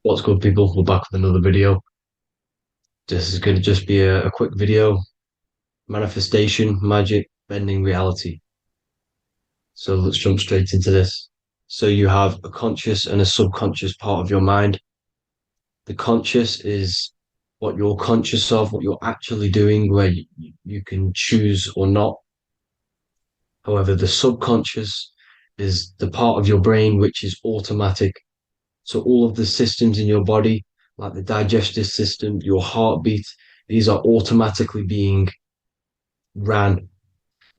What's good, people? We're back with another video. This is going to just be a quick video. Manifestation, magic, bending reality. So let's jump straight into this. So you have a conscious and a subconscious part of your mind. The conscious is what you're conscious of, what you're actually doing, where you can choose or not. However, the subconscious is the part of your brain which is automatic. So all of the systems in your body, like the digestive system, your heartbeat, these are automatically being ran,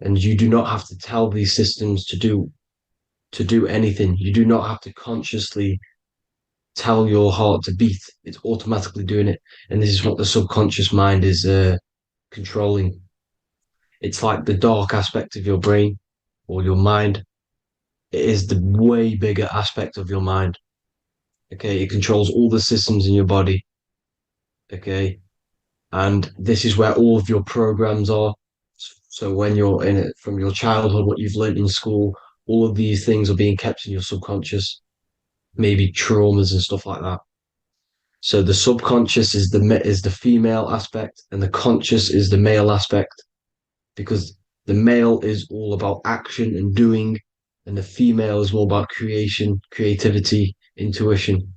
and you do not have to tell these systems to do anything. You do not have to consciously tell your heart to beat. It's automatically doing it, and this is what the subconscious mind is controlling. It's like the dark aspect of your brain or your mind. It is the way bigger aspect of your mind. Okay, it controls all the systems in your body. Okay, and this is where all of your programs are. So when you're in it from your childhood, what you've learned in school, all of these things are being kept in your subconscious, maybe traumas and stuff like that. So the subconscious is the female aspect, and the conscious is the male aspect, because the male is all about action and doing, and the female is more about creation, creativity, intuition.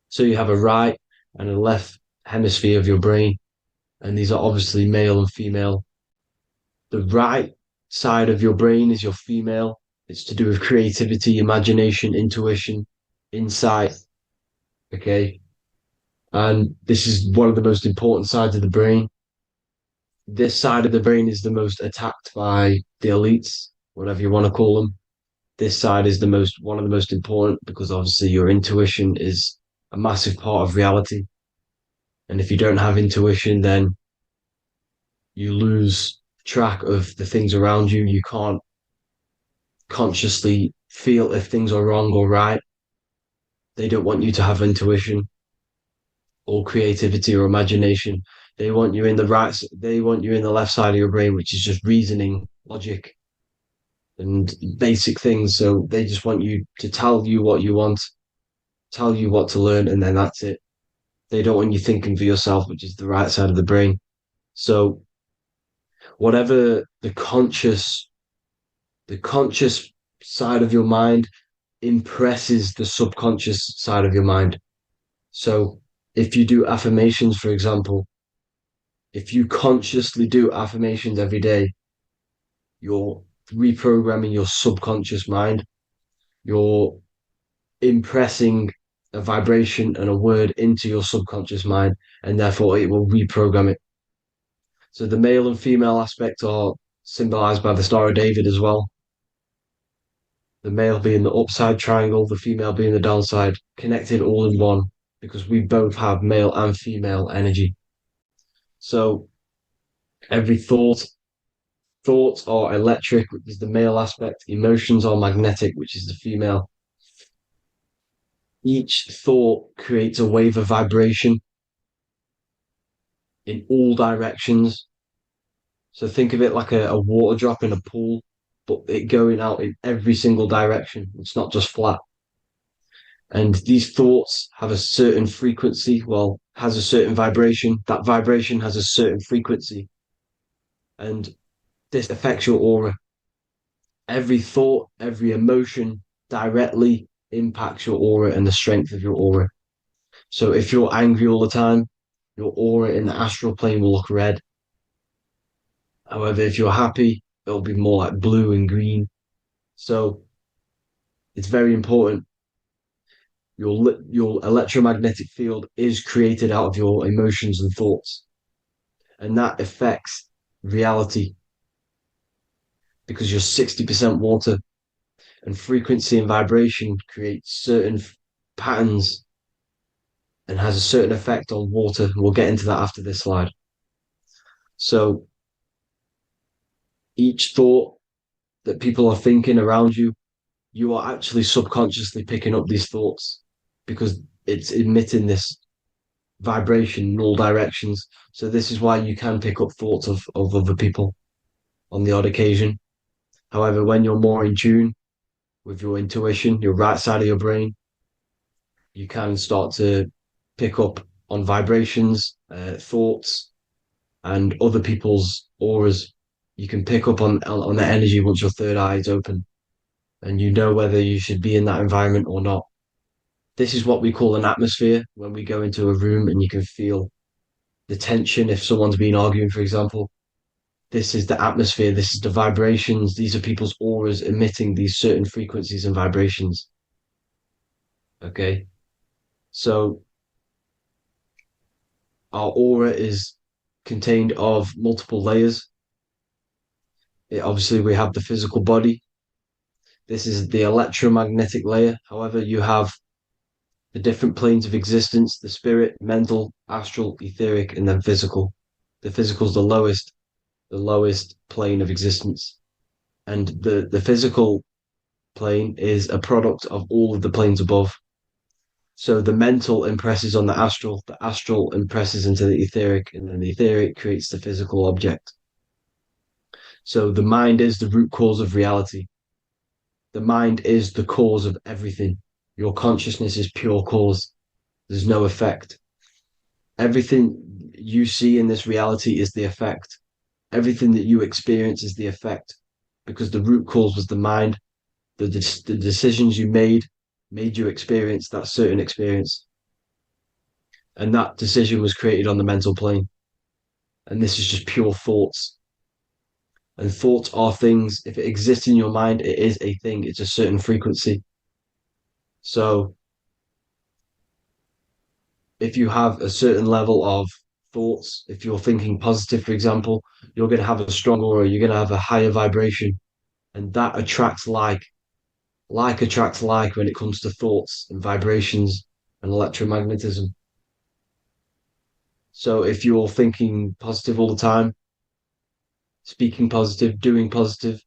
So you have a right and a left hemisphere of your brain, and these are obviously male and female. The right side of your brain is your female. It's to do with creativity, imagination, intuition, insight. Okay. And this is one of the most important sides of the brain. This side of the brain is the most attacked by the elites, whatever you want to call them. This side is one of the most important because obviously your intuition is a massive part of reality. And if you don't have intuition, then you lose track of the things around you. You can't consciously feel if things are wrong or right. They don't want you to have intuition or creativity or imagination. They want you in the they want you in the left side of your brain, which is just reasoning, logic, and basic things. So they just want you to tell you what you want, tell you what to learn, and then that's it. They don't want you thinking for yourself, which is the right side of the brain. So whatever the conscious side of your mind impresses the subconscious side of your mind. So if you do affirmations, for example, if you consciously do affirmations every day, you're reprogramming your subconscious mind. You're impressing a vibration and a word into your subconscious mind, and therefore it will reprogram it. So the male and female aspect are symbolized by the Star of David as well. The male being the upside triangle, the female being the downside, connected all in one because we both have male and female energy. So every thoughts are electric, which is the male aspect. Emotions are magnetic, which is the female. Each thought creates a wave of vibration in all directions. So think of it like a water drop in a pool, but it going out in every single direction. It's not just flat. And these thoughts have a certain frequency, well, has a certain vibration. That vibration has a certain frequency. And this affects your aura. Every thought, every emotion directly impacts your aura and the strength of your aura. So if you're angry all the time, your aura in the astral plane will look red. However, if you're happy, it'll be more like blue and green. So it's very important. Your electromagnetic field is created out of your emotions and thoughts, and that affects reality because you're 60% water, and frequency and vibration create certain patterns and has a certain effect on water. We'll get into that after this slide. So each thought that people are thinking around you, you are actually subconsciously picking up these thoughts because it's emitting this vibration in all directions. So this is why you can pick up thoughts of other people on the odd occasion. However, when you're more in tune with your intuition, your right side of your brain, You can start to pick up on vibrations, thoughts, and other people's auras. You can pick up on the energy once your third eye is open, and you know whether you should be in that environment or not. This is what we call an atmosphere when we go into a room and you can feel the tension if someone's been arguing, for example. This is the atmosphere, this is the vibrations, these are people's auras emitting these certain frequencies and vibrations. Okay. So our aura is contained of multiple layers. Obviously, we have the physical body. This is the electromagnetic layer. However, you have the different planes of existence, the spirit, mental, astral, etheric, and then physical. The physical is the lowest plane of existence. And the physical plane is a product of all of the planes above. So the mental impresses on the astral impresses into the etheric, and then the etheric creates the physical object. So the mind is the root cause of reality. The mind is the cause of everything. Your consciousness is pure cause. There's no effect. Everything you see in this reality is the effect. Everything that you experience is the effect because the root cause was the mind. The decisions you made you experience that certain experience. And that decision was created on the mental plane. And this is just pure thoughts. And thoughts are things. If it exists in your mind, it is a thing. It's a certain frequency. So if you have a certain level of thoughts, if you're thinking positive, for example, you're going to have a strong aura, you're going to have a higher vibration. And that attracts like. Like attracts like when it comes to thoughts and vibrations and electromagnetism. So if you're thinking positive all the time, speaking positive, doing positive,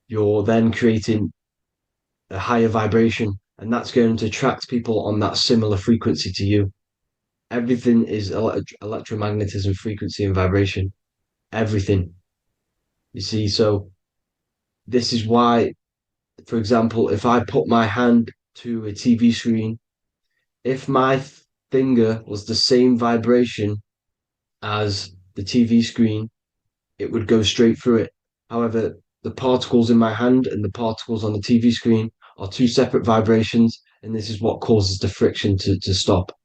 you're then creating a higher vibration, and that's going to attract people on that similar frequency to you. Everything is electromagnetism, frequency, and vibration. Everything. You see, so this is why, for example, if I put my hand to a TV screen, if my finger was the same vibration as the TV screen, it would go straight through it. However, the particles in my hand and the particles on the TV screen are two separate vibrations, and this is what causes the friction to stop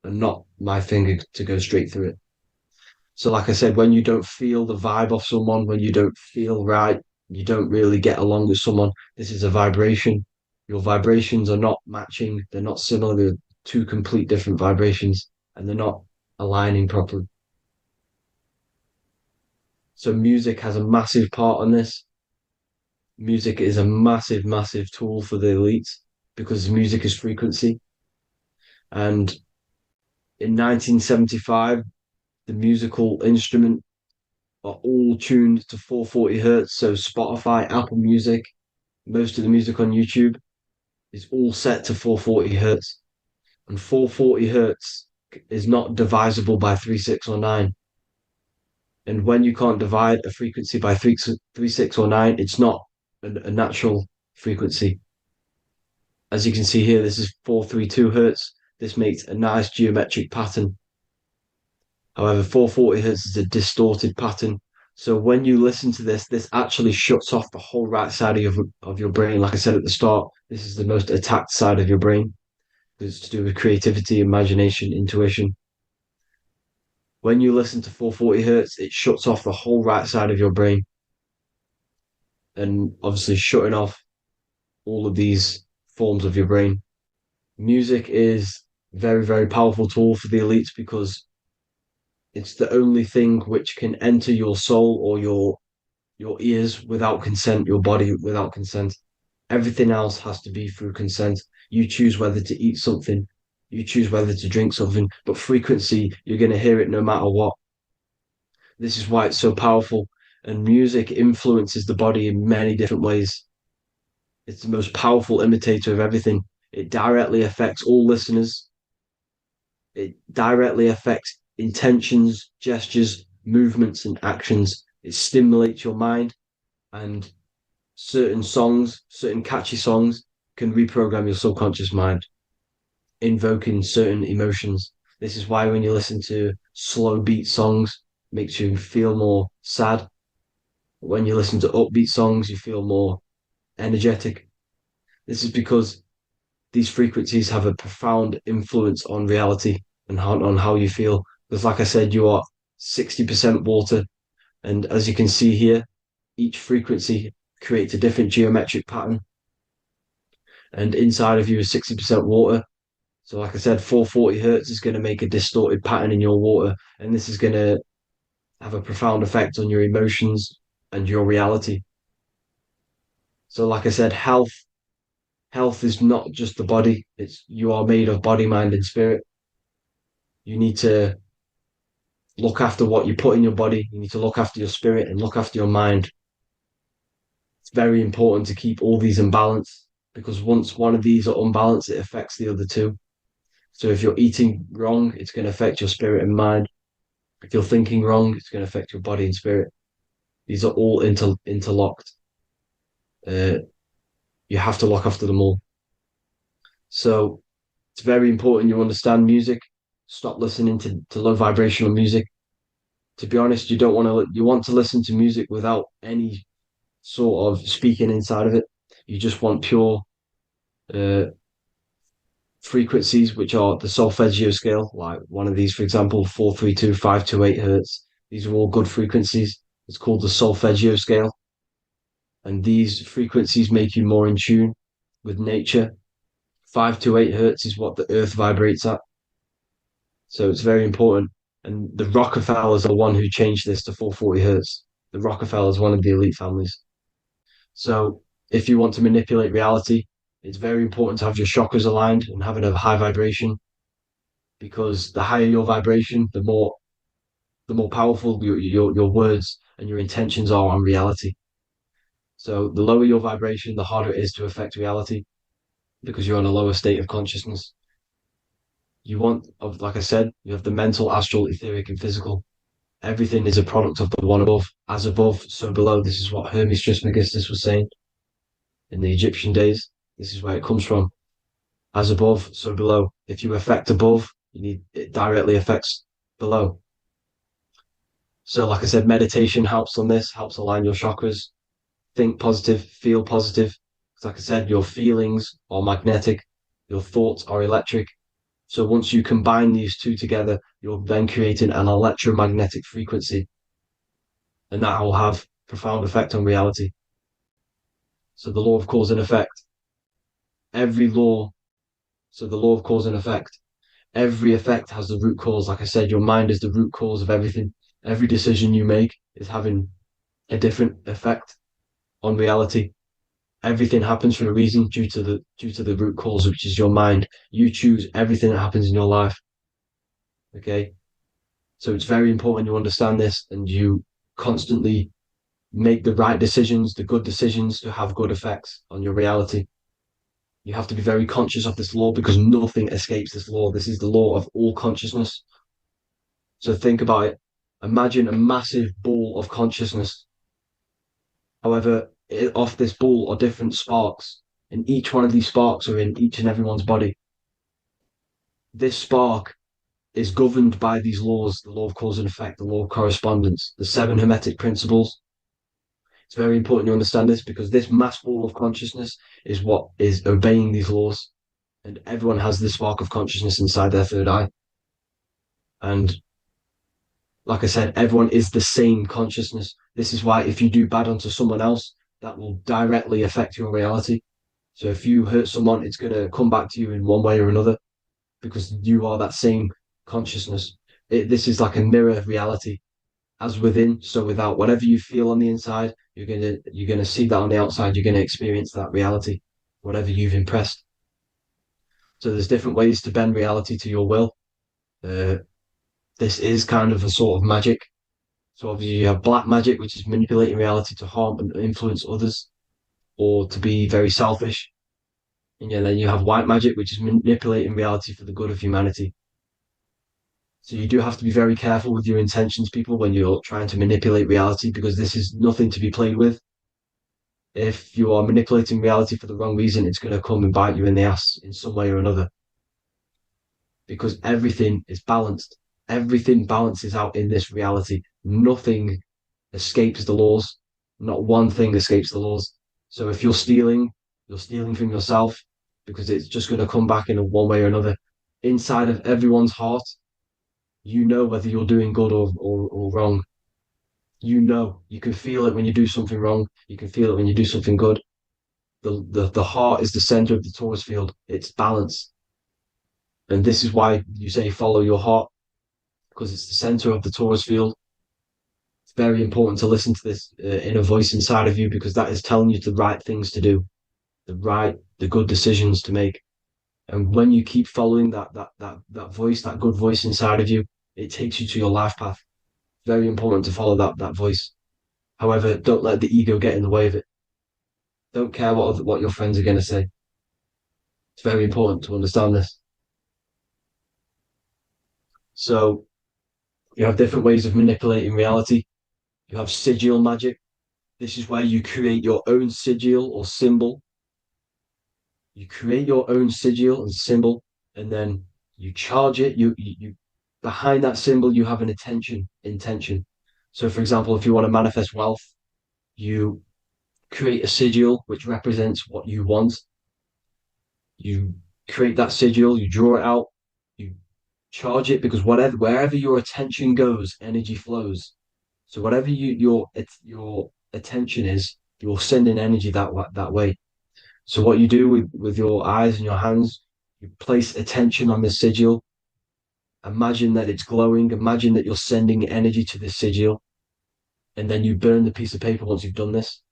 and not my finger to go straight through it. So, like I said, when you don't feel the vibe of someone, when you don't feel right, you don't really get along with someone, this is a vibration. Your vibrations are not matching, they're not similar, they're two complete different vibrations, and they're not aligning properly. So music has a massive part on this. Music is a massive, massive tool for the elites because music is frequency. And in 1975, the musical instrument are all tuned to 440 hertz. So Spotify, Apple Music, most of the music on YouTube is all set to 440 hertz. And 440 hertz is not divisible by 3, 6, or 9. And when you can't divide a frequency by 3, 6, or 9, it's not a natural frequency. As you can see here, this is 432 hertz. This makes a nice geometric pattern. However, 440 hertz is a distorted pattern. So when you listen to this, this actually shuts off the whole right side of your brain. Like I said at the start, this is the most attacked side of your brain. It's to do with creativity, imagination, intuition. When you listen to 440 hertz, it shuts off the whole right side of your brain. And obviously shutting off all of these forms of your brain. Music is a very, very powerful tool for the elites because it's the only thing which can enter your soul or your ears without consent, your body without consent. Everything else has to be through consent. You choose whether to eat something, you choose whether to drink something, but frequency, you're going to hear it no matter what. This is why it's so powerful. And music influences the body in many different ways. It's the most powerful imitator of everything. It directly affects all listeners. It directly affects intentions, gestures, movements, and actions. It stimulates your mind, and certain songs, certain catchy songs, can reprogram your subconscious mind. invoking certain emotions. This is why when you listen to slow beat songs, it makes you feel more sad. When you listen to upbeat songs, you feel more energetic. This is because these frequencies have a profound influence on reality and on how you feel. Because, like I said, you are 60% water. And as you can see here, each frequency creates a different geometric pattern. And inside of you is 60% water. So, like I said, 440 hertz is going to make a distorted pattern in your water. And this is going to have a profound effect on your emotions and your reality. So, like I said, health is not just the body. It's you are made of body, mind, and spirit. You need to look after what you put in your body. You need to look after your spirit and look after your mind. It's very important to keep all these in balance because once one of these are unbalanced, it affects the other two. So if you're eating wrong, it's going to affect your spirit and mind. If you're thinking wrong, it's going to affect your body and spirit. These are all interlocked. Uh, you have to look after them all. So it's very important you understand music. Stop listening to low vibrational music. To be honest, you don't want to. You want to listen to music without any sort of speaking inside of it. You just want pure uh, frequencies, which are the solfeggio scale, like one of these, for example, 432, 528 hertz. These are all good frequencies. It's called the solfeggio scale. And these frequencies make you more in tune with nature. 528 hertz is what the earth vibrates at. So it's very important. And the Rockefellers are the one who changed this to 440 hertz. The Rockefellers, one of the elite families. So if you want to manipulate reality, it's very important to have your chakras aligned and having a high vibration because the higher your vibration, the more powerful your words and your intentions are on reality. So the lower your vibration, the harder it is to affect reality because you're on a lower state of consciousness. You want, like I said, you have the mental, astral, etheric, and physical. Everything is a product of the one above. As above, so below. This is what Hermes Trismegistus was saying in the Egyptian days. This is where it comes from. As above, so below. If you affect above, it directly affects below. So, like I said, meditation helps on this, helps align your chakras. Think positive, feel positive. Like I said, your feelings are magnetic, your thoughts are electric. So once you combine these two together, you're then creating an electromagnetic frequency, and that will have profound effect on reality. So the law of cause and effect, every law, so the law of cause and effect, every effect has the root cause. Like I said, your mind is the root cause of everything. Every decision you make is having a different effect on reality. Everything happens for a reason due to the root cause, which is your mind. You choose everything that happens in your life. Okay. So it's very important you understand this and you constantly make the right decisions, the good decisions to have good effects on your reality. You have to be very conscious of this law because nothing escapes this law. This is the law of all consciousness. So think about it. Imagine a massive ball of consciousness. However, off this ball are different sparks, and each one of these sparks are in each and everyone's body. This spark is governed by these laws, the law of cause and effect, the law of correspondence, the seven hermetic principles. It's very important you understand this because this mass ball of consciousness is what is obeying these laws. And everyone has this spark of consciousness inside their third eye. And like I said, everyone is the same consciousness. This is why if you do bad onto someone else, that will directly affect your reality. So if you hurt someone, it's going to come back to you in one way or another because you are that same consciousness. This is like a mirror reality, as within, so without. Whatever you feel on the inside, you're gonna see that on the outside. You're gonna experience that reality, whatever you've impressed. So there's different ways to bend reality to your will. Uh, this is kind of a sort of magic. So obviously you have black magic, which is manipulating reality to harm and influence others, or to be very selfish. And yeah, then you have white magic, which is manipulating reality for the good of humanity. So you do have to be very careful with your intentions, people, when you're trying to manipulate reality, because this is nothing to be played with. If you are manipulating reality for the wrong reason, it's going to come and bite you in the ass in some way or another. because everything is balanced. Everything balances out in this reality. Nothing escapes the laws. Not one thing escapes the laws. So if you're stealing from yourself because it's just going to come back in a one way or another. Inside of everyone's heart, you know whether you're doing good or wrong. You know, you can feel it when you do something wrong. You can feel it when you do something good. The heart is the center of the torus field. It's balance. And this is why you say follow your heart, because it's the center of the torus field. It's very important to listen to this inner voice inside of you because that is telling you the right things to do, the good decisions to make. And when you keep following that voice, that good voice inside of you, it takes you to your life path. Very important to follow that voice. However, don't let the ego get in the way of it. Don't care what your friends are going to say. It's very important to understand this. So you have different ways of manipulating reality. You have sigil magic. This is where you create your own sigil or symbol. You create your own sigil and symbol, and then you charge it. You behind that symbol you have an intention. So, for example, if you want to manifest wealth, you create a sigil which represents what you want. You create that sigil, you draw it out, you charge it because wherever your attention goes, energy flows. So whatever your attention is, you're sending energy that way. So what you do with your eyes and your hands, you place attention on the sigil. Imagine that it's glowing. Imagine that you're sending energy to the sigil, and then you burn the piece of paper once you've done this.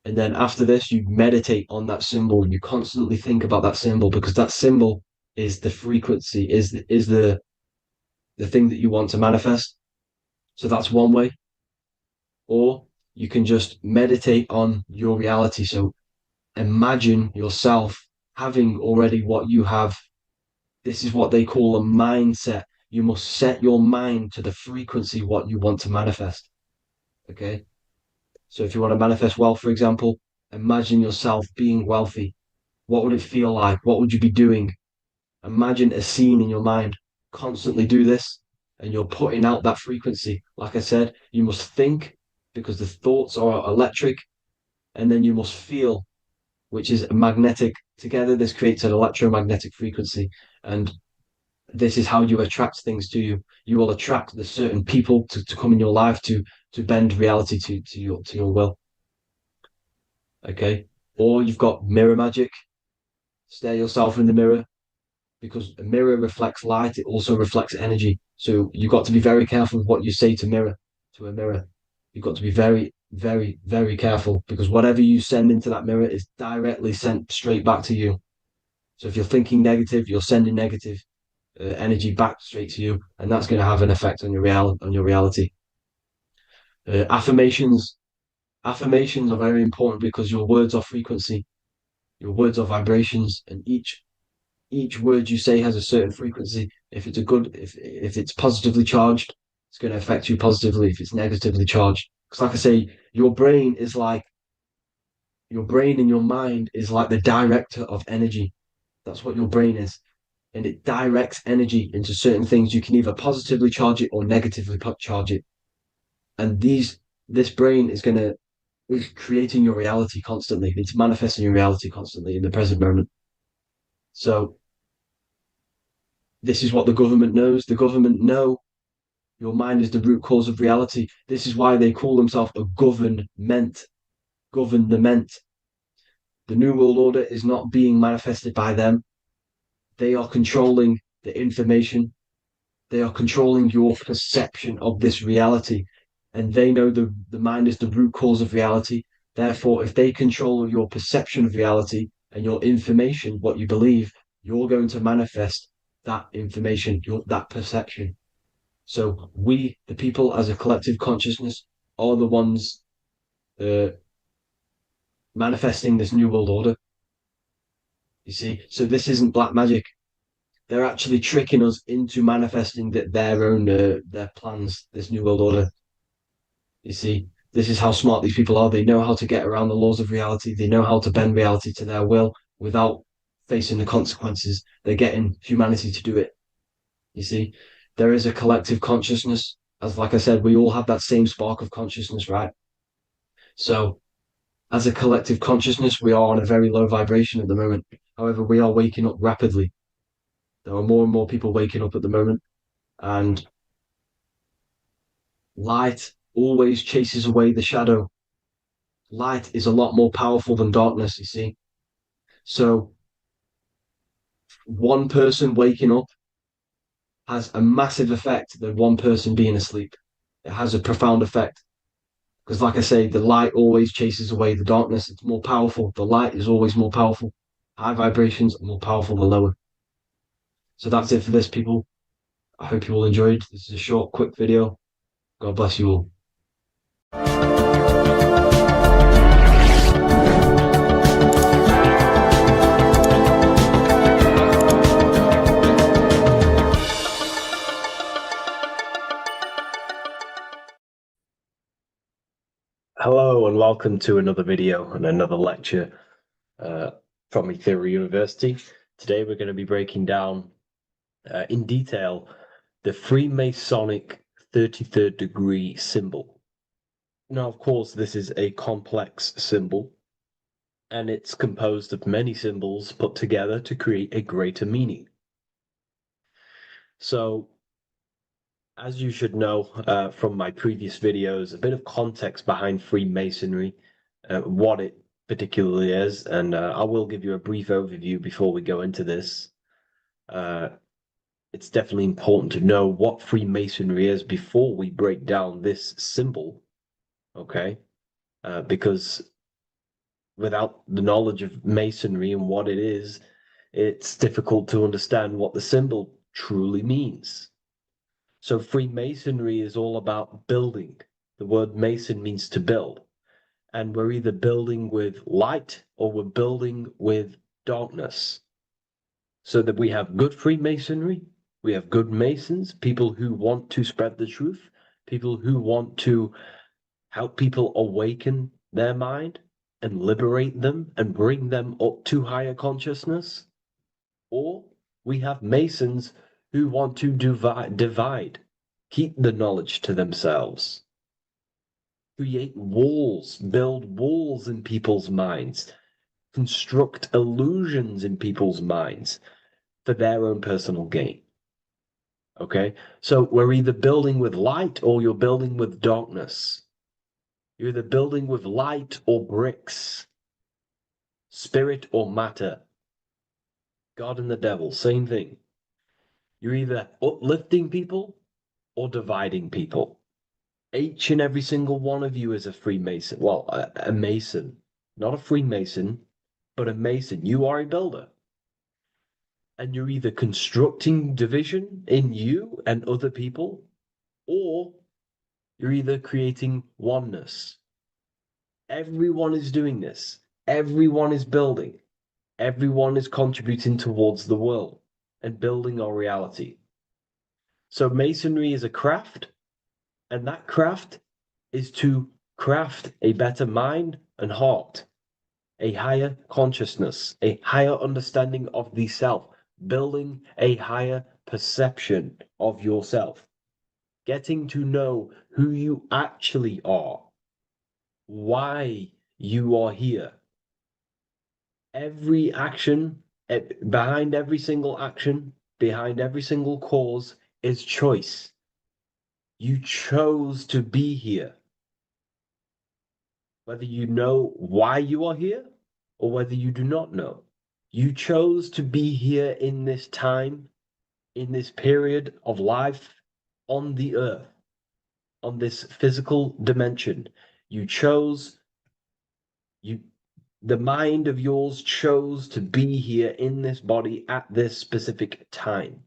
And then after this, you meditate on that symbol. You constantly think about that symbol because that symbol is the frequency, is the thing that you want to manifest. So that's one way. Or you can just meditate on your reality. So imagine yourself having already what you have. This is what they call a mindset. You must set your mind to the frequency what you want to manifest. Okay. So if you want to manifest wealth, for example, imagine yourself being wealthy. What would it feel like? What would you be doing? Imagine a scene in your mind. Constantly do this, and you're putting out that frequency. Like I said, you must think because the thoughts are electric, and then you must feel, which is magnetic. Together, this creates an electromagnetic frequency. And this is how you attract things to you. You will attract the certain people to come in your life to bend reality to your will. Okay. Or you've got mirror magic. Stare yourself in the mirror because a mirror reflects light, it also reflects energy. So you've got to be very careful with what you say to a mirror. You've got to be very, very, very careful because whatever you send into that mirror is directly sent straight back to you. So if you're thinking negative, you're sending negative energy back straight to you, and that's going to have an effect on your reality. Affirmations. Affirmations are very important because your words are frequency, your words are vibrations, and each word you say has a certain frequency. If it's positively charged, it's going to affect you positively. If it's negatively charged, because like I say, your brain and your mind is like the director of energy. That's what your brain is, and it directs energy into certain things. You can either positively charge it or negatively charge it, and this brain is creating your reality constantly. It's manifesting your reality constantly in the present moment. So this is what the government knows. The government know your mind is the root cause of reality. This is why they call themselves a government. Government. The New World Order is not being manifested by them. They are controlling the information. They are controlling your perception of this reality. And they know the mind is the root cause of reality. Therefore, if they control your perception of reality and your information, what you believe, you're going to manifest that information, that perception. So we, the people as a collective consciousness, are the ones uh, manifesting this new world order. You see, so this isn't black magic. They're actually tricking us into manifesting their own their plans, this new world order. You see, this is how smart these people are. They know how to get around the laws of reality. They know how to bend reality to their will without facing the consequences. They're getting humanity to do it. You see, there is a collective consciousness. As like I said, we all have that same spark of consciousness, right? So as a collective consciousness, we are on a very low vibration at the moment. However, we are waking up rapidly. There are more and more people waking up at the moment, and light always chases away the shadow. Light is a lot more powerful than darkness, you see. So one person waking up has a massive effect than one person being asleep. It has a profound effect. Because, like I say, the light always chases away the darkness. It's more powerful. The light is always more powerful. High vibrations are more powerful than lower. So that's it for this, people. I hope you all enjoyed. This is a short, quick video. God bless you all. Hello and welcome to another video and another lecture from Ethereal University. Today we're going to be breaking down in detail the Freemasonic 33rd degree symbol. Now, of course, this is a complex symbol, and it's composed of many symbols put together to create a greater meaning. So, as you should know from my previous videos, a bit of context behind Freemasonry, what it particularly is, and I will give you a brief overview before we go into this. It's definitely important to know what Freemasonry is before we break down this symbol, okay? Because without the knowledge of Masonry and what it is, it's difficult to understand what the symbol truly means. So Freemasonry is all about building. The word Mason means to build. And we're either building with light or we're building with darkness. So that we have good Freemasonry, we have good Masons, people who want to spread the truth, people who want to help people awaken their mind and liberate them and bring them up to higher consciousness. Or we have Masons who want to divide, keep the knowledge to themselves, create walls, build walls in people's minds, construct illusions in people's minds for their own personal gain. Okay, so we're either building with light or you're building with darkness. You're either building with light or bricks, spirit or matter. God and the devil, same thing. You're either uplifting people or dividing people. Each and every single one of you is a Freemason. Well, a Mason. Not a Freemason, but a Mason. You are a builder. And you're either constructing division in you and other people, or you're either creating oneness. Everyone is doing this. Everyone is building. Everyone is contributing towards the world and building our reality. So Masonry is a craft, and that craft is to craft a better mind and heart, a higher consciousness, a higher understanding of the self, building a higher perception of yourself, getting to know who you actually are, why you are here. Every action, behind every single action, behind every single cause is choice. You chose to be here. Whether you know why you are here or whether you do not know. You chose to be here in this time, in this period of life on the earth, on this physical dimension. You chose, the mind of yours chose to be here in this body at this specific time.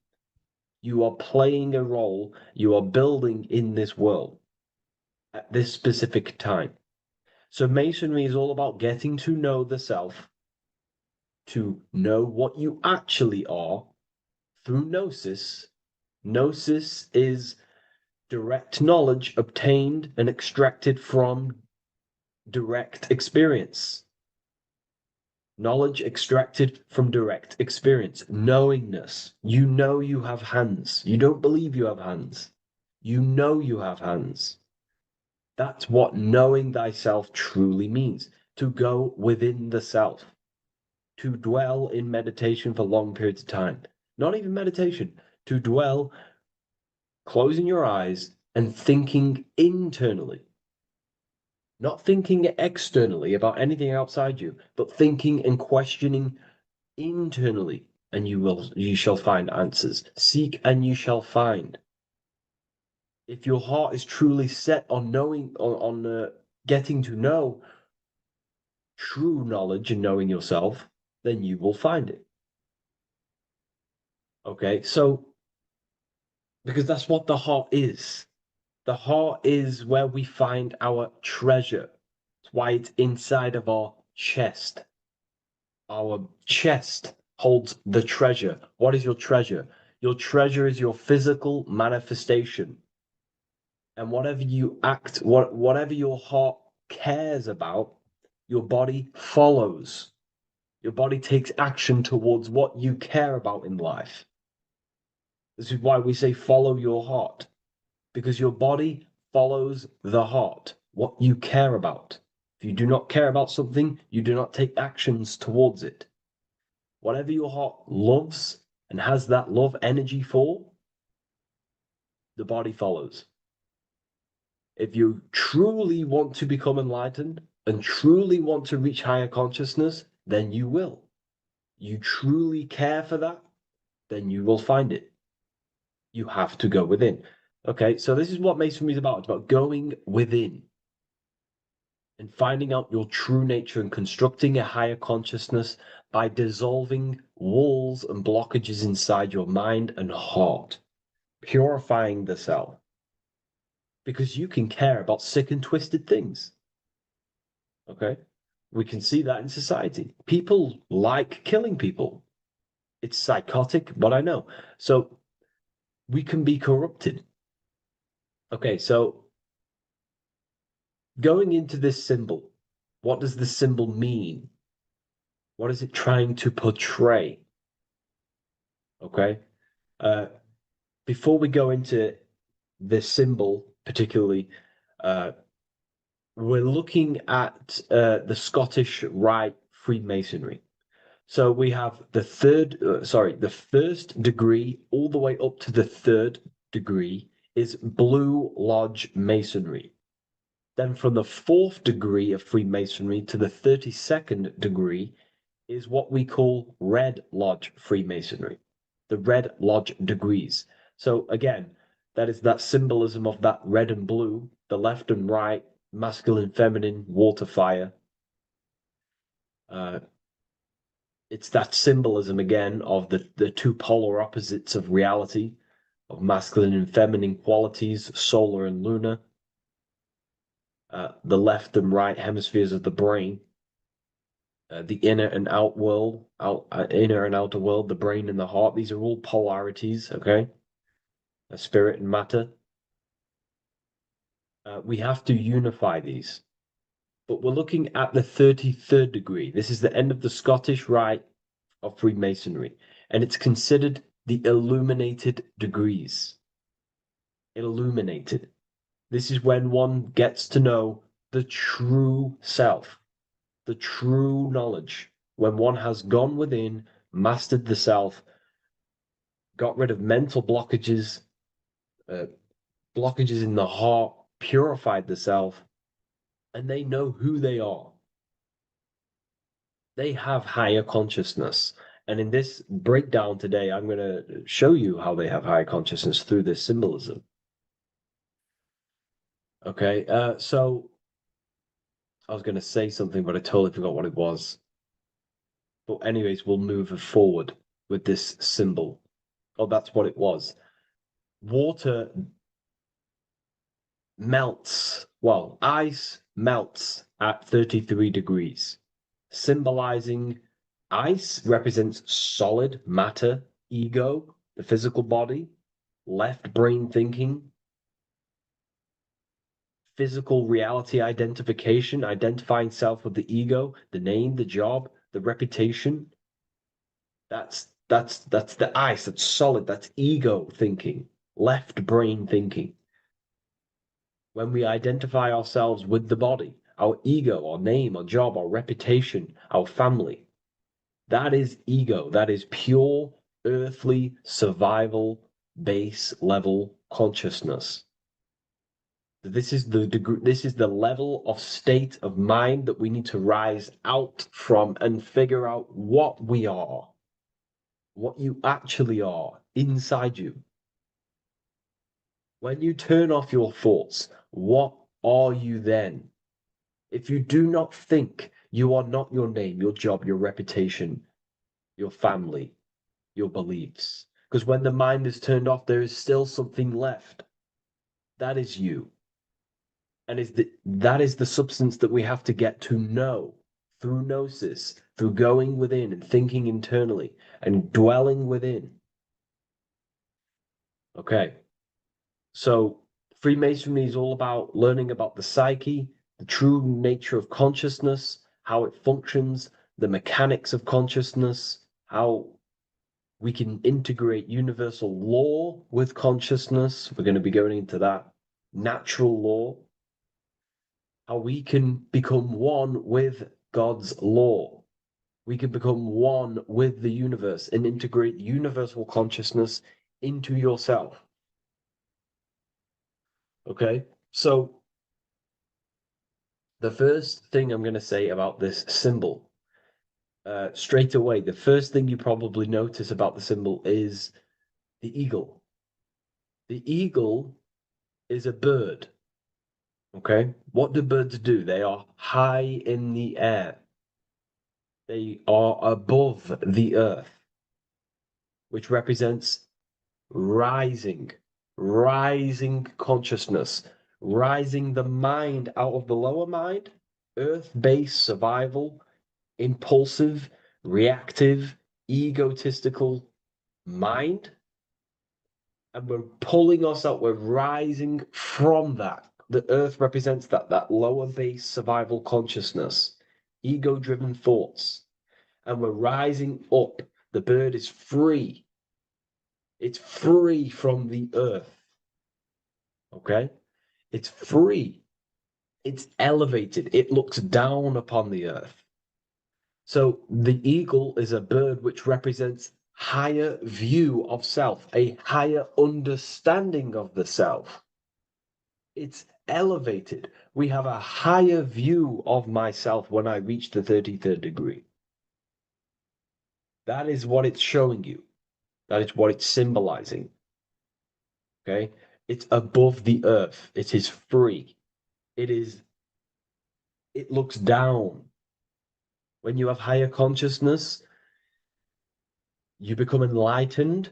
You are playing a role, you are building in this world at this specific time. So Masonry is all about getting to know the self, to know what you actually are through gnosis. Gnosis is direct knowledge obtained and extracted from direct experience. Knowledge extracted from direct experience. Knowingness. You know you have hands. You don't believe you have hands. You know you have hands. That's what knowing thyself truly means. To go within the self. To dwell in meditation for long periods of time. Not even meditation. To dwell, closing your eyes and thinking internally. Not thinking externally about anything outside you, but thinking and questioning internally, and you shall find answers. Seek and you shall find. If your heart is truly set on knowing, on getting to know true knowledge and knowing yourself, then you will find it. Okay, so because that's what the heart is. The heart is where we find our treasure. That's why it's inside of our chest. Our chest holds the treasure. What is your treasure? Your treasure is your physical manifestation. And whatever you act, whatever your heart cares about, your body follows. Your body takes action towards what you care about in life. This is why we say follow your heart, because your body follows the heart, what you care about. If you do not care about something, you do not take actions towards it. Whatever your heart loves and has that love energy for, the body follows. If you truly want to become enlightened and truly want to reach higher consciousness, then you will. You truly care for that, then you will find it. You have to go within. Okay, so this is what Masonry is about. It's about going within and finding out your true nature and constructing a higher consciousness by dissolving walls and blockages inside your mind and heart, purifying the self. Because you can care about sick and twisted things. Okay? We can see that in society. People like killing people. It's psychotic, but I know. So we can be corrupted. Okay, so going into this symbol, what does this symbol mean? What is it trying to portray? Okay. Uh, Before we go into this symbol, particularly, uh, we're looking at the Scottish Rite Freemasonry. So we have the first degree all the way up to the third degree is Blue Lodge Masonry. Then from the fourth degree of Freemasonry to the 32nd degree is what we call Red Lodge Freemasonry, the Red Lodge degrees. So again, that is that symbolism of that red and blue, the left and right, masculine, feminine, water, fire. Uh, it's that symbolism again of the two polar opposites of reality, of masculine and feminine qualities, solar and lunar, the left and right hemispheres of the brain, the inner and inner and outer world, the brain and the heart. These are all polarities, okay? Spirit and matter. We have to unify these. But we're looking at the 33rd degree. This is the end of the Scottish Rite of Freemasonry, and it's considered the illuminated degrees. Illuminated. This is when one gets to know the true self, the true knowledge, when one has gone within, mastered the self, got rid of mental blockages, uh, blockages in the heart, purified the self, and they know who they are. They have higher consciousness. And in this breakdown today, I'm going to show you how they have higher consciousness through this symbolism. Okay, so I was going to say something, but I totally forgot what it was. But anyways, we'll move forward with this symbol. Oh, that's what it was. Water melts, well, ice melts at 33 degrees, symbolizing ice represents solid matter, ego, the physical body, left brain thinking, physical reality identification, identifying self with the ego, the name, the job, the reputation, that's the ice, that's solid, that's ego thinking, left brain thinking. When we identify ourselves with the body, our ego, our name, our job, our reputation, our family, that is ego. That is pure earthly survival base level consciousness. This is the degree, this is the level of state of mind that we need to rise out from and figure out what we are, what you actually are inside you. When you turn off your thoughts, what are you then? If you do not think, you are not your name, your job, your reputation, your family, your beliefs. Because when the mind is turned off, there is still something left. That is you. And that is the substance that we have to get to know through gnosis, through going within and thinking internally and dwelling within. Okay. So Freemasonry is all about learning about the psyche, the true nature of consciousness, how it functions, the mechanics of consciousness, how we can integrate universal law with consciousness. We're going to be going into that. Natural law, how we can become one with God's law. We can become one with the universe and integrate universal consciousness into yourself. Okay, so the first thing I'm going to say about this symbol, straight away, the first thing you probably notice about the symbol is the eagle. The eagle is a bird. Okay, what do birds do? They are high in the air. They are above the earth, which represents rising, rising consciousness, rising the mind out of the lower mind, earth-based survival, impulsive, reactive, egotistical mind. And we're pulling us up, we're rising from that. The earth represents that lower base survival consciousness, ego-driven thoughts. And we're rising up. The bird is free. It's free from the earth. Okay? It's free. It's elevated. It looks down upon the earth. So the eagle is a bird which represents higher view of self, a higher understanding of the self. It's elevated. We have a higher view of myself when I reach the 33rd degree. That is what it's showing you. That is what it's symbolizing. Okay? It's above the earth. It is free. It looks down. When you have higher consciousness, you become enlightened.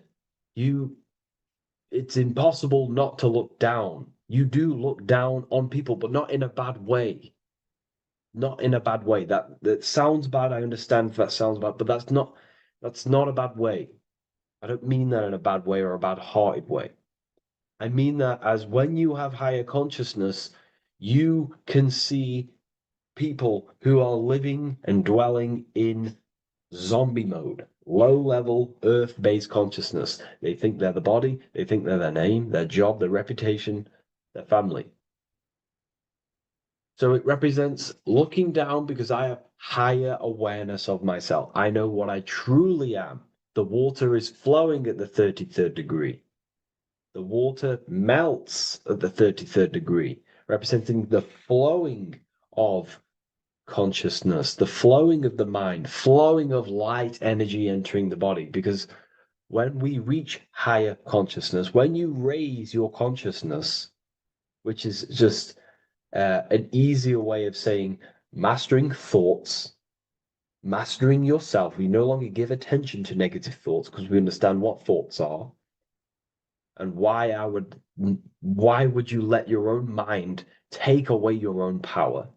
It's impossible not to look down. You do look down on people, but not in a bad way. Not in a bad way. That sounds bad. I understand if that sounds bad, but that's not a bad way. I don't mean that in a bad way or a bad-hearted way. I mean that as when you have higher consciousness, you can see people who are living and dwelling in zombie mode, low level earth based consciousness. They think they're the body, they think they're their name, their job, their reputation, their family. So it represents looking down because I have higher awareness of myself. I know what I truly am. The water is flowing at the 33rd degree. The water melts at the 33rd degree, representing the flowing of consciousness, the flowing of the mind, flowing of light energy entering the body. Because when we reach higher consciousness, when you raise your consciousness, which is just an easier way of saying mastering thoughts, mastering yourself, we no longer give attention to negative thoughts because we understand what thoughts are and why would you let your own mind take away your own power?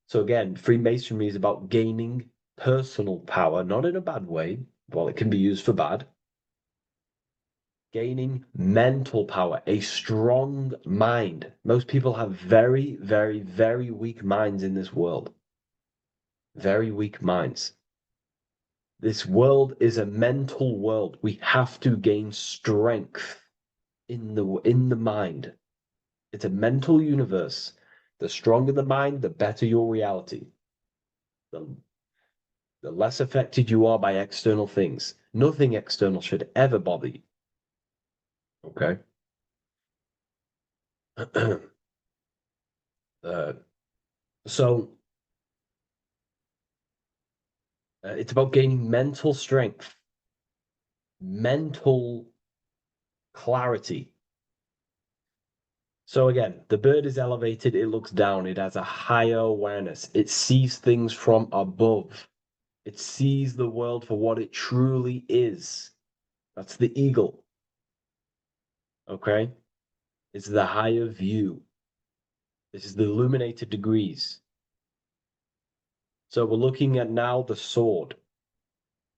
So again, Freemasonry is about gaining personal power, not in a bad way, while it can be used for bad. Gaining mental power, a strong mind. Most people have very, very, very weak minds in this world. very weak minds. This world is a mental world. We have to gain strength in the mind. It's a mental universe. The stronger the mind, the better your reality. The, the less affected you are by external things. Nothing external should ever bother you. Okay? uh, so it's about gaining mental strength, mental clarity. So again, the bird is elevated, it looks down, it has a higher awareness, it sees things from above, it sees the world for what it truly is. That's the eagle. Okay? It's the higher view. This is the illuminated degrees. So we're looking at now the sword.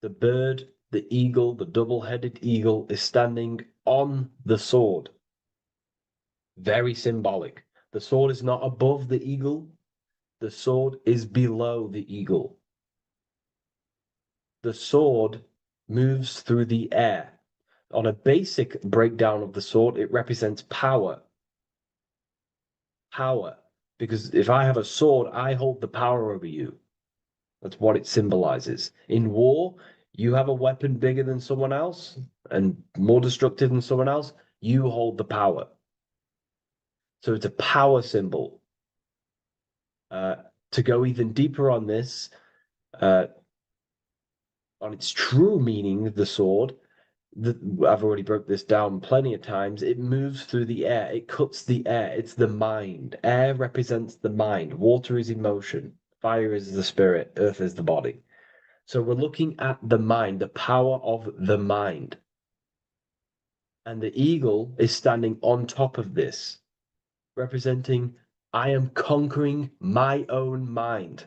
The bird, the eagle, the double-headed eagle is standing on the sword. Very symbolic. The sword is not above the eagle. The sword is below the eagle. The sword moves through the air. On a basic breakdown of the sword, it represents power. Power. Because if I have a sword, I hold the power over you. That's what it symbolizes. In war, you have a weapon bigger than someone else and more destructive than someone else, you hold the power. So it's a power symbol. To go even deeper on this, uh, on its true meaning, the sword, I've already broke this down plenty of times. It moves through the air. It cuts the air. It's the mind. Air represents the mind. Water is emotion. Fire is the spirit. Earth is the body. So we're looking at the mind, the power of the mind. And the eagle is standing on top of this, representing I am conquering my own mind.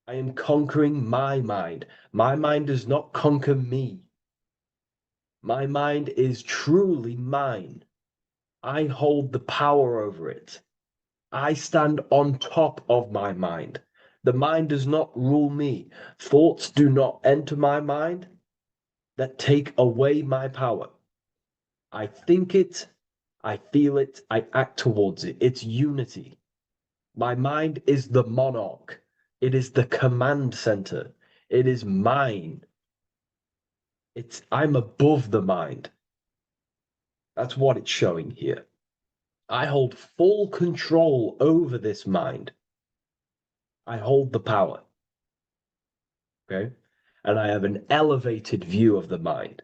I am conquering my mind. My mind does not conquer me. My mind is truly mine. I hold the power over it. I stand on top of my mind. The mind does not rule me. Thoughts do not enter my mind that take away my power. I think it, I feel it, I act towards it. It's unity. My mind is the monarch. It is the command center. It is mine. I'm above the mind. That's what it's showing here. I hold full control over this mind. I hold the power. Okay? And I have an elevated view of the mind.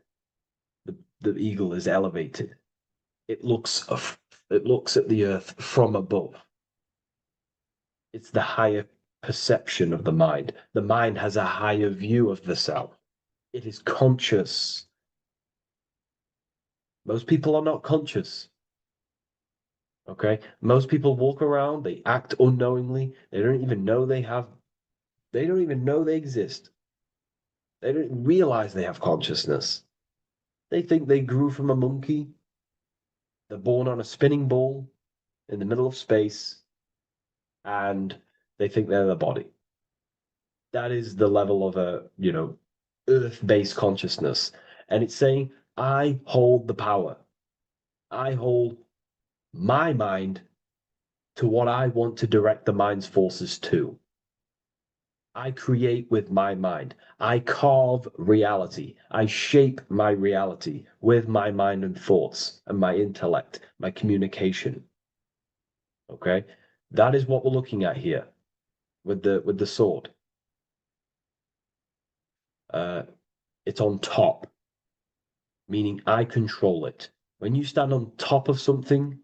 The eagle is elevated. It looks at the earth from above. It's the higher perception of the mind. The mind has a higher view of the self. It is conscious. Most people are not conscious. Okay? Most people walk around, they act unknowingly, they don't even know they don't even know they exist. They don't realize they have consciousness. They think they grew from a monkey. They're born on a spinning ball in the middle of space, and they think they're the body. That is the level of earth-based consciousness. And it's saying, I hold the power. I hold my mind to what I want to direct the mind's forces to. I create with my mind. I carve reality. I shape my reality with my mind and thoughts and my intellect, my communication. Okay? That is what we're looking at here with the sword. Uh, it's on top, meaning I control it. When you stand on top of something,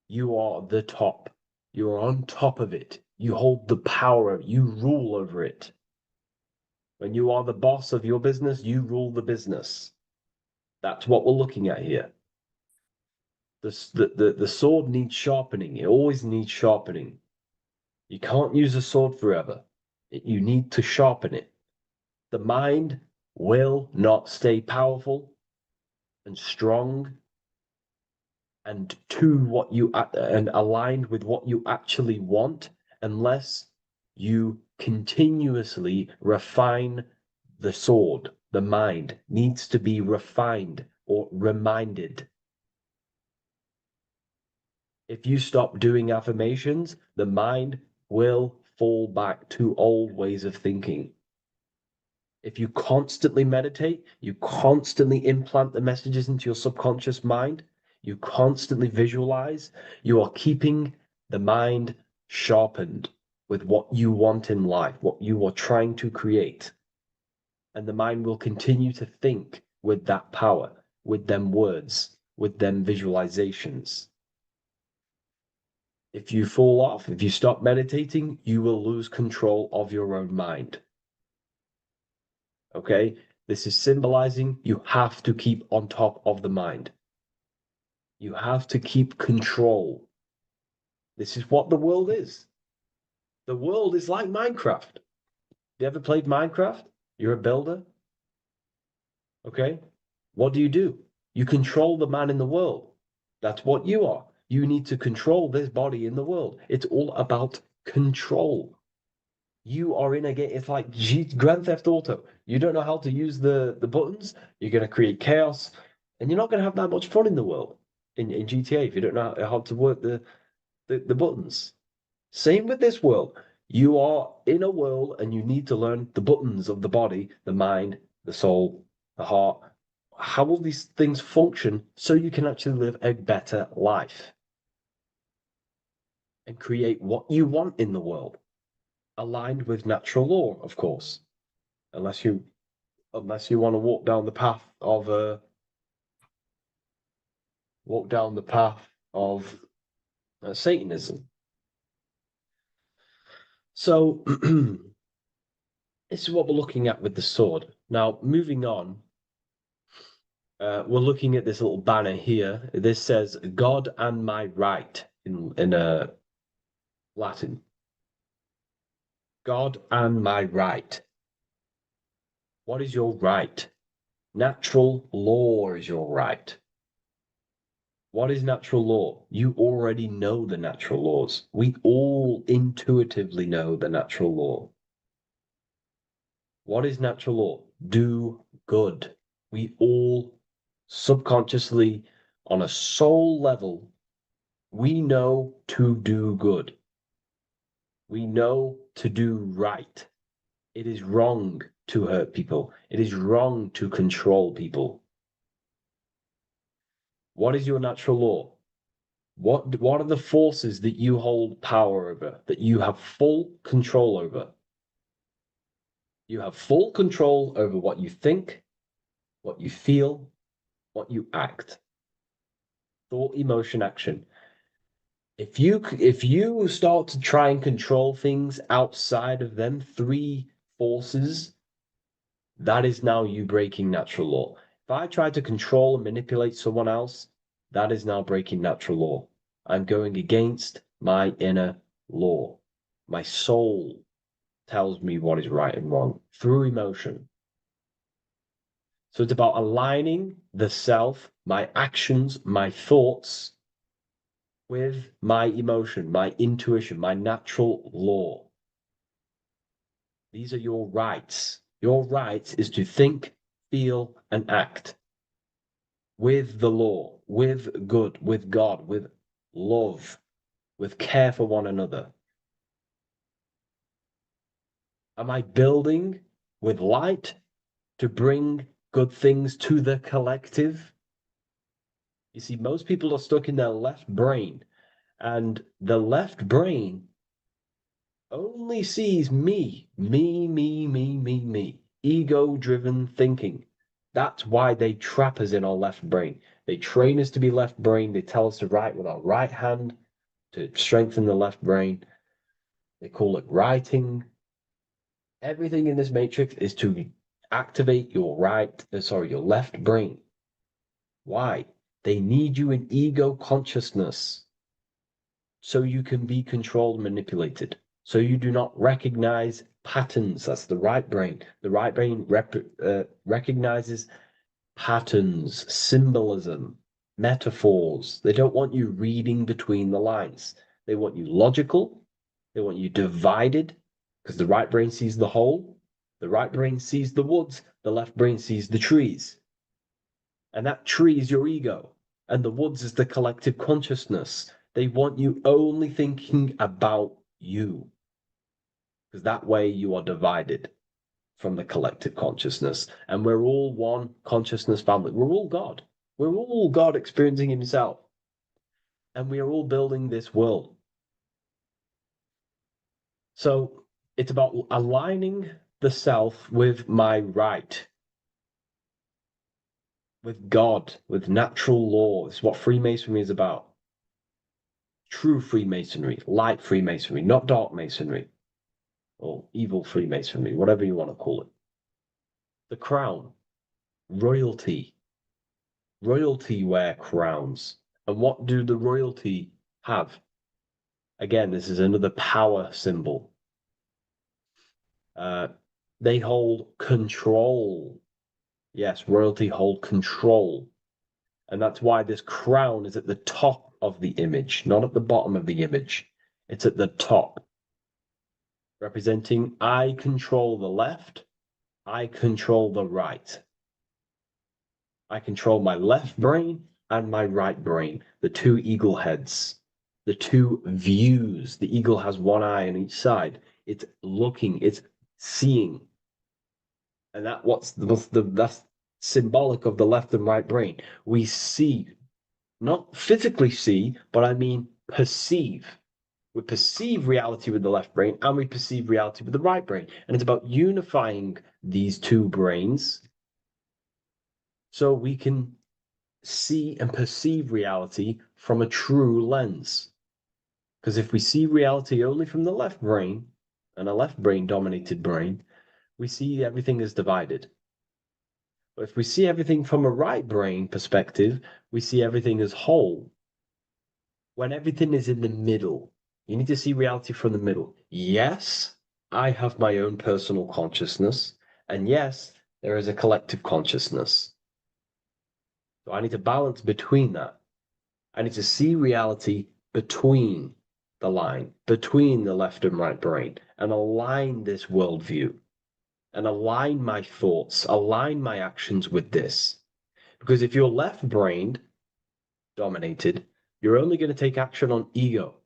you are the top. You are on top of it. You hold the power. You rule over it. When you are the boss of your business, you rule the business. That's what we're looking at here. The sword needs sharpening. It always needs sharpening. You can't use a sword forever. You need to sharpen it. The mind will not stay powerful and strong and to what you and aligned with what you actually want unless You continuously refine the sword. The mind needs to be refined or reminded. If you stop doing affirmations, the mind will fall back to old ways of thinking. If you constantly meditate, you constantly implant the messages into your subconscious mind, you constantly visualize, you are keeping the mind sharpened with what you want in life, what you are trying to create. And the mind will continue to think with that power, with them words, with them visualizations. If you fall off, if you stop meditating, you will lose control of your own mind. Okay? This is symbolizing you have to keep on top of the mind. You have to keep control. This is what the world is. The world is like Minecraft. You ever played Minecraft? You're a builder. Okay? What do? You control the man in the world. That's what you are. You need to control this body in the world. It's all about control. You are in a game. It's like Grand Theft Auto. You don't know how to use the buttons. You're going to create chaos, and you're not going to have that much fun in the world in GTA if you don't know how to work the buttons. Same with this world. You are in a world, and you need to learn the buttons of the body, the mind, the soul, the heart. How will these things function so you can actually live a better life and create what you want in the world? Aligned with natural law, of course, unless you want to walk down the path of Satanism. So this is what we're looking at with the sword. Now, moving on, we're looking at this little banner here. This says "God and my right" in Latin. God and my right. What is your right? Natural law is your right. What is natural law? You already know the natural laws. We all intuitively know the natural law. What is natural law? Do good. We all subconsciously, on a soul level, we know to do good. We know to do right. It is wrong to hurt people. It is wrong to control people. What is your natural law? What are the forces that you hold power over, that you have full control over? You have full control over what you think, what you feel, what you act. Thought, emotion, action. If you start to try and control things outside of them three forces, that is now you breaking natural law. If I try to control and manipulate someone else, that is now breaking natural law. I'm going against my inner law. My soul tells me what is right and wrong through emotion. So it's about aligning the self, my actions, my thoughts with my emotion, my intuition, my natural law. These are your rights. Your rights is to think, feel, and act with the law, with good, with God, with love, with care for one another. Am I building with light to bring good things to the collective? You see, most people are stuck in their left brain, and the left brain only sees me, me. Ego-driven thinking. That's why they trap us in our left brain. They train us to be left brain. They tell us to write with our right hand to strengthen the left brain. They call it writing. Everything in this matrix is to activate your your left brain. Why? They need you in ego consciousness so you can be controlled and manipulated. So you do not recognize patterns. That's the right brain. The right brain recognizes patterns, symbolism, metaphors. They don't want you reading between the lines. They want you logical. They want you divided. because the right brain sees the whole, the right brain sees the woods, the left brain sees the trees. And that tree is your ego, and the woods is the collective consciousness. They want you only thinking about you, because that way you are divided from the collective consciousness. And we're all one consciousness family. We're all God. We're all God experiencing himself. And we are all building this world. So it's about aligning the self with my right, with God, with natural law. It's what Freemasonry is about. True Freemasonry, light Freemasonry, not dark Masonry or evil Freemasonry, whatever you want to call it. The crown, royalty. Royalty wear crowns. And what do the royalty have? Again, this is another power symbol. They hold control. Yes, royalty hold control. And that's why this crown is at the top of the image, not at the bottom of the image. It's at the top, representing I control the left, I control the right. I control my left brain and my right brain, the two eagle heads, the two views. The eagle has one eye on each side. It's looking, it's seeing. And that's symbolic of the left and right brain. We see, not physically see, but I mean perceive. We perceive reality with the left brain and we perceive reality with the right brain. And it's about unifying these two brains so we can see and perceive reality from a true lens. Because if we see reality only from the left brain, and a left brain dominated brain, we see everything as divided. But if we see everything from a right brain perspective, we see everything as whole. When everything is in the middle, you need to see reality from the middle. Yes, I have my own personal consciousness, and yes, there is a collective consciousness. So I need to balance between that. I need to see reality between the line, between the left and right brain, and align this worldview, and align my thoughts, align my actions with this. Because if you're left-brained dominated, you're only going to take action on ego.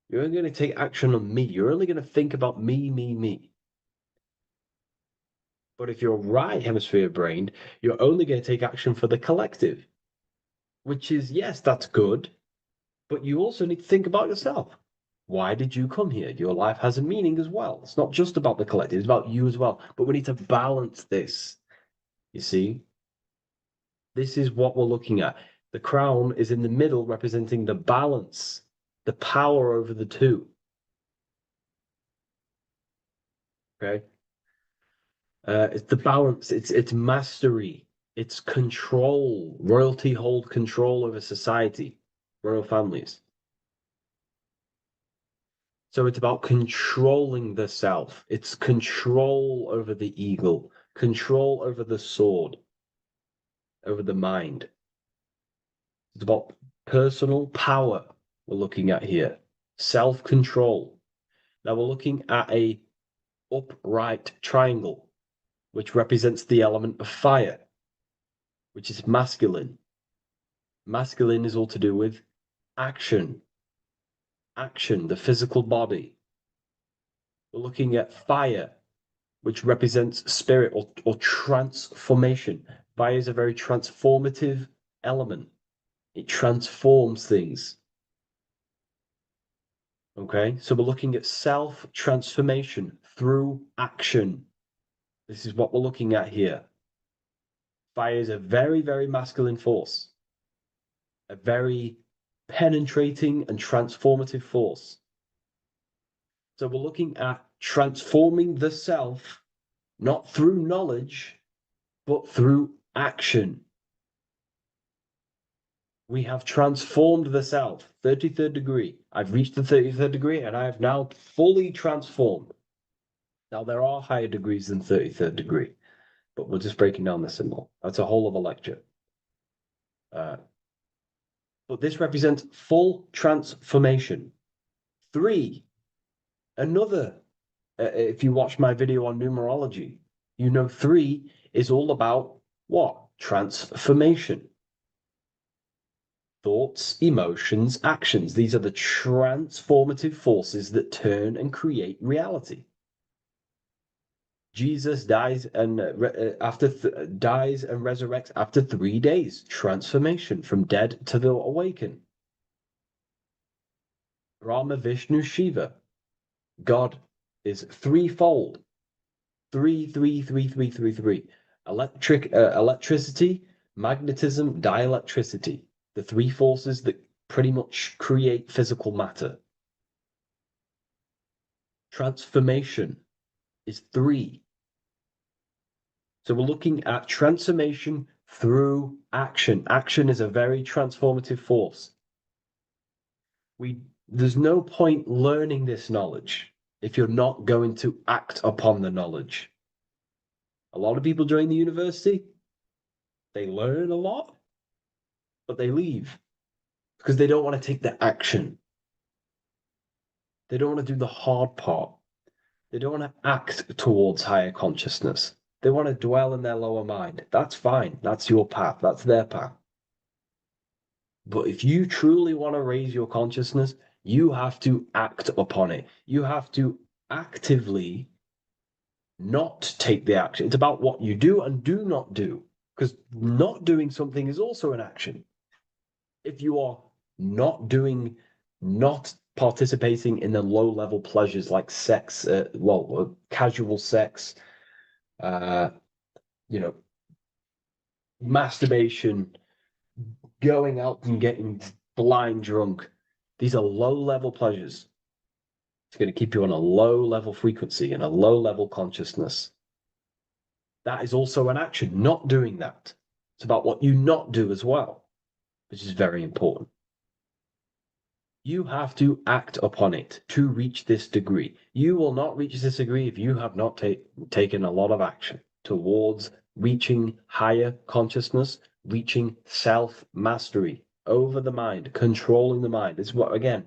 You're only going to take action on me. You're only going to think about me, me, me. But if you're right hemisphere brained, you're only going to take action for the collective, which is, yes, that's good, but you also need to think about yourself. Why did you come here? Your life has a meaning as well. It's not just about the collective, it's about you as well. But we need to balance this. You see? This is what we're looking at. The crown is in the middle, representing the balance, the power over the two. Okay? It's the balance, it's mastery, it's control. Royalty hold control over society, royal families. So it's about controlling the self. It's control over the eagle, control over the sword, over the mind. It's about personal power we're looking at here, self-control. Now we're looking at a upright triangle, which represents the element of fire, which is masculine. Masculine is all to do with action, action, the physical body. We're looking at fire, which represents spirit or transformation. Fire is a very transformative element. It transforms things. Okay, so we're looking at self-transformation through action. This is what we're looking at here. Fire is a very, very masculine force, a very penetrating and transformative force. So we're looking at transforming the self, not through knowledge, but through action. We have transformed the self, 33rd degree. I've reached the 33rd degree and I have now fully transformed. Now, there are higher degrees than 33rd degree, but we're just breaking down the symbol. That's a whole of a lecture. But this represents full transformation. 3, another If you watch my video on numerology, you know 3 is all about what? Transformation. Thoughts, emotions, actions. These are the transformative forces that turn and create reality. Jesus dies and dies and resurrects after 3 days. Transformation from dead to the awaken. Brahma, Vishnu, Shiva. God is threefold. Three, three, three, three, three, three. Electricity, magnetism, dielectricity. The 3 forces that pretty much create physical matter. Transformation is 3. So we're looking at transformation through action. Action is a very transformative force. There's no point learning this knowledge if you're not going to act upon the knowledge. A lot of people join the university, they learn a lot, but they leave because they don't want to take the action. They don't want to do the hard part. They don't want to act towards higher consciousness. They want to dwell in their lower mind. That's fine. That's your path. That's their path. But if you truly want to raise your consciousness, you have to act upon it. You have to actively not take the action. It's about what you do and do not do, because not doing something is also an action. If you are not participating in the low level pleasures like sex, casual sex, uh, you know, masturbation, going out and getting blind drunk. These are low level pleasures. It's going to keep you on a low level frequency and a low level consciousness. That is also an action, not doing that. It's about what you not do as well, which is very important. You have to act upon it to reach this degree. You will not reach this degree if you have not taken a lot of action towards reaching higher consciousness, reaching self-mastery over the mind, controlling the mind. It's what, again,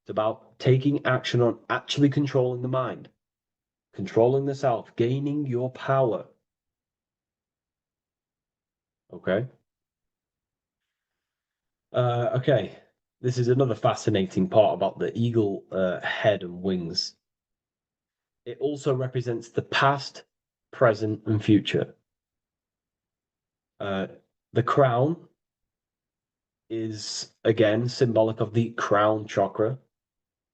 it's about taking action on actually controlling the mind, controlling the self, gaining your power. Okay? Okay. This is another fascinating part about the eagle head and wings. It also represents the past, present, and future. The crown is, again, symbolic of the crown chakra.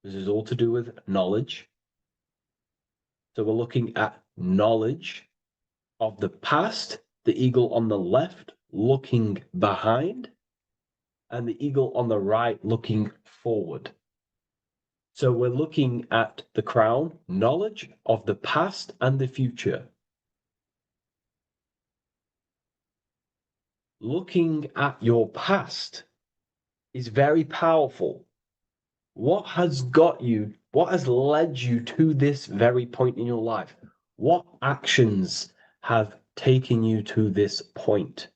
This is all to do with knowledge. So we're looking at knowledge of the past, the eagle on the left looking behind, and the eagle on the right looking forward. So we're looking at the crown, knowledge of the past and the future. Looking at your past is very powerful. What has led you to this very point in your life? What actions have taken you to this point?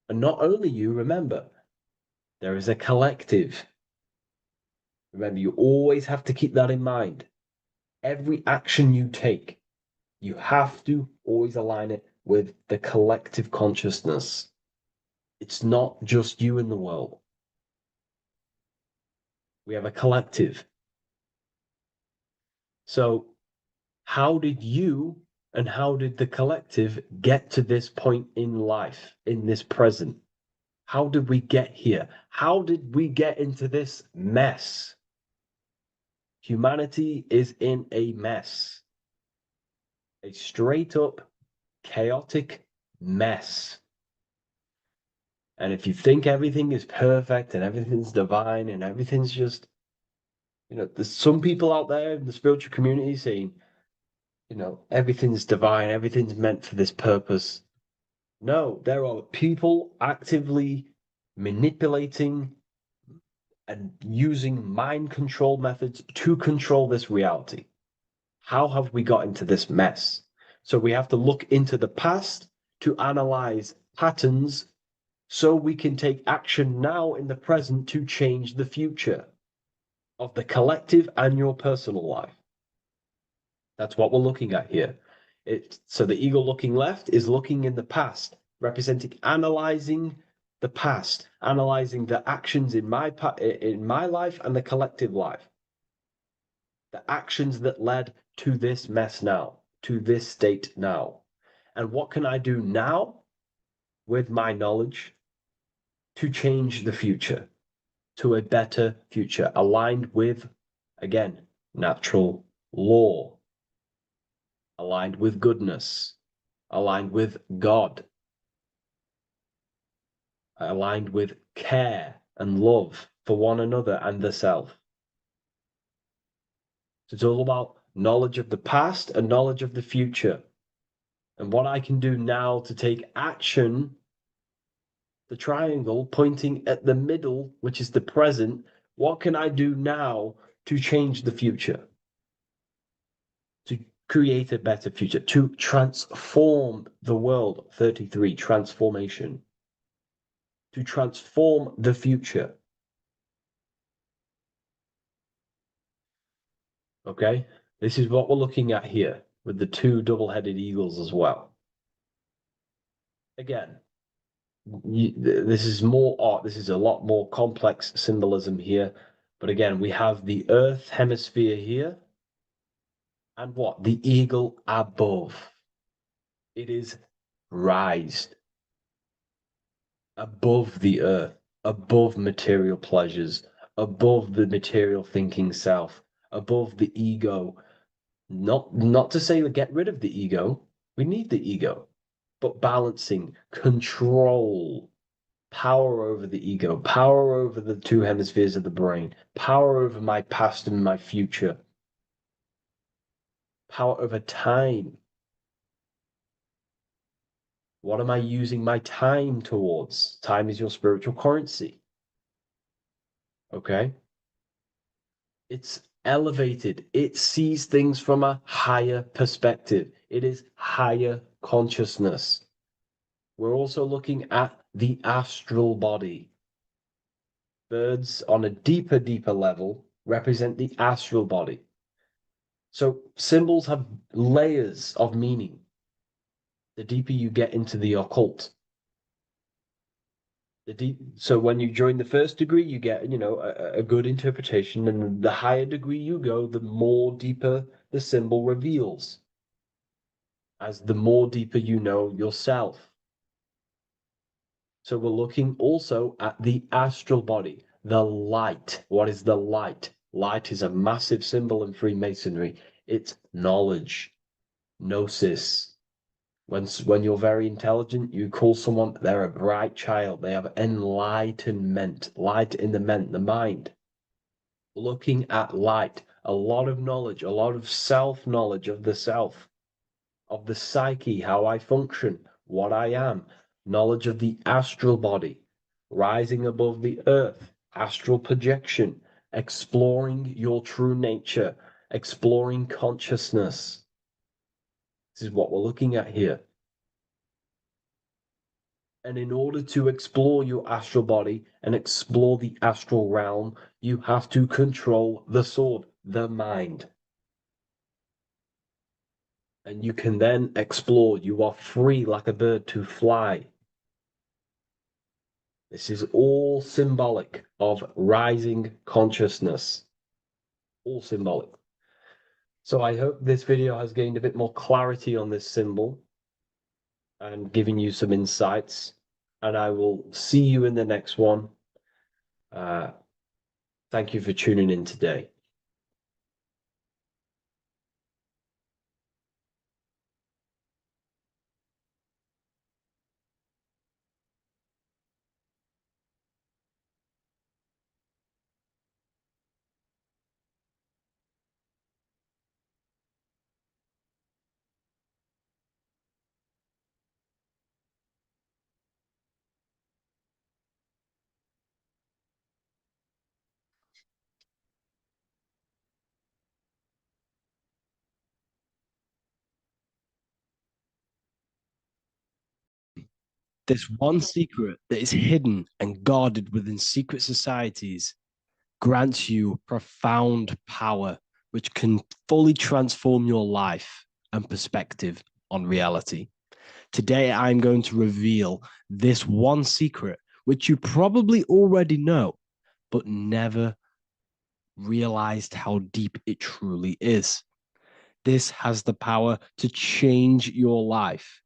And not only you, remember, there is a collective. Remember, you always have to keep that in mind. Every action you take, you have to always align it with the collective consciousness. It's not just you in the world. We have a collective. So how did you and how did the collective get to this point in life, in this present? How did we get here? How did we get into this mess? Humanity is in a mess, a straight up chaotic mess. And if you think everything is perfect and everything's divine and everything's just, there's some people out there in the spiritual community saying, everything's divine, everything's meant for this purpose. No, there are people actively manipulating and using mind control methods to control this reality. How have we got into this mess? So we have to look into the past to analyze patterns so we can take action now in the present to change the future of the collective and your personal life. That's what we're looking at here. So the eagle looking left is looking in the past, representing analyzing the past, analyzing the actions in my life and the collective life, the actions that led to this mess now, to this state now. And what can I do now with my knowledge to change the future to a better future aligned with, again, natural law, aligned with goodness, aligned with God, aligned with care and love for one another and the self. So it's all about knowledge of the past and knowledge of the future. And what I can do now to take action, the triangle pointing at the middle, which is the present, what can I do now to change the future? To create a better future, to transform the world. 33, transformation. To transform the future. Okay, this is what we're looking at here with the two double-headed eagles as well. Again, this is more art. This is a lot more complex symbolism here. But again, we have the Earth hemisphere here. And what? The eagle above. It is raised above the earth, above material pleasures, above the material thinking self, above the ego. Not to say to get rid of the ego. We need the ego, but balancing, control, power over the ego, power over the two hemispheres of the brain, power over my past and my future, power over time. What am I using my time towards? Time is your spiritual currency. Okay? It's elevated. It sees things from a higher perspective. It is higher consciousness. We're also looking at the astral body. Birds on a deeper level represent the astral body. So symbols have layers of meaning. The deeper you get into the occult, so when you join the first degree, you get, a good interpretation, and the higher degree you go, the more deeper the symbol reveals, as the more deeper you know yourself. So we're looking also at the astral body, the light. What is the light? Light is a massive symbol in Freemasonry. It's knowledge, gnosis. When you're very intelligent, you call someone, they're a bright child. They have enlightenment, light in the mind. Looking at light, a lot of knowledge, a lot of self-knowledge of the self, of the psyche, how I function, what I am, knowledge of the astral body, rising above the earth, astral projection, exploring your true nature, exploring consciousness. This is what we're looking at here. And in order to explore your astral body and explore the astral realm, you have to control the sword, the mind. And you can then explore. You are free like a bird to fly. This is all symbolic of rising consciousness. All symbolic. So I hope this video has gained a bit more clarity on this symbol and giving you some insights. And I will see you in the next one. Thank you for tuning in today. There's one secret that is hidden and guarded within secret societies, grants you profound power which can fully transform your life and perspective on reality. Today, I'm going to reveal this one secret, which you probably already know, but never realized how deep it truly is. This has the power to change your life.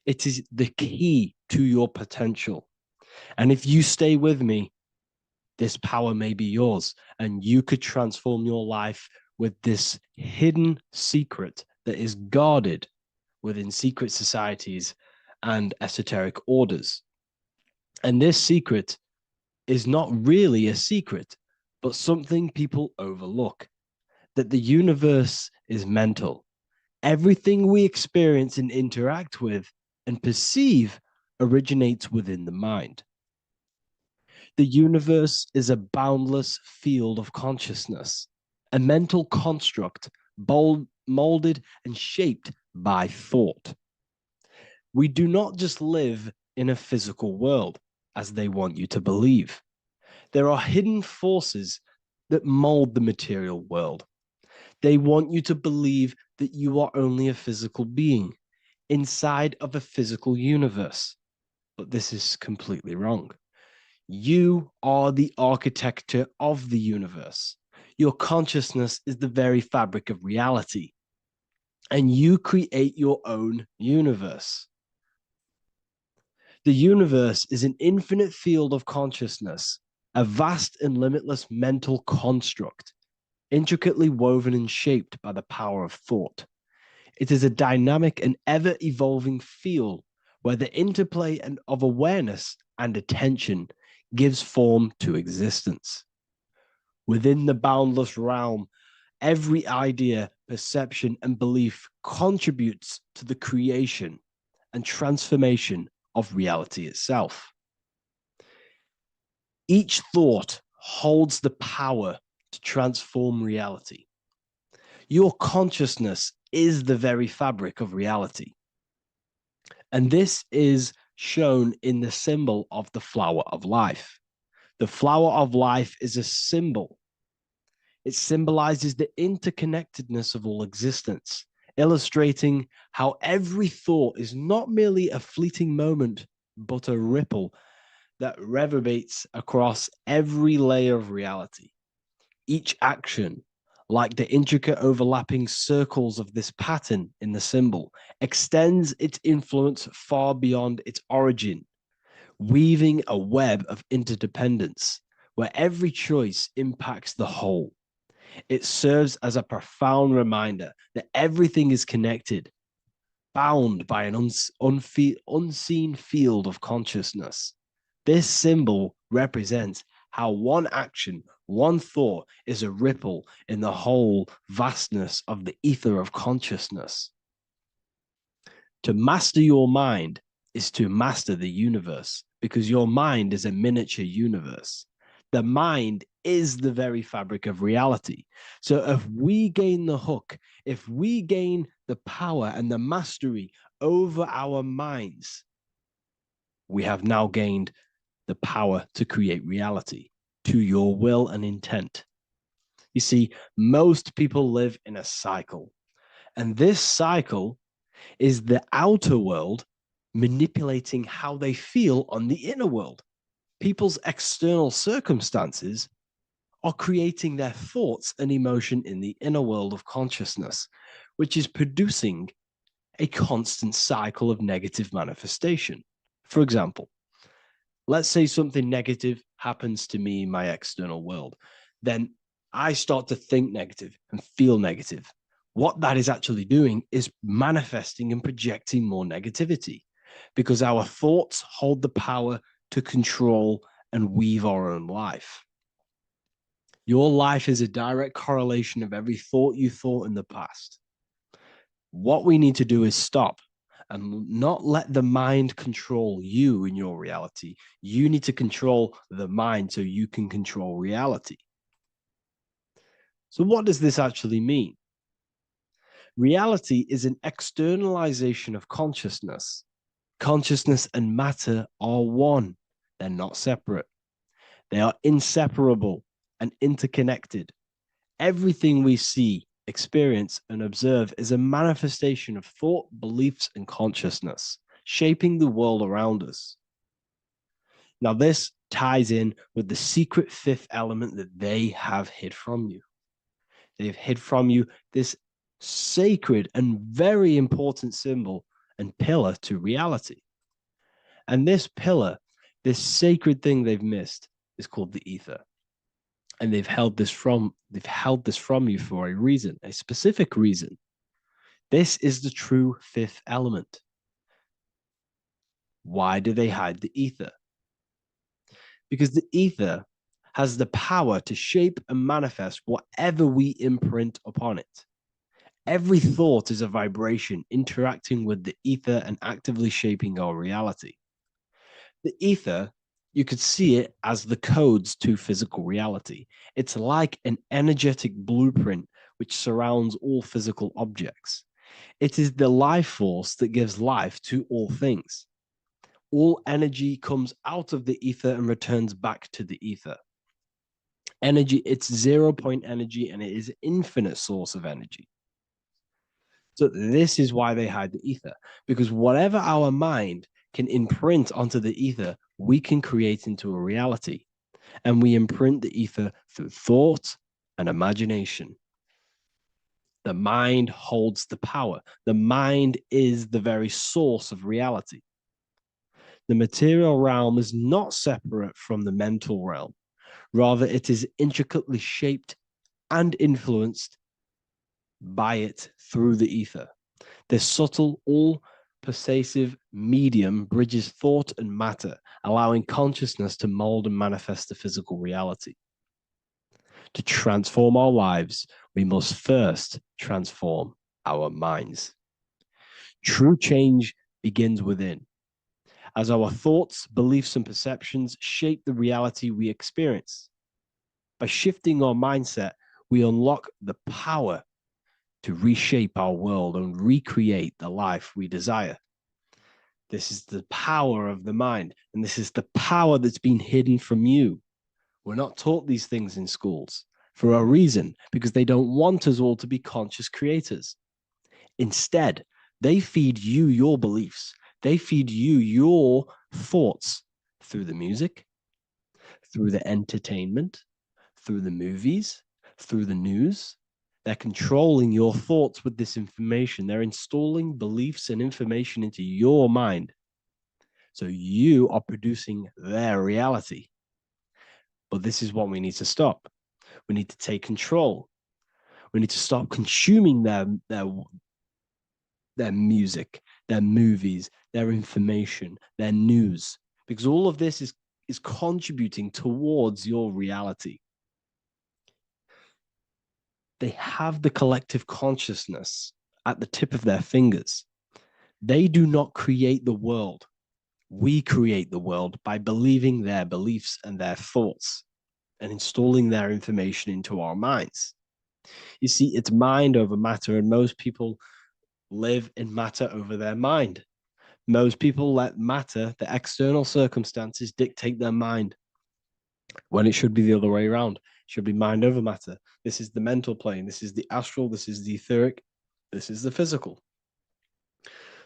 It is the key to your potential. And if you stay with me, this power may be yours, and you could transform your life with this hidden secret that is guarded within secret societies and esoteric orders. And this secret is not really a secret, but something people overlook, that the universe is mental. Everything we experience and interact with and perceive originates within the mind. The universe is a boundless field of consciousness, a mental construct molded and shaped by thought. We do not just live in a physical world, as they want you to believe. There are hidden forces that mold the material world. They want you to believe that you are only a physical being inside of a physical universe. But this is completely wrong. You are the architecture of the universe. Your consciousness is the very fabric of reality, and you create your own universe. The universe is an infinite field of consciousness, a vast and limitless mental construct, intricately woven and shaped by the power of thought. It is a dynamic and ever-evolving field where the interplay of awareness and attention gives form to existence. Within the boundless realm, every idea, perception, and belief contributes to the creation and transformation of reality itself. Each thought holds the power to transform reality. Your consciousness is the very fabric of reality. And this is shown in the symbol of the flower of life. The flower of life is a symbol. It symbolizes the interconnectedness of all existence, illustrating how every thought is not merely a fleeting moment, but a ripple that reverberates across every layer of reality. Each action, like the intricate overlapping circles of this pattern in the symbol, extends its influence far beyond its origin, weaving a web of interdependence where every choice impacts the whole. It serves as a profound reminder that everything is connected, bound by an unseen field of consciousness. This symbol represents how one action, one thought is a ripple in the whole vastness of the ether of consciousness. To master your mind is to master the universe, because your mind is a miniature universe. The mind is the very fabric of reality. So if we gain the hook, if we gain the power and the mastery over our minds, we have now gained the power to create reality to your will and intent. You see, most people live in a cycle, and this cycle is the outer world manipulating how they feel on the inner world. People's external circumstances are creating their thoughts and emotion in the inner world of consciousness, which is producing a constant cycle of negative manifestation. For example, let's say something negative happens to me in my external world. Then I start to think negative and feel negative. What that is actually doing is manifesting and projecting more negativity, because our thoughts hold the power to control and weave our own life. Your life is a direct correlation of every thought you thought in the past. What we need to do is stop and not let the mind control you in your reality. You need to control the mind so you can control reality. So what does this actually mean? Reality is an externalization of consciousness. Consciousness and matter are one. They're not separate. They are inseparable and interconnected. Everything we see, experience, and observe is a manifestation of thought, beliefs, and consciousness, shaping the world around us. Now, this ties in with the secret fifth element that they have hid from you. They've hid from you this sacred and very important symbol and pillar to reality. And this pillar, this sacred thing they've missed, is called the ether. And they've held this from you for a reason, a specific reason. This is the true fifth element. Why do they hide the ether? Because the ether has the power to shape and manifest whatever we imprint upon it. Every thought is a vibration interacting with the ether and actively shaping our reality. The ether, you could see it as the codes to physical reality. It's like an energetic blueprint which surrounds all physical objects. It is the life force that gives life to all things. All energy comes out of the ether and returns back to the ether. Energy, it's 0 point energy, and it is an infinite source of energy. So this is why they hide the ether, because whatever our mind can imprint onto the ether, we can create into a reality. And we imprint the ether through thought and imagination. The mind holds the power. The mind is the very source of reality. The material realm is not separate from the mental realm. Rather, it is intricately shaped and influenced by it through the ether. This subtle, all-pervasive medium bridges thought and matter, allowing consciousness to mold and manifest the physical reality. To transform our lives, we must first transform our minds. True change begins within, as our thoughts, beliefs, and perceptions shape the reality we experience. By shifting our mindset, we unlock the power to reshape our world and recreate the life we desire. This is the power of the mind, and this is the power that's been hidden from you. We're not taught these things in schools for a reason, because they don't want us all to be conscious creators. Instead, they feed you your beliefs. They feed you your thoughts through the music, through the entertainment, through the movies, through the news. They're controlling your thoughts with this information. They're installing beliefs and information into your mind. So you are producing their reality. But this is what we need to stop. We need to take control. We need to stop consuming their music, their movies, their information, their news, because all of this is contributing towards your reality. They have the collective consciousness at the tip of their fingers. They do not create the world. We create the world by believing their beliefs and their thoughts and installing their information into our minds. You see, it's mind over matter, and most people live in matter over their mind. Most people let matter, the external circumstances, dictate their mind, when it should be the other way around. It should be mind over matter. This is the mental plane. This is the astral. This is the etheric. This is the physical.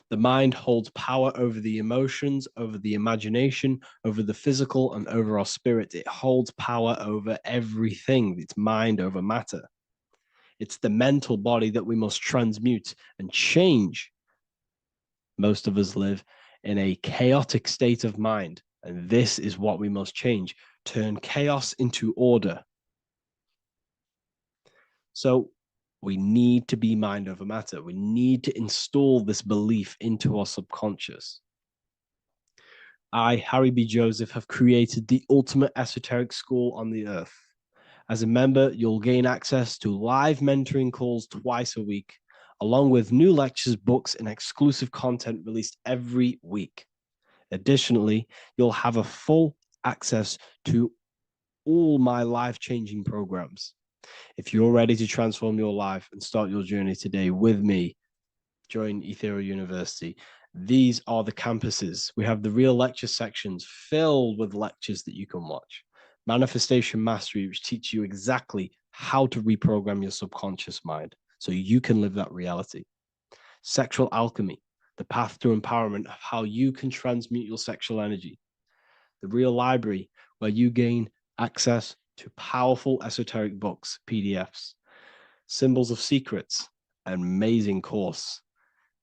The mind holds power over the emotions, over the imagination, over the physical, and over our spirit. It holds power over everything. It's mind over matter. It's the mental body that we must transmute and change. Most of us live in a chaotic state of mind, and this is what we must change. Turn chaos into order. So we need to be mind over matter. We need to install this belief into our subconscious. I, Harry B. Joseph, have created the ultimate esoteric school on the earth. As a member, you'll gain access to live mentoring calls twice a week, along with new lectures, books, and exclusive content released every week. Additionally, you'll have a full access to all my life-changing programs. If you're ready to transform your life and start your journey today with me, join Ethereal University. These are the campuses. We have the real lecture sections filled with lectures that you can watch. Manifestation mastery, which teaches you exactly how to reprogram your subconscious mind so you can live that reality. Sexual alchemy, the path to empowerment of how you can transmute your sexual energy. The Real Library, where you gain access to powerful esoteric books, PDFs. Symbols of Secrets, an amazing course.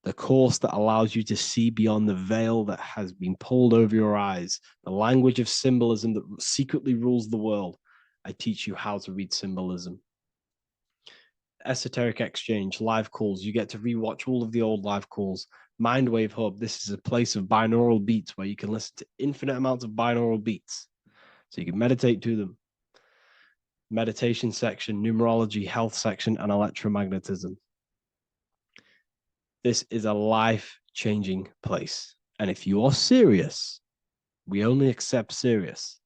The course that allows you to see beyond the veil that has been pulled over your eyes, the language of symbolism that secretly rules the world. I teach you how to read symbolism. Esoteric Exchange, live calls. You get to rewatch all of the old live calls. Mindwave Hub, this is a place of binaural beats where you can listen to infinite amounts of binaural beats. So you can meditate to them. Meditation section, numerology, health section, and electromagnetism. This is a life-changing place. And if you are serious, we only accept serious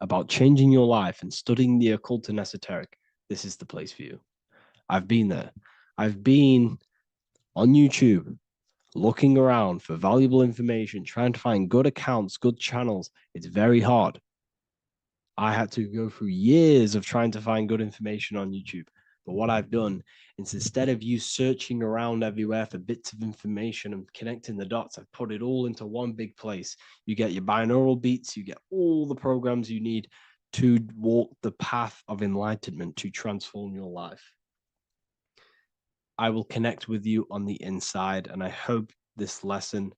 about changing your life and studying the occult and esoteric, this is the place for you. I've been there. I've been on YouTube looking around for valuable information, trying to find good accounts, good channels. It's very hard. I had to go through years of trying to find good information on YouTube. But what I've done is instead of you searching around everywhere for bits of information and connecting the dots, I've put it all into one big place. You get your binaural beats, you get all the programs you need to walk the path of enlightenment to transform your life. I will connect with you on the inside, and I hope this lesson,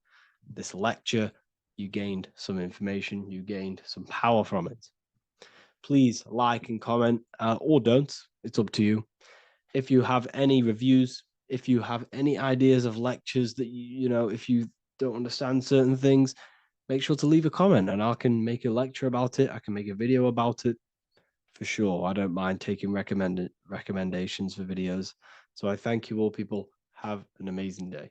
this lecture, you gained some information, you gained some power from it. Please like and comment, or don't. It's up to you. If you have any reviews, if you have any ideas of lectures that you know, if you don't understand certain things, make sure to leave a comment and I can make a lecture about it. I can make a video about it for sure. I don't mind taking recommendations for videos. So I thank you all, people. Have an amazing day.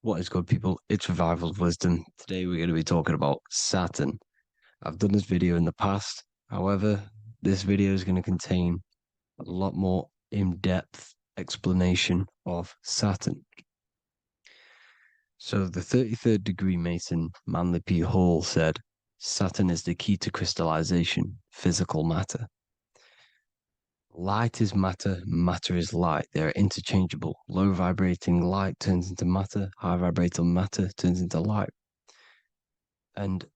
What is good, people? It's Revival of Wisdom. Today we're going to be talking about Saturn. I've done this video in the past. However, this video is going to contain a lot more in-depth explanation of Saturn. So the 33rd degree Mason, Manly P. Hall, said, Saturn is the key to crystallization, physical matter. Light is matter, matter is light. They are interchangeable. Low vibrating light turns into matter, high vibrating matter turns into light. And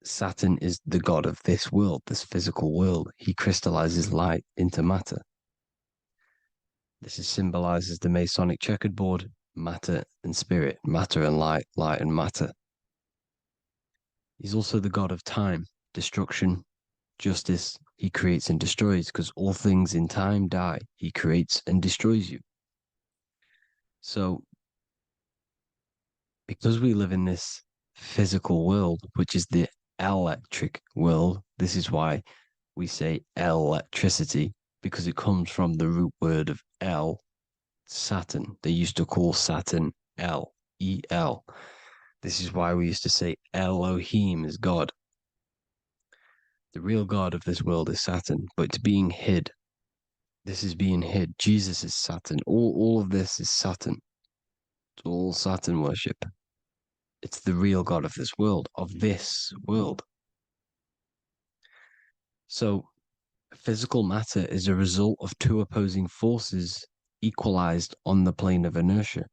Saturn is the god of this world, this physical world. He crystallizes light into matter. This is symbolized as the Masonic checkered board, matter and spirit, matter and light, light and matter. He's also the god of time, destruction, justice. He creates and destroys, because all things in time die. He creates and destroys you. So, because we live in this physical world, which is the electric world, this is why we say electricity, because it comes from the root word of El, Saturn. They used to call Saturn El, E-L. This is why we used to say Elohim is God. The real God of this world is Saturn, but it's being hid. This is being hid. Jesus is Saturn. All of this is Saturn. It's all Saturn worship. It's the real God of this world, So, physical matter is a result of two opposing forces equalized on the plane of inertia,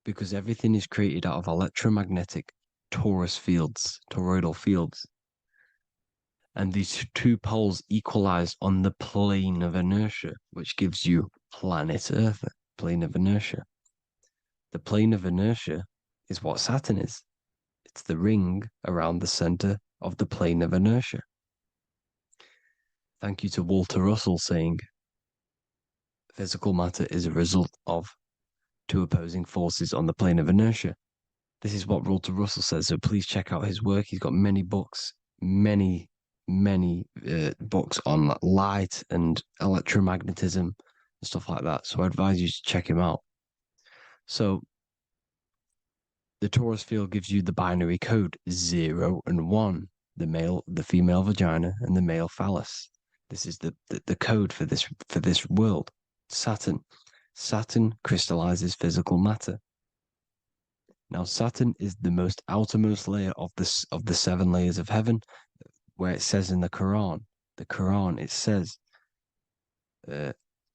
because everything is created out of electromagnetic toroidal fields. And these two poles equalize on the plane of inertia, which gives you planet Earth, plane of inertia. The plane of inertia is what Saturn is. It's the ring around the center of the plane of inertia. Thank you to Walter Russell saying, physical matter is a result of two opposing forces on the plane of inertia. This is what Walter Russell says, so please check out his work. He's got many books, many books on light and electromagnetism and stuff like that. So I advise you to check him out. So The torus field gives you the binary code 0 and 1, the female vagina, and the male phallus. This is the code for this world. Saturn crystallizes physical matter. Now, Saturn is the most outermost layer of the 7 layers of heaven, where it says in the Quran, it says,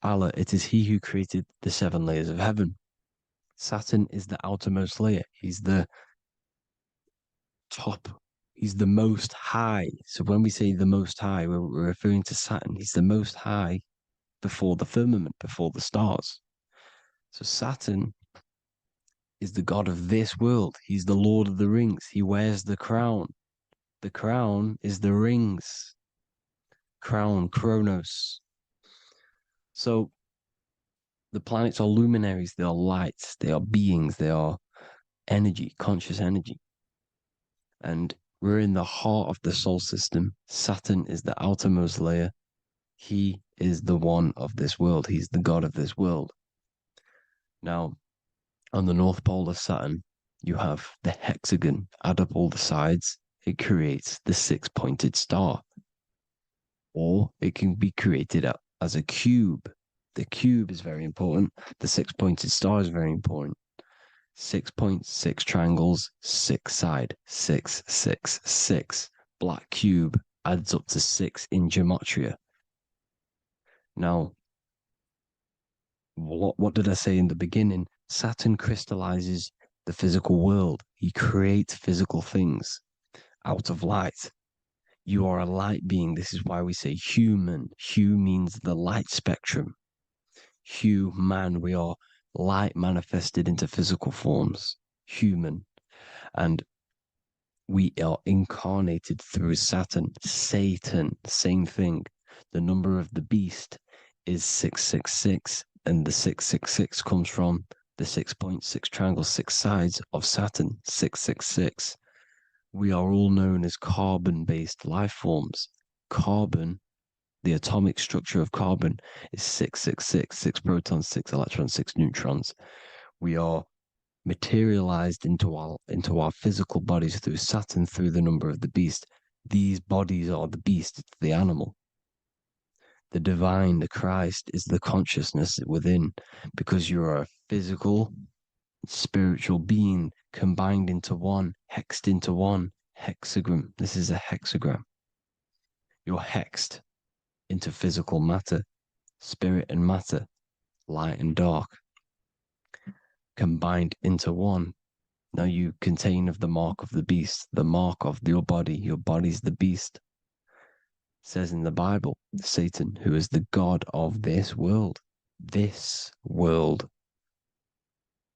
Allah, it is He who created the 7 layers of heaven. Saturn is the outermost layer. He's the top. He's the most high. So when we say the most high, we're referring to Saturn. He's the most high before the firmament, before the stars. So Saturn is the god of this world. He's the Lord of the Rings. He wears the crown. The crown is the rings. Crown, Kronos. So the planets are luminaries. They are lights. They are beings. They are energy, conscious energy. And we're in the heart of the solar system. Saturn is the outermost layer. He is the one of this world. He's the god of this world. Now, on the North Pole of Saturn, you have the hexagon. Add up all the sides. It creates the 6-pointed star. Or it can be created as a cube. The cube is very important. The 6-pointed star is very important. 6 points, 6 triangles, 6 side, 6, 6, 6. Black cube adds up to 6 in gematria. Now, what did I say in the beginning? Saturn crystallizes the physical world. He creates physical things out of light. You are a light being. This is why we say human. Hue means the light spectrum. Hue, man, we are light manifested into physical forms. Human. And we are incarnated through Saturn. Satan, same thing. The number of the beast is 666, and the 666 comes from the 6.6 triangle, 6 sides of Saturn, 666. We are all known as carbon-based life forms. Carbon, the atomic structure of carbon, is 666, 6 protons, 6 electrons, 6 neutrons. We are materialized into our physical bodies through Saturn, through the number of the beast. These bodies are the beast, it's the animal. The divine, the Christ, is the consciousness within, because you're a physical, spiritual being combined into one, hexed into one. Hexagram. This is a hexagram. You're hexed into physical matter, spirit and matter, light and dark, combined into one. Now you contain of the mark of the beast, the mark of your body. Your body's the beast. It says in the Bible, Satan, who is the god of this world. This world.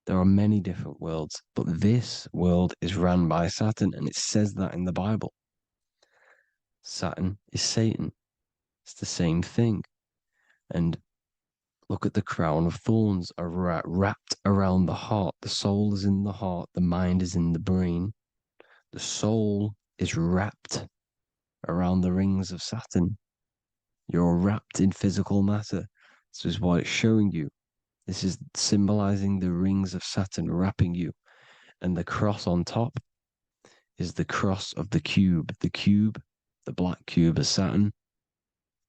There are many different worlds, but this world is run by Saturn, and it says that in the Bible. Saturn is Satan. It's the same thing. And look at the crown of thorns are wrapped around the heart. The soul is in the heart. The mind is in the brain. The soul is wrapped around the rings of Saturn. You're wrapped in physical matter. This is what it's showing you. This is symbolizing the rings of Saturn wrapping you. And the cross on top is the cross of the cube. The cube, the black cube of Saturn,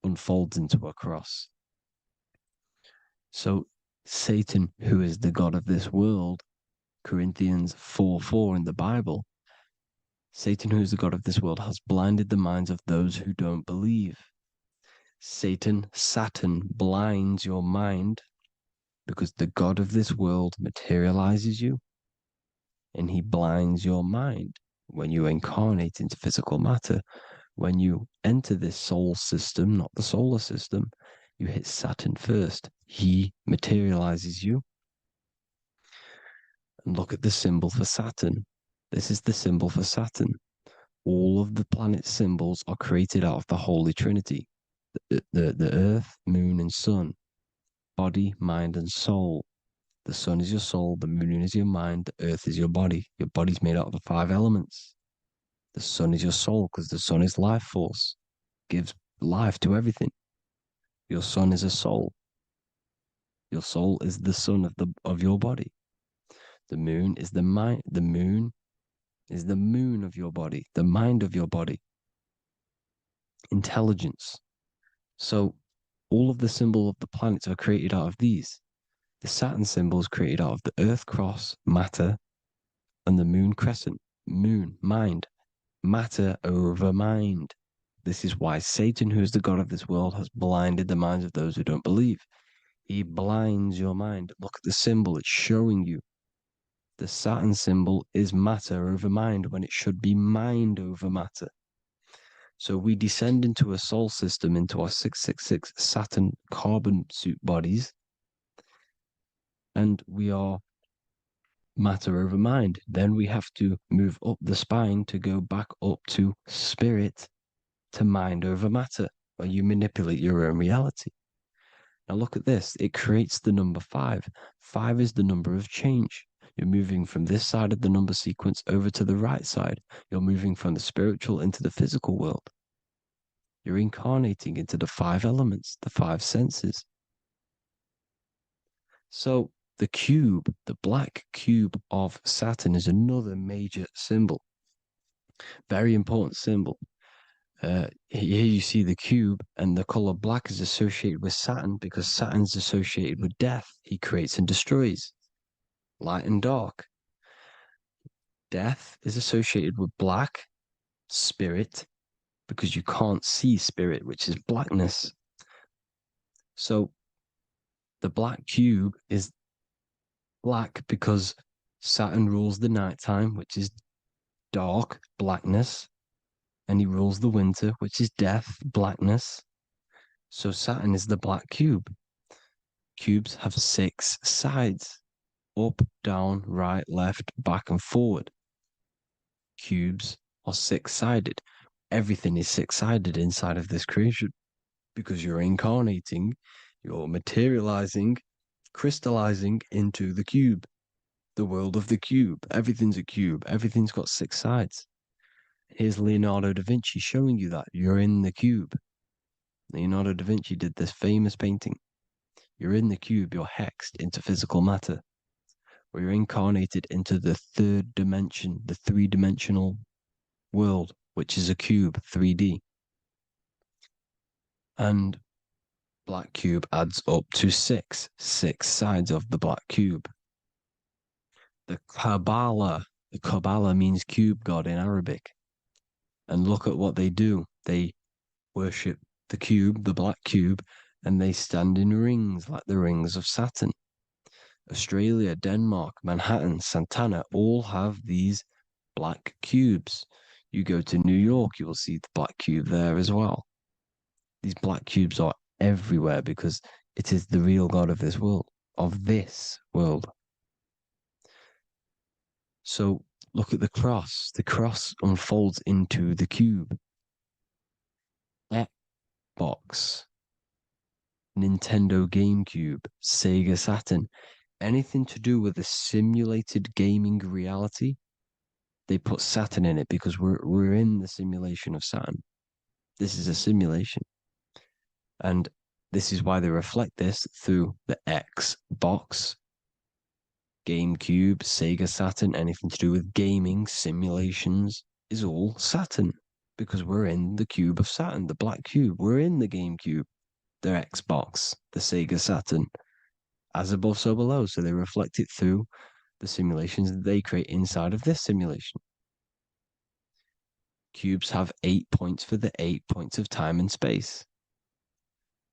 unfolds into a cross. So Satan, who is the god of this world, Corinthians 4:4 in the Bible, Satan, who is the god of this world, has blinded the minds of those who don't believe. Saturn blinds your mind because the god of this world materializes you, and he blinds your mind when you incarnate into physical matter. When you enter this soul system, not the solar system, you hit Saturn first. He materializes you. And look at the symbol for Saturn. This is the symbol for Saturn. All of the planet symbols are created out of the Holy Trinity. The Earth, Moon, and Sun. Body, mind, and soul. The sun is your soul, the moon is your mind, the earth is your body. Your body's made out of the 5 elements. The sun is your soul because the sun is life force, gives life to everything. Your sun is a soul. Your soul is the sun of your body. The moon is the mind. The moon is the moon of your body, the mind of your body, intelligence. So all of the symbol of the planets are created out of these. The Saturn symbol is created out of the Earth cross, matter, and the moon crescent, moon, mind, matter over mind. This is why Satan, who is the god of this world, has blinded the minds of those who don't believe. He blinds your mind. Look at the symbol, it's showing you. The Saturn symbol is matter over mind when it should be mind over matter. So we descend into a soul system, into our 666 Saturn carbon suit bodies, and we are matter over mind. Then we have to move up the spine to go back up to spirit, to mind over matter, where you manipulate your own reality. Now look at this. It creates the number 5. 5 is the number of change. You're moving from this side of the number sequence over to the right side. You're moving from the spiritual into the physical world. You're incarnating into the 5 elements, the 5 senses. So the cube, the black cube of Saturn, is another major symbol. Very important symbol. Here you see the cube, and the color black is associated with Saturn because Saturn's associated with death. He creates and destroys, light and dark. Death is associated with black, spirit, because you can't see spirit, which is blackness. So the black cube is black because Saturn rules the nighttime, which is dark, blackness, and he rules the winter, which is death, blackness. So Saturn is the black cube. Cubes have 6 sides: up, down, right, left, back, and forward. Cubes are 6-sided. Everything is 6-sided inside of this creation because you're incarnating, you're materializing, crystallizing into the cube, the world of the cube. Everything's a cube. Everything's got 6 sides. Here's Leonardo da Vinci showing you that you're in the cube. Leonardo da Vinci did this famous painting. You're in the cube, you're hexed into physical matter, where you're incarnated into the 3rd dimension, the 3-dimensional world, which is a cube, 3D. And black cube adds up to 6 sides of the black cube. The Kabbalah means cube god in Arabic. And look at what they do. They worship the cube, the black cube, and they stand in rings like the rings of Saturn. Australia, Denmark, Manhattan, Santana all have these black cubes. You go to New York, you will see the black cube there as well. These black cubes are everywhere because it is the real God of this world, So look at the cross. The cross unfolds into the cube. Xbox, Nintendo GameCube, Sega Saturn, anything to do with a simulated gaming reality, they put Saturn in it because we're in the simulation of Saturn. This is a simulation. And this is why they reflect this through the Xbox, GameCube, Sega Saturn, anything to do with gaming, simulations, is all Saturn. Because we're in the cube of Saturn, the black cube. We're in the GameCube, the Xbox, the Sega Saturn. As above, so below. So they reflect it through the simulations that they create inside of this simulation. Cubes have 8 points for the 8 points of time and space.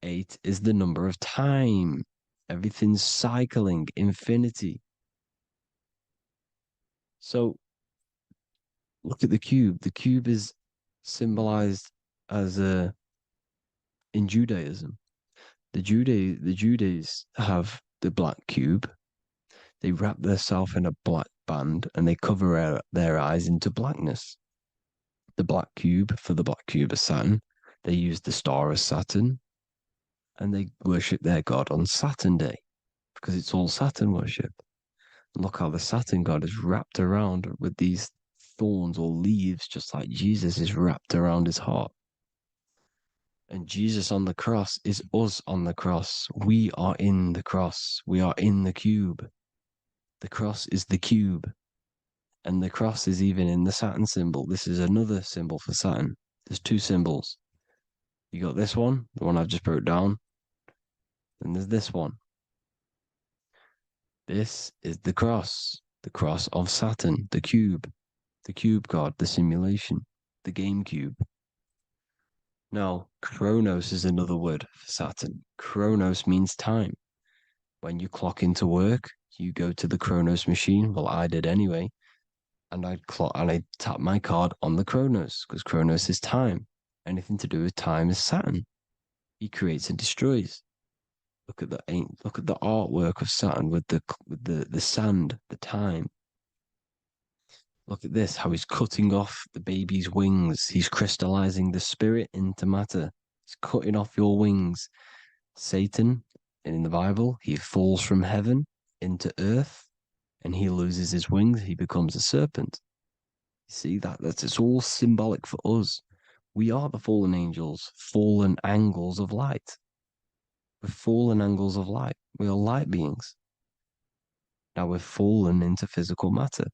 8 is the number of time. Everything's cycling, infinity. So look at the cube. The cube is symbolized as in Judaism. The Judays have the black cube. They wrap themselves in a black band and they cover their eyes into blackness. The black cube, for the black cube of Saturn, they use the star of Saturn and they worship their god on Saturn Day because it's all Saturn worship. And look how the Saturn god is wrapped around with these thorns or leaves, just like Jesus is wrapped around his heart. And Jesus on the cross is us on the cross. We are in the cross. We are in the cube. The cross is the cube. And the cross is even in the Saturn symbol. This is another symbol for Saturn. There's two symbols. You got this one, the one I've just broke down. And there's this one. This is the cross of Saturn, the cube god, the simulation, the game cube. Now, Chronos is another word for Saturn. Chronos means time. When you clock into work, you go to the Chronos machine. Well, I did anyway. And I tap my card on the Chronos because Chronos is time. Anything to do with time is Saturn. He creates and destroys. Look at the artwork of Saturn with the sand, the time. Look at this, how he's cutting off the baby's wings. He's crystallizing the spirit into matter. He's cutting off your wings. Satan, in the Bible, he falls from heaven into earth and he loses his wings. He becomes a serpent. You see that's it's all symbolic for us. We are the fallen angels, fallen angles of light. We're fallen angles of light. We are light beings. Now we're fallen into physical matter.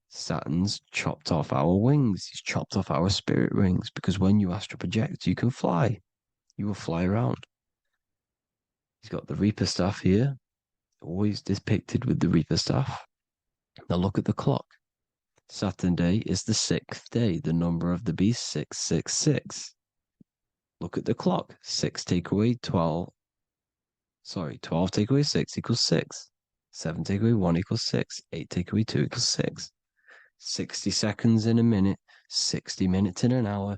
Saturn's chopped off our wings. He's chopped off our spirit wings because when you astral project, you can fly. You will fly around. He's got the Reaper staff here, always depicted with the Reaper staff. Now look at the clock. Saturn day is the 6th day, the number of the beast, 666. Look at the clock. 6 take away 12. Sorry, 12 take away 6 equals 6. 7 take away 1 equals 6. 8 take away 2 equals 6. 60 seconds in a minute, 60 minutes in an hour,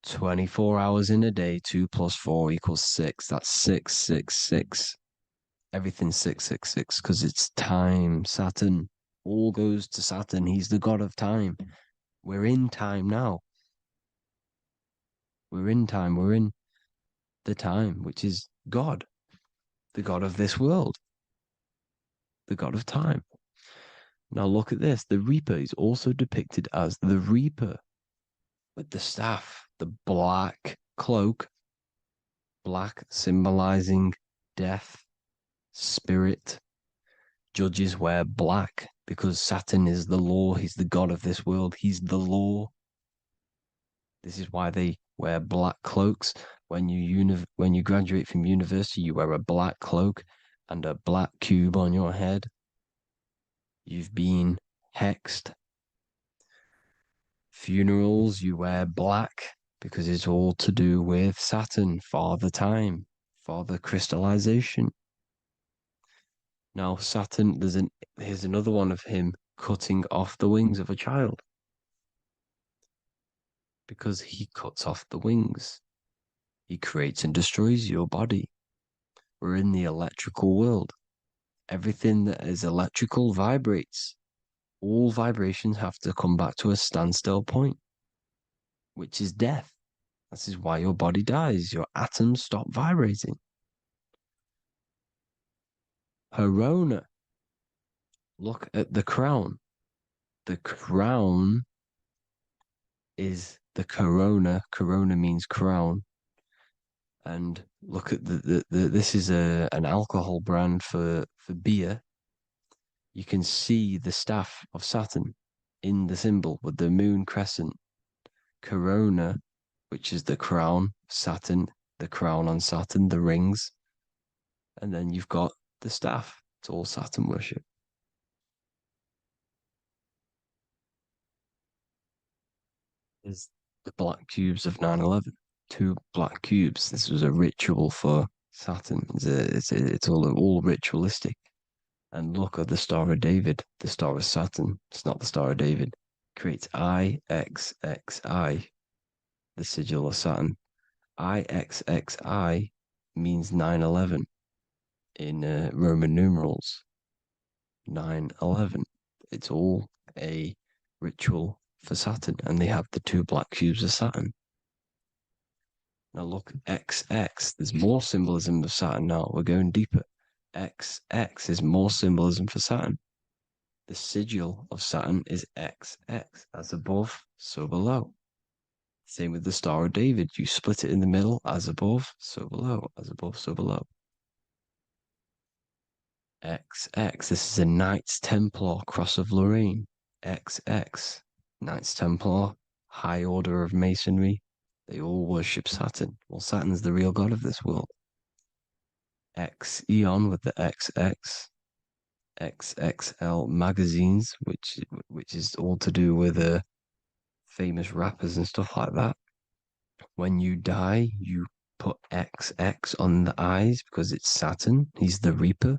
24 hours in a day, 2 plus 4 equals 6. That's 666. Everything's 666 because it's time. Saturn. All goes to Saturn. He's the god of time. We're in time now. We're in time. We're in the time, which is God, the god of this world, the god of time. Now look at this. The Reaper is also depicted as the Reaper with the staff, the black cloak, black symbolizing death, spirit. Judges wear black because Saturn is the law. He's the god of this world. He's the law. This is why they wear black cloaks. When you graduate from university, you wear a black cloak and a black cube on your head. You've been hexed. Funerals, you wear black because it's all to do with Saturn, Father Time, Father Crystallization. Now, Saturn, here's another one of him cutting off the wings of a child because he cuts off the wings. He creates and destroys your body. We're in the electrical world. Everything that is electrical vibrates. All vibrations have to come back to a standstill point, which is death. This is why your body dies. Your atoms stop vibrating. Herona. Look at the crown. The crown is the corona. Corona means crown. And look at this is an alcohol brand for beer. You can see the staff of Saturn in the symbol with the moon crescent. Corona, which is the crown, Saturn, the crown on Saturn, the rings. And then you've got the staff. It's all Saturn worship. Is the black cubes of 9/11. 2 black cubes. This was a ritual for Saturn. It's all ritualistic. And look at the Star of David, the Star of Saturn. It's not the Star of David. Creates IXXI, the sigil of Saturn. IXXI means 9/11 in Roman numerals. 9/11. It's all a ritual for Saturn, and they have the 2 black cubes of Saturn. Now look, XX. There's more symbolism of Saturn now. We're going deeper. XX is more symbolism for Saturn. The sigil of Saturn is XX, as above, so below. Same with the Star of David. You split it in the middle, as above, so below, as above, so below. XX. This is a Knights Templar Cross of Lorraine. XX. Knights Templar, High Order of Masonry. They all worship Saturn. Well, Saturn's the real god of this world. X Eon with the XX. XXL magazines, which is all to do with famous rappers and stuff like that. When you die, you put XX on the eyes because it's Saturn. He's the Reaper.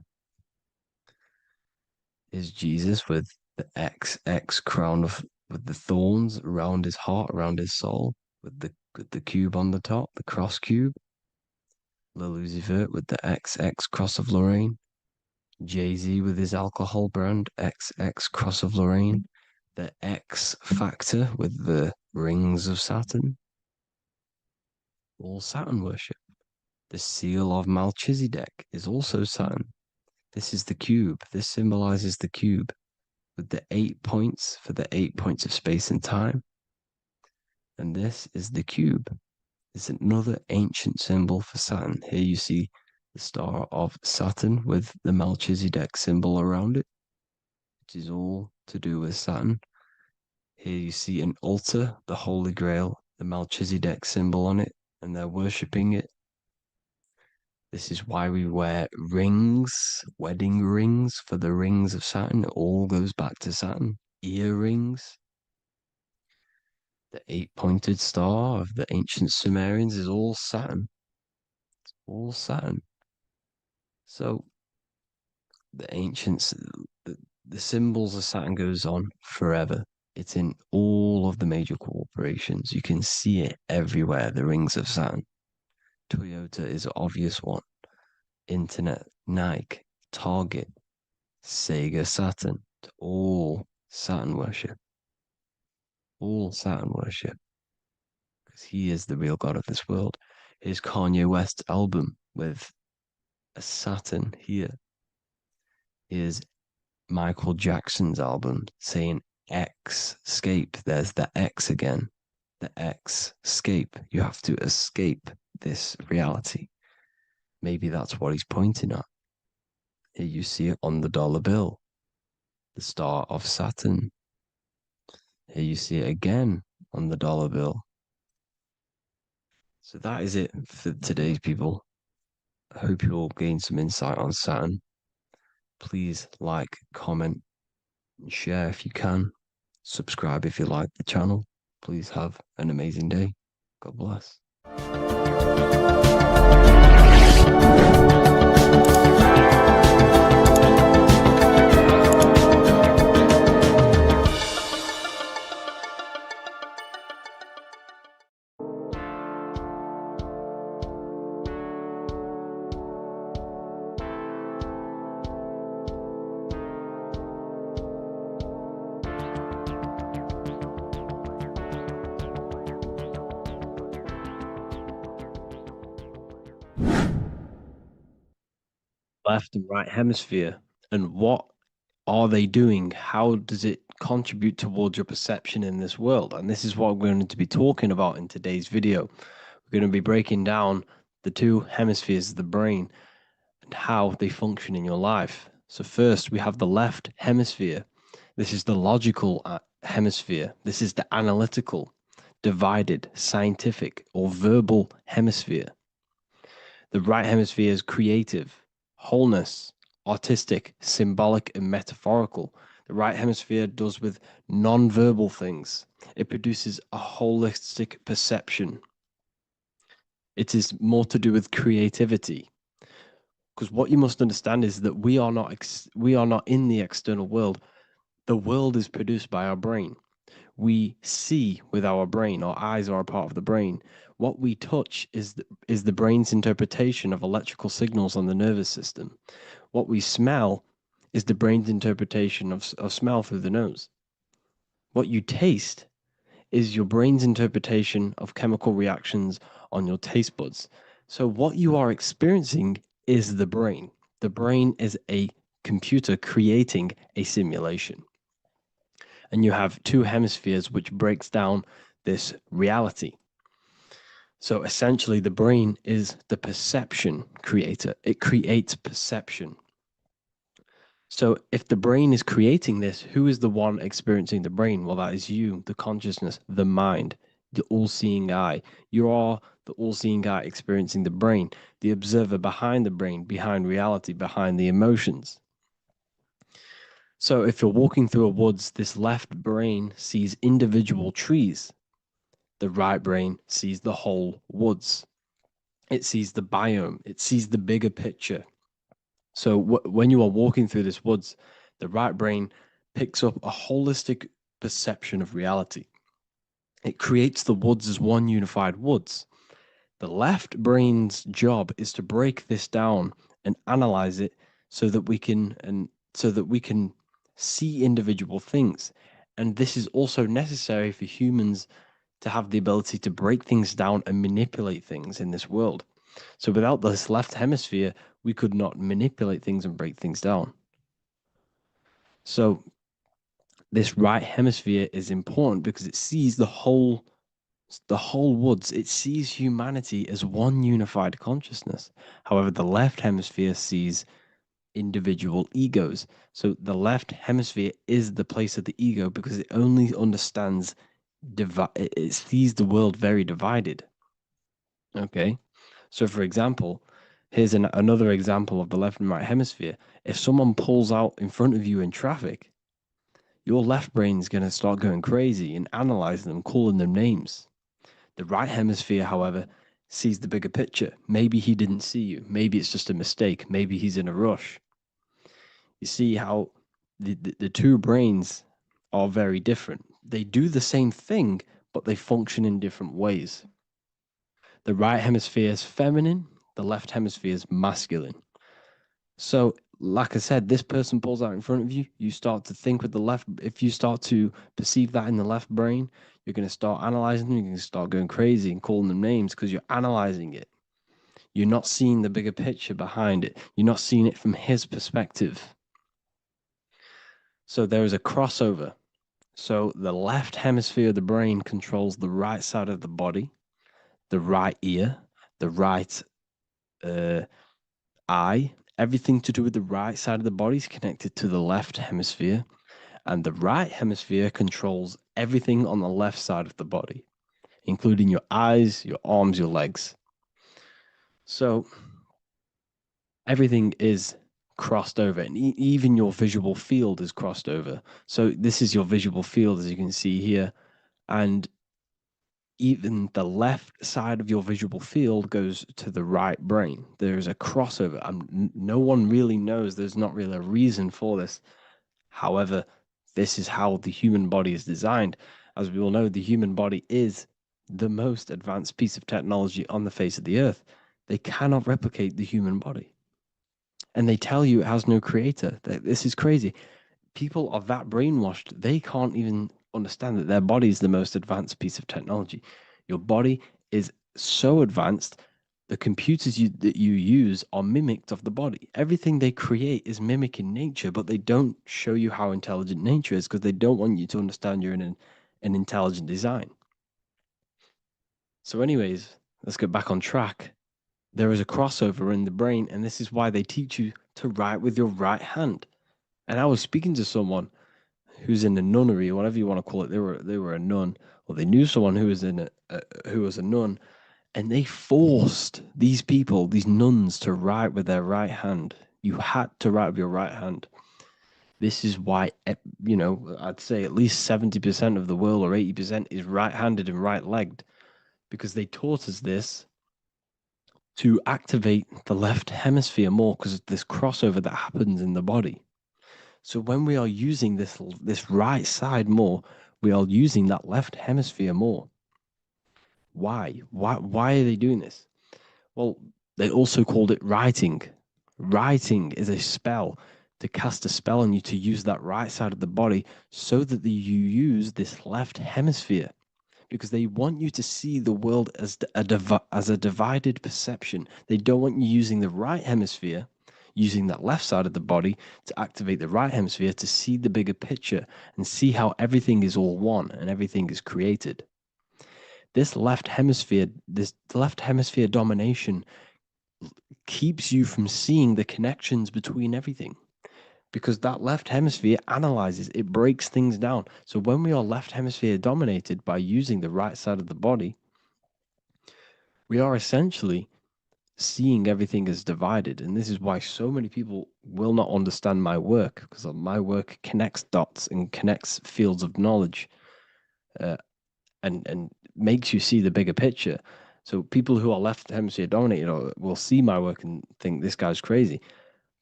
Is Jesus with the XX crown with the thorns around his heart, around his soul, with the cube on the top, the cross cube. Lil Uzi Vert with the XX Cross of Lorraine. Jay-Z with his alcohol brand, XX Cross of Lorraine. The X Factor with the rings of Saturn. All Saturn worship. The seal of Melchizedek is also Saturn. This is the cube. This symbolizes the cube with the 8 points for the 8 points of space and time. And this is the cube. It's another ancient symbol for Saturn. Here you see the star of Saturn with the Melchizedek symbol around it, which is all to do with Saturn. Here you see an altar, the Holy Grail, the Melchizedek symbol on it, and they're worshipping it. This is why we wear rings, wedding rings for the rings of Saturn. It all goes back to Saturn. Earrings. The 8-pointed star of the ancient Sumerians is all Saturn. It's all Saturn. So the ancients, the symbols of Saturn goes on forever. It's in all of the major corporations. You can see it everywhere, the rings of Saturn. Toyota is an obvious one. Internet, Nike, Target, Sega, Saturn. All Saturn worship. All Saturn worship. Because he is the real god of this world. Here's Kanye West's album with a Saturn here. Here's Michael Jackson's album saying X escape. There's the X again. The X escape. You have to escape this reality. Maybe that's what he's pointing at. Here you see it on the dollar bill. The star of Saturn. Here you see it again on the dollar bill. So that is it for today's people. I hope you all gain some insight on Saturn. Please like, comment, and share if you can. Subscribe if you like the channel. Please have an amazing day. God bless. Left and right hemisphere, and what are they doing? How does it contribute towards your perception in this world? And this is what we're going to be talking about in today's video. We're going to be breaking down the two hemispheres of the brain and how they function in your life. So first, we have the left hemisphere. This is the logical hemisphere. This is the analytical, divided, scientific, or verbal hemisphere. The right hemisphere is creative, wholeness, artistic, symbolic, and metaphorical. The right hemisphere does with non-verbal things. It produces a holistic perception. It is more to do with creativity. Because what you must understand is that we are not in the external world. The world is produced by our brain. We see with our brain. Our eyes are a part of the brain. What we touch is the brain's interpretation of electrical signals on the nervous system. What we smell is the brain's interpretation of smell through the nose. What you taste is your brain's interpretation of chemical reactions on your taste buds. So what you are experiencing is the brain. The brain is a computer creating a simulation. And you have two hemispheres which breaks down this reality. So essentially the brain is the perception creator. It creates perception. So if the brain is creating this, who is the one experiencing the brain? Well, that is you, the consciousness, the mind, the all-seeing eye. You are the all-seeing eye experiencing the brain, the observer behind the brain, behind reality, behind the emotions. So if you're walking through a woods, this left brain sees individual trees. The right brain sees the whole woods. It sees the biome. It sees the bigger picture. So when you are walking through this woods, the right brain picks up a holistic perception of reality. It creates the woods as one unified woods. The left brain's job is to break this down and analyze it so that we can see individual things. And this is also necessary for humans to have the ability to break things down and manipulate things in this world. So without this left hemisphere, we could not manipulate things and break things down. So this right hemisphere is important because it sees the whole woods. It sees humanity as one unified consciousness. However, the left hemisphere sees individual egos. So the left hemisphere is the place of the ego because it only understands it sees the world very divided. Okay. So for example, here's another example of the left and right hemisphere. If someone pulls out in front of you in traffic, your left brain's going to start going crazy and analyzing them, calling them names. The right hemisphere, however, sees the bigger picture. Maybe he didn't see you. Maybe it's just a mistake. Maybe he's in a rush. You see how the two brains are very different. They do the same thing, but they function in different ways. The right hemisphere is feminine, the left hemisphere is masculine. So, like I said, this person pulls out in front of you, you start to think with the left. If you start to perceive that in the left brain, you're going to start analyzing them, you're going to start going crazy and calling them names because you're analyzing it. You're not seeing the bigger picture behind it, you're not seeing it from his perspective. So, there is a crossover. So, the left hemisphere of the brain controls the right side of the body, the right ear, the right eye. Everything to do with the right side of the body is connected to the left hemisphere, and the right hemisphere controls everything on the left side of the body, including your eyes, your arms, your legs. So everything is crossed over, and even your visual field is crossed over. So this is your visual field, as you can see here, and even the left side of your visual field goes to the right brain. There's a crossover. No one really knows. There's not really a reason for this. However, this is how the human body is designed. As we all know, the human body is the most advanced piece of technology on the face of the earth. They cannot replicate the human body. And they tell you it has no creator. This is crazy. People are that brainwashed, they can't even understand that their body is the most advanced piece of technology. Your body is so advanced, the computers that you use are mimicked of the body. Everything they create is mimicking nature, but they don't show you how intelligent nature is because they don't want you to understand you're in an intelligent design. So, anyways, let's get back on track. There is a crossover in the brain, and this is why they teach you to write with your right hand. And I was speaking to someone who's in a nunnery or whatever you want to call it. They were a nun, or they knew someone who was who was a nun, and they forced these people, these nuns, to write with their right hand. You had to write with your right hand. This is why, I'd say at least 70% of the world or 80% is right-handed and right-legged, because they taught us this to activate the left hemisphere more because of this crossover that happens in the body. So when we are using this right side more, we are using that left hemisphere more. Why? Why are they doing this? Well, they also called it writing. Writing is a spell, to cast a spell on you to use that right side of the body so that you use this left hemisphere, because they want you to see the world as a divided perception. They don't want you using the right hemisphere, using that left side of the body to activate the right hemisphere to see the bigger picture and see how everything is all one and everything is created. This left hemisphere domination keeps you from seeing the connections between everything. because that left hemisphere analyzes, it breaks things down. So when we are left hemisphere dominated by using the right side of the body, we are essentially seeing everything as divided. And this is why so many people will not understand my work, because my work connects dots and connects fields of knowledge, and makes you see the bigger picture. So people who are left hemisphere dominated will see my work and think this guy's crazy.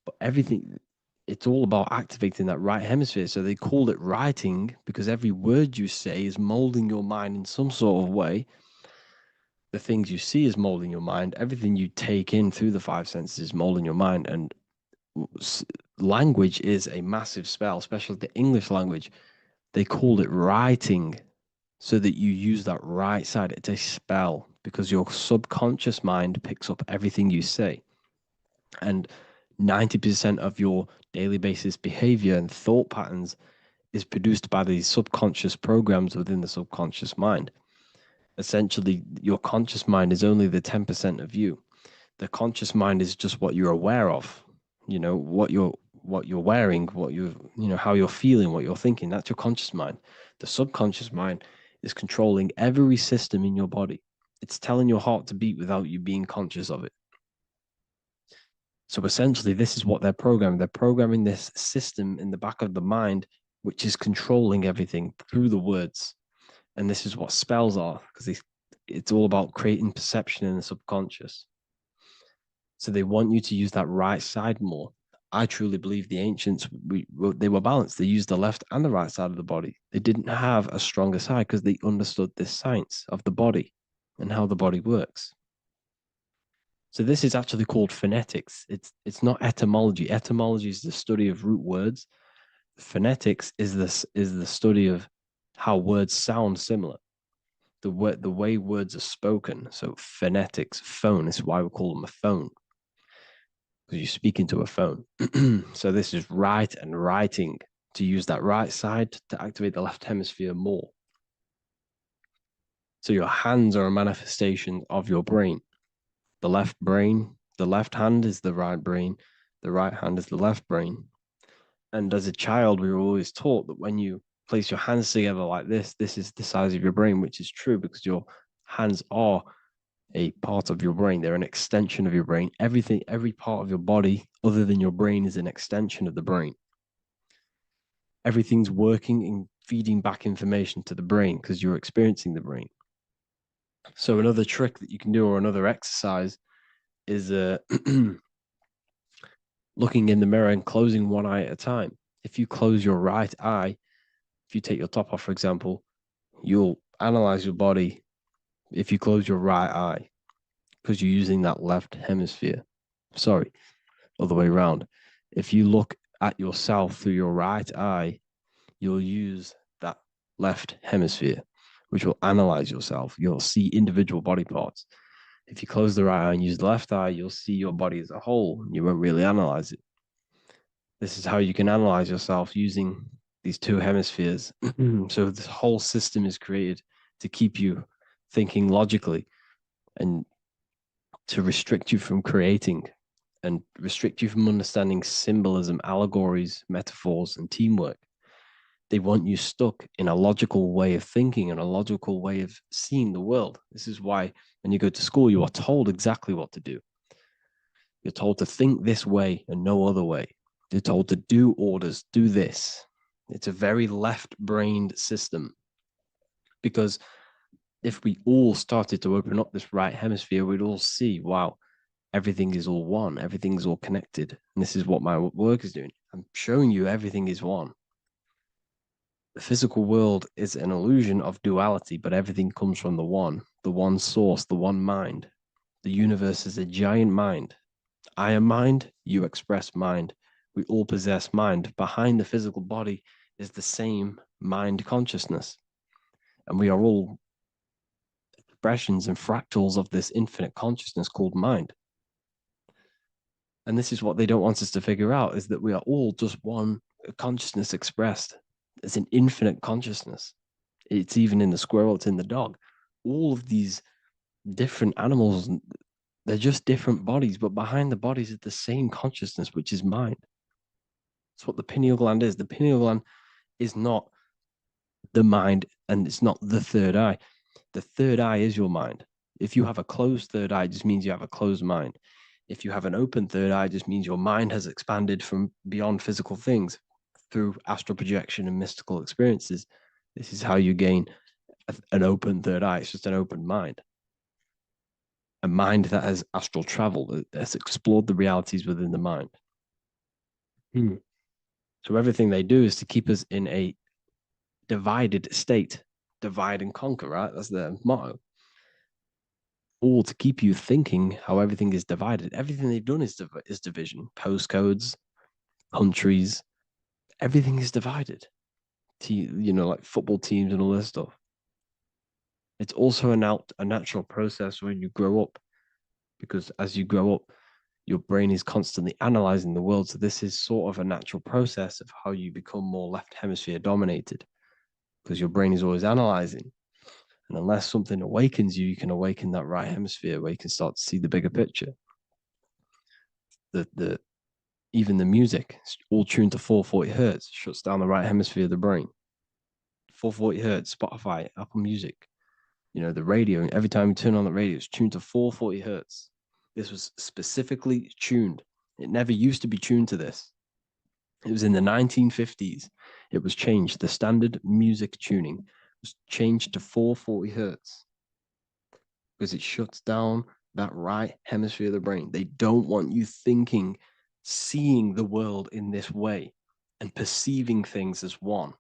But everything, it's all about activating that right hemisphere. So they called it writing because every word you say is molding your mind in some sort of way. The things you see is molding your mind. Everything you take in through the five senses is molding your mind. And language is a massive spell, especially the English language. They called it writing so that you use that right side. It's a spell because your subconscious mind picks up everything you say. And 90% of your daily basis behavior and thought patterns is produced by these subconscious programs within the subconscious mind. Essentially, your conscious mind is only the 10% of you. The conscious mind is just what you're aware of, what you're wearing, how you're feeling, what you're thinking. That's your conscious mind. The subconscious mind is controlling every system in your body. It's telling your heart to beat without you being conscious of it. So essentially, this is what they're programming. They're programming this system in the back of the mind, which is controlling everything through the words. And this is what spells are, because it's all about creating perception in the subconscious. So they want you to use that right side more. I truly believe the ancients, they were balanced. They used the left and the right side of the body. They didn't have a stronger side because they understood this science of the body and how the body works. So this is actually called phonetics. It's not etymology. Etymology is the study of root words. Phonetics is the study of how words sound similar. The way words are spoken. So phonetics, phone is why we call them a phone, because you speak into a phone. So this is write and writing, to use that right side to activate the left hemisphere more. So your hands are a manifestation of your brain. The left hand is the right brain, the right hand is the left brain. And as a child, we were always taught that when you place your hands together like this is the size of your brain, which is true because your hands are a part of your brain. They're an extension of your brain. Every part of your body other than your brain is an extension of the brain. Everything's working and feeding back information to the brain because you're experiencing the brain. So another trick that you can do, or another exercise, is looking in the mirror and closing one eye at a time. If you close your right eye, if you take your top off, for example, you'll analyze your body if you close your right eye because you're using that left hemisphere. Sorry, other way around. If you look at yourself through your right eye, you'll use that left hemisphere, which will analyze yourself. You'll see individual body parts. If you close the right eye and use the left eye, you'll see your body as a whole. You won't really analyze it. This is how you can analyze yourself using these two hemispheres. So this whole system is created to keep you thinking logically and to restrict you from creating and restrict you from understanding symbolism, allegories, metaphors, and teamwork. They want you stuck in a logical way of thinking and a logical way of seeing the world. This is why when you go to school, you are told exactly what to do. You're told to think this way and no other way. You're told to do orders, do this. It's a very left-brained system because if we all started to open up this right hemisphere, we'd all see, wow, everything is all one, everything's all connected. And this is what my work is doing. I'm showing you everything is one. The physical world is an illusion of duality, but everything comes from the one source, the one mind. The universe is a giant mind. I am mind, you express mind. We all possess mind. Behind the physical body is the same mind consciousness. And we are all expressions and fractals of this infinite consciousness called mind. And this is what they don't want us to figure out, is that we are all just one consciousness expressed. It's an infinite consciousness. It's even in the squirrel, it's in the dog. All of these different animals, they're just different bodies, but behind the bodies is the same consciousness, which is mind. That's what the pineal gland is. The pineal gland is not the mind, and it's not the third eye. The third eye is your mind. If you have a closed third eye, it just means you have a closed mind. If you have an open third eye, it just means your mind has expanded from beyond physical things through astral projection and mystical experiences. This is how you gain an open third eye. It's just an open mind. A mind that has astral traveled, that has explored the realities within the mind. So everything they do is to keep us in a divided state. Divide and conquer, right? That's their motto. All to keep you thinking how everything is divided. Everything they've done is division. Postcodes, countries, everything is divided. Like football teams and all this stuff. It's also a natural process when you grow up, because as you grow up, your brain is constantly analyzing the world. So this is sort of a natural process of how you become more left hemisphere dominated, because your brain is always analyzing. And unless something awakens you, you can awaken that right hemisphere where you can start to see the bigger picture. Even the music, all tuned to 440 hertz, shuts down the right hemisphere of the brain. 440 hertz, Spotify, Apple Music, the radio. Every time you turn on the radio, it's tuned to 440 hertz. This was specifically tuned. It never used to be tuned to this. It was in the 1950s. It was changed. The standard music tuning was changed to 440 hertz because it shuts down that right hemisphere of the brain. They don't want you thinking, seeing the world in this way and perceiving things as one.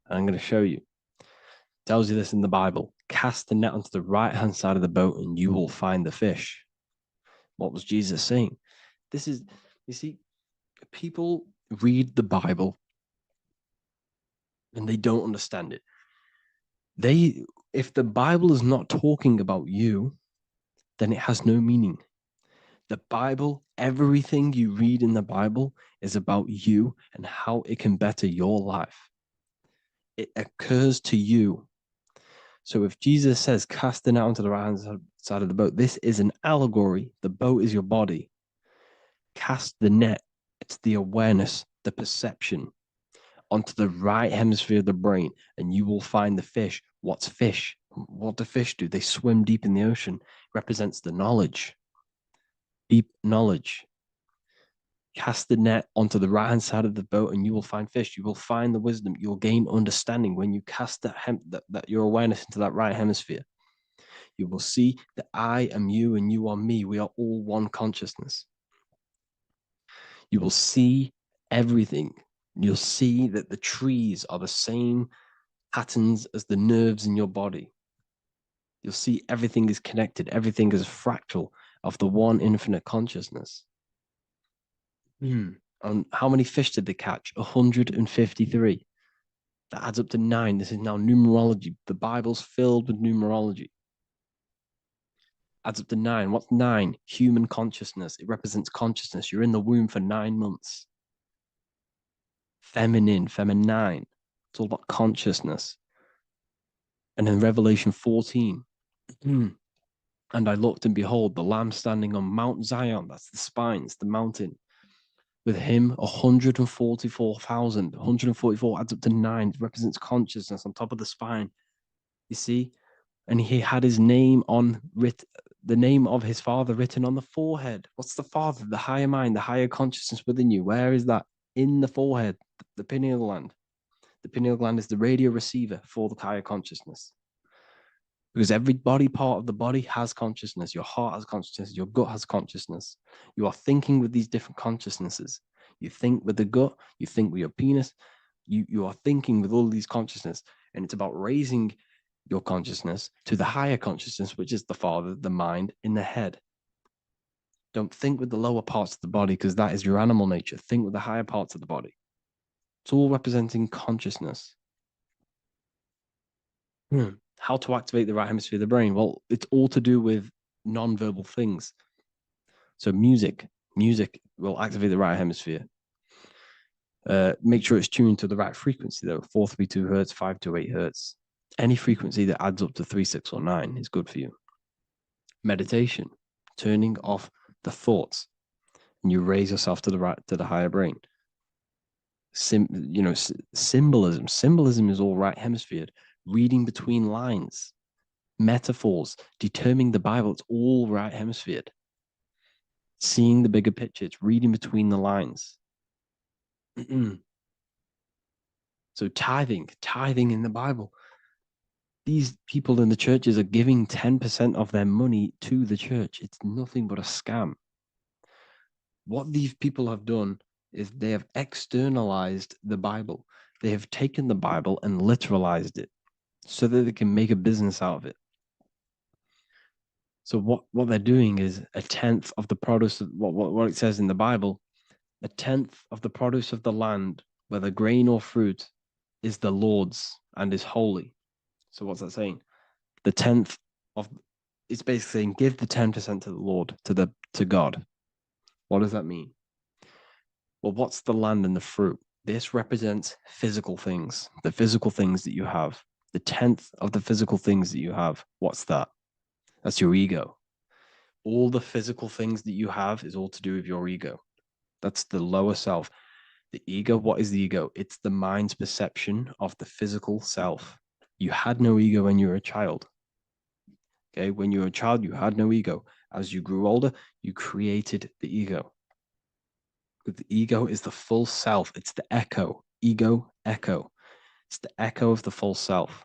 And I'm going to show you. It tells you this in the Bible. Cast the net onto the right-hand side of the boat and you will find the fish. What was Jesus saying? You see, people read the Bible and they don't understand it. If the Bible is not talking about you, then it has no meaning. The Bible, everything you read in the Bible is about you and how it can better your life. It occurs to you. So if Jesus says, cast the net onto the right-hand side of the boat, this is an allegory. The boat is your body. Cast the net. It's the awareness, the perception onto the right hemisphere of the brain, and you will find the fish. What's fish? What do fish do? They swim deep in the ocean. It represents the knowledge. Deep knowledge. Cast the net onto the right-hand side of the boat and you will find fish. You will find the wisdom. You'll gain understanding when you cast that your awareness into that right hemisphere. You will see that I am you and you are me. We are all one consciousness. You will see everything. You'll see that the trees are the same patterns as the nerves in your body. You'll see everything is connected. Everything is a fractal of the one infinite consciousness. And how many fish did they catch? 153. That adds up to 9. This is now numerology. The Bible's filled with numerology. Adds up to 9. What's 9? Human consciousness. It represents consciousness. You're in the womb for 9 months. Feminine. It's all about consciousness. And in Revelation 14, and I looked and behold, the Lamb standing on Mount Zion. That's the spines, the mountain. With him, 144,000. 144 adds up to 9. It represents consciousness on top of the spine. You see? And he had his name the name of his Father written on the forehead. What's the Father? The higher mind, the higher consciousness within you. Where is that? In the forehead, the pineal gland. The pineal gland is the radio receiver for the higher consciousness. Because every body part of the body has consciousness. Your heart has consciousness. Your gut has consciousness. You are thinking with these different consciousnesses. You think with the gut. You think with your penis. You are thinking with all these consciousness. And it's about raising your consciousness to the higher consciousness, which is the Father, the mind in the head. Don't think with the lower parts of the body because that is your animal nature. Think with the higher parts of the body. It's all representing consciousness. How to activate the right hemisphere of the brain? Well, it's all to do with non-verbal things. So music will activate the right hemisphere. Make sure it's tuned to the right frequency though. 432 hertz, 528 hertz. Any frequency that adds up to 3, 6, or 9 is good for you. Meditation, turning off the thoughts, and you raise yourself to the higher brain. Symbolism. Symbolism is all right hemisphered. Reading between lines, metaphors, determining the Bible, it's all right hemisphered. Seeing the bigger picture, it's reading between the lines. So tithing in the Bible. These people in the churches are giving 10% of their money to the church. It's nothing but a scam. What these people have done is they have externalized the Bible. They have taken the Bible and literalized it so that they can make a business out of it. So what they're doing is a tenth of the produce of what it says in the Bible, a tenth of the produce of the land, whether grain or fruit, is the Lord's and is holy. So what's that saying? The tenth of it's basically saying give the 10% to the Lord, to God. What does that mean? Well, what's the land and the fruit? This represents physical things, the physical things that you have. The tenth of the physical things that you have. What's that? That's your ego. All the physical things that you have is all to do with your ego. That's the lower self. The ego, what is the ego? It's the mind's perception of the physical self. You had no ego when you were a child. Okay, when you were a child, you had no ego. As you grew older, you created the ego. But the ego is the full self. It's the echo. Ego, echo. It's the echo of the full self.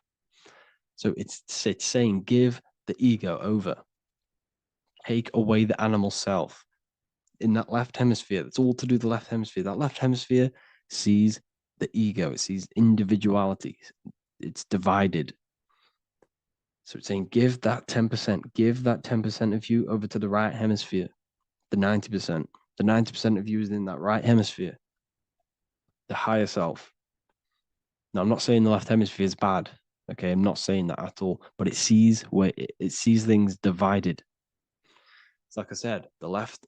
So it's saying give the ego over. Take away the animal self. In that left hemisphere, that's all to do with the left hemisphere. That left hemisphere sees the ego. It sees individuality. It's divided. So it's saying give that 10%. Give that 10% of you over to the right hemisphere. The 90%. The 90% of you is in that right hemisphere. The higher self. Now, I'm not saying the left hemisphere is bad. Okay, I'm not saying that at all. But it sees where it sees things divided. It's like I said, the left,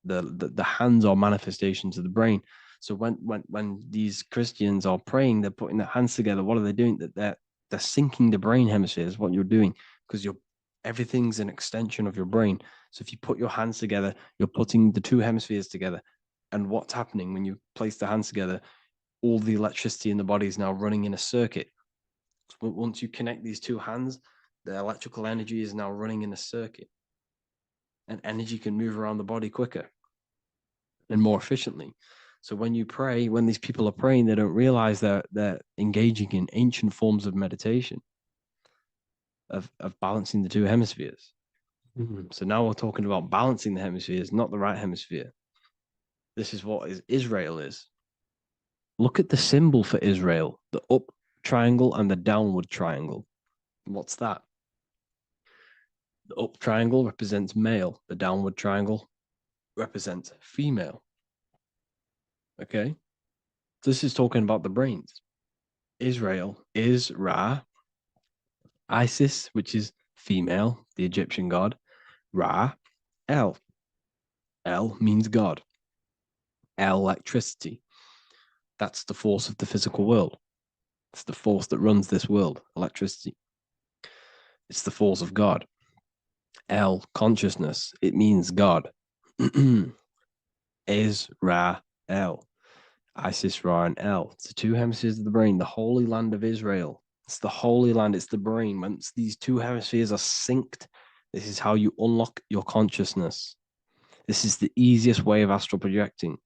the hands are manifestations of the brain. So when these Christians are praying, they're putting their hands together. What are they doing? They're syncing the brain hemispheres. What you're doing, because everything's an extension of your brain. So if you put your hands together, you're putting the two hemispheres together. And what's happening when you place the hands together? All the electricity in the body is now running in a circuit. So once you connect these two hands, the electrical energy is now running in a circuit. And energy can move around the body quicker and more efficiently. So when you pray, when these people are praying, they don't realize that they're engaging in ancient forms of meditation, of balancing the two hemispheres. So now we're talking about balancing the hemispheres, not the right hemisphere. This is what Israel is. Look at the symbol for Israel, the up triangle and the downward triangle. What's that? The up triangle represents male. The downward triangle represents female. Okay? This is talking about the brains. Israel is Ra. Isis, which is female, the Egyptian god. Ra, El. El means God. Electricity. That's the force of the physical world. It's the force that runs this world, electricity. It's the force of God. El, consciousness. It means God. Is Ra, El. Isis, Ra, and El. It's the two hemispheres of the brain, the holy land of Israel. It's the holy land, it's the brain. Once these two hemispheres are synced, this is how you unlock your consciousness. This is the easiest way of astral projecting.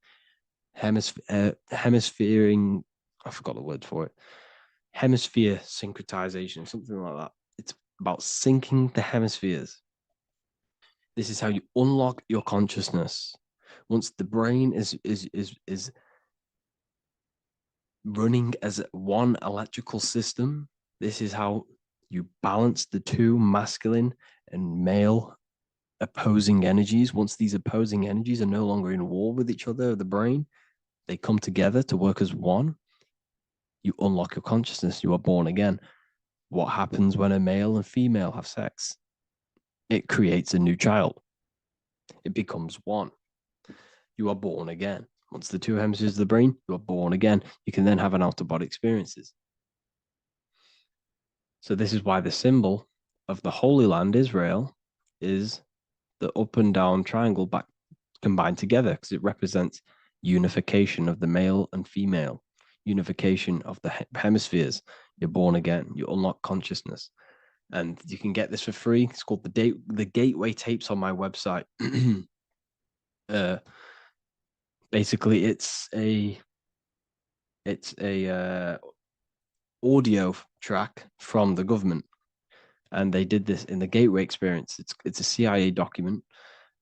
Hemisphering, I forgot the word for it. Hemisphere syncretization, something like that. It's about syncing the hemispheres. This is how you unlock your consciousness. Once the brain is running as one electrical system, this is how you balance the two masculine and male opposing energies. Once these opposing energies are no longer in war with each other, the brain, they come together to work as one. You unlock your consciousness. You are born again. What happens when a male and female have sex? It creates a new child. It becomes one. You are born again. Once the two hemispheres of the brain, you are born again. You can then have an out-of-body experiences. So this is why the symbol of the Holy Land, Israel, is the up and down triangle back combined together, because it represents unification of the male and female. unification of the hemispheres. You're born again. You unlock consciousness. And you can get this for free. It's called the Gateway Tapes on my website. Basically, it's a audio track from the government, and they did this in the Gateway Experience. It's a CIA document,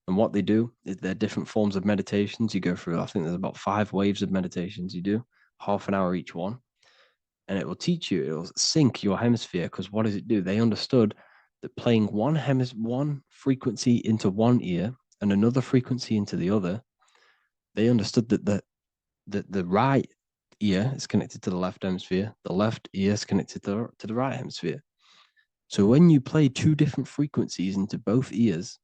and what they do is there are different forms of meditations you go through. I think there's about 5 waves of meditations you do, half an hour each one, and it will teach you. It will sync your hemisphere, because what does it do? They understood that playing one frequency into one ear and another frequency into the other, they understood that the right ear is connected to the left hemisphere, the left ear is connected to the right hemisphere. So when you play 2 different frequencies into both ears,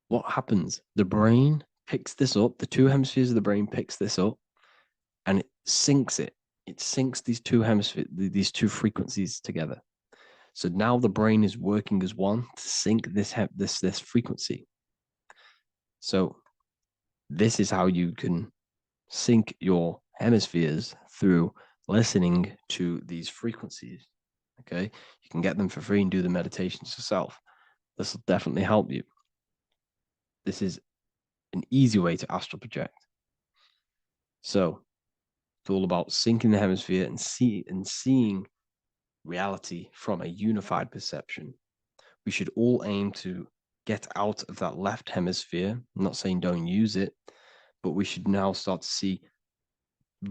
what happens? The brain picks this up, the 2 hemispheres of the brain picks this up, and it syncs it. It syncs these 2 hemispheres, these 2 frequencies together. So now the brain is working as one to sync this frequency. So this is how you can sync your hemispheres, through listening to these frequencies. Okay, you can get them for free and do the meditations yourself. This will definitely help you. This is an easy way to astral project. So it's all about syncing the hemisphere and seeing reality from a unified perception. We should all aim to get out of that left hemisphere. I'm not saying don't use it, but we should now start to see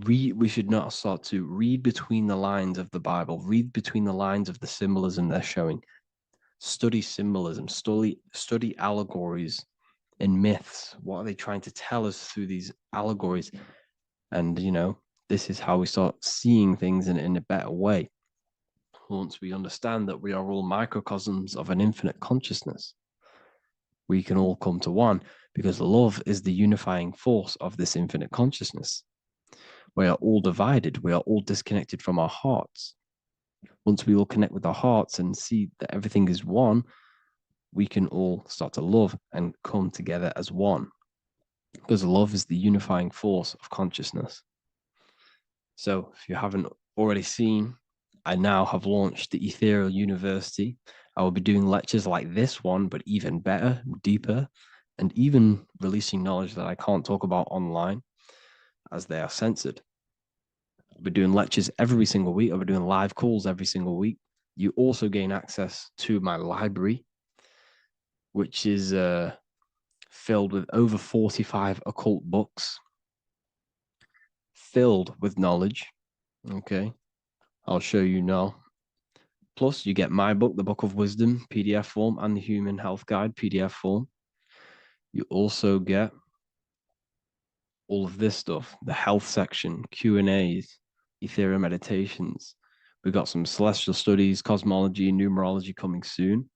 we should not start to read between the lines of the Bible, read between the lines of the symbolism they're showing, study symbolism, study allegories and myths. What are they trying to tell us through these allegories? And, this is how we start seeing things in a better way. Once we understand that we are all microcosms of an infinite consciousness, we can all come to one, because love is the unifying force of this infinite consciousness. We are all divided. We are all disconnected from our hearts. Once we all connect with our hearts and see that everything is one, we can all start to love and come together as one, because love is the unifying force of consciousness. So if you haven't already seen, I now have launched the Ethereal University. I will be doing lectures like this one, but even better, deeper, and even releasing knowledge that I can't talk about online, as they are censored. I'll be doing lectures every single week. I'll be doing live calls every single week. You also gain access to my library, which is filled with over 45 occult books, filled with knowledge. Okay, I'll show you now. Plus, you get my book, The Book of Wisdom, PDF form, and the Human Health Guide, PDF form. You also get all of this stuff, the health section, Q&As, Ethereal meditations. We've got some celestial studies, cosmology, numerology coming soon.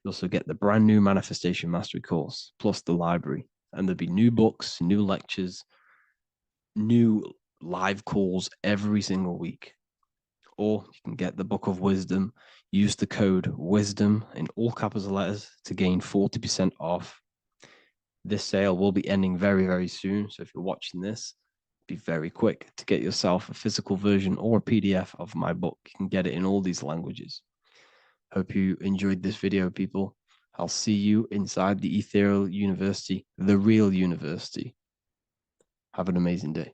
You also get the brand new Manifestation Mastery course, plus the library. And there'll be new books, new lectures, new live calls every single week. Or you can get the Book of Wisdom, use the code WISDOM in all capital letters to gain 40% off. This sale will be ending very, very soon. So if you're watching this, be very quick to get yourself a physical version or a PDF of my book. You can get it in all these languages. Hope you enjoyed this video, people. I'll see you inside the Ethereal University, the real university. Have an amazing day.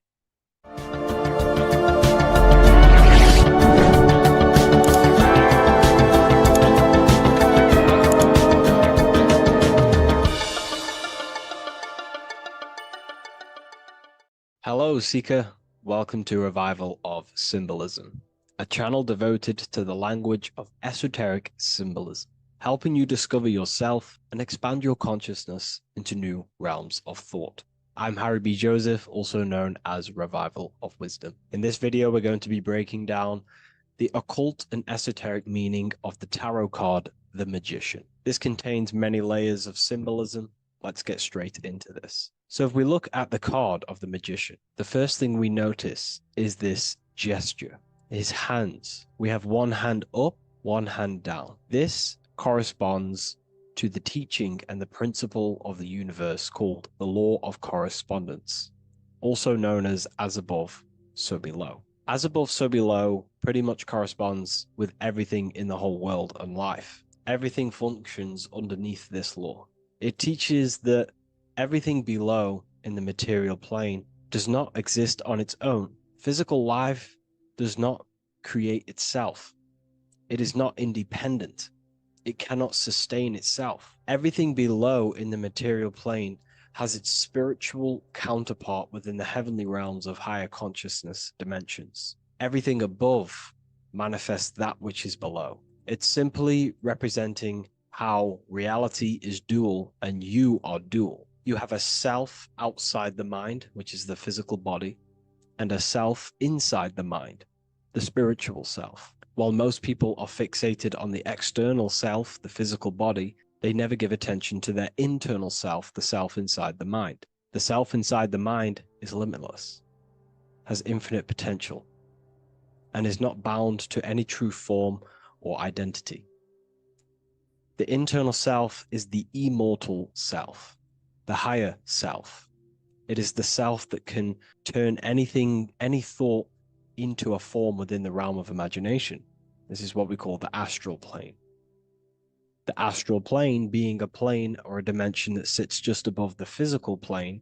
Hello, Seeker. Welcome to Revival of Symbolism, a channel devoted to the language of esoteric symbolism, helping you discover yourself and expand your consciousness into new realms of thought. I'm Harry B. Joseph, also known as Revival of Wisdom. In this video, we're going to be breaking down the occult and esoteric meaning of the tarot card, the Magician. This contains many layers of symbolism. Let's get straight into this. So if we look at the card of the Magician, the first thing we notice is this gesture, his hands. We have one hand up, one hand down. This corresponds to the teaching and the principle of the universe called the law of correspondence, also known as above, so below. As above, so below pretty much corresponds with everything in the whole world and life. Everything functions underneath this law. It teaches that everything below in the material plane does not exist on its own. Physical life does not create itself. It is not independent. It cannot sustain itself. Everything below in the material plane has its spiritual counterpart within the heavenly realms of higher consciousness dimensions. Everything above manifests that which is below. It's simply representing how reality is dual and you are dual. You have a self outside the mind, which is the physical body, and a self inside the mind, the spiritual self. While most people are fixated on the external self, the physical body, they never give attention to their internal self, the self inside the mind. The self inside the mind is limitless, has infinite potential, and is not bound to any true form or identity. The internal self is the immortal self, the higher self. It is the self that can turn anything, any thought, into a form within the realm of imagination. This is what we call the astral plane. The astral plane being a plane or a dimension that sits just above the physical plane,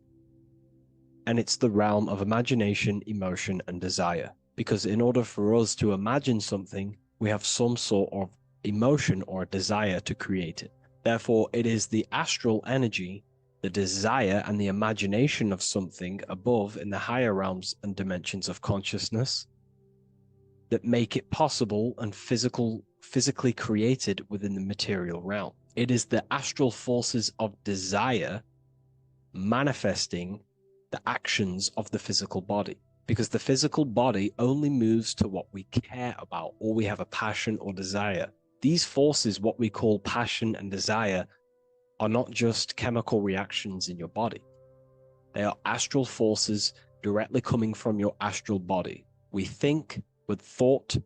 and it's the realm of imagination, emotion, and desire. Because in order for us to imagine something, we have some sort of emotion or desire to create it. Therefore, it is the astral energy, the desire and the imagination of something above in the higher realms and dimensions of consciousness that make it possible and physically created within the material realm. It is the astral forces of desire manifesting the actions of the physical body, because the physical body only moves to what we care about or we have a passion or desire. These forces, what we call passion and desire, are not just chemical reactions in your body. They are astral forces directly coming from your astral body. We think with thought.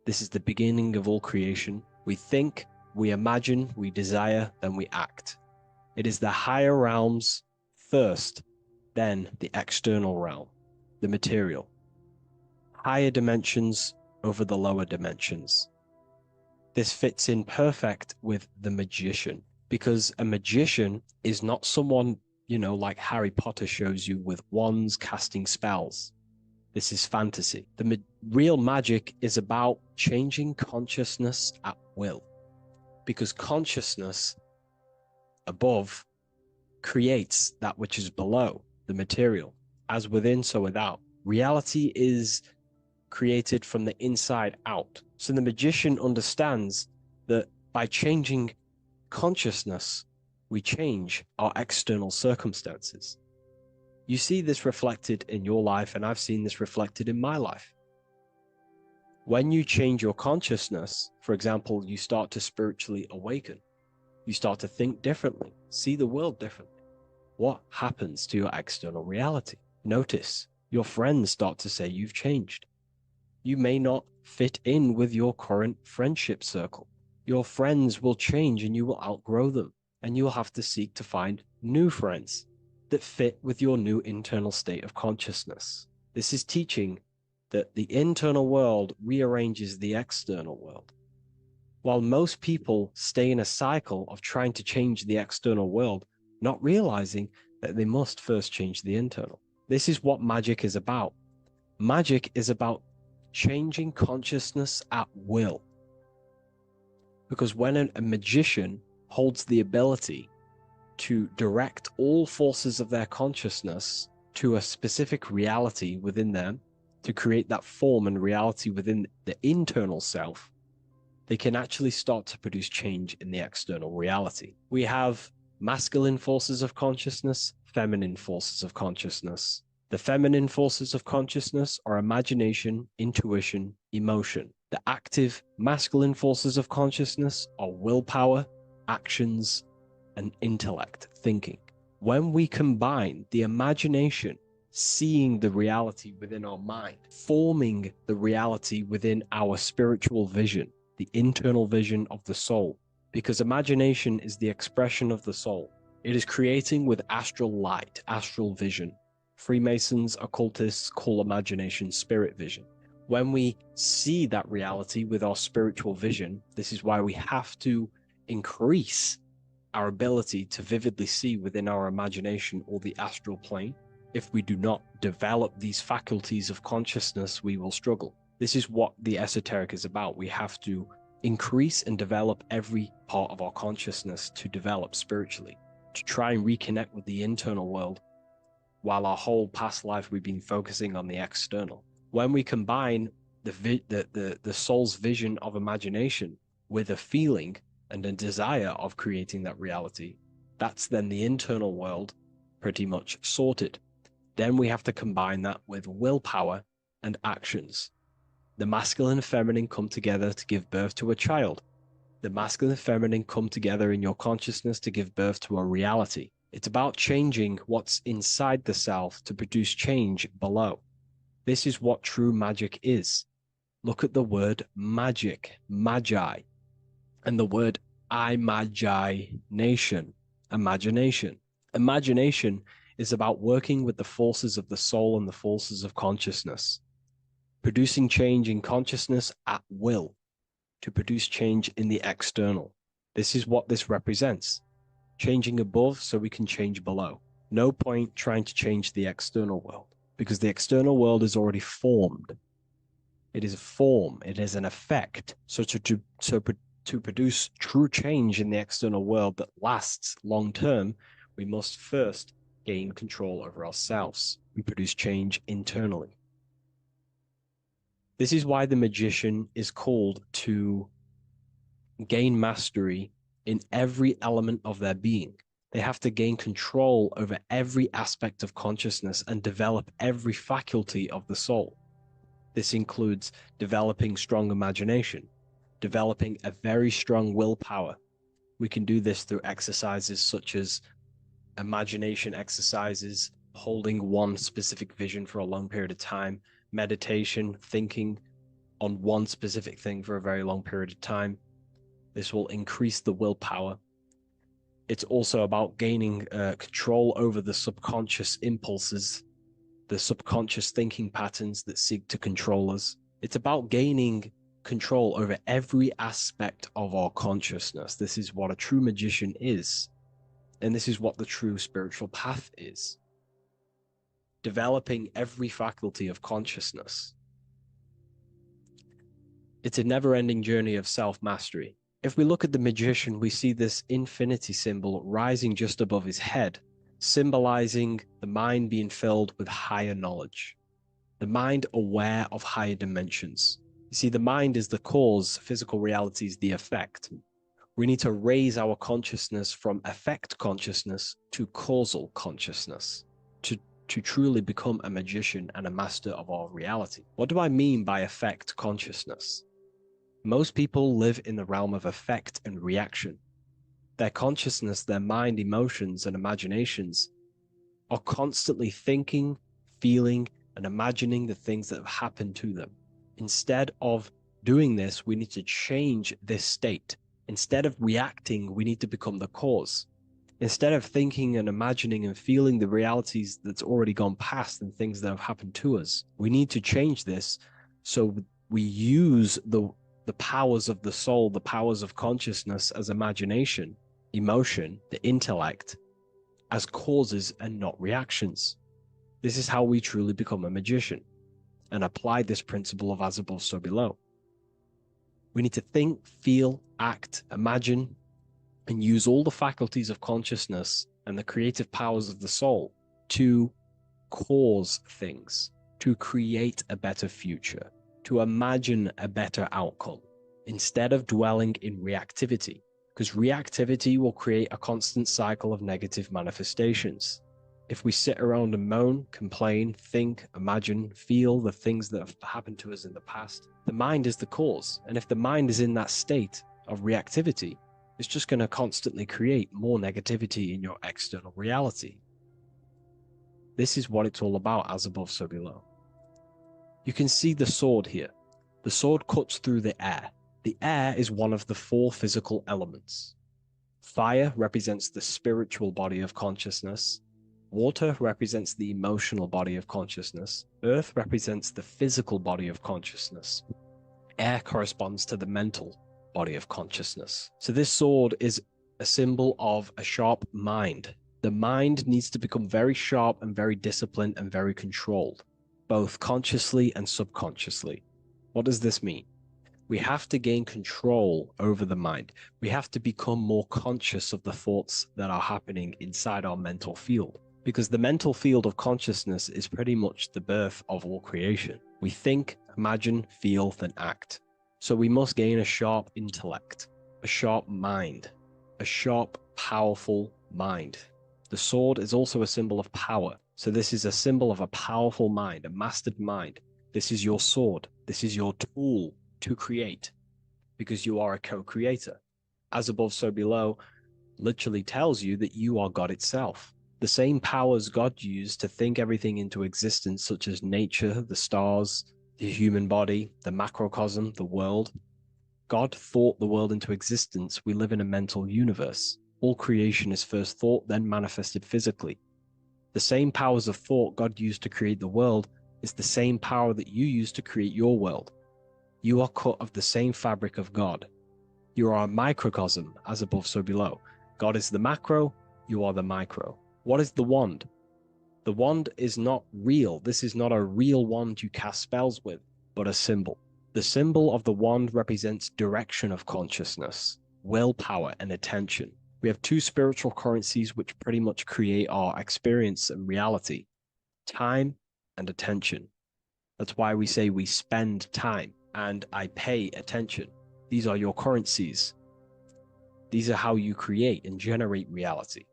This is the beginning of all creation. We think, we imagine, we desire, then we act. It is the higher realms first, then the external realm, the material. Higher dimensions over the lower dimensions. This fits in perfect with the magician, because a magician is not someone, like Harry Potter shows you with wands casting spells. This is fantasy. The real magic is about changing consciousness at will, because consciousness above creates that which is below, the material. As within, so without. Reality is created from the inside out. So the magician understands that by changing consciousness, we change our external circumstances. You see this reflected in your life, and I've seen this reflected in my life. When you change your consciousness, for example, you start to spiritually awaken. You start to think differently, see the world differently. What happens to your external reality? Notice your friends start to say you've changed. You may not fit in with your current friendship circle. Your friends will change and you will outgrow them, and you will have to seek to find new friends that fit with your new internal state of consciousness. This is teaching that the internal world rearranges the external world. While most people stay in a cycle of trying to change the external world, not realizing that they must first change the internal. This is what magic is about. Magic is about changing consciousness at will. Because when a magician holds the ability to direct all forces of their consciousness to a specific reality within them, to create that form and reality within the internal self, they can actually start to produce change in the external reality. We have masculine forces of consciousness, feminine forces of consciousness. The feminine forces of consciousness are imagination, intuition, emotion. The active masculine forces of consciousness are willpower, actions, and intellect, thinking. When we combine the imagination, seeing the reality within our mind, forming the reality within our spiritual vision, the internal vision of the soul, because imagination is the expression of the soul. It is creating with astral light, astral vision. Freemasons, occultists call imagination spirit vision. When we see that reality with our spiritual vision, this is why we have to increase our ability to vividly see within our imagination or the astral plane. If we do not develop these faculties of consciousness, we will struggle. This is what the esoteric is about. We have to increase and develop every part of our consciousness to develop spiritually, to try and reconnect with the internal world, while our whole past life we've been focusing on the external. When we combine the soul's vision of imagination with a feeling and a desire of creating that reality, that's then the internal world pretty much sorted. Then we have to combine that with willpower and actions. The masculine and feminine come together to give birth to a child. The masculine and feminine come together in your consciousness to give birth to a reality. It's about changing what's inside the self to produce change below. This is what true magic is. Look at the word magic, magi, and the word imagination, imagination. Imagination is about working with the forces of the soul and the forces of consciousness, producing change in consciousness at will to produce change in the external. This is what this represents. Changing above so we can change below. No point trying to change the external world because the external world is already formed. It is a form, it is an effect. So to produce true change in the external world that lasts long term, we must first gain control over ourselves and produce change internally. This is why the magician is called to gain mastery in every element of their being. They have to gain control over every aspect of consciousness and develop every faculty of the soul. This includes developing strong imagination, developing a very strong willpower. We can do this through exercises such as imagination exercises, holding one specific vision for a long period of time, meditation, thinking on one specific thing for a very long period of time. This will increase the willpower. It's also about gaining control over the subconscious impulses, the subconscious thinking patterns that seek to control us. It's about gaining control over every aspect of our consciousness. This is what a true magician is. And this is what the true spiritual path is. Developing every faculty of consciousness. It's a never-ending journey of self-mastery. If we look at the magician, we see this infinity symbol rising just above his head, symbolizing the mind being filled with higher knowledge, the mind aware of higher dimensions. You see, the mind is the cause, physical reality is the effect. We need to raise our consciousness from effect consciousness to causal consciousness to truly become a magician and a master of our reality. What do I mean by effect consciousness? Most people live in the realm of effect and reaction. Their consciousness, their mind, emotions, and imaginations are constantly thinking, feeling, and imagining the things that have happened to them. Instead of doing this, we need to change this state. Instead of reacting, we need to become the cause. Instead of thinking and imagining and feeling the realities that's already gone past and things that have happened to us, we need to change this so we use the powers of the soul, the powers of consciousness as imagination, emotion, the intellect, as causes and not reactions. This is how we truly become a magician and apply this principle of as above, so below. We need to think, feel, act, imagine, and use all the faculties of consciousness and the creative powers of the soul to cause things, to create a better future, to imagine a better outcome, instead of dwelling in reactivity, because reactivity will create a constant cycle of negative manifestations. If we sit around and moan, complain, think, imagine, feel the things that have happened to us in the past, the mind is the cause. And if the mind is in that state of reactivity, it's just going to constantly create more negativity in your external reality. This is what it's all about, as above, so below. You can see the sword here. The sword cuts through the air. The air is one of the 4 physical elements. Fire represents the spiritual body of consciousness. Water represents the emotional body of consciousness. Earth represents the physical body of consciousness. Air corresponds to the mental body of consciousness. So this sword is a symbol of a sharp mind. The mind needs to become very sharp and very disciplined and very controlled, both consciously and subconsciously. What does this mean? We have to gain control over the mind. We have to become more conscious of the thoughts that are happening inside our mental field, because the mental field of consciousness is pretty much the birth of all creation. We think, imagine, feel, then act. So we must gain a sharp intellect, a sharp mind, a sharp, powerful mind. The sword is also a symbol of power. So this is a symbol of a powerful mind, a mastered mind. This is your sword. This is your tool to create, because you are a co-creator. As above, so below literally tells you that you are God itself. The same powers God used to think everything into existence, such as nature, the stars, the human body, the macrocosm, the world. God thought the world into existence. We live in a mental universe. All creation is first thought, then manifested physically. The same powers of thought God used to create the world is the same power that you use to create your world. You are cut of the same fabric of God. You are a microcosm, as above, so below. God is the macro, you are the micro. What is the wand? The wand is not real. This is not a real wand you cast spells with, but a symbol. The symbol of the wand represents direction of consciousness, willpower, and attention. We have two spiritual currencies which pretty much create our experience and reality: time and attention. That's why we say we spend time and I pay attention. These are your currencies. These are how you create and generate reality.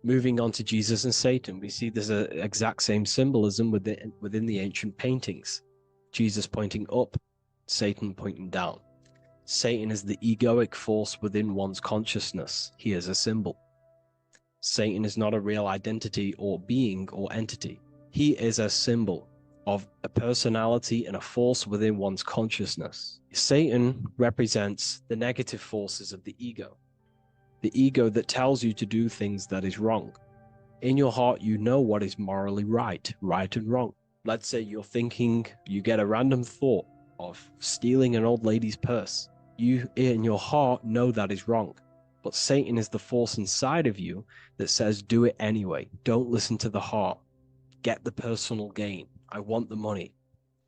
Moving on to Jesus and Satan, we see there's an exact same symbolism within the ancient paintings. Jesus pointing up, Satan pointing down. Satan is the egoic force within one's consciousness. He is a symbol. Satan is not a real identity or being or entity. He is a symbol of a personality and a force within one's consciousness. Satan represents the negative forces of the ego that tells you to do things that is wrong. In your heart, you know what is morally right and wrong. Let's say you're thinking, you get a random thought of stealing an old lady's purse. You, in your heart, know that is wrong. But Satan is the force inside of you that says, do it anyway. Don't listen to the heart. Get the personal gain. I want the money.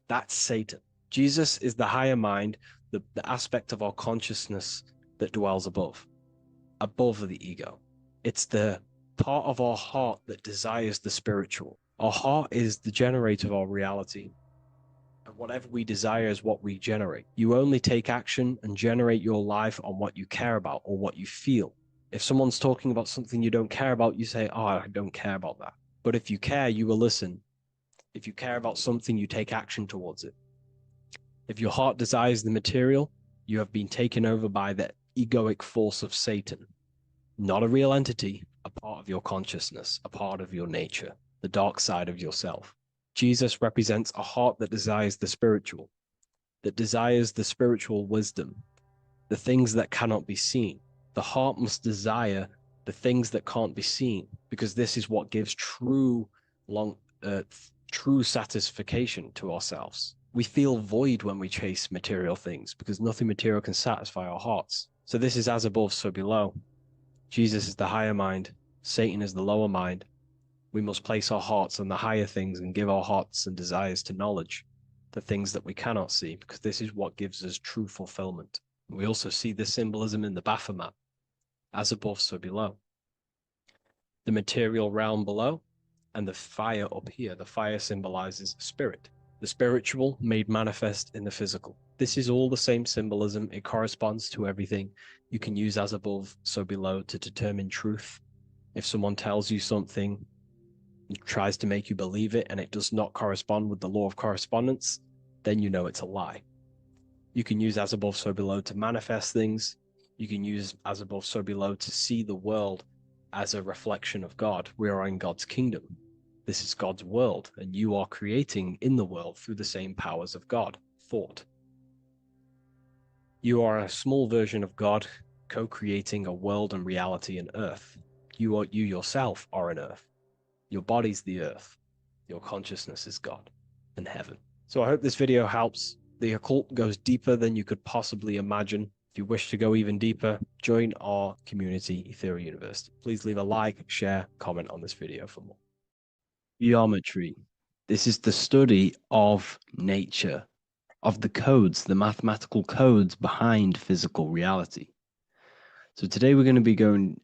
That's Satan. Jesus is the higher mind, the aspect of our consciousness that dwells above the ego. It's the part of our heart that desires the spiritual. Our heart is the generator of our reality. And whatever we desire is what we generate. You only take action and generate your life on what you care about or what you feel. If someone's talking about something you don't care about, you say, oh, I don't care about that. But if you care, you will listen. If you care about something, you take action towards it. If your heart desires the material, you have been taken over by the egoic force of Satan. Not a real entity, a part of your consciousness, a part of your nature, the dark side of yourself. Jesus represents a heart that desires the spiritual wisdom, the things that cannot be seen. The heart must desire the things that can't be seen, because this is what gives true satisfaction to ourselves. We feel void when we chase material things, because nothing material can satisfy our hearts. So this is as above, so below. Jesus is the higher mind. Satan is the lower mind. We must place our hearts on the higher things and give our hearts and desires to knowledge, the things that we cannot see, because this is what gives us true fulfillment. We also see this symbolism in the Baphomet. As above, so below. The material realm below and the fire up here. The fire symbolizes spirit. The spiritual made manifest in the physical. This is all the same symbolism. It corresponds to everything. You can use as above, so below to determine truth. If someone tells you something, tries to make you believe it, and it does not correspond with the law of correspondence, then you know it's a lie. You can use as above, so below to manifest things. You can use as above, so below to see the world as a reflection of God. We are in God's kingdom. This is God's world, and you are creating in the world through the same powers of God, thought. You are a small version of God, co-creating a world and reality in earth. You yourself are an earth. Your body's the earth. Your consciousness is God and heaven. So I hope this video helps. The occult goes deeper than you could possibly imagine. If you wish to go even deeper, join our community, Ethereal University. Please leave a like, share, comment on this video for more. Geometry. This is the study of nature, of the codes, the mathematical codes behind physical reality. So today we're going to be going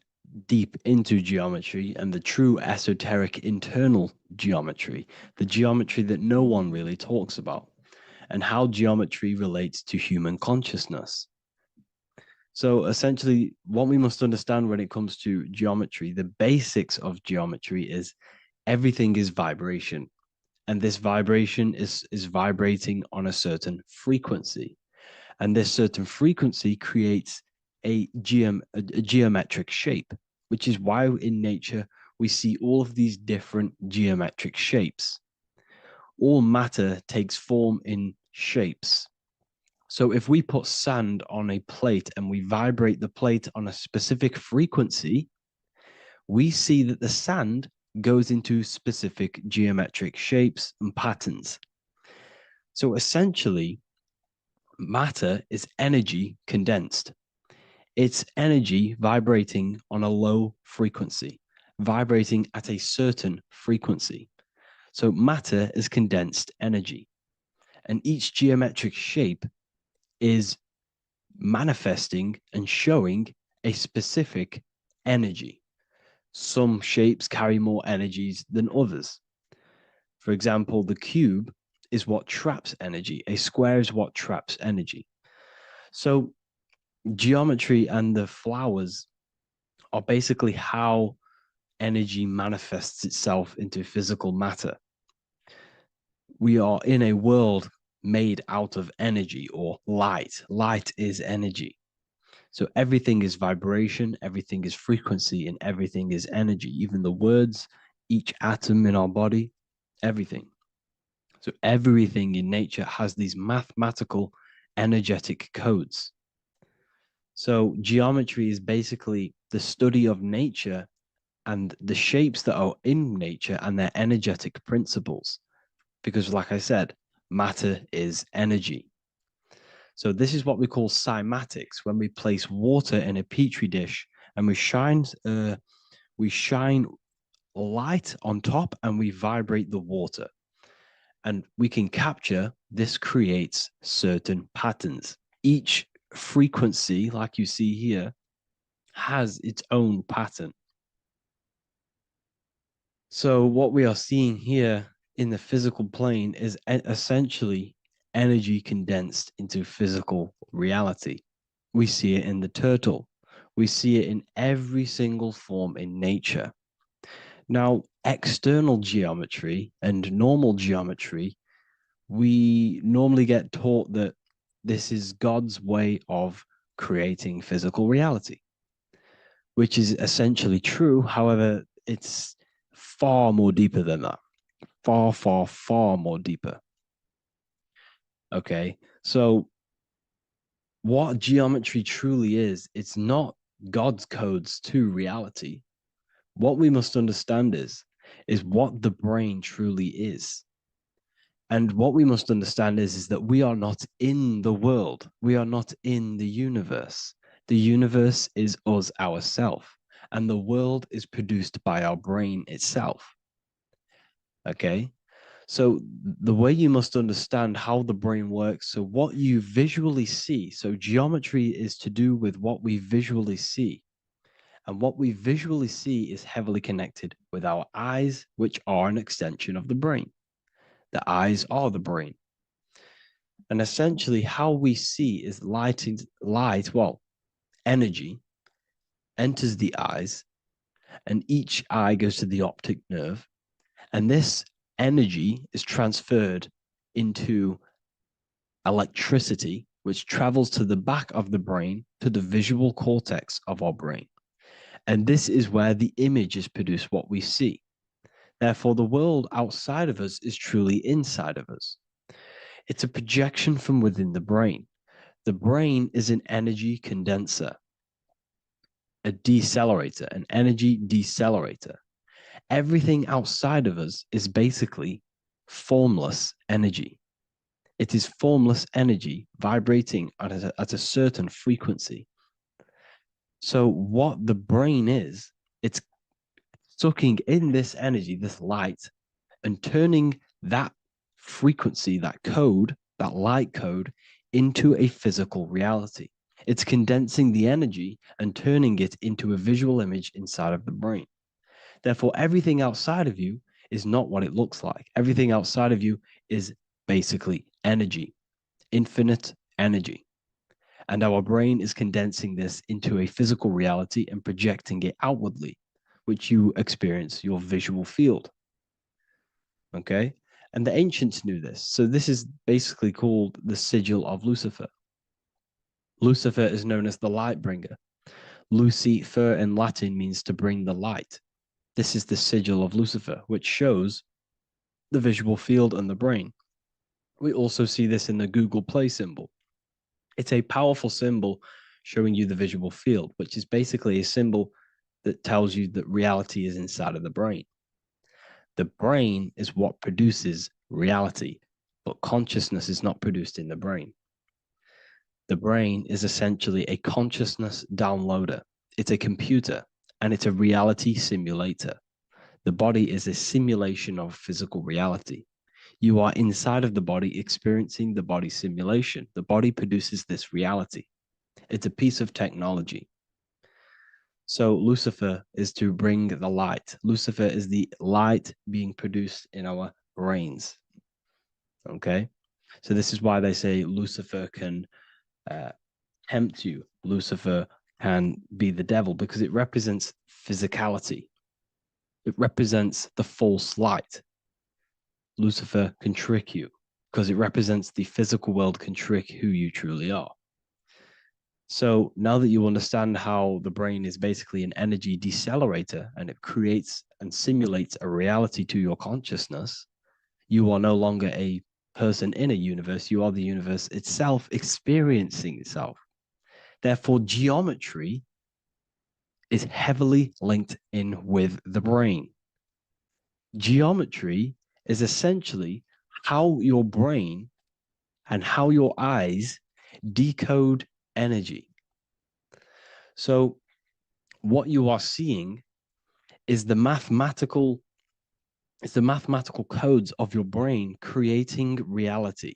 deep into geometry and the true esoteric internal geometry, the geometry that no one really talks about, and how geometry relates to human consciousness. So essentially, what we must understand when it comes to geometry, the basics of geometry is everything is vibration. And this vibration is vibrating on a certain frequency. And this certain frequency creates a geometric shape, which is why in nature we see all of these different geometric shapes. All matter takes form in shapes. So if we put sand on a plate and we vibrate the plate on a specific frequency, we see that the sand goes into specific geometric shapes and patterns. So essentially, matter is energy condensed. It's energy vibrating on a low frequency, vibrating at a certain frequency. So matter is condensed energy. And each geometric shape is manifesting and showing a specific energy. Some shapes carry more energies than others. For example, the cube is what traps energy. A square is what traps energy. So geometry and the flowers are basically how energy manifests itself into physical matter. We are in a world made out of energy or light. Light is energy. So everything is vibration, everything is frequency, and everything is energy. Even the words, each atom in our body, everything. So everything in nature has these mathematical energetic codes. So geometry is basically the study of nature and the shapes that are in nature and their energetic principles. Because like I said, matter is energy. So this is what we call cymatics, when we place water in a petri dish and we shine light on top and we vibrate the water. And we can capture, this creates certain patterns. Each frequency, like you see here, has its own pattern. So what we are seeing here in the physical plane is essentially energy condensed into physical reality. We see it in the turtle. We see it in every single form in nature. Now, external geometry and normal geometry, we normally get taught that this is God's way of creating physical reality, which is essentially true. However, it's far more deeper than that. Far, far, far more deeper. Okay, so what geometry truly is, it's not God's codes to reality. What we must understand is what the brain truly is. And what we must understand is that we are not in the world. We are not in the universe. The universe is us ourselves. And the world is produced by our brain itself. Okay? So the way you must understand how the brain works, so what you visually see, so geometry is to do with what we visually see. And what we visually see is heavily connected with our eyes, which are an extension of the brain. The eyes are the brain. And essentially how we see is energy enters the eyes, and each eye goes to the optic nerve. And this energy is transferred into electricity, which travels to the back of the brain, to the visual cortex of our brain. And this is where the image is produced, what we see. Therefore, the world outside of us is truly inside of us. It's a projection from within the brain. The brain is an energy condenser. a decelerator, an energy decelerator. Everything outside of us is basically formless energy. It is formless energy vibrating at a certain frequency. So what the brain is, it's sucking in this energy, this light, and turning that frequency, that code, that light code, into a physical reality. It's condensing the energy and turning it into a visual image inside of the brain. Therefore, everything outside of you is not what it looks like. Everything outside of you is basically energy, infinite energy. And our brain is condensing this into a physical reality and projecting it outwardly, which you experience your visual field. Okay. And the ancients knew this. So this is basically called the sigil of Lucifer. Lucifer is known as the light bringer. Lucifer in Latin means to bring the light. This is the sigil of Lucifer, which shows the visual field and the brain. We also see this in the Google Play symbol. It's a powerful symbol showing you the visual field, which is basically a symbol that tells you that reality is inside of the brain. The brain is what produces reality, but consciousness is not produced in the brain. The brain is essentially a consciousness downloader. It's a computer and it's a reality simulator. The body is a simulation of physical reality. You are inside of the body experiencing the body simulation. The body produces this reality. It's a piece of technology. So Lucifer is to bring the light. Lucifer is the light being produced in our brains. Okay. So this is why they say Lucifer can tempt you. Lucifer can be the devil because it represents physicality. It represents the false light. Lucifer can trick you because it represents the physical world can trick who you truly are. So now that you understand how the brain is basically an energy decelerator and it creates and simulates a reality to your consciousness, you are no longer a person in a universe. You are the universe itself experiencing itself. Therefore, geometry is heavily linked in with the brain. Geometry is essentially how your brain and how your eyes decode energy. So what you are seeing is the mathematical codes of your brain creating reality.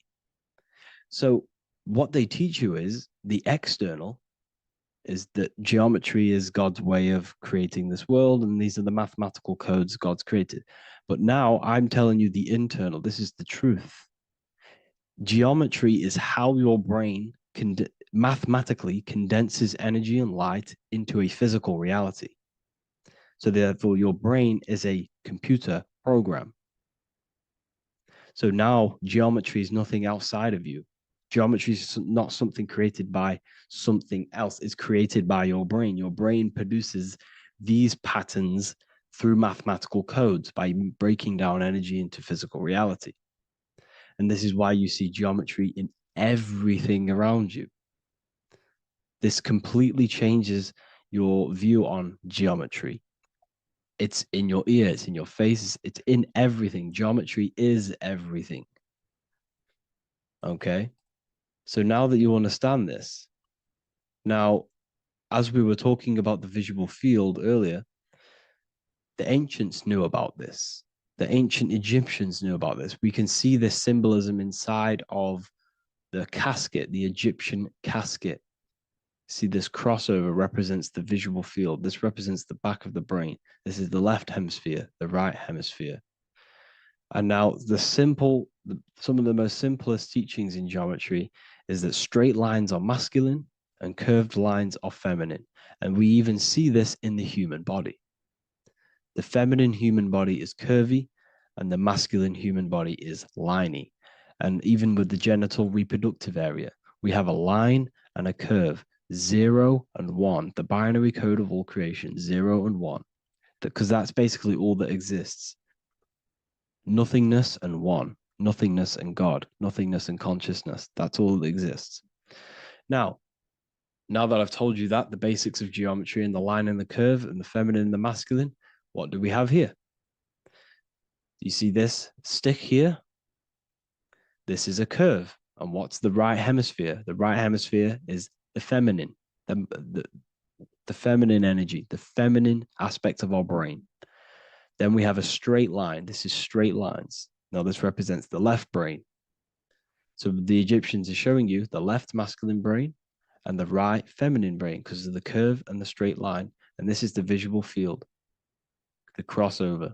So what they teach you is the external is that geometry is God's way of creating this world, and these are the mathematical codes God's created. But now I'm telling you the internal. This is the truth. Geometry is how your brain mathematically condenses energy and light into a physical reality. So therefore, your brain is a computer program. So now geometry is nothing outside of you. Geometry is not something created by something else. It's created by your brain. Your brain produces these patterns through mathematical codes by breaking down energy into physical reality. And this is why you see geometry in everything around you. This completely changes your view on geometry. It's in your ear, it's in your face, it's in everything. Geometry is everything. Okay? So now that you understand this, now, as we were talking about the visual field earlier, the ancients knew about this. The ancient Egyptians knew about this. We can see this symbolism inside of the casket, the Egyptian casket. See, this crossover represents the visual field. This represents the back of the brain. This is the left hemisphere, the right hemisphere. And now some of the most simplest teachings in geometry is that straight lines are masculine and curved lines are feminine. And we even see this in the human body. The feminine human body is curvy and the masculine human body is liney. And even with the genital reproductive area, we have a line and a curve. 0 and 1, the binary code of all creation, 0 and 1, because that's basically all that exists. Nothingness and one, nothingness and God, nothingness and consciousness. That's all that exists. Now, Now that I've told you that, the basics of geometry and the line and the curve and the feminine and the masculine, what do we have here? You see this stick here? This is a curve. And what's the right hemisphere? The right hemisphere is the feminine, the feminine energy, the feminine aspect of our brain. Then we have a straight line. This is straight lines. Now this represents the left brain. So the Egyptians are showing you the left masculine brain and the right feminine brain because of the curve and the straight line. And this is the visual field, the crossover.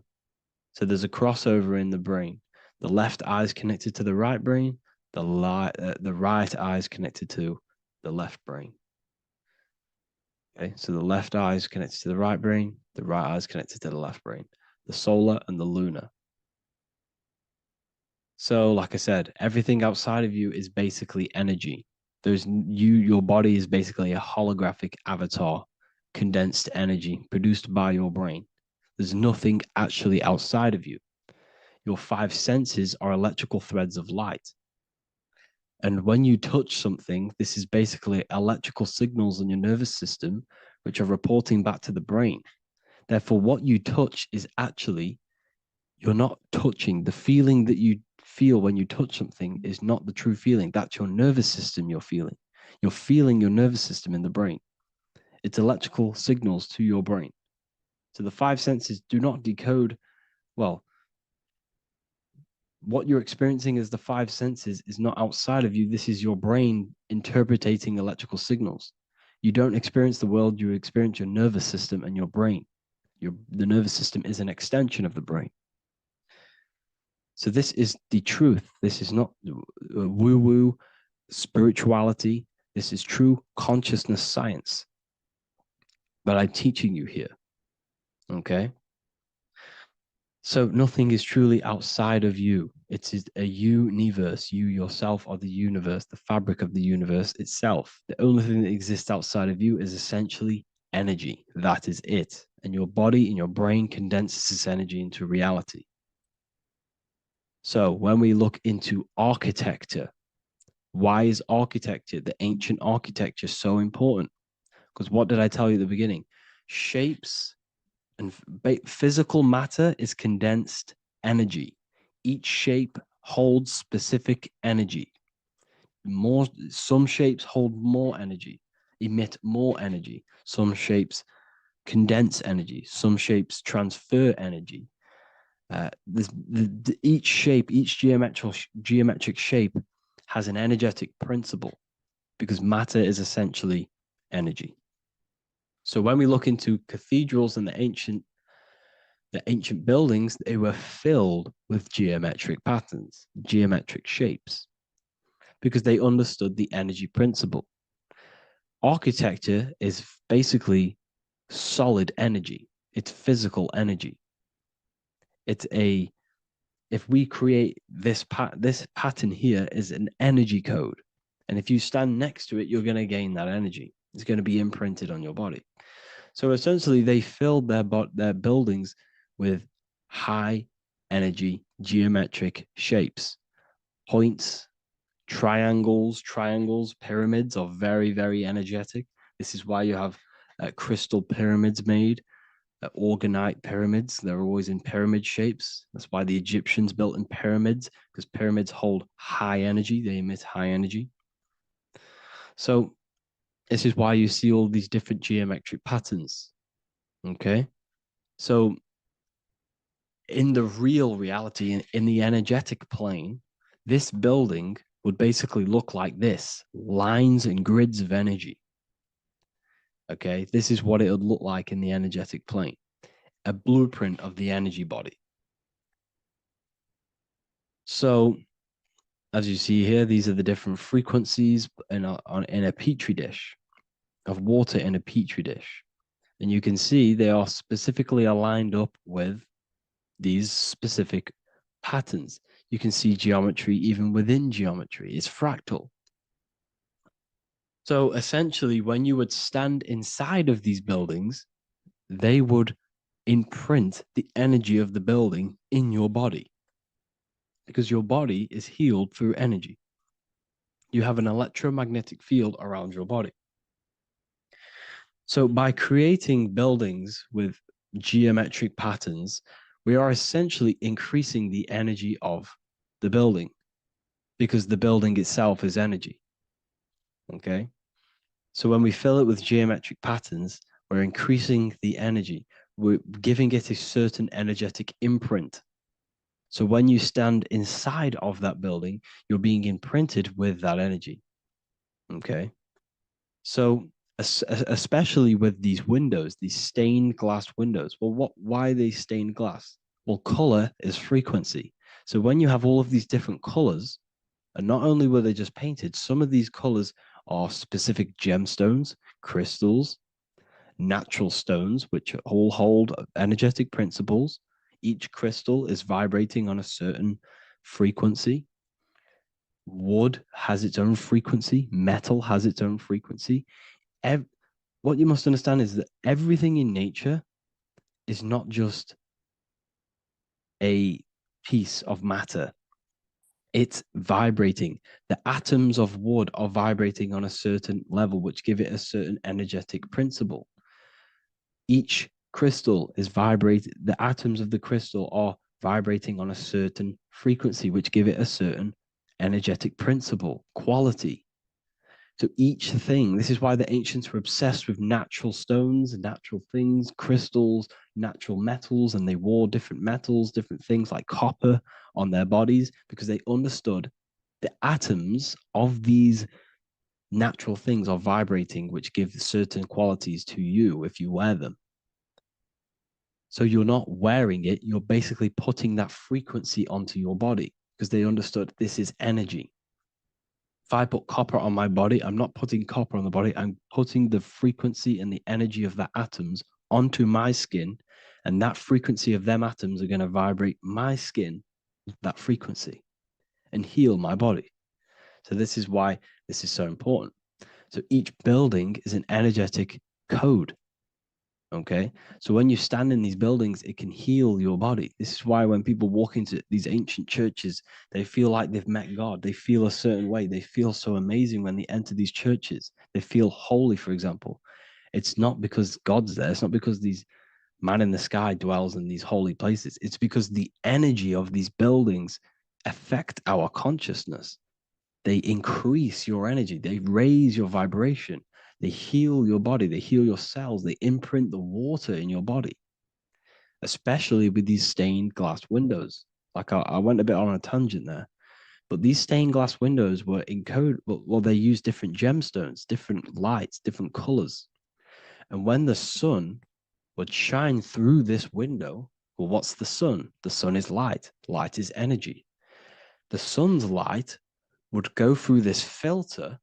So there's a crossover in the brain. The left eye is connected to the right brain. The right eye is connected to the left brain. Okay, so the left eye is connected to the right brain. The right eye is connected to the left brain. The solar and the lunar. So, like I said, everything outside of you is basically energy. Your body is basically a holographic avatar, condensed energy produced by your brain. There's nothing actually outside of you. Your five senses are electrical threads of light. And when you touch something, this is basically electrical signals in your nervous system, which are reporting back to the brain. Therefore, what you touch is actually, you're not touching. The feeling that you feel when you touch something is not the true feeling. That's your nervous system you're feeling. You're feeling your nervous system in the brain. It's electrical signals to your brain. So the five senses do not decode, well, what you're experiencing as the five senses is not outside of you. This is your brain interpreting electrical signals. You don't experience the world, you experience your nervous system and your brain. The nervous system is an extension of the brain. So this is the truth. This is not woo-woo spirituality. This is true consciousness science that I'm teaching you here. Okay? So nothing is truly outside of you. It is a universe. You yourself are the universe, the fabric of the universe itself. The only thing that exists outside of you is essentially energy. That is it. And your body and your brain condenses this energy into reality. So when we look into architecture, why is architecture, the ancient architecture, so important? Because what did I tell you at the beginning? Shapes and physical matter is condensed energy. Each shape holds specific energy. Some shapes hold more energy, emit more energy. Some shapes condense energy. Some shapes transfer energy. Each shape, each geometric shape has an energetic principle because matter is essentially energy. So when we look into cathedrals and the ancient buildings, they were filled with geometric patterns, geometric shapes, because they understood the energy principle. Architecture is basically solid energy. It's physical energy. If we create this pattern here is an energy code. And if you stand next to it, you're going to gain that energy. It's going to be imprinted on your body. So essentially, they filled their buildings with high energy geometric shapes. Points, triangles, pyramids are very, very energetic. This is why you have crystal pyramids made, organite pyramids. They're always in pyramid shapes. That's why the Egyptians built in pyramids, because pyramids hold high energy. They emit high energy. So this is why you see all these different geometric patterns. Okay. So in the real reality, in the energetic plane, this building would basically look like this: lines and grids of energy. Okay. This is what it would look like in the energetic plane, a blueprint of the energy body. So as you see here, these are the different frequencies in a petri dish, of water in a petri dish. And you can see they are specifically aligned up with these specific patterns. You can see geometry even within geometry. It's fractal. So essentially, when you would stand inside of these buildings, they would imprint the energy of the building in your body, because your body is healed through energy. You have an electromagnetic field around your body. So by creating buildings with geometric patterns, we are essentially increasing the energy of the building because the building itself is energy. Okay. So when we fill it with geometric patterns, we're increasing the energy. We're giving it a certain energetic imprint. So when you stand inside of that building, you're being imprinted with that energy. Okay. So especially with these windows, these stained glass windows. Well, why are they stained glass? Well, color is frequency. So when you have all of these different colors, and not only were they just painted, some of these colors are specific gemstones, crystals, natural stones, which all hold energetic principles. Each crystal is vibrating on a certain frequency. Wood has its own frequency, metal has its own frequency. What you must understand is that everything in nature is not just a piece of matter. It's vibrating. The atoms of wood are vibrating on a certain level, which give it a certain energetic principle. Each crystal is vibrating. The atoms of the crystal are vibrating on a certain frequency, which give it a certain energetic principle, quality. So each thing, this is why the ancients were obsessed with natural stones, natural things, crystals, natural metals, and they wore different metals, different things like copper on their bodies because they understood the atoms of these natural things are vibrating, which give certain qualities to you if you wear them. So you're not wearing it, you're basically putting that frequency onto your body because they understood this is energy. If I put copper on my body, I'm not putting copper on the body. I'm putting the frequency and the energy of the atoms onto my skin. And that frequency of them atoms are going to vibrate my skin, that frequency, and heal my body. So this is why this is so important. So each building is an energetic code. Okay. So when you stand in these buildings, it can heal your body. This is why when people walk into these ancient churches, they feel like they've met God. They feel a certain way. They feel so amazing when they enter these churches. They feel holy, for example. It's not because God's there. It's not because these man in the sky dwells in these holy places. It's because the energy of these buildings affect our consciousness. They increase your energy. They raise your vibration. They heal your body. They heal your cells. They imprint the water in your body, especially with these stained glass windows. Like I went a bit on a tangent there, but these stained glass windows were encoded. Well, they use different gemstones, different lights, different colors. And when the sun would shine through this window, well, what's the sun? The sun is light. Light is energy. The sun's light would go through this filter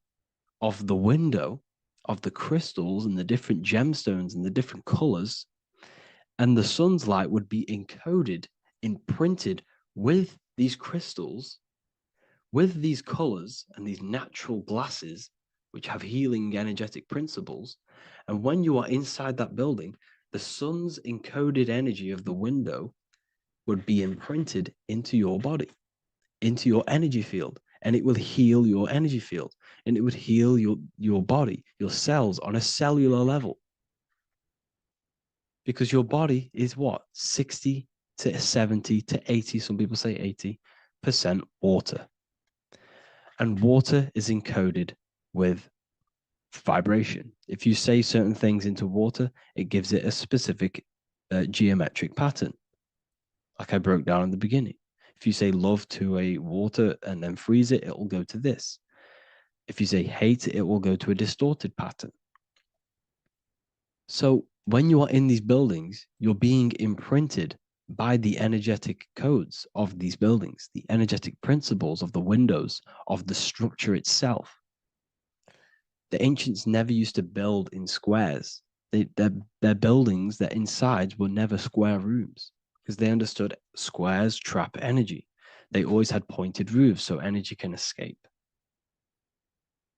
of the window of the crystals and the different gemstones and the different colors, and the sun's light would be encoded, imprinted with these crystals, with these colors and these natural glasses, which have healing energetic principles. And when you are inside that building, the sun's encoded energy of the window would be imprinted into your body, into your energy field, and it will heal your energy field, and it would heal your body, your cells on a cellular level. Because your body is what? 60 to 70 to 80, some people say 80% water. And water is encoded with vibration. If you say certain things into water, it gives it a specific geometric pattern, like I broke down in the beginning. If you say love to a water and then freeze it, it will go to this. If you say hate, it will go to a distorted pattern. So when you are in these buildings, you're being imprinted by the energetic codes of these buildings, the energetic principles of the windows, of the structure itself. The ancients never used to build in squares. Their buildings, their insides were never square rooms because they understood squares trap energy. They always had pointed roofs so energy can escape.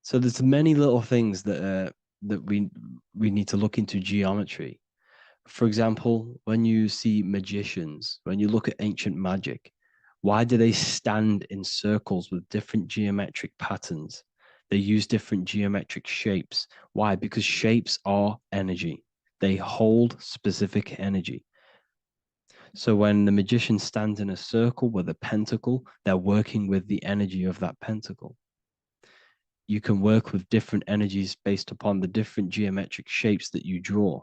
So there's many little things that we need to look into geometry. For example, when you see magicians, when you look at ancient magic, why do they stand in circles with different geometric patterns? They use different geometric shapes. Why? Because shapes are energy. They hold specific energy. So when the magician stands in a circle with a pentacle, they're working with the energy of that pentacle. You can work with different energies based upon the different geometric shapes that you draw.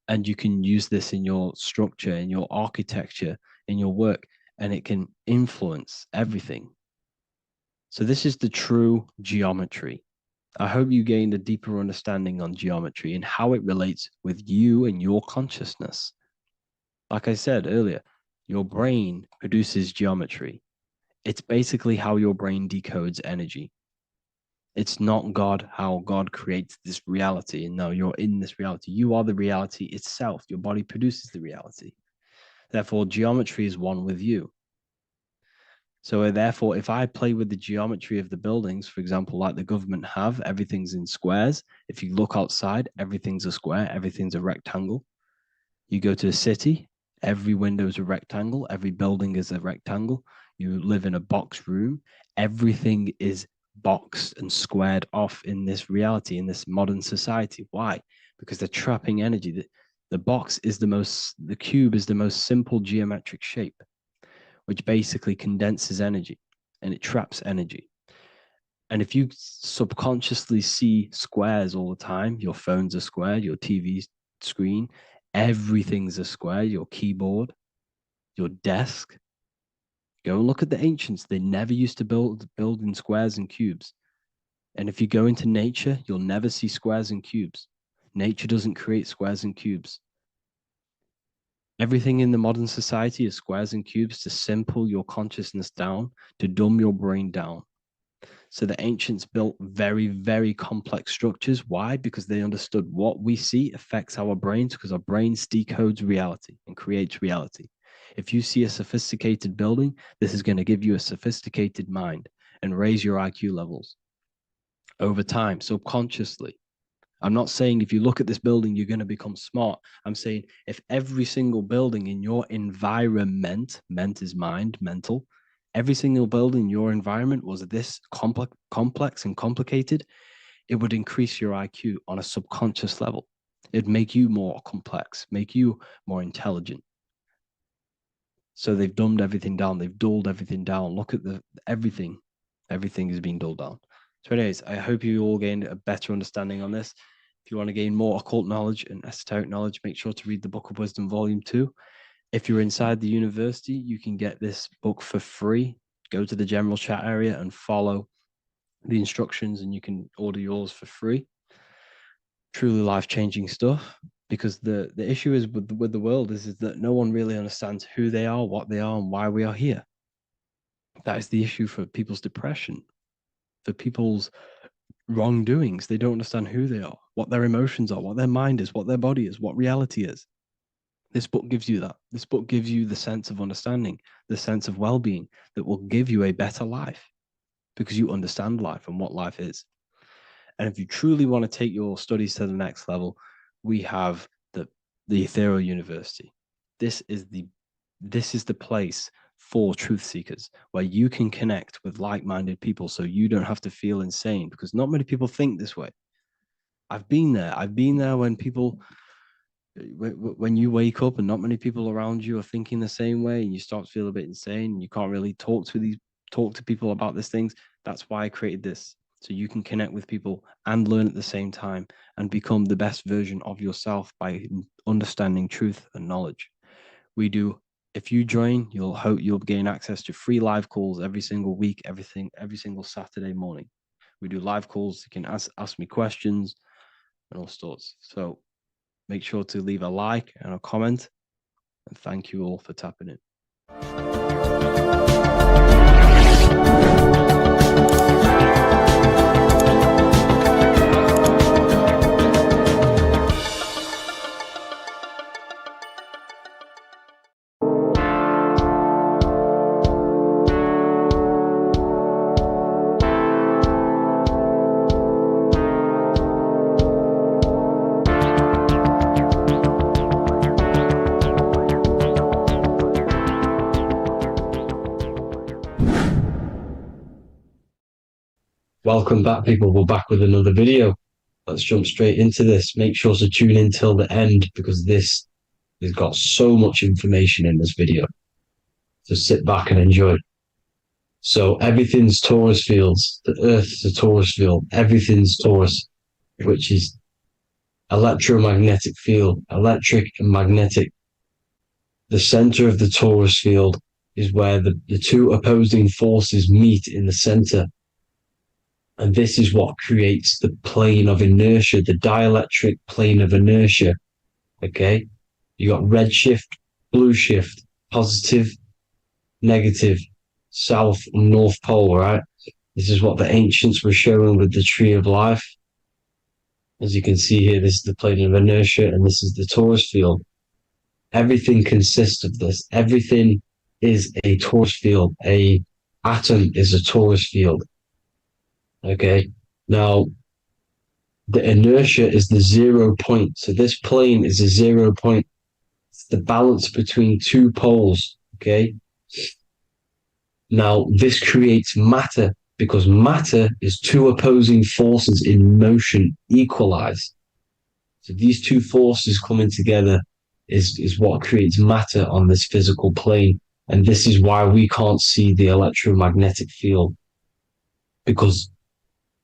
And you can use this in your structure, in your architecture, in your work, and it can influence everything. So this is the true geometry. I hope you gained a deeper understanding on geometry and how it relates with you and your consciousness. Like I said earlier, your brain produces geometry. It's basically how your brain decodes energy. It's not God, how God creates this reality. And no, you're in this reality. You are the reality itself. Your body produces the reality. Therefore, geometry is one with you. So therefore, if I play with the geometry of the buildings, for example, like the government have, everything's in squares. If you look outside, everything's a square, everything's a rectangle. You go to a city, every window is a rectangle, every building is a rectangle. You live in a box room, everything is boxed and squared off in this reality, in this modern society. Why? Because they're trapping energy. The box is the cube is the most simple geometric shape, which basically condenses energy and it traps energy. And if you subconsciously see squares all the time, your phone's a square, your TV screen, everything's a square, your keyboard, your desk. Go and look at the ancients. They never used to build in squares and cubes. And if you go into nature, you'll never see squares and cubes. Nature doesn't create squares and cubes. Everything in the modern society is squares and cubes to simple your consciousness down, to dumb your brain down. So the ancients built very, very complex structures. Why? Because they understood what we see affects our brains, because our brains decodes reality and creates reality. If you see a sophisticated building, this is going to give you a sophisticated mind and raise your IQ levels over time, subconsciously. I'm not saying if you look at this building, you're going to become smart. I'm saying if every single building in your environment, ment is mind, mental, every single building in your environment was this complex and complicated, it would increase your IQ on a subconscious level. It'd make you more complex, make you more intelligent. So they've dumbed everything down. They've dulled everything down. Look at everything. Everything is being dulled down. So anyways, I hope you all gained a better understanding on this. If you want to gain more occult knowledge and esoteric knowledge, make sure to read the Book of Wisdom, Volume 2. If you're inside the university, you can get this book for free. Go to the general chat area and follow the instructions and you can order yours for free. Truly life-changing stuff, because the issue is with the world is that no one really understands who they are, what they are, and why we are here. That is the issue for people's depression, for people's wrongdoings. They don't understand who they are, what their emotions are, what their mind is, what their body is, what reality is. This book gives you that. This book gives you the sense of understanding, the sense of well-being that will give you a better life because you understand life and what life is. And if you truly want to take your studies to the next level, we have the Ethereal University. This is the place for truth seekers where you can connect with like-minded people so you don't have to feel insane, because not many people think this way. I've been there when you wake up and not many people around you are thinking the same way and you start to feel a bit insane and you can't really talk to people about these things. That's why I created this, so you can connect with people and learn at the same time and become the best version of yourself by understanding truth and knowledge. If you join, you'll gain access to free live calls every single week, every single Saturday morning. We do live calls. You can ask me questions and all sorts. So make sure to leave a like and a comment. And thank you all for tapping in. Welcome back, people. We're back with another video. Let's jump straight into this. Make sure to tune in till the end because this has got so much information in this video. So sit back and enjoy. So everything's torus fields. The Earth's a torus field. Everything's torus, which is electromagnetic field, electric and magnetic. The center of the torus field is where the two opposing forces meet in the center. And this is what creates the plane of inertia, the dielectric plane of inertia. Okay? You got red shift, blue shift, positive, negative, south and north pole, right? This is what the ancients were showing with the tree of life. As you can see here, this is the plane of inertia and this is the torus field. Everything consists of this. Everything is a torus field. A atom is a torus field. Okay. Now, the inertia is the 0 point. So this plane is a 0 point. It's the balance between two poles. Okay. Now, this creates matter because matter is two opposing forces in motion equalize. So these two forces coming together is what creates matter on this physical plane. And this is why we can't see the electromagnetic field, because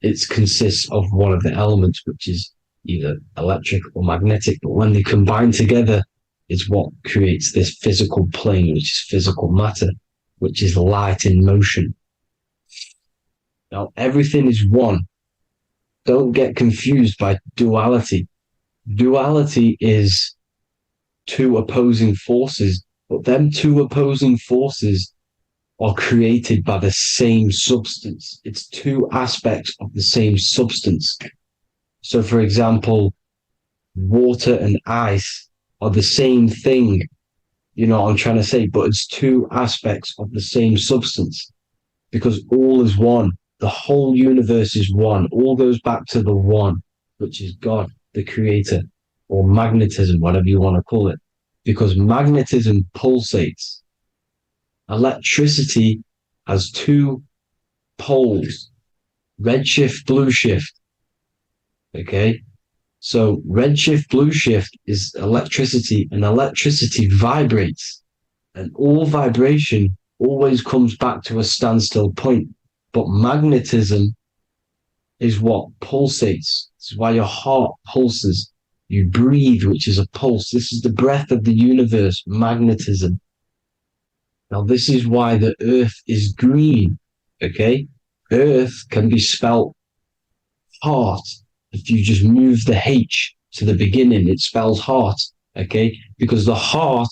it consists of one of the elements, which is either electric or magnetic. But when they combine together, it's what creates this physical plane, which is physical matter, which is light in motion. Now, everything is one. Don't get confused by duality. Duality is two opposing forces, but them two opposing forces are created by the same substance. It's two aspects of the same substance. So, for example, water and ice are the same thing. You know what I'm trying to say? But it's two aspects of the same substance because all is one. The whole universe is one. All goes back to the one, which is God, the creator, or magnetism, whatever you want to call it. Because magnetism pulsates. Electricity has two poles, red shift, blue shift. Okay? So red shift, blue shift is electricity, and electricity vibrates. And all vibration always comes back to a standstill point. But magnetism is what pulsates. This is why your heart pulses. You breathe, which is a pulse. This is the breath of the universe, magnetism. Now, this is why the earth is green, okay? Earth can be spelt heart. If you just move the H to the beginning, it spells heart, okay? Because the heart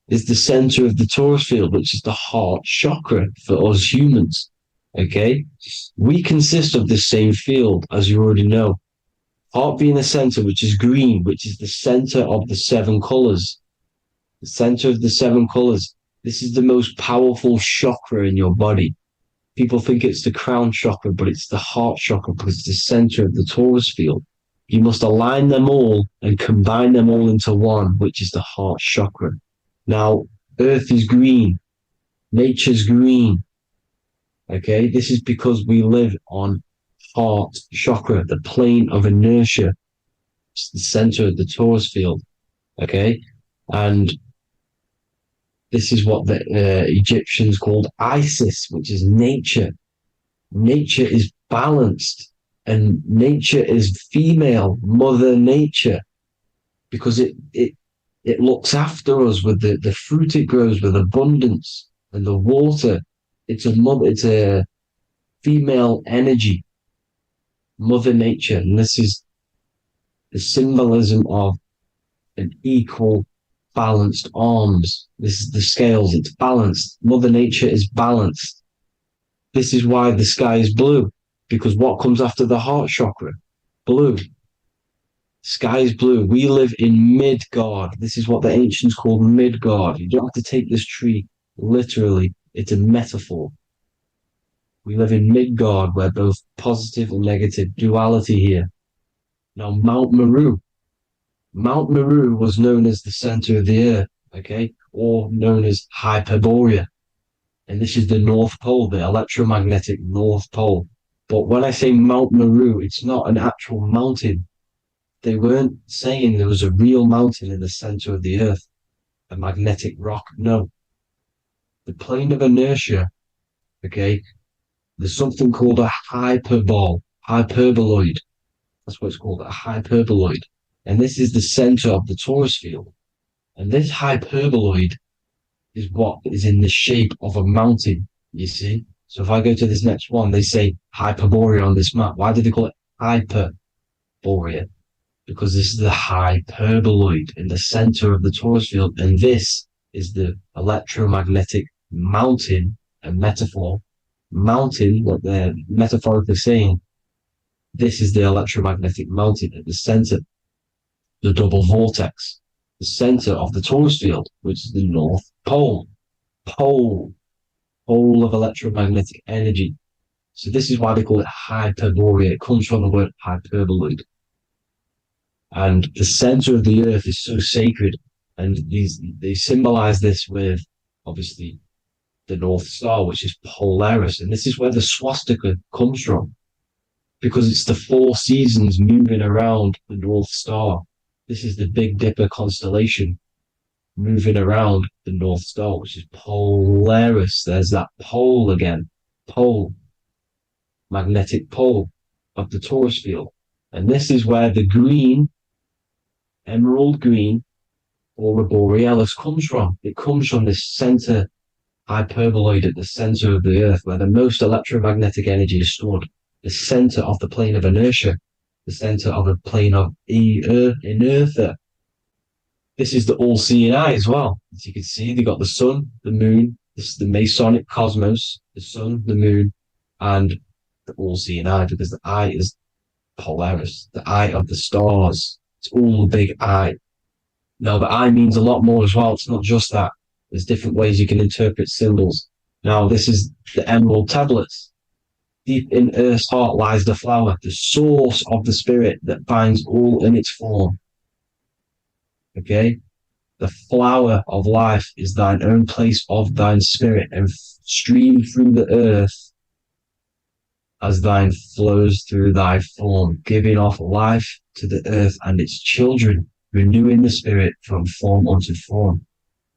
is the center of the torus field, which is the heart chakra for us humans, okay? We consist of the same field, as you already know. Heart being the center, which is green, which is the center of the seven colors. The center of the seven colors. This is the most powerful chakra in your body. People think it's the crown chakra, but it's the heart chakra because it's the center of the torus field. You must align them all and combine them all into one, which is the heart chakra. Now, Earth is green. Nature's green. Okay, this is because we live on heart chakra, the plane of inertia. It's the center of the torus field. Okay, and this is what the Egyptians called Isis, which is nature. Nature is balanced, and nature is female, Mother Nature, because it looks after us with the fruit it grows with abundance and the water. It's a female energy, Mother Nature, and this is the symbolism of an equal, balanced arms. This is the scales, it's balanced. Mother Nature is balanced. This is why the sky is blue, because what comes after the heart chakra? Blue. Sky is blue. We live in Midgard. This is what the ancients called Midgard. You don't have to take this tree literally. It's a metaphor. We live in Midgard, where both positive and negative duality here. Now, Mount Meru. Mount Meru was known as the center of the earth, okay, or known as Hyperborea. And this is the North Pole, the electromagnetic North Pole. But when I say Mount Meru, it's not an actual mountain. They weren't saying there was a real mountain in the center of the earth, a magnetic rock. No. The plane of inertia, okay, there's something called a hyperboloid. That's what it's called, a hyperboloid. And this is the center of the torus field. And this hyperboloid is what is in the shape of a mountain, you see? So if I go to this next one, they say Hyperborea on this map. Why do they call it Hyperborea? Because this is the hyperboloid in the center of the torus field. And this is the electromagnetic mountain, a metaphor. Mountain, what they're metaphorically saying, this is the electromagnetic mountain at the center, the double vortex, the center of the torus field, which is the North Pole. Pole of electromagnetic energy. So this is why they call it Hyperborea. It comes from the word hyperboloid. And the center of the earth is so sacred. And they symbolize this with, obviously, the North Star, which is Polaris. And this is where the swastika comes from, because it's the 4 seasons moving around the North Star. This is the Big Dipper constellation moving around the North Star, which is Polaris. There's that pole again. Pole. Magnetic pole of the torus field. And this is where the green, emerald green, aurora borealis comes from. It comes from this center hyperboloid at the center of the earth, where the most electromagnetic energy is stored. The center of the plane of inertia, the center of the plane of inertia. This is the all-seeing eye as well. As you can see, they got the sun, the moon. This is the Masonic cosmos, the sun, the moon, and the all-seeing eye, because the eye is Polaris, the eye of the stars. It's all a big eye. Now, the eye means a lot more as well. It's not just that. There's different ways you can interpret symbols. Now, this is the emerald tablets. Deep in Earth's heart lies the flower, the source of the spirit that binds all in its form. Okay? The flower of life is thine own place of thine spirit, and stream through the earth as thine flows through thy form, giving off life to the earth and its children, renewing the spirit from form unto form.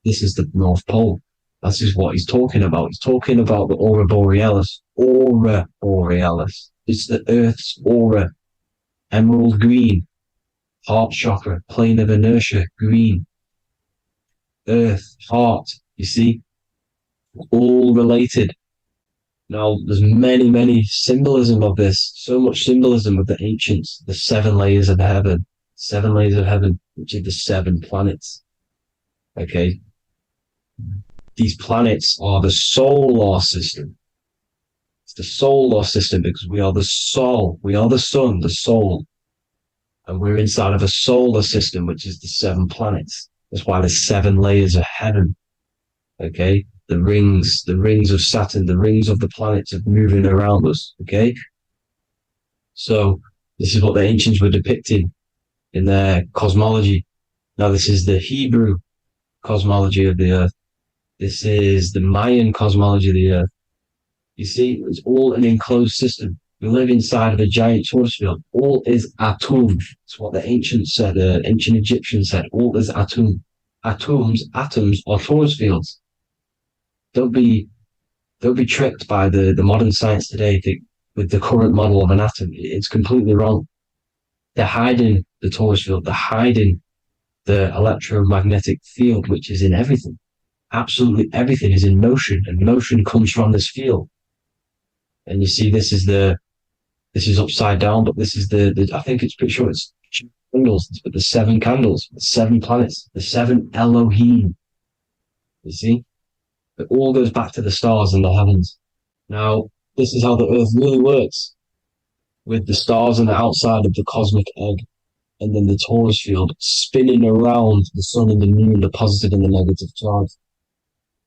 This is the North Pole. This is what he's talking about. He's talking about the aurora borealis. Aurora borealis. It's the Earth's aura. Emerald green. Heart chakra. Plane of inertia. Green. Earth. Heart. You see? All related. Now, there's many symbolism of this. So much symbolism of the ancients. The 7 layers of heaven. 7 layers of heaven, which are the 7 planets. Okay? These planets are the solar system. It's the solar system because we are the soul. We are the sun, the soul. And we're inside of a solar system, which is the 7 planets. That's why there's 7 layers of heaven. Okay? The rings of Saturn, the rings of the planets are moving around us. Okay? So this is what the ancients were depicting in their cosmology. Now this is the Hebrew cosmology of the earth. This is the Mayan cosmology of the earth. You see, it's all an enclosed system. We live inside of a giant torus field. All is atum. It's what the ancients said, ancient Egyptians said. All is atum. Atoms are torus fields. Don't be tricked by the modern science today with the current model of an atom. It's completely wrong. They're hiding the torus field. They're hiding the electromagnetic field, which is in everything. Absolutely everything is in motion, and motion comes from this field. And you see, this is upside down, but this is I think it's pretty sure it's candles, but the 7 candles, the 7 planets, the 7 Elohim. You see, it all goes back to the stars and the heavens. Now, this is how the earth really works, with the stars on the outside of the cosmic egg, and then the torus field spinning around the sun and the moon, the positive and the negative charge.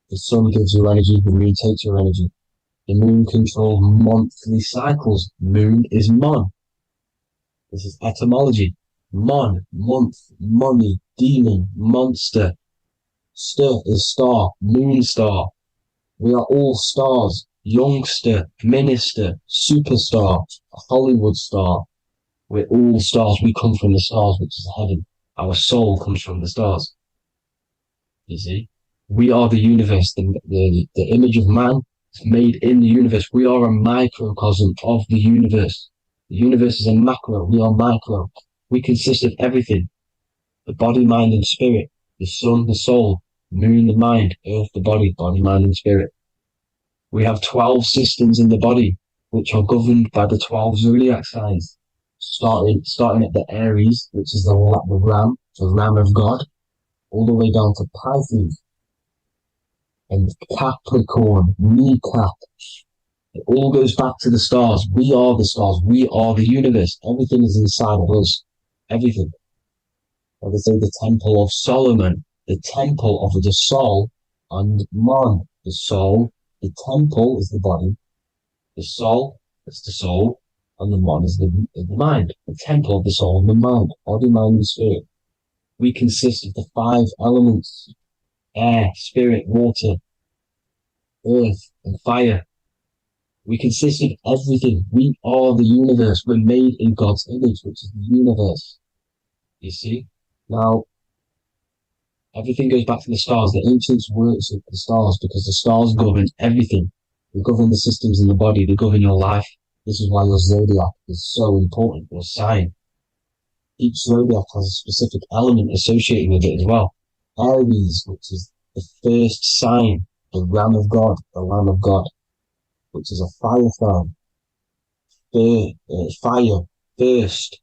The sun gives you energy, the moon takes your energy. The moon controls monthly cycles. Moon is mon. This is etymology. Mon, month, money, demon, monster. Stir is star, moon star. We are all stars. Youngster, minister, superstar, a Hollywood star. We're all stars. We come from the stars, which is heaven. Our soul comes from the stars. You see? We are the universe. The image of man is made in the universe. We are a microcosm of the universe. The universe is a macro. We are micro. We consist of everything. The body, mind, and spirit. The sun, the soul. Moon, the mind. Earth, the body. Body, mind, and spirit. We have 12 systems in the body, which are governed by the 12 zodiac signs. Starting at the Aries, which is the ram of God, all the way down to Pisces and Capricorn, kneecap. It all goes back to the stars. We are the stars. We are the universe. Everything is inside of us. Everything. Like they say, the Temple of Solomon, the temple of the soul and man. The soul, the temple is the body. The soul is the soul, and the man is the mind. The temple of the soul and the mind. Body, mind, and spirit. We consist of the 5 elements: air, spirit, water, earth, and fire. We consist of everything. We are the universe. We're made in God's image, which is the universe. You see? Now, everything goes back to the stars. The ancients worship the stars because the stars govern everything. They govern the systems in the body. They govern your life. This is why your zodiac is so important, your sign. Each zodiac has a specific element associated with it as well. Aries, which is the first sign, the Ram of God, the Lamb of God, which is a fire sign. Fire, first.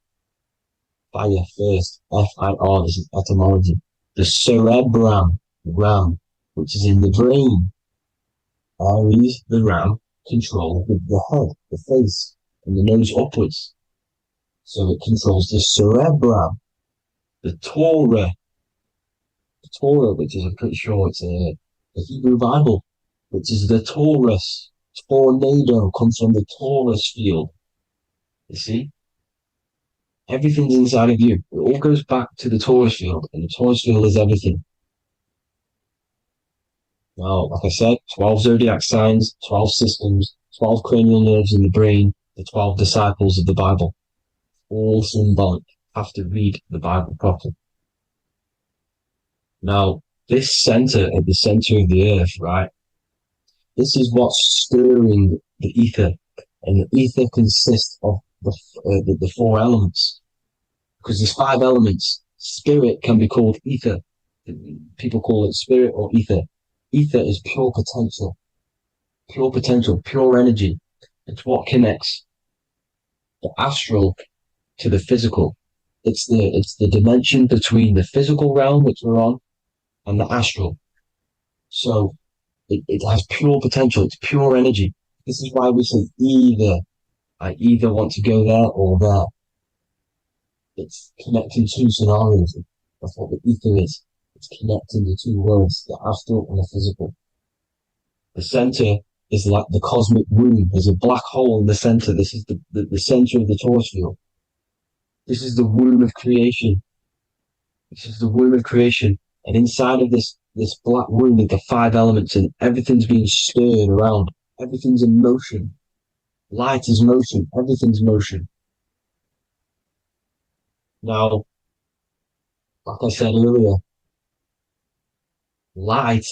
Fire, first. F-I-R, this is etymology. The cerebrum, ram, which is in the brain. Aries, the ram, controls the head, the face, and the nose upwards. So it controls the cerebrum. The Torah, which is, I'm pretty sure it's a Hebrew Bible, which is the Taurus. Tornado comes from the Taurus field. You see? Everything's inside of you. It all goes back to the Taurus field, and the Taurus field is everything. Now, like I said, 12 zodiac signs, 12 systems, 12 cranial nerves in the brain, the 12 disciples of the Bible. All symbolic. Have to read the Bible properly. Now, this center, at the center of the earth, right? This is what's stirring the ether. And the ether consists of the 4 elements. Because there's 5 elements. Spirit can be called ether. People call it spirit or ether. Ether is pure potential, pure energy. It's what connects the astral to the physical. It's the dimension between the physical realm, which we're on, and the astral. So it has pure potential. It's pure energy. This is why we say I either want to go there or there. It's connecting 2 scenarios. That's what the ether is. It's connecting the 2 worlds, the astral and the physical. The center is like the cosmic womb. There's a black hole in the center. This is the center of the Taurus field. This is the womb of creation. This is the womb of creation. And inside of this black womb are the 5 elements, and everything's being stirred around. Everything's in motion. Light is motion. Everything's motion. Now, like I said earlier, light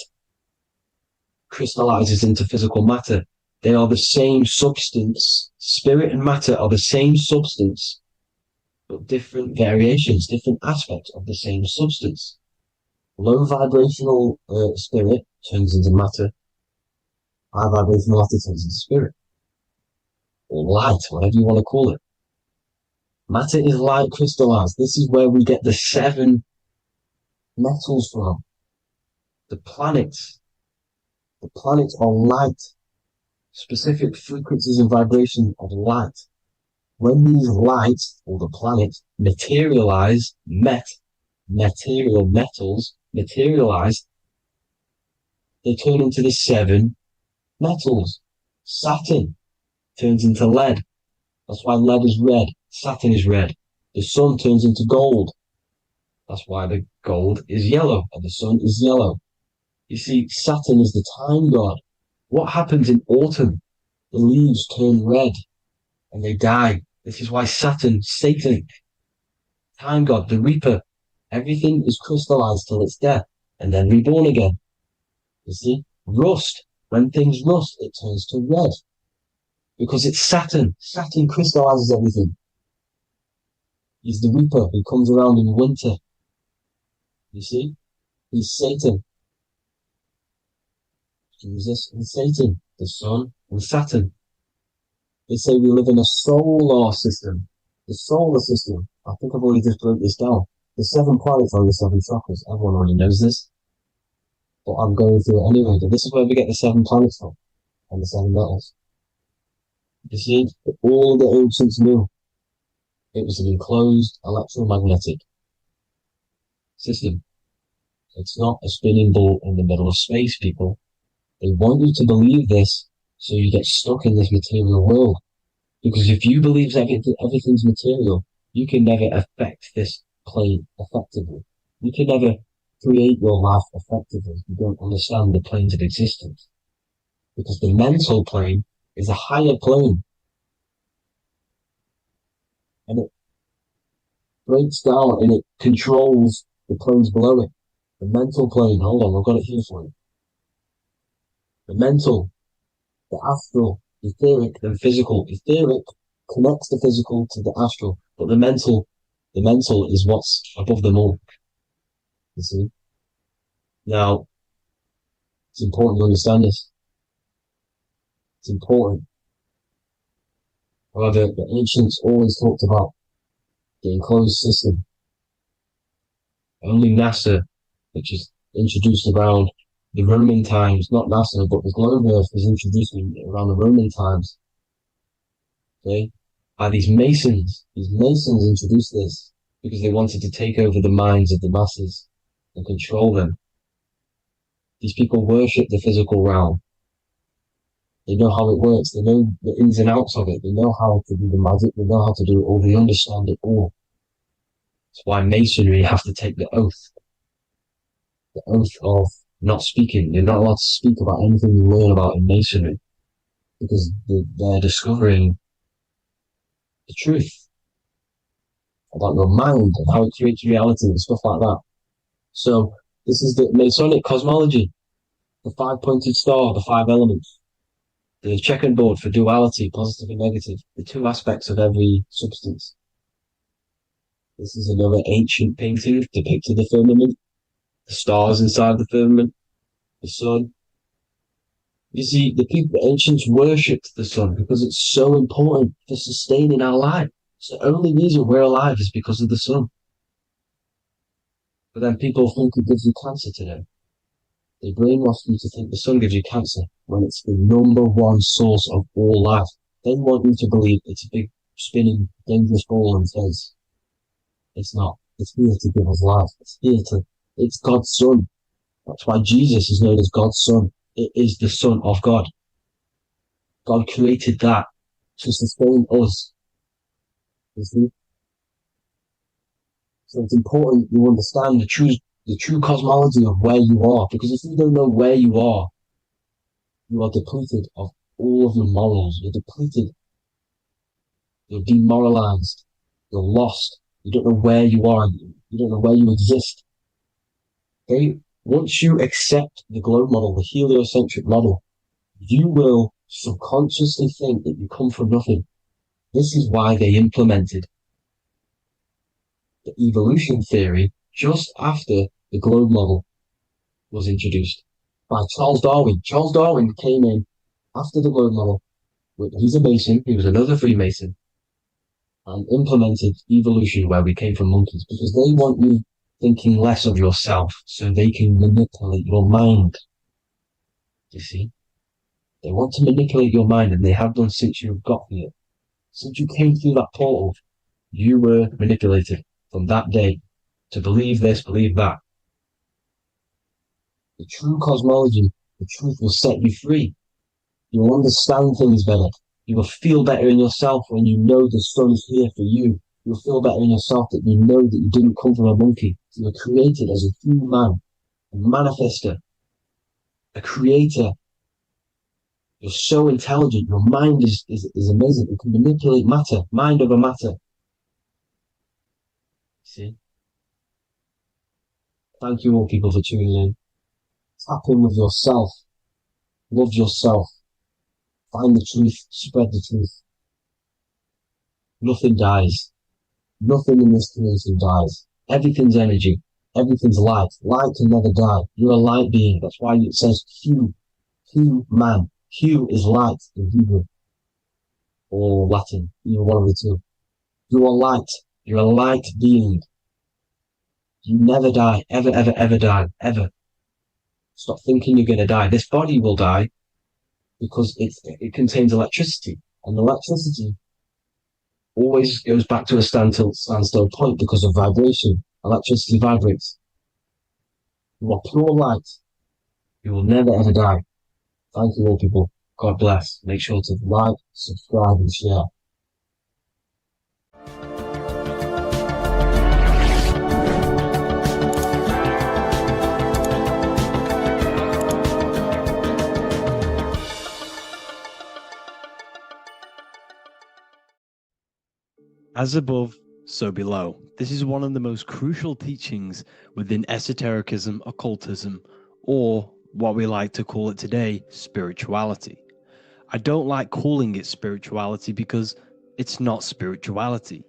crystallizes into physical matter. They are the same substance. Spirit and matter are the same substance, but different variations, different aspects of the same substance. Low vibrational spirit turns into matter. High vibrational matter turns into spirit. Or light, whatever you want to call it. Matter is light crystallized. This is where we get the 7 metals from. The planets. The planets are light. Specific frequencies and vibrations of light. When these lights, or the planets, materialize, material metals materialize, they turn into the 7 metals. Saturn turns into lead. That's why lead is red. Saturn is red. The sun turns into gold. That's why the gold is yellow and the sun is yellow. You see, Saturn is the time god. What happens in autumn? The leaves turn red and they die. This is why Saturn, Satan, time god, the Reaper, everything is crystallized till it's death and then reborn again. You see? Rust. When things rust, it turns to red. Because it's Saturn. Saturn crystallizes everything. He's the Reaper who comes around in winter. You see? He's Satan. Jesus and Satan, the Sun and Saturn. They say we live in a solar system. The solar system. I think I've already just broke this down. The 7 planets are the 7 chakras. Everyone already knows this. But I'm going through it anyway. But this is where we get the 7 planets from. And the 7 metals. You see, all the ancients knew it was an enclosed electromagnetic system. It's not a spinning ball in the middle of space, people. They want you to believe this so you get stuck in this material world. Because if you believe everything's material, you can never affect this plane effectively. You can never create your life effectively if you don't understand the planes of existence. Because the mental plane is a higher plane. And it breaks down and it controls the planes below it. The mental plane, hold on, I've got it here for you. The mental, the astral, etheric, and physical. Etheric connects the physical to the astral, but the mental is what's above them all. You see? Now, it's important to understand this. It's important. However, the ancients always talked about the enclosed system. Only NASA, which is introduced around the Roman times, not NASA, but the globe Earth was introduced around the Roman times. Okay? By these Masons. These Masons introduced this because they wanted to take over the minds of the masses and control them. These people worship the physical realm. They know how it works. They know the ins and outs of it. They know how to do the magic. They know how to do it all. They understand it all. That's why Masonry have to take the oath. The oath of not speaking. You're not allowed to speak about anything you learn about in Masonry. Because they're discovering the truth about your mind and how it creates reality and stuff like that. So this is the Masonic cosmology. The 5-pointed star, the 5 elements. The checkerboard for duality, positive and negative. The 2 aspects of every substance. This is another ancient painting depicting the firmament. The stars inside the firmament. The sun. You see, the ancients worshipped the sun because it's so important for sustaining our life. It's the only reason we're alive is because of the sun. But then people think it gives you cancer today. They brainwash you to think the sun gives you cancer when it's the #1 source of all life. They want you to believe it's a big, spinning, dangerous ball and says, it's not. It's here to give us life. It's God's son. That's why Jesus is known as God's son. It is the Son of God. God created that to sustain us. You see? So it's important you understand the true cosmology of where you are. Because if you don't know where you are depleted of all of your morals. You're depleted. You're demoralized. You're lost. You don't know where you are. You don't know where you exist. Okay? Once you accept the globe model, the heliocentric model, you will subconsciously think that you come from nothing. This is why they implemented the evolution theory just after the globe model was introduced by Charles Darwin. Charles Darwin came in after the globe model. He's a Mason. He was another Freemason. And implemented evolution where we came from monkeys because they want you thinking less of yourself so they can manipulate your mind. You see? They want to manipulate your mind and they have done since you got here. Since you came through that portal, you were manipulated from that day to believe this, believe that. The true cosmology, the truth will set you free. You will understand things better. You will feel better in yourself when you know the sun is here for you. You'll feel better in yourself that you know that you didn't come from a monkey. You were created as a human, a manifester, a creator. You're so intelligent. Your mind is amazing. It can manipulate matter, mind over matter. See? Thank you all people for tuning in. Tap in with yourself. Love yourself. Find the truth. Spread the truth. Nothing dies. Nothing in this creation dies. Everything's energy. Everything's light. Light can never die. You're a light being. That's why it says Q. Q man. Q is light in Hebrew or Latin. Either one of the two. You are light. You're a light being. You never die. Ever, ever, ever die. Ever. Stop thinking you're going to die. This body will die because it contains electricity. And electricity always goes back to a standstill point because of vibration. Electricity vibrates. You are pure light. You will never ever die. Thank you all people. God bless. Make sure to like, subscribe and share. As above, so below. This is one of the most crucial teachings within esotericism, occultism, or what we like to call it today, spirituality. I don't like calling it spirituality because it's not spirituality.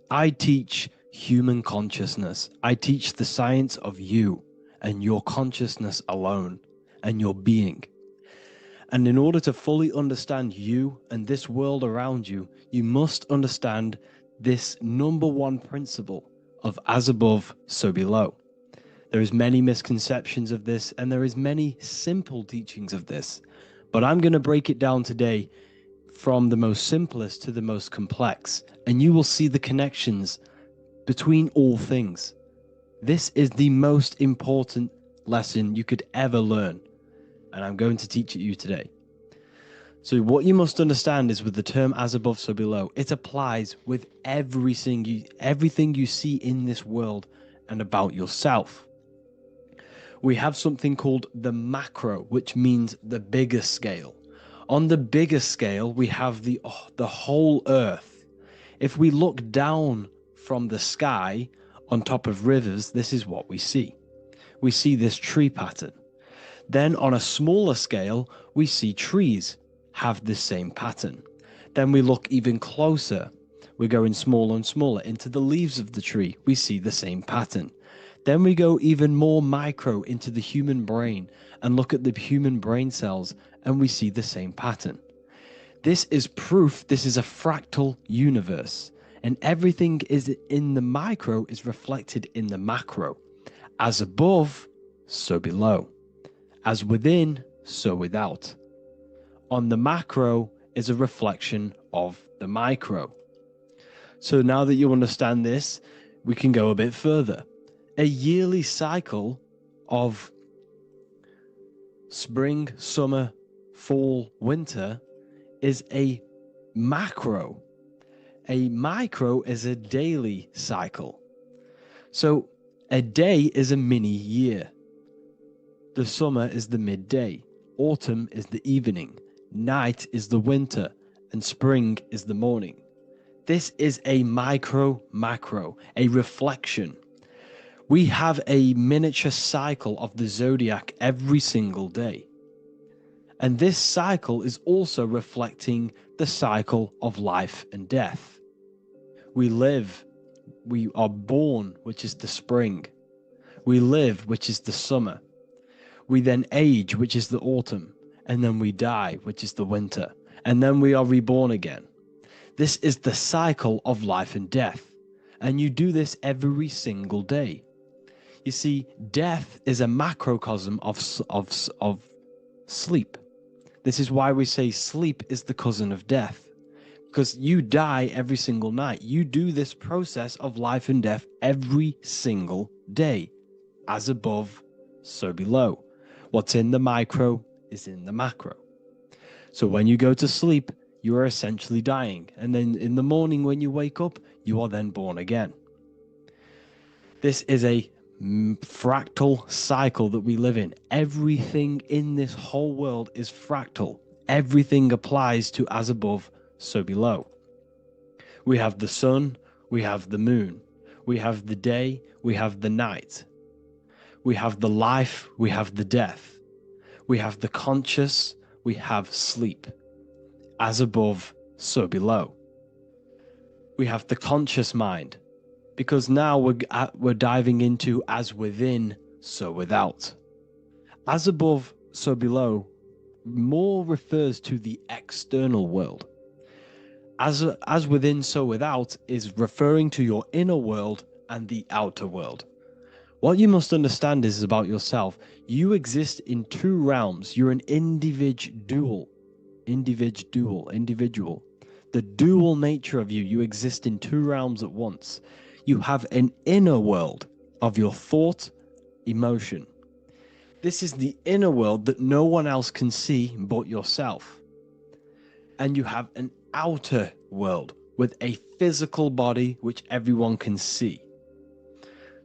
I teach human consciousness. I teach the science of you and your consciousness alone and your being. And in order to fully understand you and this world around you, you must understand this number one principle of as above, so below. There is many misconceptions of this, and there is many simple teachings of this, but I'm going to break it down today from the most simplest to the most complex, and you will see the connections between all things. This is the most important lesson you could ever learn, and I'm going to teach it you today. So what you must understand is with the term as above, so below, it applies with everything you see in this world and about yourself. We have something called the macro, which means the bigger scale. On the bigger scale, we have the whole earth. If we look down from the sky on top of rivers, this is what we see. We see this tree pattern. Then on a smaller scale, we see trees have the same pattern. Then we look even closer. We're going smaller and smaller into the leaves of the tree. We see the same pattern. Then we go even more micro into the human brain and look at the human brain cells and we see the same pattern. This is proof this is a fractal universe, and everything is in the micro is reflected in the macro. As above, so below. As within, so without. On the macro is a reflection of the micro. So now that you understand this, we can go a bit further. A yearly cycle of spring, summer, fall, winter is a macro. A micro is a daily cycle. So a day is a mini year. The summer is the midday. Autumn is the evening. Night is the winter, and spring is the morning. This is a macro, a reflection. We have a miniature cycle of the zodiac every single day. And this cycle is also reflecting the cycle of life and death. We live, we are born, which is the spring. We live, which is the summer. We then age, which is the autumn. And then we die, which is the winter, and then we are reborn again. This is the cycle of life and death, and you do this every single day. You see, death is a macrocosm of sleep. This is why we say sleep is the cousin of death, because you die every single night. You do this process of life and death every single day. As above, so below. What's in the micro is in the macro. So when you go to sleep, you are essentially dying. And then in the morning when you wake up, you are then born again. This is a fractal cycle that we live in. Everything in this whole world is fractal. everything applies to as above, so below. We have the sun, we have the moon, we have the day, we have the night. We have the life, we have the death. We have the conscious, we have sleep. As above, so below. We have the conscious mind, because now we're diving into as within, so without. As above, so below more refers to the external world. As within, so without is referring to your inner world and the outer world. What you must understand is about yourself. You exist in two realms. You're an individual. The dual nature of you. You exist in two realms at once. You have an inner world of your thought, emotion. This is the inner world that no one else can see but yourself. And you have an outer world with a physical body which everyone can see.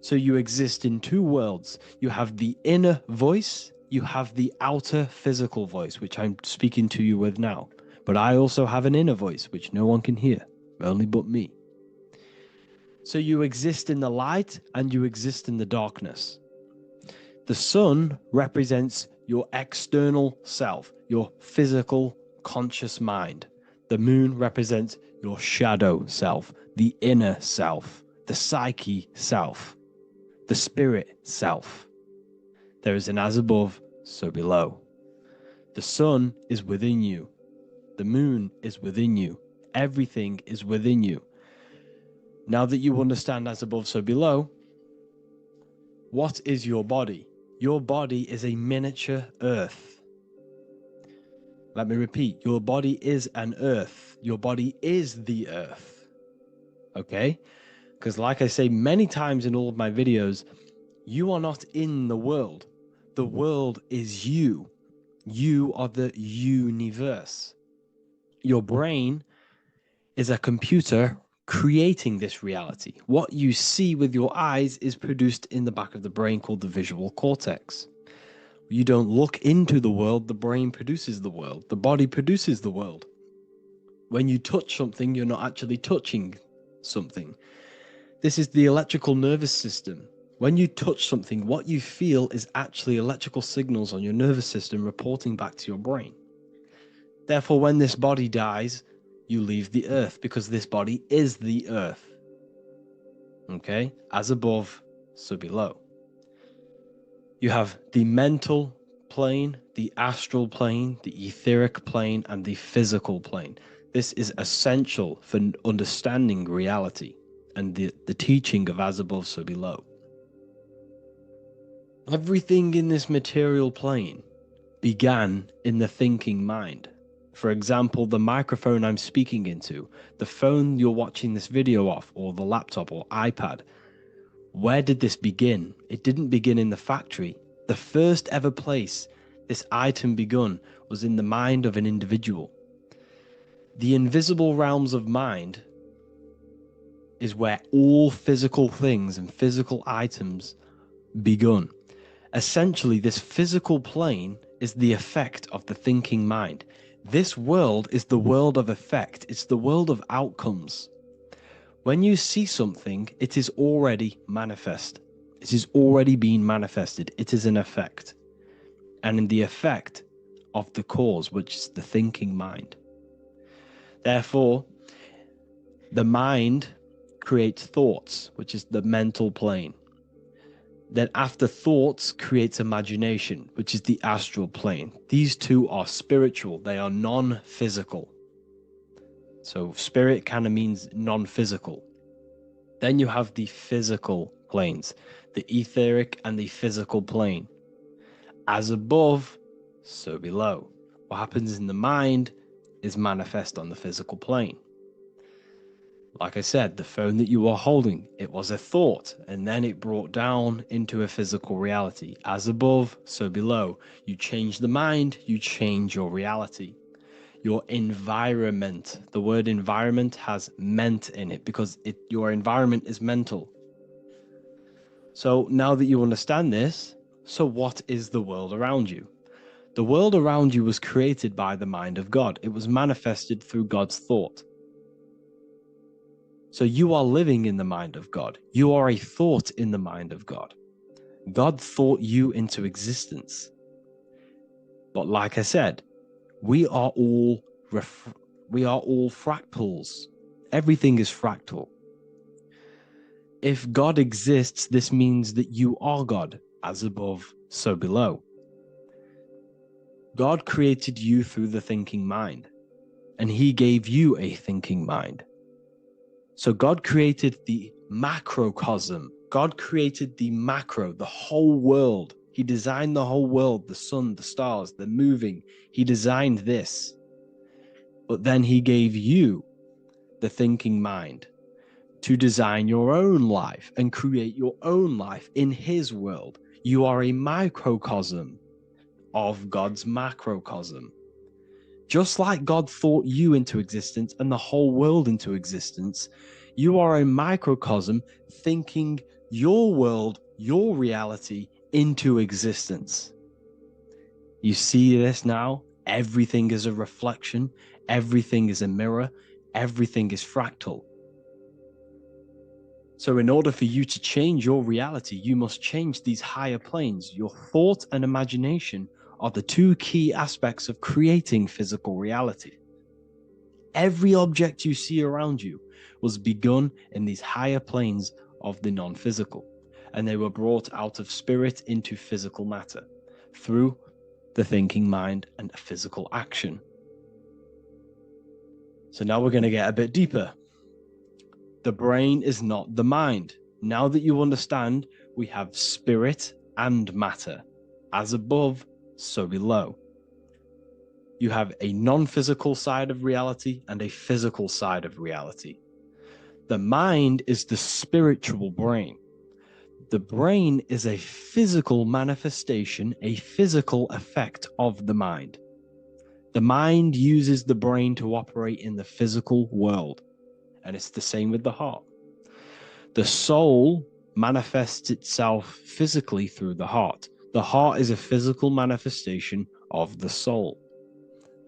So you exist in two worlds. You have the inner voice, you have the outer physical voice, which I'm speaking to you with now. But I also have an inner voice, which no one can hear, only but me. So you exist in the light and you exist in the darkness. The sun represents your external self, your physical, conscious mind. The moon represents your shadow self, the inner self, the psyche self, the spirit self. There is an as above, so below. The sun is within you. The moon is within you. Everything is within you. Now that you understand as above, so below, what is your body? Your body is a miniature earth. Let me repeat, your body is an earth. Your body is the earth. Okay? Because like I say many times in all of my videos, you are not in the world. The world is you. You are the universe. Your brain is a computer creating this reality. What you see with your eyes is produced in the back of the brain called the visual cortex. You don't look into the world, the brain produces the world. The body produces the world. When you touch something, you're not actually touching something. This is the electrical nervous system. When you touch something, what you feel is actually electrical signals on your nervous system reporting back to your brain. Therefore, when this body dies, you leave the earth because this body is the earth. Okay? As above, so below. You have the mental plane, the astral plane, the etheric plane, and the physical plane. This is essential for understanding reality and the teaching of as above, so below. Everything in this material plane began in the thinking mind. For example, the microphone I'm speaking into, the phone you're watching this video off, or the laptop or iPad. Where did this begin? It didn't begin in the factory. The first ever place this item begun was in the mind of an individual. The invisible realms of mind is where all physical things and physical items begun. Essentially, this physical plane is the effect of the thinking mind. This world is the world of effect. It's the world of outcomes. When you see something, it is already manifest. It is already being manifested. It is an effect. And in the effect of the cause, which is the thinking mind. Therefore, the mind creates thoughts, which is the mental plane. Then after thoughts creates imagination, which is the astral plane. These two are spiritual. They are non-physical. So spirit kind of means non-physical. Then you have the physical planes, the etheric and the physical plane. As above, so below. What happens in the mind is manifest on the physical plane. Like I said, the phone that you are holding, it was a thought, and then it brought down into a physical reality. As above, so below. You change the mind, you change your reality. Your environment, the word environment has ment in it because your environment is mental. So now that you understand this, so what is the world around you? The world around you was created by the mind of God. It was manifested through God's thought. So you are living in the mind of God. You are a thought in the mind of God. God thought you into existence. But like I said, we are all fractals. Everything is fractal. If God exists, this means that you are God, as above, so below. God created you through the thinking mind, and he gave you a thinking mind. So God created the macrocosm. God created the macro, the whole world. He designed the whole world, the sun, the stars, the moving. He designed this. But then he gave you the thinking mind to design your own life and create your own life in his world. You are a microcosm of God's macrocosm. Just like God thought you into existence and the whole world into existence, you are a microcosm thinking your world, your reality into existence. You see this now? Everything is a reflection. Everything is a mirror. Everything is fractal. So in order for you to change your reality, you must change these higher planes. Your thought and imagination are the two key aspects of creating physical reality. Every object you see around you was begun in these higher planes of the non-physical, and they were brought out of spirit into physical matter through the thinking mind and physical action. So now we're going to get a bit deeper. The brain is not the mind. Now that you understand, we have spirit and matter. As above, so below. You have a non-physical side of reality and a physical side of reality. The mind is the spiritual brain. The brain is a physical manifestation, a physical effect of the mind. The mind uses the brain to operate in the physical world, and it's the same with the heart. The soul manifests itself physically through the heart. The heart is a physical manifestation of the soul,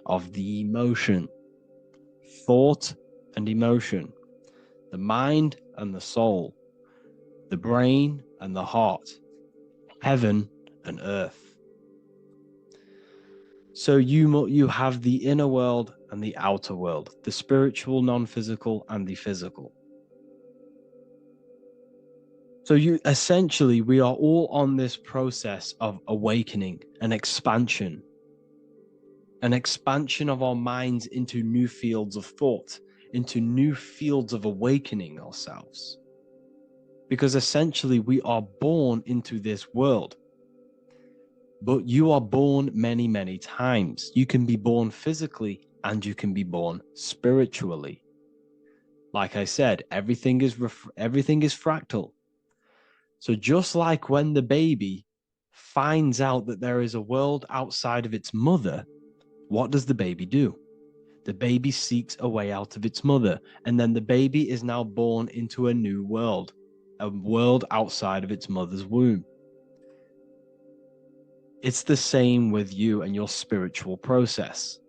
of the emotion, thought and emotion, the mind and the soul, the brain and the heart, heaven and earth. So you have the inner world and the outer world, the spiritual, non-physical, and the physical. So we are all on this process of awakening, an expansion of our minds into new fields of thought, into new fields of awakening ourselves. Because essentially we are born into this world. But you are born many, many times. You can be born physically and you can be born spiritually. Like I said, everything is fractal. So just like when the baby finds out that there is a world outside of its mother, what does the baby do? The baby seeks a way out of its mother, and then the baby is now born into a new world, a world outside of its mother's womb. It's the same with you and your spiritual process.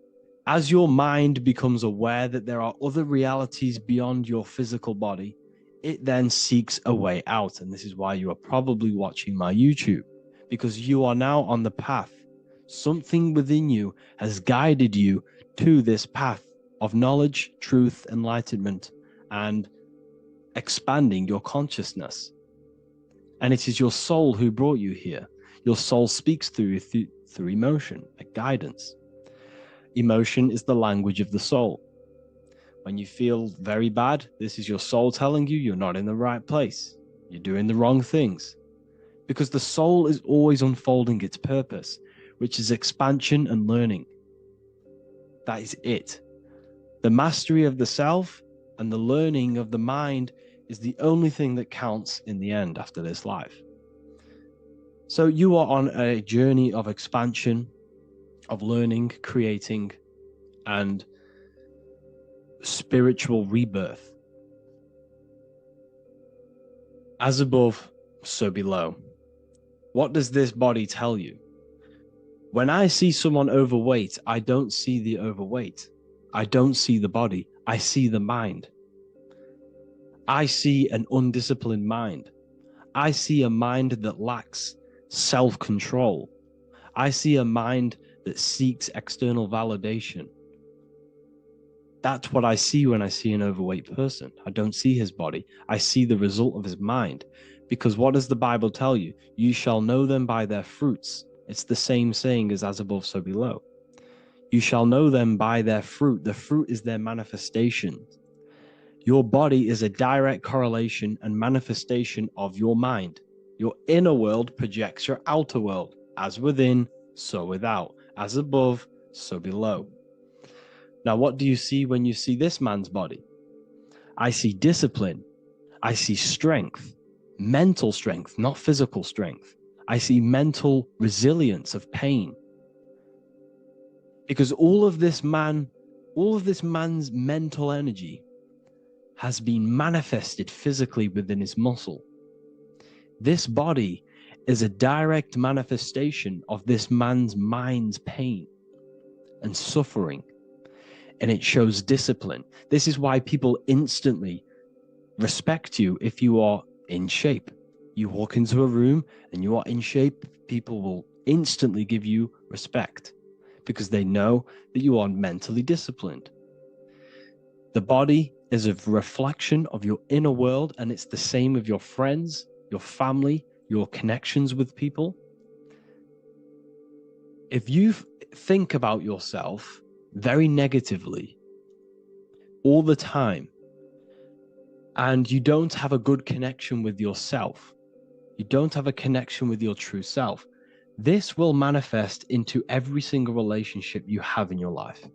As your mind becomes aware that there are other realities beyond your physical body, it then seeks a way out. And this is why you are probably watching my YouTube, because you are now on the path. Something within you has guided you to this path of knowledge, truth, enlightenment, and expanding your consciousness. And it is your soul who brought you here. Your soul speaks through emotion, a guidance. Emotion is the language of the soul. When you feel very bad, this is your soul telling you you're not in the right place. You're doing the wrong things. Because the soul is always unfolding its purpose, which is expansion and learning. That is it. The mastery of the self and the learning of the mind is the only thing that counts in the end after this life. So you are on a journey of expansion, of learning, creating, and spiritual rebirth. As above, so below. What does this body tell you? When I see someone overweight, I don't see the overweight. I don't see the body. I see the mind. I see an undisciplined mind. I see a mind that lacks self-control. I see a mind that seeks external validation. That's what I see when I see an overweight person. I don't see his body. I see the result of his mind. Because what does the Bible tell you? You shall know them by their fruits. It's the same saying as above, so below. You shall know them by their fruit. The fruit is their manifestation. Your body is a direct correlation and manifestation of your mind. Your inner world projects your outer world. As within, so without. As above, so below. Now, what do you see when you see this man's body? I see discipline. I see strength, mental strength, not physical strength. I see mental resilience of pain. Because all of this man's mental energy has been manifested physically within his muscle. This body is a direct manifestation of this man's mind's pain and suffering, and it shows discipline. This is why people instantly respect you if you are in shape. You walk into a room and you are in shape, people will instantly give you respect because they know that you are mentally disciplined. The body is a reflection of your inner world, and it's the same with your friends, your family, your connections with people. If you think about yourself very negatively all the time, and you don't have a good connection with yourself, you don't have a connection with your true self, this will manifest into every single relationship you have in your life.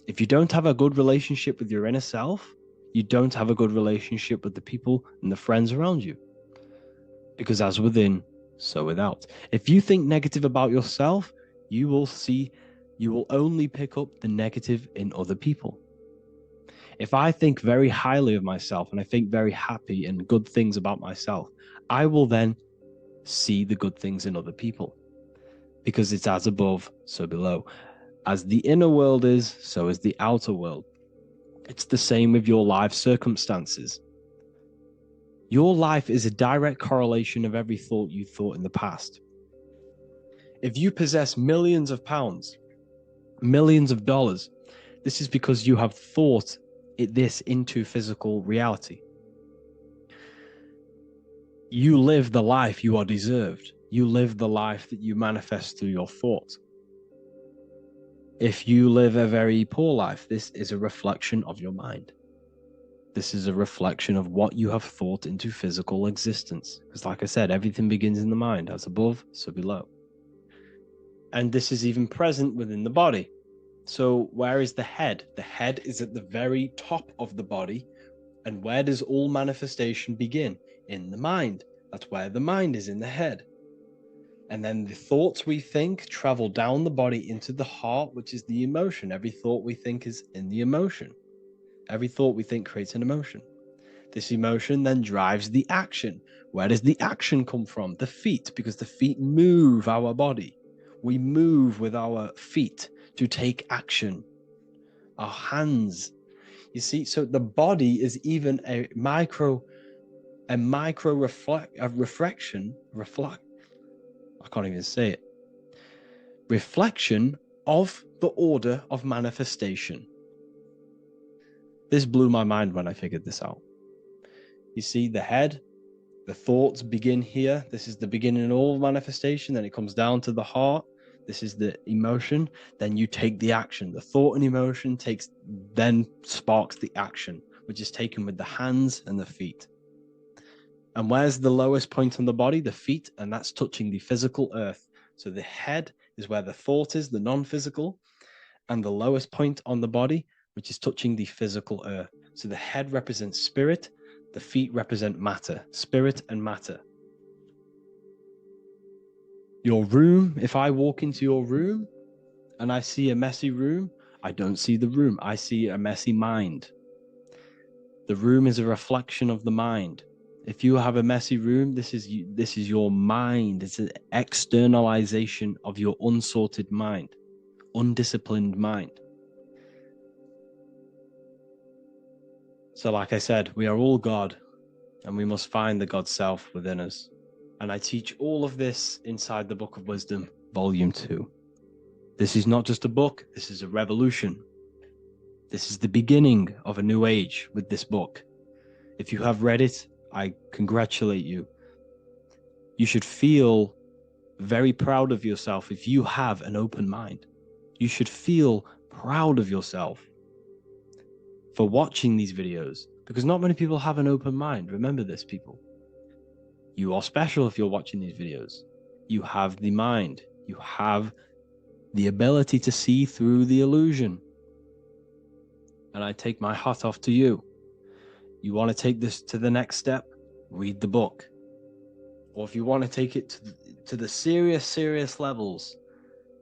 If you don't have a good relationship with your inner self, you don't have a good relationship with the people and the friends around you. Because as within, so without. If you think negative about yourself, you will only pick up the negative in other people. If I think very highly of myself and I think very happy and good things about myself, I will then see the good things in other people. Because it's as above, so below. As the inner world is, so is the outer world. It's the same with your life circumstances. Your life is a direct correlation of every thought you thought in the past. If you possess millions of pounds, millions of dollars, this is because you have thought this into physical reality. You live the life you are deserved. You live the life that you manifest through your thought. If you live a very poor life, this is a reflection of your mind. This is a reflection of what you have thought into physical existence. Because like I said, everything begins in the mind, as above, so below. And this is even present within the body. So where is the head? The head is at the very top of the body. And where does all manifestation begin? In the mind. That's where the mind is, in the head. And then the thoughts we think travel down the body into the heart, which is the emotion. Every thought we think is in the emotion. Every thought we think creates an emotion. This emotion then drives the action. Where does the action come from? The feet, because the feet move our body. We move with our feet to take action. Our hands. You see, so the body is even a reflection. I can't even say it. Reflection of the order of manifestation. This blew my mind when I figured this out. You see, the head, the thoughts begin here. This is the beginning of all manifestation. Then it comes down to the heart. This is the emotion. Then you take the action. The thought and emotion then sparks the action, which is taken with the hands and the feet. And where's the lowest point on the body? The feet, and that's touching the physical earth. So the head is where the thought is, the non-physical, and the lowest point on the body, which is touching the physical earth. So the head represents spirit, the feet represent matter, spirit and matter. Your room, if I walk into your room and I see a messy room, I don't see the room, I see a messy mind. The room is a reflection of the mind. If you have a messy room, this is your mind. It's an externalization of your unsorted mind, undisciplined mind. So like I said, we are all God, and we must find the God self within us. And I teach all of this inside the Book of Wisdom, Volume 2. This is not just a book, this is a revolution. This is the beginning of a new age with this book. If you have read it, I congratulate you. You should feel very proud of yourself if you have an open mind. You should feel proud of yourself for watching these videos, because not many people have an open mind. Remember this, people. You are special if you're watching these videos. You have the mind. You have the ability to see through the illusion. And I take my hat off to you. You want to take this to the next step? Read the book. Or if you want to take it to the serious levels,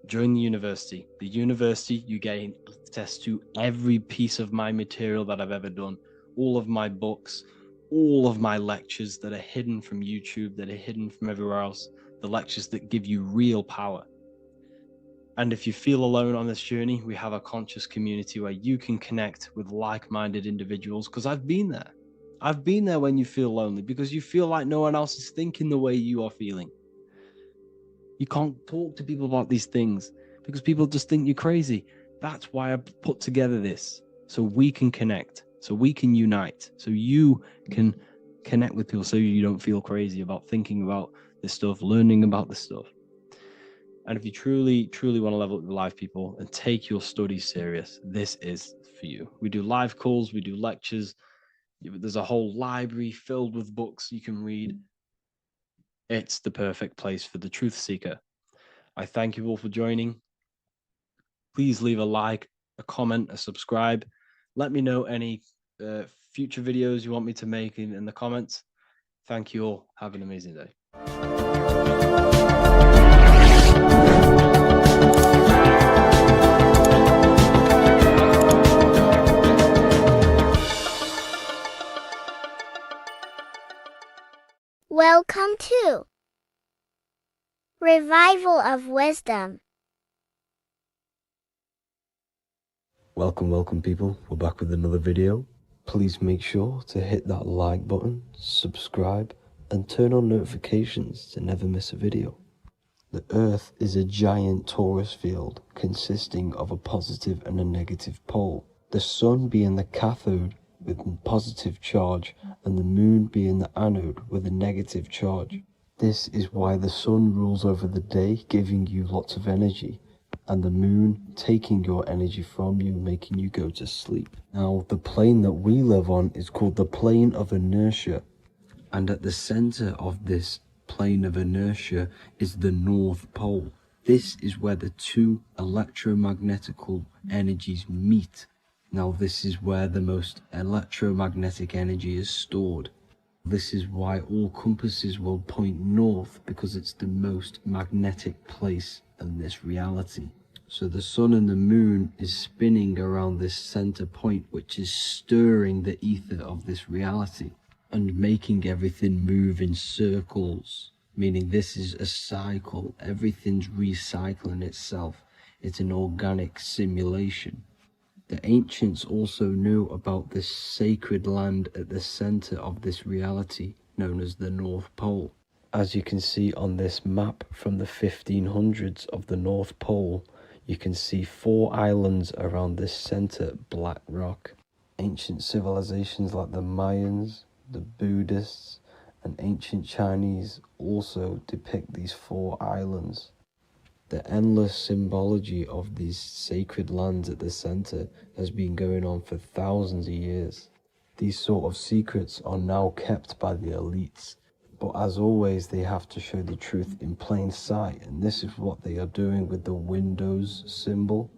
join the university. The university, you gain access to every piece of my material that I've ever done, all of my books, all of my lectures that are hidden from YouTube, that are hidden from everywhere else, the lectures that give you real power. And if you feel alone on this journey, we have a conscious community where you can connect with like-minded individuals, because I've been there. I've been there when you feel lonely, because you feel like no one else is thinking the way you are feeling. You can't talk to people about these things because people just think you're crazy. That's why I put together this, so we can connect, so we can unite, so you can connect with people, so you don't feel crazy about thinking about this stuff, learning about this stuff. And if you truly want to level up your life, people, and take your studies serious, this is for you. We do live calls, we do lectures. There's a whole library filled with books you can read. It's the perfect place for the truth seeker. I thank you all for joining. Please leave a like, a comment, a subscribe. Let me know any future videos you want me to make in the comments. Thank you all. Have an amazing day. Welcome to Revival of Wisdom. Welcome people. We're back with another video. Please make sure to hit that like button, subscribe, and turn on notifications to never miss a video. The Earth is a giant torus field consisting of a positive and a negative pole. The Sun being the cathode with a positive charge, and the Moon being the anode with a negative charge. This is why the Sun rules over the day, giving you lots of energy, and the Moon taking your energy from you, making you go to sleep. Now, the plane that we live on is called the plane of inertia, and at the center of this plane of inertia is the North Pole. This is where the two electromagnetical energies meet. Now, this is where the most electromagnetic energy is stored. This is why all compasses will point north, because it's the most magnetic place in this reality. So the Sun and the Moon is spinning around this center point, which is stirring the ether of this reality and making everything move in circles, meaning this is a cycle. Everything's recycling itself. It's an organic simulation. The ancients also knew about this sacred land at the center of this reality, known as the North Pole. As you can see on this map from the 1500s of the North Pole, you can see 4 islands around this center black rock. Ancient civilizations like the Mayans, the Buddhists, and ancient Chinese also depict these 4 islands. The endless symbology of these sacred lands at the center has been going on for thousands of years. These sort of secrets are now kept by the elites, but as always they have to show the truth in plain sight, and this is what they are doing with the Windows symbol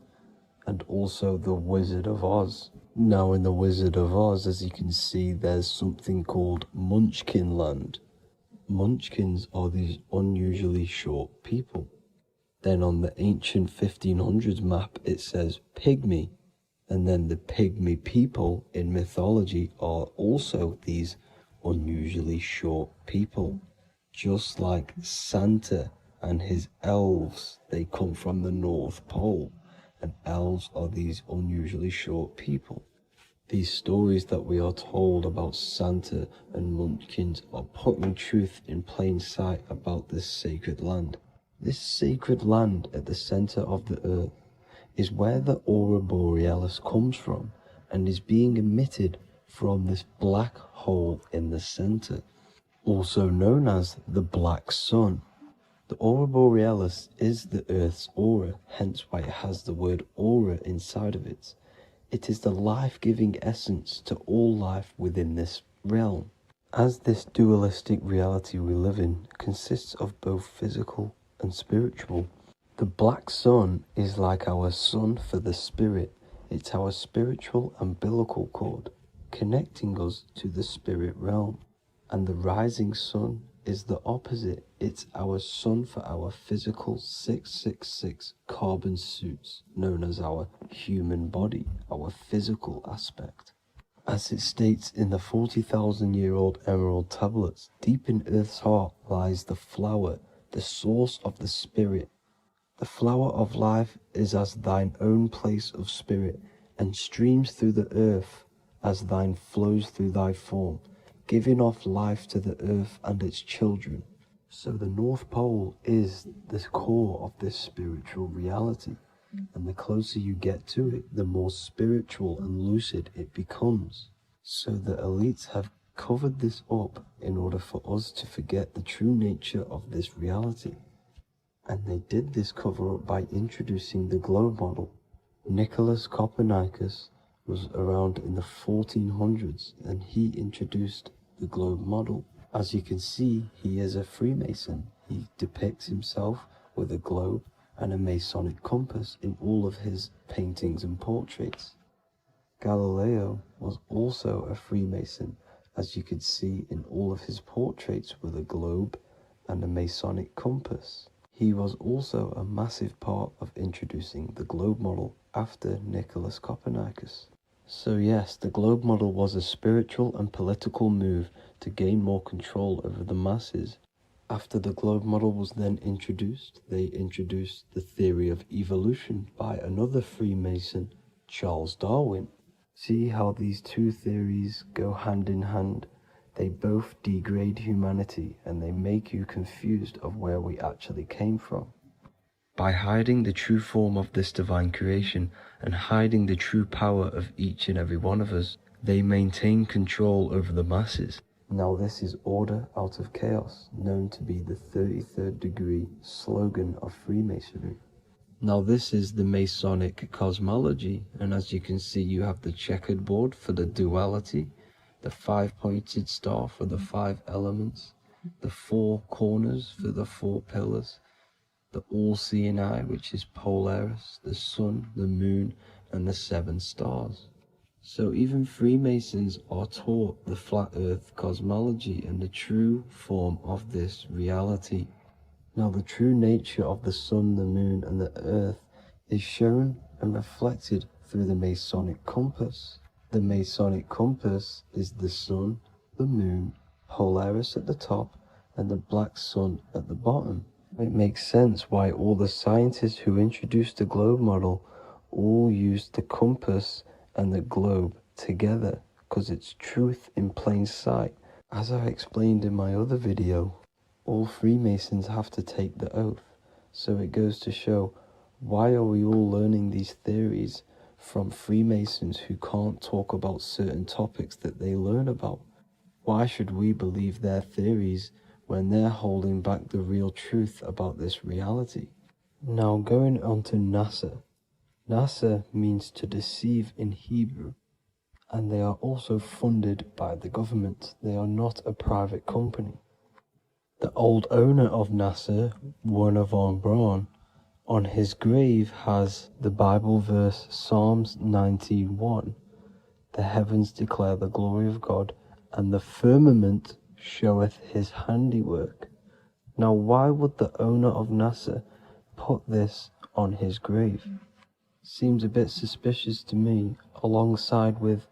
and also the Wizard of Oz. Now in the Wizard of Oz, as you can see, there's something called Munchkin Land. Munchkins are these unusually short people. Then on the ancient 1500s map, it says pygmy. And then the pygmy people in mythology are also these unusually short people. Just like Santa and his elves, they come from the North Pole, and elves are these unusually short people. These stories that we are told about Santa and Munchkins are putting truth in plain sight about this sacred land. This sacred land at the center of the earth is where the aurora borealis comes from and is being emitted from this black hole in the center, also known as the black sun. The aurora borealis is the Earth's aura, hence why it has the word aura inside of it. It is the life-giving essence to all life within this realm. As this dualistic reality we live in consists of both physical and spiritual, the black sun is like our sun for the spirit. It's our spiritual umbilical cord, connecting us to the spirit realm. And the rising sun is the opposite. It's our sun for our physical 666 carbon suits, known as our human body, our physical aspect. As it states in the 40,000-year-old emerald tablets, deep in Earth's heart lies the flower, the source of the spirit. The flower of life is as thine own place of spirit, and streams through the earth as thine flows through thy form, giving off life to the earth and its children. So the North Pole is the core of this spiritual reality, and the closer you get to it, the more spiritual and lucid it becomes. So the elites have covered this up in order for us to forget the true nature of this reality. And they did this cover-up by introducing the globe model. Nicholas Copernicus was around in the 1400s, and he introduced the globe model. As you can see, he is a Freemason. He depicts himself with a globe and a Masonic compass in all of his paintings and portraits. Galileo was also a Freemason, as you could see in all of his portraits with a globe and a Masonic compass. He was also a massive part of introducing the globe model after Nicholas Copernicus. So yes, the globe model was a spiritual and political move to gain more control over the masses. After the globe model was then introduced, they introduced the theory of evolution by another Freemason, Charles Darwin. See how these two theories go hand in hand? They both degrade humanity, and they make you confused of where we actually came from. By hiding the true form of this divine creation and hiding the true power of each and every one of us, they maintain control over the masses. Now this is order out of chaos, known to be the 33rd degree slogan of Freemasonry. Now this is the Masonic cosmology, and as you can see, you have the checkered board for the duality, the 5-pointed star for the 5 elements, the 4 corners for the 4 pillars, the all-seeing eye, which is Polaris, the sun, the moon, and the 7 stars. So even Freemasons are taught the flat earth cosmology and the true form of this reality. Now the true nature of the sun, the moon, and the earth is shown and reflected through the Masonic compass. The Masonic compass is the sun, the moon, Polaris at the top, and the black sun at the bottom. It makes sense why all the scientists who introduced the globe model all used the compass and the globe together, because it's truth in plain sight. As I explained in my other video, all Freemasons have to take the oath, so it goes to show, why are we all learning these theories from Freemasons who can't talk about certain topics that they learn about? Why should we believe their theories when they're holding back the real truth about this reality? Now going on to NASA. NASA means to deceive in Hebrew, and they are also funded by the government. They are not a private company. The old owner of NASA, Werner von Braun, on his grave has the Bible verse Psalms 91. The heavens declare the glory of God, and the firmament showeth his handiwork. Now why would the owner of NASA put this on his grave? Seems a bit suspicious to me, alongside with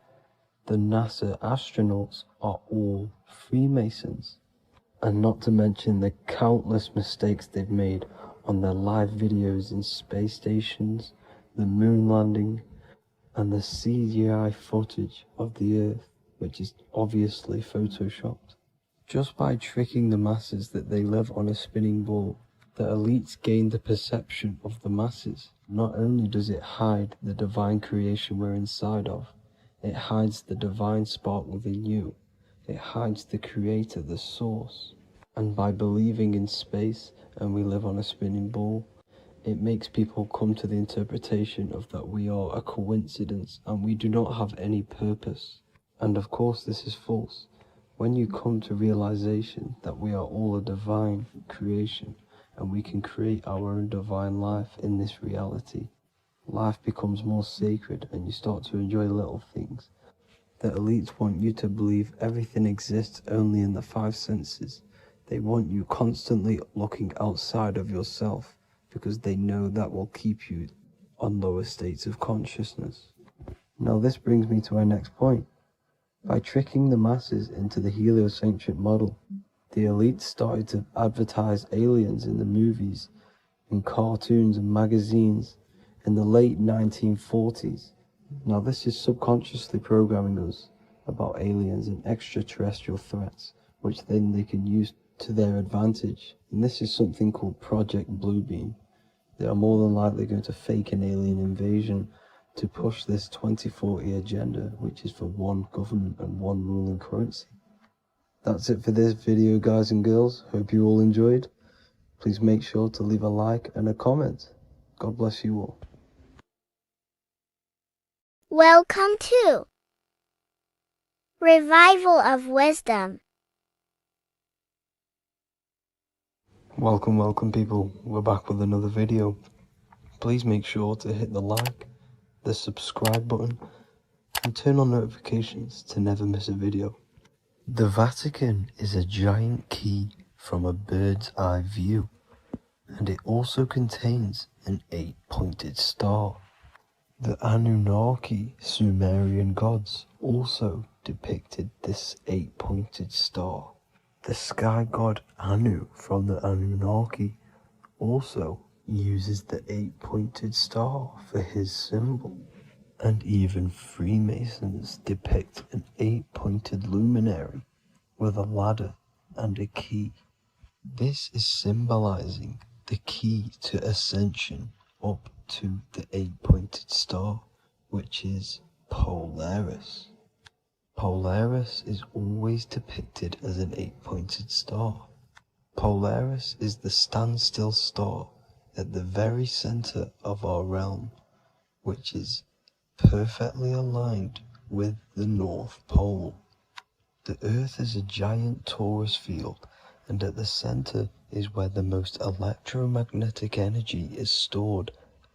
The NASA astronauts are all Freemasons. And not to mention the countless mistakes they've made on their live videos in space stations, the moon landing, and the CGI footage of the Earth, which is obviously photoshopped. Just by tricking the masses that they live on a spinning ball, the elites gain the perception of the masses. Not only does it hide the divine creation we're inside of, it hides the divine spark within you. It hides the creator, the source. And by believing in space and we live on a spinning ball, it makes people come to the interpretation of that we are a coincidence and we do not have any purpose. And of course this is false. When you come to realization that we are all a divine creation and we can create our own divine life in this reality, life becomes more sacred and you start to enjoy little things. The elites want you to believe everything exists only in the five senses. They want you constantly looking outside of yourself because they know that will keep you on lower states of consciousness. Now this brings me to our next point. By tricking the masses into the heliocentric model, the elites started to advertise aliens in the movies, in cartoons and magazines in the late 1940s. Now this is subconsciously programming us about aliens and extraterrestrial threats, which then they can use to their advantage. And this is something called Project Bluebeam. They are more than likely going to fake an alien invasion to push this 2040 agenda, which is for one government and one ruling currency. That's it for this video, guys and girls. Hope you all enjoyed. Please make sure to leave a like and a comment. God bless you all. Welcome to Revival of Wisdom. Welcome people. We're back with another video. Please make sure to hit the like, the subscribe button, and turn on notifications to never miss a video. The Vatican is a giant key from a bird's eye view, and it also contains an 8-pointed star. The Anunnaki Sumerian gods also depicted this 8-pointed star. The sky god Anu from the Anunnaki also uses the 8-pointed star for his symbol. And even Freemasons depict an 8-pointed luminary with a ladder and a key. This is symbolizing the key to ascension up to the 8-pointed star, which is Polaris. Polaris is always depicted as an 8-pointed star. Polaris is the standstill star at the very center of our realm, which is perfectly aligned with the North Pole. The Earth is a giant torus field, and at the center is where the most electromagnetic energy is stored.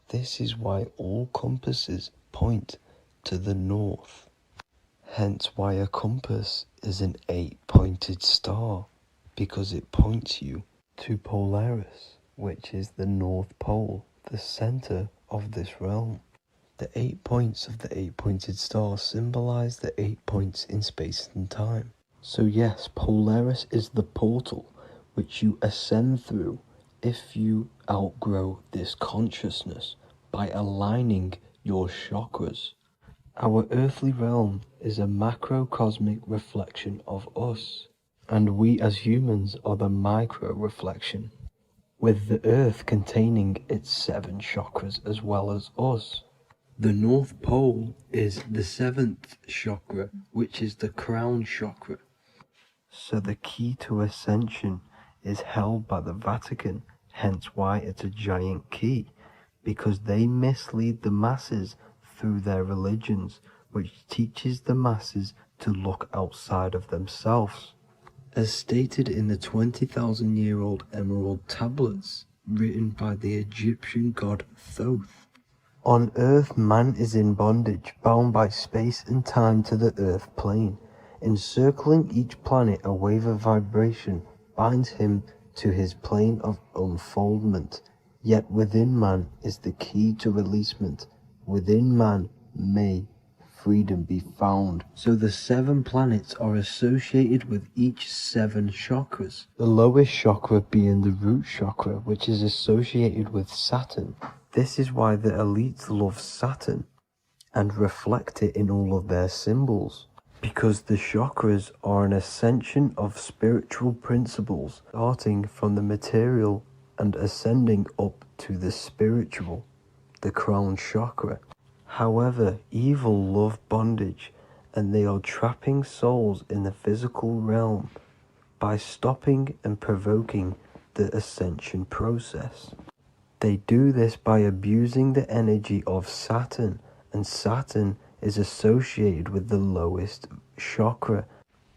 This is why all compasses point to the north. Hence why a compass is an 8-pointed star, because it points you to Polaris, which is the North Pole, the center of this realm. The 8 points of the 8-pointed star symbolize the 8 points in space and time. So yes, Polaris is the portal which you ascend through if you outgrow this consciousness by aligning your chakras. Our earthly realm is a macrocosmic reflection of us, and we as humans are the micro reflection, with the earth containing its 7 chakras as well as us. The North Pole is the 7th chakra, which is the crown chakra. So the key to ascension is held by the Vatican, hence why it's a giant key, because they mislead the masses through their religions, which teaches the masses to look outside of themselves. As stated in the 20,000-year-old emerald tablets, written by the Egyptian god Thoth. On Earth, man is in bondage, bound by space and time to the Earth plane. Encircling each planet, a wave of vibration binds him to his plane of unfoldment. Yet within man is the key to releasement. Within man may freedom be found. So the 7 planets are associated with each 7 chakras. The lowest chakra being the root chakra, which is associated with Saturn. This is why the elites love Saturn and reflect it in all of their symbols. Because the chakras are an ascension of spiritual principles, starting from the material and ascending up to the spiritual, the crown chakra. However, evil love bondage, and they are trapping souls in the physical realm by stopping and provoking the ascension process. They do this by abusing the energy of Saturn, and Saturn is associated with the lowest chakra.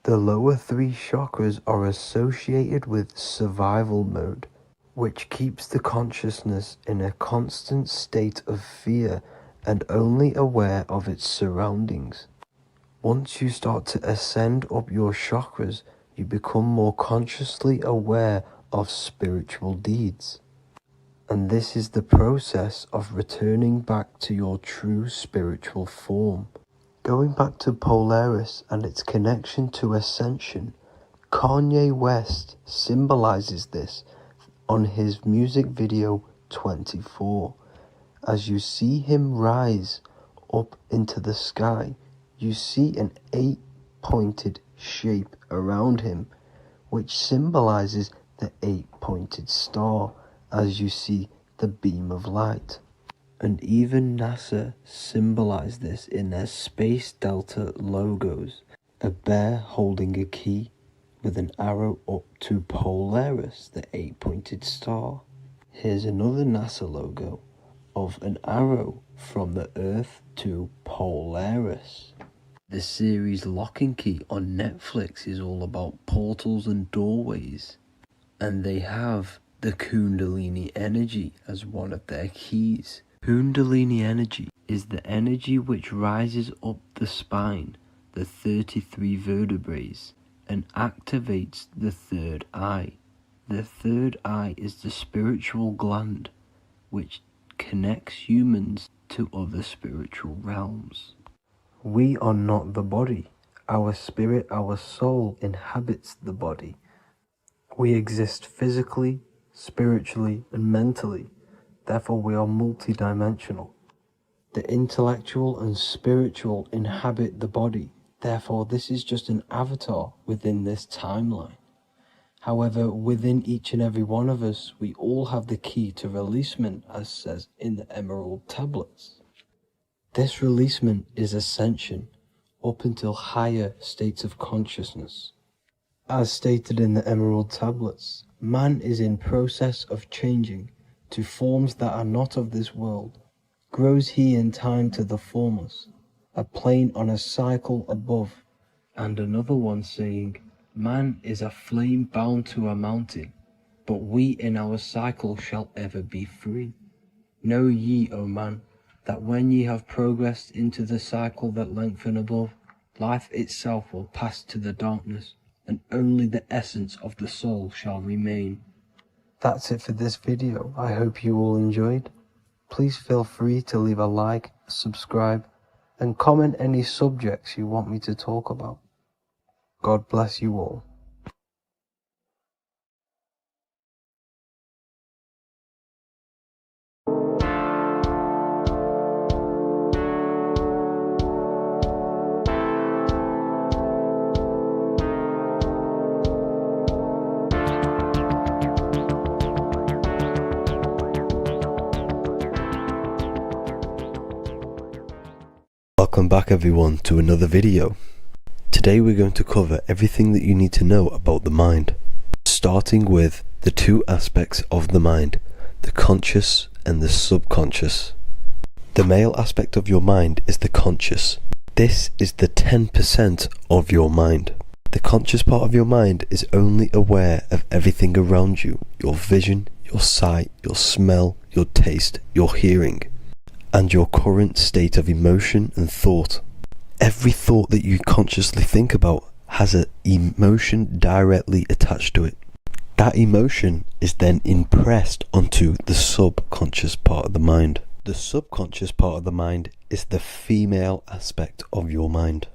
The lower 3 chakras are associated with survival mode, which keeps the consciousness in a constant state of fear and only aware of its surroundings. Once you start to ascend up your chakras, you become more consciously aware of spiritual deeds. And this is the process of returning back to your true spiritual form. Going back to Polaris and its connection to ascension, Kanye West symbolizes this on his music video 24. As you see him rise up into the sky, you see an 8-pointed shape around him, which symbolizes the 8-pointed star, as you see the beam of light. And even NASA symbolize this in their Space Delta logos, a bear holding a key with an arrow up to Polaris, the 8-pointed star. Here's another NASA logo of an arrow from the Earth to Polaris. The series Lock and Key on Netflix is all about portals and doorways, and they have the Kundalini energy as one of their keys. Kundalini energy is the energy which rises up the spine, the 33 vertebrae, and activates the third eye. The third eye is the spiritual gland which connects humans to other spiritual realms. We are not the body. Our spirit, our soul inhabits the body. We exist physically, spiritually, and mentally. Therefore, we are multidimensional. The intellectual and spiritual inhabit the body. Therefore, this is just an avatar within this timeline. However, within each and every one of us, we all have the key to releasement, as says in the Emerald tablets. This releasement is ascension, up until higher states of consciousness. As stated in the Emerald tablets, man is in process of changing to forms that are not of this world. Grows he in time to the formless, a plane on a cycle above, and another one saying, man is a flame bound to a mountain, but we in our cycle shall ever be free. Know ye, O man, that when ye have progressed into the cycle that lengthen above, life itself will pass to the darkness, and only the essence of the soul shall remain. That's it for this video. I hope you all enjoyed. Please feel free to leave a like, subscribe, and comment any subjects you want me to talk about. God bless you all. Welcome back everyone to another video. Today we're going to cover everything that you need to know about the mind, starting with the 2 aspects of the mind, the conscious and the subconscious. The male aspect of your mind is the conscious. This is the 10% of your mind. The conscious part of your mind is only aware of everything around you, your vision, your sight, your smell, your taste, your hearing, and your current state of emotion and thought. Every thought that you consciously think about has an emotion directly attached to it. That emotion is then impressed onto the subconscious part of the mind. The subconscious part of the mind is the female aspect of your mind.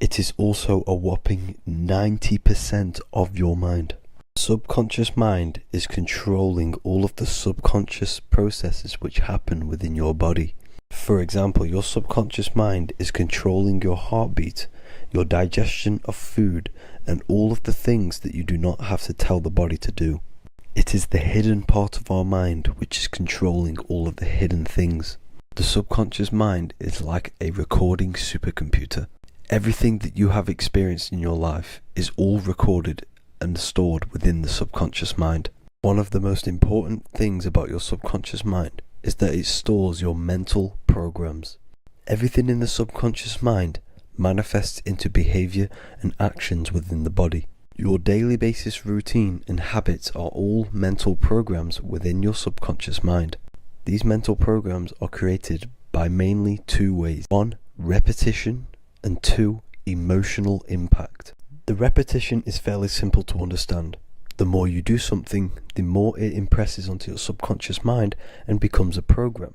It is also a whopping 90% of your mind. Subconscious mind is controlling all of the subconscious processes which happen within your body. For example, your subconscious mind is controlling your heartbeat, your digestion of food, and all of the things that you do not have to tell the body to do. It is the hidden part of our mind which is controlling all of the hidden things. The subconscious mind is like a recording supercomputer. Everything that you have experienced in your life is all recorded and stored within the subconscious mind. One of the most important things about your subconscious mind is that it stores your mental programs. Everything in the subconscious mind manifests into behavior and actions within the body. Your daily basis routine and habits are all mental programs within your subconscious mind. These mental programs are created by mainly two ways. 1, repetition, and 2, emotional impact. The repetition is fairly simple to understand. The more you do something, the more it impresses onto your subconscious mind and becomes a program.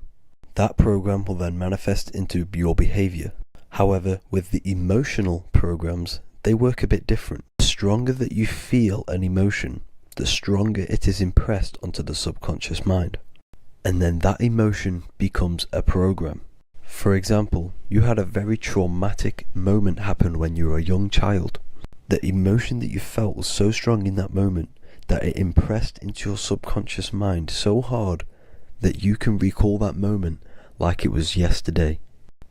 That program will then manifest into your behavior. However, with the emotional programs, they work a bit different. The stronger that you feel an emotion, the stronger it is impressed onto the subconscious mind. And then that emotion becomes a program. For example, you had a very traumatic moment happen when you were a young child. The emotion that you felt was so strong in that moment that it impressed into your subconscious mind so hard that you can recall that moment like it was yesterday.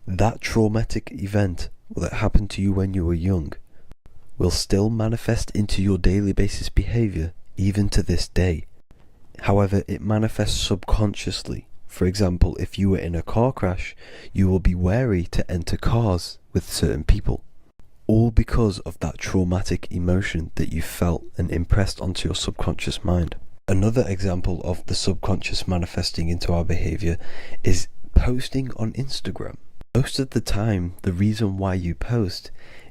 That traumatic event that happened to you when you were young will still manifest into your daily basis behavior even to this day. However, it manifests subconsciously. For example, if you were in a car crash, you will be wary to enter cars with certain people. All because of that traumatic emotion that you felt and impressed onto your subconscious mind. Another example of the subconscious manifesting into our behavior is posting on Instagram. Most of the time, the reason why you post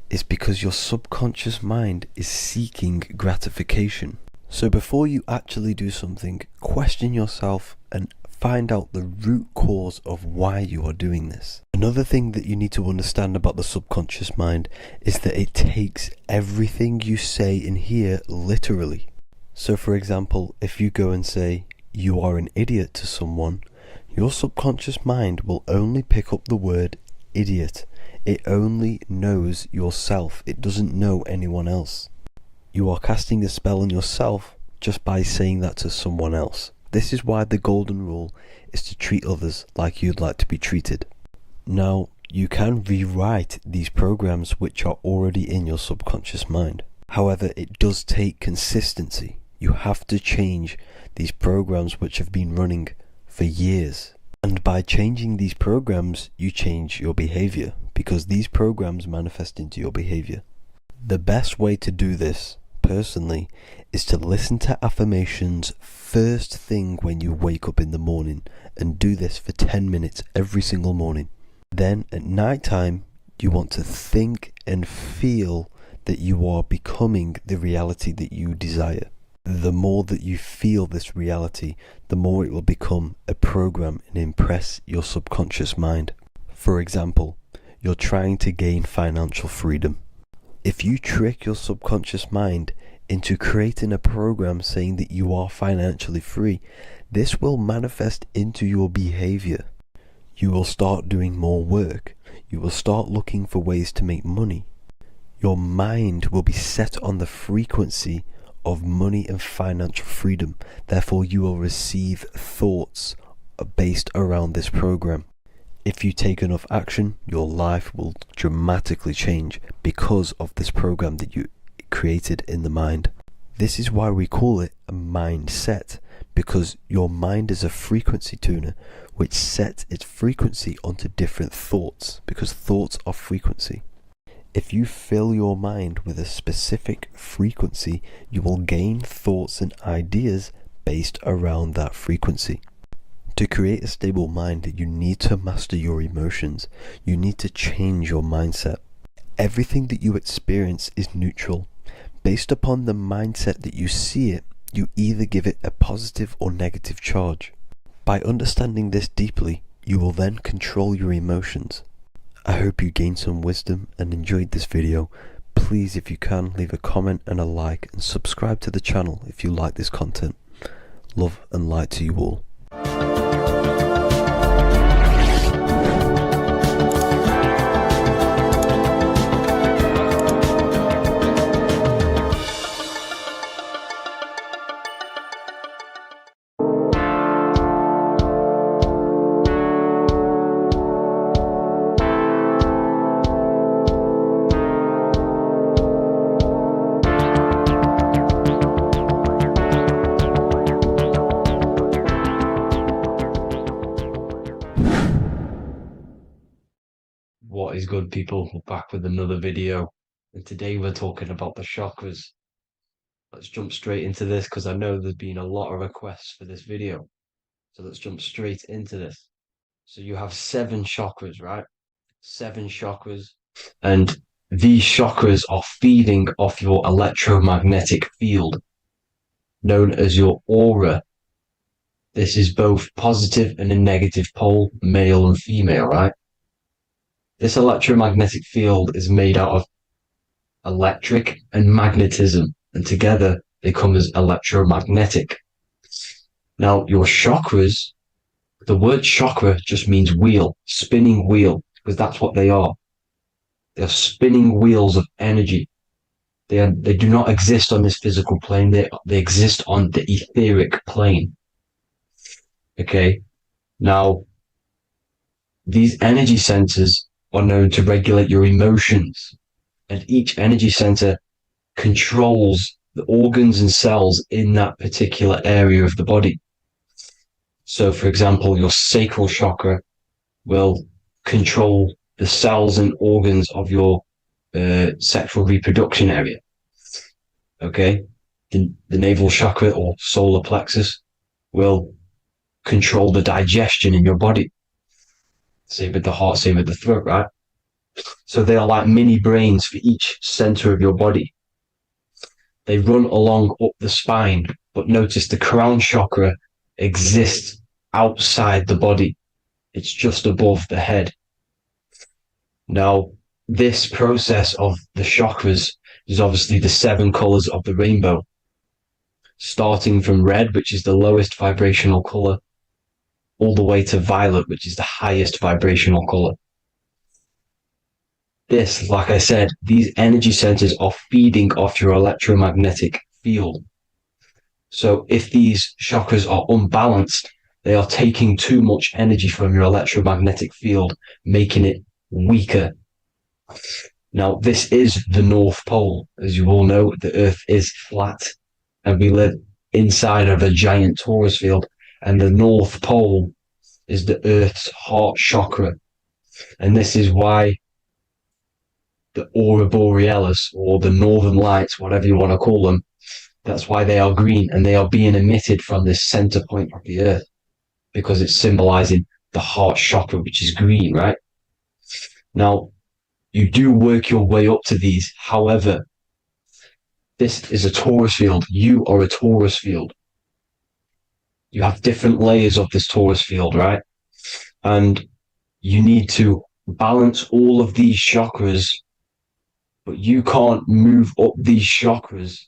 is because your subconscious mind is seeking gratification. So before you actually do something, question yourself and find out the root cause of why you are doing this. Another thing that you need to understand about the subconscious mind is that it takes everything you say and hear literally. So for example, if you go and say, "You are an idiot" to someone, your subconscious mind will only pick up the word idiot. It only knows yourself. It doesn't know anyone else. You are casting a spell on yourself just by saying that to someone else. This is why the golden rule is to treat others like you'd like to be treated. Now, you can rewrite these programs which are already in your subconscious mind. However, it does take consistency. You have to change these programs which have been running for years. And by changing these programs, you change your behavior, because these programs manifest into your behavior. The best way to do this, personally, is to listen to affirmations first thing when you wake up in the morning, and do this for 10 minutes every single morning. Then at night time, you want to think and feel that you are becoming the reality that you desire. The more that you feel this reality, the more it will become a program and impress your subconscious mind. For example, you're trying to gain financial freedom. If you trick your subconscious mind into creating a program saying that you are financially free, this will manifest into your behavior. You will start doing more work. You will start looking for ways to make money. Your mind will be set on the frequency of money and financial freedom. Therefore, you will receive thoughts based around this program. If you take enough action, your life will dramatically change because of this program that you created in the mind. This is why we call it a mindset, because your mind is a frequency tuner which sets its frequency onto different thoughts, because thoughts are frequency. If you fill your mind with a specific frequency, you will gain thoughts and ideas based around that frequency. To create a stable mind, you need to master your emotions. You need to change your mindset. Everything that you experience is neutral. Based upon the mindset that you see it, you either give it a positive or negative charge. By understanding this deeply, You will then control your emotions. I hope you gained some wisdom and enjoyed this video. Please, if you can, leave a comment and a like, and subscribe to the channel if you like this content. Love and light to you all. What is good, people? We're back with another video, and today we're talking about the chakras. Let's jump straight into this because I know there's been a lot of requests for this video. So let's jump straight into this. So you have 7 chakras, right? 7 chakras, and these chakras are feeding off your electromagnetic field, known as your aura. This is both positive and a negative pole, male and female, right? This electromagnetic field is made out of electric and magnetism, and together they come as electromagnetic. Now, your chakras, the word chakra just means wheel, spinning wheel, because that's what they are. They're spinning wheels of energy. They do not exist on this physical plane. They exist on the etheric plane. Okay. Now, these energy centers are known to regulate your emotions, and each energy center controls the organs and cells in that particular area of the body. So, for example, your sacral chakra will control the cells and organs of your sexual reproduction area. Okay, the navel chakra or solar plexus will control the digestion in your body. Same with the heart, same with the throat, right? So they are like mini brains for each center of your body. They run along up the spine, but notice the crown chakra exists outside the body. It's just above the head. Now, this process of the chakras is obviously the 7 colors of the rainbow, starting from red, which is the lowest vibrational color, all the way to violet, which is the highest vibrational color. This, like I said, these energy centers are feeding off your electromagnetic field. So if these chakras are unbalanced, they are taking too much energy from your electromagnetic field, making it weaker. Now, this is the North Pole. As you all know, the Earth is flat, and we live inside of a giant torus field, and the North Pole is the Earth's heart chakra. And this is why the aurora borealis, or the northern lights, whatever you want to call them, that's why they are green, and they are being emitted from this center point of the Earth, because it's symbolizing the heart chakra, which is green, right? Now, you do work your way up to these. However, this is a torus field. You are a torus field. You have different layers of this torus field, right? And you need to balance all of these chakras, but you can't move up these chakras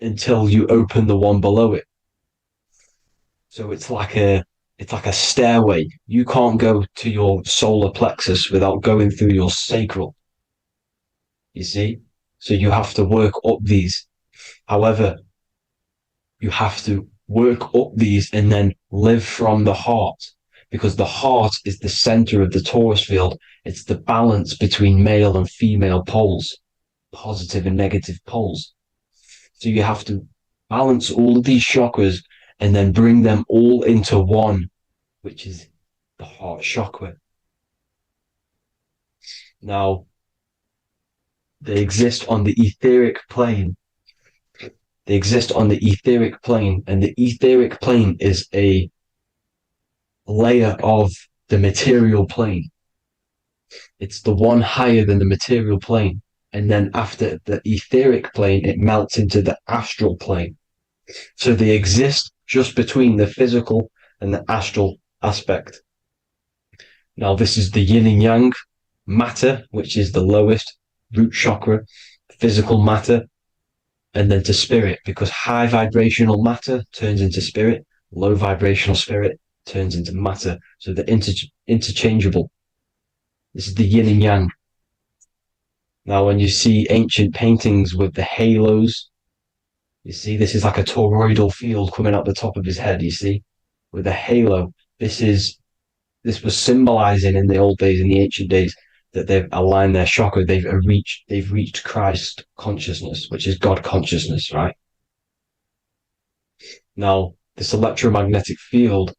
until you open the one below it. So it's like a stairway. You can't go to your solar plexus without going through your sacral. You see? So you have to work up these. However, you have to work up these and then live from the heart, because the heart is the center of the torus field. It's the balance between male and female poles, positive and negative poles. So you have to balance all of these chakras and then bring them all into one, which is the heart chakra. Now, they exist on the etheric plane. They exist on the etheric plane, and the etheric plane is a layer of the material plane. It's the one higher than the material plane. And then after the etheric plane, it melts into the astral plane. So they exist just between the physical and the astral aspect. Now, this is the yin and yang, matter, which is the lowest, root chakra, physical matter, and then to spirit, because high vibrational matter turns into spirit, low vibrational spirit turns into matter. So they're interchangeable. This is the yin and yang. Now, when you see ancient paintings with the halos, you see this is like a toroidal field coming out the top of his head, you see, with a halo. This was symbolizing in the old days, in the ancient days, that they've aligned their chakra, they've reached Christ consciousness, which is God consciousness, right? Now, this electromagnetic field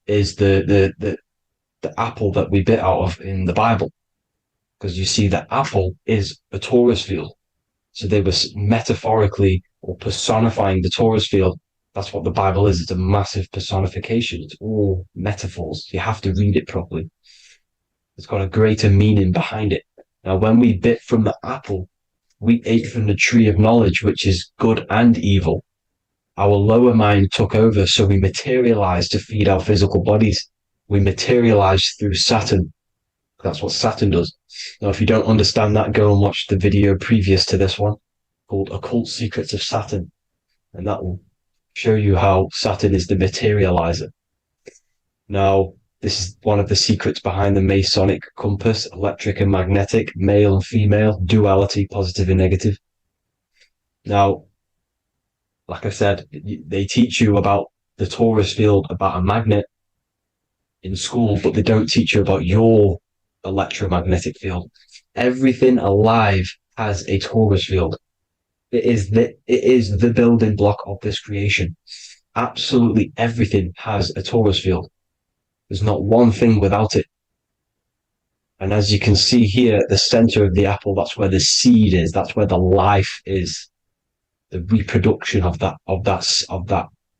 is the apple that we bit out of in the Bible, because you see that apple is a torus field. So they were metaphorically or personifying the torus field. That's what the Bible is. It's a massive personification. It's all metaphors. You have to read it properly. It's got a greater meaning behind it. Now, when we bit from the apple, we ate from the tree of knowledge, which is good and evil. Our lower mind took over, so we materialized to feed our physical bodies. We materialized through Saturn. That's what Saturn does. Now, if you don't understand that, go and watch the video previous to this one called Occult Secrets of Saturn. And that will show you how Saturn is the materializer. Now, this is one of the secrets behind the Masonic compass, electric and magnetic, male and female, duality, positive and negative. Now, like I said, they teach you about the torus field, about a magnet in school, but they don't teach you about your electromagnetic field. Everything alive has a torus field. It is the building block of this creation. Absolutely everything has a torus field. There's not one thing without it. And as you can see here at the center of the apple, that's where the seed is. That's where the life is. The reproduction of that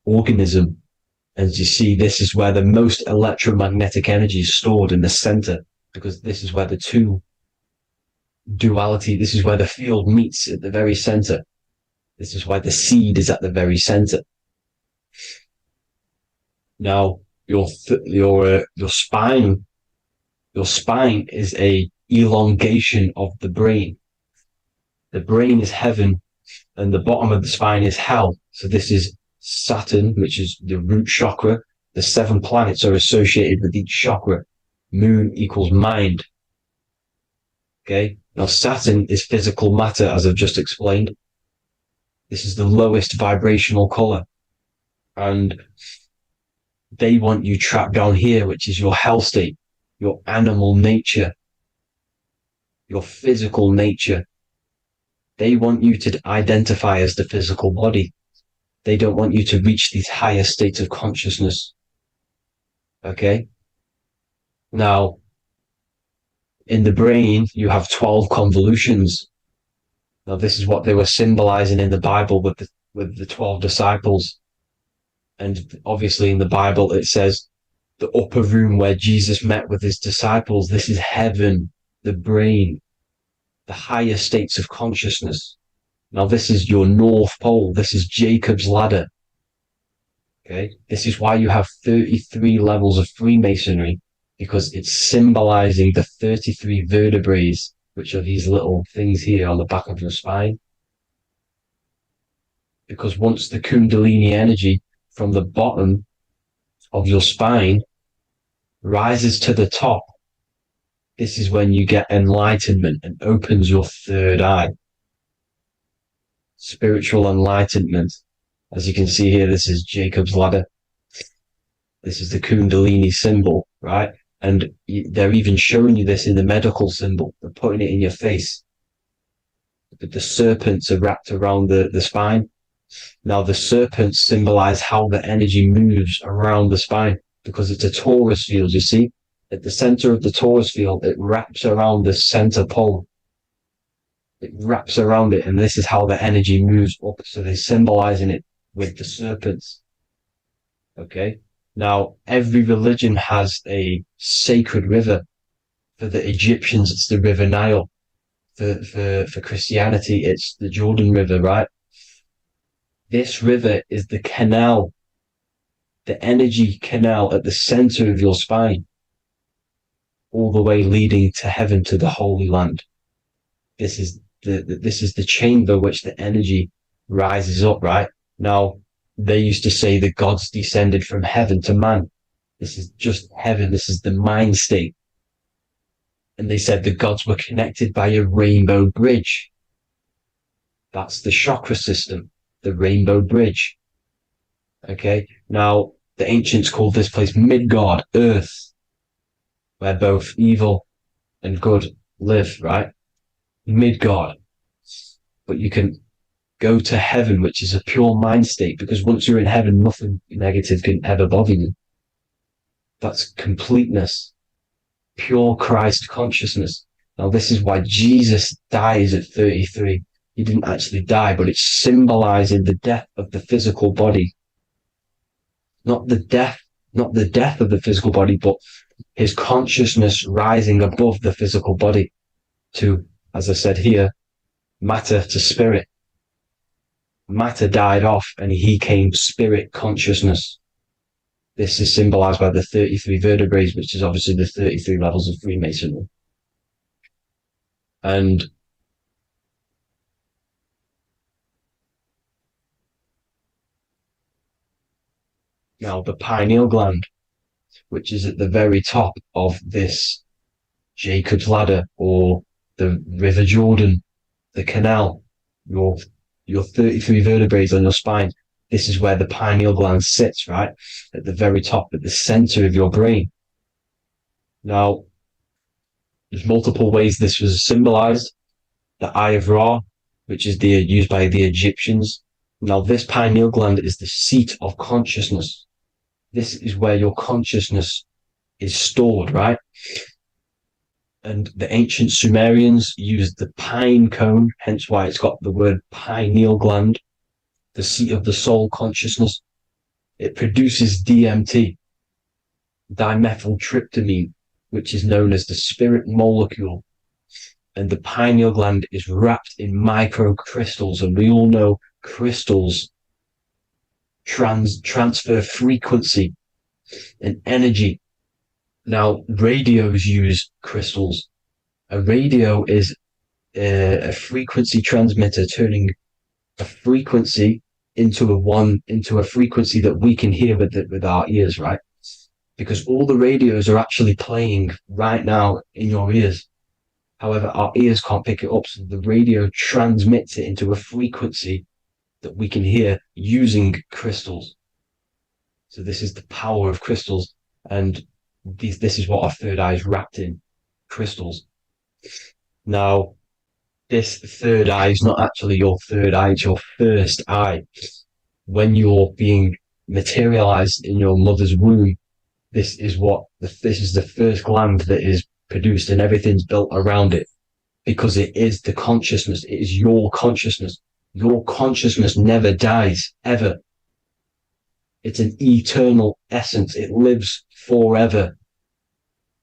organism. As you see, this is where the most electromagnetic energy is stored, in the center, because this is where the two duality, this is where the field meets at the very center. This is why the seed is at the very center. Now, your spine is a elongation of the brain. The brain is heaven, and the bottom of the spine is hell. So this is Saturn, which is the root chakra. The 7 planets are associated with each chakra. Moon equals mind. Okay. Now Saturn is physical matter, as I've just explained. This is the lowest vibrational color. And they want you trapped down here, which is your hell state, your animal nature, your physical nature. They want you to identify as the physical body. They don't want you to reach these higher states of consciousness. Okay? Now, in the brain, you have 12 convolutions. Now, this is what they were symbolizing in the Bible with the 12 disciples. And obviously in the Bible, it says the upper room where Jesus met with his disciples. This is heaven, the brain, the higher states of consciousness. Now, this is your North Pole. This is Jacob's ladder. Okay. This is why you have 33 levels of Freemasonry, because it's symbolizing the 33 vertebrae, which are these little things here on the back of your spine. Because once the Kundalini energy from the bottom of your spine rises to the top, this is when you get enlightenment and opens your third eye. Spiritual enlightenment. As you can see here, this is Jacob's ladder. This is the Kundalini symbol, right? And they're even showing you this in the medical symbol. They're putting it in your face. But the serpents are wrapped around the spine. Now, the serpents symbolize how the energy moves around the spine, because it's a torus field, you see? At the center of the torus field, it wraps around the center pole. It wraps around it, and this is how the energy moves up. So they're symbolizing it with the serpents. Okay? Now, every religion has a sacred river. For the Egyptians, it's the River Nile. For Christianity, it's the Jordan River, right? This river is the canal the energy canal at the center of your spine, all the way leading to heaven, to the Holy Land. This is the chamber which the energy rises up, right? Now, they used to say the gods descended from heaven to man. This is just heaven. This is the mind state. And they said the gods were connected by a rainbow bridge. That's the chakra system, the rainbow bridge. Okay. Now, the ancients called this place Midgard, Earth, where both evil and good live, right? Midgard. But you can go to heaven, which is a pure mind state, because once you're in heaven, nothing negative can ever bother you. That's completeness, pure Christ consciousness. Now, this is why Jesus dies at 33. He didn't actually die, but it's symbolizing the death of the physical body. Not the death of the physical body, but his consciousness rising above the physical body to, as I said here, matter to spirit. Matter died off and he came spirit consciousness. This is symbolized by the 33 vertebrae, which is obviously the 33 levels of Freemasonry. And now the pineal gland, which is at the very top of this Jacob's ladder, or the River Jordan, the canal, your 33 vertebrae on your spine. This is where the pineal gland sits, right? At the very top, at the center of your brain. Now, there's multiple ways this was symbolized. The Eye of Ra, which is used by the Egyptians. Now, this pineal gland is the seat of consciousness. This is where your consciousness is stored, right? And the ancient Sumerians used the pine cone, hence why it's got the word pineal gland, the seat of the soul consciousness. It produces DMT, dimethyltryptamine, which is known as the spirit molecule. And the pineal gland is wrapped in microcrystals, and we all know crystals transfer frequency and energy. Now, radios use crystals. A radio is a frequency transmitter, turning a frequency into a frequency that we can hear with our ears, right? Because all the radios are actually playing right now in your ears. However, our ears can't pick it up, so the radio transmits it into a frequency that we can hear using crystals. So this is the power of crystals, and this is what our third eye is wrapped in, crystals. Now, this third eye is not actually your third eye, it's your first eye. When you're being materialized in your mother's womb, this is the first gland that is produced, and everything's built around it, because it is the consciousness. It is your consciousness. Your consciousness never dies, ever. It's an eternal essence. It lives forever.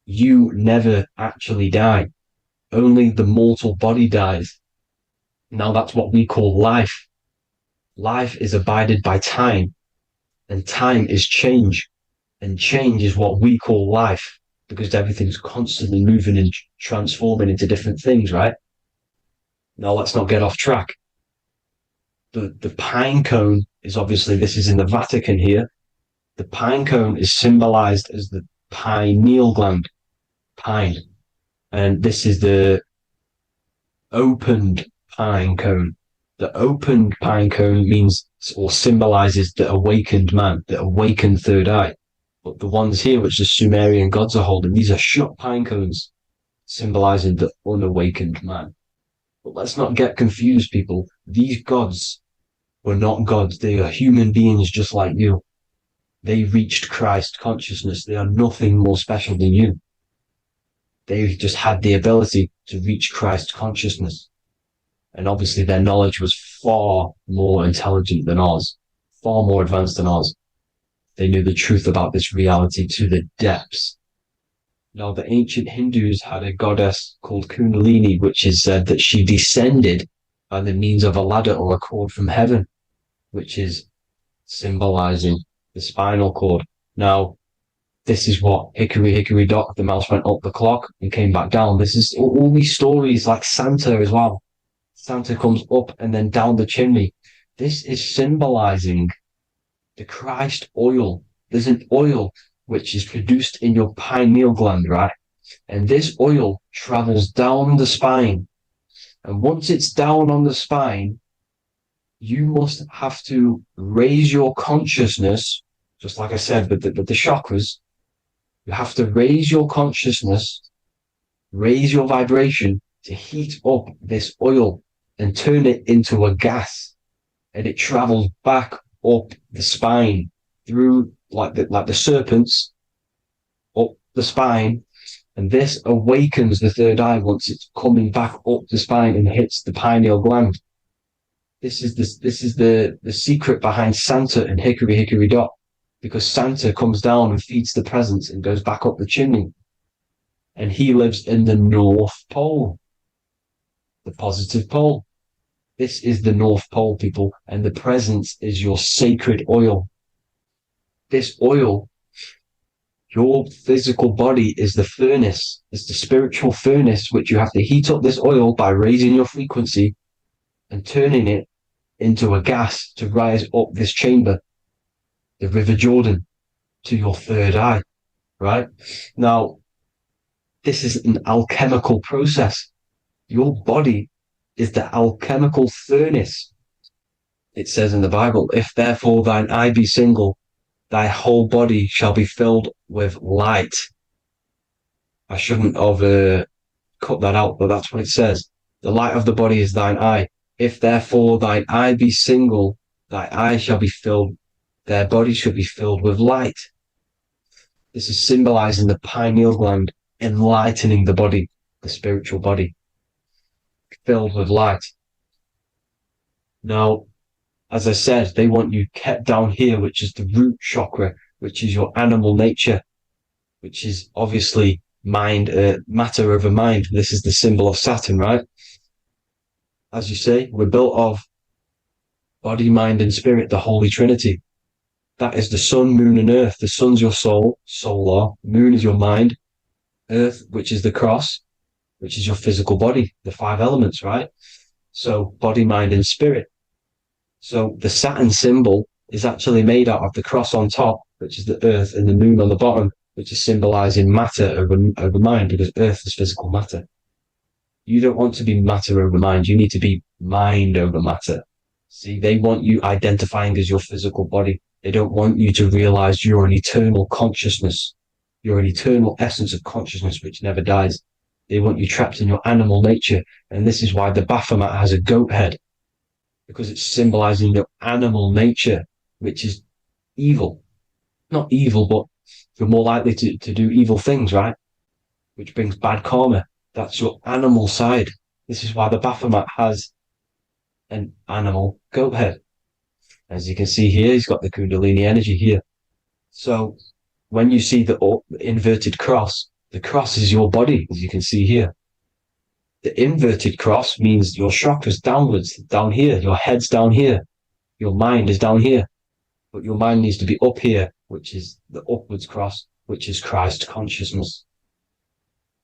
You never actually die. Only the mortal body dies. Now that's what we call life. Life is abided by time, and time is change. And change is what we call life, because everything's constantly moving and transforming into different things, right? Now let's not get off track. The pine cone is obviously, this is in the Vatican here. The pine cone is symbolized as the pineal gland, pine. And this is the opened pine cone. The opened pine cone means, or symbolizes, the awakened man, the awakened third eye. But the ones here, which the Sumerian gods are holding, these are shut pine cones, symbolizing the unawakened man. But let's not get confused, people. These gods were not gods. They are human beings just like you. They reached Christ consciousness. They are nothing more special than you. They just had the ability to reach Christ consciousness. And obviously their knowledge was far more intelligent than ours, far more advanced than ours. They knew the truth about this reality to the depths. Now, the ancient Hindus had a goddess called Kundalini, which is said that she descended by the means of a ladder or a cord from heaven, which is symbolizing the spinal cord. Now, this is what hickory dock, the mouse went up the clock and came back down. This is all these stories like Santa as well. Santa comes up and then down the chimney. This is symbolizing the Christ oil. There's an oil which is produced in your pineal gland, right? And this oil travels down the spine. And once it's down on the spine, you must have to raise your consciousness, just like I said, with the chakras. You have to raise your consciousness, raise your vibration to heat up this oil and turn it into a gas. And it travels back up the spine through like the serpents up the spine. And this awakens the third eye once it's coming back up the spine and hits the pineal gland. This is the secret behind Santa and Hickory Dock, because Santa comes down and feeds the presents and goes back up the chimney. And he lives in the North Pole, the positive pole. This is the North Pole, people, and the presence is your sacred oil. This oil, your physical body is the furnace. It's the spiritual furnace, which you have to heat up this oil by raising your frequency and turning it into a gas to rise up this chamber, the River Jordan, to your third eye, right? Now, this is an alchemical process. Your body is the alchemical furnace. It says in the Bible, if therefore thine eye be single, thy whole body shall be filled with light. I shouldn't have cut that out, but that's what it says. The light of the body is thine eye. If therefore thine eye be single, thy eye shall be filled, their body shall be filled with light. This is symbolizing the pineal gland, enlightening the body, the spiritual body, filled with light. Now, as I said, they want you kept down here, which is the root chakra, which is your animal nature, which is obviously mind, matter over mind. This is the symbol of Saturn, right? As you say, we're built of body, mind, and spirit, the Holy Trinity. That is the sun, moon, and earth. The sun's your soul, solar. Moon is your mind. Earth, which is the cross, which is your physical body, the 5 elements, right? So body, mind, and spirit. So the Saturn symbol is actually made out of the cross on top, which is the earth, and the moon on the bottom, which is symbolizing matter over mind, because earth is physical matter. You don't want to be matter over mind. You need to be mind over matter. See, they want you identifying as your physical body. They don't want you to realize you're an eternal consciousness. You're an eternal essence of consciousness which never dies. They want you trapped in your animal nature. And this is why the Baphomet has a goat head, because it's symbolizing your animal nature, which is evil. Not evil, but you're more likely to do evil things, right? Which brings bad karma. That's your animal side. This is why the Baphomet has an animal goat head. As you can see here, he's got the Kundalini energy here. So when you see the inverted cross, the cross is your body, as you can see here. The inverted cross means your chakras downwards, down here. Your head's down here. Your mind is down here. But your mind needs to be up here, which is the upwards cross, which is Christ consciousness.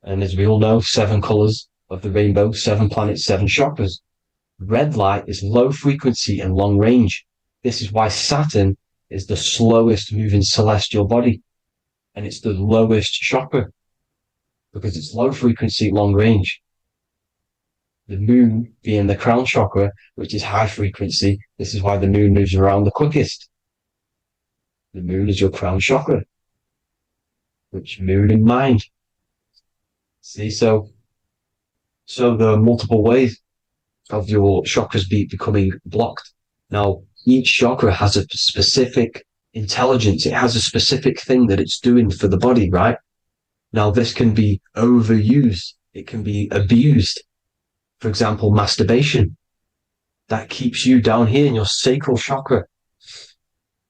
And as we all know, 7 colors of the rainbow, 7 planets, 7 chakras. Red light is low frequency and long range. This is why Saturn is the slowest moving celestial body. And it's the lowest chakra, because it's low frequency, long range. The moon being the crown chakra, which is high frequency. This is why the moon moves around the quickest. The moon is your crown chakra, which moon in mind. See, so there are multiple ways of your chakras becoming blocked. Now, each chakra has a specific intelligence. It has a specific thing that it's doing for the body, right? Now, this can be overused. It can be abused. For example, masturbation. That keeps you down here in your sacral chakra,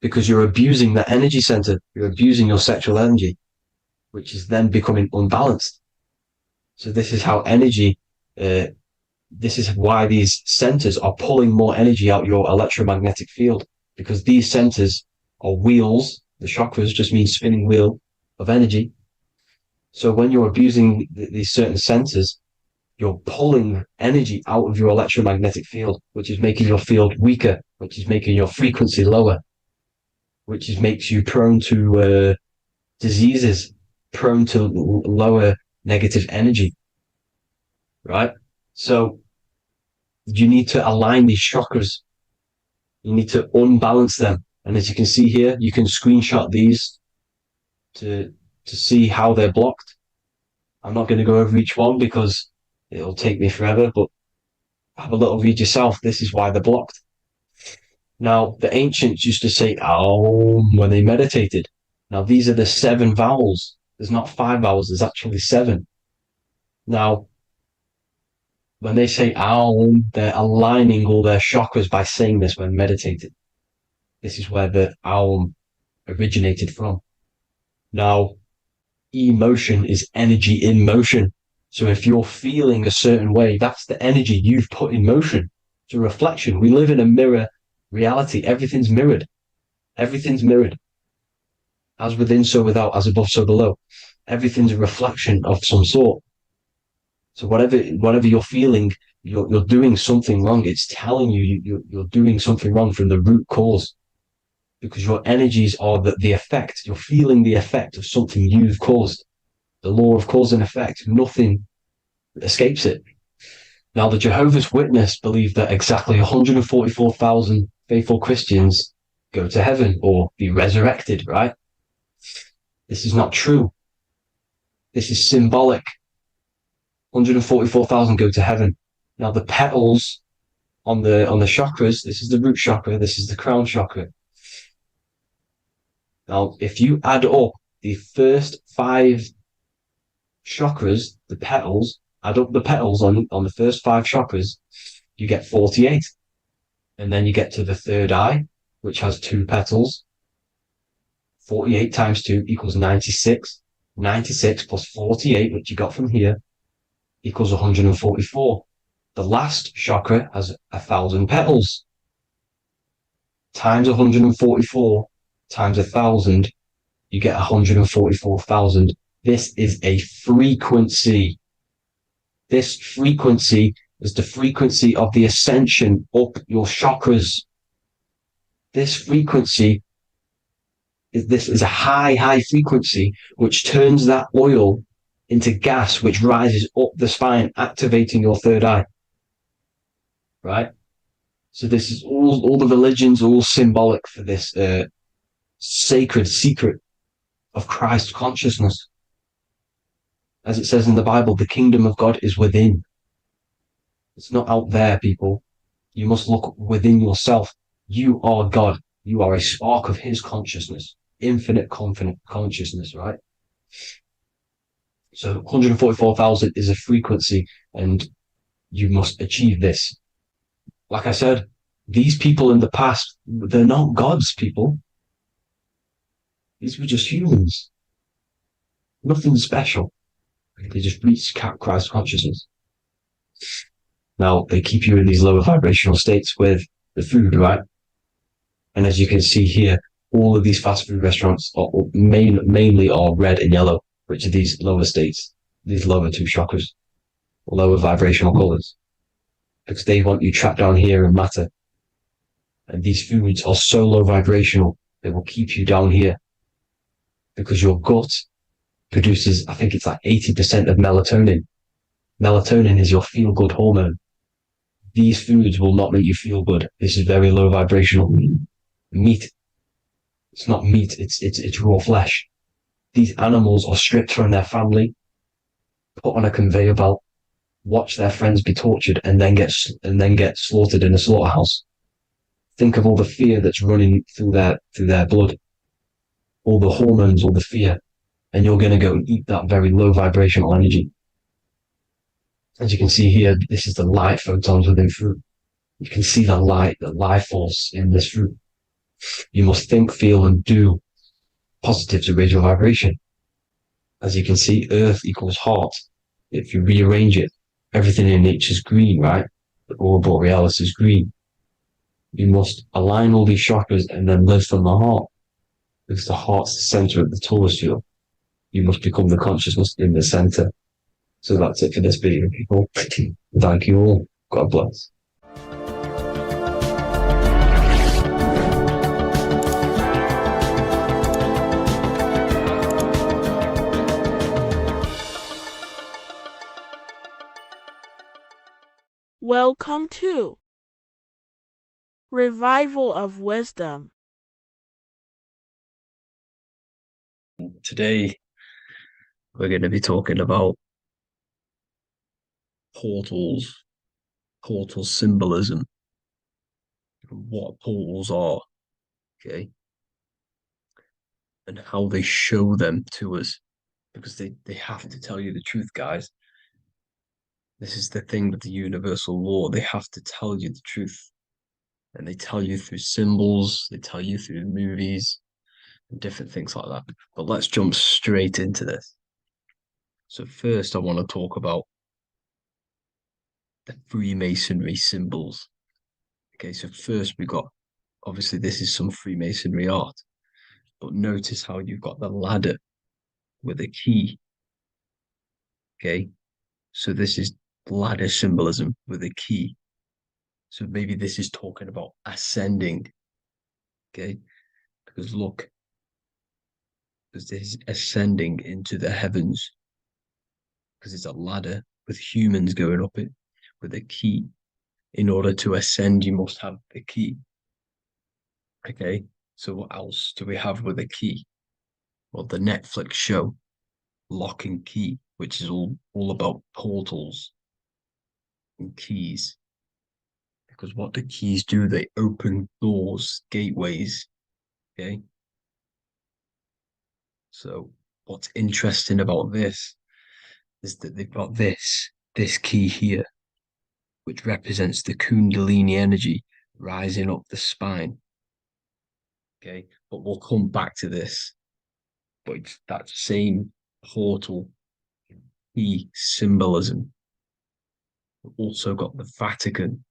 because you're abusing the energy center. You're abusing your sexual energy, which is then becoming unbalanced. So this is how energy, this is why these centers are pulling more energy out your electromagnetic field, because these centers are wheels. The chakras just mean spinning wheel of energy. So when you're abusing these certain centers, you're pulling energy out of your electromagnetic field, which is making your field weaker, which is making your frequency lower, which makes you prone to diseases, prone to lower negative energy, right? So you need to align these chakras. You need to unbalance them. And as you can see here, you can screenshot these to see how they're blocked. I'm not going to go over each one because it'll take me forever, but have a little read yourself. This is why they're blocked. Now, the ancients used to say Aum when they meditated. Now, these are the 7 vowels. There's not 5 vowels, there's actually 7. Now, when they say Aum, they're aligning all their chakras by saying this when meditated. This is where the Aum originated from. Now, emotion is energy in motion. So if you're feeling a certain way, that's the energy you've put in motion. It's a reflection. We live in a mirror reality. Everything's mirrored. Everything's mirrored. As within, so without, as above, so below. Everything's a reflection of some sort. So whatever you're feeling, you're doing something wrong. It's telling you you're doing something wrong from the root cause. Because your energies are the effect. You're feeling the effect of something you've caused. The law of cause and effect. Nothing escapes it. Now, the Jehovah's Witness believe that exactly 144,000 faithful Christians go to heaven or be resurrected, right? This is not true. This is symbolic. 144,000 go to heaven. Now, the petals on the chakras, this is the root chakra, this is the crown chakra. Now, if you add up the first 5 chakras, the petals, add up the petals on the first 5 chakras, you get 48. And then you get to the third eye, which has 2 petals. 48 times 2 equals 96. 96 plus 48, which you got from here, equals 144. The last chakra has 1,000 petals. Times 144 times 1,000, you get 144,000. This is a frequency. This frequency is the frequency of the ascension up your chakras. This frequency is a high frequency, which turns that oil into gas, which rises up the spine, activating your third eye. Right? So this is all the religions are all symbolic for this sacred secret of Christ consciousness. As it says in the Bible, the kingdom of God is within. It's not out there, people. You must look within yourself. You are God. You are a spark of his consciousness, infinite consciousness, right? So 144,000 is a frequency, and you must achieve this. Like I said, these people in the past, they're not gods, people. These were just humans. Nothing special. They just reach Christ consciousness. Now, they keep you in these lower vibrational states with the food, right? And as you can see here, all of these fast food restaurants are mainly are red and yellow, which are these lower states, these lower 2 chakras, lower vibrational colors, because they want you trapped down here in matter. And these foods are so low vibrational, they will keep you down here because your gut produces, I think it's like 80% of melatonin. Melatonin is your feel-good hormone. These foods will not make you feel good. This is very low vibrational. Meat. It's not meat, it's raw flesh. These animals are stripped from their family, put on a conveyor belt, watch their friends be tortured, and then get slaughtered in a slaughterhouse. Think of all the fear that's running through their blood, all the hormones, all the fear, and you're going to go and eat that very low vibrational energy. As you can see here, this is the light photons within fruit. You can see the life force in this fruit. You must think, feel, and do positive to raise your vibration. As you can see, earth equals heart. If you rearrange it, everything in nature is green, right? The aurora borealis is green. You must align all these chakras and then live from the heart. Because the heart's the center of the Taurus wheel. You must become the consciousness in the center. So that's it for this video, people. Thank you all. God bless. Welcome to Revival of Wisdom. Today, we're going to be talking about portals, portal symbolism, what portals are, okay, and how they show them to us, because they have to tell you the truth, guys. This is the thing with the universal law. They have to tell you the truth. And they tell you through symbols, they tell you through movies, and different things like that. But let's jump straight into this. So first, I want to talk about the Freemasonry symbols. Okay, so first we got, obviously this is some Freemasonry art, but notice how you've got the ladder with a key. Okay, so this is ladder symbolism with a key. So maybe this is talking about ascending. Okay, because look, because this is ascending into the heavens, because it's a ladder with humans going up it with a key. In order to ascend, you must have the key. Okay, so what else do we have with a key? Well, the Netflix show Lock and Key, which is all about portals and keys. Because what do keys do? They open doors, gateways. Okay. So what's interesting about this is that they've got this key here, which represents the Kundalini energy rising up the spine. Okay, but we'll come back to this. But it's that same portal key symbolism. We've also got the Vatican.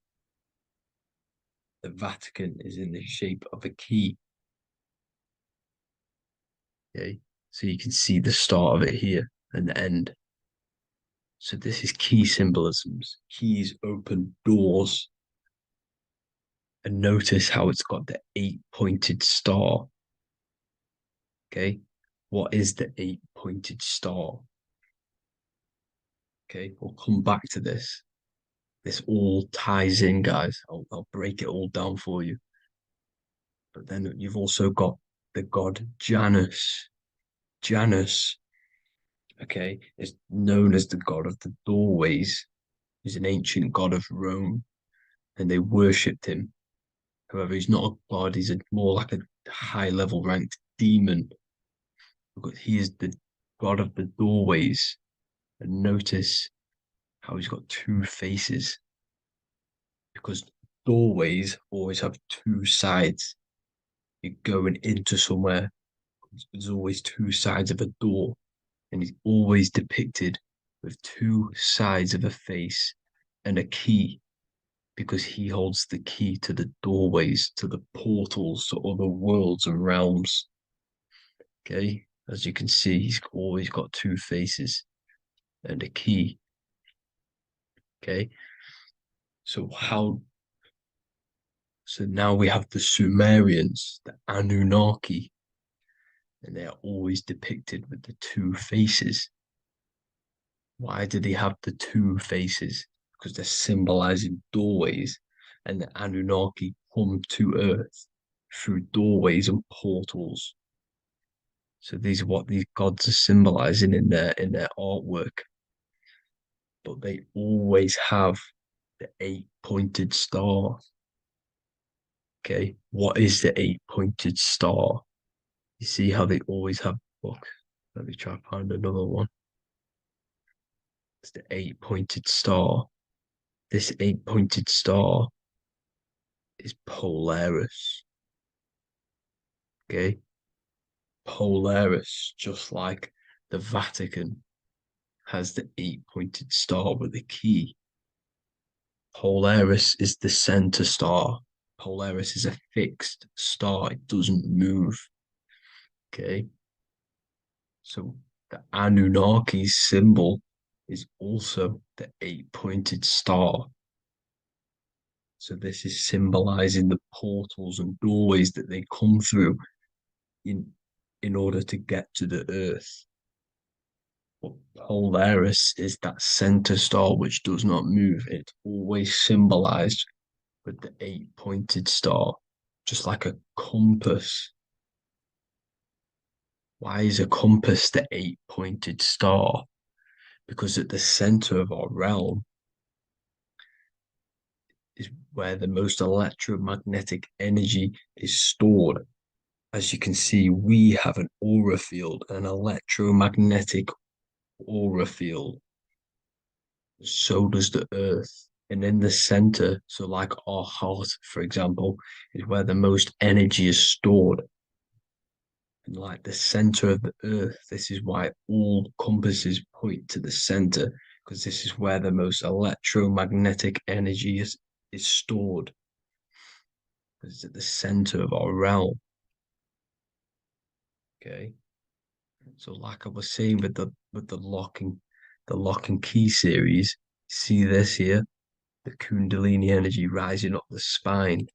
The Vatican is in the shape of a key. Okay, so you can see the start of it here and the end. So this is key symbolisms. Keys open doors. And notice how it's got the 8-pointed star. Okay, what is the 8-pointed star? Okay, we'll come back to this. This all ties in, guys. I'll break it all down for you. But then you've also got the god Janus. Janus, okay, is known as the god of the doorways. He's an ancient god of Rome, and they worshipped him. However, he's not a god, he's more like a high-level ranked demon. Because he is the god of the doorways. And notice how he's got two faces. Because doorways always have two sides. You're going into somewhere, there's always two sides of a door. And he's always depicted with two sides of a face and a key, because he holds the key to the doorways, to the portals, to other worlds and realms. Okay, as you can see, he's always got two faces and a key. Okay, so now we have the Sumerians, the Anunnaki, and they are always depicted with the two faces. Why do they have the two faces? Because they're symbolizing doorways, and the Anunnaki come to Earth through doorways and portals. So these are what these gods are symbolizing in their artwork. But they always have the 8-pointed star. Okay, what is the 8-pointed star? You see how they always have, look, let me try to find another one. It's the 8-pointed star. This 8-pointed star is Polaris. Okay, Polaris, just like the Vatican has the 8-pointed star with a key. Polaris is the center star. Polaris is a fixed star, it doesn't move. Okay. So the Anunnaki's symbol is also the eight-pointed star. So this is symbolizing the portals and doorways that they come through in order to get to the Earth. But Polaris is that center star which does not move. It's always symbolized with the eight-pointed star, just like a compass. Why is a compass the eight-pointed star? Because at the center of our realm is where the most electromagnetic energy is stored. As you can see, we have an aura field, an electromagnetic aura field. So does the Earth. And in the center, so like our heart, for example, is where the most energy is stored. And like the center of the Earth, this is why all compasses point to the center, because this is where the most electromagnetic energy is stored. It's at the center of our realm. Okay. So like I was saying with the lock and key series, see this here? The Kundalini energy rising up the spine,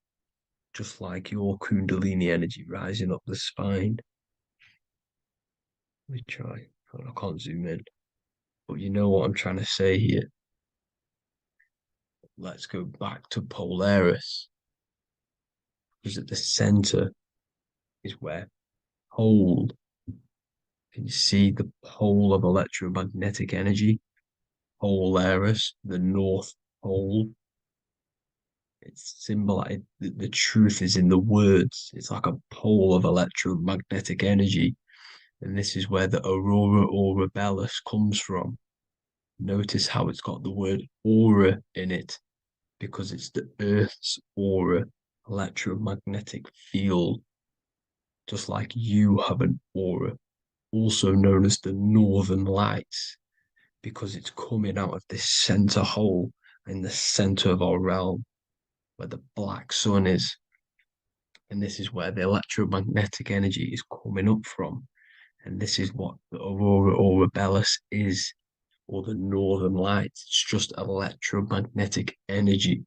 just like your Kundalini energy rising up the spine. Let me try. I can't zoom in, but you know what I'm trying to say here. Let's go back to Polaris, because at the center is where pole. Can you see the pole of electromagnetic energy? Polaris, the North Pole. It's symbolized. The truth is in the words. It's like a pole of electromagnetic energy. And this is where the aurora borealis comes from. Notice how it's got the word aura in it, because it's the Earth's aura, electromagnetic field, just like you have an aura, also known as the northern lights, because it's coming out of this center hole in the center of our realm, where the black sun is. And this is where the electromagnetic energy is coming up from. And this is what the aurora borealis is, or the northern lights. It's just electromagnetic energy.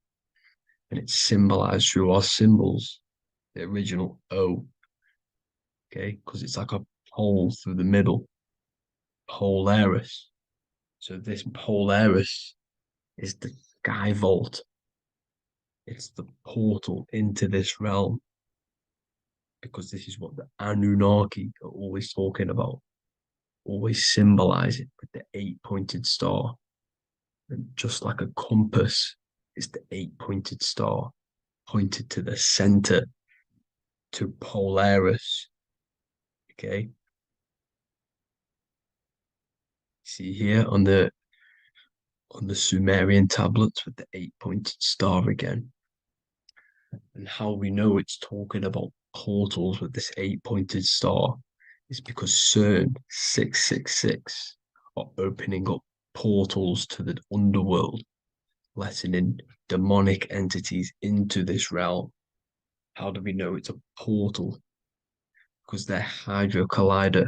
And it's symbolized through our symbols, the original O, okay? Because it's like a pole through the middle, Polaris. So this Polaris is the sky vault. It's the portal into this realm, because this is what the Anunnaki are always talking about, always symbolize it with the eight-pointed star. And just like a compass, it's the eight-pointed star pointed to the center, to Polaris. Okay. See here on the Sumerian tablets with the eight-pointed star again. And how we know it's talking about portals with this eight-pointed star is because CERN 666 are opening up portals to the underworld, letting in demonic entities into this realm. How do we know it's a portal? Because their Hydro Collider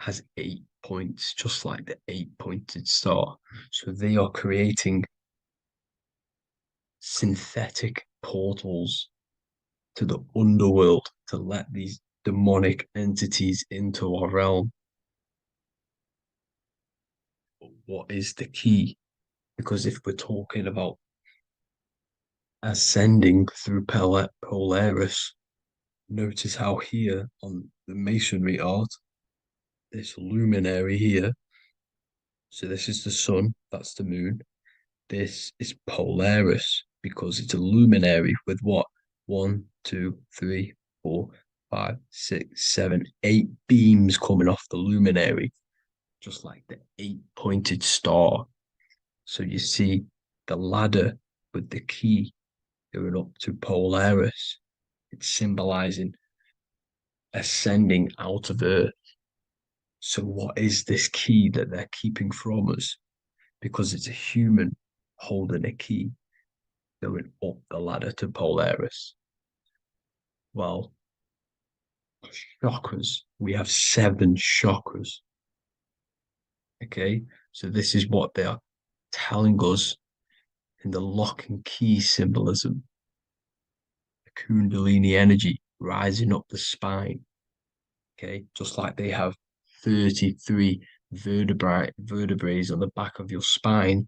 has 8 points, just like the eight-pointed star. So they are creating synthetic portals to the underworld to let these demonic entities into our realm. But what is the key? Because if we're talking about ascending through Polaris, notice how here on the masonry art, this luminary here, so this is the sun, that's the moon. This is Polaris because it's a luminary with what? 1, 2, 3, 4, 5, 6, 7, 8 beams coming off the luminary, just like the eight-pointed star. So you see the ladder with the key going up to Polaris. It's symbolizing ascending out of Earth. So what is this key that they're keeping from us? Because it's a human holding a key going up the ladder to Polaris. Well, chakras. We have 7 chakras. Okay, so this is what they are telling us in the lock and key symbolism. The Kundalini energy rising up the spine. Okay, just like they have 33 vertebrae on the back of your spine.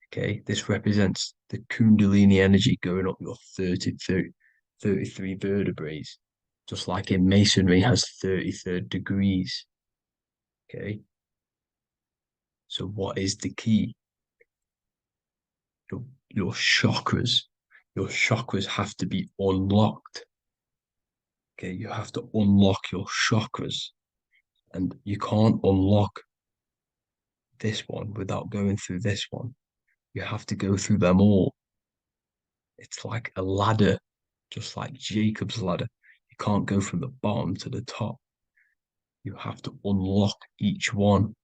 Okay, this represents the Kundalini energy going up your 33 vertebrae, just like in Masonry has 33rd degrees. Okay, so what is the key? Your chakras. Your chakras have to be unlocked. Okay, you have to unlock your chakras, and you can't unlock this one without going through this one. You have to go through them all. It's like a ladder, just like Jacob's ladder. You can't go from the bottom to the top. You have to unlock each one.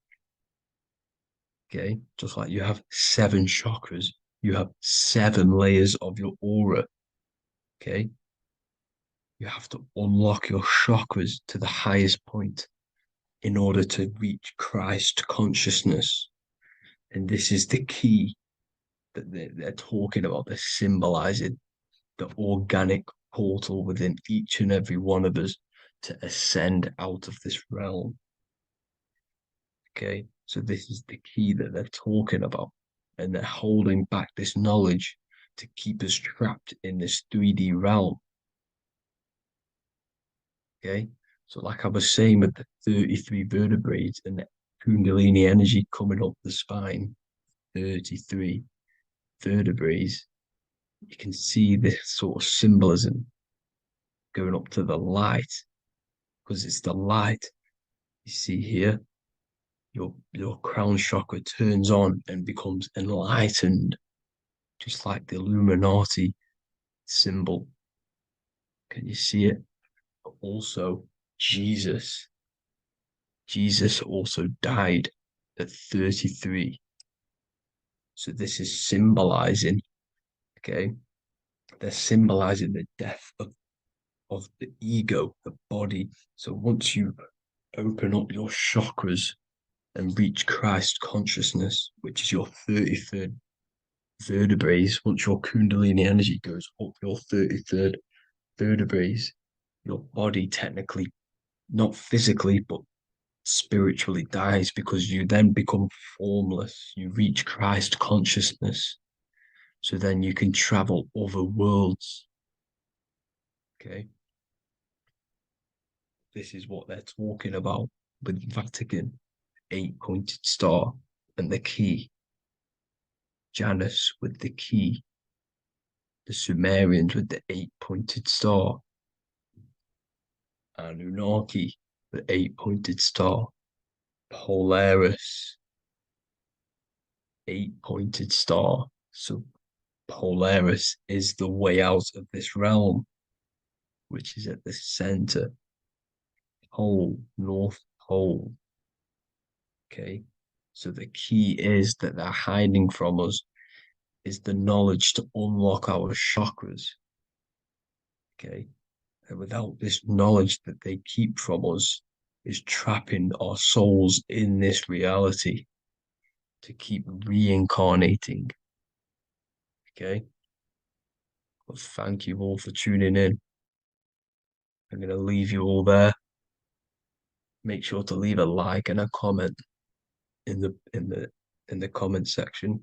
Okay, just like you have 7 chakras, you have 7 layers of your aura. Okay, you have to unlock your chakras to the highest point in order to reach Christ consciousness. And this is the key that they're talking about. They're symbolizing the organic portal within each and every one of us to ascend out of this realm. Okay, so this is the key that they're talking about, and they're holding back this knowledge to keep us trapped in this 3D realm. Okay, so like I was saying with the 33 vertebrae and the Kundalini energy coming up the spine, 33 vertebrae, you can see this sort of symbolism going up to the light, because it's the light. You see here, your crown chakra turns on and becomes enlightened, just like the Illuminati symbol. Can you see it? But also, Jesus also died at 33. So this is symbolizing, okay? They're symbolizing the death of the ego, the body. So once you open up your chakras and reach Christ consciousness, which is your 33rd vertebrae, once your Kundalini energy goes up your 33rd vertebrae, your body technically, not physically, but spiritually dies, because you then become formless. You reach Christ consciousness. So then you can travel other worlds. Okay. This is what they're talking about with Vatican, 8-pointed star, and the key. Janus with the key. The Sumerians with the 8-pointed star. Anunnaki, the 8-pointed star. Polaris, 8-pointed star. So Polaris is the way out of this realm, which is at the center. Pole, North Pole. Okay, so the key is that they're hiding from us is the knowledge to unlock our chakras. Okay, and without this knowledge that they keep from us is trapping our souls in this reality to keep reincarnating. Okay, well, thank you all for tuning in. I'm going to leave you all there. Make sure to leave a like and a comment in the comment section.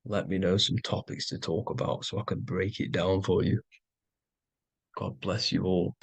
Let me know some topics to talk about so I can break it down for you. God bless you all.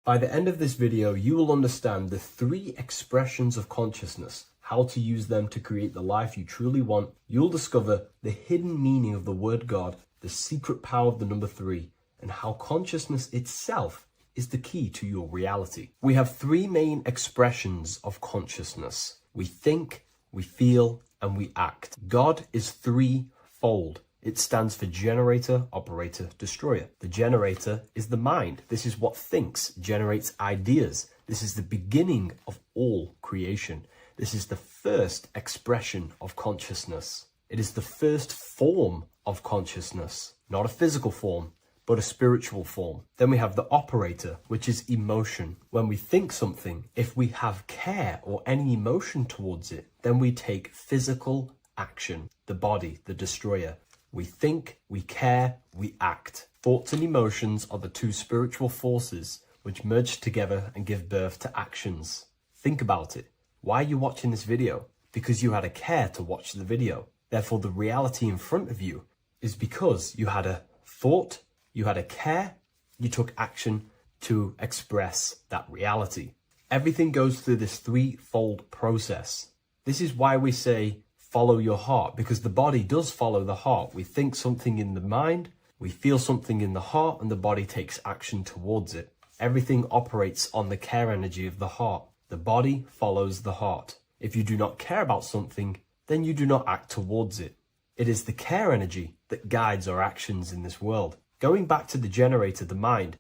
By the end of this video, you will understand the 3 expressions of consciousness, how to use them to create the life you truly want. You'll discover the hidden meaning of the word God, the secret power of the number 3, and how consciousness itself is the key to your reality. We have 3 main expressions of consciousness. We think, we feel, and we act. God is 3-fold. It stands for generator, operator, destroyer. The generator is the mind. This is what thinks, generates ideas. This is the beginning of all creation. This is the first expression of consciousness. It is the first form of consciousness, not a physical form, but a spiritual form. Then we have the operator, which is emotion. When we think something, if we have care or any emotion towards it, then we take physical action. The body, the destroyer. We think, we care, we act. Thoughts and emotions are the two spiritual forces which merge together and give birth to actions. Think about it. Why are you watching this video? Because you had a care to watch the video. Therefore, the reality in front of you is because you had a thought, you had a care, you took action to express that reality. Everything goes through this threefold process. This is why we say follow your heart, because the body does follow the heart. We think something in the mind, we feel something in the heart, and the body takes action towards it. Everything operates on the care energy of the heart. The body follows the heart. If you do not care about something, then you do not act towards it. It is the care energy that guides our actions in this world. Going back to the generator, the mind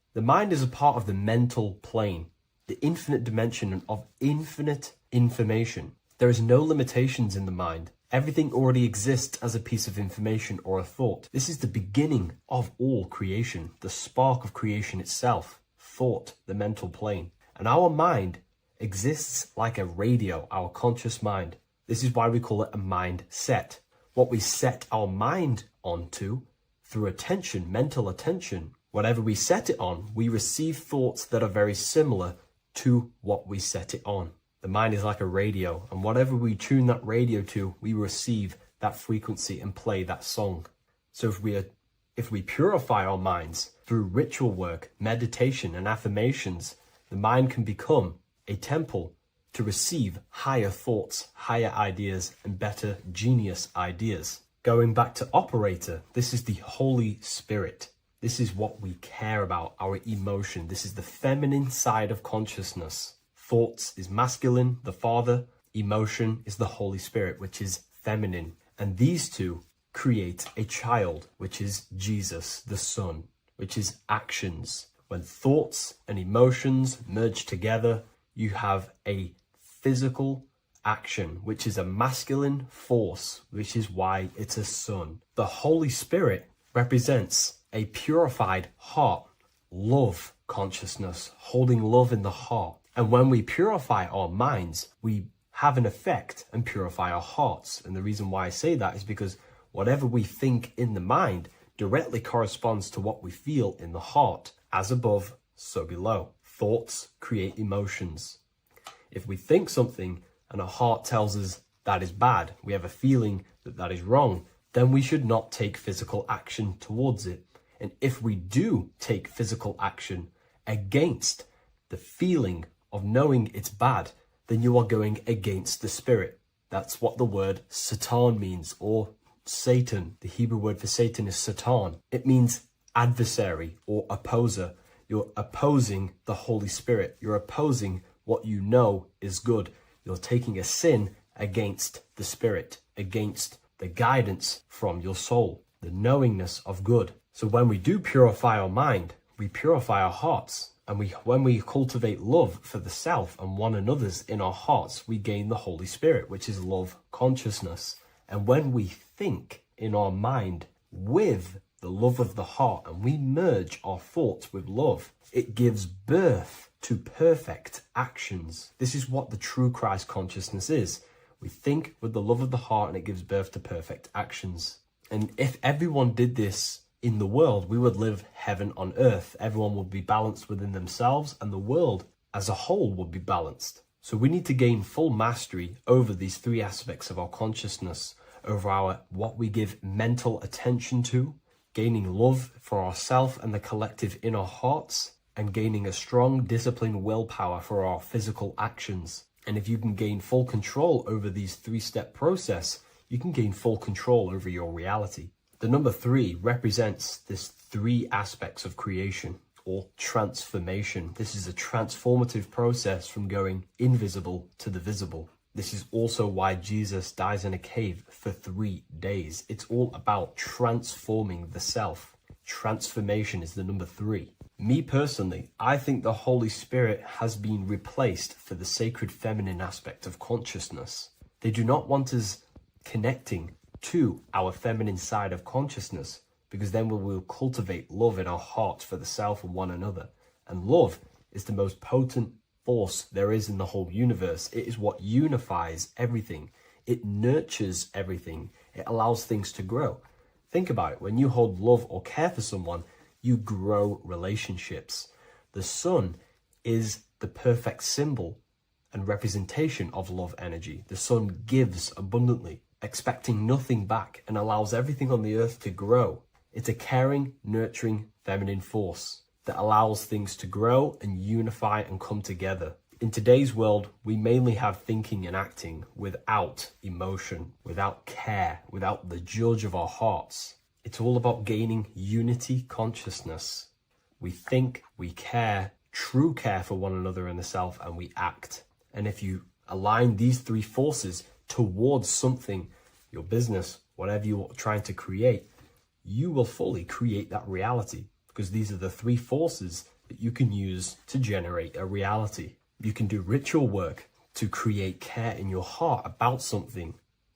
is a part of the mental plane, the infinite dimension of infinite information. There is no limitations in the mind. Everything already exists as a piece of information or a thought. This is the beginning of all creation, the spark of creation itself, thought, the mental plane. And our mind exists like a radio, our conscious mind. This is why we call it a mindset. What we set our mind onto through attention, mental attention, whatever we set it on, we receive thoughts that are very similar to what we set it on. The mind is like a radio, and whatever we tune that radio to, we receive that frequency and play that song. So if we purify our minds through ritual work, meditation, and affirmations, the mind can become a temple to receive higher thoughts, higher ideas, and better genius ideas. Going back to operator, this is the Holy Spirit. This is what we care about, our emotion. This is the feminine side of consciousness. Thoughts is masculine, the Father. Emotion is the Holy Spirit, which is feminine. And these two create a child, which is Jesus, the Son, which is actions. When thoughts and emotions merge together, you have a physical action, which is a masculine force, which is why it's a son. The Holy Spirit represents a purified heart, love consciousness, holding love in the heart. And when we purify our minds, we have an effect and purify our hearts. And the reason why I say that is because whatever we think in the mind directly corresponds to what we feel in the heart. As above, so below. Thoughts create emotions. If we think something and our heart tells us that is bad, we have a feeling that that is wrong, then we should not take physical action towards it. And if we do take physical action against the feeling of knowing it's bad, then you are going against the spirit. That's what the word Satan means, or Satan. The Hebrew word for Satan is Satan. It means adversary or opposer. You're opposing the Holy Spirit. You're opposing what you know is good. You're taking a sin against the Spirit, against the guidance from your soul, the knowingness of good. So when we do purify our mind, we purify our hearts. And when we cultivate love for the self and one another's in our hearts, we gain the Holy Spirit, which is love consciousness. And when we think in our mind with the love of the heart, and we merge our thoughts with love, it gives birth to perfect actions. This is what the true Christ consciousness is. We think with the love of the heart, and it gives birth to perfect actions. And if everyone did this in the world, we would live heaven on earth. Everyone would be balanced within themselves, and the world as a whole would be balanced. So we need to gain full mastery over these three aspects of our consciousness, over our what we give mental attention to, gaining love for ourselves and the collective in our hearts, and gaining a strong disciplined willpower for our physical actions. And if you can gain full control over these three-step process, you can gain full control over your reality. The number 3 represents this 3 aspects of creation, or transformation. This is a transformative process from going invisible to the visible. This is also why Jesus dies in a cave for 3 days. It's all about transforming the self. Transformation is the number 3. Me personally, I think the Holy Spirit has been replaced for the sacred feminine aspect of consciousness. They do not want us connecting to our feminine side of consciousness. because then we will cultivate love in our hearts for the self and one another. And love is the most potent force there is in the whole universe. It is what unifies everything. It nurtures everything. It allows things to grow. Think about it. When you hold love or care for someone, you grow relationships. The sun is the perfect symbol and representation of love energy. The sun gives abundantly, expecting nothing back, and allows everything on the earth to grow. It's a caring, nurturing, feminine force that allows things to grow and unify and come together. In today's world, we mainly have thinking and acting without emotion, without care, without the judge of our hearts. It's all about gaining unity consciousness. We think, we care, true care for one another and the self, and we act. And if you align these three forces towards something, your business, whatever you're trying to create, you will fully create that reality, because these are the three forces that you can use to generate a reality. You can do ritual work to create care in your heart about something,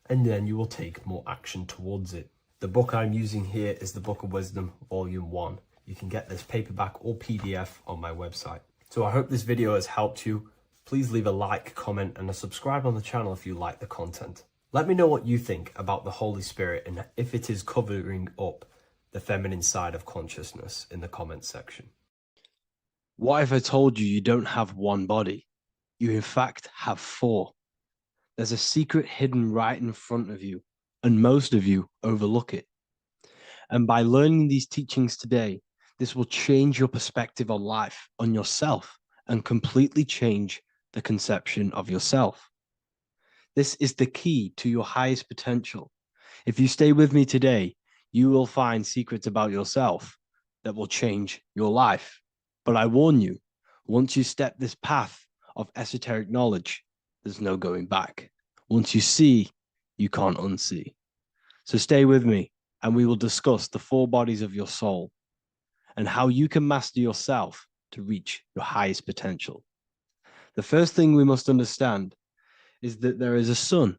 and then you will take more action towards it. The book I'm using here is the Book of Wisdom, Volume 1. You can get this paperback or PDF on my website. So I hope this video has helped you. Please leave a like, comment, and a subscribe on the channel if you like the content. Let me know what you think about the Holy Spirit and if it is covering up the feminine side of consciousness in the comments section. What if I told you you don't have one body? You in fact have four. There's a secret hidden right in front of you, and most of you overlook it. And by learning these teachings today, this will change your perspective on life, on yourself, and completely change the conception of yourself. This is the key to your highest potential. If you stay with me today, you will find secrets about yourself that will change your life. But I warn you, once you step this path of esoteric knowledge, there's no going back. Once you see, you can't unsee. So stay with me, and we will discuss the four bodies of your soul and how you can master yourself to reach your highest potential. The first thing we must understand is that there is a sun.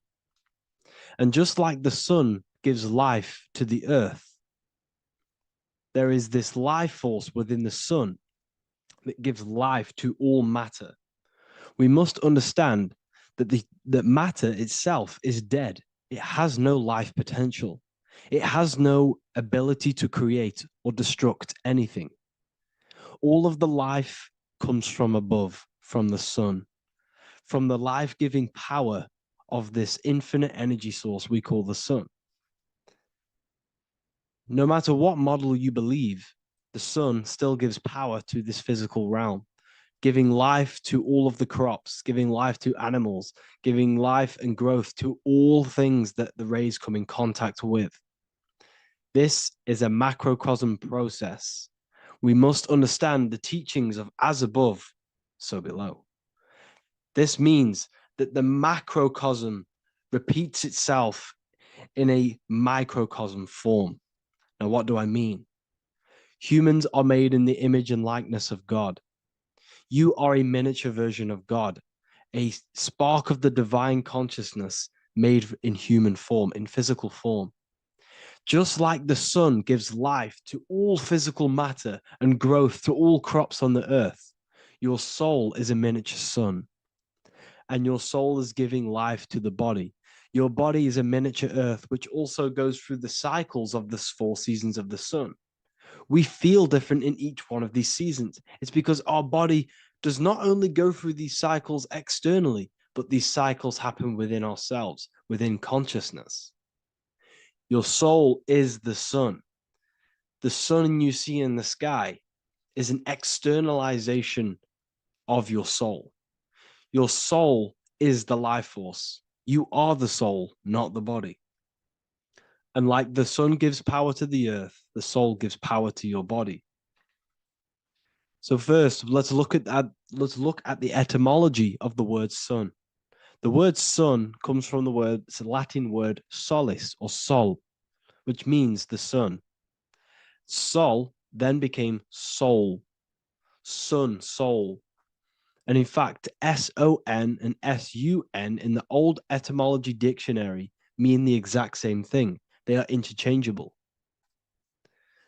And just like the sun gives life to the earth, there is this life force within the sun that gives life to all matter. We must understand that that matter itself is dead. It has no life potential. It has no ability to create or destruct anything. All of the life comes from above, from the sun, from the life-giving power of this infinite energy source we call the sun. No matter what model you believe, the sun still gives power to this physical realm, giving life to all of the crops, giving life to animals, giving life and growth to all things that the rays come in contact with. This is a macrocosm process. We must understand the teachings of as above, so below. This means that the macrocosm repeats itself in a microcosm form. Now, what do I mean? Humans are made in the image and likeness of God. You are a miniature version of God, a spark of the divine consciousness made in human form, in physical form. Just like the sun gives life to all physical matter and growth to all crops on the earth, your soul is a miniature sun. And your soul is giving life to the body. Your body is a miniature earth, which also goes through the cycles of the 4 seasons of the sun. We feel different in each one of these seasons. It's because our body does not only go through these cycles externally, but these cycles happen within ourselves, within consciousness. Your soul is the sun. The sun you see in the sky is an externalization of your soul. Your soul is the life force. You are the soul, not the body. And like the sun gives power to the earth, the soul gives power to your body. So first, let's look at the etymology of the word sun. The word sun comes from it's a Latin word solis or sol, which means the sun. Sol then became soul, sun, soul. And in fact, S-O-N and S-U-N in the old etymology dictionary mean the exact same thing. They are interchangeable.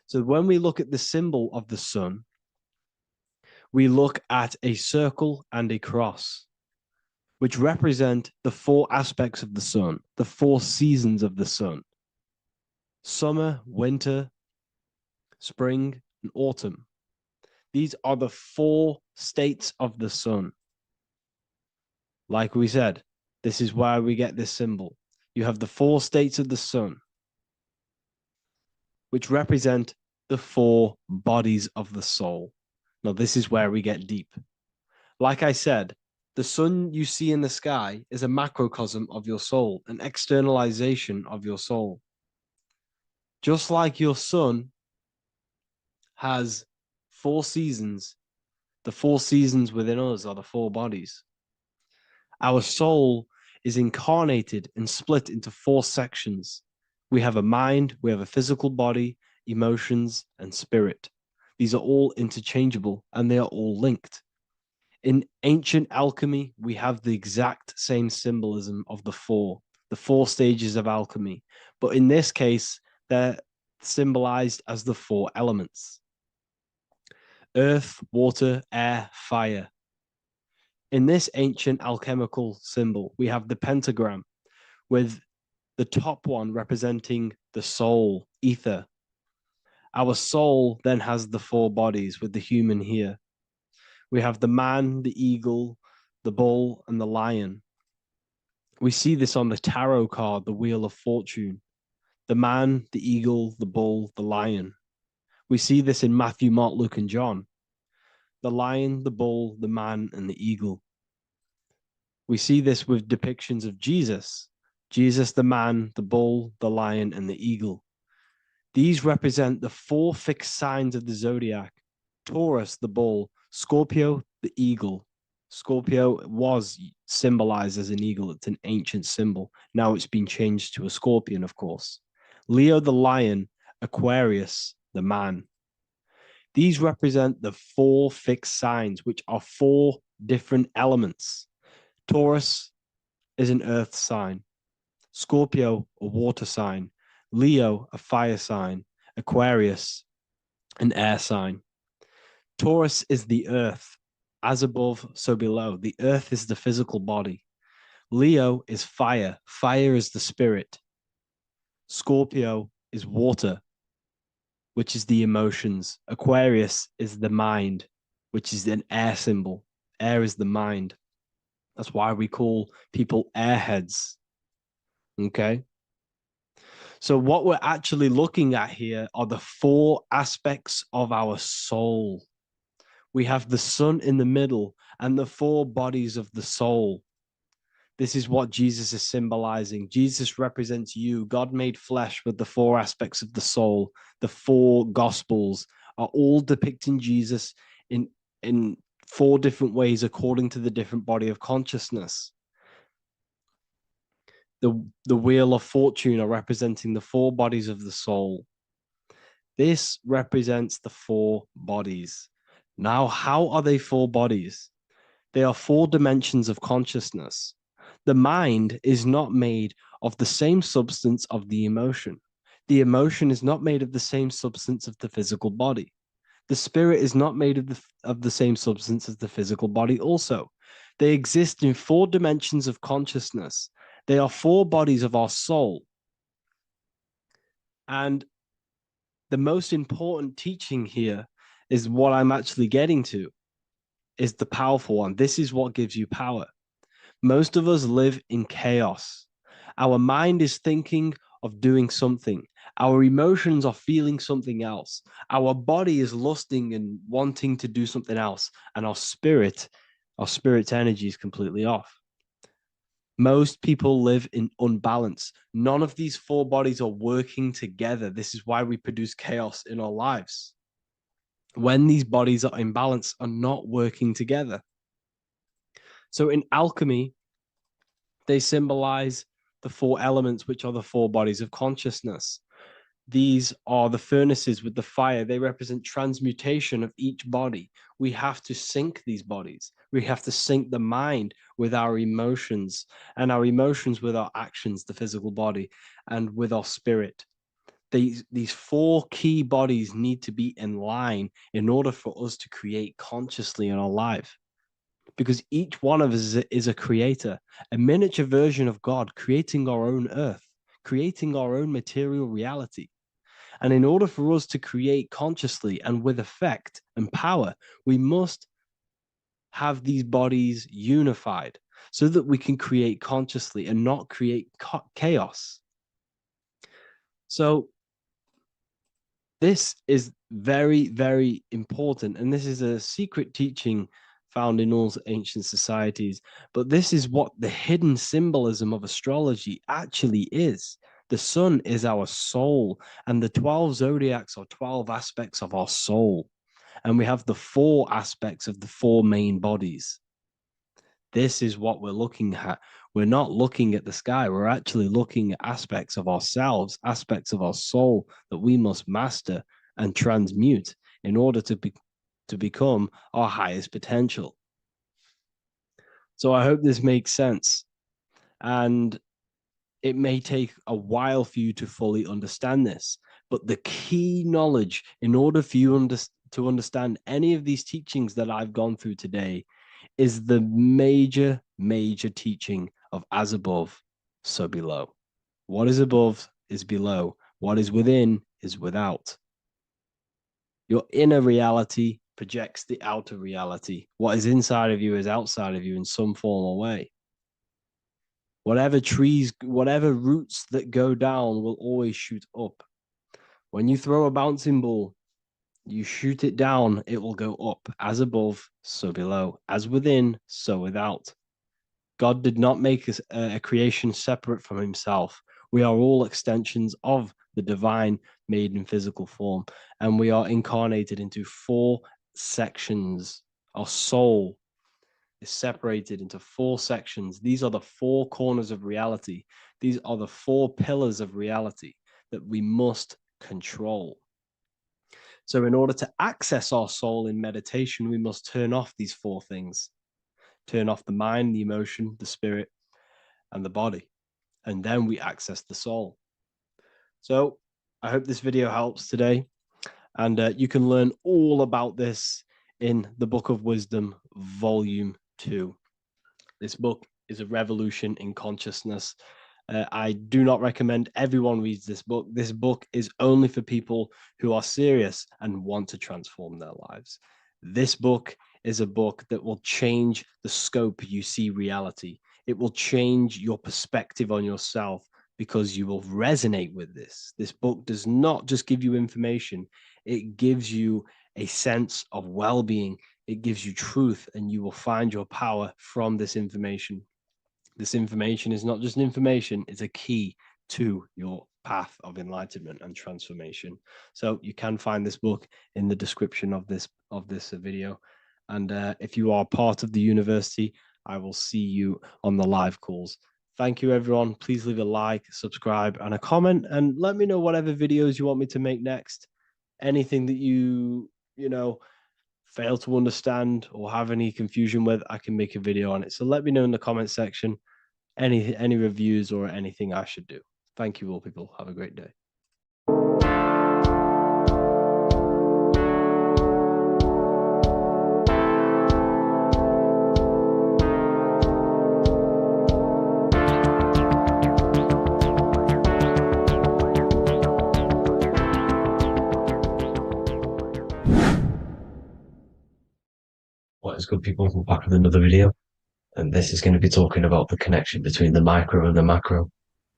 So when we look at the symbol of the sun, we look at a circle and a cross, which represent the 4 aspects of the sun, the 4 seasons of the sun: summer, winter, spring, and autumn. These are the 4 states of the sun. Like we said, this is why we get this symbol. You have the 4 states of the sun, which represent the 4 bodies of the soul. Now, this is where we get deep. Like I said, the sun you see in the sky is a macrocosm of your soul, an externalization of your soul. Just like your sun has 4 seasons, the 4 seasons within us are the 4 bodies. Our soul is incarnated and split into 4 sections. We have a mind, we have a physical body, emotions, and spirit. These are all interchangeable and they are all linked. In ancient alchemy, we have the exact same symbolism of the 4 stages of alchemy. But in this case, they're symbolized as the 4 elements: earth, water, air, fire. In this ancient alchemical symbol, we have the pentagram, with the top one representing the soul, ether. Our soul then has the 4 bodies, with the human here. We have the man, the eagle, the bull, and the lion. We see this on the tarot card, the Wheel of Fortune. The man, the eagle, the bull, the lion. We see this in Matthew, Mark, Luke, and John. The lion, the bull, the man, and the eagle. We see this with depictions of Jesus. Jesus, the man, the bull, the lion, and the eagle. These represent the 4 fixed signs of the zodiac: Taurus, the bull; Scorpio, the eagle. Scorpio was symbolized as an eagle. It's an ancient symbol. Now it's been changed to a scorpion, of course. Leo, the lion; Aquarius, the man. These represent the 4 fixed signs, which are 4 different elements. Taurus is an earth sign. Scorpio, a water sign. Leo, a fire sign. Aquarius, an air sign. Taurus is the earth. As above, so below. The earth is the physical body. Leo is fire. Fire is the spirit. Scorpio is water, which is the emotions. Aquarius is the mind, which is an air symbol. Air is the mind. That's why we call people airheads. Okay? So what we're actually looking at here are the 4 aspects of our soul. We have the sun in the middle and the 4 bodies of the soul. This is what Jesus is symbolizing. Jesus represents you. God made flesh with the 4 aspects of the soul. The 4 gospels are all depicting Jesus in 4 different ways according to the different body of consciousness. The Wheel of Fortune are representing the 4 bodies of the soul. This represents the 4 bodies. Now, how are they 4 bodies? They are 4 dimensions of consciousness. The mind is not made of the same substance of the emotion. The emotion is not made of the same substance of the physical body. The spirit is not made of the same substance as the physical body also. They exist in 4 dimensions of consciousness. They are 4 bodies of our soul. And the most important teaching here is what I'm actually getting to, is the powerful one. This is what gives you power. Most of us live in chaos. Our mind is thinking of doing something. Our emotions are feeling something else. Our body is lusting and wanting to do something else. And our spirit's energy is completely off. Most people live in unbalance. None of these 4 bodies are working together. This is why we produce chaos in our lives. When these bodies are in balance, are not working together. So in alchemy, they symbolize the 4 elements, which are the 4 bodies of consciousness. These are the furnaces with the fire. They represent transmutation of each body. We have to sync these bodies. We have to sync the mind with our emotions, and our emotions with our actions, the physical body, and with our spirit. these four key bodies need to be in line in order for us to create consciously in our life. Because each one of us is a creator, a miniature version of God, creating our own earth, creating our own material reality. And in order for us to create consciously and with effect and power, we must have these bodies unified so that we can create consciously and not create chaos. So this is very, very important. And this is a secret teaching found in all ancient societies. But this is what the hidden symbolism of astrology actually is. The sun is our soul, and the 12 zodiacs are 12 aspects of our soul. And we have the 4 aspects of the 4 main bodies. This is what we're looking at. We're not looking at the sky. We're actually looking at aspects of ourselves, aspects of our soul that we must master and transmute in order to become our highest potential. So I hope this makes sense. And it may take a while for you to fully understand this, but the key knowledge in order for you to understand any of these teachings that I've gone through today is the major teaching of as above, so below. What is above is below. What is within is without. Your inner reality projects the outer reality. What is inside of you is outside of you in some form or way. Whatever trees, whatever roots that go down will always shoot up. When you throw a bouncing ball, you shoot it down, it will go up. As above, so below. As within, so without. God did not make a creation separate from himself. We are all extensions of the divine made in physical form. And we are incarnated into 4 sections. Our soul is separated into 4 sections. These are the 4 corners of reality. These are the 4 pillars of reality that we must control. So in order to access our soul in meditation, we must turn off these 4 things. Turn off the mind, the emotion, the spirit, and the body. And then we access the soul. So I hope this video helps today. And you can learn all about this in the Book of Wisdom, Volume 2. This book is a revolution in consciousness. I do not recommend everyone reads this book. This book is only for people who are serious and want to transform their lives. This book is a book that will change the scope you see reality. It will change your perspective on yourself because you will resonate with this. This book does not just give you information. It gives you a sense of well-being. It gives you truth, and you will find your power from this information. This information is not just information, it's a key to your path of enlightenment and transformation. So you can find this book in the description of this video. And if you are part of the university, I will see you on the live calls. Thank you, everyone. Please leave a like, subscribe, and a comment, and let me know whatever videos you want me to make next. Anything that you fail to understand or have any confusion with, I can make a video on it. So let me know in the comment section any reviews or anything I should do. Thank you all, people. Have a great day. What is good, people? We're back with another video, and this is going to be talking about the connection between the micro and the macro.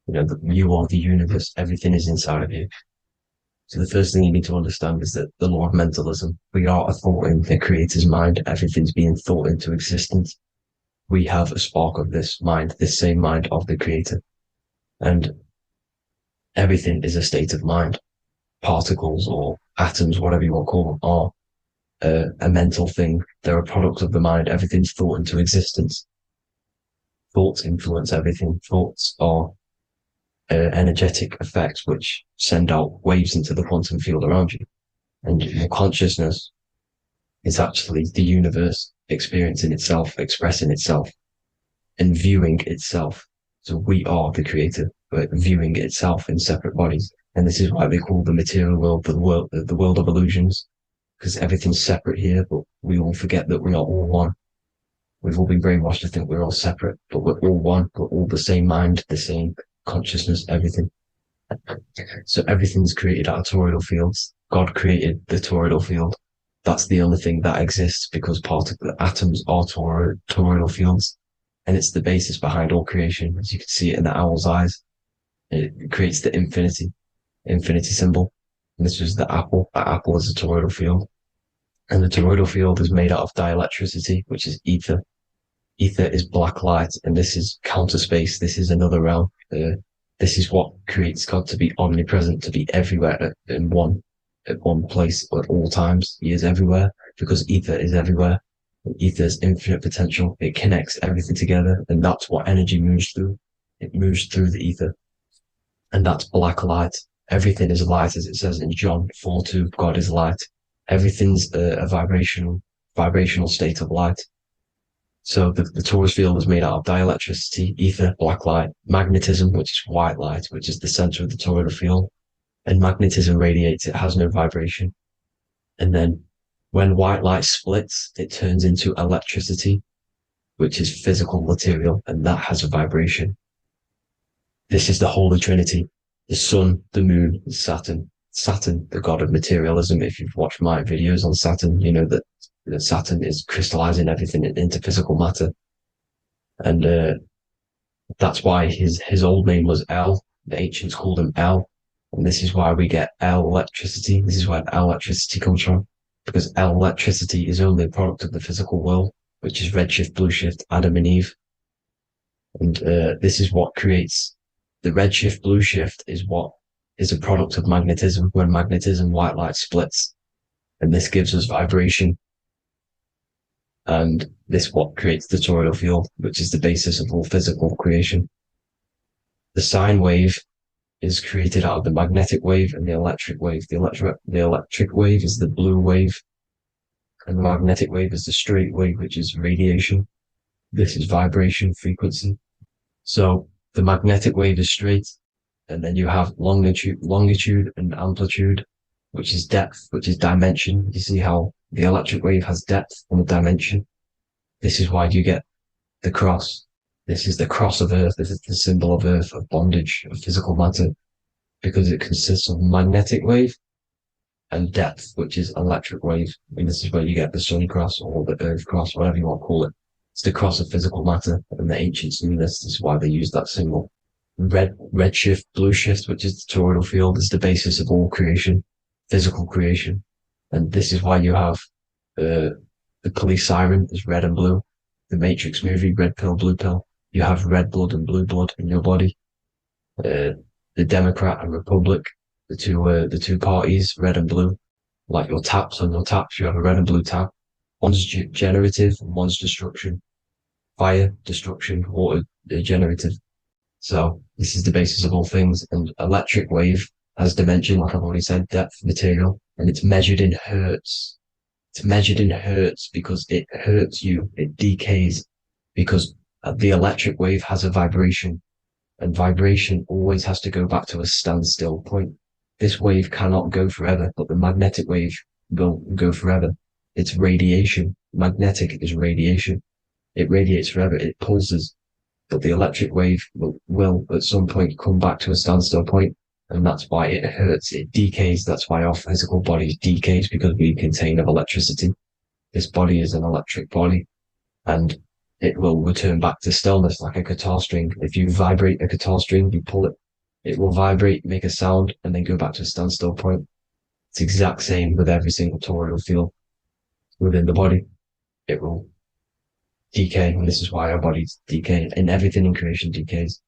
You are the universe. Everything is inside of you. So the first thing you need to understand is that the law of mentalism. We are a thought in the creator's mind. Everything's being thought into existence. We have a spark of this mind, this same mind of the creator. And everything is a state of mind. Particles or atoms, whatever you want to call them, are a mental thing. They're a product of the mind. Everything's thought into existence. Thoughts influence everything. Thoughts are energetic effects which send out waves into the quantum field around you. And your consciousness is actually the universe experiencing itself, expressing itself, and viewing itself. So we are the creator, but viewing itself in separate bodies. And this is why they call the material world the world of illusions, because everything's separate here, but we all forget that we are all one. We've all been brainwashed to think we're all separate, but we're all one. We're all the same mind, the same consciousness, everything. So everything's created out of toroidal fields. God created the toroidal field. That's the only thing that exists because atoms are toroidal fields. And it's the basis behind all creation, as you can see it in the owl's eyes. It creates the infinity symbol. And this was the apple. That apple is a toroidal field. And the toroidal field is made out of dielectricity, which is ether. Ether is black light, and this is counter space. This is another realm. This is what creates God to be omnipresent, to be everywhere at one place at all times. He is everywhere because ether is everywhere. Ether is infinite potential. It connects everything together, and that's what energy moves through. It moves through the ether, and that's black light. Everything is light, as it says in John 4:2. God is light. Everything's a vibrational state of light. So the torus field is made out of dielectricity, ether, black light, magnetism, which is white light, which is the center of the toroidal field. And magnetism radiates, it has no vibration. And then when white light splits, it turns into electricity, which is physical material, and that has a vibration. This is the Holy Trinity, the sun, the moon, and Saturn. Saturn, the god of materialism. If you've watched my videos on Saturn, you know that Saturn is crystallizing everything into physical matter. And that's why his old name was El. The ancients called him El. And this is why we get L electricity. This is where L electricity comes from. Because L electricity is only a product of the physical world, which is redshift, blueshift, Adam and Eve. And this is what creates the redshift, blueshift is what is a product of magnetism. When magnetism, white light splits. And this gives us vibration. And this what creates the toroidal field, which is the basis of all physical creation. The sine wave is created out of the magnetic wave and the electric wave. The electric wave is the blue wave, and the magnetic wave is the straight wave, which is radiation. This is vibration frequency. So the magnetic wave is straight, and then you have longitude and amplitude, which is depth, which is dimension. You see how the electric wave has depth and a dimension. This is why you get the cross. This is the cross of Earth. This is the symbol of Earth, of bondage, of physical matter, because it consists of magnetic wave and depth, which is electric wave. I mean, this is where you get the sun cross or the Earth cross, whatever you want to call it. It's the cross of physical matter, and the ancients knew this. This is why they used that symbol. Redshift, blueshift, which is the toroidal field, is the basis of all creation, physical creation. And this is why you have the police siren is red and blue. The Matrix movie, red pill, blue pill. You have red blood and blue blood in your body. The Democrat and Republic, the two parties, red and blue. Like your taps on your taps, you have a red and blue tap. One's generative and one's destruction. Fire, destruction, water, generative. So this is the basis of all things. And electric wave has dimension, like I've already said, depth, material, and it's measured in hertz. It's measured in hertz because it hurts you. It decays because the electric wave has a vibration, and vibration always has to go back to a standstill point. This wave cannot go forever, but the magnetic wave will go forever. It's radiation. Magnetic is radiation. It radiates forever. It pulses. But the electric wave will at some point come back to a standstill point, and that's why it hurts. It decays. That's why our physical body decays, because we contain of electricity. This body is an electric body, and it will return back to stillness like a guitar string. If you vibrate a guitar string, you pull it, it will vibrate, make a sound, and then go back to a standstill point. It's the exact same with every single toroidal field within the body. It will decay, and this is why our bodies decay, and everything in creation decays.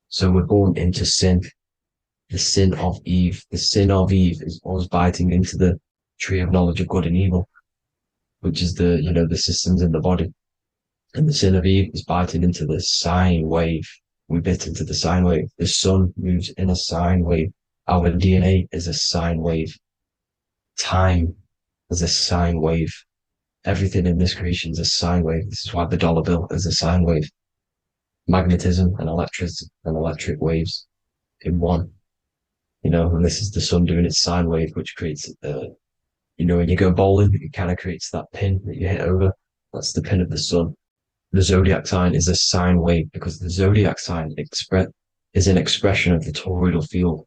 So we're born into sin. The sin of Eve. The sin of Eve is us biting into the tree of knowledge of good and evil, which is the systems in the body. And the sin of Eve is biting into the sine wave. We bit into the sine wave. The sun moves in a sine wave. Our DNA is a sine wave. Time is a sine wave. Everything in this creation is a sine wave. This is why the dollar bill is a sine wave. Magnetism and electric waves in one. And this is the sun doing its sine wave, which creates, when you go bowling, it kind of creates that pin that you hit over. That's the pin of the sun. The zodiac sign is a sine wave because the zodiac sign is an expression of the toroidal field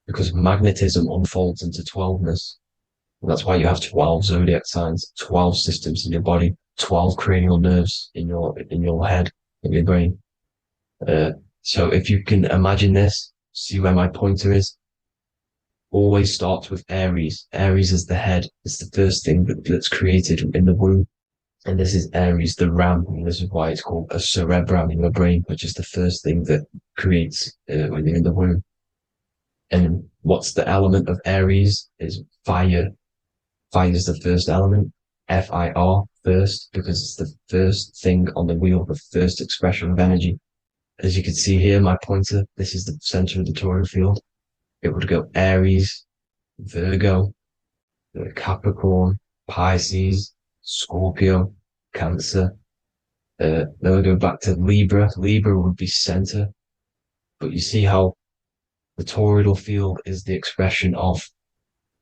because magnetism unfolds into 12ness. And that's why you have 12 zodiac signs, 12 systems in your body, 12 cranial nerves in your head, in your brain. So if you can imagine this, see where my pointer is, always starts with Aries. Aries is the head. It's the first thing that's created in the womb. And this is Aries, the ram. And this is why it's called a cerebrum in your brain, which is the first thing that creates when you're in the womb. And what's the element of Aries is fire. Fire is the first element. Fire, first, because it's the first thing on the wheel, the first expression of energy. As you can see here, my pointer, this is the center of the toroidal field. It would go Aries, Virgo, Capricorn, Pisces, Scorpio, Cancer. Then we go back to Libra. Libra would be center. But you see how the toroidal field is the expression of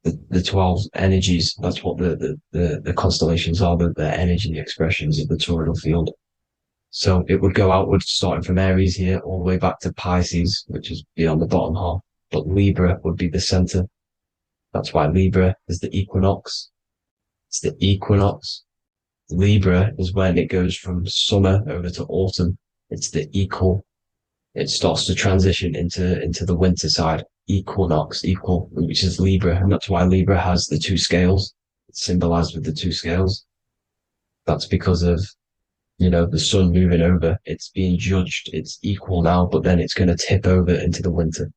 the 12 energies. That's what the constellations are, the energy expressions of the toroidal field. So it would go outwards, starting from Aries here, all the way back to Pisces, which is beyond the bottom half. But Libra would be the center. That's why Libra is the equinox. It's the equinox. Libra is when it goes from summer over to autumn. It's the equal. It starts to transition into the winter side. Equinox, equal, which is Libra. And that's why Libra has the two scales. It's symbolized with the two scales. That's because of, the sun moving over. It's being judged. It's equal now, but then it's going to tip over into the winter.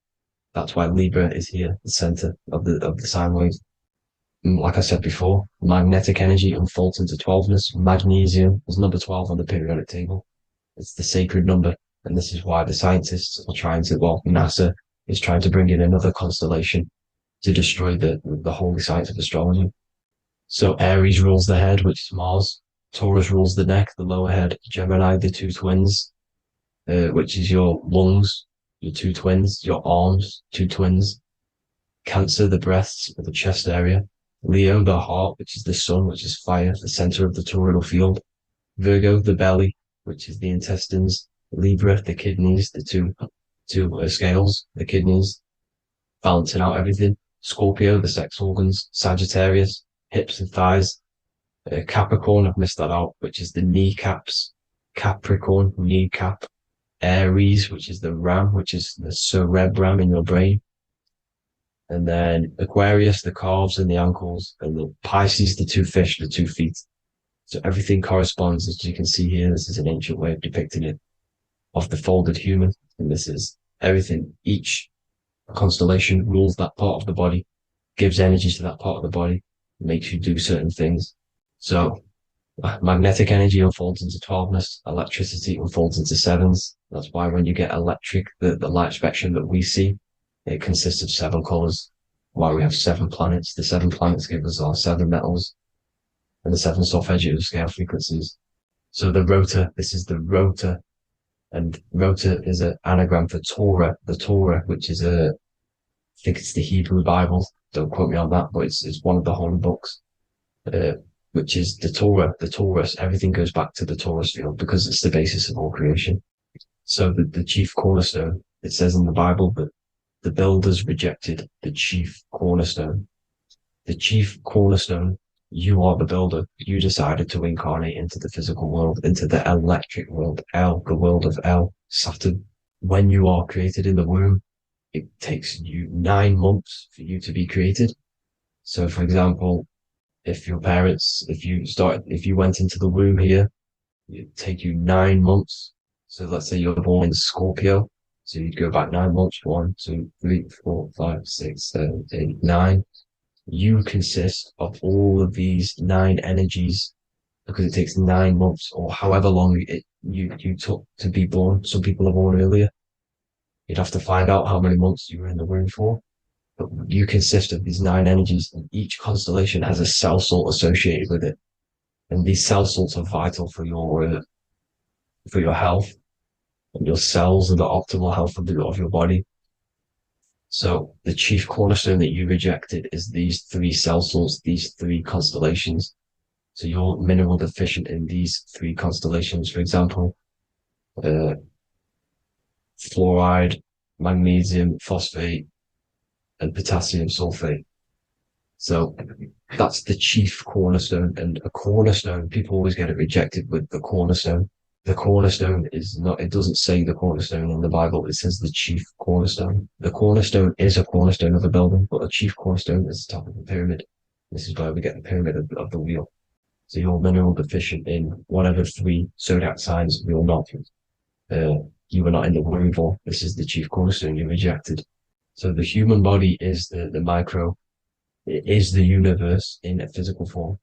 That's why Libra is here, the center of the sine wave. And like I said before, magnetic energy unfolds into 12ness. Magnesium is number 12 on the periodic table. It's the sacred number. And this is why the scientists are NASA is trying to bring in another constellation to destroy the holy science of astrology. So Aries rules the head, which is Mars. Taurus rules the neck, the lower head. Gemini, the two twins, which is your lungs, your two twins, your arms, two twins. Cancer, the breasts, or the chest area. Leo, the heart, which is the sun, which is fire, the center of the toroidal field. Virgo, the belly, which is the intestines. Libra, the kidneys, the two scales, the kidneys, balancing out everything. Scorpio, the sex organs. Sagittarius, hips and thighs. Capricorn, I've missed that out, which is the kneecaps. Capricorn, kneecap. Aries, which is the ram, which is the cerebrum in your brain. And then Aquarius, the calves and the ankles. And the Pisces, the two fish, the 2 feet. So everything corresponds, as you can see here. This is an ancient way of depicting it, of the folded human. And this is everything. Each constellation rules that part of the body, gives energy to that part of the body, makes you do certain things. So magnetic energy unfolds into 12ness, electricity unfolds into 7s. That's why when you get electric, the light spectrum that we see, it consists of 7 colors. Why we have 7 planets. The 7 planets give us our 7 metals and the 7 solfeggio scale frequencies. So the rotor, this is the rotor. And rotor is an anagram for Torah, the Torah, which is I think it's the Hebrew Bible. Don't quote me on that, but it's one of the holy books, which is the Torah, the Taurus. Everything goes back to the Taurus field because it's the basis of all creation. So the chief cornerstone, it says in the Bible that the builders rejected the chief cornerstone. The chief cornerstone, you are the builder. You decided to incarnate into the physical world, into the electric world, El, the world of El, Saturn. When you are created in the womb, it takes you 9 months for you to be created. So, for example, if you went into the womb here, it'd take you 9 months. So let's say you're born in Scorpio. So you'd go back 9 months, 1, 2, 3, 4, 5, 6, 7, 8, 9. You consist of all of these 9 energies because it takes 9 months or however long you took to be born. Some people are born earlier. You'd have to find out how many months you were in the womb for. But you consist of these 9 energies, and each constellation has a cell salt associated with it. And these cell salts are vital for your health and your cells and the optimal health of your body. So the chief cornerstone that you rejected is these three cell salts, these three constellations. So you're mineral deficient in these three constellations. For example, fluoride, magnesium, phosphate, and potassium sulfate. So that's the chief cornerstone. And a cornerstone, people always get it rejected with the cornerstone. The cornerstone is not, it doesn't say the cornerstone in the Bible, it says the chief cornerstone. The cornerstone is a cornerstone of a building, but the chief cornerstone is the top of the pyramid. This is where we get the pyramid of the wheel. So you're mineral deficient in whatever three zodiac signs you're not. You were not in the womb for. This is the chief cornerstone you rejected. So the human body is the micro. It is the universe in a physical form.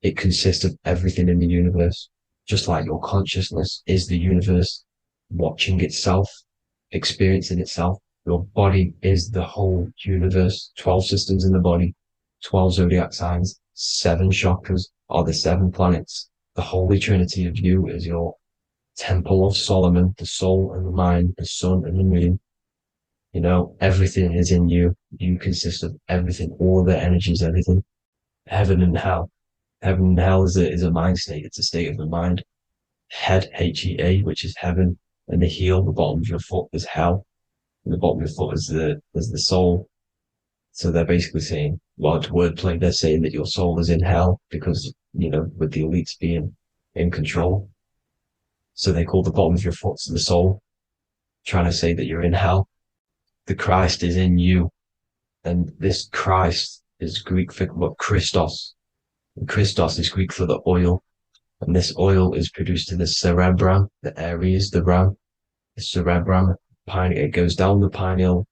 It consists of everything in the universe, just like your consciousness is the universe watching itself, experiencing itself. Your body is the whole universe, 12 systems in the body, 12 zodiac signs, 7 chakras are the 7 planets. The Holy Trinity of you is your Temple of Solomon, the soul and the mind, the sun and the moon. You know, everything is in you. You consist of everything, all the energies, everything. Heaven and hell. Heaven and hell is a mind state. It's a state of the mind. Head, H-E-A, which is heaven, and the heel, the bottom of your foot, is hell. And the bottom of your foot is the soul. So they're basically saying, well, it's wordplay. They're saying that your soul is in hell because, you know, with the elites being in control. So they call the bottom of your foot the soul, trying to say that you're in hell. The Christ is in you. And this Christ is Greek for what? Christos. And Christos is Greek for the oil. And this oil is produced in the cerebrum, the Aries, the ram, the cerebrum. It goes down the pineal.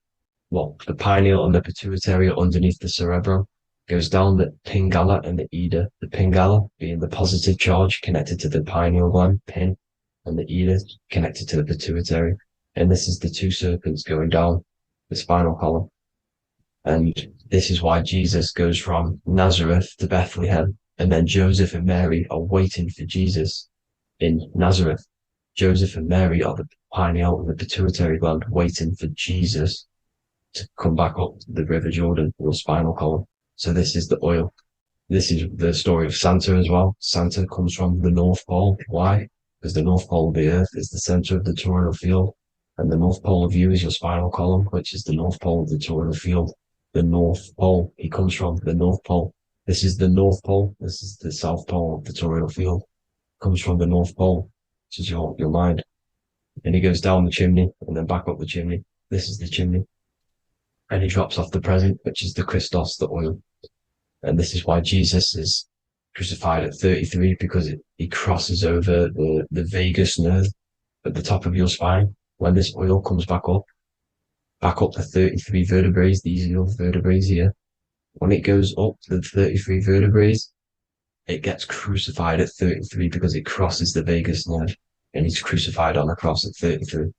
Well, the pineal and the pituitary are underneath the cerebrum. Goes down the pingala and the ida. The pingala being the positive charge connected to the pineal gland, pin, and the ida connected to the pituitary. And this is the two serpents going down the spinal column. And this is why Jesus goes from Nazareth to Bethlehem, and then Joseph and Mary are waiting for Jesus in Nazareth. Joseph and Mary are the pineal and the pituitary gland waiting for Jesus to come back up the River Jordan, your spinal column. So this is the oil. This is the story of Santa as well. Santa comes from the North Pole. Why? Because the North Pole of the Earth is the center of the toroidal field. And the North Pole of you is your spinal column, which is the North Pole of the toroidal field. The North Pole, he comes from the North Pole. This is the North Pole. This is the South Pole of the toroidal field. Comes from the North Pole, which is your mind. And he goes down the chimney and then back up the chimney. This is the chimney. And he drops off the present, which is the Christos, the oil. And this is why Jesus is crucified at 33, because he crosses over the vagus nerve at the top of your spine. When this oil comes back up the 33 vertebrae, these are your vertebrae here. When it goes up the 33 vertebrae, it gets crucified at 33 because it crosses the vagus nerve, and he's crucified on a cross at 33.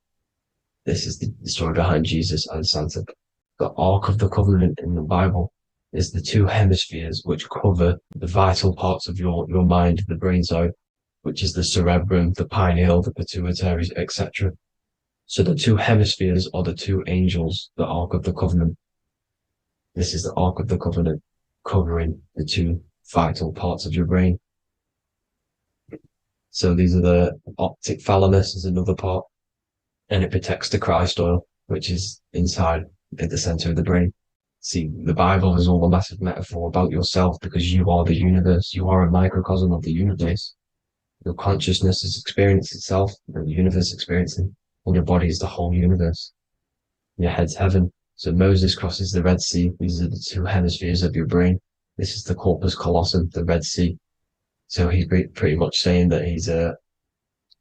This is the story behind Jesus and Santa. The Ark of the Covenant in the Bible is the two hemispheres which cover the vital parts of your mind, the brain side, which is the cerebrum, the pineal, the pituitary, etc. So the two hemispheres are the two angels, the Ark of the Covenant. This is the Ark of the Covenant covering the two vital parts of your brain. So these are the optic thalamus is another part, and it protects the Christ oil, which is inside at the center of the brain. See, the Bible is all a massive metaphor about yourself because you are the universe. You are a microcosm of the universe. Your consciousness is experiencing itself, and the universe experiencing, and your body is the whole universe. Your head's heaven. So Moses crosses the Red Sea. These are the two hemispheres of your brain. This is the corpus callosum, the Red Sea. So he's pretty much saying that he's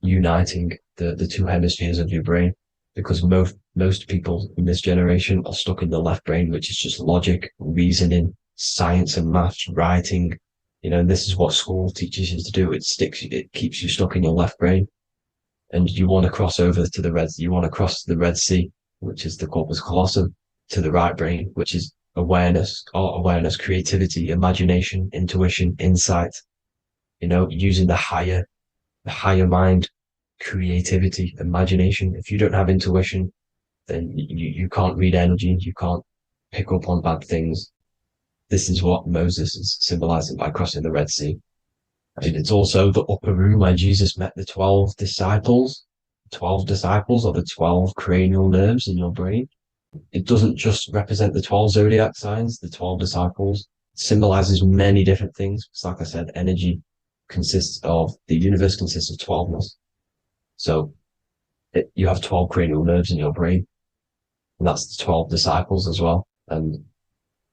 uniting the two hemispheres of your brain, because most people in this generation are stuck in the left brain, which is just logic, reasoning, science and maths, writing. You know, this is what school teaches you to do. It keeps you stuck in your left brain. And you want to cross over to you want to cross the Red Sea, which is the corpus callosum, to the right brain, which is awareness, art awareness, creativity, imagination, intuition, insight, you know, using the higher mind, creativity, imagination. If you don't have intuition, then you can't read energy, you can't pick up on bad things. This is what Moses is symbolizing by crossing the Red Sea. And it's also the upper room where Jesus met the 12 disciples. 12 disciples are the 12 cranial nerves in your brain. It doesn't just represent the 12 zodiac signs, the 12 disciples. It symbolizes many different things. It's like I said, energy the universe consists of 12ness. So you have 12 cranial nerves in your brain. And that's the 12 disciples as well. And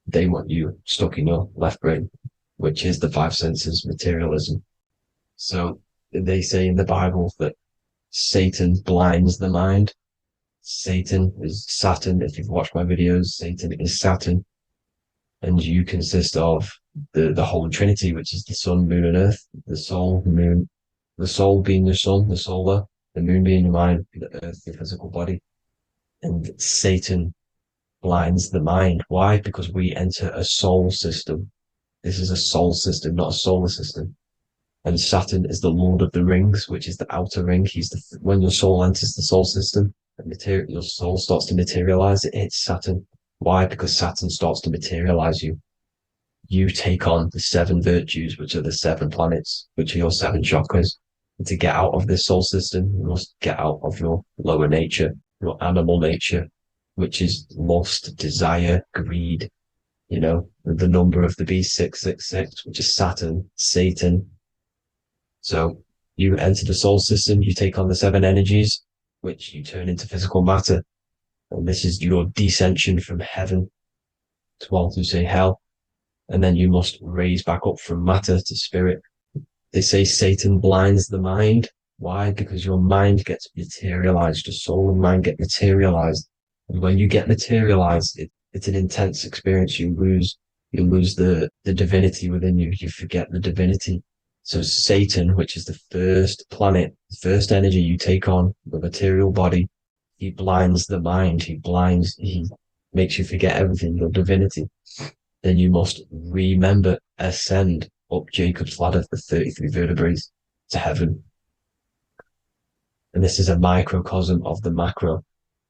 they want you stuck in your left brain, which is the five senses, materialism. So they say in the Bible that Satan blinds the mind. Satan is Saturn. If you've watched my videos, Satan is Saturn. And you consist of the Holy Trinity, which is the sun, moon, and earth. The soul, the moon, the soul being your sun, the solar, the moon being your mind, the earth, your physical body. And Satan blinds the mind. Why? Because we enter a soul system. This is a soul system, not a solar system. And Saturn is the Lord of the Rings, which is the outer ring. When your soul enters the soul system, your soul starts to materialize. It hits Saturn. Why? Because Saturn starts to materialize you. You take on the 7 virtues, which are the 7 planets, which are your 7 chakras. And to get out of this soul system, you must get out of your lower nature, your animal nature, which is lust, desire, greed. You know, the number of the beast 666, which is Saturn, Satan. So you enter the soul system, you take on the 7 energies, which you turn into physical matter. And this is your descension from heaven to all who say hell. And then you must raise back up from matter to spirit. They say Satan blinds the mind. Why? Because your mind gets materialized. Your soul and mind get materialized. And when you get materialized, it's an intense experience. You lose the divinity within you. You forget the divinity. So Satan, which is the first planet, the first energy you take on, the material body, he blinds the mind. He makes you forget everything, your divinity. Then you must remember, ascend up Jacob's ladder, the 33 vertebrae to heaven. And this is a microcosm of the macro,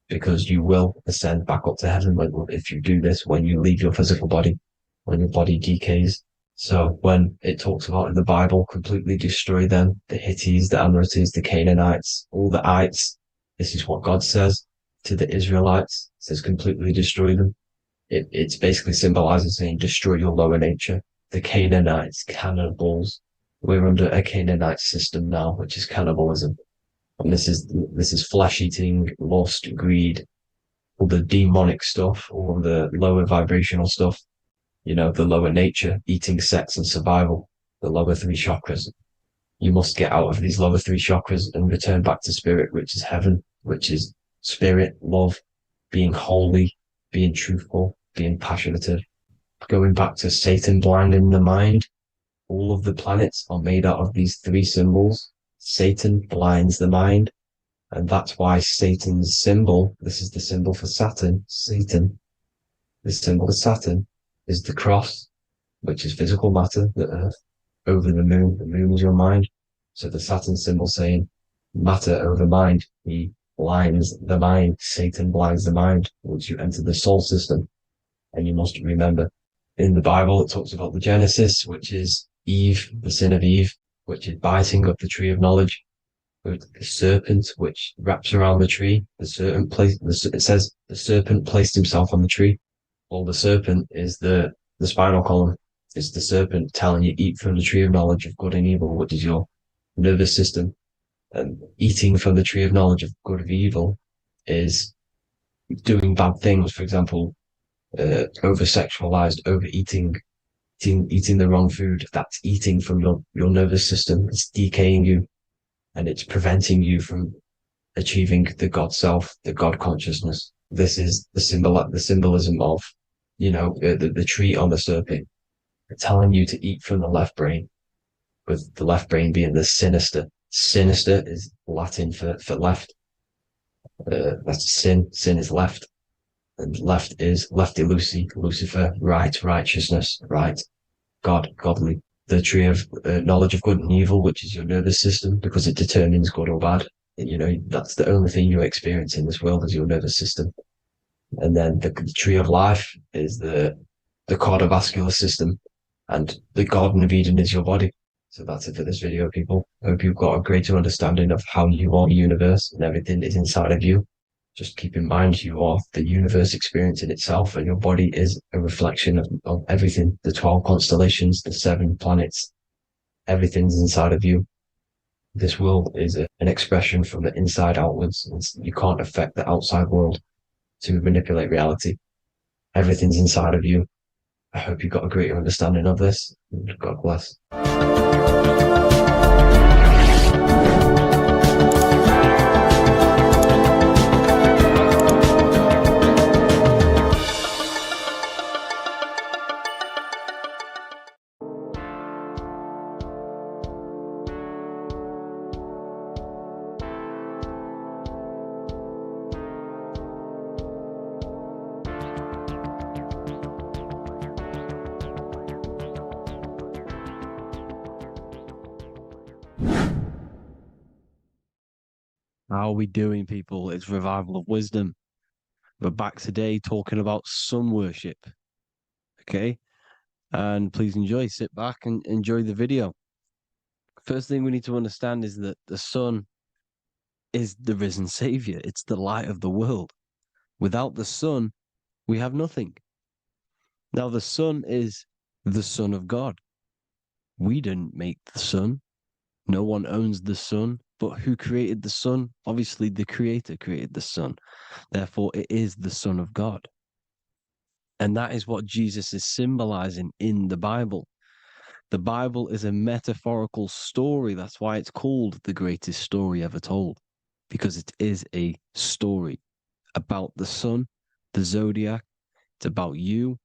because you will ascend back up to heaven if you do this, when you leave your physical body, when your body decays. So when it talks about in the Bible, completely destroy them, the Hittites, the Amorites, the Canaanites, all the ites, this is what God says to the Israelites. It says completely destroy them. It's basically symbolizing saying destroy your lower nature. The Canaanites, cannibals. We're under a Canaanite system now, which is cannibalism. And this is flesh eating, lust, greed, all the demonic stuff, all the lower vibrational stuff, you know, the lower nature, eating, sex, and survival, the lower 3 chakras. You must get out of these lower 3 chakras and return back to spirit, which is heaven, which is spirit, love, being holy, being truthful, being passionate. Going back to Satan blinding the mind, all of the planets are made out of these 3 symbols. Satan blinds the mind, and that's why Satan's symbol, this is the symbol for Saturn, Satan, the symbol for Saturn is the cross, which is physical matter, the earth, over the moon is your mind. So the Saturn symbol saying matter over mind, he blinds the mind, Satan blinds the mind once you enter the soul system. And you must remember, in the Bible, it talks about the Genesis, which is Eve, the sin of Eve, which is biting of the tree of knowledge, with the serpent, which wraps around the tree. It says the serpent placed himself on the tree. Well, the serpent is the spinal column. It's the serpent telling you eat from the tree of knowledge of good and evil, which is your nervous system. And eating from the tree of knowledge of good and evil is doing bad things. For example, over-sexualized, overeating, eating the wrong food. That's eating from your nervous system. It's decaying you, and it's preventing you from achieving the God self, the God consciousness. This is the symbolism of, you know, the tree on the serpent, telling you to eat from the left brain, with the left brain being the sinister. Sinister is Latin for left. That's sin. Sin is left. And left is lefty Lucy, Lucifer, right, righteousness, right, God, godly. The tree of knowledge of good and evil, which is your nervous system, because it determines good or bad. That's the only thing you experience in this world is your nervous system. And then the tree of life is the cardiovascular system, and the Garden of Eden is your body. So that's it for this video, people. I hope you've got a greater understanding of how you are the universe and everything is inside of you. Just keep in mind you are the universe experience in itself, and your body is a reflection of everything. The 12 constellations, the 7 planets, everything's inside of you. This world is an expression from the inside outwards. You can't affect the outside world to manipulate reality. Everything's inside of you. I hope you got a greater understanding of this. God bless. How are we doing, people? It's Revival of Wisdom. We're back today talking about sun worship. Okay? And please enjoy. Sit back and enjoy the video. First thing we need to understand is that the sun is the risen savior. It's the light of the world. Without the sun, we have nothing. Now, the sun is the Son of God. We didn't make the sun. No one owns the sun. But who created the sun? Obviously, the Creator created the sun. Therefore, it is the Son of God. And that is what Jesus is symbolizing in the Bible. The Bible is a metaphorical story. That's why it's called the greatest story ever told, because it is a story about the sun, the zodiac. It's about you,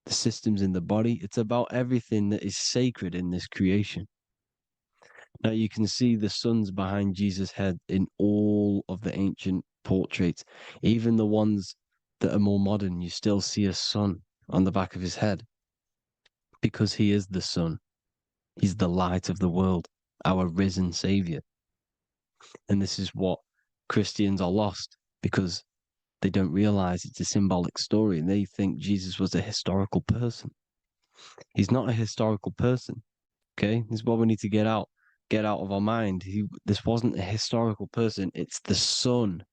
the systems in the body. It's about everything that is sacred in this creation. Now you can see the suns behind Jesus' head in all of the ancient portraits, even the ones that are more modern. You still see a sun on the back of his head because he is the sun. He's the light of the world, our risen savior. And this is what Christians are lost because they don't realize it's a symbolic story and they think Jesus was a historical person. He's not a historical person. Okay, this is what we need to get out of our mind. This wasn't a historical person. It's the Son,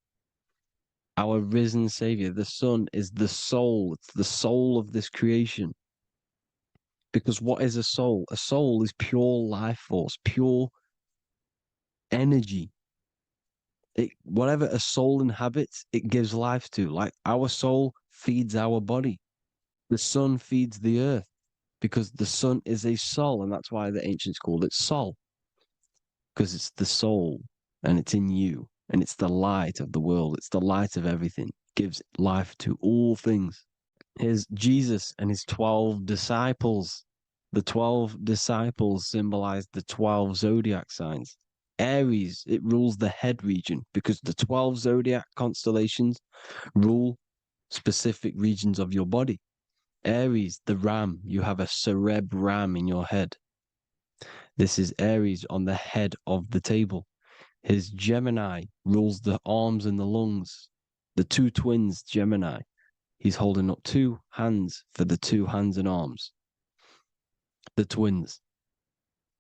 our risen Savior. The Son is the soul. It's the soul of this creation. Because what is a soul? A soul is pure life force, pure energy. Whatever a soul inhabits, it gives life to. Like our soul feeds our body. The sun feeds the earth because the sun is a soul, and that's why the ancients called it Sol. Because it's the soul and it's in you and it's the light of the world. It's the light of everything. It gives life to all things. Here's Jesus and his 12 disciples. The 12 disciples symbolize the 12 zodiac signs. Aries, it rules the head region because the 12 zodiac constellations rule specific regions of your body. Aries, the ram, you have a cerebrum in your head. This is Aries on the head of the table. His Gemini rules the arms and the lungs. The two twins, Gemini. He's holding up 2 hands for the 2 hands and arms. The twins.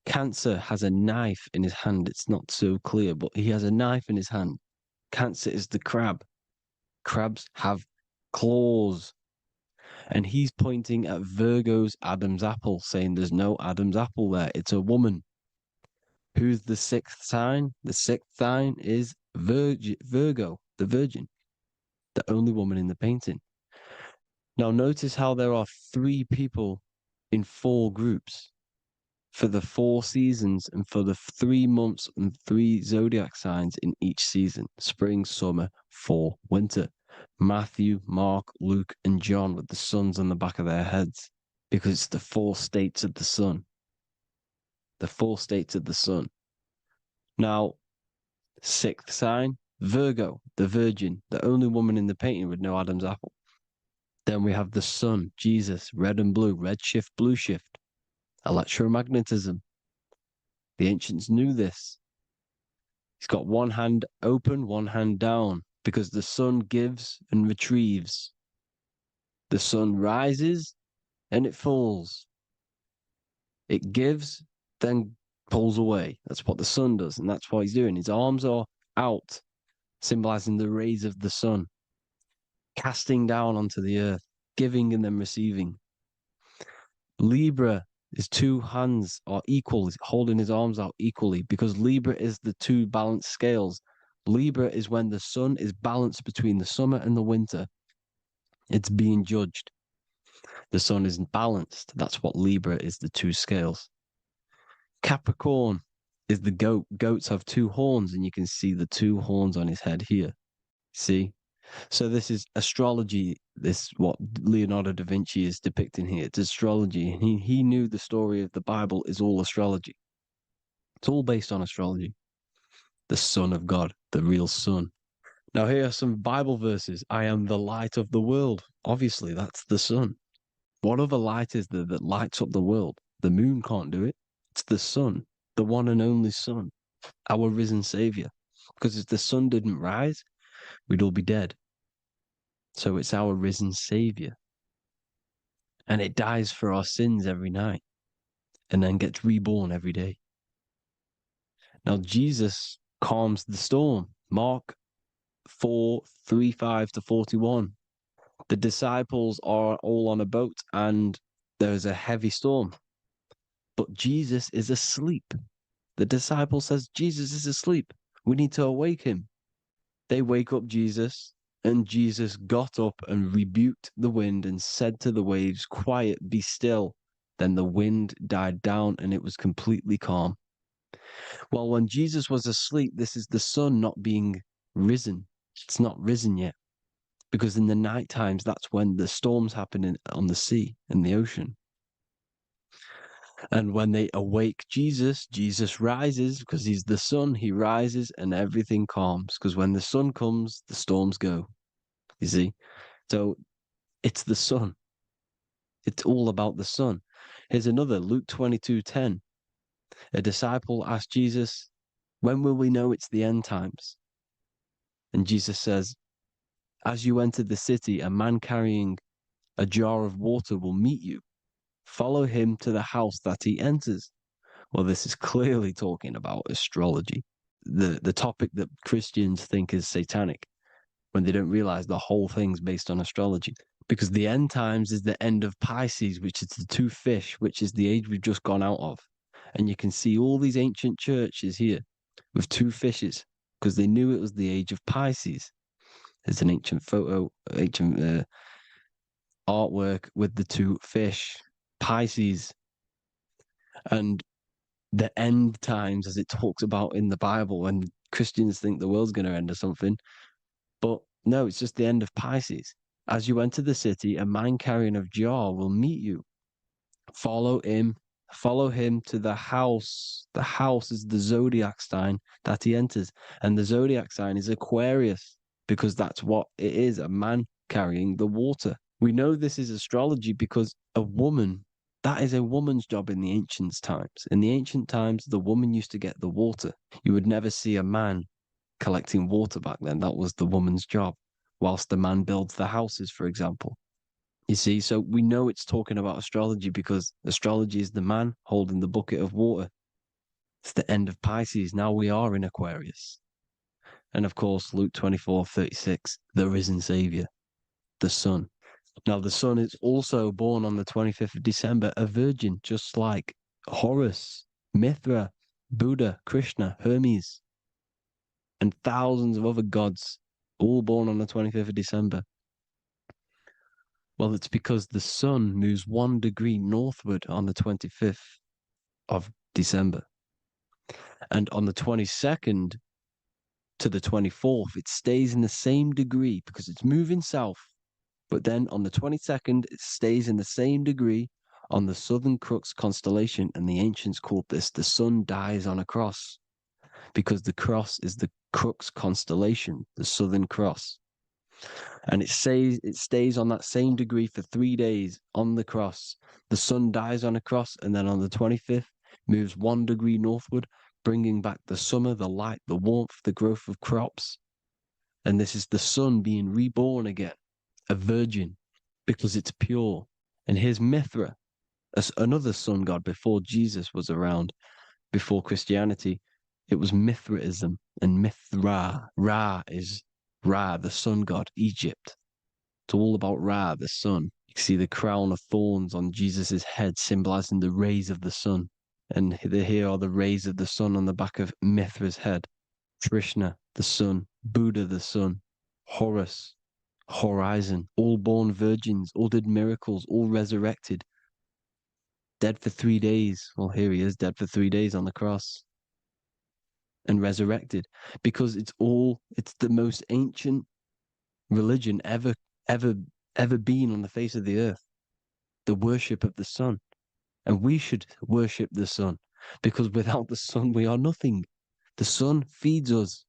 Cancer has a knife in his hand. It's not so clear, but he has a knife in his hand. Cancer is the crab. Crabs have claws. And he's pointing at Virgo's Adam's apple, saying there's no Adam's apple there. It's a woman. Who's the 6th sign? The 6th sign is Virgo, the Virgin, the only woman in the painting. Now notice how there are 3 people in 4 groups for the 4 seasons and for the 3 months and 3 zodiac signs in each season: spring, summer, fall, winter. Matthew, Mark, Luke, and John with the suns on the back of their heads, because it's the 4 states of the sun. The 4 states of the sun. Now, 6th sign, Virgo, the Virgin, the only woman in the painting with no Adam's apple. Then we have the sun, Jesus, red and blue, red shift, blue shift, electromagnetism. The ancients knew this. He's got one hand open, one hand down, because the sun gives and retrieves. The sun rises and it falls. It gives, then pulls away. That's what the sun does, and that's what he's doing. His arms are out, symbolizing the rays of the sun, casting down onto the earth, giving and then receiving. Libra, his two hands are equal, holding his arms out equally, because Libra is the two balanced scales. Libra is when the sun is balanced between the summer and the winter. It's being judged. The sun isn't balanced. That's what Libra is, the two scales. Capricorn is the goat. Goats have two horns, and you can see the two horns on his head here. See? So this is astrology. This what Leonardo da Vinci is depicting here. It's astrology. And he knew the story of the Bible is all astrology. It's all based on astrology. The Son of God, the real sun. Now here are some Bible verses. I am the light of the world. Obviously, that's the sun. What other light is there that lights up the world? The moon can't do it. It's the sun, the one and only sun, our risen Savior. Because if the sun didn't rise, we'd all be dead. So it's our risen Savior. And it dies for our sins every night and then gets reborn every day. Now, Jesus calms the storm. Mark 4:35-41. The disciples are all on a boat and there's a heavy storm. But Jesus is asleep. The disciple says, Jesus is asleep. We need to awake him. They wake up Jesus, and Jesus got up and rebuked the wind and said to the waves, quiet, be still. Then the wind died down and it was completely calm. Well, when Jesus was asleep, this is the sun not being risen. It's not risen yet. Because in the night times, that's when the storms happen on the sea and the ocean. And when they awake Jesus, Jesus rises because he's the sun. He rises and everything calms. Because when the sun comes, the storms go. You see? So it's the sun. It's all about the sun. Here's another, Luke 22:10. A disciple asked Jesus, when will we know it's the end times? And Jesus says, as you enter the city, a man carrying a jar of water will meet you. Follow him to the house that he enters. Well, this is clearly talking about astrology, the topic that Christians think is satanic, when they don't realize the whole thing's based on astrology. Because the end times is the end of Pisces, which is the two fish, which is the age we've just gone out of. And you can see all these ancient churches here with two fishes, because they knew it was the age of Pisces. There's an ancient photo, ancient artwork with the two fish, Pisces. And the end times, as it talks about in the Bible, when Christians think the world's going to end or something. But no, it's just the end of Pisces. As you enter the city, a man carrying a jar will meet you. Follow him to the house. The house is the zodiac sign that he enters. And the zodiac sign is Aquarius, because that's what it is, a man carrying the water. We know this is astrology because a woman, that is a woman's job in the ancient times. In the ancient times, the woman used to get the water. You would never see a man collecting water back then. That was the woman's job, whilst the man builds the houses, for example. You see, so we know it's talking about astrology because astrology is the man holding the bucket of water. It's the end of Pisces. Now we are in Aquarius. And of course, Luke 24:36, the risen Savior, the sun. Now, the sun is also born on the 25th of December, a virgin, just like Horus, Mithra, Buddha, Krishna, Hermes, and thousands of other gods, all born on the 25th of December. Well, it's because the sun moves 1 degree northward on the 25th of December. And on the 22nd to the 24th, it stays in the same degree because it's moving south. But then on the 22nd, it stays in the same degree on the Southern Crux constellation. And the ancients called this the sun dies on a cross, because the cross is the Crux constellation, the Southern Cross. And it stays on that same degree for 3 days on the cross. The sun dies on a cross, and then on the 25th, moves 1 degree northward, bringing back the summer, the light, the warmth, the growth of crops. And this is the sun being reborn again, a virgin, because it's pure. And here's Mithra, another sun god before Jesus was around, before Christianity. It was Mithraism, and Mithra, Ra is Ra, the sun god, Egypt. It's all about Ra, the sun. You can see the crown of thorns on Jesus' head, symbolizing the rays of the sun. And here are the rays of the sun on the back of Mithra's head. Krishna, the sun. Buddha, the sun. Horus, horizon. All born virgins, all did miracles, all resurrected. Dead for 3 days. Well, here he is, dead for 3 days on the cross. And resurrected. Because it's the most ancient religion ever been on the face of the earth. The worship of the sun. And we should worship the sun, because without the sun, we are nothing. The sun feeds us,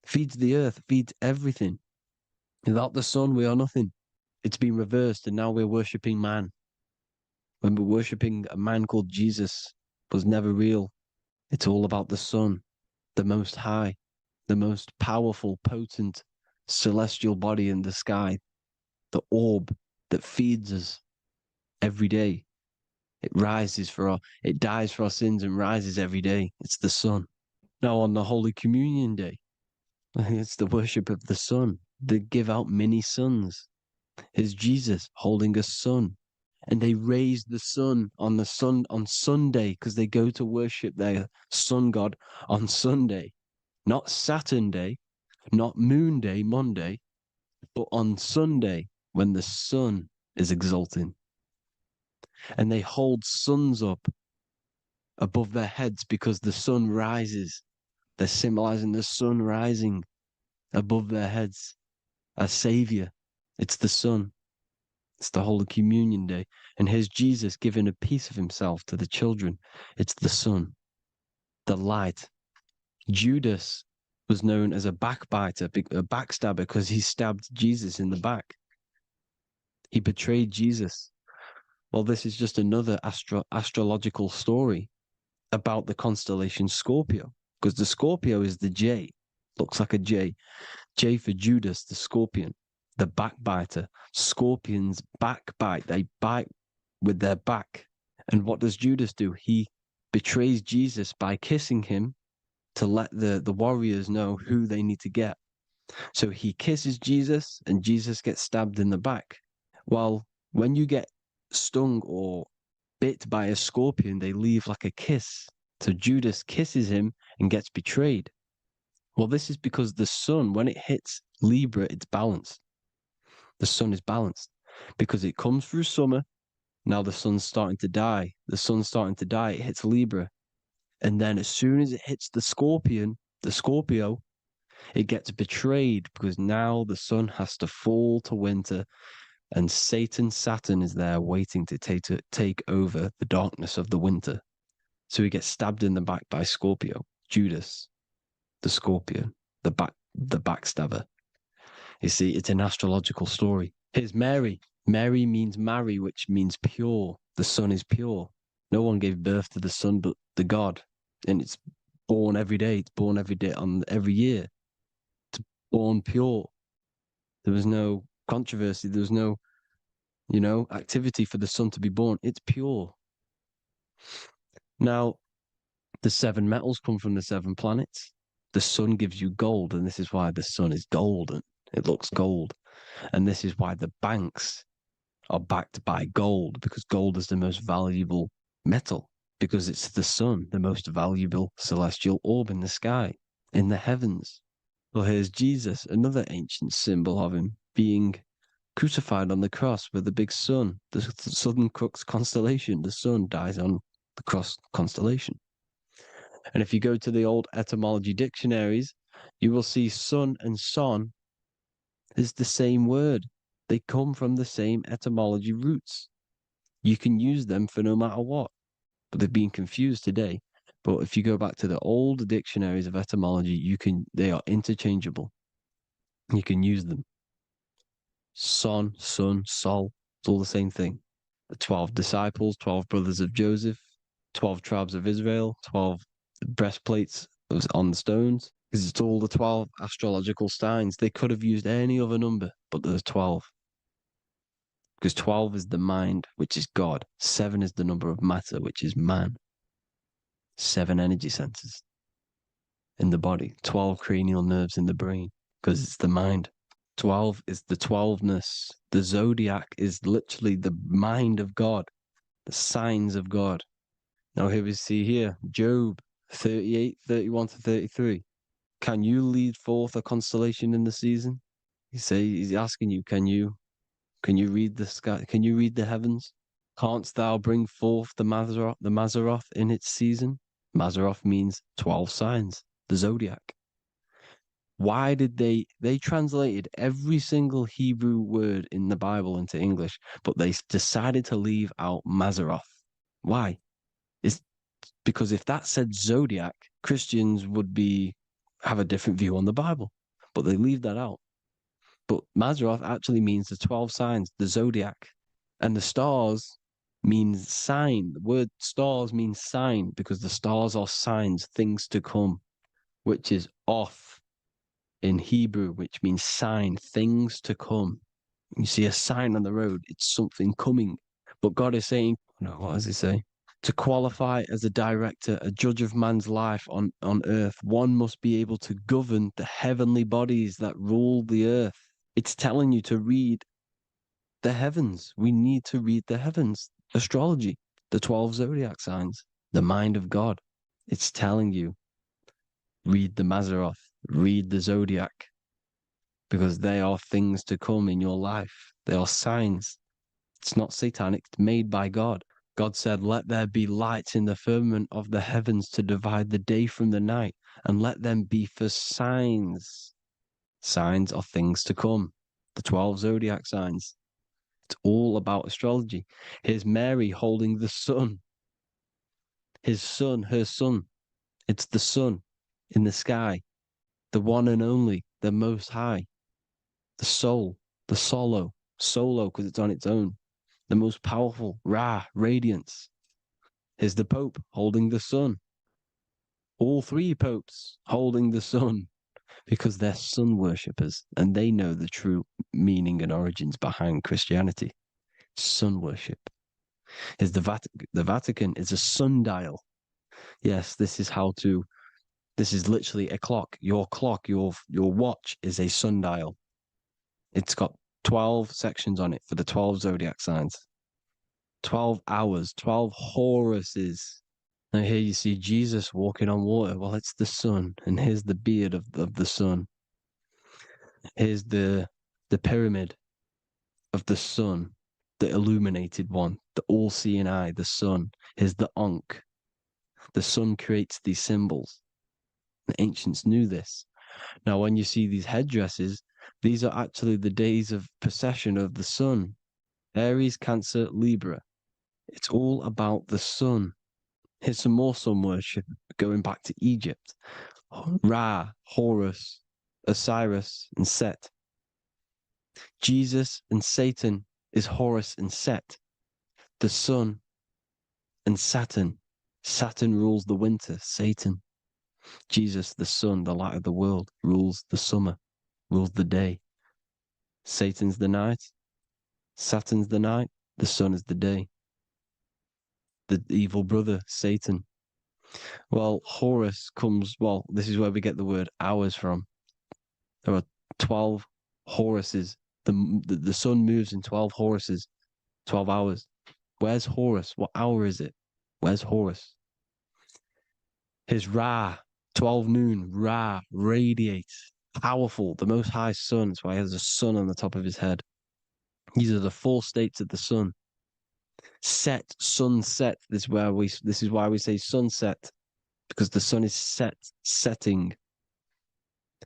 feeds the earth, feeds everything. Without the sun, we are nothing. It's been reversed, and now we're worshipping man. When we're worshipping a man called Jesus, was never real. It's all about the sun, the most high, the most powerful, potent, celestial body in the sky, the orb that feeds us every day. It dies for our sins and rises every day. It's the sun. Now on the Holy Communion Day, it's the worship of the sun. They give out mini suns. Here's Jesus holding a sun. And they raise the sun on Sunday, because they go to worship their sun god on Sunday. Not Saturn Day, not Moon Day, Monday, but on Sunday when the sun is exalting. And they hold suns up above their heads because the sun rises. They're symbolizing the sun rising above their heads as Savior. It's the sun. It's the Holy Communion Day. And here's Jesus giving a piece of himself to the children. It's the sun, the light. Judas was known as a backbiter, a backstabber, because he stabbed Jesus in the back. He betrayed Jesus. Well, this is just another astrological story about the constellation Scorpio, because the Scorpio is the J, looks like a J. J for Judas, the scorpion, the backbiter. Scorpions backbite, they bite with their back. And what does Judas do? He betrays Jesus by kissing him to let the warriors know who they need to get. So he kisses Jesus, and Jesus gets stabbed in the back. Well, when you get stung or bit by a scorpion, they leave like a kiss. So Judas kisses him and gets betrayed. Well, this is because the sun, when it hits Libra, it's balanced. The sun is balanced because it comes through summer. Now the sun's starting to die. The sun's starting to die. It hits Libra. And then as soon as it hits the Scorpio, it gets betrayed because now the sun has to fall to winter, and Saturn is there waiting to take over the darkness of the winter. So he gets stabbed in the back by Scorpio, Judas, the scorpion, the backstabber. You see, it's an astrological story. Here's Mary. Mary means marry, which means pure. The sun is pure. No one gave birth to the sun but the God. And it's born every day. It's born every day on every year. It's born pure. There was no controversy. There was no, activity for the sun to be born. It's pure. Now, the 7 metals come from the 7 planets. The sun gives you gold, and this is why the sun is golden. It looks gold. And this is why the banks are backed by gold, because gold is the most valuable metal, because it's the sun, the most valuable celestial orb in the sky, in the heavens. Well, here's Jesus, another ancient symbol of him being crucified on the cross with the big sun, the Southern Cross constellation. The sun dies on the cross constellation. And if you go to the old etymology dictionaries, you will see sun and son is the same word. They come from the same etymology roots. You can use them for no matter what, but they've been confused today. But if you go back to the old dictionaries of etymology, they are interchangeable. You can use them. Son, sun, sol, it's all the same thing. The 12 disciples, 12 brothers of Joseph, 12 tribes of Israel, 12 breastplates on the stones, because it's all the 12 astrological signs. They could have used any other number, but there's 12. Because 12 is the mind, which is God. 7 is the number of matter, which is man. 7 energy centers in the body. 12 cranial nerves in the brain, because it's the mind. 12 is the 12ness. The zodiac is literally the mind of God, the signs of God. Now here we see here, Job 38, 31 to 33. Can you lead forth a constellation in the season? He's asking you, can you read the sky? Can you read the heavens? Canst thou bring forth the Mazzaroth in its season? Mazzaroth means 12 signs, the zodiac. Why did they translated every single Hebrew word in the Bible into English, but they decided to leave out Mazzaroth? Why? It's because if that said zodiac, Christians would have a different view on the Bible, but they leave that out. But Mazzaroth actually means the 12 signs, the zodiac, and the stars means sign. The word stars means sign because the stars are signs, things to come, which is off in Hebrew, which means sign, things to come. You see a sign on the road, it's something coming. But God is saying, no, what does he say? To qualify as a director, a judge of man's life on earth, one must be able to govern the heavenly bodies that rule the earth. It's telling you to read the heavens. We need to read the heavens. Astrology, the 12 zodiac signs, the mind of God. It's telling you, read the Mazzaroth, read the zodiac, because they are things to come in your life. They are signs. It's not satanic, it's made by God. God said, let there be lights in the firmament of the heavens to divide the day from the night, and let them be for signs. Signs are things to come. The 12 zodiac signs. It's all about astrology. Here's Mary holding the sun. His son, her son. It's the sun in the sky. The one and only, the most high. The soul, the solo because it's on its own. The most powerful, Ra, radiance. Here's the Pope holding the sun. All 3 popes holding the sun because they're sun worshippers and they know the true meaning and origins behind Christianity. Sun worship. Here's the Vatican is a sundial. Yes, this is literally a clock. Your clock, your watch is a sundial. It's got 12 sections on it for the 12 zodiac signs. 12 hours, 12 Horuses. Now here you see Jesus walking on water. Well, it's the sun. And here's the beard of the sun. Here's the pyramid of the sun, the illuminated one, the all-seeing eye, the sun. Here's the Ankh. The sun creates these symbols. The ancients knew this. Now, when you see these headdresses, these are actually the days of precession of the sun. Aries, Cancer, Libra. It's all about the sun. Here's some more sun worship going back to Egypt. Ra, Horus, Osiris, and Set. Jesus and Satan is Horus and Set. The sun and Saturn. Saturn rules the winter, Satan. Jesus, the sun, the light of the world, rules the summer, rules the day. Satan's the night, Saturn's the night, the sun is the day. The evil brother, Satan. Well, Horus comes, this is where we get the word hours from. There are 12 Horuses. The sun moves in 12 Horuses, 12 hours. Where's Horus? What hour is it? Where's Horus? His Ra, 12 noon, Ra, radiates, powerful, the most high sun. That's why he has a sun on the top of his head. These are the 4 states of the sun. Set, sunset. This is why we say sunset, because the sun is setting.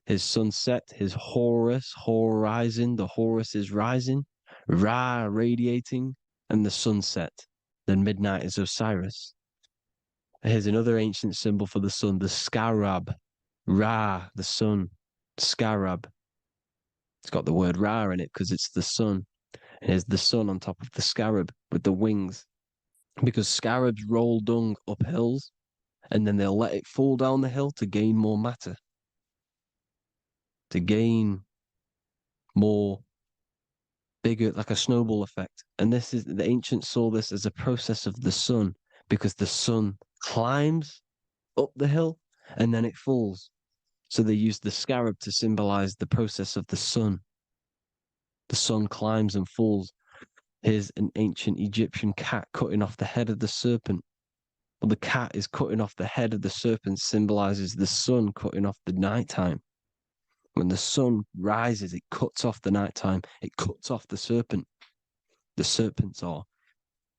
His sunset, his Horus, horizon, the Horus is rising, Ra radiating, and the sunset. Then midnight is Osiris. Here's another ancient symbol for the sun, the scarab. Ra, the sun, scarab. It's got the word Ra in it because it's the sun. And here's the sun on top of the scarab with the wings. Because scarabs roll dung up hills and then they'll let it fall down the hill to gain more matter, to gain more bigger, like a snowball effect. And this is, the ancients saw this as a process of the sun, because the sun climbs up the hill and then it falls. So they used the scarab to symbolize the process of the sun. The sun climbs and falls. Here's an ancient Egyptian cat cutting off the head of the serpent. Well, the cat is cutting off the head of the serpent, symbolizes the sun cutting off the nighttime. When the sun rises, it cuts off the nighttime. It cuts off the serpent. The serpents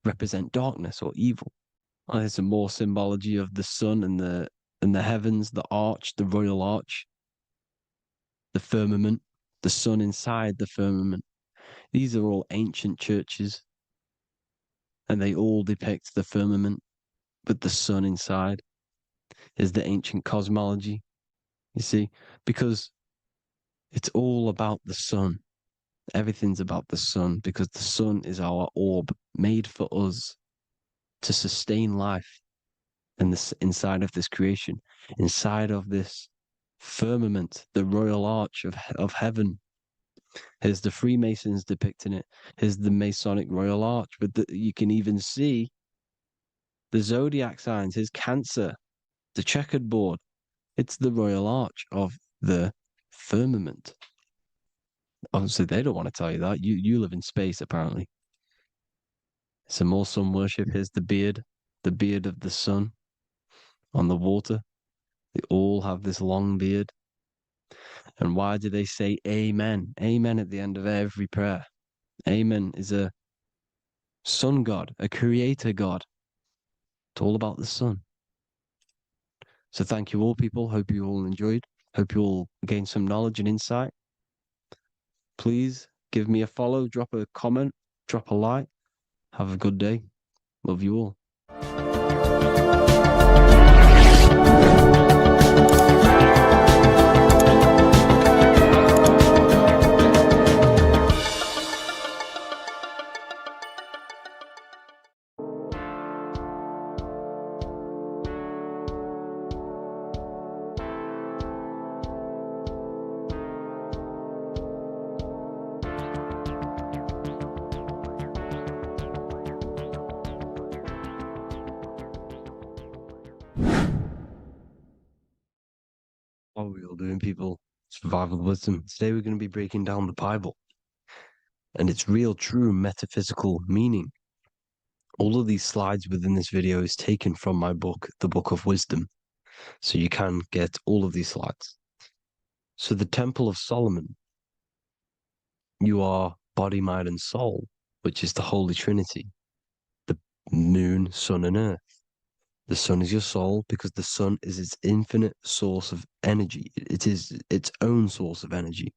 represent darkness or evil. And there's some more symbology of the sun and the heavens, the arch, the royal arch, the firmament, the sun inside the firmament. These are all ancient churches, and they all depict the firmament with the sun inside. Is the ancient cosmology, you see, because it's all about the sun. Everything's about the sun, because the sun is our orb made for us to sustain life in this, inside of this creation, inside of this firmament, the royal arch of heaven. Here's the Freemasons depicting it. Here's the Masonic royal arch, but you can even see the zodiac signs. Here's Cancer, the checkered board. It's the royal arch of the firmament. Obviously, they don't want to tell you that. You live in space, apparently. Some more sun worship. Here's the beard of the sun on the water. They all have this long beard. And why do they say amen? Amen at the end of every prayer. Amen is a sun god, a creator god. It's all about the sun. So thank you all, people. Hope you all enjoyed. Hope you all gained some knowledge and insight. Please give me a follow, drop a comment, drop a like. Have a good day. Love you all. What are we all doing, people? Survival wisdom. Today we're going to be breaking down the Bible and its real, true metaphysical meaning. All of these slides within this video is taken from my book, The Book of Wisdom. So you can get all of these slides. So the Temple of Solomon, you are body, mind, and soul, which is the Holy Trinity. The moon, sun, and earth. The sun is your soul because the sun is its infinite source of energy. It is its own source of energy.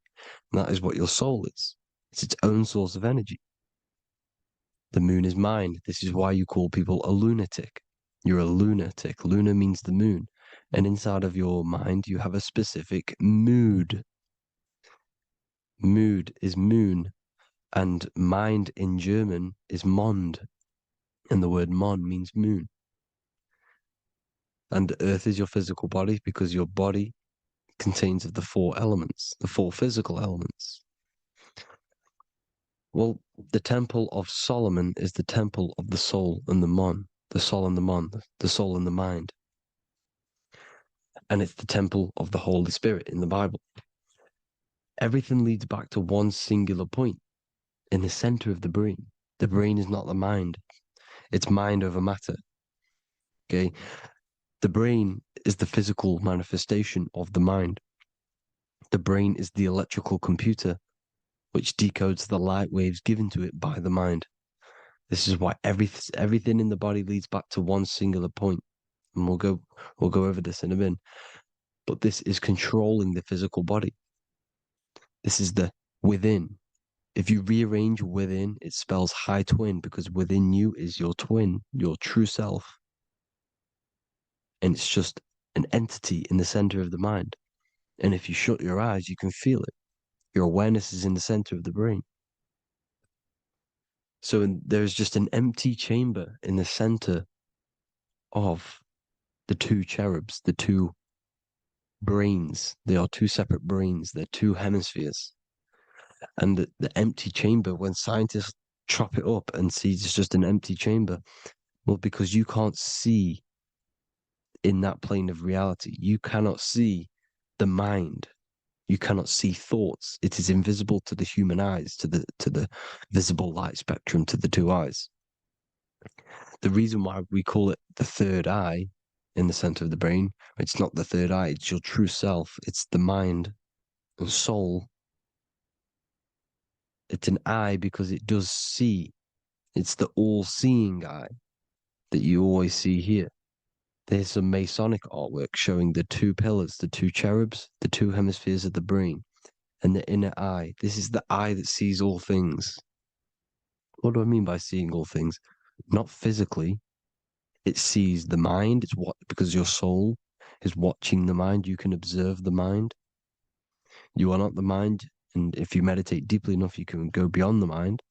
And that is what your soul is. It's its own source of energy. The moon is mind. This is why you call people a lunatic. You're a lunatic. Luna means the moon. And inside of your mind, you have a specific mood. Mood is moon. And mind in German is Mond. And the word Mond means moon. And earth is your physical body because your body contains of the four elements, the four physical elements. Well, the Temple of Solomon is the temple of the soul and the mon, the soul and the mon, the soul and the mind. And it's the temple of the Holy Spirit in the Bible. Everything leads back to one singular point in the center of the brain. The brain is not the mind. It's mind over matter. Okay? The brain is the physical manifestation of the mind. The brain is the electrical computer which decodes the light waves given to it by the mind. This is why everything in the body leads back to one singular point. And we'll go over this in a minute. But this is controlling the physical body. This is the within. If you rearrange within, it spells high twin because within you is your twin, your true self. And it's just an entity in the center of the mind. And if you shut your eyes, you can feel it. Your awareness is in the center of the brain. So there's just an empty chamber in the center of the two cherubs, the two brains. They are two separate brains. They're two hemispheres. And the empty chamber, when scientists chop it up and see it's just an empty chamber, well, because you can't see in that plane of reality, you cannot see the mind. You cannot see thoughts. It is invisible to the human eyes, to the visible light spectrum, to the two eyes. The reason why we call it the third eye in the center of the brain, it's not the third eye, it's your true self, it's the mind and soul. It's an eye because it does see. It's the all-seeing eye that you always see here. There's some Masonic artwork showing the two pillars, the two cherubs, the two hemispheres of the brain, and the inner eye. This is the eye that sees all things. What do I mean by seeing all things? Not physically. It sees the mind. It's what, because your soul is watching the mind. You can observe the mind. You are not the mind. And if you meditate deeply enough, you can go beyond the mind.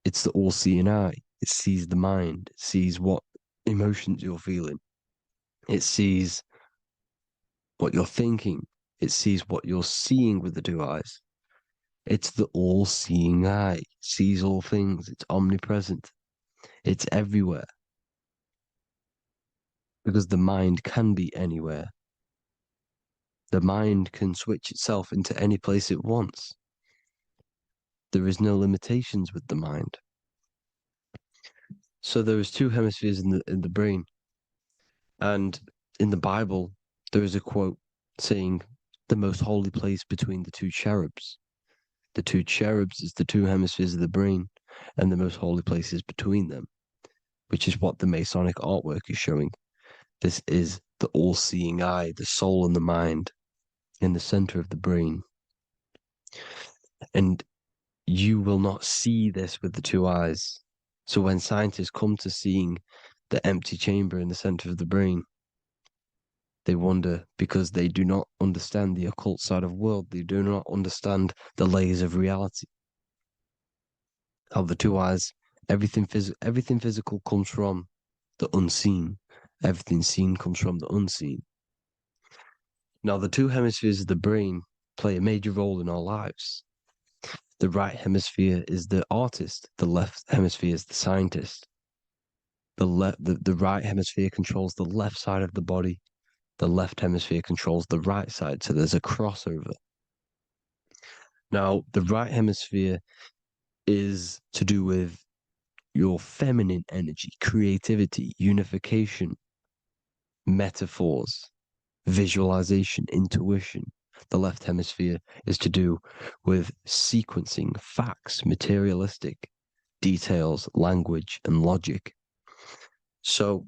It's the all-seeing eye. It sees the mind. It sees what emotions you're feeling. It sees what you're thinking. It sees what you're seeing with the two eyes. It's the all-seeing eye. It sees all things. It's omnipresent. It's everywhere. Because the mind can be anywhere. The mind can switch itself into any place it wants. There is no limitations with the mind. So there is two hemispheres in the brain. And in the Bible, there is a quote saying the most holy place between the two cherubs. The two cherubs is the two hemispheres of the brain, and the most holy place is between them, which is what the Masonic artwork is showing. This is the all-seeing eye, the soul and the mind in the center of the brain. And you will not see this with the two eyes. So when scientists come to seeing the empty chamber in the center of the brain, they wonder because they do not understand the occult side of the world. They do not understand the layers of reality. How the two eyes, everything physical comes from the unseen. Everything seen comes from the unseen. Now, the two hemispheres of the brain play a major role in our lives. The right hemisphere is the artist. The left hemisphere is the scientist. The right hemisphere controls the left side of the body. The left hemisphere controls the right side. So there's a crossover. Now, the right hemisphere is to do with your feminine energy, creativity, unification, metaphors, visualization, intuition. The left hemisphere is to do with sequencing, facts, materialistic details, language, and logic. So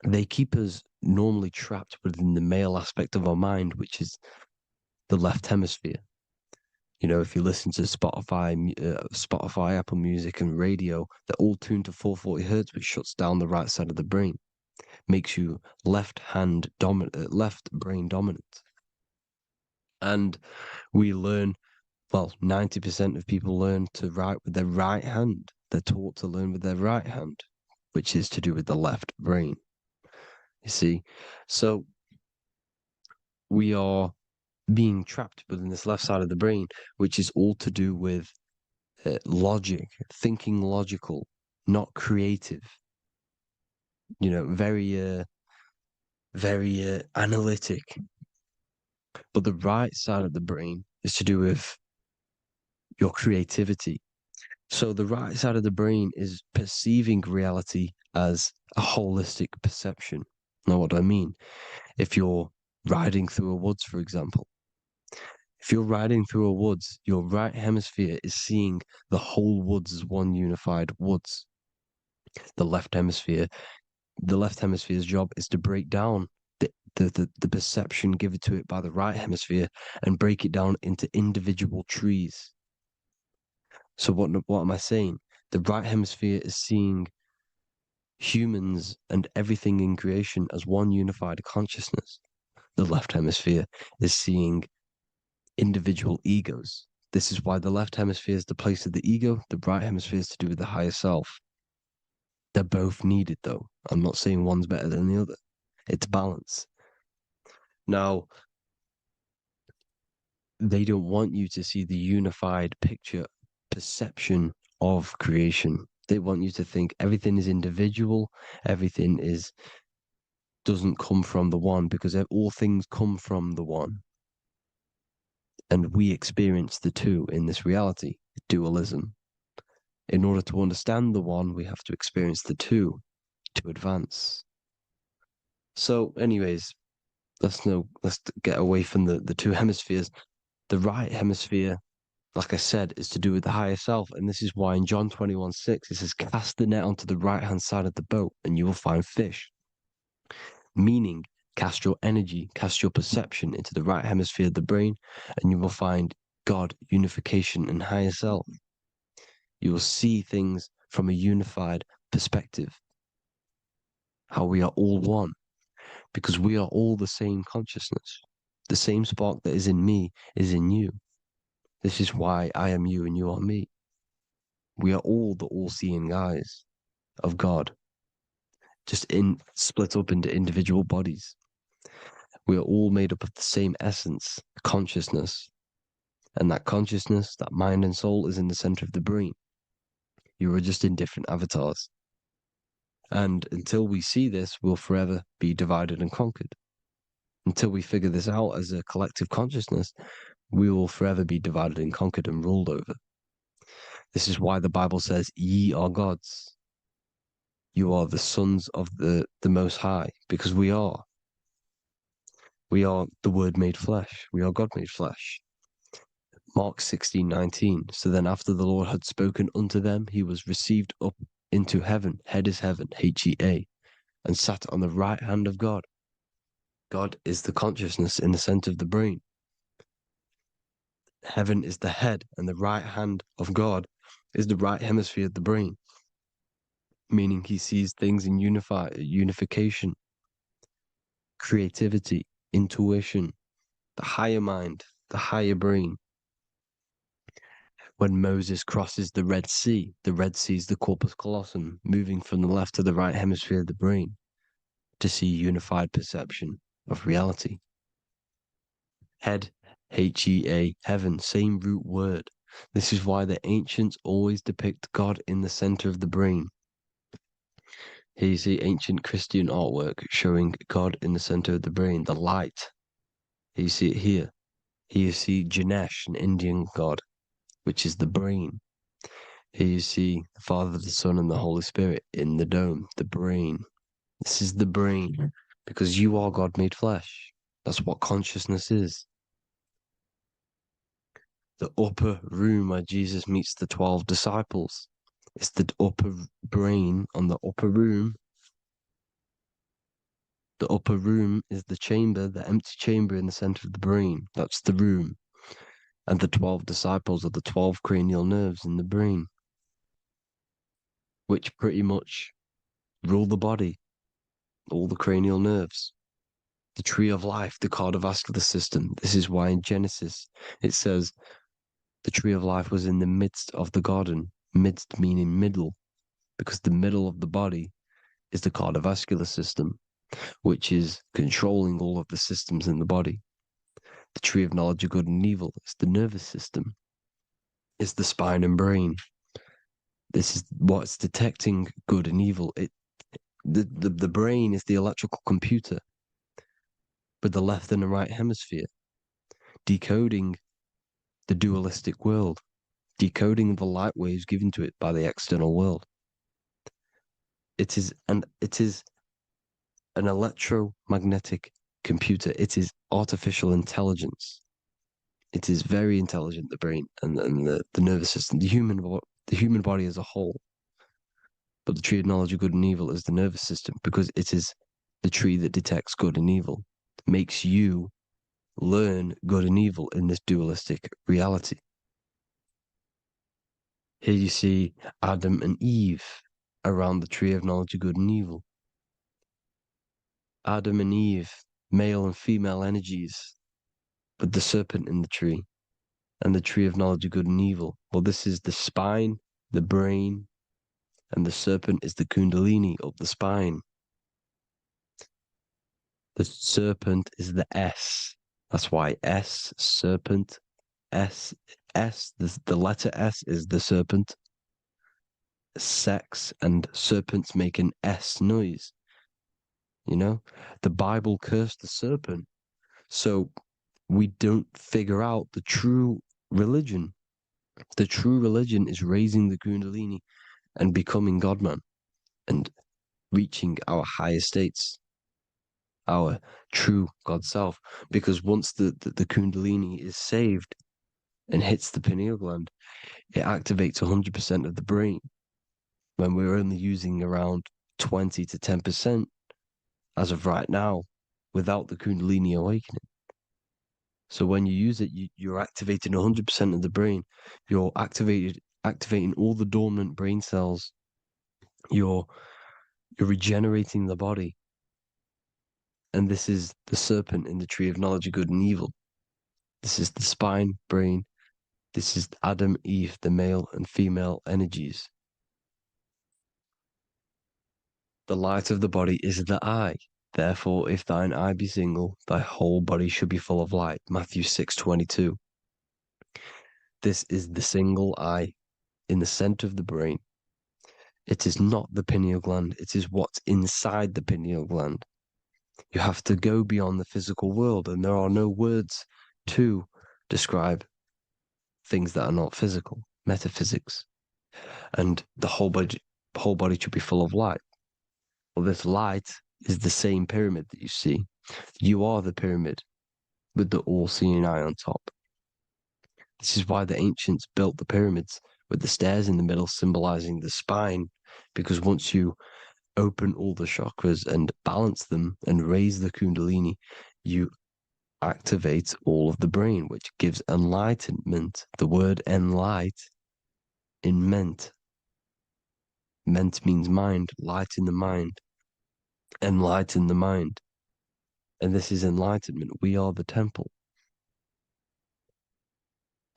they keep us normally trapped within the male aspect of our mind, which is the left hemisphere. You know, if you listen to Spotify, Apple Music, and radio, they're all tuned to 440 hertz, which shuts down the right side of the brain, makes you left brain dominant. And we learn, well, 90% of people learn to write with their right hand. They're taught to learn with their right hand, which is to do with the left brain. You see, so we are being trapped within this left side of the brain, which is all to do with logic, thinking logical, not creative. You know, very analytic. But the right side of the brain is to do with your creativity. So the right side of the brain is perceiving reality as a holistic perception. Now, what do I mean? If you're riding through a woods, for example, if you're riding through a woods, your right hemisphere is seeing the whole woods as one unified woods. The left hemisphere's job is to break down the perception given to it by the right hemisphere and break it down into individual trees. So what am I saying? The right hemisphere is seeing humans and everything in creation as one unified consciousness. The left hemisphere is seeing individual egos. This is why the left hemisphere is the place of the ego, the right hemisphere is to do with the higher self. They're both needed, though. I'm not saying one's better than the other. It's balance. Now, they don't want you to see the unified picture, perception of creation. They want you to think everything is individual, everything doesn't come from the one, because all things come from the one. And we experience the two in this reality, dualism. In order to understand the one, we have to experience the two to advance. So, anyways, let's get away from the two hemispheres. The right hemisphere, like I said, is to do with the higher self. And this is why in John 21:6, it says, cast the net onto the right-hand side of the boat and you will find fish. Meaning, cast your energy, cast your perception into the right hemisphere of the brain, and you will find God, unification, and higher self. You will see things from a unified perspective. How we are all one, because we are all the same consciousness. The same spark that is in me is in you. This is why I am you and you are me. We are all the all-seeing eyes of God, just split up into individual bodies. We are all made up of the same essence, consciousness. And that consciousness, that mind and soul, is in the center of the brain. You are just in different avatars. And until we see this, we'll forever be divided and conquered. Until we figure this out as a collective consciousness, we will forever be divided and conquered and ruled over. This is why the Bible says, ye are gods. You are the sons of the Most High, because we are. We are the Word made flesh. We are God made flesh. Mark 16:19. So then after the Lord had spoken unto them, he was received up into heaven. Head is heaven, H-E-A, and sat on the right hand of God. God is the consciousness in the center of the brain. Heaven is the head, and the right hand of God is the right hemisphere of the brain, meaning he sees things in unification, creativity, intuition, the higher mind, the higher brain. When Moses crosses the Red Sea is the corpus callosum, moving from the left to the right hemisphere of the brain to see unified perception of reality. Head, H-E-A, heaven, same root word. This is why the ancients always depict God in the center of the brain. Here you see ancient Christian artwork showing God in the center of the brain, the light. Here you see it here. Here you see Ganesh, an Indian god, which is the brain. Here you see the Father, the Son, and the Holy Spirit in the dome, the brain. This is the brain, because you are God made flesh. That's what consciousness is. The upper room where Jesus meets the 12 disciples. It's the upper brain on the upper room. The upper room is the chamber, the empty chamber in the center of the brain. That's the room. And the 12 disciples are the 12 cranial nerves in the brain, which pretty much rule the body, all the cranial nerves. The tree of life, the cardiovascular system. This is why in Genesis it says the tree of life was in the midst of the garden. Midst meaning middle, because the middle of the body is the cardiovascular system, which is controlling all of the systems in the body. The tree of knowledge of good and evil is the nervous system. It's the spine and brain. This is what's detecting good and evil. The brain is the electrical computer with the left and the right hemisphere, decoding the dualistic world, decoding the light waves given to it by the external world. It is an electromagnetic computer. It is artificial intelligence. It is very intelligent, the brain and the nervous system, the human body as a whole. But the tree of knowledge of good and evil is the nervous system, because it is the tree that detects good and evil, makes you learn good and evil in this dualistic reality. Here you see Adam and Eve around the tree of knowledge of good and evil. Adam and Eve, male and female energies, with the serpent in the tree, and the tree of knowledge of good and evil. Well, this is the spine, the brain, and the serpent is the kundalini up the spine. The serpent is the S. That's why S, serpent, S, the letter S is the serpent. Sex and serpents make an S noise. You know, the Bible cursed the serpent. So we don't figure out the true religion. The true religion is raising the kundalini and becoming God-man and reaching our higher states, our true God self. Because once the kundalini is saved and hits the pineal gland, it activates 100% of the brain when we're only using around 20 to 10% as of right now without the kundalini awakening. So when you use it, you're activating 100% of the brain. You're activating all the dormant brain cells. You're regenerating the body. And this is the serpent in the tree of knowledge of good and evil. This is the spine, brain. This is Adam, Eve, the male and female energies. The light of the body is the eye. Therefore, if thine eye be single, thy whole body should be full of light. Matthew 6:22. This is the single eye in the center of the brain. It is not the pineal gland. It is what's inside the pineal gland. You have to go beyond the physical world, and there are no words to describe things that are not physical, metaphysics. And the whole body should be full of light. Well, this light is the same pyramid that you see. You are the pyramid with the all-seeing eye on top. This is why the ancients built the pyramids with the stairs in the middle symbolizing the spine, because once you open all the chakras and balance them and raise the kundalini, you activate all of the brain, which gives enlightenment. The word enlight in ment. Ment means mind, light in the mind. Enlighten the mind. And this is enlightenment. We are the temple.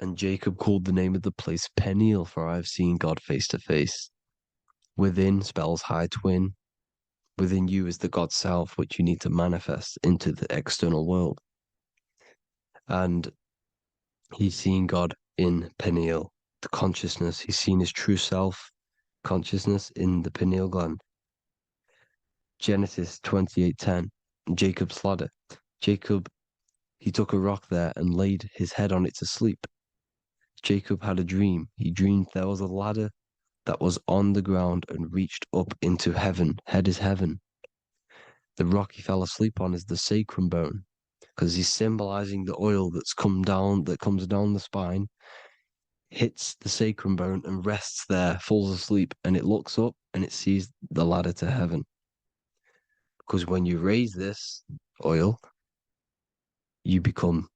And Jacob called the name of the place Peniel, for I have seen God face to face. Within spells high twin. Within you is the God self, which you need to manifest into the external world. And he's seen God in Peniel, the consciousness. He's seen his true self, consciousness in the pineal gland. Genesis 28:10, Jacob's ladder. Jacob, he took a rock there and laid his head on it to sleep. Jacob had a dream. He dreamed there was a ladder that was on the ground and reached up into heaven. Head is heaven. The rock he fell asleep on is the sacrum bone, because he's symbolizing the oil that comes down the spine, hits the sacrum bone and rests there, falls asleep, and it looks up and it sees the ladder to heaven. Because when you raise this oil, you become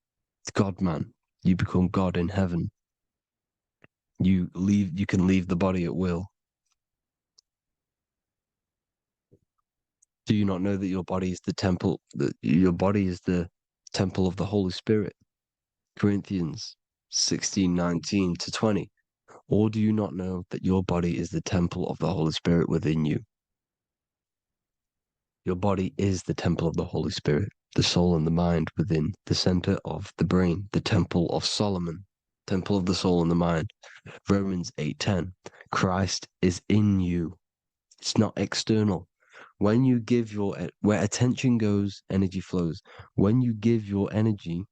God-man. You become God in heaven. You can leave the body at will. Do you not know that your body is the temple, that your body is the temple of the Holy Spirit? Corinthians 16:19-20. Or do you not know that your body is the temple of the Holy Spirit within you? Your body is the temple of the Holy Spirit, the soul and the mind within the center of the brain, the temple of Solomon, temple of the soul and the mind. Romans 8:10. Christ is in you. It's not external. When you give where attention goes, energy flows. When you give your energy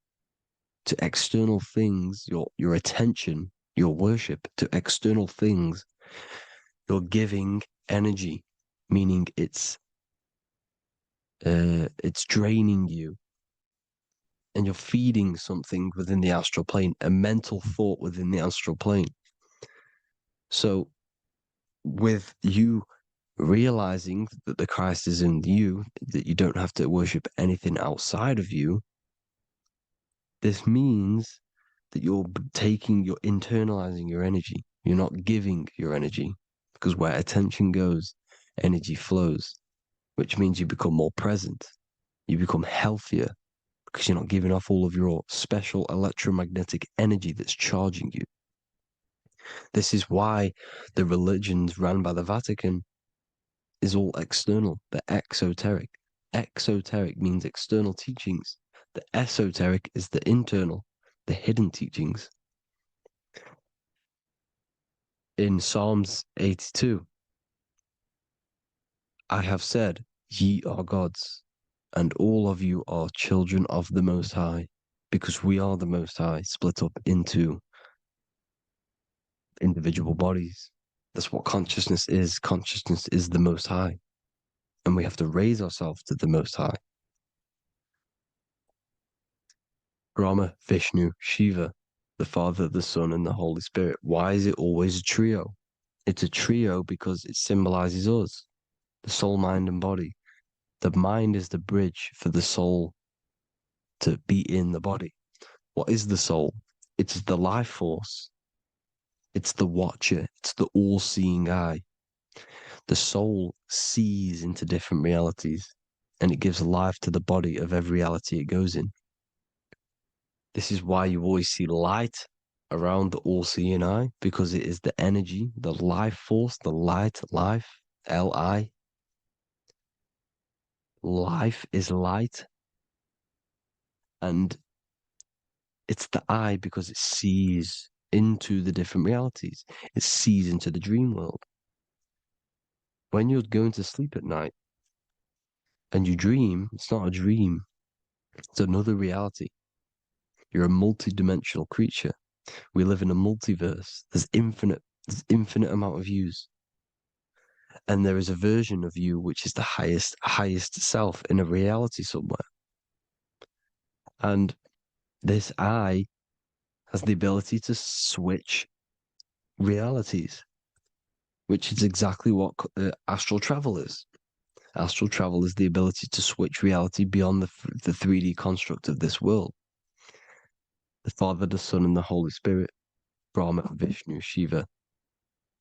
to external things, your attention, your worship to external things, you're giving energy, meaning it's draining you, and you're feeding something within the astral plane, a mental thought within the astral plane. So with you realizing that the Christ is in you, that you don't have to worship anything outside of you, this means that you're internalizing your energy. You're not giving your energy, because where attention goes, energy flows, which means you become more present. You become healthier because you're not giving off all of your special electromagnetic energy that's charging you. This is why the religions ran by the Vatican is all external. They're exoteric. Exoteric means external teachings. The esoteric is the internal, the hidden teachings. In Psalms 82, I have said, ye are gods, and all of you are children of the Most High, because we are the Most High, split up into individual bodies. That's what consciousness is. Consciousness is the Most High, and we have to raise ourselves to the Most High. Brahma, Vishnu, Shiva, the Father, the Son, and the Holy Spirit. Why is it always a trio? It's a trio because it symbolizes us, the soul, mind, and body. The mind is the bridge for the soul to be in the body. What is the soul? It's the life force. It's the watcher. It's the all-seeing eye. The soul sees into different realities, and it gives life to the body of every reality it goes in. This is why you always see light around the all-seeing eye, because it is the energy, the life force, the light, life, L-I. Life is light. And it's the eye because it sees into the different realities. It sees into the dream world. When you're going to sleep at night and you dream, it's not a dream. It's another reality. You're a multi-dimensional creature. We live in a multiverse. There's infinite amount of yous. And there is a version of you which is the highest self in a reality somewhere. And this I has the ability to switch realities, which is exactly what astral travel is. Astral travel is the ability to switch reality beyond the 3D construct of this world. The Father, the Son, and the Holy Spirit, Brahma, Vishnu, Shiva.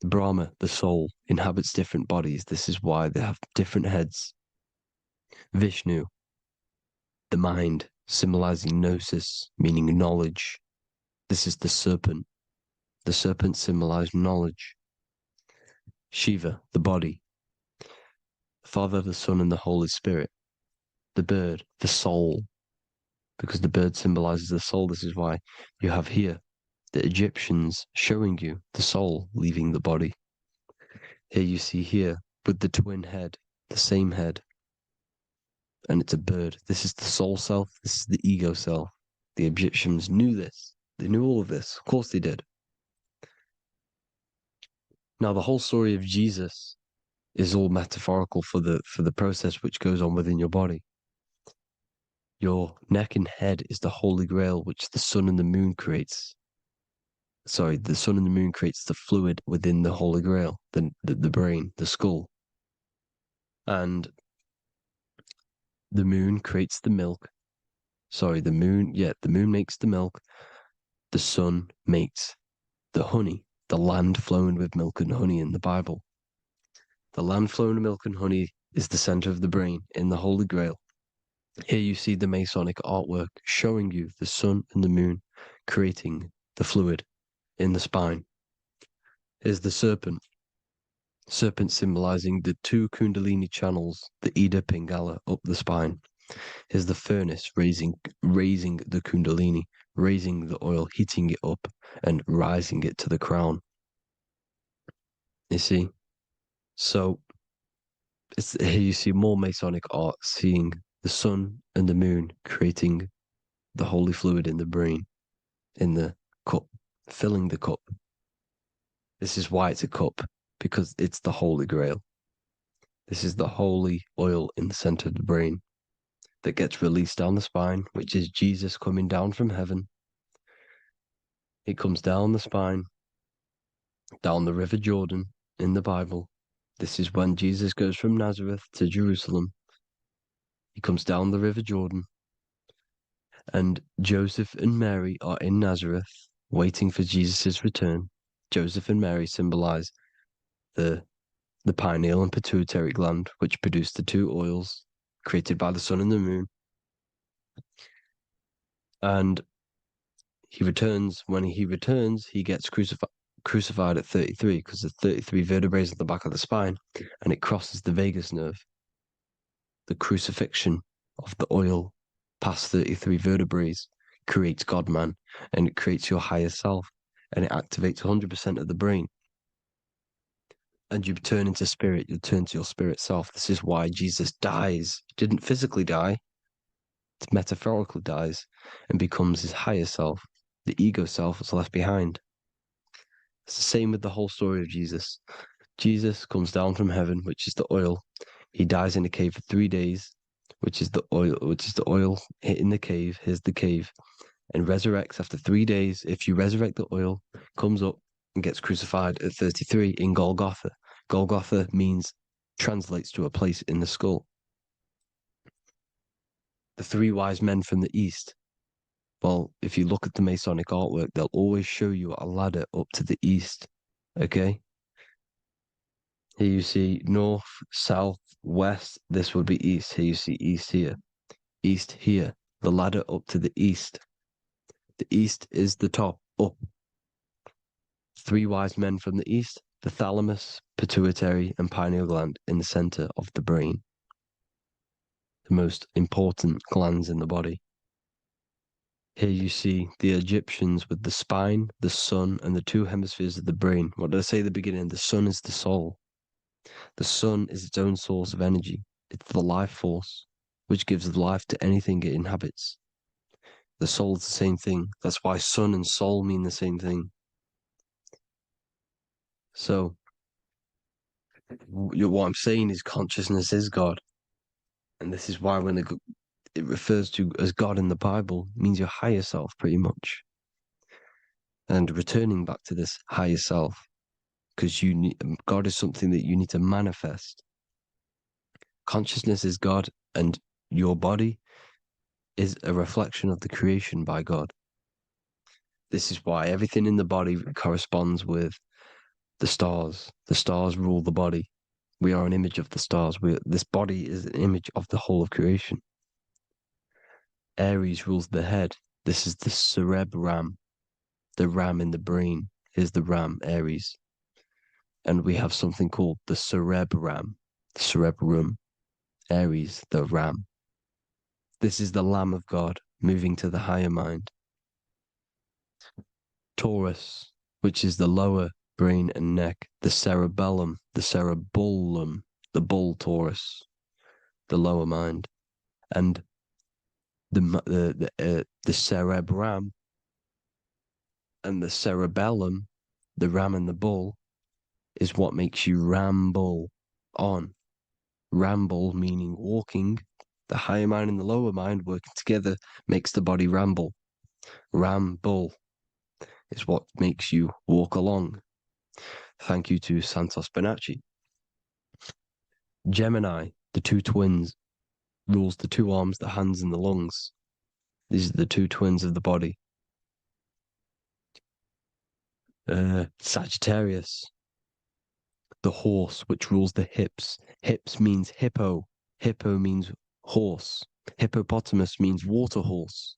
Brahma, the soul, inhabits different bodies. This is why they have different heads. Vishnu, the mind, symbolizing gnosis, meaning knowledge. This is the serpent. The serpent symbolized knowledge. Shiva, the body. Father, the Son, and the Holy Spirit. The bird, the soul, because the bird symbolizes the soul. This is why you have here the Egyptians showing you the soul leaving the body. Here you see here with the twin head, the same head, and it's a bird. This is the soul self. This is the ego self. The Egyptians knew this. They knew all of this. Of course they did. Now the whole story of Jesus is all metaphorical for the process which goes on within your body. Your neck and head is the holy grail which the sun and the moon creates. Sorry, the sun and the moon creates the fluid within the holy grail, the brain, the skull. And the moon creates the milk. Sorry, the moon makes the milk. The sun makes the honey, the land flowing with milk and honey in the Bible. The land flowing with milk and honey is the center of the brain in the Holy Grail. Here you see the Masonic artwork showing you the sun and the moon creating the fluid in the spine. Here's the serpent. Serpent symbolizing the two Kundalini channels, the Ida Pingala up the spine. Here's the furnace raising the Kundalini, raising the oil, heating it up and rising it to the crown. You see? So here you see more Masonic art, seeing the sun and the moon creating the holy fluid in the brain, in the cup, filling the cup. This is why it's a cup, because it's the Holy Grail. This is the holy oil in the center of the brain that gets released down the spine, which is Jesus coming down from heaven. It comes down the spine, down the River Jordan in the Bible. This is when Jesus goes from Nazareth to Jerusalem. He comes down the River Jordan, and Joseph and Mary are in Nazareth waiting for Jesus' return. Joseph and Mary symbolize the pineal and pituitary gland, which produce the two oils created by the sun and the moon. And he returns. When he returns, he gets crucified at 33 because there's 33 vertebrae at the back of the spine, and it crosses the vagus nerve. The crucifixion of the oil past 33 vertebrae creates God-man, and it creates your higher self, and it activates 100% of the brain. And you turn into spirit, you turn to your spirit self. This is why Jesus dies. He didn't physically die, it metaphorically dies and becomes his higher self. The ego self is left behind. It's the same with the whole story of Jesus. Jesus comes down from heaven, which is the oil. He dies in a cave for 3 days, which is the oil hitting the cave. Here's the cave. And resurrects after 3 days. If you resurrect the oil, comes up and gets crucified at 33 in Golgotha. Golgotha translates to a place in the skull. The 3 wise men from the east. Well, if you look at the Masonic artwork, they'll always show you a ladder up to the east. Okay? Here you see north, south, west. This would be east. Here you see east here. East here. The ladder up to the east. The east is the top, up. 3 wise men from the east. The thalamus, pituitary, and pineal gland in the center of the brain. The most important glands in the body. Here you see the Egyptians with the spine, the sun, and the 2 hemispheres of the brain. What did I say at the beginning? The sun is the soul. The sun is its own source of energy. It's the life force, which gives life to anything it inhabits. The soul is the same thing. That's why sun and soul mean the same thing. So, what I'm saying is consciousness is God. And this is why when it refers to as God in the Bible, it means your higher self, pretty much. And returning back to this higher self, because God is something that you need to manifest. Consciousness is God, and your body is a reflection of the creation by God. This is why everything in the body corresponds with the stars. The stars rule the body. We are an image of the stars. This body is an image of the whole of creation. Aries rules the head. This is the cerebrum, the ram in the brain. Here's the ram, Aries. And we have something called the cerebrum, Aries, the ram. This is the Lamb of God moving to the higher mind. Taurus, which is the lower brain and neck, the cerebellum, the bull Taurus, the lower mind, and the cerebrum and the cerebellum, the ram and the bull, is what makes you ramble on. Ramble meaning walking. The higher mind and the lower mind working together makes the body ramble. Ramble is what makes you walk along. Thank you to Santos Bonacci. Gemini, the 2 twins, rules the 2 arms, the hands, and the lungs. These are the 2 twins of the body. Sagittarius, the horse, which rules the hips. Hips means hippo. Hippo means horse. Hippopotamus means water horse.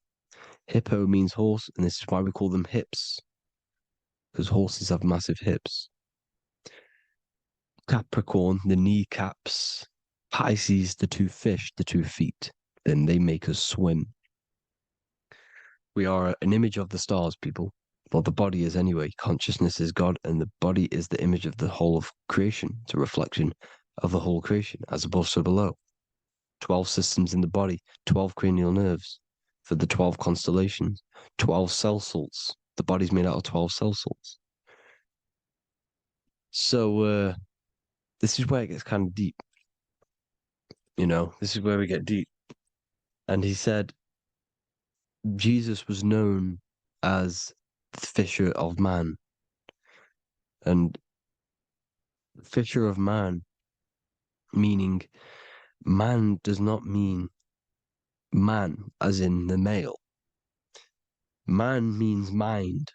Hippo means horse, and this is why we call them hips, because horses have massive hips. Capricorn, the kneecaps. Pisces, the 2 fish, the 2 feet. Then they make us swim. We are an image of the stars, people. Well, the body is anyway. Consciousness is God, and the body is the image of the whole of creation. It's a reflection of the whole creation, as above, so below. 12 systems in the body, 12 cranial nerves for the 12 constellations, 12 cell salts. The body's made out of 12 cell salts. So, this is where it gets kind of deep. This is where we get deep. And he said Jesus was known as the fisher of man. And fisher of man, meaning man does not mean man as in the male. Man means mind.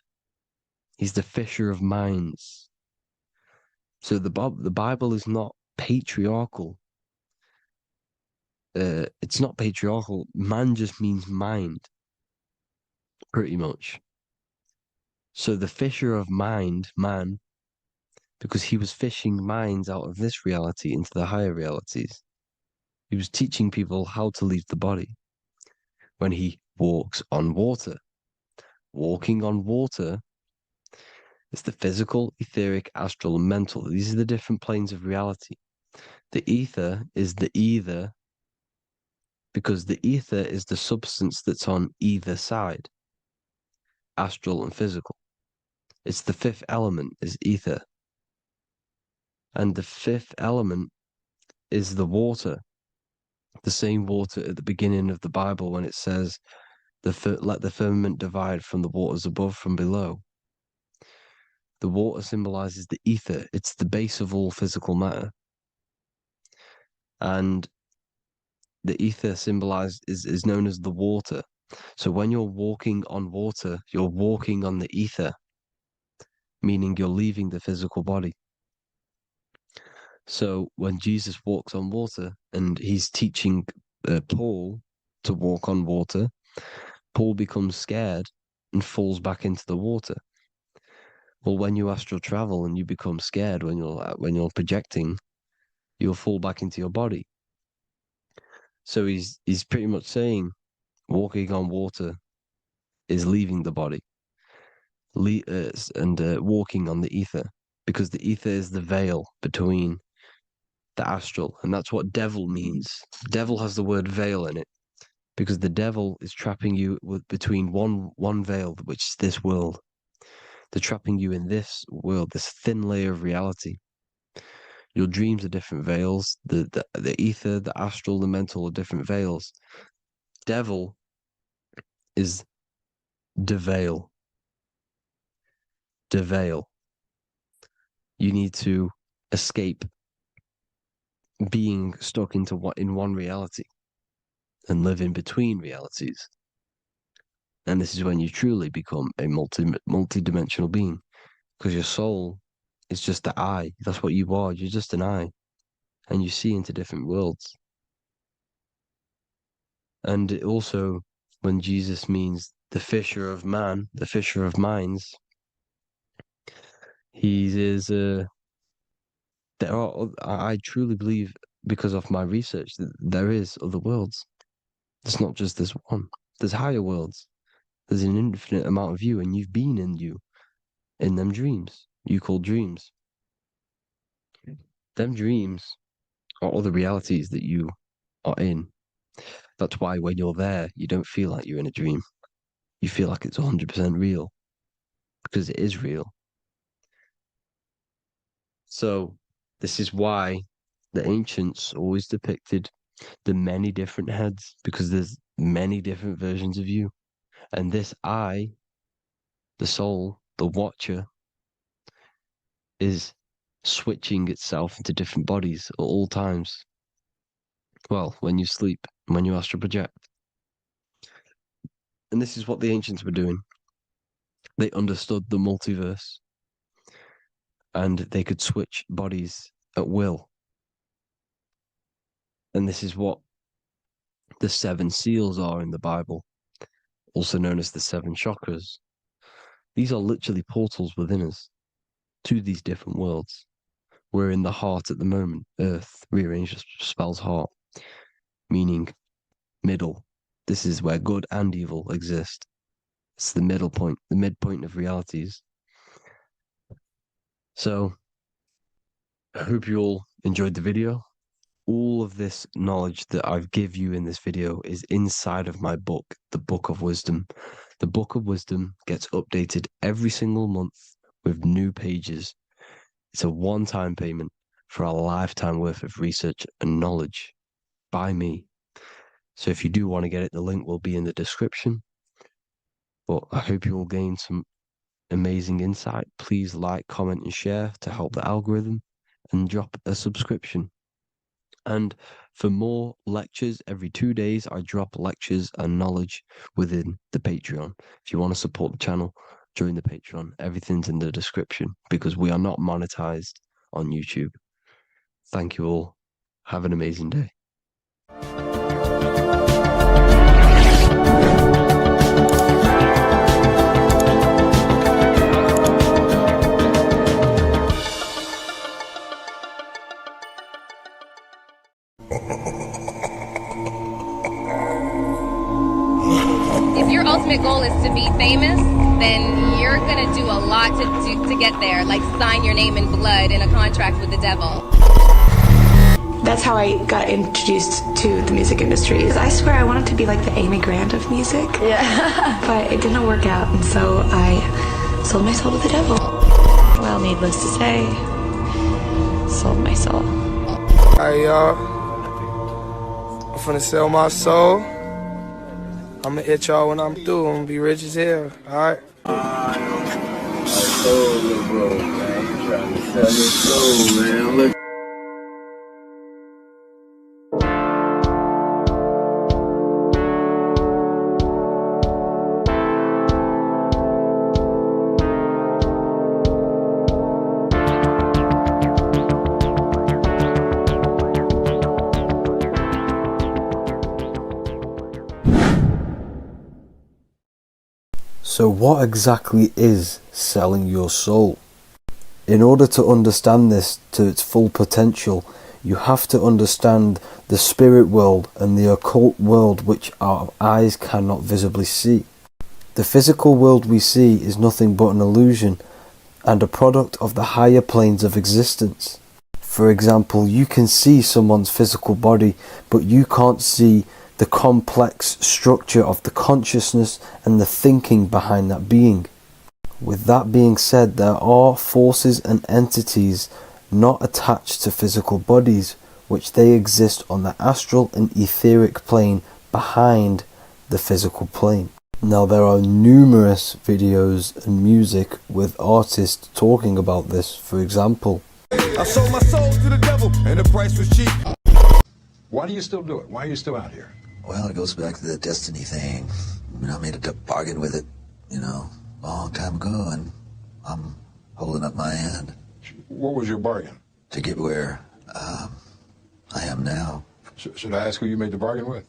He's the fisher of minds. So the Bible is not patriarchal. It's not patriarchal. Man just means mind, pretty much. So the fisher of mind, man, because he was fishing minds out of this reality into the higher realities. He was teaching people how to leave the body when he walks on water. Walking on water is the physical, etheric, astral, and mental. These are the different planes of reality. The ether is the either, because the ether is the substance that's on either side, astral and physical. It's the fifth element, is ether. And the fifth element is the water. The same water at the beginning of the Bible when it says, let the firmament divide from the waters above from below. The water symbolizes the ether. It's the base of all physical matter. And the ether is known as the water. So when you're walking on water, you're walking on the ether, meaning you're leaving the physical body. So when Jesus walks on water and he's teaching Paul to walk on water, Paul becomes scared and falls back into the water. Well, when you astral travel and you become scared when you're projecting, you'll fall back into your body. So he's pretty much saying walking on water is leaving the body, and walking on the ether, because the ether is the veil between the astral, and that's what devil means. Devil has the word veil in it, because the devil is trapping you between one veil, which is this world. They're trapping you in this world, this thin layer of reality. Your dreams are different veils. The ether, the astral, the mental are different veils. Devil is deveil. Deveil. You need to escape being stuck in one reality and live in between realities. And this is when you truly become a multi-dimensional being, because your soul is just the eye. That's what you are. You're just an eye, and you see into different worlds. And it also, when Jesus means the fisher of man, the fisher of minds, I truly believe, because of my research, that there is other worlds. It's not just this one. There's higher worlds. There's an infinite amount of you, and you've been in them dreams you call dreams. Them dreams are other realities that you are in. That's why when you're there, you don't feel like you're in a dream. You feel like it's 100% real, because it is real. So this is why the ancients always depicted the many different heads, because there's many different versions of you. And this I, the soul, the watcher, is switching itself into different bodies at all times. Well, when you sleep, when you astral project. And this is what the ancients were doing. They understood the multiverse, and they could switch bodies at will. And this is what the 7 seals are in the Bible, also known as the 7 chakras. These are literally portals within us to these different worlds. We're in the heart at the moment. Earth, rearranged, spells heart, meaning middle. This is where good and evil exist. It's the middle point, the midpoint of realities. So I hope you all enjoyed the video. All of this knowledge that I've give you in this video is inside of my book, the Book of Wisdom. The Book of Wisdom gets updated every single month with new pages. It's a one-time payment for a lifetime worth of research and knowledge by me. So if you do want to get it, the link will be in the description. But I hope you will gain some amazing insight. Please like, comment, and share to help the algorithm, and drop a subscription. And for more lectures, every 2 days, I drop lectures and knowledge within the Patreon. If you want to support the channel, join the Patreon. Everything's in the description, because we are not monetized on YouTube. Thank you all. Have an amazing day. If your ultimate goal is to be famous, then you're gonna do a lot to get there, like sign your name in blood in a contract with the devil. That's how I got introduced to the music industry. I swear I wanted to be like the Amy Grant of music. Yeah. But it didn't work out, and so I sold my soul to the devil. Well, needless to say, sold my soul. Alright, y'all. I'm finna sell my soul. I'm gonna hit y'all when I'm through. I'm gonna be rich as hell, alright? My soul, little bro, man. You trying to sell your soul, man. Look. So what exactly is selling your soul? In order to understand this to its full potential, you have to understand the spirit world and the occult world which our eyes cannot visibly see. The physical world we see is nothing but an illusion and a product of the higher planes of existence. For example, you can see someone's physical body, but you can't see the complex structure of the consciousness and the thinking behind that being. With that being said, there are forces and entities not attached to physical bodies, which they exist on the astral and etheric plane behind the physical plane. Now there are numerous videos and music with artists talking about this. For example, I sold my soul to the devil and the price was cheap. Why do you still do it? Why are you still out here? Well, it goes back to the destiny thing. You know, I made a bargain with it, you know, a long time ago, and I'm holding up my hand. What was your bargain? To get where I am now. Should I ask who you made the bargain with?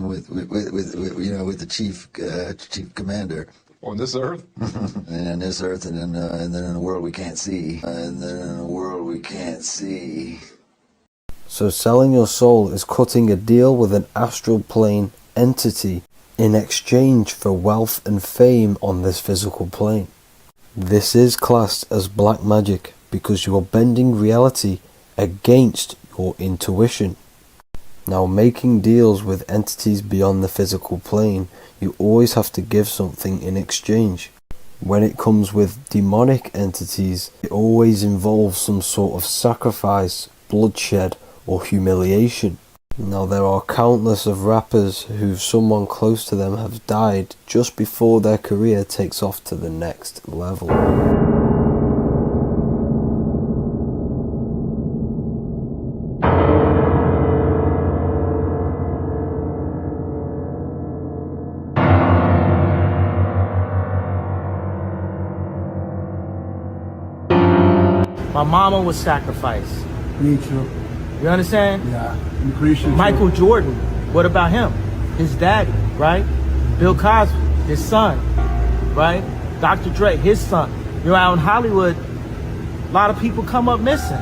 with you know, with the chief commander. On this earth? And on this earth, and then in a world we can't see. And then in a world we can't see. so selling your soul is cutting a deal with an astral plane entity in exchange for wealth and fame on this physical plane. This is classed as black magic because you are bending reality against your intuition. Now, making deals with entities beyond the physical plane, you always have to give something in exchange. When it comes with demonic entities, it always involves some sort of sacrifice, bloodshed, or humiliation. Now, there are countless of rappers who someone close to them have died just before their career takes off to the next level. My mama was sacrificed. Me too. You understand? Yeah, I'm Christian. Michael Jordan, what about him? His daddy, right? Bill Cosby, his son, right? Dr. Dre, his son. You know, out in Hollywood, a lot of people come up missing.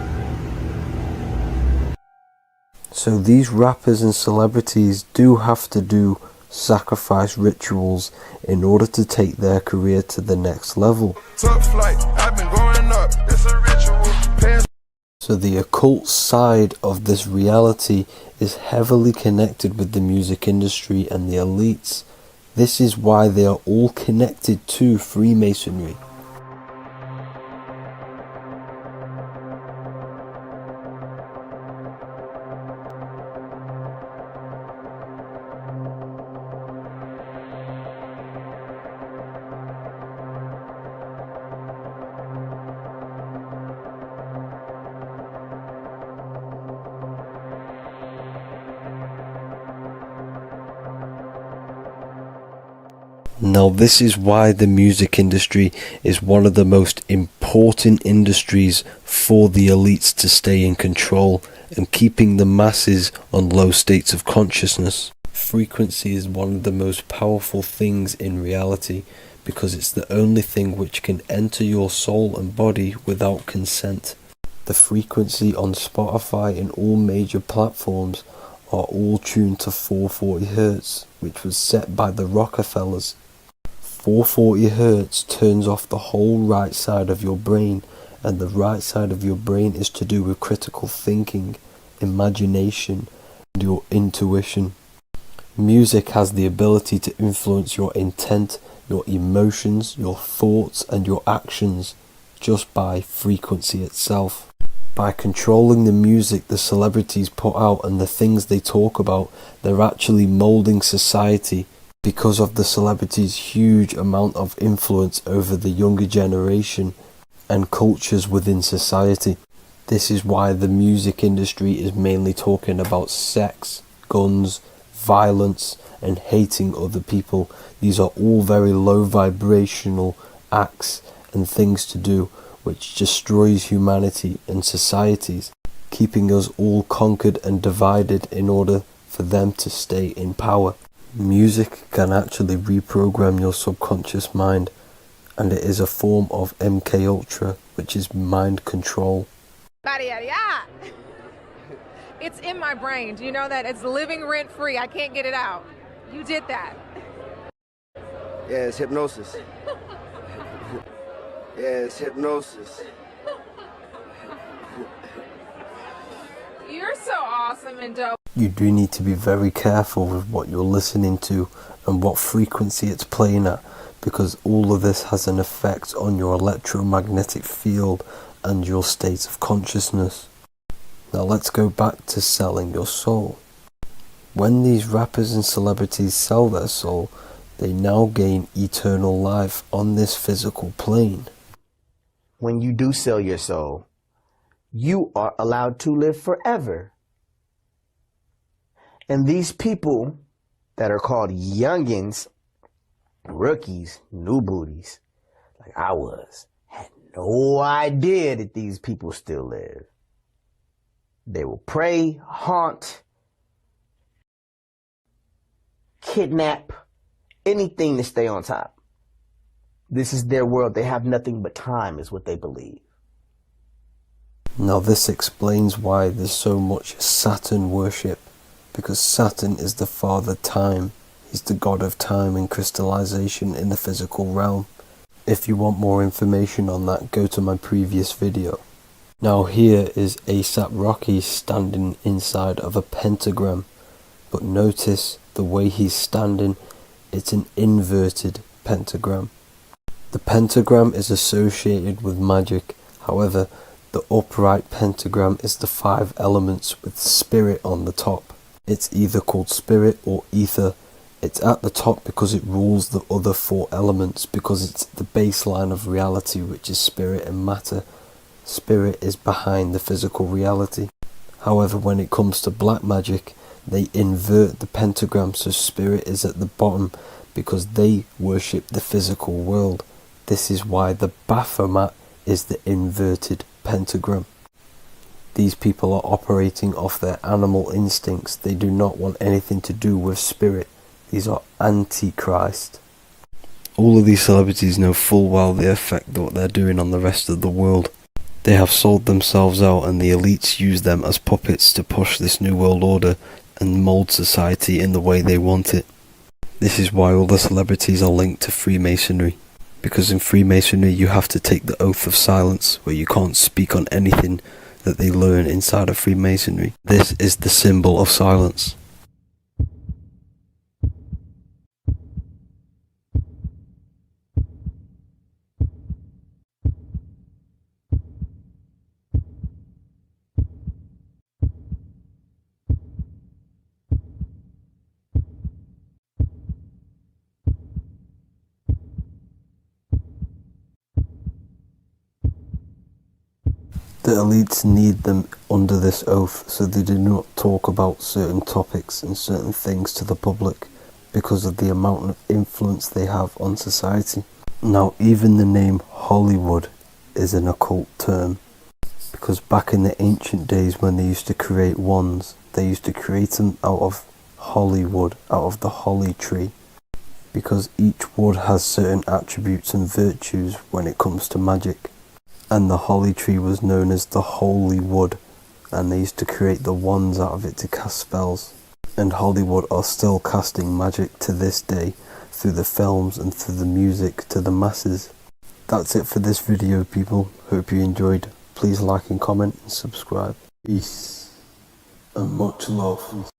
So these rappers and celebrities do have to do sacrifice rituals in order to take their career to the next level. Tough flight, I've been growing up, it's a ritual. So the occult side of this reality is heavily connected with the music industry and the elites. This is why they are all connected to Freemasonry. Now this is why the music industry is one of the most important industries for the elites to stay in control and keeping the masses on low states of consciousness. Frequency is one of the most powerful things in reality because it's the only thing which can enter your soul and body without consent. The frequency on Spotify and all major platforms are all tuned to 440 Hz, which was set by the Rockefellers. 440 Hz turns off the whole right side of your brain, and the right side of your brain is to do with critical thinking, imagination, and your intuition. Music has the ability to influence your intent, your emotions, your thoughts, and your actions just by frequency itself. By controlling the music the celebrities put out and the things they talk about, they're actually molding society because of the celebrities' huge amount of influence over the younger generation and cultures within society. This is why the music industry is mainly talking about sex, guns, violence, and hating other people. These are all very low vibrational acts and things to do which destroys humanity and societies, keeping us all conquered and divided in order for them to stay in power. Music can actually reprogram your subconscious mind, and it is a form of MK Ultra, which is mind control. It's in my brain. Do you know that? It's living rent free. I can't get it out. You did that. Yeah, it's hypnosis. Yeah, it's hypnosis. You're so awesome and dope. You do need to be very careful with what you're listening to and what frequency it's playing at, because all of this has an effect on your electromagnetic field and your state of consciousness. Now let's go back to selling your soul. When these rappers and celebrities sell their soul, they now gain eternal life on this physical plane. When you do sell your soul, you are allowed to live forever. And these people that are called youngins, rookies, new booties, like I was, had no idea that these people still live. They will prey, haunt, kidnap, anything to stay on top. This is their world. They have nothing but time, is what they believe. Now this explains why there's so much Saturn worship, because Saturn is the father time. He's the god of time and crystallization in the physical realm. If you want more information on that, go to my previous video. Now here is ASAP Rocky standing inside of a pentagram, but notice the way he's standing, it's an inverted pentagram. The pentagram is associated with magic, however, the upright pentagram is the 5 elements with spirit on the top. It's either called spirit or ether. It's at the top because it rules the other 4 elements, because it's the baseline of reality, which is spirit and matter. Spirit is behind the physical reality. However, when it comes to black magic, they invert the pentagram, so spirit is at the bottom because they worship the physical world. This is why the Baphomet is the inverted pentagram. These people are operating off their animal instincts. They do not want anything to do with spirit. These are antichrist. All of these celebrities know full well the effect that what they're doing on the rest of the world. They have sold themselves out, and the elites use them as puppets to push this new world order and mold society in the way they want it. This is why all the celebrities are linked to Freemasonry, because in Freemasonry you have to take the oath of silence, where you can't speak on anything that they learn inside of Freemasonry. This is the symbol of silence. The elites need them under this oath, so they do not talk about certain topics and certain things to the public because of the amount of influence they have on society. Now, even the name Hollywood is an occult term, because back in the ancient days when they used to create wands, they used to create them out of Hollywood, out of the holly tree, because each wood has certain attributes and virtues when it comes to magic. And the holly tree was known as the holy wood, and they used to create the wands out of it to cast spells. And Hollywood are still casting magic to this day through the films and through the music to the masses. That's it for this video, people. Hope you enjoyed. Please like and comment and subscribe. Peace and much love.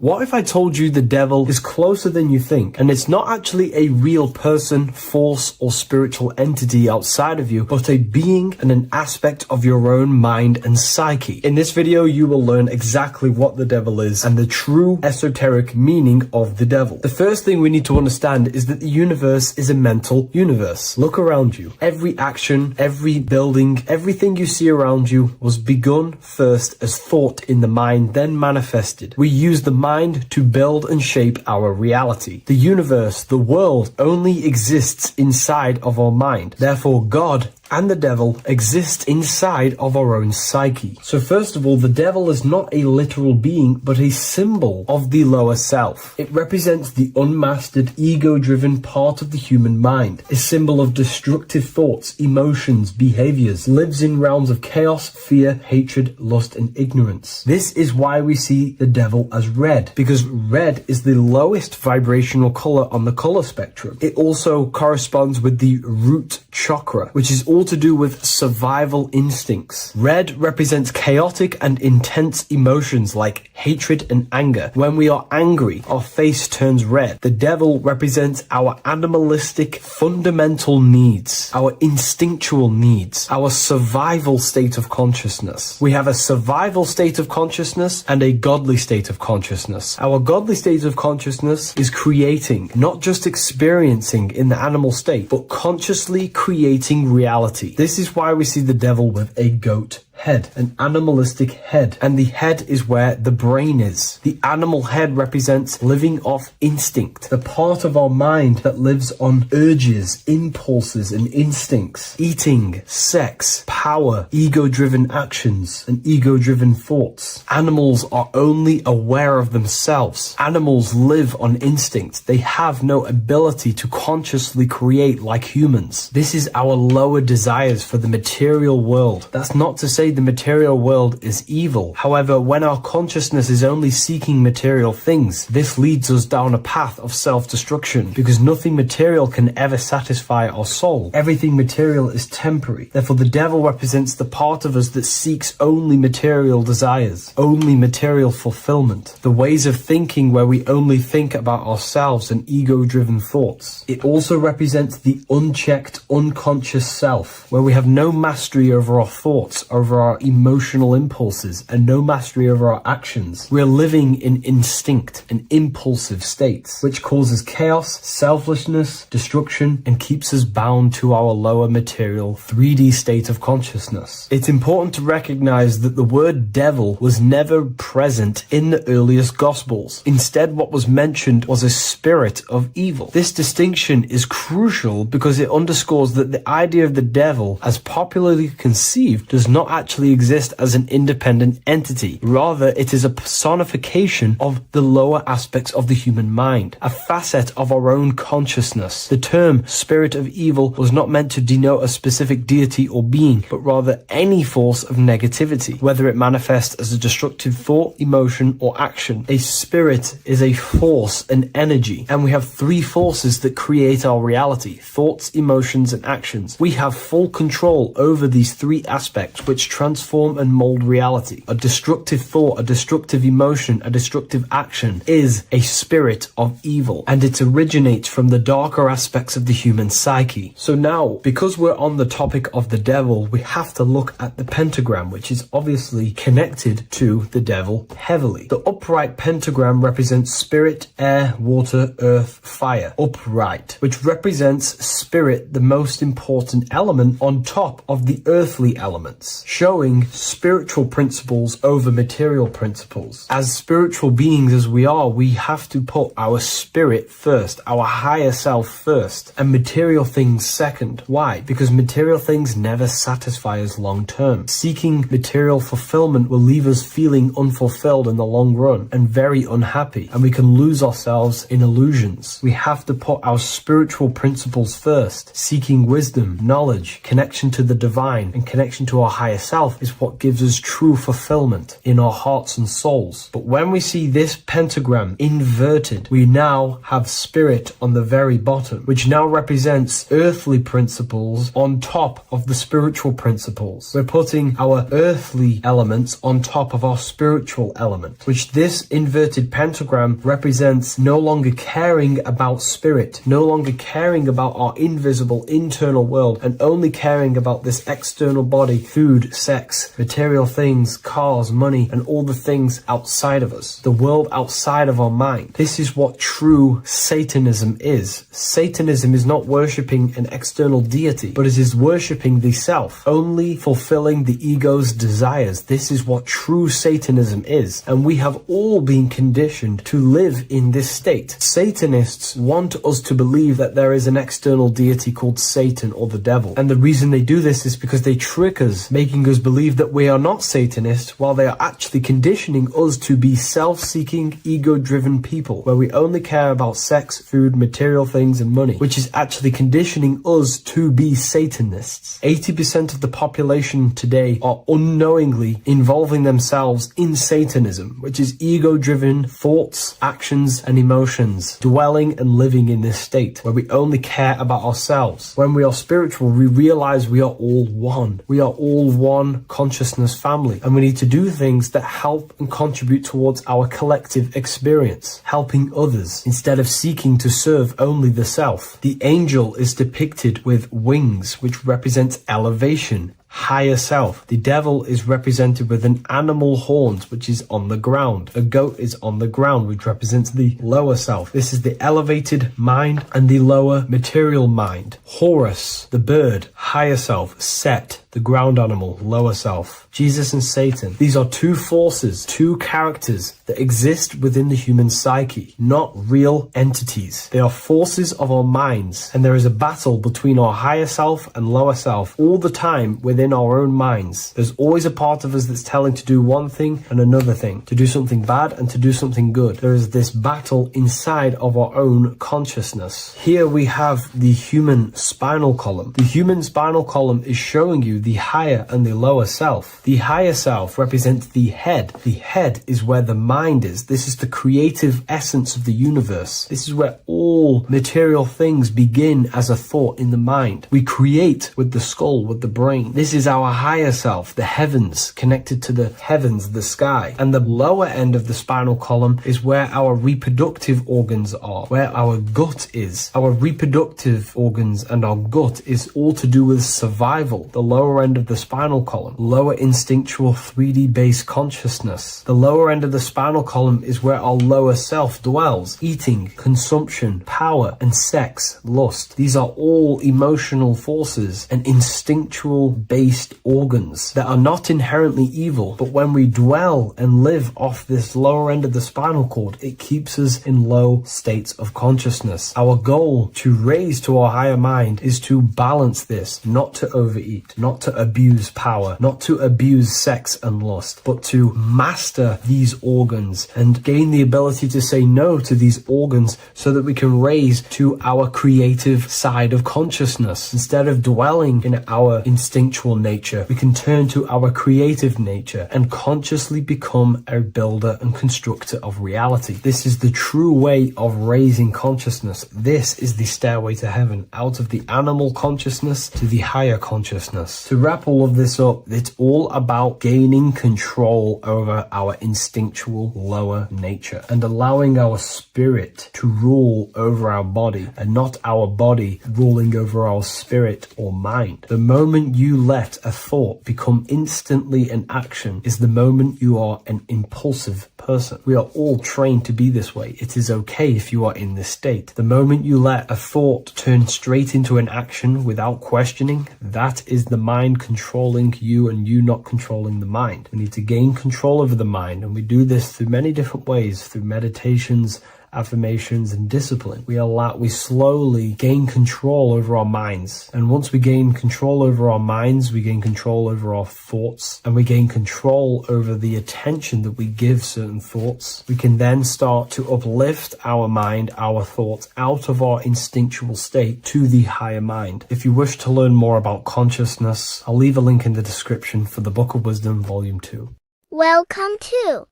What if I told you the devil is closer than you think, and it's not actually a real person, force, or spiritual entity outside of you, but a being and an aspect of your own mind and psyche? In this video, you will learn exactly what the devil is and the true esoteric meaning of the devil. The first thing we need to understand is that the universe is a mental universe. Look around you. Every action, every building, everything you see around you was begun first as thought in the mind, then manifested. We use the mind to build and shape our reality. The universe, the world, only exists inside of our mind. Therefore, God and the devil exist inside of our own psyche. So first of all, the devil is not a literal being, but a symbol of the lower self. It represents the unmastered, ego-driven part of the human mind, a symbol of destructive thoughts, emotions, behaviors, lives in realms of chaos, fear, hatred, lust, and ignorance. This is why we see the devil as red, because red is the lowest vibrational color on the color spectrum. It also corresponds with the root chakra, which is all to do with survival instincts. Red represents chaotic and intense emotions like hatred and anger. When we are angry, our face turns red. The devil represents our animalistic fundamental needs, our instinctual needs, our survival state of consciousness. We have a survival state of consciousness and a godly state of consciousness. Our godly state of consciousness is creating, not just experiencing in the animal state, but consciously creating reality. This is why we see the devil with a goat head, an animalistic head, and the head is where the brain is. The animal head represents living off instinct, the part of our mind that lives on urges, impulses, and instincts, eating, sex, power, ego-driven actions, and ego-driven thoughts. Animals are only aware of themselves. Animals live on instinct. They have no ability to consciously create like humans. This is our lower desires for the material world. That's not to say the material world is evil. However, when our consciousness is only seeking material things, this leads us down a path of self-destruction, because nothing material can ever satisfy our soul. Everything material is temporary. Therefore, the devil represents the part of us that seeks only material desires, only material fulfillment, the ways of thinking where we only think about ourselves and ego-driven thoughts. It also represents the unchecked, unconscious self, where we have no mastery over our thoughts, over our emotional impulses, and no mastery over our actions. We're living in instinct and impulsive states, which causes chaos, selflessness, destruction, and keeps us bound to our lower material 3D state of consciousness. It's important to recognize that the word devil was never present in the earliest Gospels. Instead, what was mentioned was a spirit of evil. This distinction is crucial because it underscores that the idea of the devil, as popularly conceived, does not actually exist as an independent entity. Rather, it is a personification of the lower aspects of the human mind, a facet of our own consciousness. The term spirit of evil was not meant to denote a specific deity or being, but rather any force of negativity, whether it manifests as a destructive thought, emotion, or action. A spirit is a force, an energy, and we have three forces that create our reality: thoughts, emotions, and actions. We have full control over these three aspects, which transform and mold reality. A destructive thought, a destructive emotion, a destructive action is a spirit of evil, and it originates from the darker aspects of the human psyche. So now, because we're on the topic of the devil, we have to look at the pentagram, which is obviously connected to the devil heavily. The upright pentagram represents spirit, air, water, earth, fire. Upright, which represents spirit, the most important element on top of the earthly elements, showing showing spiritual principles over material principles. As spiritual beings as we are, we have to put our spirit first, our higher self first, and material things second. Why? Because material things never satisfy us long term. Seeking material fulfillment will leave us feeling unfulfilled in the long run and very unhappy, and we can lose ourselves in illusions. We have to put our spiritual principles first. Seeking wisdom, knowledge, connection to the divine, and connection to our higher self is what gives us true fulfillment in our hearts and souls. But when we see this pentagram inverted, we now have spirit on the very bottom, which now represents earthly principles on top of the spiritual principles. We're putting our earthly elements on top of our spiritual element, which this inverted pentagram represents no longer caring about spirit, no longer caring about our invisible internal world, and only caring about this external body, food, sex, material things, cars, money, and all the things outside of us, the world outside of our mind. This is what true Satanism is. Satanism is not worshipping an external deity, but it is worshipping the self, only fulfilling the ego's desires. This is what true Satanism is, and we have all been conditioned to live in this state. Satanists want us to believe that there is an external deity called Satan or the devil, and the reason they do this is because they trick us, making us believe that we are not Satanists, while they are actually conditioning us to be self-seeking, ego-driven people, where we only care about sex, food, material things, and money, which is actually conditioning us to be Satanists. 80% of the population today are unknowingly involving themselves in Satanism, which is ego-driven thoughts, actions, and emotions, dwelling and living in this state where we only care about ourselves. When we are spiritual, we realize we are all one. We are all one consciousness family, and we need to do things that help and contribute towards our collective experience, helping others instead of seeking to serve only the self. The angel is depicted with wings, which represents elevation, higher self. The devil is represented with an animal horns, which is on the ground. A goat is on the ground, which represents the lower self. This is the elevated mind and the lower material mind. Horus, the bird, higher self. Set, the ground animal, lower self. Jesus and Satan. These are two forces, two characters that exist within the human psyche, not real entities. They are forces of our minds, and there is a battle between our higher self and lower self all the time within our own minds. There's always a part of us that's telling to do one thing and another thing, to do something bad and to do something good. There is this battle inside of our own consciousness. Here we have the human spinal column. The human spinal column is showing you the higher and the lower self. The higher self represents the head. The head is where the mind is. This is the creative essence of the universe. This is where all material things begin as a thought in the mind. We create with the skull, with the brain. This is our higher self, the heavens, connected to the heavens, the sky. And the lower end of the spinal column is where our reproductive organs are, where our gut is. Our reproductive organs and our gut is all to do with survival. The lower end of the spinal column, lower instinctual 3D based consciousness. The lower end of the spinal column is where our lower self dwells. Eating, consumption, power, and sex, lust. These are all emotional forces and instinctual based organs that are not inherently evil, but when we dwell and live off this lower end of the spinal cord, it keeps us in low states of consciousness. Our goal to raise to our higher mind is to balance this, not to overeat, not to abuse power, not to abuse sex and lust, but to master these organs and gain the ability to say no to these organs so that we can raise to our creative side of consciousness. Instead of dwelling in our instinctual nature, we can turn to our creative nature and consciously become a builder and constructor of reality. This is the true way of raising consciousness. This is the stairway to heaven, out of the animal consciousness to the higher consciousness. To wrap all of this up, it's all about gaining control over our instinctual lower nature and allowing our spirit to rule over our body and not our body ruling over our spirit or mind. The moment you let a thought become instantly an action is the moment you are an impulsive person. We are all trained to be this way. It is okay if you are in this state. The moment you let a thought turn straight into an action without questioning, that is the mind mind controlling you and you not controlling the mind. We need to gain control over the mind, and we do this through many different ways, through meditations, affirmations, and discipline. We slowly gain control over our minds. And once we gain control over our minds, we gain control over our thoughts, and we gain control over the attention that we give certain thoughts. We can then start to uplift our mind, our thoughts, out of our instinctual state to the higher mind. If you wish to learn more about consciousness, I'll leave a link in the description for the Book of Wisdom, Volume 2. Welcome to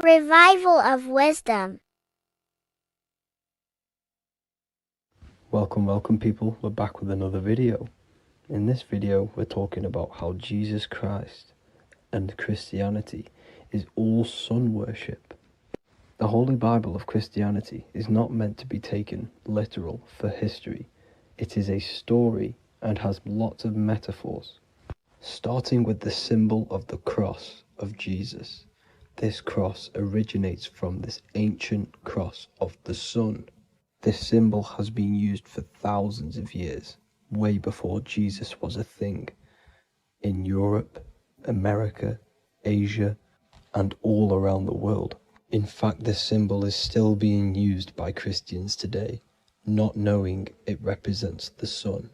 Revival of Wisdom. Welcome people, we're back with another video. In this video we're talking about how Jesus Christ and Christianity is all sun worship. The Holy Bible of Christianity is not meant to be taken literal for history. It is a story and has lots of metaphors. Starting with the symbol of the cross of Jesus. This cross originates from this ancient cross of the sun. This symbol has been used for thousands of years, way before Jesus was a thing, in Europe, America, Asia, and all around the world. In fact, this symbol is still being used by Christians today, not knowing it represents the sun.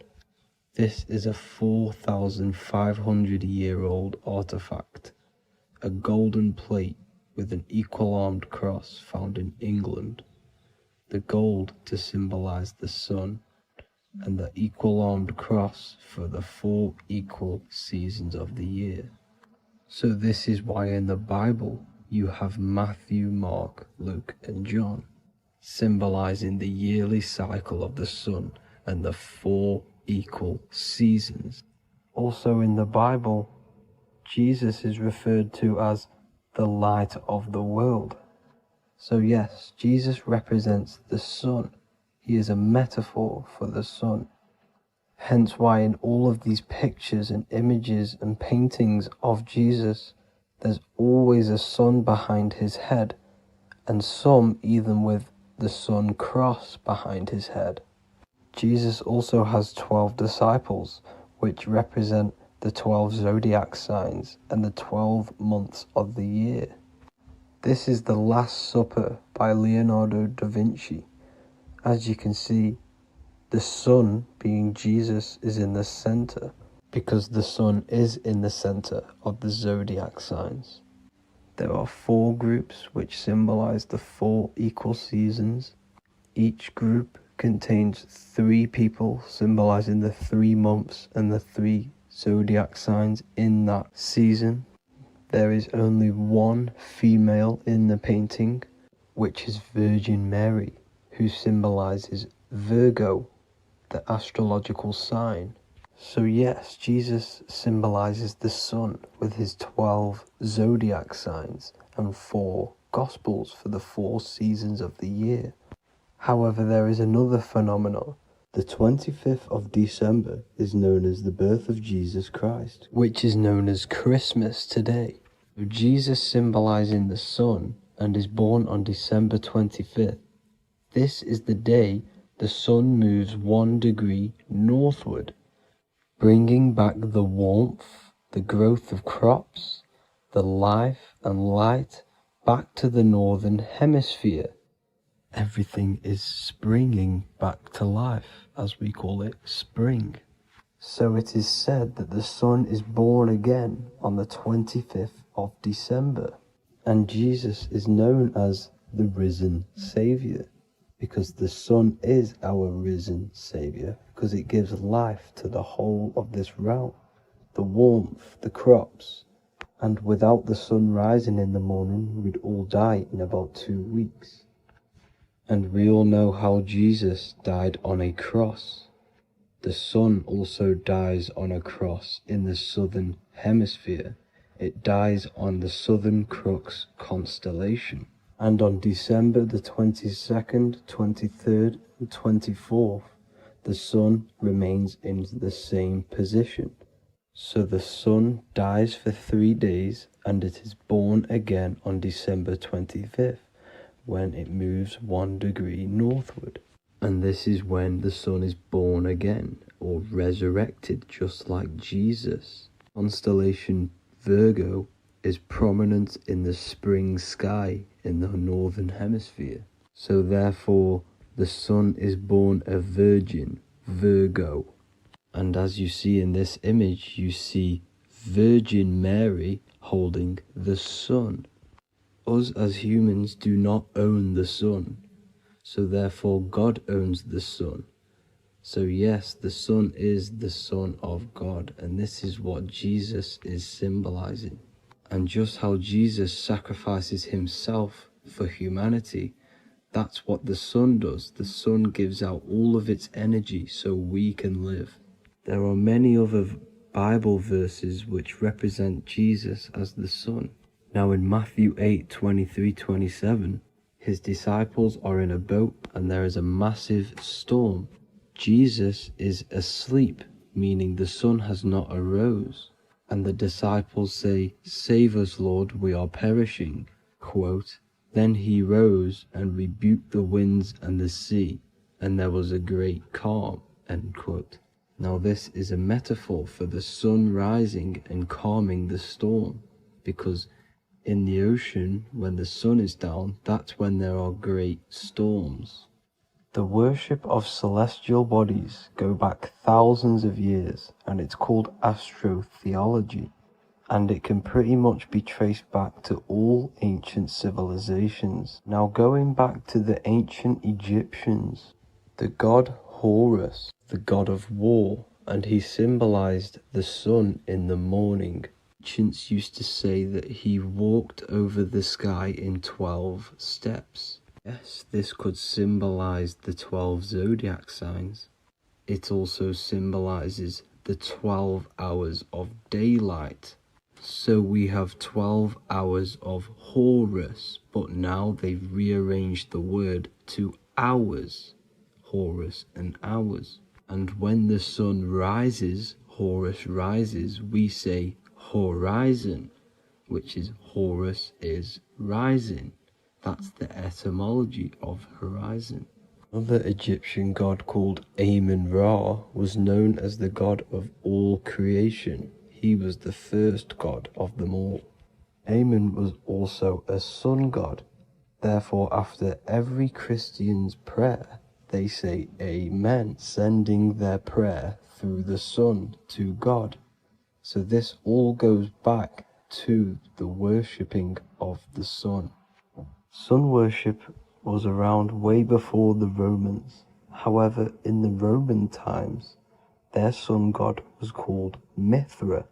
This is a 4,500-year-old artifact, a golden plate with an equal-armed cross found in England. The gold to symbolize the sun, and the equal-armed cross for the 4 equal seasons of the year. So this is why in the Bible you have Matthew, Mark, Luke, and John, symbolizing the yearly cycle of the sun and the 4 equal seasons. Also in the Bible, Jesus is referred to as the light of the world. So yes, Jesus represents the sun. He is a metaphor for the sun. Hence why in all of these pictures and images and paintings of Jesus, there's always a sun behind his head, and some even with the sun cross behind his head. Jesus also has 12 disciples, which represent the 12 zodiac signs and the 12 months of the year. This is the Last Supper by Leonardo da Vinci. As you can see, the sun, being Jesus, is in the center, because the sun is in the center of the zodiac signs. There are 4 groups which symbolize the 4 equal seasons. Each group contains 3 people symbolizing the 3 months and the 3 zodiac signs in that season. There is only 1 female in the painting, which is Virgin Mary, who symbolizes Virgo, the astrological sign. So yes, Jesus symbolizes the sun with his 12 zodiac signs and 4 gospels for the 4 seasons of the year. However, there is another phenomenon. The 25th of December is known as the birth of Jesus Christ, which is known as Christmas today. Jesus symbolizing the sun and is born on December 25th. This is the day the sun moves 1 degree northward, bringing back the warmth, the growth of crops, the life and light back to the northern hemisphere. Everything is springing back to life, as we call it, spring. So it is said that the sun is born again on the 25th of December, and Jesus is known as the risen Savior, because the sun is our risen Savior, because it gives life to the whole of this realm, the warmth, the crops, and without the sun rising in the morning, we'd all die in about 2 weeks. And we all know how Jesus died on a cross. The sun also dies on a cross in the southern hemisphere. It dies on the Southern Crux constellation. And on December the 22nd, 23rd, and 24th, the sun remains in the same position. So the sun dies for 3 days, and it is born again on December 25th, when it moves 1 degree northward. And this is when the sun is born again, or resurrected, just like Jesus. Constellation Virgo is prominent in the spring sky in the northern hemisphere. So therefore, the sun is born a virgin, Virgo. And as you see in this image, you see Virgin Mary holding the sun. Us as humans do not own the sun. So therefore, God owns the sun. So yes, the Son is the Son of God, and this is what Jesus is symbolizing. And just how Jesus sacrifices himself for humanity, that's what the Son does. The Son gives out all of its energy so we can live. There are many other Bible verses which represent Jesus as the Son. Now in Matthew 8:23-27, his disciples are in a boat and there is a massive storm. Jesus is asleep, meaning the sun has not arose. And the disciples say, "Save us, Lord, we are perishing." Quote, "Then he rose and rebuked the winds and the sea, and there was a great calm." End quote. Now this is a metaphor for the sun rising and calming the storm, because in the ocean, when the sun is down, that's when there are great storms. The worship of celestial bodies go back thousands of years, and it's called astrotheology, and it can pretty much be traced back to all ancient civilizations. Now going back to the ancient Egyptians, the god Horus, the god of war, and he symbolized the sun in the morning. Ancients used to say that he walked over the sky in 12 steps. Yes, this could symbolize the 12 zodiac signs. It also symbolizes the 12 hours of daylight. So we have 12 hours of Horus, but now they've rearranged the word to hours. Horus and hours. And when the sun rises, Horus rises, we say horizon, which is Horus is rising. That's the etymology of horizon. Another Egyptian god called Amun-Ra was known as the god of all creation. He was the first god of them all. Amun was also a sun god. Therefore, after every Christian's prayer, they say Amen, sending their prayer through the sun to God. So this all goes back to the worshipping of the sun. Sun worship was around way before the Romans. However, in the Roman times, their sun god was called Mithra.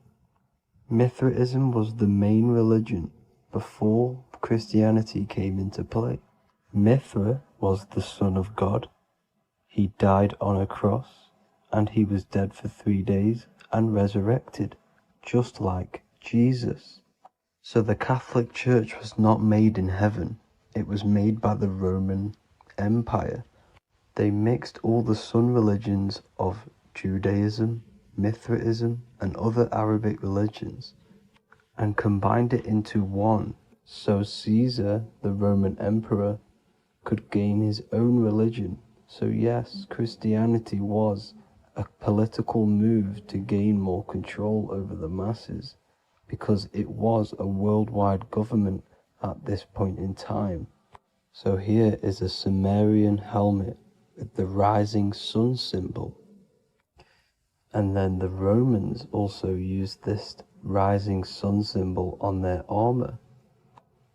Mithraism was the main religion before Christianity came into play. Mithra was the son of God. He died on a cross, and he was dead for 3 days and resurrected, just like Jesus. So the Catholic Church was not made in heaven. It was made by the Roman Empire. They mixed all the sun religions of Judaism, Mithraism, and other Arabic religions and combined it into one, so Caesar, the Roman emperor, could gain his own religion. So yes, Christianity was a political move to gain more control over the masses, because it was a worldwide government at this point in time. So here is a Sumerian helmet with the rising sun symbol. And then the Romans also used this rising sun symbol on their armor.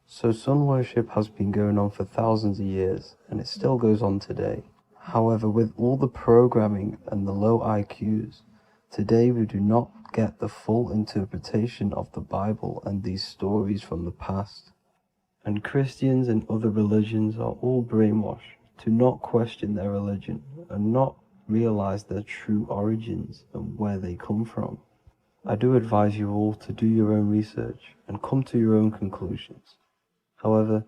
So sun worship has been going on for thousands of years, and it still goes on today. However, with all the programming and the low IQs, today we do not get the full interpretation of the Bible and these stories from the past. And Christians and other religions are all brainwashed to not question their religion and not realize their true origins and where they come from. I do advise you all to do your own research and come to your own conclusions. However,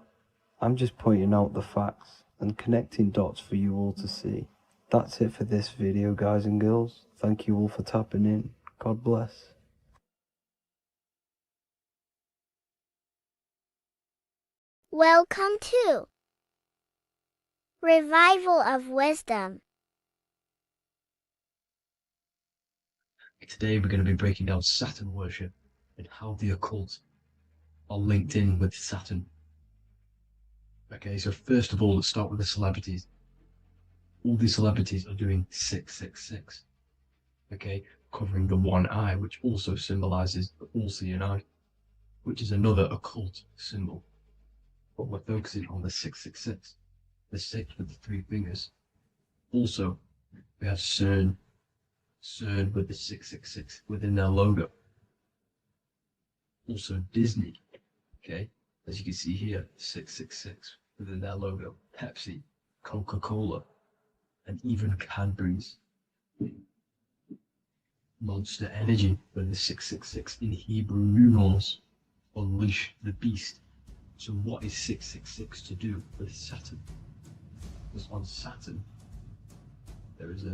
I'm just pointing out the facts and connecting dots for you all to see. That's it for this video, guys and girls. Thank you all for tapping in. God bless. Welcome to Revival of wisdom. Today we're going to be breaking down Saturn worship and how the occult are linked in with Saturn. Okay, so first of all, let's start with the celebrities. All these celebrities are doing 666. Okay, covering the one eye, which also symbolizes the all-seeing eye, which is another occult symbol. But we're focusing on the 666, the 6 with the 3 fingers. Also, we have CERN with the 666 within their logo. Also Disney, okay, as you can see here, 666 within their logo. Pepsi, Coca-Cola, and even Cadbury's. Monster Energy with the 666 in Hebrew numerals. Unleash the beast. So what is 666 to do with Saturn? Because on Saturn, there is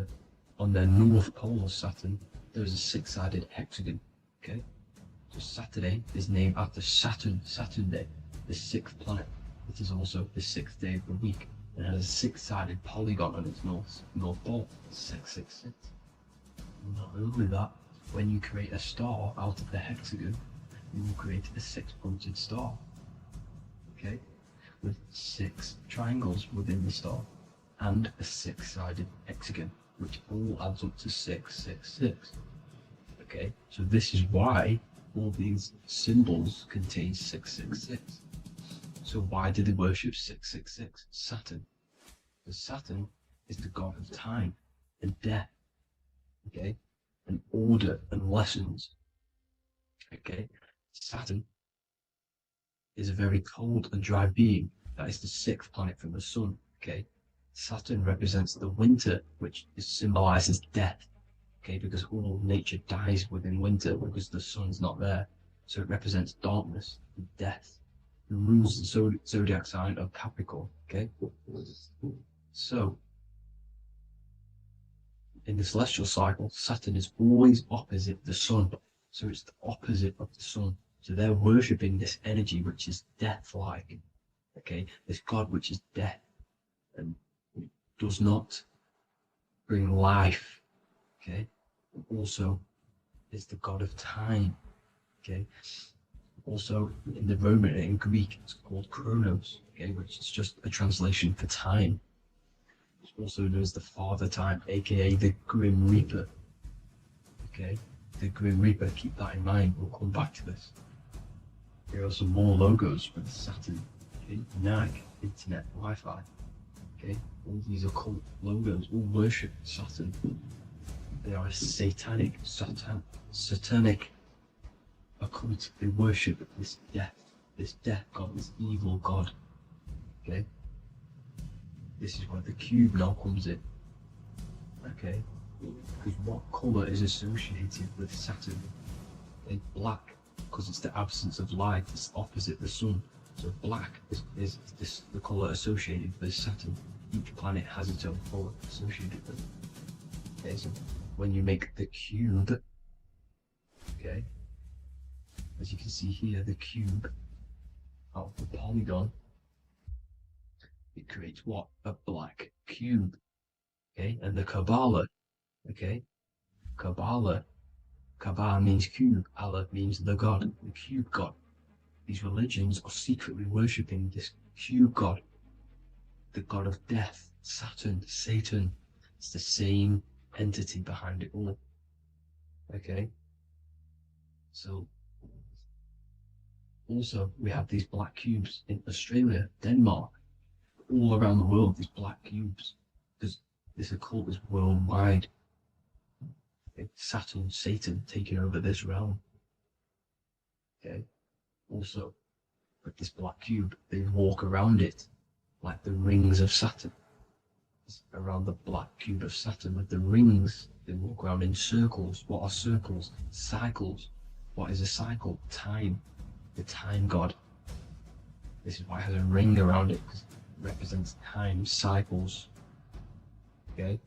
on their north pole of Saturn, there is a 6-sided hexagon, okay? So Saturday is named after Saturn Day, the 6th planet. It is also the 6th day of the week and has a 6-sided polygon on its north pole, 666. Not only that, when you create a star out of the hexagon, you will create a 6-pointed star, okay? With 6 triangles within the star and a 6-sided hexagon, which all adds up to 666. Okay, so this is why all these symbols contain 666. So why do they worship 666? Saturn. Because Saturn is the god of time and death, okay, and order and lessons. Okay, Saturn is a very cold and dry being. That is the 6th planet from the sun. Okay, Saturn represents the winter, which symbolizes death. Okay, because all nature dies within winter because the sun's not there. So it represents darkness and death. It rules the zodiac sign of Capricorn. Okay, so in the celestial cycle, Saturn is always opposite the sun. So it's the opposite of the sun. So they're worshipping this energy which is death-like. Okay, this god which is death and does not bring life. Okay, also is the god of time. Okay, also in the Roman and in Greek it's called Chronos. Okay, which is just a translation for time. It's also known as the Father Time, aka the Grim Reaper. Okay, the Grim Reaper. Keep that in mind. We'll come back to this. Here are some more logos for the Saturn. Okay, Nike, Internet, Wi-Fi. Okay, all these occult logos all worship Saturn. They are a satanic occult. They worship this death god, this evil god. Okay, this is where the cube now comes in. Okay, because what color is associated with Saturn? It's black, because it's the absence of light. It's opposite the sun. So black is the color associated with Saturn. Each planet has its own color associated with it. Okay, so when you make the cube, okay, as you can see here, the cube out of the polygon, it creates what? A black cube. Okay, and the Kabbalah, okay, Kabbalah means cube, Allah means the god, the cube god. These religions are secretly worshipping this cube god, the god of death, Saturn, Satan. It's the same entity behind it all. Okay, so also we have these black cubes in Australia, Denmark, all around the world, these black cubes, because this occult is worldwide. Okay? Saturn, Satan taking over this realm. Okay, also with this black cube, they walk around it like the rings of Saturn. Around the black cube of Saturn with the rings, they walk around in circles. What are circles? Cycles. What is a cycle? Time. The time god. This is why it has a ring around it, because it represents time, cycles. Okay,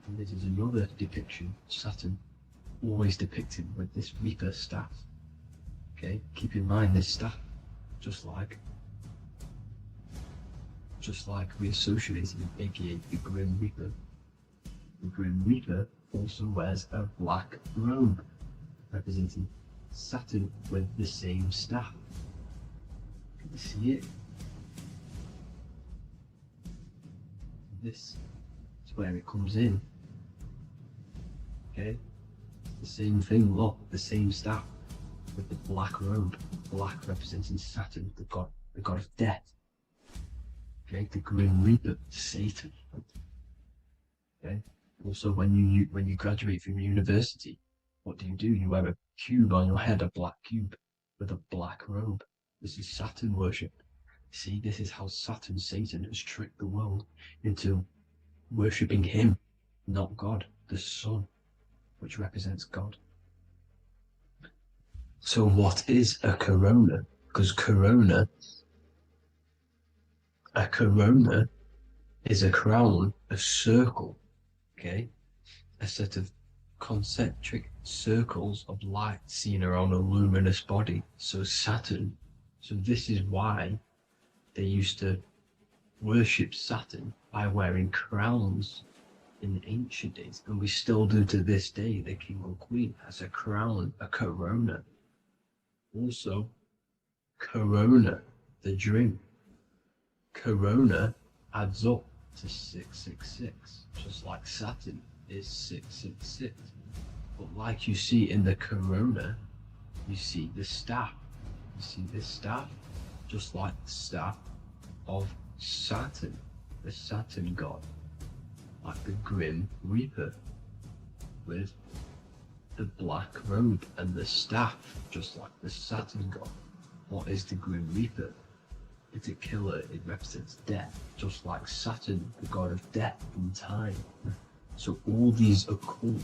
and this is another depiction. Saturn always depicted with this Reaper staff. Okay, keep in mind this staff, just like just like we associated him, aka the Grim Reaper. The Grim Reaper also wears a black robe, representing Saturn with the same staff. Can you see it? This is where it comes in. Okay? The same thing, look, the same staff with the black robe. Black representing Saturn, the god of death. Okay, the Grim Reaper, Satan. Okay. Also, when you graduate from university, what do? You wear a cube on your head, a black cube with a black robe. This is Saturn worship. See, this is how Satan has tricked the world into worshipping him, not God, the sun, which represents God. So what is a corona? Because a corona is a crown, a circle, okay? A set of concentric circles of light seen around a luminous body. So Saturn. So this is why they used to worship Saturn by wearing crowns in ancient days. And we still do to this day. The king or queen has a crown, a corona. Also, corona, the drink. Corona adds up to 666, just like Saturn is 666. But like you see in the corona, you see the staff. You see this staff, just like the staff of Saturn, the Saturn god, like the Grim Reaper, with the black robe and the staff, just like the Saturn god. What is the Grim Reaper? It's a killer. It represents death, just like Saturn, the god of death and time. So all these occults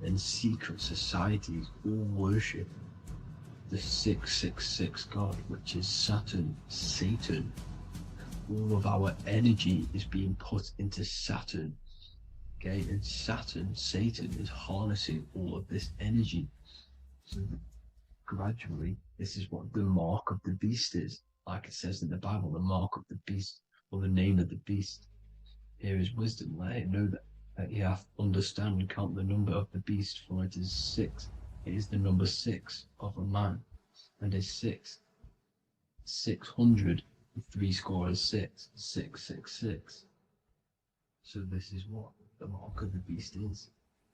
and secret societies all worship the 666 god, which is Saturn, Satan. All of our energy is being put into Saturn. Okay, and Saturn, Satan, is harnessing all of this energy. So gradually, this is what the mark of the beast is. Like it says in the Bible, the mark of the beast, or the name of the beast. Here is wisdom. Let him know that you have to understand and count the number of the beast, for it is 6. It is the number 6 of a man, and is 600, 3 score is 6, 666. So this is what the mark of the beast is.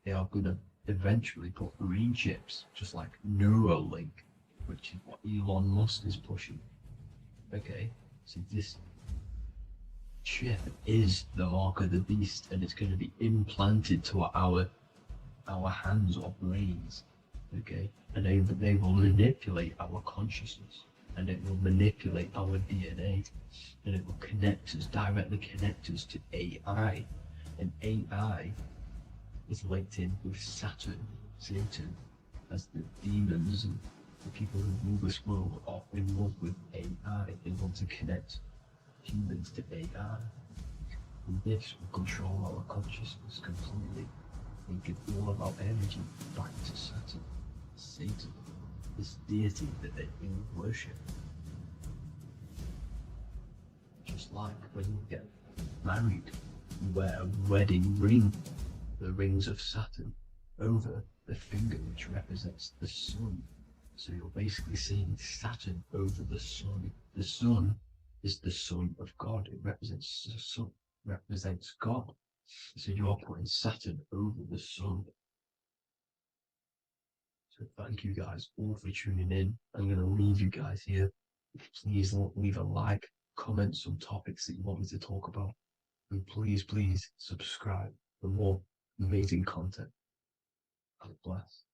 They are going to eventually put green chips, just like Neuralink, which is what Elon Musk is pushing. Okay, so this chip is the mark of the beast, and it's going to be implanted to our hands or brains. Okay, and they will manipulate our consciousness, and it will manipulate our DNA, and it will directly connect us to AI, and AI is linked in with Satan, as the demons and the people who rule this world are in love with AI. They want to connect humans to AI. And this will control our consciousness completely and give all of our energy back to Satan, this deity that they all worship. Just like when you get married, you wear a wedding ring, the rings of Saturn, over the finger, which represents the sun. So you're basically seeing Saturn over the sun. The sun is the son of God. It represents the sun, represents God. So you're putting Saturn over the sun. So thank you guys all for tuning in. I'm going to leave you guys here. Please leave a like, comment some topics that you want me to talk about. And please subscribe for more amazing content. God bless.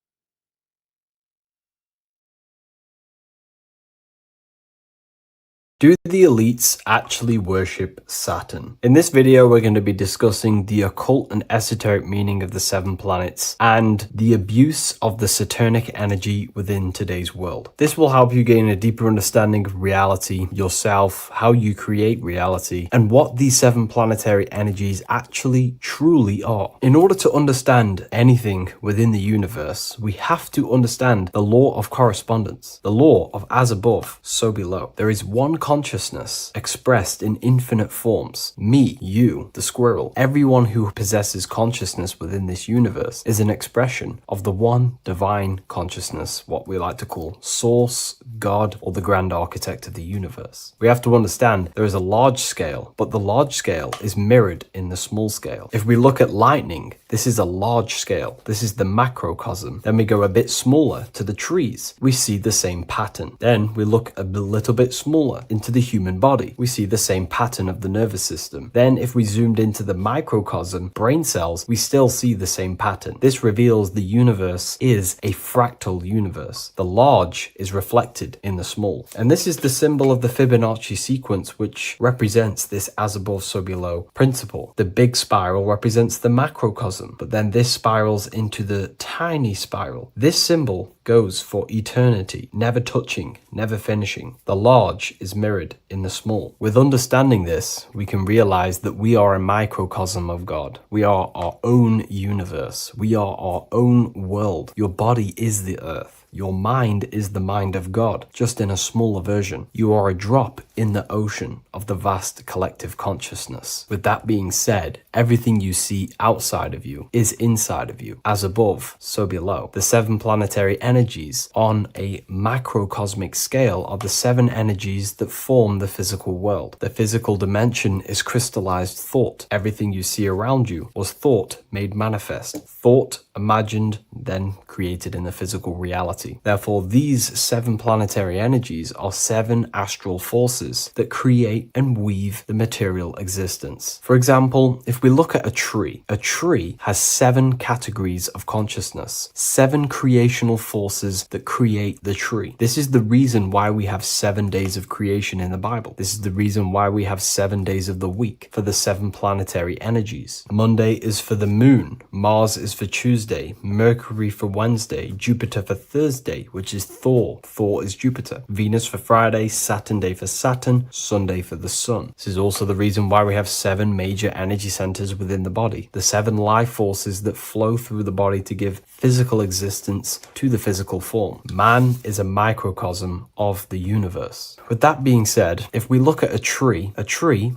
Do the elites actually worship Saturn? In this video, we're going to be discussing the occult and esoteric meaning of the 7 planets and the abuse of the Saturnic energy within today's world. This will help you gain a deeper understanding of reality, yourself, how you create reality, and what these 7 planetary energies actually truly are. In order to understand anything within the universe, we have to understand the law of correspondence, the law of as above, so below. There is one consciousness expressed in infinite forms. Me, you, the squirrel, everyone who possesses consciousness within this universe is an expression of the one divine consciousness, what we like to call Source, God, or the grand architect of the universe. We have to understand there is a large scale, but the large scale is mirrored in the small scale. If we look at lightning, this is a large scale. This is the macrocosm. Then we go a bit smaller to the trees. We see the same pattern. Then we look a little bit smaller into the human body. We see the same pattern of the nervous system. Then if we zoomed into the microcosm, brain cells, we still see the same pattern. This reveals the universe is a fractal universe. The large is reflected in the small. And this is the symbol of the Fibonacci sequence, which represents this as above, so below principle. The big spiral represents the macrocosm, but then this spirals into the tiny spiral. This symbol goes for eternity, never touching, never finishing. The large is mirrored in the small. With understanding this, we can realize that we are a microcosm of God. We are our own universe. We are our own world. Your body is the earth. Your mind is the mind of God, just in a smaller version. You are a drop in the ocean of the vast collective consciousness. With that being said, everything you see outside of you is inside of you. As above, so below. The 7 planetary energies on a macrocosmic scale are the 7 energies that form the physical world. The physical dimension is crystallized thought. Everything you see around you was thought made manifest. Thought imagined, then created in the physical reality. Therefore, these 7 planetary energies are 7 astral forces that create and weave the material existence. For example, if we look at a tree has 7 categories of consciousness, 7 creational forces that create the tree. This is the reason why we have 7 days of creation in the Bible. This is the reason why we have 7 days of the week for the 7 planetary energies. Monday is for the moon, Mars is for Tuesday, Mercury for Wednesday, Jupiter for Thursday, which is Thor. Thor is Jupiter. Venus for Friday, Saturn day for Saturn, Sunday for the sun. This is also the reason why we have 7 major energy centers within the body. The 7 life forces that flow through the body to give physical existence to the physical form. Man is a microcosm of the universe. With that being said, if we look at a tree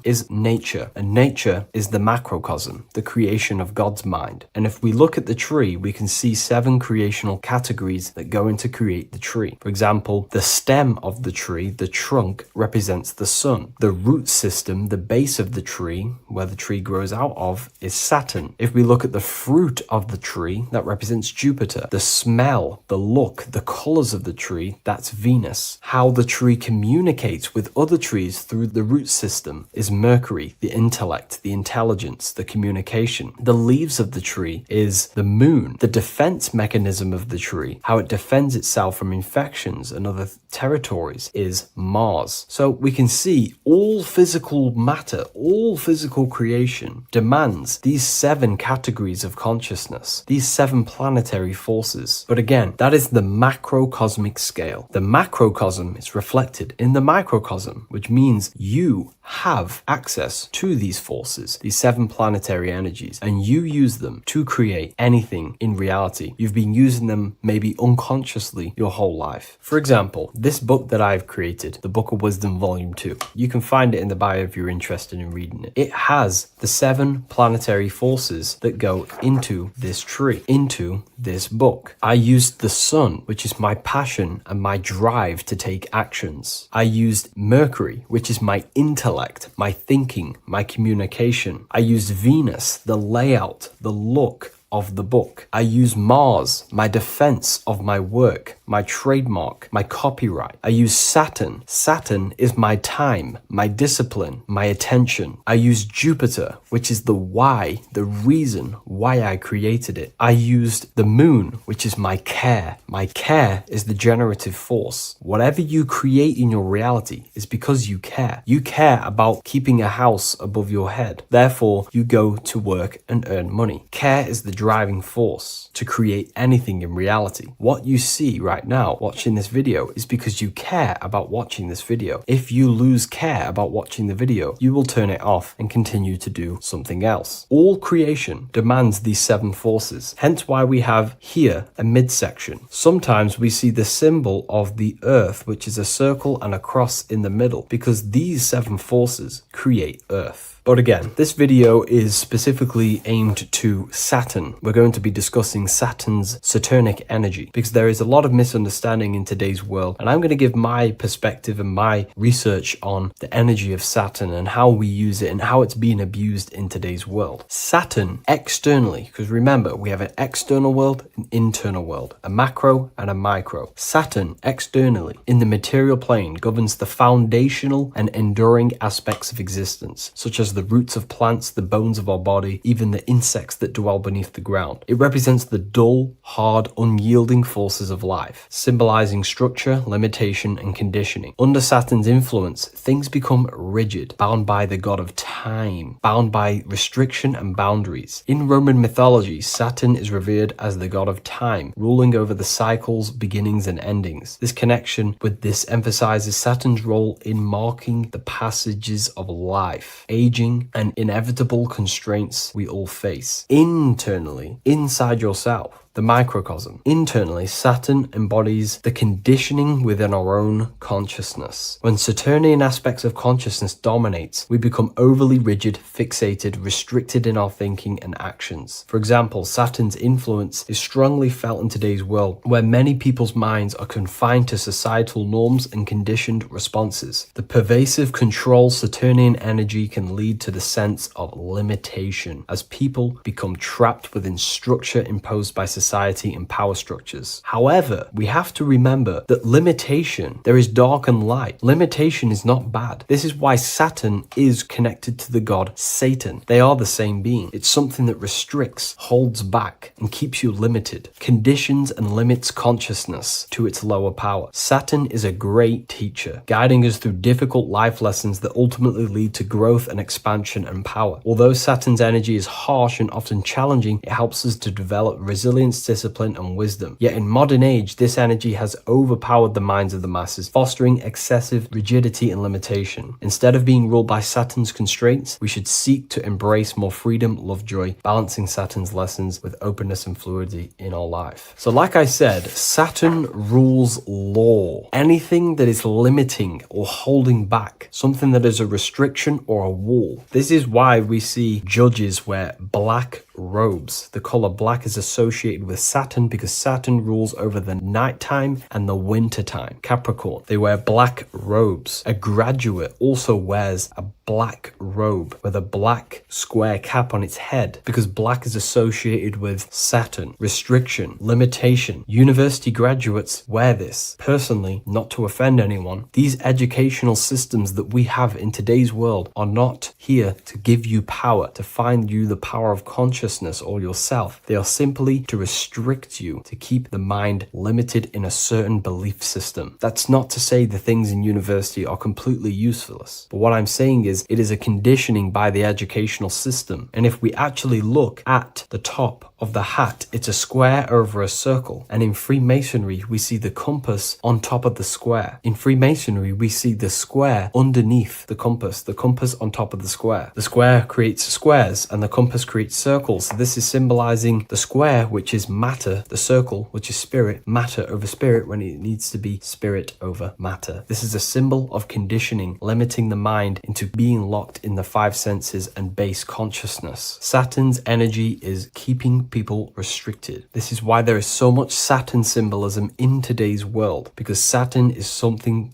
is nature, and nature is the macrocosm, the creation of God's mind. And if we look at the tree, we can see 7 creational categories that go into create the tree. For example, the stem of the tree, the trunk, represents the sun. The root system, the base of the tree, where the tree grows out of, is Saturn. If we look at the fruit of the tree, that represents Jupiter. The smell, the look, the colors of the tree, that's Venus. How the tree communicates with other trees through the root system is Mercury, the intellect, the intelligence, the communication. The leaves of the tree is the moon. The defense mechanism of the tree, how it defends itself from infections and other territories, is Mars. So we can see all physical matter, all physical creation demands these 7 categories of consciousness, these 7 planetary forces. But again, that is the macrocosmic scale. The macrocosm is reflected in the microcosm, which means you have access to these forces, these 7 planetary energies, and you use them to create anything in reality. You've been using them maybe unconsciously your whole life. For example, this book that I've created, the Book of Wisdom Volume 2, you can find it in the bio if you're interested in reading it. It has the 7 planetary forces that go into this tree, into this book. I used the sun, which is my passion and my drive to take actions. I used Mercury, which is my intellect, my thinking, my communication. I used Venus, the layout, the look of the book. I use Mars, my defense of my work, my trademark, my copyright. I use Saturn. Saturn is my time, my discipline, my attention. I use Jupiter, which is the why, the reason why I created it. I used the moon, which is my care. My care is the generative force. Whatever you create in your reality is because you care. You care about keeping a house above your head. Therefore, you go to work and earn money. Care is the driving force to create anything in reality. What you see right now watching this video is because you care about watching this video. If you lose care about watching the video, you will turn it off and continue to do something else. All creation demands these 7 forces, hence why we have here a midsection. Sometimes we see the symbol of the earth, which is a circle and a cross in the middle, because these 7 forces create earth. But again, this video is specifically aimed to Saturn. We're going to be discussing Saturn's Saturnic energy because there is a lot of misunderstanding in today's world, and I'm going to give my perspective and my research on the energy of Saturn and how we use it and how it's being abused in today's world. Saturn externally, because remember, we have an external world, an internal world, a macro and a micro. Saturn externally in the material plane governs the foundational and enduring aspects of existence, such as the roots of plants, the bones of our body, even the insects that dwell beneath the ground. It represents the dull, hard, unyielding forces of life, symbolizing structure, limitation, and conditioning. Under Saturn's influence, things become rigid, bound by the god of time, bound by restriction and boundaries. In Roman mythology, Saturn is revered as the god of time, ruling over the cycles, beginnings, and endings. This connection with this emphasizes Saturn's role in marking the passages of life, aging, and inevitable constraints we all face. Internally, inside yourself, the microcosm. Internally, Saturn embodies the conditioning within our own consciousness. When Saturnian aspects of consciousness dominates, we become overly rigid, fixated, restricted in our thinking and actions. For example, Saturn's influence is strongly felt in today's world, where many people's minds are confined to societal norms and conditioned responses. The pervasive control Saturnian energy can lead to the sense of limitation, as people become trapped within structure imposed by society and power structures. However, we have to remember that limitation, there is dark and light. Limitation is not bad. This is why Saturn is connected to the god Satan. They are the same being. It's something that restricts, holds back, and keeps you limited, conditions and limits consciousness to its lower power. Saturn is a great teacher, guiding us through difficult life lessons that ultimately lead to growth and expansion and power. Although Saturn's energy is harsh and often challenging, it helps us to develop resilience, discipline, and wisdom. Yet in modern age, this energy has overpowered the minds of the masses, fostering excessive rigidity and limitation. Instead of being ruled by Saturn's constraints, we should seek to embrace more freedom, love, joy, balancing Saturn's lessons with openness and fluidity in our life. So like I said, Saturn rules law. Anything that is limiting or holding back, something that is a restriction or a wall. This is why we see judges wear black robes. The color black is associated with Saturn because Saturn rules over the nighttime and the winter time. Capricorn, they wear black robes. A graduate also wears a black robe with a black square cap on its head because black is associated with Saturn, restriction, limitation. University graduates wear this. Personally, not to offend anyone, these educational systems that we have in today's world are not here to give you power, to find you the power of consciousness or yourself. They are simply to restrict you, to keep the mind limited in a certain belief system. That's not to say the things in university are completely useless, but what I'm saying is it is a conditioning by the educational system. And if we actually look at the top of the hat, it's a square over a circle. And in Freemasonry, we see the compass on top of the square. In Freemasonry, we see the square underneath the compass on top of the square. The square creates squares and the compass creates circles. So this is symbolizing the square, which is matter, the circle, which is spirit, matter over spirit when it needs to be spirit over matter. This is a symbol of conditioning, limiting the mind into being locked in the 5 senses and base consciousness. Saturn's energy is keeping people restricted. This is why there is so much Saturn symbolism in today's world, because Saturn is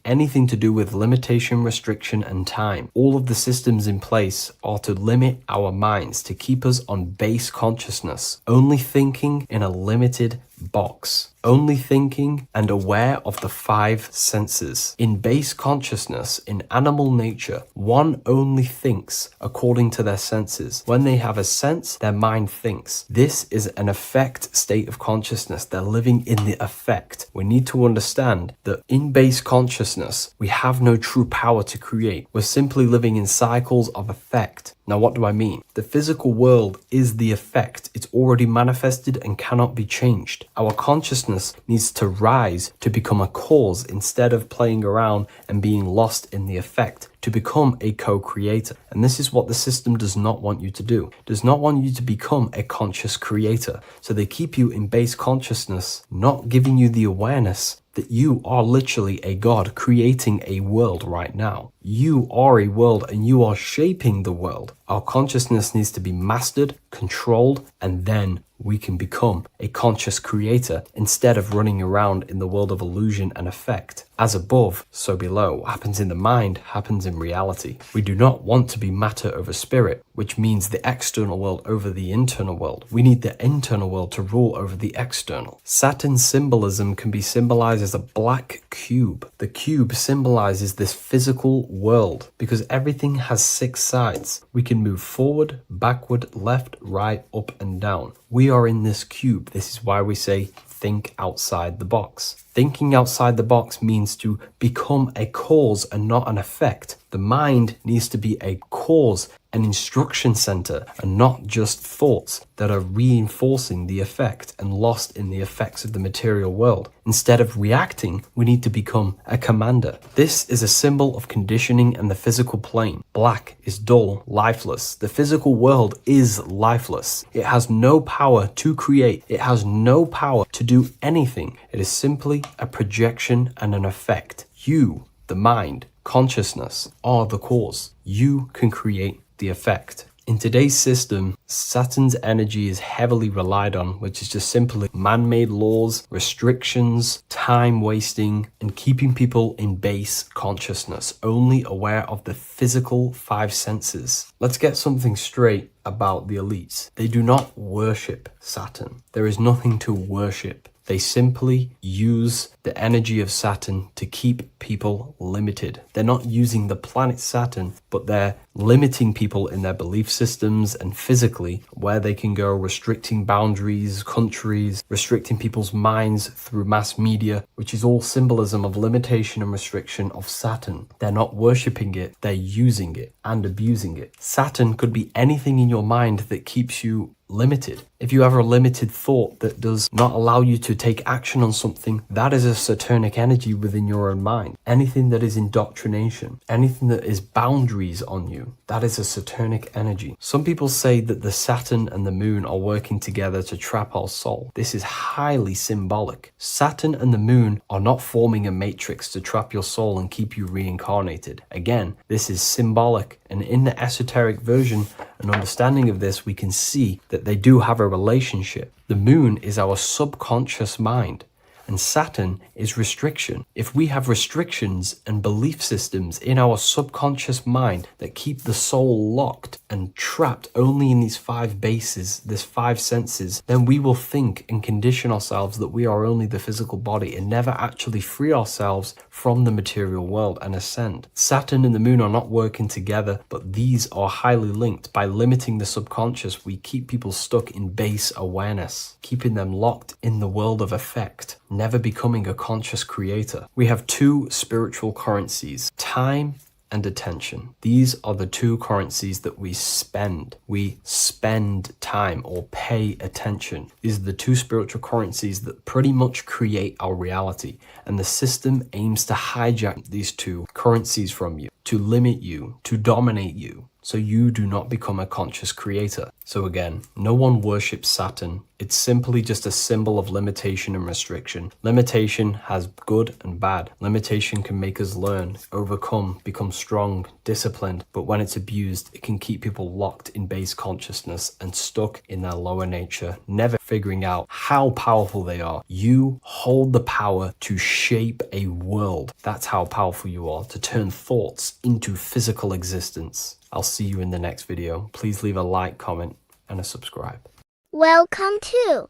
anything to do with limitation, restriction, and time. All of the systems in place are to limit our minds, to keep us on base consciousness, only thinking in a limited box, only thinking and aware of the 5 senses. In base consciousness, in animal nature, one only thinks according to their senses. When they have a sense, their mind thinks. This is an affect state of consciousness. They're living in the affect. We need to understand that in base consciousness, we have no true power to create. We're simply living in cycles of affect. Now, what do I mean? The physical world is the effect. It's already manifested and cannot be changed. Our consciousness needs to rise to become a cause instead of playing around and being lost in the effect, to become a co-creator. And this is what the system does not want you to do. It does not want you to become a conscious creator. So they keep you in base consciousness, not giving you the awareness that you are literally a god creating a world right now. You are a world and you are shaping the world. Our consciousness needs to be mastered, controlled, and then we can become a conscious creator instead of running around in the world of illusion and effect. As above, so below. What happens in the mind happens in reality. We do not want to be matter over spirit, which means the external world over the internal world. We need the internal world to rule over the external. Saturn's symbolism can be symbolized as a black cube. The cube symbolizes this physical world because everything has 6 sides. We can move forward, backward, left, right, up, and down. We are in this cube. This is why we say think outside the box. Thinking outside the box means to become a cause and not an effect. The mind needs to be a cause, an instruction center, and not just thoughts that are reinforcing the effect and lost in the effects of the material world. Instead of reacting, we need to become a commander. This is a symbol of conditioning and the physical plane. Black is dull, lifeless. The physical world is lifeless. It has no power to create. It has no power to do anything. It is simply a projection and an effect. You, the mind, consciousness, are the cause. You can create the effect. In today's system, Saturn's energy is heavily relied on, which is just simply man-made laws, restrictions, time wasting, and keeping people in base consciousness, only aware of the physical 5 senses. Let's get something straight about the elites. They do not worship Saturn. There is nothing to worship. They simply use the energy of Saturn to keep people limited. They're not using the planet Saturn, but they're limiting people in their belief systems and physically where they can go, restricting boundaries, countries, restricting people's minds through mass media, which is all symbolism of limitation and restriction of Saturn. They're not worshipping it, they're using it and abusing it. Saturn could be anything in your mind that keeps you limited. If you have a limited thought that does not allow you to take action on something, that is a Saturnic energy within your own mind. Anything that is indoctrination, anything that is boundaries on you, that is a Saturnic energy. Some people say that the Saturn and the moon are working together to trap our soul. This is highly symbolic. Saturn and the moon are not forming a matrix to trap your soul and keep you reincarnated. Again, this is symbolic, and in the esoteric version and understanding of this, we can see that they do have a relationship. The moon is our subconscious mind, and Saturn is restriction. If we have restrictions and belief systems in our subconscious mind that keep the soul locked and trapped only in these 5 bases, these 5 senses, then we will think and condition ourselves that we are only the physical body and never actually free ourselves from the material world and ascend. Saturn and the moon are not working together, but these are highly linked. By limiting the subconscious, we keep people stuck in base awareness, keeping them locked in the world of effect, never becoming a conscious creator. We have 2 spiritual currencies, time and attention. These are the 2 currencies that we spend. We spend time or pay attention. These are the 2 spiritual currencies that pretty much create our reality. And the system aims to hijack these 2 currencies from you, to limit you, to dominate you, so you do not become a conscious creator. So again, no one worships Saturn. It's simply just a symbol of limitation and restriction. Limitation has good and bad. Limitation can make us learn, overcome, become strong, disciplined, but when it's abused, it can keep people locked in base consciousness and stuck in their lower nature, never figuring out how powerful they are. You hold the power to shape a world. That's how powerful you are, to turn thoughts into physical existence. I'll see you in the next video. Please leave a like, comment, and a subscribe. Welcome to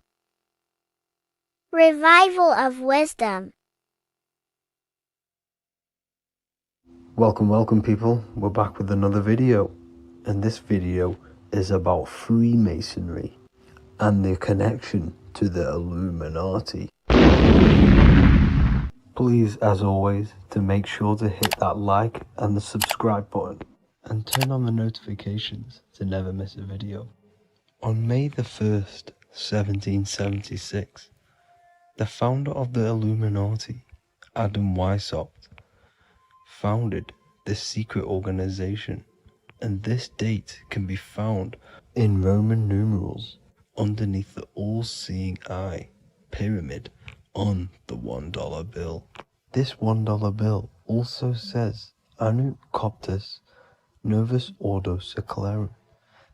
Revival of Wisdom. Welcome people. We're back with another video. And this video is about Freemasonry and their connection to the Illuminati. Please, as always, to make sure to hit that like and the subscribe button. and turn on the notifications to never miss a video. On May the 1st, 1776, the founder of the Illuminati, Adam Weishaupt, founded this secret organization, and this date can be found in Roman numerals underneath the all-seeing eye pyramid on the $1 bill. This $1 bill also says Anut Coptus Novus Ordo Secularum.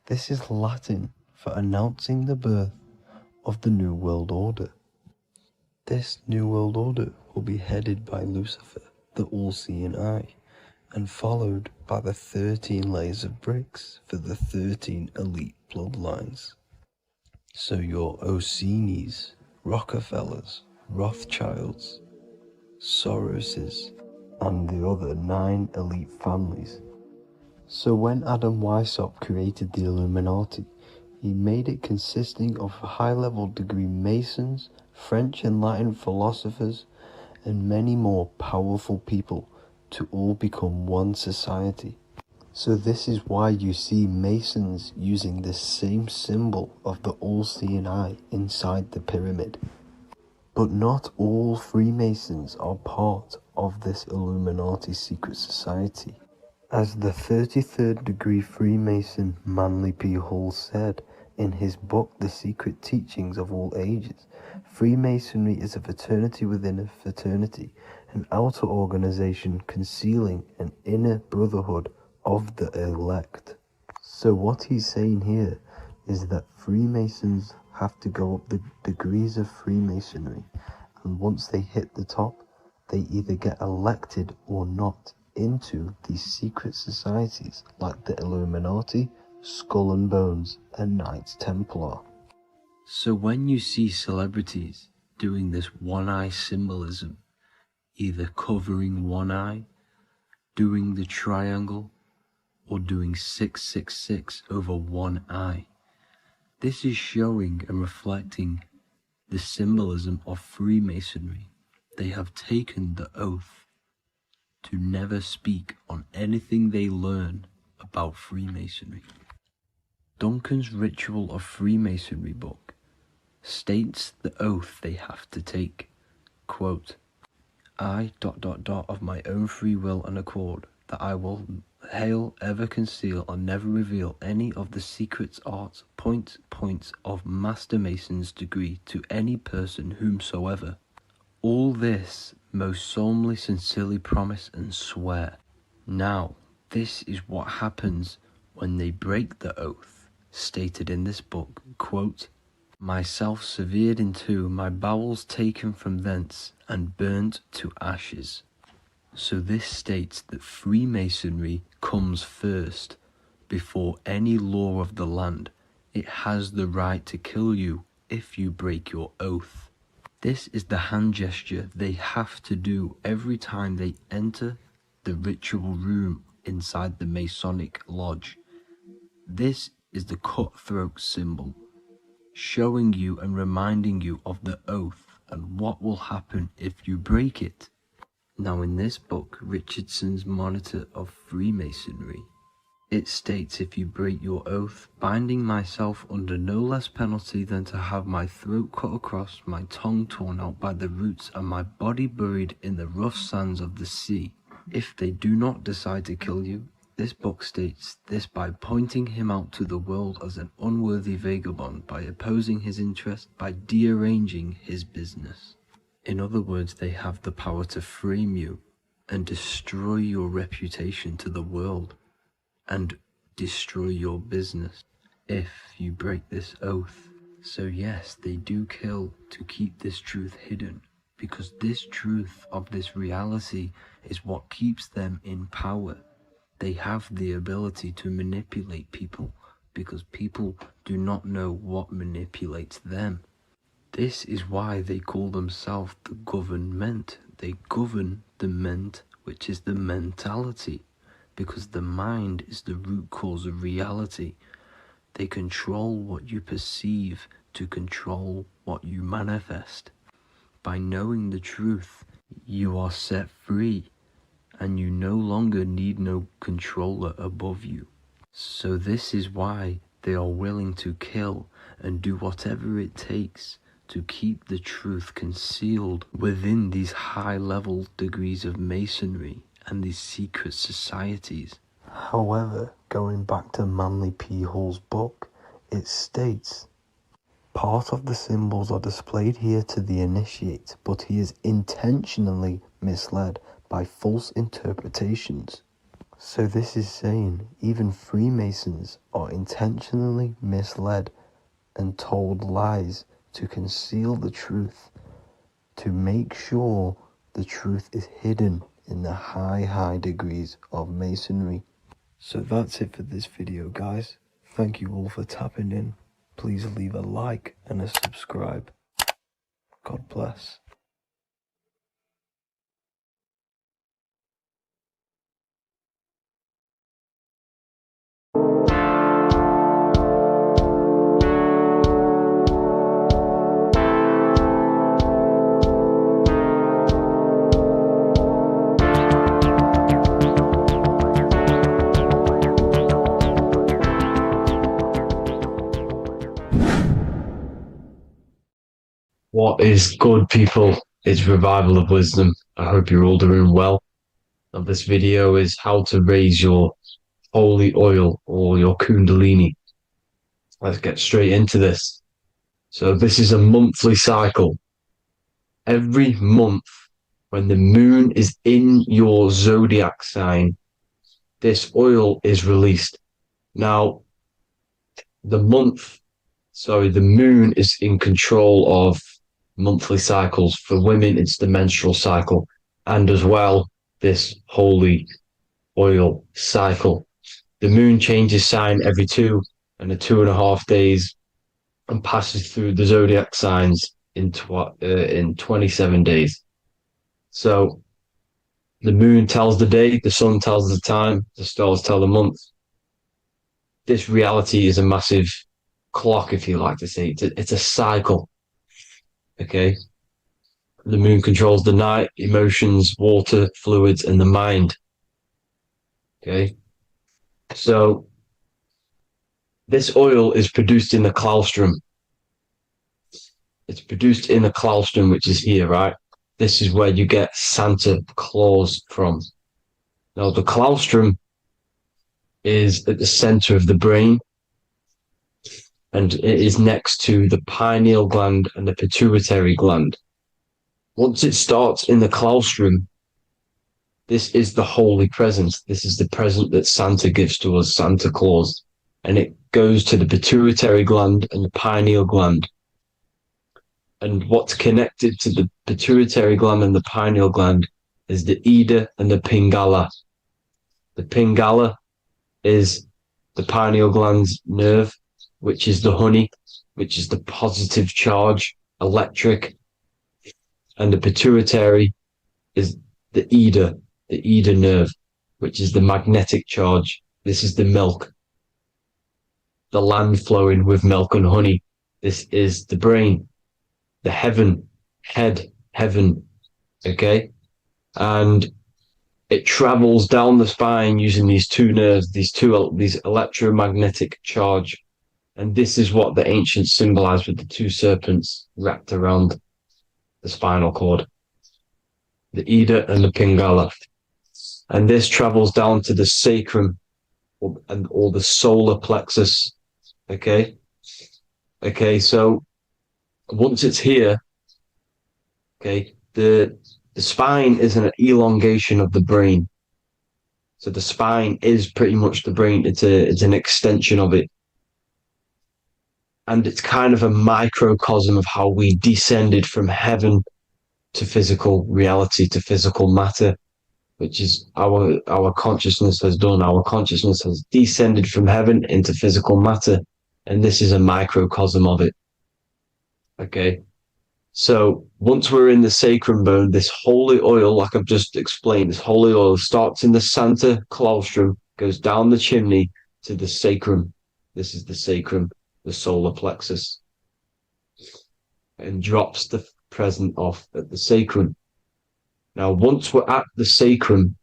This is Latin for announcing the birth of the New World Order. This New World Order will be headed by Lucifer, the all-seeing eye, and followed by the 13 layers of bricks for the 13 elite bloodlines. So your Orsini's, Rockefellers, Rothschilds, Soroses, and the other 9 elite families. So when Adam Weishaupt created the Illuminati, he made it consisting of high-level degree Masons, French and Latin philosophers, and many more powerful people to all become one society. So this is why you see Masons using this same symbol of the all-seeing eye inside the pyramid. But not all Freemasons are part of this Illuminati secret society. As the 33rd degree Freemason Manly P. Hall said in his book The Secret Teachings of All Ages, Freemasonry is a fraternity within a fraternity, an outer organization concealing an inner brotherhood of the elect. So what he's saying here is that Freemasons have to go up the degrees of Freemasonry, and once they hit the top, they either get elected or not into these secret societies like the Illuminati, Skull and Bones, and Knights Templar. So when you see celebrities doing this one-eye symbolism, either covering one eye, doing the triangle, or doing 666 over one eye, this is showing and reflecting the symbolism of Freemasonry. They have taken the oath to never speak on anything they learn about Freemasonry. Duncan's Ritual of Freemasonry book states the oath they have to take. Quote, I ... of my own free will and accord, that I will hail, ever conceal, and never reveal any of the secrets, arts, points of Master Mason's degree to any person whomsoever. All this most solemnly, sincerely promise and swear. Now, this is what happens when they break the oath, stated in this book, quote, myself severed in two, my bowels taken from thence, and burnt to ashes. So this states that Freemasonry comes first, before any law of the land. It has the right to kill you if you break your oath. This is the hand gesture they have to do every time they enter the ritual room inside the Masonic lodge. This is the cutthroat symbol, showing you and reminding you of the oath and what will happen if you break it. Now in this book, Richardson's Monitor of Freemasonry, it states if you break your oath, binding myself under no less penalty than to have my throat cut across, my tongue torn out by the roots, and my body buried in the rough sands of the sea. If they do not decide to kill you, this book states this by pointing him out to the world as an unworthy vagabond, by opposing his interest, by dearranging his business. In other words, they have the power to frame you and destroy your reputation to the world and destroy your business if you break this oath. So yes, they do kill to keep this truth hidden, because this truth of this reality is what keeps them in power. They have the ability to manipulate people because people do not know what manipulates them. This is why they call themselves the government. They govern the ment, which is the mentality, because the mind is the root cause of reality. They control what you perceive to control what you manifest. By knowing the truth, you are set free, and you no longer need no controller above you. So this is why they are willing to kill and do whatever it takes to keep the truth concealed within these high-level degrees of masonry and these secret societies. However, going back to Manly P. Hall's book, it states, part of the symbols are displayed here to the initiate, but he is intentionally misled by false interpretations. So this is saying even Freemasons are intentionally misled and told lies to conceal the truth, to make sure the truth is hidden in the high degrees of Masonry. So that's it for this video, guys. Thank you all for tapping in. Please leave a like and a subscribe. God bless. What is good, people? It's Revival of Wisdom. I hope you're all doing well. Now, this video is how to raise your holy oil or your kundalini. Let's get straight into this. So this is a monthly cycle. Every month, when the moon is in your zodiac sign, this oil is released. Now, the moon is in control of monthly cycles. For women, it's the menstrual cycle, and as well, this holy oil cycle. The moon changes sign every 2.5 days and passes through the zodiac signs in 27 days. So the moon tells the day, the sun tells the time, the stars tell the month. This reality is a massive clock, if you like to say. It's a cycle. Okay. The moon controls the night, emotions, water, fluids, and the mind. Okay. So this oil is produced in the claustrum. It's produced in the claustrum, which is here, right? This is where you get Santa Claus from. Now, the claustrum is at the center of the brain, and it is next to the pineal gland and the pituitary gland. Once it starts in the claustrum, this is the holy present. This is the present that Santa gives to us, Santa Claus. And it goes to the pituitary gland and the pineal gland. And what's connected to the pituitary gland and the pineal gland is the Ida and the Pingala. The Pingala is the pineal gland's nerve, which is the honey, which is the positive charge, electric. And the pituitary is the Ida nerve, which is the magnetic charge. This is the milk, the land flowing with milk and honey. This is the brain, the heaven, okay? And it travels down the spine using these two nerves, these electromagnetic charge. And this is what the ancients symbolized with the two serpents wrapped around the spinal cord, the Ida and the Pingala. And this travels down to the sacrum or the solar plexus. Okay. So once it's here, okay, the spine is an elongation of the brain. So the spine is pretty much the brain. It's an extension of it. And it's kind of a microcosm of how we descended from heaven to physical reality, to physical matter, which is our consciousness has done. Our consciousness has descended from heaven into physical matter, and this is a microcosm of it. Okay. So once we're in the sacrum bone, this holy oil, like I've just explained, this holy oil starts in the Santa Claustrum, goes down the chimney to the sacrum. This is the sacrum, the solar plexus, and drops the present off at the sacrum. Now, once we're at the sacrum,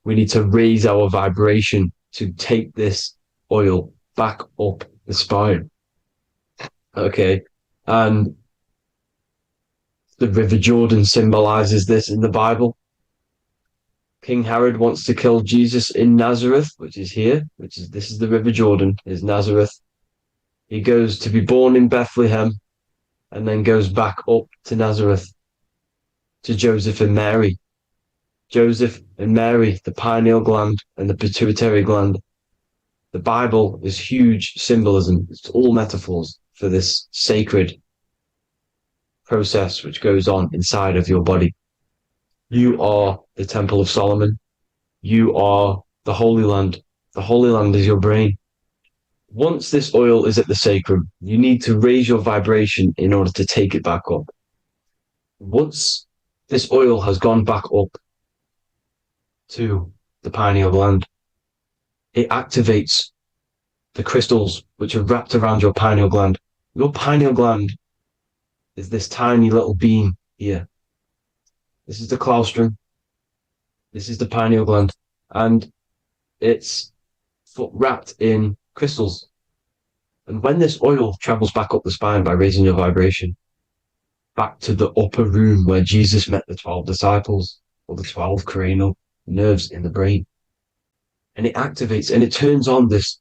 We need to raise our vibration to take this oil back up the spine. Okay. And the River Jordan symbolizes this in the Bible. King Herod wants to kill Jesus in Nazareth, which is here, this is the River Jordan, is Nazareth. He goes to be born in Bethlehem and then goes back up to Nazareth to Joseph and Mary. Joseph and Mary, the pineal gland and the pituitary gland. The Bible is huge symbolism. It's all metaphors for this sacred process which goes on inside of your body. You are the Temple of Solomon. You are the Holy Land. The Holy Land is your brain. Once this oil is at the sacrum, you need to raise your vibration in order to take it back up. Once this oil has gone back up to the pineal gland, it activates the crystals which are wrapped around your pineal gland. Your pineal gland is this tiny little beam here. This is the claustrum. This is the pineal gland. And it's wrapped in crystals. And when this oil travels back up the spine by raising your vibration, back to the upper room where Jesus met the 12 disciples, or the 12 cranial nerves in the brain, and it activates and it turns on this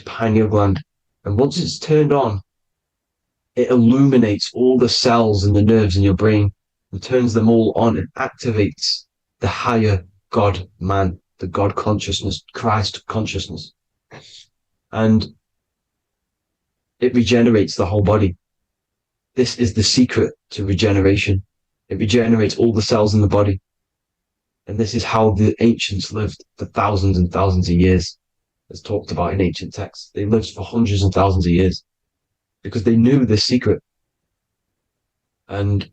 pineal gland. And once it's turned on, it illuminates all the cells and the nerves in your brain and turns them all on and activates the higher God man, the God consciousness, Christ consciousness. And it regenerates the whole body. This is the secret to regeneration. It regenerates all the cells in the body. And this is how the ancients lived for thousands and thousands of years, as talked about in ancient texts. They lived for hundreds of thousands of years because they knew this secret. And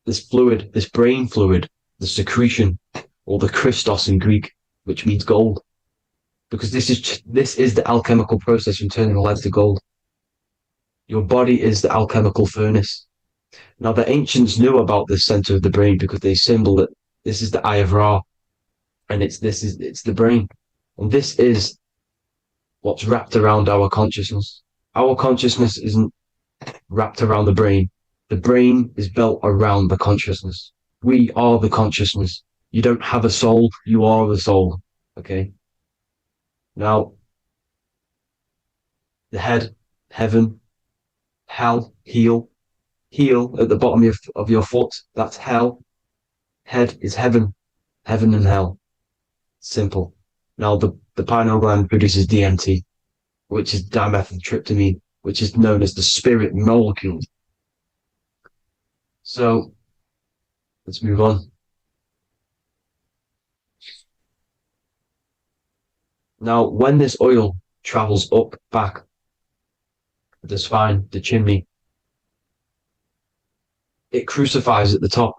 this fluid, this brain fluid, the secretion, or the Christos in Greek, which means gold, because this is the alchemical process from turning lead to gold. Your body is the alchemical furnace. Now, the ancients knew about this center of the brain because they symboled it. This is the Eye of Ra, and it's the brain. And this is what's wrapped around our consciousness. Our consciousness isn't wrapped around the brain. The brain is built around the consciousness. We are the consciousness. You don't have a soul, you are the soul. Okay? Now, the head, heaven, hell, heel at the bottom of your foot, that's hell. Head is heaven and hell. Simple. Now, the pineal gland produces DMT, which is dimethyltryptamine, which is known as the spirit molecule. So, let's move on. Now, when this oil travels up, back, the spine, the chimney, it crucifies at the top,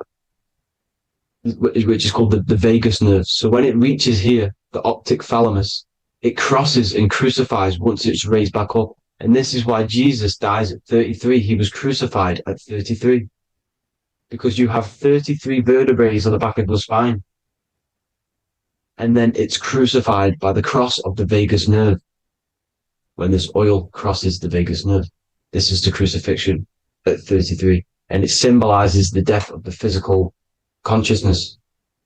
which is called the vagus nerve. So when it reaches here, the optic thalamus, it crosses and crucifies once it's raised back up. And this is why Jesus dies at 33. He was crucified at 33. Because you have 33 vertebrae on the back of the spine. And then it's crucified by the cross of the vagus nerve. When this oil crosses the vagus nerve, this is the crucifixion at 33. And it symbolizes the death of the physical consciousness.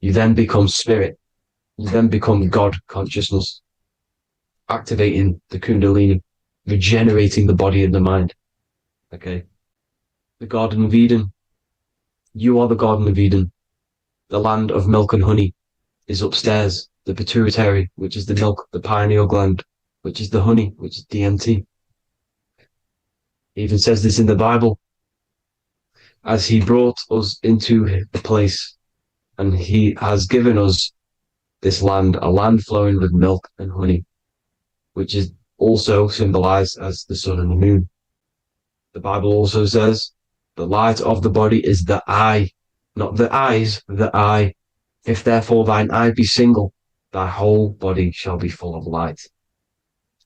You then become spirit. You then become God consciousness, activating the Kundalini, regenerating the body and the mind. Okay. The Garden of Eden. You are the Garden of Eden. The land of milk and honey is upstairs. The pituitary, which is the milk, the pineal gland, which is the honey, which is DMT. It even says this in the Bible. As he brought us into the place, and he has given us this land, a land flowing with milk and honey, which is also symbolized as the sun and the moon. The Bible also says, the light of the body is the eye, not the eyes, the eye. If therefore thine eye be single, thy whole body shall be full of light.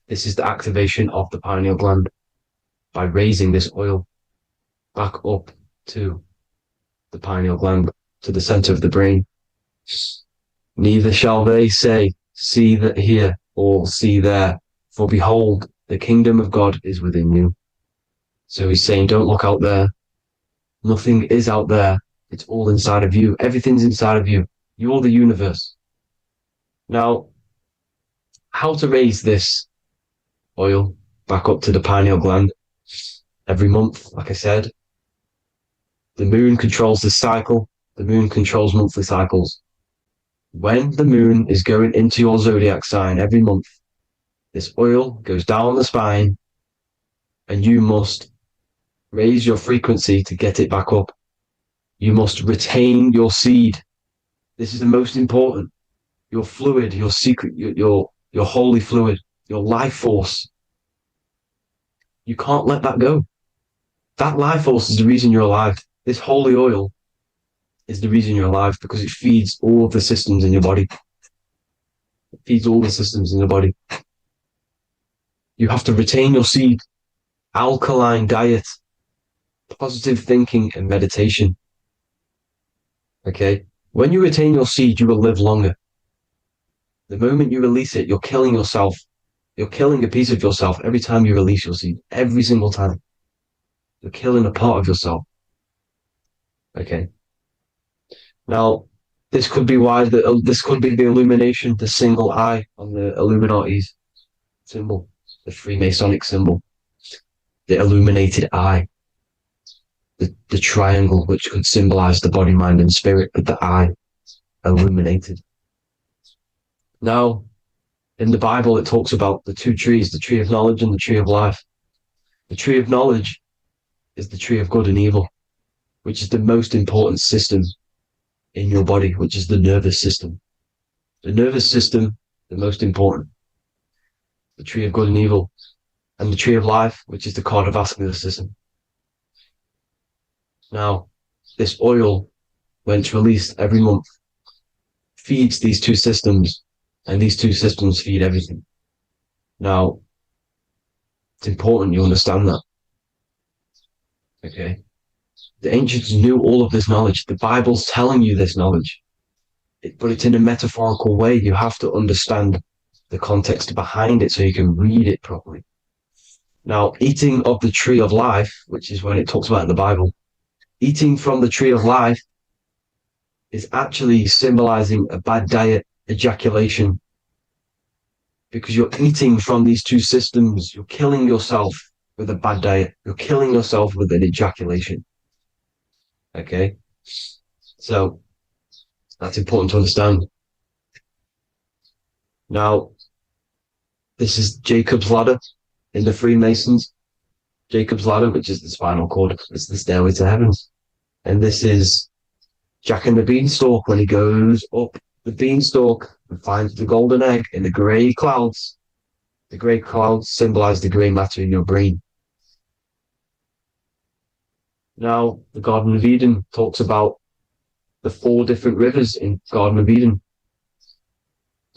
This is the activation of the pineal gland by raising this oil back up to the pineal gland, to the center of the brain. Neither shall they say, see that here, or see there, for behold, the kingdom of God is within you. So he's saying, don't look out there. Nothing is out there. It's all inside of you. Everything's inside of you. You're the universe. Now, how to raise this oil back up to the pineal gland every month, like I said. The moon controls the cycle. The moon controls monthly cycles. When the moon is going into your zodiac sign every month, this oil goes down the spine and you must raise your frequency to get it back up. You must retain your seed. This is the most important. Your fluid, your secret, your holy fluid, your life force. You can't let that go. That life force is the reason you're alive. This holy oil is the reason you're alive, because it feeds all of the systems in your body. It feeds all the systems in your body. You have to retain your seed, alkaline diet, positive thinking, and meditation. Okay? When you retain your seed, you will live longer. The moment you release it, you're killing yourself. You're killing a piece of yourself every time you release your seed. Every single time. You're killing a part of yourself. Okay? Now, this could be why this could be the illumination, the single eye on the Illuminati's symbol, the Freemasonic symbol, the illuminated eye, the triangle, which could symbolize the body, mind, and spirit, but the eye illuminated. Now, in the Bible, it talks about the two trees, the tree of knowledge and the tree of life. The tree of knowledge is the tree of good and evil, which is the most important system in your body, which is the nervous system. The nervous system, the most important. The tree of good and evil. And the tree of life, which is the cardiovascular system. Now, this oil, when it's released every month, feeds these two systems, and these two systems feed everything. Now, it's important you understand that. Okay? The ancients knew all of this knowledge. The Bible's telling you this knowledge. But it's in a metaphorical way. You have to understand the context behind it so you can read it properly. Now, eating of the tree of life, which is when it talks about in the Bible, eating from the tree of life is actually symbolizing a bad diet, ejaculation, because you're eating from these two systems. You're killing yourself with a bad diet. You're killing yourself with an ejaculation. Okay? So, that's important to understand. Now, this is Jacob's ladder in the Freemasons. Jacob's ladder, which is the spinal cord. It's the stairway to heaven. And this is Jack and the Beanstalk when he goes up the beanstalk and finds the golden egg in the grey clouds. The grey clouds symbolize the grey matter in your brain. Now, the Garden of Eden talks about the 4 different rivers in Garden of Eden.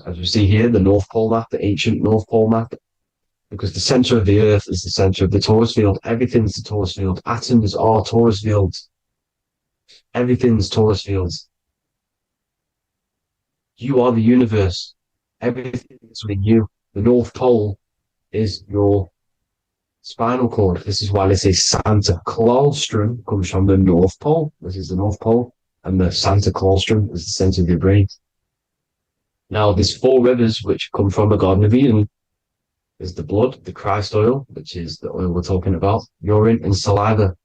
As we see here, the North Pole map, the ancient North Pole map, because the center of the earth is the center of the torus field. Everything's the torus field. Atoms are torus fields. Everything's torus fields. You are the universe. Everything is within you. The North Pole is your spinal cord. This is why they say Santa Claustrum comes from the North Pole. This is the North Pole. And the Santa Claustrum is the center of your brain. Now, there's 4 rivers which come from the Garden of Eden. There's the blood, the Christ oil, which is the oil we're talking about, urine, and saliva.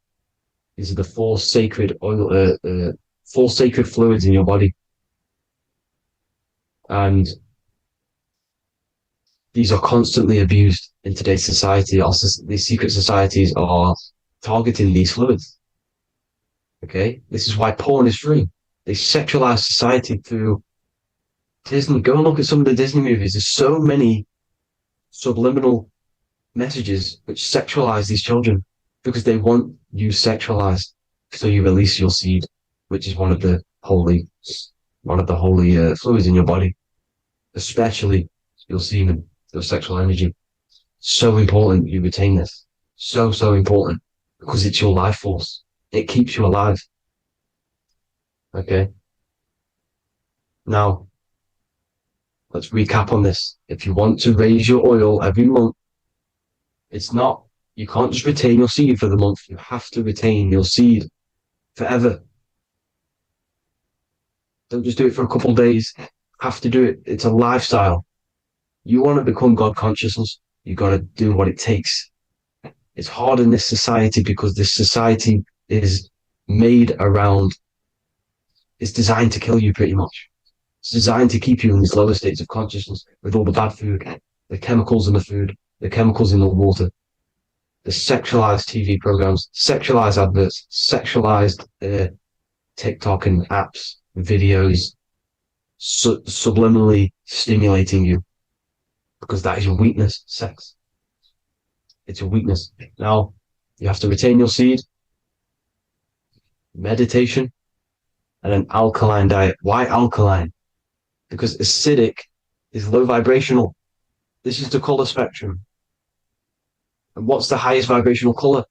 These are the 4 sacred oil, 4 sacred fluids in your body. And these are constantly abused in today's society. Also, these secret societies are targeting these fluids. Okay? This is why porn is free. They sexualize society through Disney. Go and look at some of the Disney movies. There's so many subliminal messages which sexualize these children because they want you sexualized. So you release your seed, which is one of the holy fluids in your body, especially your semen, your sexual energy. So important you retain this. So important, because it's your life force. It keeps you alive. Okay. Now, let's recap on this. If you want to raise your oil every month, you can't just retain your seed for the month. You have to retain your seed forever. Don't just do it for a couple of days. You have to do it. It's a lifestyle. You want to become God consciousness, you got to do what it takes. It's hard in this society because this society is made around, it's designed to kill you pretty much. It's designed to keep you in these lower states of consciousness with all the bad food, the chemicals in the food, the chemicals in the water, the sexualized TV programs, sexualized adverts, sexualized TikTok and apps, videos, subliminally stimulating you. Because that is your weakness, sex. It's your weakness. Now, you have to retain your seed, meditation, and an alkaline diet. Why alkaline? Because acidic is low vibrational. This is the color spectrum. And what's the highest vibrational color?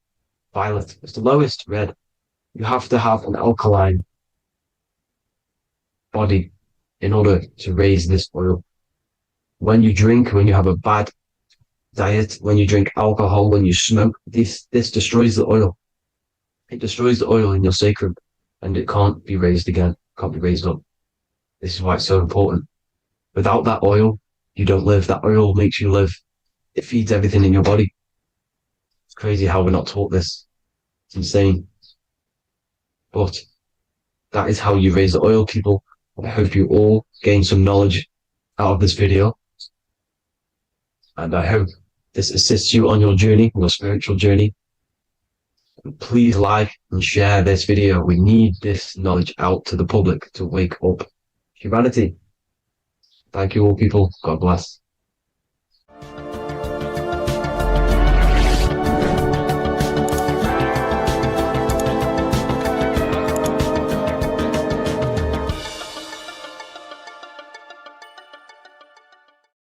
Violet. It's the lowest, red. You have to have an alkaline body in order to raise this oil. When you drink, when you have a bad diet, when you drink alcohol, when you smoke, this destroys the oil. It destroys the oil in your sacrum, and it can't be raised again, can't be raised up. This is why it's so important. Without that oil, you don't live. That oil makes you live. It feeds everything in your body. It's crazy how we're not taught this. It's insane. But that is how you raise the oil, people. I hope you all gain some knowledge out of this video. And I hope this assists you on your journey, your spiritual journey. And please like and share this video. We need this knowledge out to the public to wake up humanity. Thank you all, people. God bless.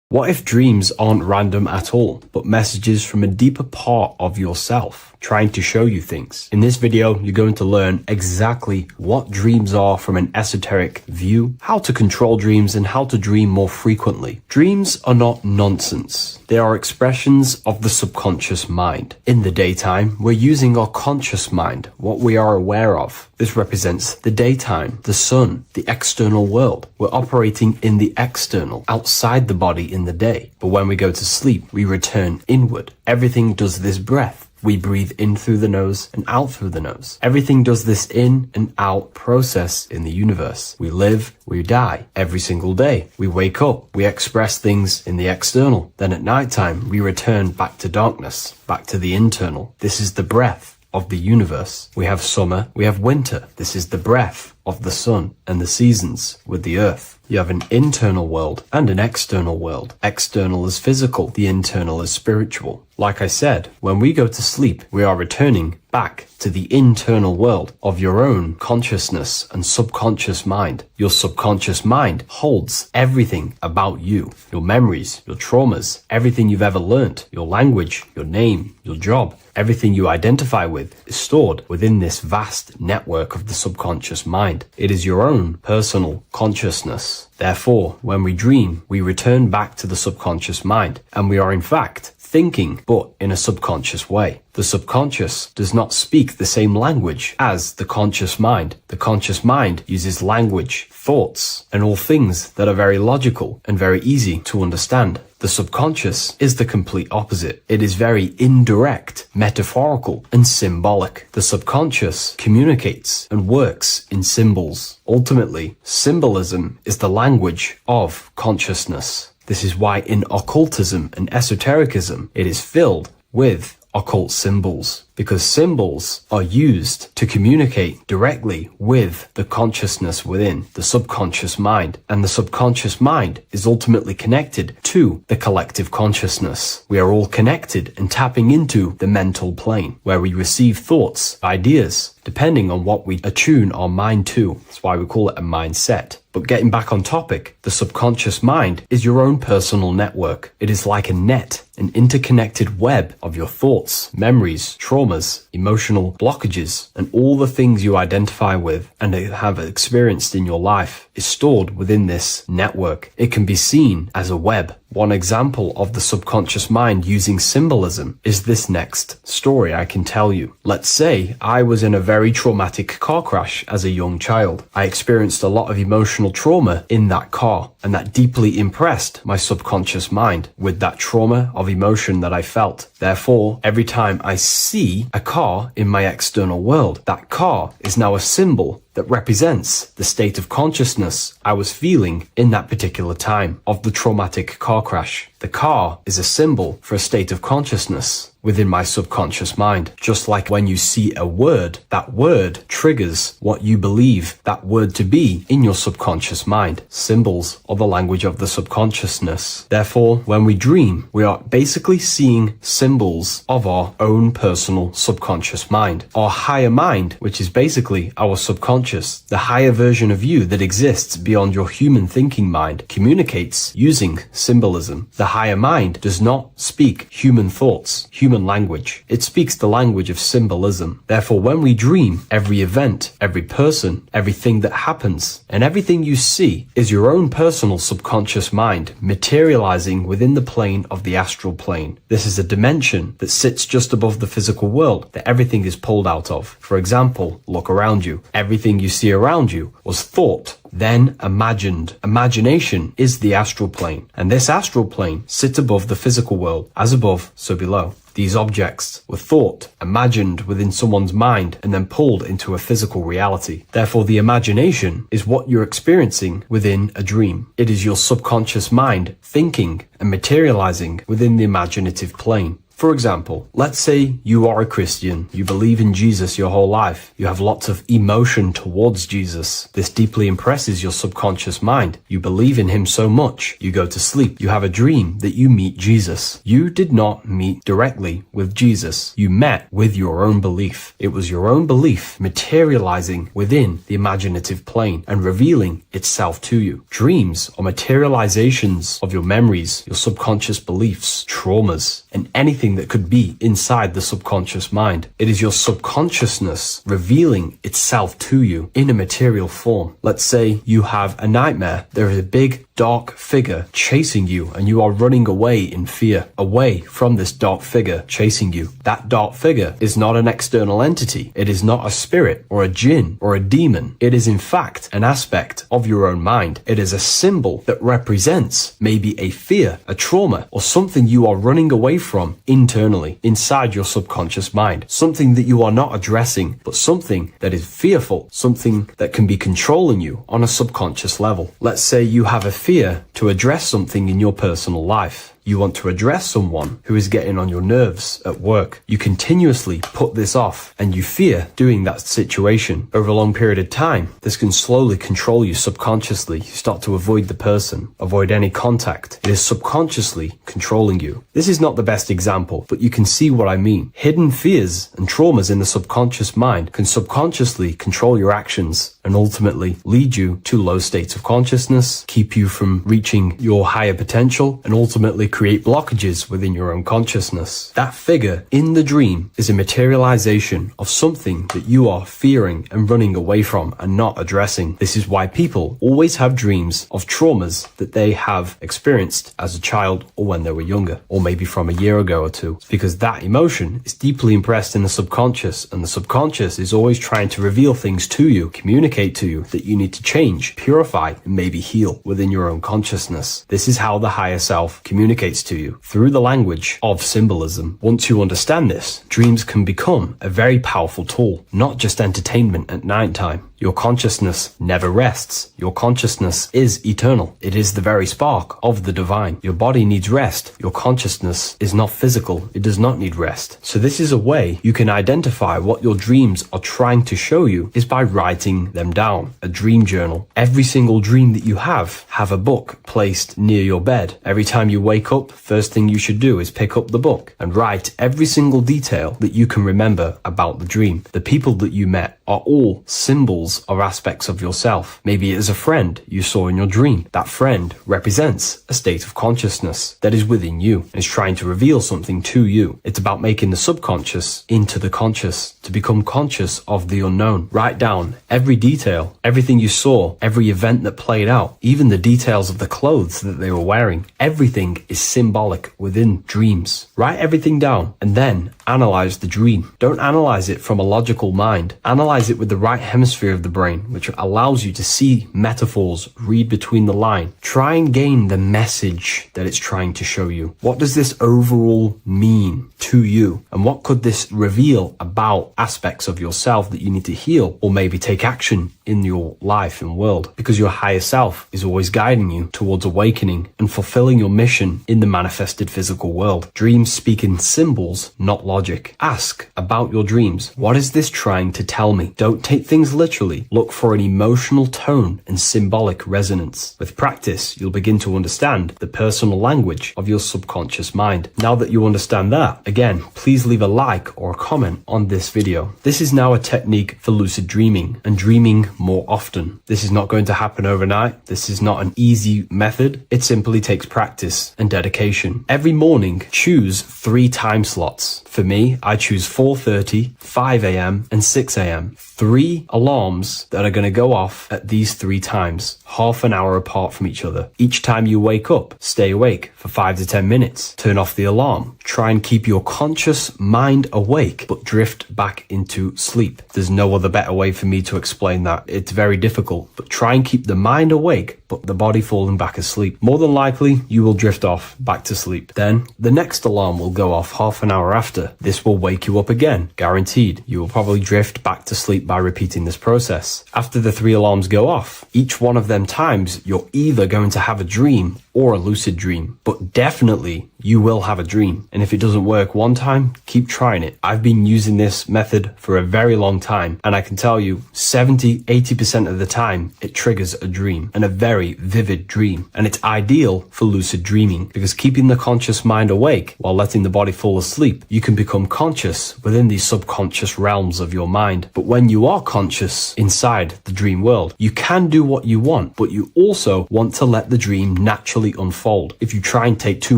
What if dreams aren't random at all, but messages from a deeper part of yourself, trying to show you things? In this video, you're going to learn exactly what dreams are from an esoteric view, how to control dreams, and how to dream more frequently. Dreams are not nonsense. They are expressions of the subconscious mind. In the daytime, we're using our conscious mind, what we are aware of. This represents the daytime, the sun, the external world. We're operating in the external, outside the body in the day. But when we go to sleep, we return inward. Everything does this breath. We breathe in through the nose and out through the nose. Everything does this in and out process in the universe. We live, we die every single day. We wake up, we express things in the external. Then at nighttime, we return back to darkness, back to the internal. This is the breath of the universe. We have summer, we have winter. This is the breath of the sun and the seasons with the earth. You have an internal world and an external world. External is physical, the internal is spiritual. Like I said, when we go to sleep, we are returning back to the internal world of your own consciousness and subconscious mind. Your subconscious mind holds everything about you, your memories, your traumas, everything you've ever learnt, your language, your name, your job. Everything you identify with is stored within this vast network of the subconscious mind. It is your own personal consciousness. Therefore, when we dream, we return back to the subconscious mind, and we are in fact thinking, but in a subconscious way. The subconscious does not speak the same language as the conscious mind. The conscious mind uses language, thoughts, and all things that are very logical and very easy to understand. The subconscious is the complete opposite. It is very indirect, metaphorical, and symbolic. The subconscious communicates and works in symbols. Ultimately, symbolism is the language of consciousness. This is why in occultism and esotericism, it is filled with occult symbols, because symbols are used to communicate directly with the consciousness within, the subconscious mind, and the subconscious mind is ultimately connected to the collective consciousness. We are all connected and tapping into the mental plane, where we receive thoughts, ideas, depending on what we attune our mind to. That's why we call it a mindset. But getting back on topic, the subconscious mind is your own personal network. It is like a net, an interconnected web of your thoughts, memories, traumas, emotional blockages, and all the things you identify with and have experienced in your life is stored within this network. It can be seen as a web. One example of the subconscious mind using symbolism is this next story I can tell you. Let's say I was in a very traumatic car crash as a young child. I experienced a lot of emotional trauma in that car, and that deeply impressed my subconscious mind with that trauma of emotion that I felt. Therefore, every time I see a car in my external world, that car is now a symbol that represents the state of consciousness I was feeling in that particular time of the traumatic car crash. The car is a symbol for a state of consciousness within my subconscious mind. Just like when you see a word, that word triggers what you believe that word to be in your subconscious mind. Symbols are the language of the subconsciousness. Therefore, when we dream, we are basically seeing symbols of our own personal subconscious mind. Our higher mind, which is basically our subconscious, the higher version of you that exists beyond your human thinking mind, communicates using symbolism. The higher mind does not speak human thoughts, human language. It speaks the language of symbolism. Therefore, when we dream, every event, every person, everything that happens, and everything you see is your own personal subconscious mind materializing within the plane of the astral plane. This is a dimension that sits just above the physical world that everything is pulled out of. For example, look around you. Everything you see around you was thought, then imagined. Imagination is the astral plane, and this astral plane sits above the physical world. As above, so below. These objects were thought, imagined within someone's mind, and then pulled into a physical reality. Therefore, the imagination is what you're experiencing within a dream. It is your subconscious mind thinking and materializing within the imaginative plane. For example, let's say you are a Christian, you believe in Jesus your whole life, you have lots of emotion towards Jesus. This deeply impresses your subconscious mind. You believe in him so much, you go to sleep, you have a dream that you meet Jesus. You did not meet directly with Jesus, you met with your own belief. It was your own belief materializing within the imaginative plane and revealing itself to you. Dreams are materializations of your memories, your subconscious beliefs, traumas, and anything that could be inside the subconscious mind. It is your subconsciousness revealing itself to you in a material form. Let's say you have a nightmare. There is a big dark figure chasing you and you are running away in fear, away from this dark figure chasing you. That dark figure is not an external entity. It is not a spirit or a jinn or a demon. It is in fact an aspect of your own mind. It is a symbol that represents maybe a fear, a trauma, or something you are running away from internally, inside your subconscious mind. Something that you are not addressing, but something that is fearful, something that can be controlling you on a subconscious level. Let's say you have a fear to address something in your personal life. You want to address someone who is getting on your nerves at work. You continuously put this off and you fear doing that situation. Over a long period of time, this can slowly control you subconsciously. You start to avoid the person, avoid any contact. It is subconsciously controlling you. This is not the best example, but you can see what I mean. Hidden fears and traumas in the subconscious mind can subconsciously control your actions and ultimately lead you to low states of consciousness, keep you from reaching your higher potential, and ultimately create blockages within your own consciousness. That figure in the dream is a materialization of something that you are fearing and running away from and not addressing. This is why people always have dreams of traumas that they have experienced as a child or when they were younger, or maybe from a year ago or two. It's because that emotion is deeply impressed in the subconscious, and the subconscious is always trying to reveal things to you, communicate to you that you need to change, purify, and maybe heal within your own consciousness. This is how the higher self communicates to you, through the language of symbolism. Once you understand this, dreams can become a very powerful tool, not just entertainment at night time. Your consciousness never rests. Your consciousness is eternal. It is the very spark of the divine. Your body needs rest. Your consciousness is not physical. It does not need rest. So this is a way you can identify what your dreams are trying to show you is by writing them down. A dream journal. Every single dream that you have a book placed near your bed. Every time you wake up, first thing you should do is pick up the book and write every single detail that you can remember about the dream. The people that you met. are all symbols or aspects of yourself. Maybe it is a friend you saw in your dream. That friend represents a state of consciousness that is within you and is trying to reveal something to you. It's about making the subconscious into the conscious, to become conscious of the unknown. Write down every detail, everything you saw, every event that played out, even the details of the clothes that they were wearing. Everything is symbolic within dreams. Write everything down and then analyze the dream. Don't analyze it from a logical mind. Analyze it with the right hemisphere of the brain, which allows you to see metaphors, read between the line. Try and gain the message that it's trying to show you. What does this overall mean to you? And what could this reveal about aspects of yourself that you need to heal or maybe take action in your life and world? Because your higher self is always guiding you towards awakening and fulfilling your mission in the manifested physical world. Dreams speak in symbols, not logic. Ask about your dreams. What is this trying to tell me? Don't take things literally. Look for an emotional tone and symbolic resonance. With practice, you'll begin to understand the personal language of your subconscious mind. Now that you understand that, again, please leave a like or a comment on this video. This is now a technique for lucid dreaming and dreaming more often. This is not going to happen overnight. This is not an easy method. It simply takes practice and dedication. Every morning, choose 3 time slots. For me, I choose 4:30, 5 a.m. and 6 a.m. 3 alarms that are going to go off at these 3 times, half an hour apart from each other. Each time you wake up, stay awake for 5 to 10 minutes. Turn off the alarm. Try and keep your conscious mind awake, but drift back into sleep. There's no other better way for me to explain that. It's very difficult, but try and keep the mind awake, but the body falling back asleep. More than likely, you will drift off back to sleep. Then the next alarm will go off half an hour after. This will wake you up again, guaranteed. You will probably drift back to sleep by repeating this process. After the 3 alarms go off, each one of them times, you're either going to have a dream or a lucid dream, but definitely you will have a dream. And if it doesn't work one time, keep trying it. I've been using this method for a very long time, and I can tell you 70-80% of the time it triggers a dream, and a very vivid dream. And it's ideal for lucid dreaming because keeping the conscious mind awake while letting the body fall asleep, you can become conscious within these subconscious realms of your mind. But when you are conscious inside the dream world, you can do what you want, but you also want to let the dream naturally unfold. If you try and take too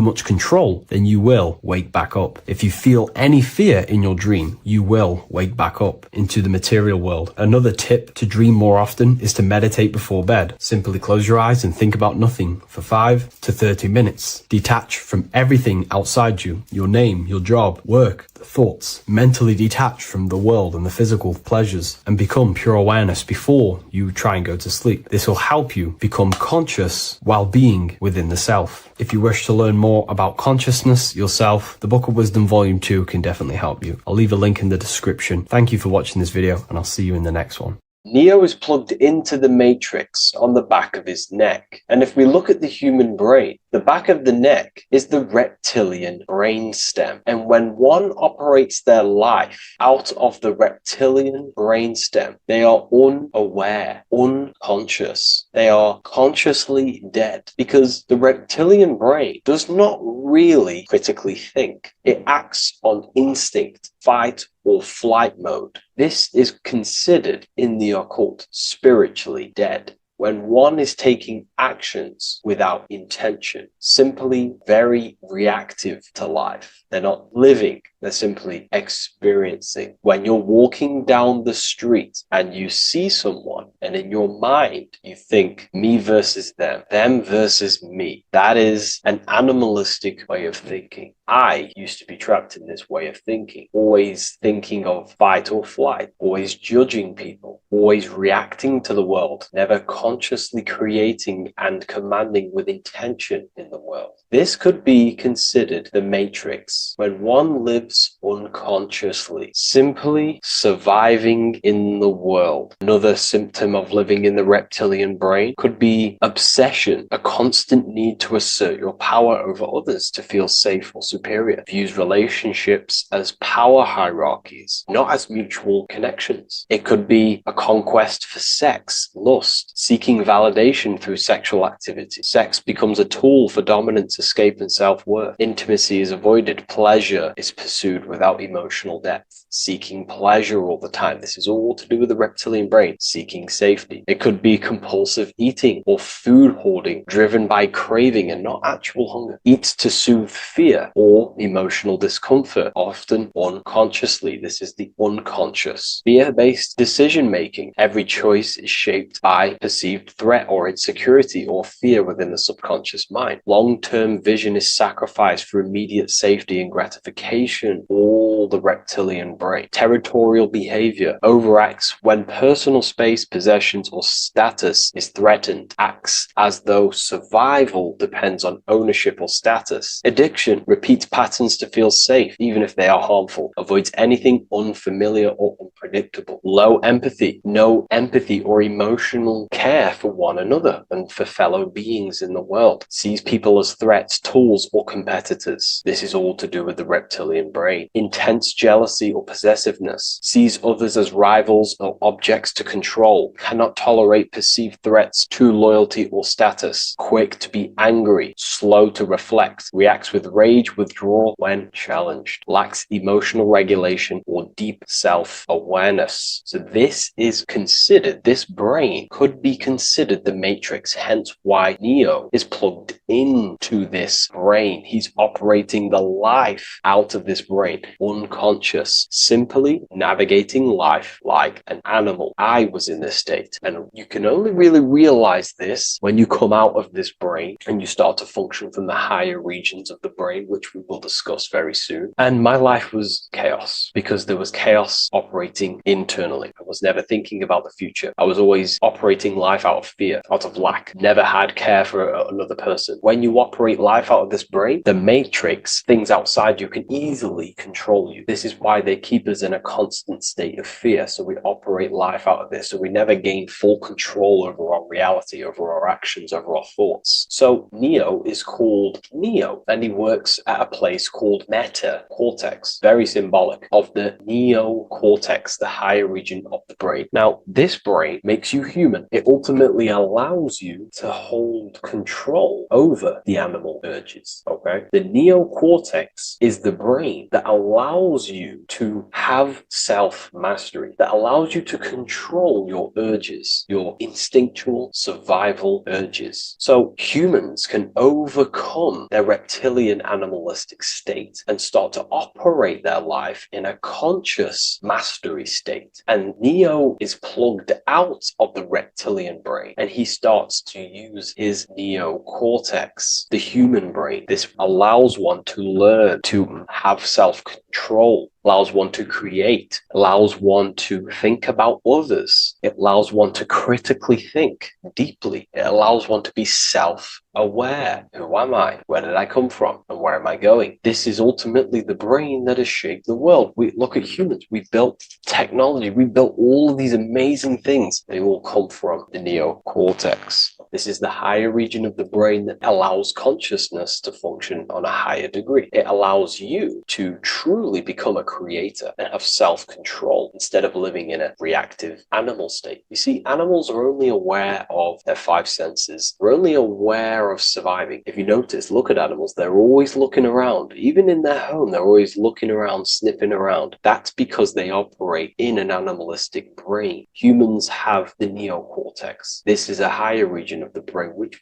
much control, then you will wake back up. If you feel any fear in your dream, you will wake back up into the material world. Another tip to dream more often is to meditate before bed. Simply close your eyes and think about nothing for 5 to 30 minutes. Detach from everything outside you, your name, your job, work, thoughts. Mentally detach from the world and the physical pleasures and become pure awareness before you try and go to sleep. This will help you become conscious while being within the self. If you wish to learn more about consciousness yourself, the Book of Wisdom Volume 2 can definitely help you. I'll leave a link in the description. Thank you for watching this video, and I'll see you in the next one. Neo is plugged into the matrix on the back of his neck. And if we look at the human brain, the back of the neck is the reptilian brain stem. And when one operates their life out of the reptilian brain stem, they are unaware, unconscious. They are consciously dead because the reptilian brain does not really critically think. It acts on instinct, fight or flight mode. This is considered in the occult spiritually dead. When one is taking actions without intention, simply very reactive to life. They're not living, they're simply experiencing. When you're walking down the street and you see someone, and in your mind you think me versus them versus me, that is an animalistic way of thinking. I used to be trapped in this way of thinking, always thinking of fight or flight, always judging people, always reacting to the world, never consciously creating and commanding with intention in the world. This could be considered the matrix, when one lives unconsciously, simply surviving in the world. Another symptom of living in the reptilian brain could be obsession, a constant need to assert your power over others to feel safe or superior. Views relationships as power hierarchies, not as mutual connections. It could be a conquest for sex, lust, seeking validation through sexual activity. Sex becomes a tool for dominance, escape, and self-worth. Intimacy is avoided. Pleasure is pursued without emotional depth. seeking pleasure all the time. This is all to do with the reptilian brain, seeking safety. It could be compulsive eating or food hoarding, driven by craving and not actual hunger. Eats to soothe fear or emotional discomfort, often unconsciously. This is the unconscious. Fear-based decision making. Every choice is shaped by perceived threat or insecurity or fear within the subconscious mind. Long-term vision is sacrificed for immediate safety and gratification. All the reptilian brain. Territorial behavior overacts when personal space, possessions, or status is threatened. Acts as though survival depends on ownership or status. Addiction repeats patterns to feel safe, even if they are harmful. Avoids anything unfamiliar or unpredictable. Low empathy. No empathy or emotional care for one another and for fellow beings in the world. Sees people as threats, tools, or competitors. This is all to do with the reptilian brain. Intense jealousy or possessiveness. Sees others as rivals or objects to control. Cannot tolerate perceived threats to loyalty or status. Quick to be angry. Slow to reflect. Reacts with rage, withdrawal when challenged. Lacks emotional regulation or deep self-awareness. So this is considered, this brain could be considered the matrix, hence why Neo is plugged into this brain. He's operating the life out of this brain, unconscious, simply navigating life like an animal. I was in this state, and you can only really realize this when you come out of this brain and you start to function from the higher regions of the brain, which we will discuss very soon. And my life was chaos because there was chaos operating internally. I was never thinking about the future. I was always operating life out of fear, out of lack. Never had care for another person. When you operate life out of this brain, the matrix, things outside you, can easily control you. This is why they keep us in a constant state of fear. So we operate life out of this. So we never gain full control over our reality, over our actions, over our thoughts. So Neo is called Neo, and he works at a place called meta cortex, very symbolic of the neocortex, the higher region of the brain. Now, this brain makes you human. It ultimately allows you to hold control over the animal urges, okay? The neocortex is the brain that allows you to have self-mastery, that allows you to control your urges, your instinctual survival urges. So humans can overcome their reptilian animalistic state and start to operate their life in a conscious mastery state. And Neo is plugged out of the reptilian brain, and he starts to use his neocortex, the human brain. This allows one to learn to have self-control, allows one to create, allows one to think about others. It allows one to critically think deeply. It allows one to be self-aware. Who am I? Where did I come from? And where am I going? This is ultimately the brain that has shaped the world. We look at humans. We built technology. We built all of these amazing things. They all come from the neocortex. This is the higher region of the brain that allows consciousness to function on a higher degree. It allows you to truly become a creator and have self-control instead of living in a reactive animal state. You see, animals are only aware of their five senses. They're only aware of surviving. If you notice, look at animals, they're always looking around. Even in their home, they're always looking around, sniffing around. That's because they operate in an animalistic brain. Humans have the neocortex. This is a higher region of the brain, which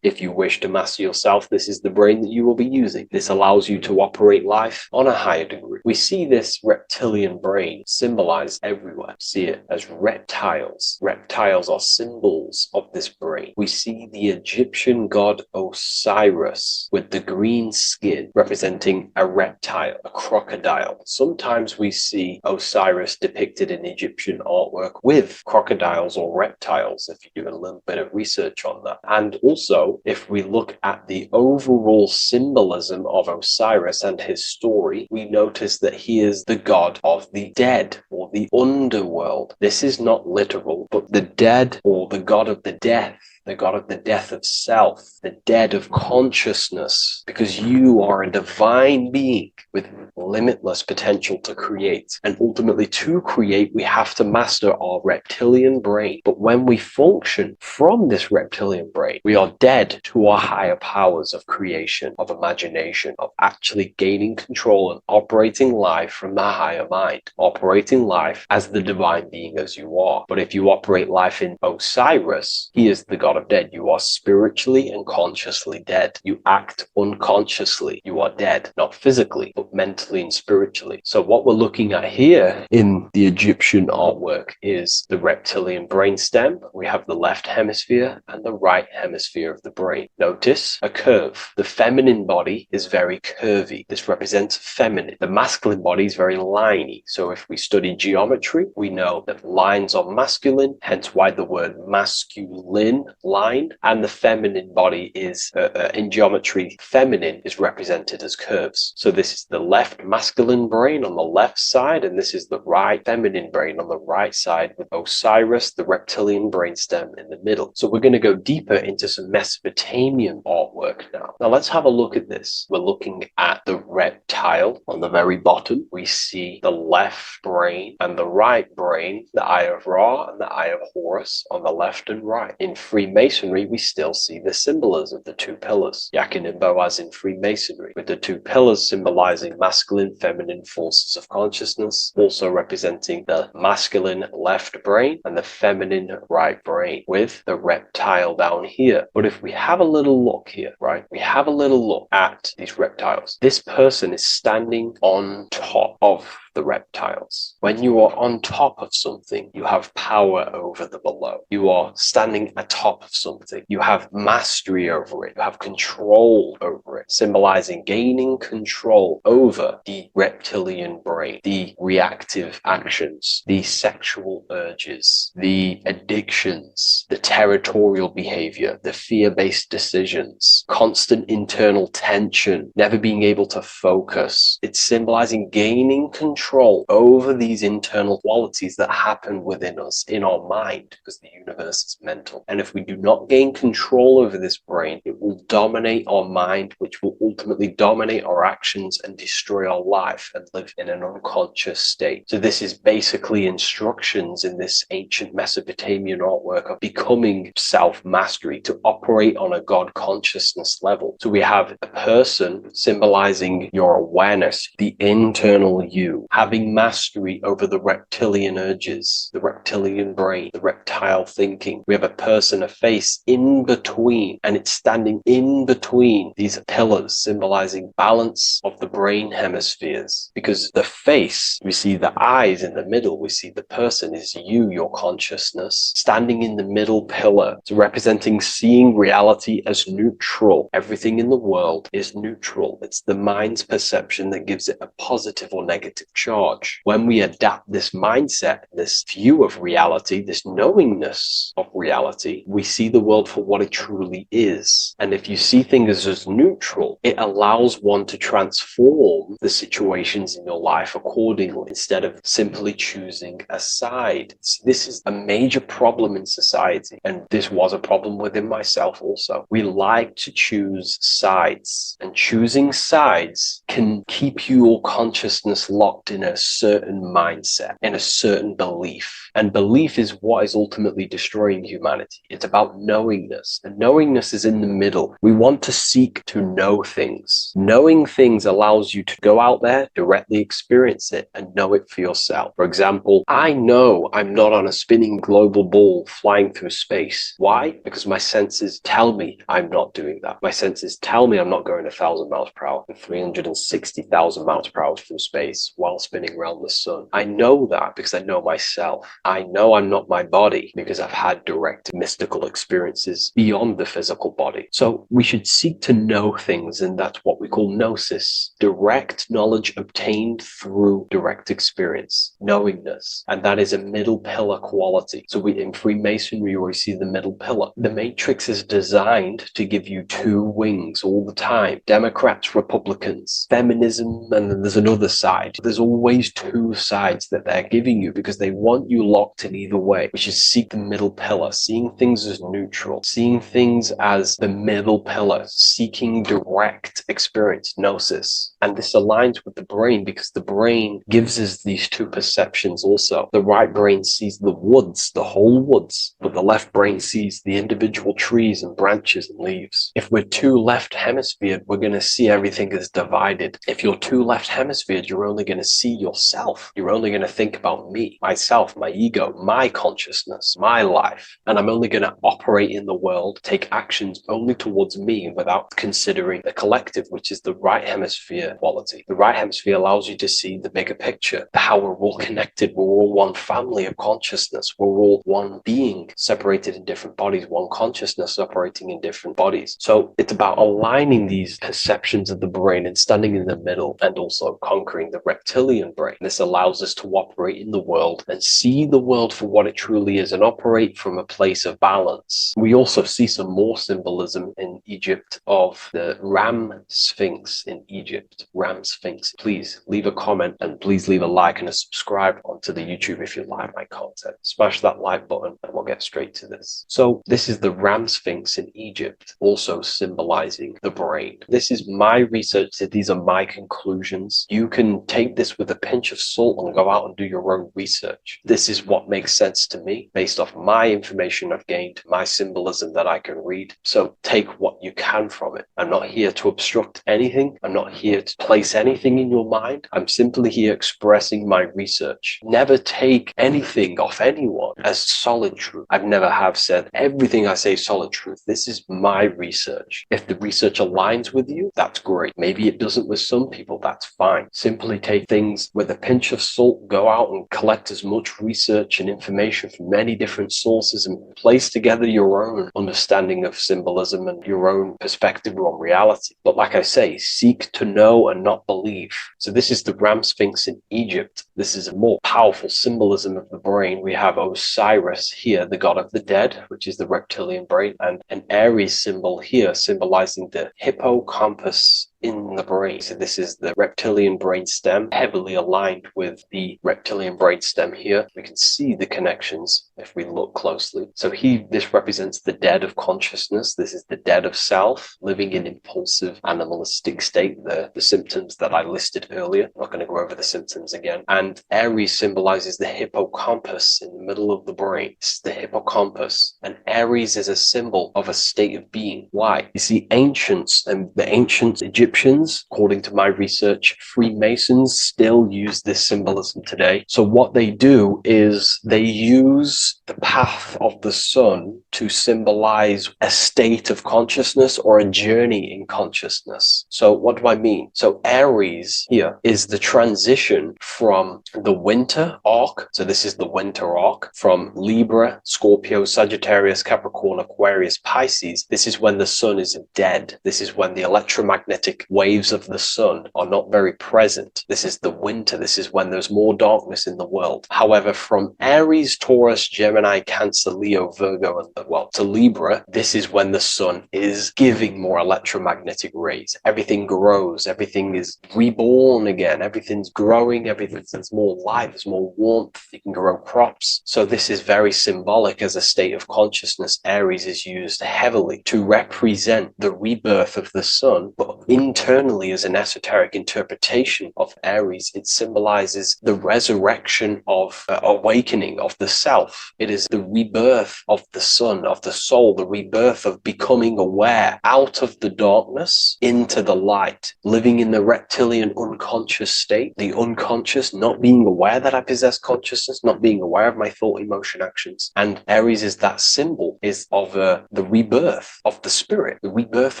if you wish to master yourself, this is the brain that you will be using. This allows you to operate life on a higher degree. We see this reptilian brain symbolized everywhere. See it as reptiles. Reptiles are symbols of this brain. We see the Egyptian god Osiris with the green skin representing a reptile, a crocodile. Sometimes we see Osiris depicted in Egyptian artwork with crocodiles or reptiles, if you do a little bit of research on that. And also, if we look at the overall symbolism of Osiris and his story, we notice that he is the god of the dead or the underworld. This is not literal, but the dead or the god of the death the god of the death of self, the dead of consciousness, because you are a divine being with limitless potential to create. And ultimately, to create, we have to master our reptilian brain. But when we function from this reptilian brain, we are dead to our higher powers of creation, of imagination, of actually gaining control and operating life from the higher mind, operating life as the divine being as you are. But if you operate life in Osiris, he is the god of dead. You are spiritually and consciously dead. You act unconsciously. You are dead, not physically, but mentally and spiritually. So what we're looking at here in the Egyptian artwork is the reptilian brainstem. We have the left hemisphere and the right hemisphere of the brain. Notice a curve. The feminine body is very curvy. This represents feminine. The masculine body is very liney. So if we study geometry, we know that lines are masculine, hence why the word masculine, line, and the feminine body is, in geometry, feminine is represented as curves. So this is the left masculine brain on the left side, and this is the right feminine brain on the right side, with Osiris, the reptilian brainstem, in the middle. So we're going to go deeper into some Mesopotamian artwork now. Now let's have a look at this. We're looking at the reptile on the very bottom. We see the left brain and the right brain, the Eye of Ra and the Eye of Horus on the left and right. In Freemasonry, we still see the symbolism of the two pillars, Yakin and Boaz in Freemasonry, with the two pillars symbolizing masculine, feminine forces of consciousness, also representing the masculine left brain and the feminine right brain, with the reptile down here. But if we have a little look here, right, we have a little look at these reptiles. This person is standing on top of the reptiles. When you are on top of something, you have power over the below. You are standing atop of something. You have mastery over it. You have control over it, symbolizing gaining control over the reptilian brain, the reactive actions, the sexual urges, the addictions, the territorial behavior, the fear-based decisions, constant internal tension, never being able to focus. It's symbolizing gaining control over these internal qualities that happen within us, in our mind, because the universe is mental. And if we do not gain control over this brain, it will dominate our mind, which will ultimately dominate our actions and destroy our life and live in an unconscious state. So this is basically instructions in this ancient Mesopotamian artwork of becoming self-mastery, to operate on a God consciousness level. So we have a person symbolizing your awareness, the internal you, having mastery over the reptilian urges, the reptilian brain, the reptile thinking. We have a person, a face in between, and it's standing in between these pillars, symbolizing balance of the brain hemispheres. Because the face, we see the eyes in the middle, we see the person is you, your consciousness, standing in the middle pillar. So representing seeing reality as neutral. Everything in the world is neutral. It's the mind's perception that gives it a positive or negative charge. When we adapt this mindset, this view of reality, this knowingness of reality, we see the world for what it truly is. And if you see things as neutral, it allows one to transform the situations in your life accordingly, instead of simply choosing a side. This is a major problem in society, and this was a problem within myself also. We like to choose sides, and choosing sides can keep your consciousness locked in a certain mindset, in a certain belief. And belief is what is ultimately destroying humanity. It's about knowingness, and knowingness is in the middle. We want to seek to know things. Knowing things allows you to go out there, directly experience it, and know it for yourself. For example, I know I'm not on a spinning global ball flying through space. Why? Because my senses tell me I'm not doing that. My senses tell me I'm not going 1,000 miles per hour and 360,000 miles per hour through space while spinning around the sun. I know that because I know myself. I know I'm not my body because I've had direct mystical experiences beyond the physical body. So we should seek to know things, and that's what we call gnosis, direct knowledge obtained through direct experience, knowingness. And that is a middle pillar quality. So in Freemasonry, we see the middle pillar. The matrix is designed to give you two wings all the time. Democrats, Republicans, feminism, and then there's another side. There's always two sides that they're giving you because they want you locked in either way, which is seek the middle pillar, seeing things as neutral, seeing things as the middle pillar, seeking direct experience, gnosis. And this aligns with the brain because the brain gives us these two perceptions also. The right brain sees the woods, the whole woods, but the left brain sees the individual trees and branches and leaves. If we're too left hemisphered, we're going to see everything as divided. If you're too left hemisphered, you're only going to see yourself. You're only going to think about me, myself, my ego, my consciousness, my life. And I'm only going to operate in the world, take actions only towards me without considering the collective, which is the right hemisphere quality. The right hemisphere allows you to see the bigger picture, how we're all connected. We're all one family of consciousness. We're all one being separated in different bodies, one consciousness operating in different bodies. So it's about aligning these perceptions of the brain and standing in the middle and also conquering the reptilian brain. This allows us to operate in the world and see the world for what it truly is and operate from a place of balance. We also see some more symbolism in Egypt of the Ram Sphinx in Egypt. Ram Sphinx. Please leave a comment and please leave a like and a subscribe onto the YouTube if you like my content. Smash that like button and we'll get straight to this. So this is the Ram Sphinx in Egypt, also symbolizing the brain. This is my research. These are my conclusions. You can take this with a pinch of salt and go out and do your own research. This is what makes sense to me based off my information I've gained, my symbolism that I can read. So take what you can from it. I'm not here to obstruct anything. I'm not here to place anything in your mind. I'm simply here expressing my research. Never take anything off anyone as solid truth. I've never have said everything I say is solid truth. This is my research. If the research aligns with you, that's great. Maybe it doesn't with some people, that's fine. Simply take things with a pinch of salt, go out and collect as much research and information from many different sources and place together your own understanding of symbolism and your own perspective on reality. But like I say, seek to know and not believe. So this is the Ram Sphinx in Egypt. This is a more powerful symbolism of the brain. We have Osiris here, the god of the dead, which is the reptilian brain, and an Aries symbol here symbolizing the hippocampus in the brain. So this is the reptilian brain stem, heavily aligned with the reptilian brain stem here. We can see the connections if we look closely. So this represents the dead of consciousness. This is the dead of self, living in impulsive animalistic state, the symptoms that I listed earlier. I'm not going to go over the symptoms again. And Aries symbolizes the hippocampus in the middle of the brain. This is the hippocampus. And Aries is a symbol of a state of being. Why? You see, ancients and the ancient Egyptians, according to my research, Freemasons still use this symbolism today. So what they do is they use the path of the sun to symbolize a state of consciousness or a journey in consciousness. So what do I mean? So Aries here is the transition from the winter arc. So this is the winter arc from Libra, Scorpio, Sagittarius, Capricorn, Aquarius, Pisces. This is when the sun is dead. This is when the electromagnetic waves of the sun are not very present. This is the winter. This is when there's more darkness in the world. However, from Aries, Taurus, Gemini, Cancer, Leo, Virgo, and to Libra, this is when the sun is giving more electromagnetic rays. Everything grows. Everything is reborn again. Everything's growing. There's more light. There's more warmth. You can grow crops. So this is very symbolic as a state of consciousness. Aries is used heavily to represent the rebirth of the sun, but internally as an esoteric interpretation of Aries, it symbolizes the resurrection of awakening of the self. It is the rebirth of the sun, of the soul, the rebirth of becoming aware out of the darkness into the light, living in the reptilian unconscious state, the unconscious, not being aware that I possess consciousness, not being aware of my thought, emotion, actions. And Aries is that symbol, is of the rebirth of the spirit, the rebirth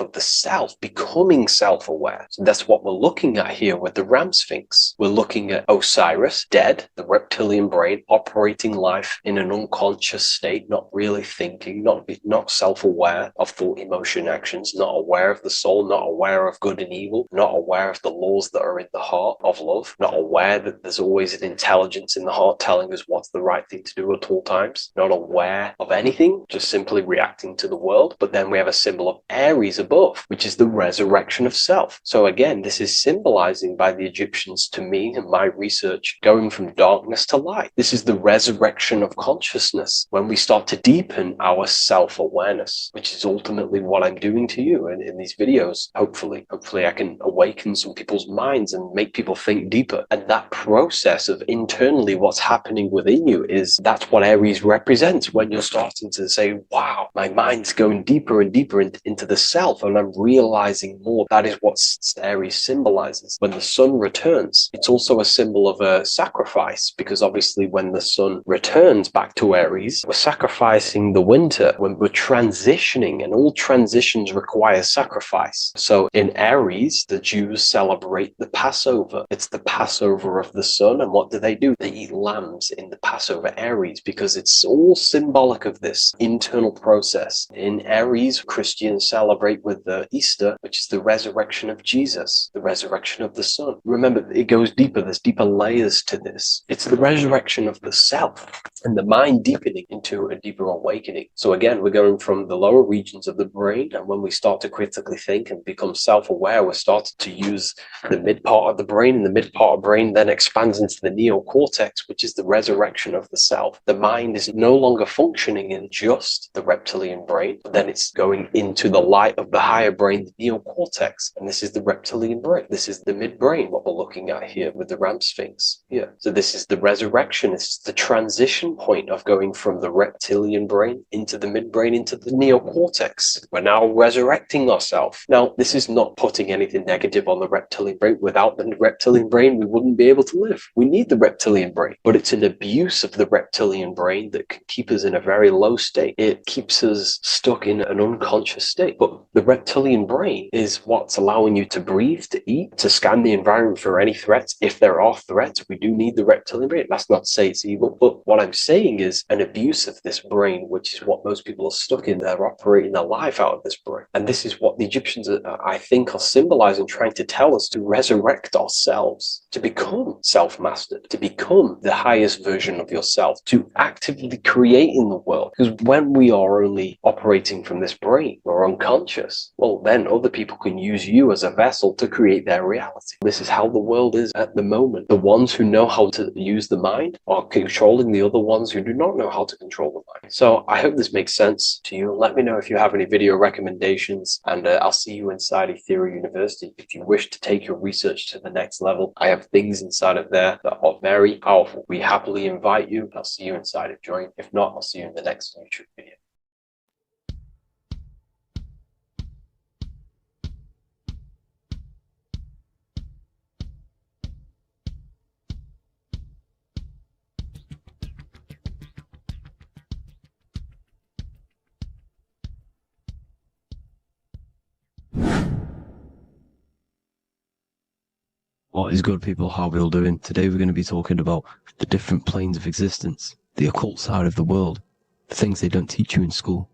of the self, becoming self-aware. So that's what we're looking at here with the Ram Sphinx. We're looking at Osiris, dead, the reptilian brain, operating life in an unconscious state, not really thinking, not self-aware of thought, emotion, actions, not aware of the soul, not aware of good and evil, not aware of the laws that are in the heart of love, not aware that there's always an intelligence in the heart telling us what's the right thing to do at all times, not aware of anything, just simply reacting to the world. But then we have a symbol of Aries above, which is the resurrection of self. So again, this is symbolizing by the Egyptians to me and my research going from darkness to light. This is the resurrection of consciousness when we start to deepen our self-awareness, which is ultimately what I'm doing to you in these videos. Hopefully I can awaken some people's minds and make people think deeper. And that process of internally what's happening within you that's what Aries represents when you're starting to say, wow, my mind's going deeper and deeper into the self, and I'm realizing more. That is what Aries symbolizes. When the sun returns, it's also a symbol of a sacrifice, because obviously when the sun returns back to Aries, we're sacrificing the winter, when we're transitioning, and all transitions require sacrifice. So in Aries, the Jews celebrate the Passover. It's the Passover of the sun, and what do? They eat lambs in the Passover Aries, because it's all symbolic of this internal process. In Aries, Christians celebrate with the Easter, which is the resurrection of Jesus, the resurrection of the sun. Remember, it goes deeper. There's deeper layers to this. It's the resurrection of the self and the mind deepening into a deeper awakening. So again, we're going from the lower regions of the brain, and when we start to critically think and become self-aware, we're starting to use the mid part of the brain, and the mid part of the brain then expands into the neocortex, which is the resurrection of the self. The mind is no longer functioning in just the reptilian brain, but then it's going into the light of the higher brain, the neocortex, and this is the reptilian brain. This is the midbrain, what we're looking at here with the Ram Sphinx. Yeah. So this is the resurrection. It's the transition point of going from the reptilian brain into the midbrain, into the neocortex. We're now resurrecting ourselves. Now, this is not putting anything negative on the reptilian brain. Without the reptilian brain, we wouldn't be able to live. We need the reptilian brain, but it's an abuse of the reptilian brain that can keep us in a very low state. It keeps us stuck in an unconscious state. But the reptilian brain is what's allowing you to breathe, to eat, to scan the environment for any threats. If there are threats, we do need the reptilian brain. That's not to say it's evil, but what I'm saying is an abuse of this brain, which is what most people are stuck in. They're operating their life out of this brain. And this is what the Egyptians, I think, are symbolizing, trying to tell us to resurrect ourselves, to become self-mastered, to become the highest version of yourself, to actively create in the world. Because when we are only operating from this brain, we're unconscious, well, then other people can use you as a vessel to create their reality. This is how the world is at the moment. The ones who know how to use the mind are controlling the other ones who do not know how to control the mind. So I hope this makes sense to you. Let me know if you have any video recommendations, and I'll see you inside Ethereal University. If you wish to take your research to the next level, I have things inside of there that are very powerful. We happily invite you. I'll see you inside of Join. If not, I'll see you in the next YouTube video. What is good, people? How are we all doing? Today we're going to be talking about the different planes of existence, the occult side of the world, the things they don't teach you in school.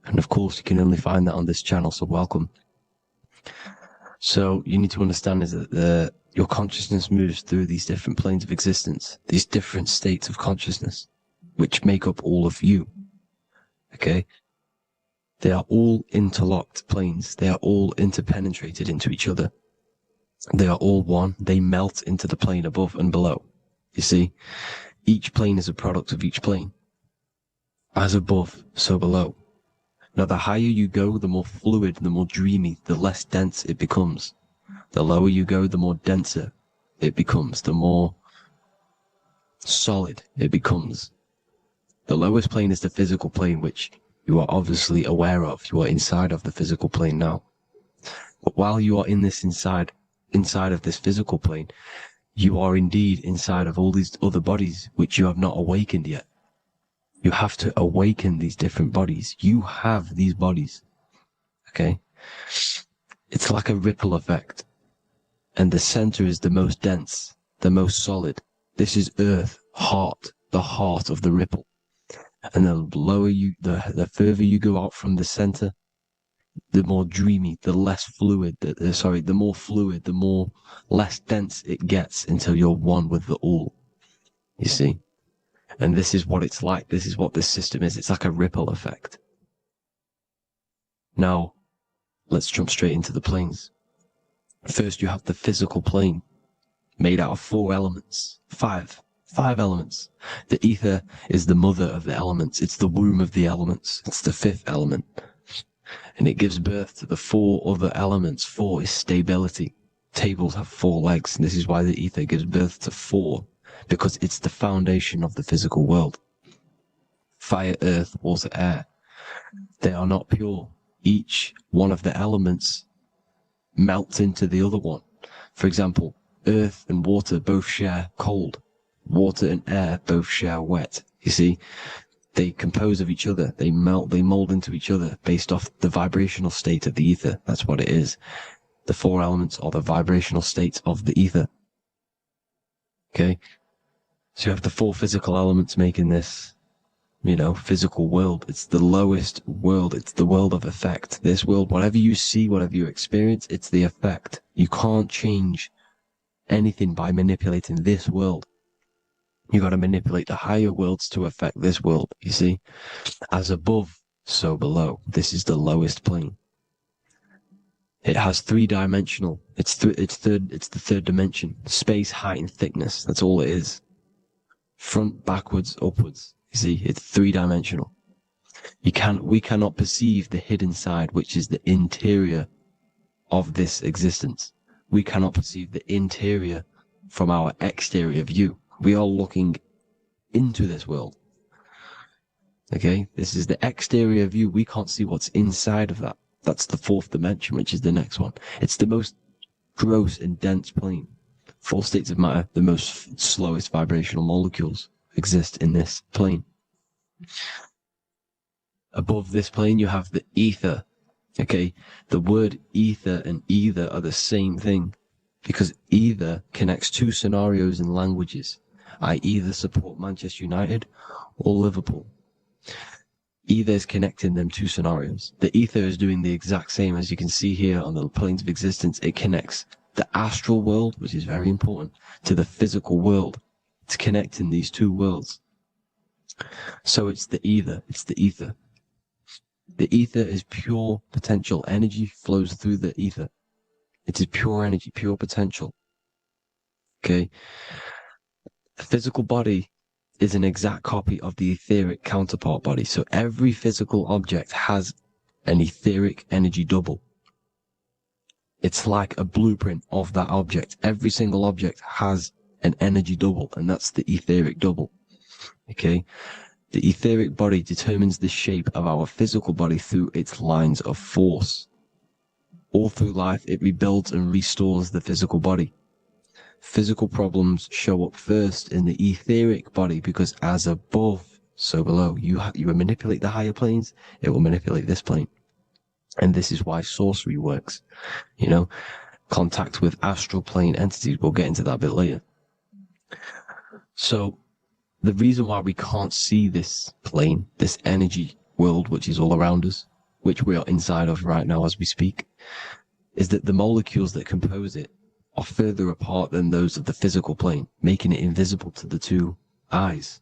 And of course, you can only find that on this channel, so welcome. So you need to understand is that your consciousness moves through these different planes of existence, these different states of consciousness, which make up all of you. Okay? They are all interlocked planes. They are all interpenetrated into each other. They are all one. They melt into the plane above and below. You see, each plane is a product of each plane. As above, so below. Now, the higher you go, the more fluid, the more dreamy, the less dense it becomes. The lower you go, the more denser it becomes, the more solid it becomes. The lowest plane is the physical plane, which you are obviously aware of. You are inside of the physical plane now. But while you are in this inside of this physical plane, you are indeed inside of all these other bodies which you have not awakened yet. You have to awaken these different bodies. You have these bodies. Okay? It's like a ripple effect. And the center is the most dense, the most solid. This is Earth, heart, the heart of the ripple. And the lower you, the further you go out from the center, the more dreamy, the less fluid, the more fluid, the more less dense it gets until you're one with the all. You see? And this is what it's like. This is what this system is. It's like a ripple effect. Now, let's jump straight into the planes. First, you have the physical plane made out of 4 elements, five elements. The ether is the mother of the elements. It's the womb of the elements. It's the 5th element. And it gives birth to the 4 other elements. 4 is stability. Tables have 4 legs, and this is why the ether gives birth to 4, because it's the foundation of the physical world. Fire, earth, water, air. They are not pure. Each one of the elements melts into the other one. For example, earth and water both share cold. Water and air both share wet. You see, they compose of each other. They melt, they mold into each other based off the vibrational state of the ether. That's what it is. The 4 elements are the vibrational states of the ether. Okay? So you have the 4 physical elements making this, physical world. It's the lowest world. It's the world of effect. This world, whatever you see, whatever you experience, it's the effect. You can't change anything by manipulating this world. You got to manipulate the higher worlds to affect this world, you see? As above, so below. This is the lowest plane. It has 3-dimensional. It's the 3rd dimension. Space, height, and thickness. That's all it is. Front, backwards, upwards. You see, it's 3-dimensional. We cannot perceive the hidden side, which is the interior of this existence. We cannot perceive the interior from our exterior view. We are looking into this world. Okay? This is the exterior view. We can't see what's inside of that. That's the 4th dimension, which is the next one. It's the most gross and dense plane. 4 states of matter, the most slowest vibrational molecules, exist in this plane. Above this plane, you have the ether. Okay? The word ether and either are the same thing, because either connects 2 scenarios in languages. I either support Manchester United or Liverpool. Either is connecting them 2 scenarios. The ether is doing the exact same, as you can see here on the planes of existence. It connects the astral world, which is very important, to the physical world. It's connecting these 2 worlds. So it's the ether. It's the ether. The ether is pure potential. Energy flows through the ether. It is pure energy, pure potential. Okay? The physical body is an exact copy of the etheric counterpart body. So every physical object has an etheric energy double. It's like a blueprint of that object. Every single object has an energy double, and that's the etheric double. Okay? The etheric body determines the shape of our physical body through its lines of force. All through life, it rebuilds and restores the physical body. Physical problems show up first in the etheric body, because as above, so below. You manipulate the higher planes, it will manipulate this plane. And this is why sorcery works. Contact with astral plane entities. We'll get into that a bit later. So the reason why we can't see this plane, this energy world, which is all around us, which we are inside of right now as we speak, is that the molecules that compose it are further apart than those of the physical plane, making it invisible to the 2 eyes.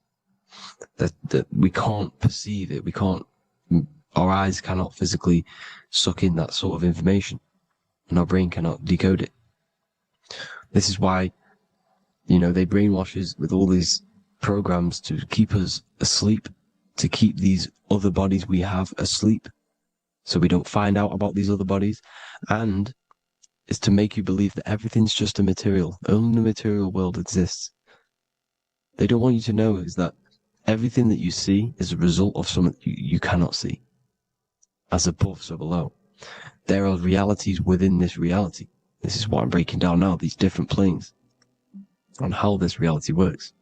That we can't perceive it. Our eyes cannot physically suck in that sort of information, and our brain cannot decode it. This is why, they brainwash us with all these programs to keep us asleep, to keep these other bodies we have asleep, so we don't find out about these other bodies, and is to make you believe that everything's just a material. Only the material world exists. They don't want you to know is that everything that you see is a result of something you cannot see. As above, so below. There are realities within this reality. This is what I'm breaking down now, these different planes, on how this reality works.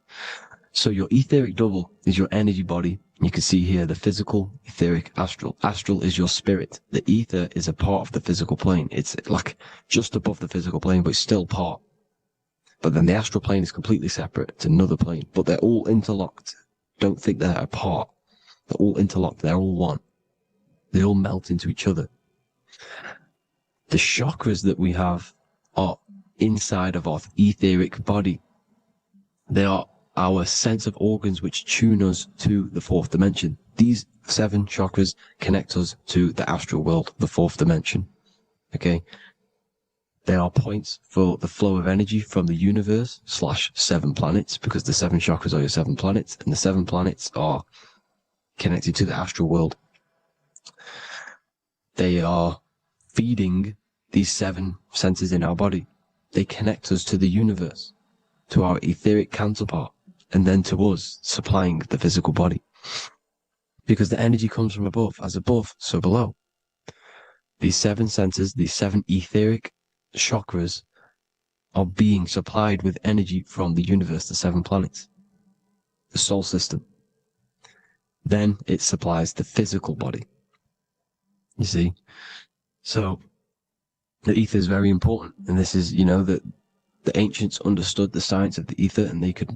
So your etheric double is your energy body. You can see here the physical, etheric, astral. Astral is your spirit. The ether is a part of the physical plane. It's like just above the physical plane, but it's still part. But then the astral plane is completely separate. It's another plane, but they're all interlocked. Don't think they're apart. They're all interlocked. They're all one. They all melt into each other. The chakras that we have are inside of our etheric body. They are our sense of organs which tune us to the 4th dimension. These 7 chakras connect us to the astral world, the 4th dimension. Okay? They are points for the flow of energy from the universe / 7 planets, because the 7 chakras are your 7 planets, and the 7 planets are connected to the astral world. They are feeding these 7 centers in our body. They connect us to the universe, to our etheric counterpart, and then to us, supplying the physical body. Because the energy comes from above. As above, so below. These 7 centers, these 7 etheric chakras, are being supplied with energy from the universe, the 7 planets, the solar system. Then it supplies the physical body. You see? So the ether is very important. And this is, that the ancients understood the science of the ether, and they could,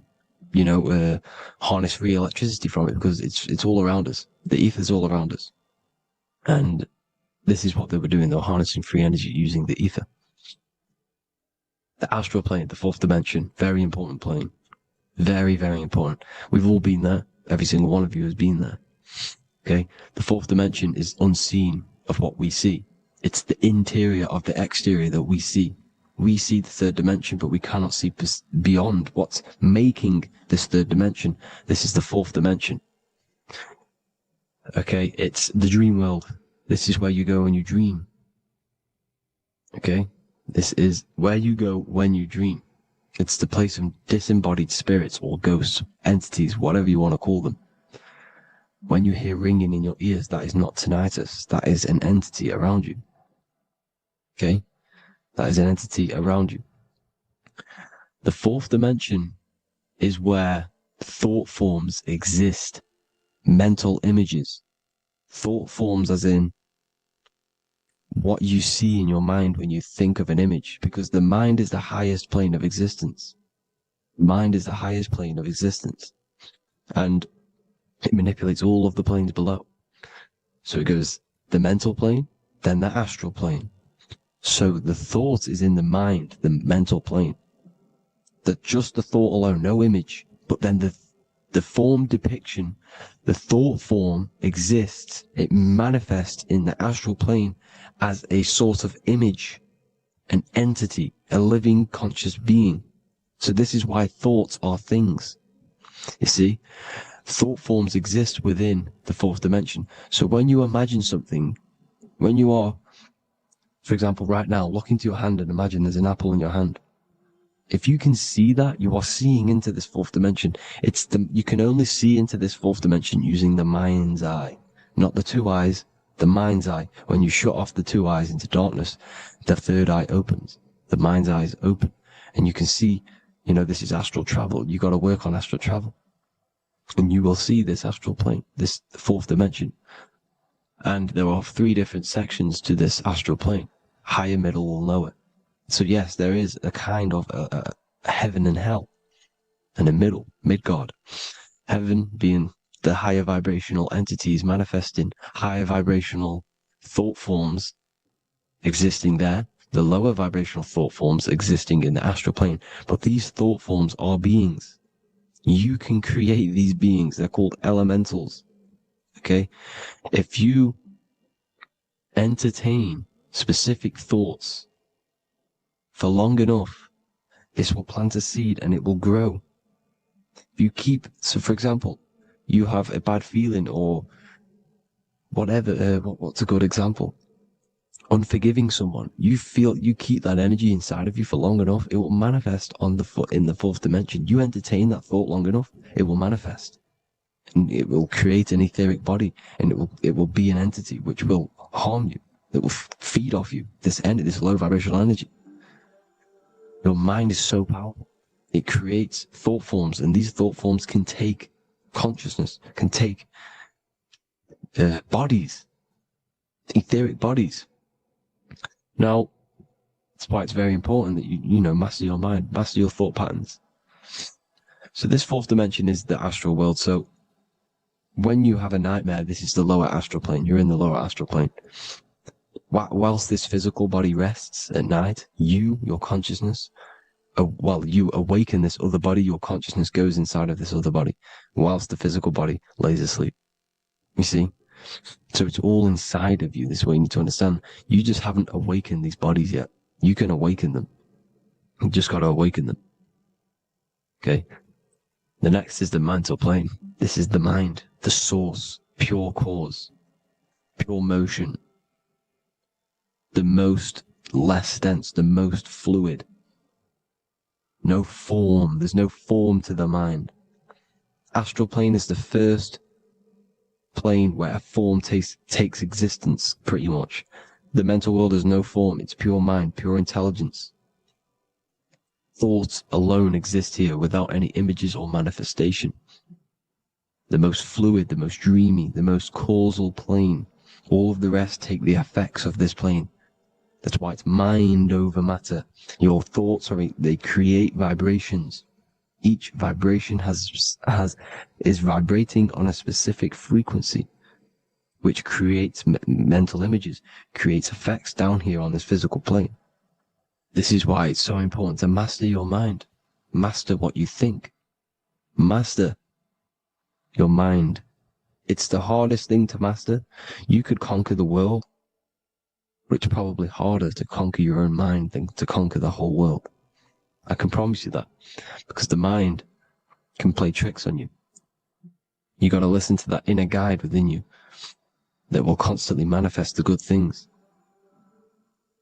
harness free electricity from it, because it's all around us. The ether is all around us. And this is what they were doing. They were harnessing free energy using the ether. The astral plane, the 4th dimension, very important plane. Very, very important. We've all been there. Every single one of you has been there. Okay? The 4th dimension is unseen of what we see. It's the interior of the exterior that we see. We see the 3rd dimension, but we cannot see beyond what's making this 3rd dimension. This is the 4th dimension. Okay? It's the dream world. This is where you go when you dream. Okay? This is where you go when you dream. It's the place of disembodied spirits or ghosts, entities, whatever you want to call them. When you hear ringing in your ears, that is not tinnitus. That is an entity around you. Okay? That is an entity around you. The 4th dimension is where thought forms exist. Mental images. Thought forms as in what you see in your mind when you think of an image, because the mind is the highest plane of existence. Mind is the highest plane of existence. And it manipulates all of the planes below. So it goes the mental plane, then the astral plane. So the thought is in the mind, the mental plane. Just the thought alone, no image, but then the form depiction, the thought form exists. It manifests in the astral plane as a sort of image, an entity, a living conscious being. So this is why thoughts are things. You see, thought forms exist within the 4th dimension. So when you imagine something, when you are, for example, right now, look into your hand and imagine there's an apple in your hand. If you can see that, you are seeing into this 4th dimension. You can only see into this 4th dimension using the mind's eye, not the 2 eyes, the mind's eye. When you shut off the 2 eyes into darkness, the 3rd eye opens. The mind's eye is open. And you can see, this is astral travel. You got to work on astral travel. And you will see this astral plane, this 4th dimension. And there are 3 different sections to this astral plane. Higher, middle, or lower. So yes, there is a kind of a heaven and hell. And a middle, Midgard. Heaven being the higher vibrational entities manifesting higher vibrational thought forms existing there. The lower vibrational thought forms existing in the astral plane. But these thought forms are beings. You can create these beings. They're called elementals. Okay? If you entertain specific thoughts for long enough, this will plant a seed and it will grow. If you so for example, you have a bad feeling or whatever, what's a good example? Unforgiving someone. You keep that energy inside of you for long enough, it will manifest in the 4th dimension. You entertain that thought long enough, it will manifest. And it will create an etheric body, and it will be an entity which will harm you. It will feed off you, this low vibrational energy. Your mind is so powerful. It creates thought forms, and these thought forms can take consciousness, can take bodies, etheric bodies. Now, that's why it's very important that you master your mind, master your thought patterns. So this 4th dimension is the astral world. So when you have a nightmare, this is the lower astral plane. You're in the lower astral plane. Whilst this physical body rests at night, your consciousness, you awaken this other body, your consciousness goes inside of this other body, whilst the physical body lays asleep. You see? So it's all inside of you. This is what you need to understand. You just haven't awakened these bodies yet. You can awaken them. You just got to awaken them. Okay? The next is the mental plane. This is the mind, the source, pure cause, pure motion, the most less dense, the most fluid. No form. There's no form to the mind. Astral plane is the first plane where a form takes existence, pretty much. The mental world has no form. It's pure mind, pure intelligence. Thoughts alone exist here without any images or manifestation. The most fluid, the most dreamy, the most causal plane. All of the rest take the effects of this plane. That's why it's mind over matter. Your thoughts they create vibrations. Each vibration is vibrating on a specific frequency, which creates mental images, creates effects down here on this physical plane. This is why it's so important to master your mind. Master what you think. Master your mind. It's the hardest thing to master. You could conquer the world, but it's probably harder to conquer your own mind than to conquer the whole world. I can promise you that, because the mind can play tricks on you. You got to listen to that inner guide within you that will constantly manifest the good things.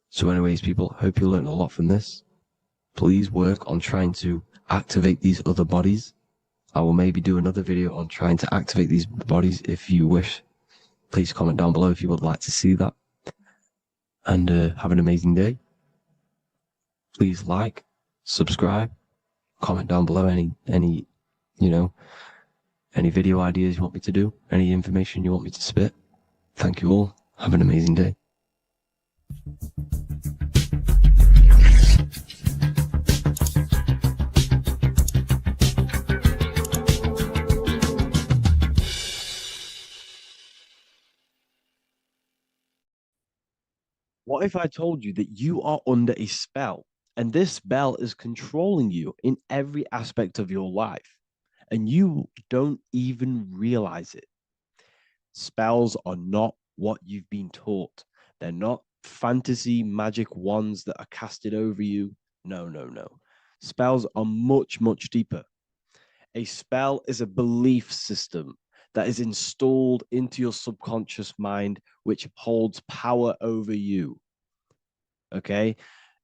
So anyways, people, hope you learned a lot from this. Please work on trying to activate these other bodies. I will maybe do another video on trying to activate these bodies if you wish. Please comment down below if you would like to see that. And have an amazing day. Please like, subscribe, comment down below any video ideas you want me to do, any information you want me to spit. Thank you all. Have an amazing day. What if I told you that you are under a spell, and this spell is controlling you in every aspect of your life, and you don't even realize it? Spells are not what you've been taught. They're not fantasy magic wands that are casted over you. No, no, no. Spells are much, much deeper. A spell is a belief system that is installed into your subconscious mind, which holds power over you. Okay?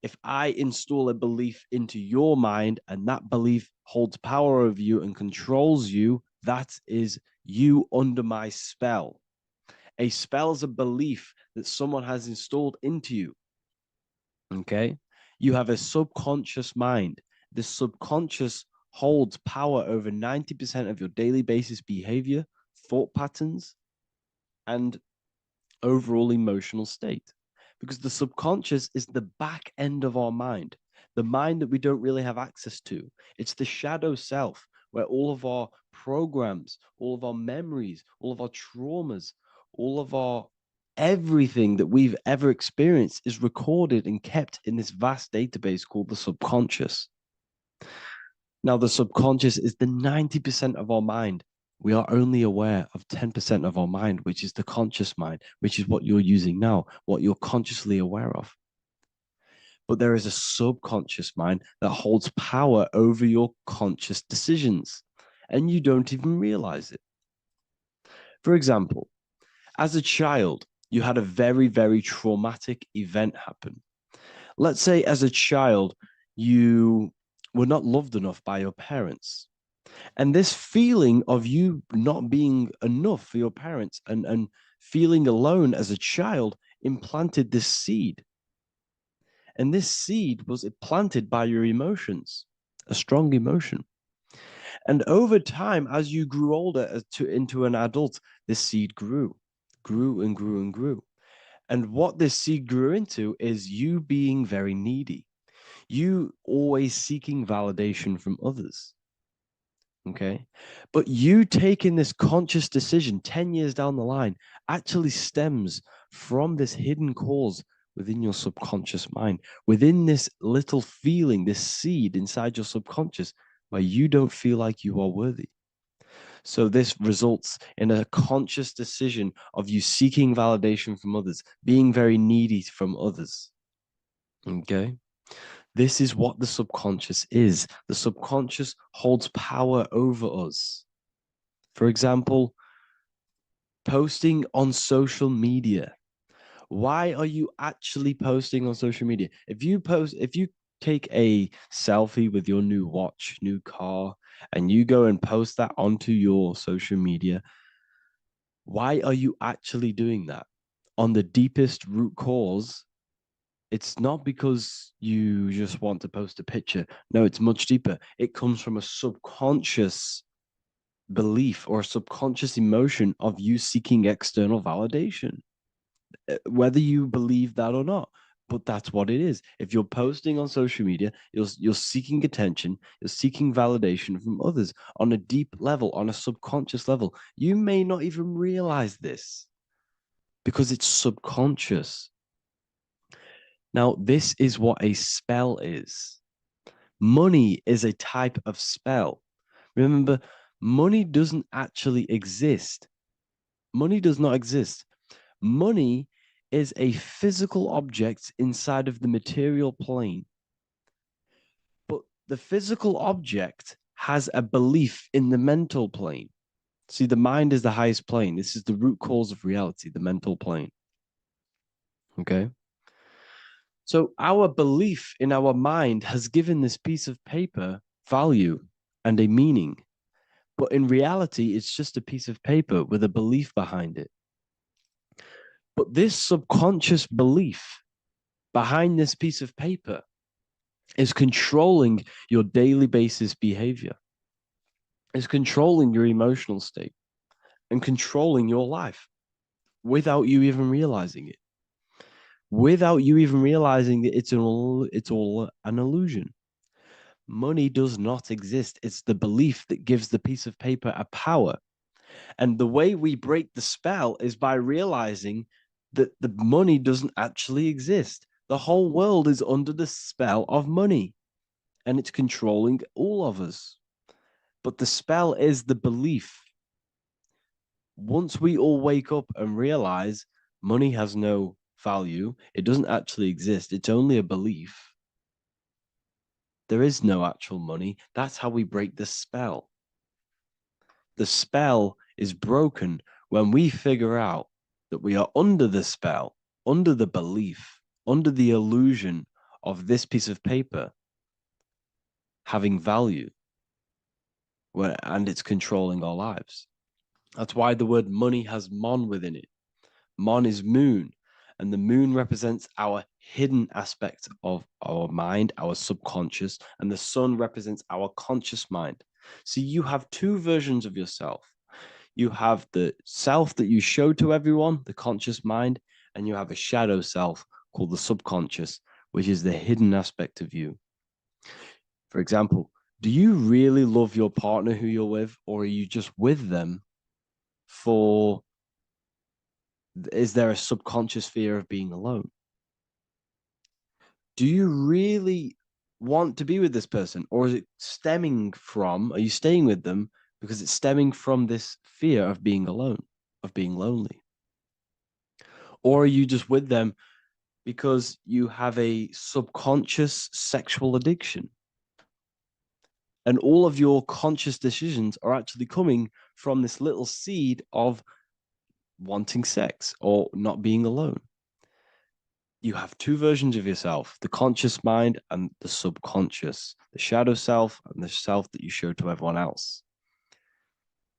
If I install a belief into your mind and that belief holds power over you and controls you, that is you under my spell. A spell is a belief that someone has installed into you. Okay? You have a subconscious mind. The subconscious holds power over 90% of your daily basis behavior, thought patterns, and overall emotional state. Because the subconscious is the back end of our mind, the mind that we don't really have access to. It's the shadow self, where all of our programs, all of our memories, all of our traumas, all of our everything that we've ever experienced is recorded and kept in this vast database called the subconscious. Now, the subconscious is the 90% of our mind. We are only aware of 10% of our mind, which is the conscious mind, which is what you're using now, what you're consciously aware of. But there is a subconscious mind that holds power over your conscious decisions, and you don't even realize it. For example, as a child, you had a very, very traumatic event happen. Let's say as a child, you were not loved enough by your parents. And this feeling of you not being enough for your parents and feeling alone as a child implanted this seed. And this seed was planted by your emotions, a strong emotion. And over time, as you grew older into an adult, this seed grew and grew and grew. And what this seed grew into is you being very needy. You always seeking validation from others. Okay. But you taking this conscious decision 10 years down the line actually stems from this hidden cause within your subconscious mind, within this little feeling, this seed inside your subconscious where you don't feel like you are worthy. So this results in a conscious decision of you seeking validation from others, being very needy from others. Okay. This is what the subconscious is. The subconscious holds power over us. For example, posting on social media. Why are you actually posting on social media? If you take a selfie with your new watch, new car, and you go and post that onto your social media, why are you actually doing that? On the deepest root cause, it's not because you just want to post a picture. No, it's much deeper. It comes from a subconscious belief or a subconscious emotion of you seeking external validation, whether you believe that or not. But that's what it is. If you're posting on social media, you're seeking attention, you're seeking validation from others on a deep level, on a subconscious level. You may not even realize this because it's subconscious. Now, this is what a spell is. Money is a type of spell. Remember, money doesn't actually exist. Money does not exist. Money is a physical object inside of the material plane. But the physical object has a belief in the mental plane. See, the mind is the highest plane. This is the root cause of reality, the mental plane. Okay? So our belief in our mind has given this piece of paper value and a meaning. But in reality, it's just a piece of paper with a belief behind it. But this subconscious belief behind this piece of paper is controlling your daily basis behavior, is controlling your emotional state and controlling your life without you even realizing it. Without you even realizing that it's all an illusion. Money does not exist. It's the belief that gives the piece of paper a power. And the way we break the spell is by realizing that the money doesn't actually exist. The whole world is under the spell of money, and it's controlling all of us. But the spell is the belief. Once we all wake up and realize money has no value, it doesn't actually exist, it's only a belief. There is no actual money. That's how we break the spell. The spell is broken when we figure out that we are under the spell, under the belief, under the illusion of this piece of paper having value, and it's controlling our lives. That's why the word money has mon within it. Mon is moon, and the moon represents our hidden aspect of our mind, our subconscious, and the sun represents our conscious mind. So you have two versions of yourself. You have the self that you show to everyone, the conscious mind, and you have a shadow self called the subconscious, which is the hidden aspect of you. For example, do you really love your partner who you're with, or are you just with them for, is there a subconscious fear of being alone? Do you really want to be with this person, or is it stemming from, are you staying with them because it's stemming from this fear of being alone, of being lonely? Or are you just with them because you have a subconscious sexual addiction? And all of your conscious decisions are actually coming from this little seed of wanting sex or not being alone. You have two versions of yourself, the conscious mind and the subconscious, the shadow self and the self that you show to everyone else.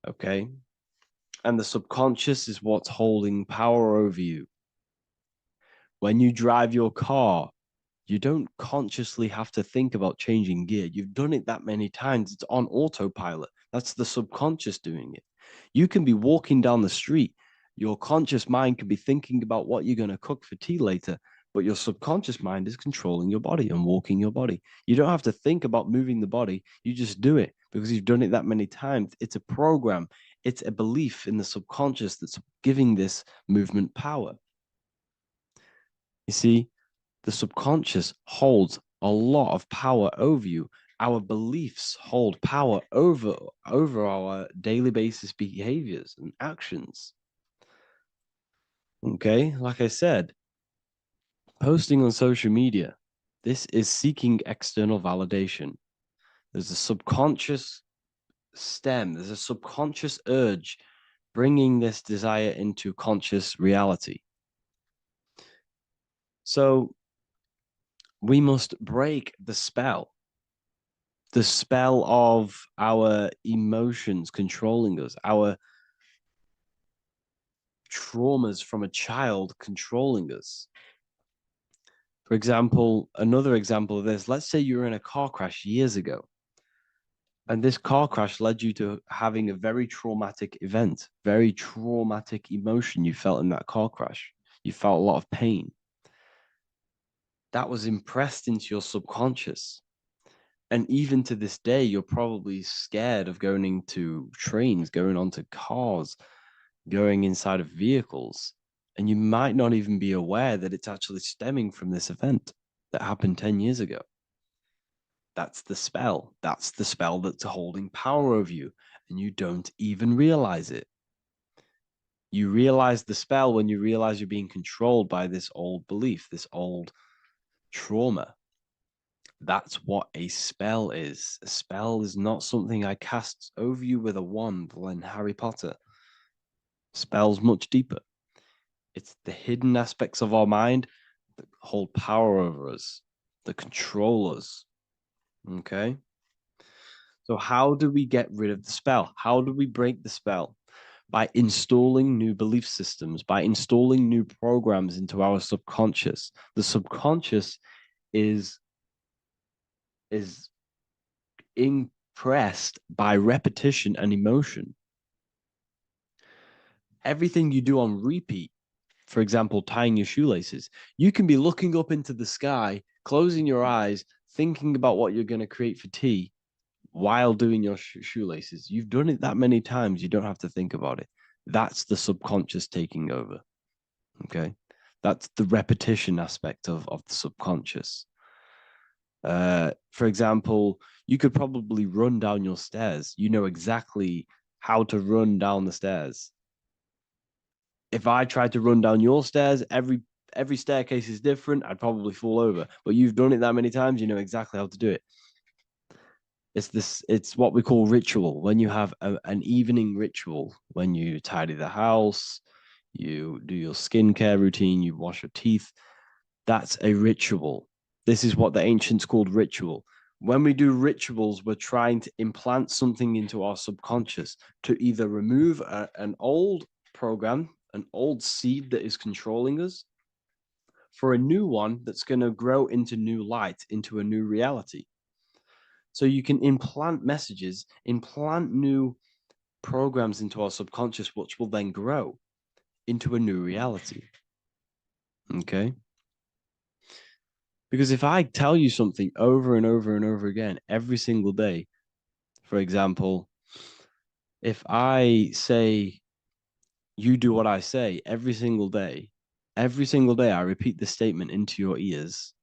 Okay? And the subconscious is what's holding power over you. When you drive your car, you don't consciously have to think about changing gear. You've done it that many times. It's on autopilot. That's the subconscious doing it. You can be walking down the street. Your conscious mind can be thinking about what you're going to cook for tea later, but your subconscious mind is controlling your body and walking your body. You don't have to think about moving the body. You just do it because you've done it that many times. It's a program. It's a belief in the subconscious that's giving this movement power. You see, the subconscious holds a lot of power over you. Our beliefs hold power over our daily basis behaviors and actions. Okay, like I said, posting on social media, This is seeking external validation. There's a subconscious stem, there's a subconscious urge bringing this desire into conscious reality. So we must break the spell of our emotions controlling us, our traumas from a child controlling us. For example, another example of this, let's say you were in a car crash years ago, and this car crash led you to having a very traumatic event, very traumatic emotion you felt in that car crash. You felt a lot of pain. That was impressed into your subconscious. And even to this day, you're probably scared of going into trains, going onto cars, going inside of vehicles. And you might not even be aware that it's actually stemming from this event that happened 10 years ago. That's the spell. That's the spell that's holding power over you, and you don't even realize it. You realize the spell when you realize you're being controlled by this old belief, this old trauma. That's what a spell is. A spell is not something I cast over you with a wand like Harry Potter. Spell's much deeper. It's the hidden aspects of our mind that hold power over us, that control us. Okay? So how do we get rid of the spell? How do we break the spell? By installing new belief systems, by installing new programs into our subconscious. The subconscious is impressed by repetition and emotion. Everything you do on repeat, for example, tying your shoelaces, you can be looking up into the sky, closing your eyes, thinking about what you're going to create for tea while doing your shoelaces. You've done it that many times, you don't have to think about it. That's the subconscious taking over. Okay? That's the repetition aspect of the subconscious. For example, you could probably run down your stairs. You know exactly how to run down the stairs. If I tried to run down your stairs, every staircase is different. I'd probably fall over. But you've done it that many times, you know exactly how to do it. It's what we call ritual. When you have an evening ritual, when you tidy the house, you do your skincare routine, you wash your teeth, that's a ritual. This is what the ancients called ritual. When we do rituals, we're trying to implant something into our subconscious to either remove an old program, an old seed that is controlling us, for a new one that's going to grow into new light, into a new reality. So you can implant messages, implant new programs into our subconscious, which will then grow into a new reality. Okay? Because if I tell you something over and over and over again, every single day, for example, if I say, you do what I say every single day I repeat this statement into your ears,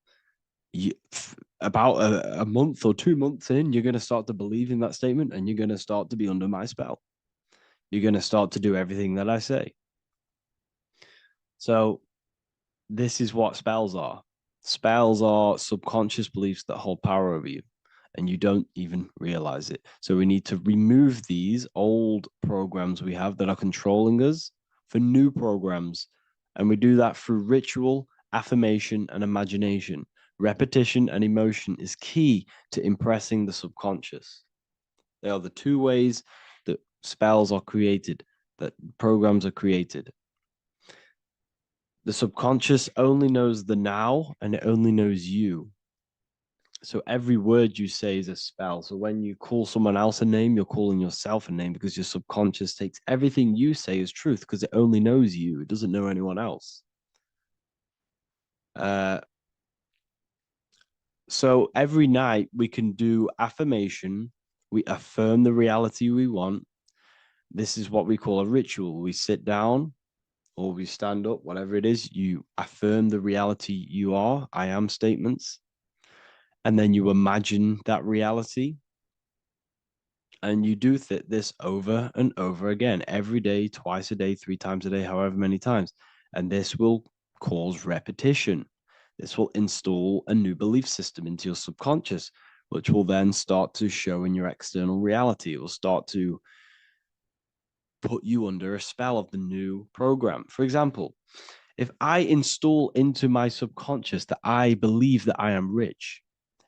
about a month or 2 months in, you're going to start to believe in that statement and you're going to start to be under my spell. You're going to start to do everything that I say. So this is what spells are. Spells are subconscious beliefs that hold power over you, and you don't even realize it. So we need to remove these old programs we have that are controlling us for new programs. And we do that through ritual, affirmation, and imagination. Repetition and emotion is key to impressing the subconscious. They are the two ways that spells are created, that programs are created. The subconscious only knows the now, and it only knows you. So every word you say is a spell. So when you call someone else a name, you're calling yourself a name, because your subconscious takes everything you say as truth, because it only knows you. It doesn't know anyone else. So every night we can do affirmation. We affirm the reality we want. This is what we call a ritual. We sit down or we stand up, whatever it is, you affirm the reality you are, I am statements. And then you imagine that reality. And you do this over and over again, every day, twice a day, 3 times a day, however many times. And this will cause repetition. This will install a new belief system into your subconscious, which will then start to show in your external reality. It will start to put you under a spell of the new program. For example, if I install into my subconscious that I believe that I am rich,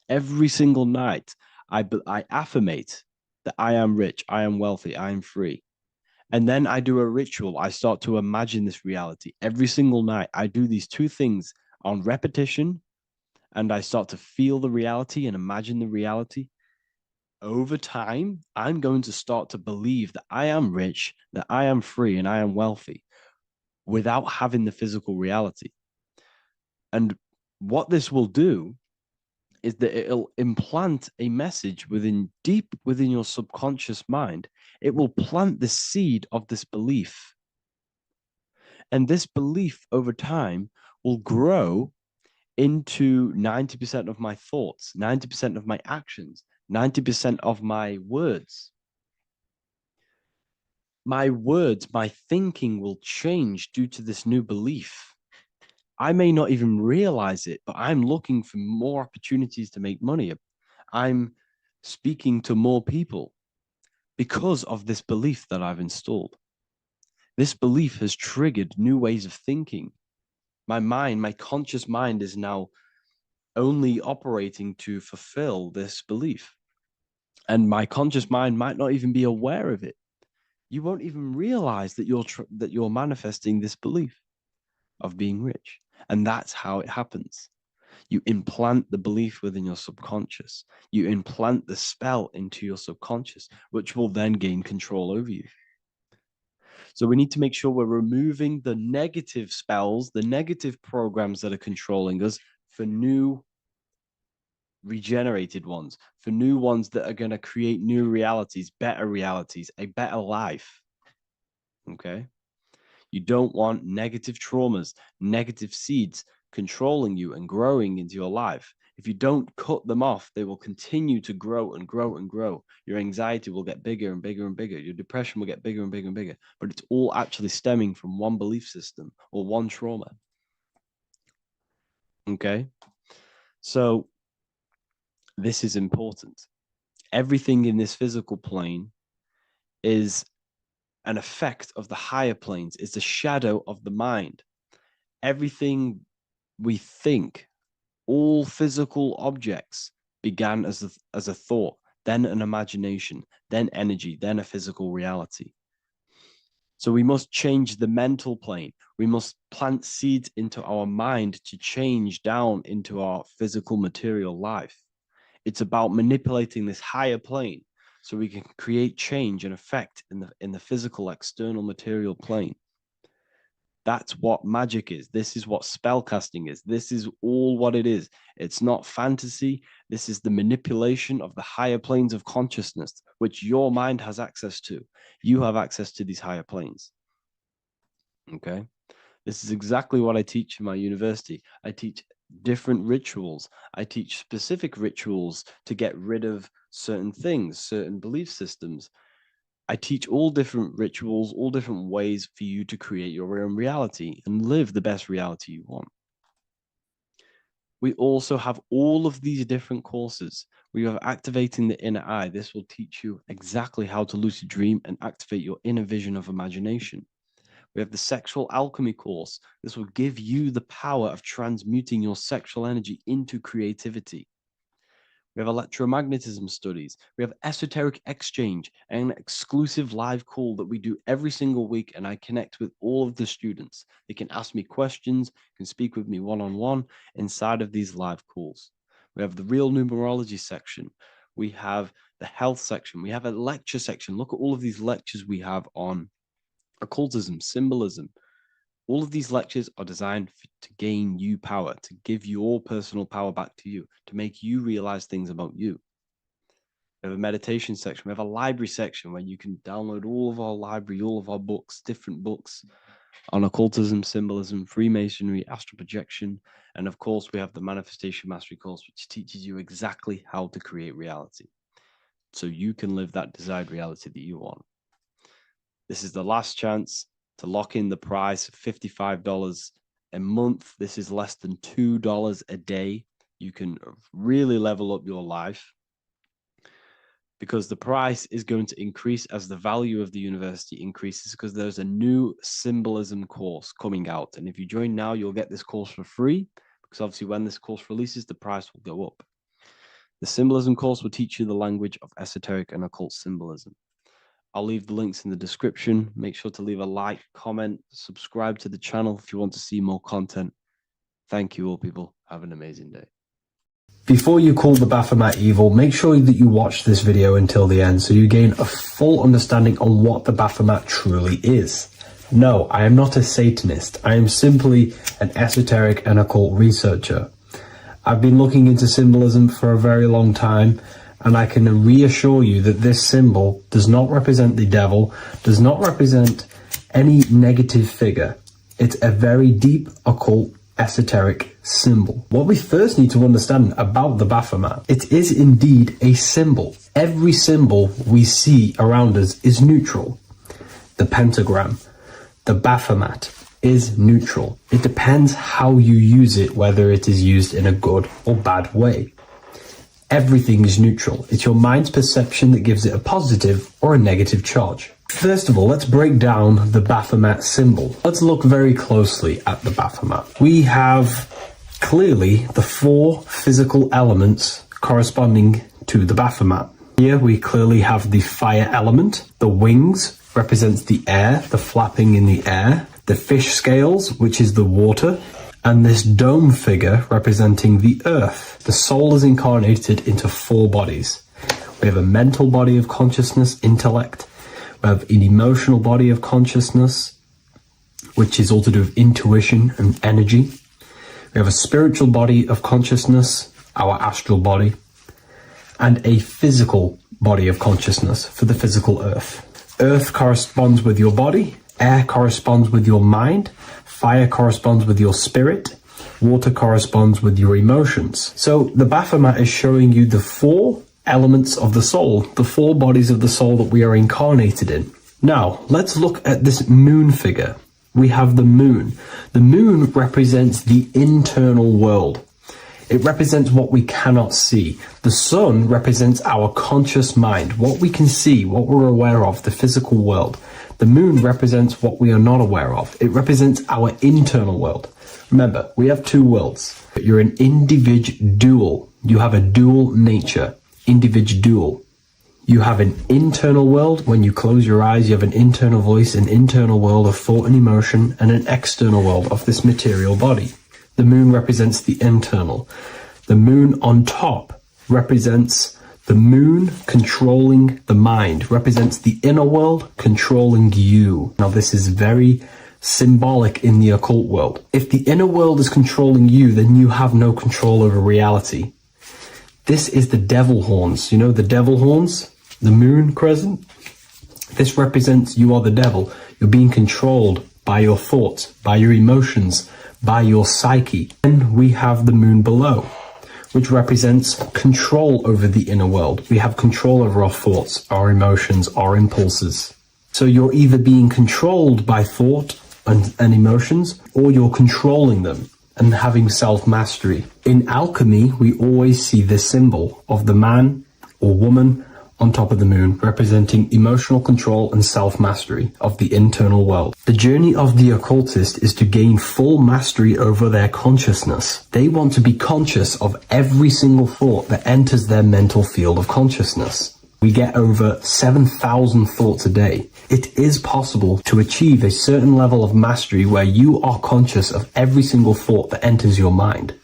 every single night I affirmate that I am rich, I am wealthy, I am free. And then I do a ritual. I start to imagine this reality. Every single night, I do these two things on repetition, and I start to feel the reality and imagine the reality. Over time, I'm going to start to believe that I am rich, that I am free, and I am wealthy without having the physical reality. And what this will do is that it'll implant a message deep within your subconscious mind. It will plant the seed of this belief. And this belief over time will grow into 90% of my thoughts, 90% of my actions, 90% of my words. My words, my thinking will change due to this new belief. I may not even realize it, but I'm looking for more opportunities to make money. I'm speaking to more people because of this belief that I've installed. This belief has triggered new ways of thinking. My mind, my conscious mind is now only operating to fulfill this belief. And my conscious mind might not even be aware of it. You won't even realize that you're manifesting this belief of being rich. And that's how it happens. You implant the belief within your subconscious. You implant the spell into your subconscious, which will then gain control over you. So we need to make sure we're removing the negative spells, the negative programs that are controlling us, for new regenerated ones, for new ones that are going to create new realities, a better life. Okay? You don't want negative traumas, negative seeds controlling you and growing into your life. If you don't cut them off, they will continue to grow and grow and grow. Your anxiety will get bigger and bigger and bigger. Your depression will get bigger and bigger and bigger. But it's all actually stemming from one belief system or one trauma. Okay? So this is important. Everything in this physical plane is an effect of the higher planes. It's a shadow of the mind. Everything we think, all physical objects began as a thought, then an imagination, then energy, then a physical reality. So we must change the mental plane. We must plant seeds into our mind to change down into our physical material life. It's about manipulating this higher plane so we can create change and effect in the physical external material plane. That's what magic is. This is what spellcasting is. This is all what it is. It's not fantasy. This is the manipulation of the higher planes of consciousness, which your mind has access to. You have access to these higher planes. Okay? This is exactly what I teach in my university. I teach different rituals. I teach specific rituals to get rid of certain things, certain belief systems. I teach all different rituals, all different ways for you to create your own reality and live the best reality you want. We also have all of these different courses. We have activating the inner eye. This will teach you exactly how to lucid dream and activate your inner vision of imagination. We have the sexual alchemy course. This will give you the power of transmuting your sexual energy into creativity. We have electromagnetism studies. We have esoteric exchange, an exclusive live call that we do every single week, and I connect with all of the students. They can ask me questions, can speak with me one-on-one inside of these live calls. We have the real numerology section. We have the health section. We have a lecture section. Look at all of these lectures we have on occultism, symbolism. All of these lectures are designed to gain you power, to give your personal power back to you, to make you realize things about you. We have a meditation section. We have a library section where you can download all of our library, all of our books, different books on occultism, symbolism, Freemasonry, astral projection. And of course, we have the Manifestation Mastery course, which teaches you exactly how to create reality so you can live that desired reality that you want. This is the last chance to lock in the price of $55 a month. This is less than $2 a day. You can really level up your life, because the price is going to increase as the value of the university increases, because there's a new symbolism course coming out. And if you join now, you'll get this course for free, because obviously when this course releases, the price will go up. The symbolism course will teach you the language of esoteric and occult symbolism. I'll leave the links in the description. Make sure to leave a like, comment, subscribe to the channel if you want to see more content. Thank you all, people. Have an amazing day. Before you call the Baphomet evil, make sure that you watch this video until the end so you gain a full understanding on what the Baphomet truly is. No, I am not a Satanist. I am simply an esoteric and occult researcher. I've been looking into symbolism for a very long time, and I can reassure you that this symbol does not represent the devil, does not represent any negative figure. It's a very deep occult esoteric symbol. What we first need to understand about the Baphomet, it is indeed a symbol. Every symbol we see around us is neutral. The pentagram, the Baphomet, is neutral. It depends how you use it, whether it is used in a good or bad way. Everything is neutral. It's your mind's perception that gives it a positive or a negative charge. First of all, let's break down the Baphomet symbol. Let's look very closely at the Baphomet. We have clearly the 4 physical elements corresponding to the Baphomet. Here we clearly have the fire element. The wings represents the air, the flapping in the air. The fish scales, which is the water. And this dome figure representing the earth. The soul is incarnated into 4 bodies. We have a mental body of consciousness, intellect. We have an emotional body of consciousness, which is all to do with intuition and energy. We have a spiritual body of consciousness, our astral body, and a physical body of consciousness for the physical earth. Earth corresponds with your body, air corresponds with your mind, fire corresponds with your spirit, water corresponds with your emotions. So the Baphomet is showing you the 4 elements of the soul, the 4 bodies of the soul that we are incarnated in. Now, let's look at this moon figure. We have the moon. The moon represents the internal world. It represents what we cannot see. The sun represents our conscious mind, what we can see, what we're aware of, the physical world. The moon represents what we are not aware of. It represents our internal world. Remember, we have 2 worlds. You're an individual. You have a dual nature. Individual. You have an internal world. When you close your eyes, you have an internal voice, an internal world of thought and emotion, and an external world of this material body. The moon represents the internal. The moon on top represents the moon controlling the mind, represents the inner world controlling you. Now, this is very symbolic in the occult world. If the inner world is controlling you, then you have no control over reality. This is the devil horns. You know the devil horns? The moon crescent? This represents you are the devil. You're being controlled by your thoughts, by your emotions, by your psyche. Then we have the moon below, which represents control over the inner world. We have control over our thoughts, our emotions, our impulses. So you're either being controlled by thought and emotions, or you're controlling them and having self-mastery. In alchemy, we always see this symbol of the man or woman on top of the moon, representing emotional control and self-mastery of the internal world. The journey of the occultist is to gain full mastery over their consciousness. They want to be conscious of every single thought that enters their mental field of consciousness. We get over 7,000 thoughts a day. It is possible to achieve a certain level of mastery where you are conscious of every single thought that enters your mind.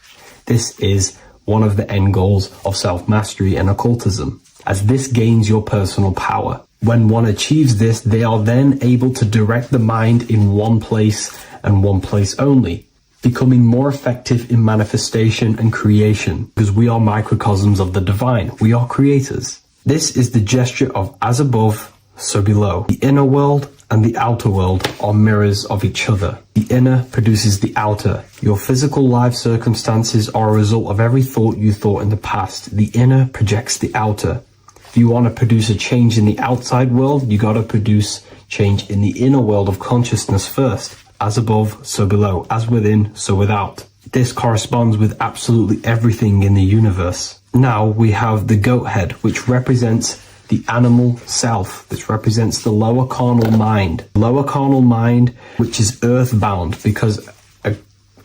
This is one of the end goals of self-mastery and occultism, as this gains your personal power. When one achieves this, they are then able to direct the mind in one place and one place only, becoming more effective in manifestation and creation, because we are microcosms of the divine. We are creators. This is the gesture of as above, so below. The inner world and the outer world are mirrors of each other. The inner produces the outer. Your physical life circumstances are a result of every thought you thought in the past. The inner projects the outer. If you want to produce a change in the outside world, you got to produce change in the inner world of consciousness first. as above, so below, as within, so without. This corresponds with absolutely everything in the universe. Now we have the goat head, which represents the animal self. This represents the lower carnal mind. Lower carnal mind, which is earthbound, because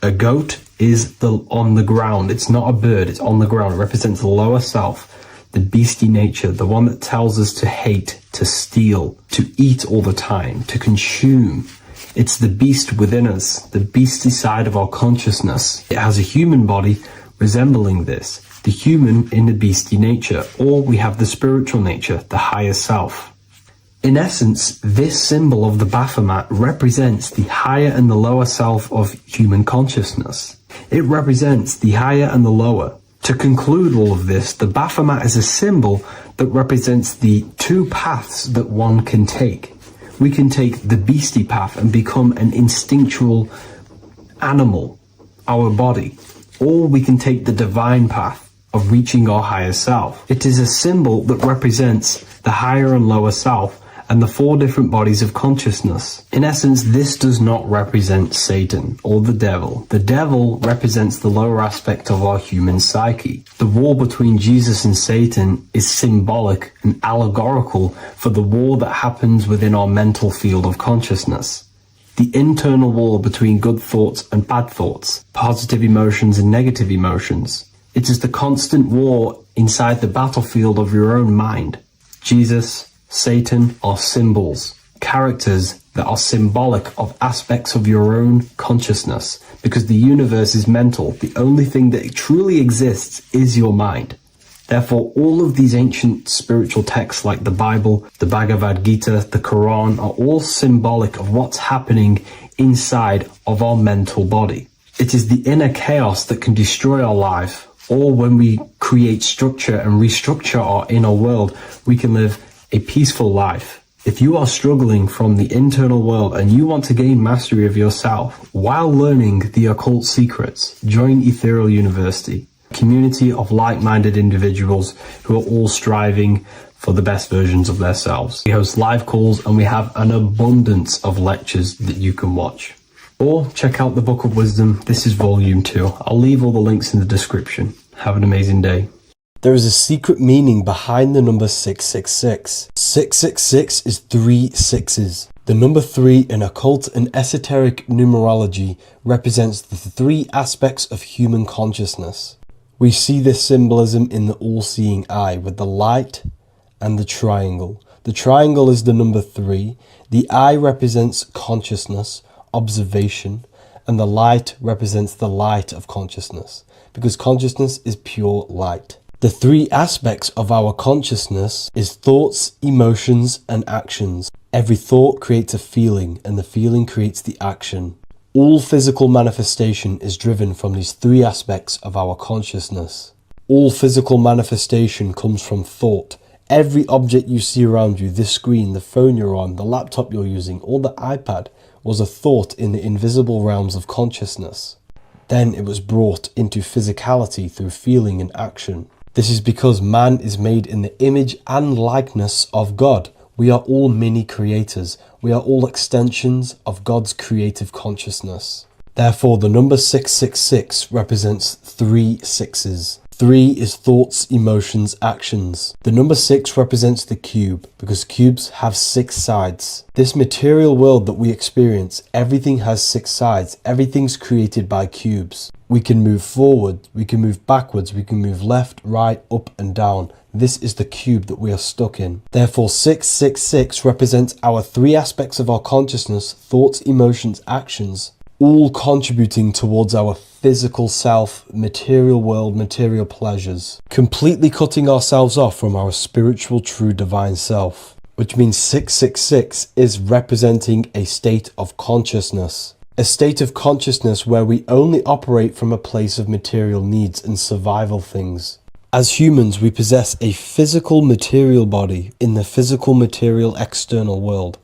a goat is on the ground. It's not a bird, it's on the ground. It represents the lower self, the beastie nature, the one that tells us to hate, to steal, to eat all the time, to consume. It's the beast within us, the beastie side of our consciousness. It has a human body resembling this, the human in the beastie nature, or we have the spiritual nature, the higher self. In essence, this symbol of the Baphomet represents the higher and the lower self of human consciousness. It represents the higher and the lower. To conclude all of this, the Baphomet is a symbol that represents the two paths that one can take. We can take the beastie path and become an instinctual animal, our body, or we can take the divine path of reaching our higher self. It is a symbol that represents the higher and lower self and the four different bodies of consciousness. In essence, this does not represent Satan or the devil. The devil represents the lower aspect of our human psyche. The war between Jesus and Satan is symbolic and allegorical for the war that happens within our mental field of consciousness. The internal war between good thoughts and bad thoughts, positive emotions and negative emotions. It is the constant war inside the battlefield of your own mind. Jesus, Satan are symbols, characters that are symbolic of aspects of your own consciousness, because the universe is mental. The only thing that truly exists is your mind. Therefore, all of these ancient spiritual texts like the Bible, the Bhagavad Gita, the Quran are all symbolic of what's happening inside of our mental body. It is the inner chaos that can destroy our life, or when we create structure and restructure our inner world, we can live a peaceful life. If you are struggling from the internal world and you want to gain mastery of yourself while learning the occult secrets, join Ethereal University, a community of like-minded individuals who are all striving for the best versions of themselves. We host live calls and we have an abundance of lectures that you can watch. Or check out the Book of Wisdom. This is volume 2. I'll leave all the links in the description. Have an amazing day. There is a secret meaning behind the number 666. 666 is 3 sixes. The number 3 in occult and esoteric numerology represents the 3 aspects of human consciousness. We see this symbolism in the all-seeing eye with the light and the triangle. The triangle is the number 3. The eye represents consciousness, observation, and the light represents the light of consciousness, because consciousness is pure light. The 3 aspects of our consciousness is thoughts, emotions, and actions. Every thought creates a feeling, and the feeling creates the action. All physical manifestation is driven from these 3 aspects of our consciousness. All physical manifestation comes from thought. Every object you see around you, this screen, the phone you're on, the laptop you're using, or the iPad, was a thought in the invisible realms of consciousness. Then it was brought into physicality through feeling and action. This is because man is made in the image and likeness of God. We are all mini creators. We are all extensions of God's creative consciousness. Therefore, the number 666 represents 3 sixes. 3 is thoughts, emotions, actions. The number 6 represents the cube, because cubes have 6 sides. This material world that we experience, everything has 6 sides. Everything's created by cubes. We can move forward, we can move backwards, we can move left, right, up and down. This is the cube that we are stuck in. Therefore, 666 represents our 3 aspects of our consciousness, thoughts, emotions, actions, all contributing towards our physical self, material world, material pleasures, completely cutting ourselves off from our spiritual, true, divine self, which means 666 is representing a state of consciousness. A state of consciousness where we only operate from a place of material needs and survival things. As humans, we possess a physical material body in the physical material external world,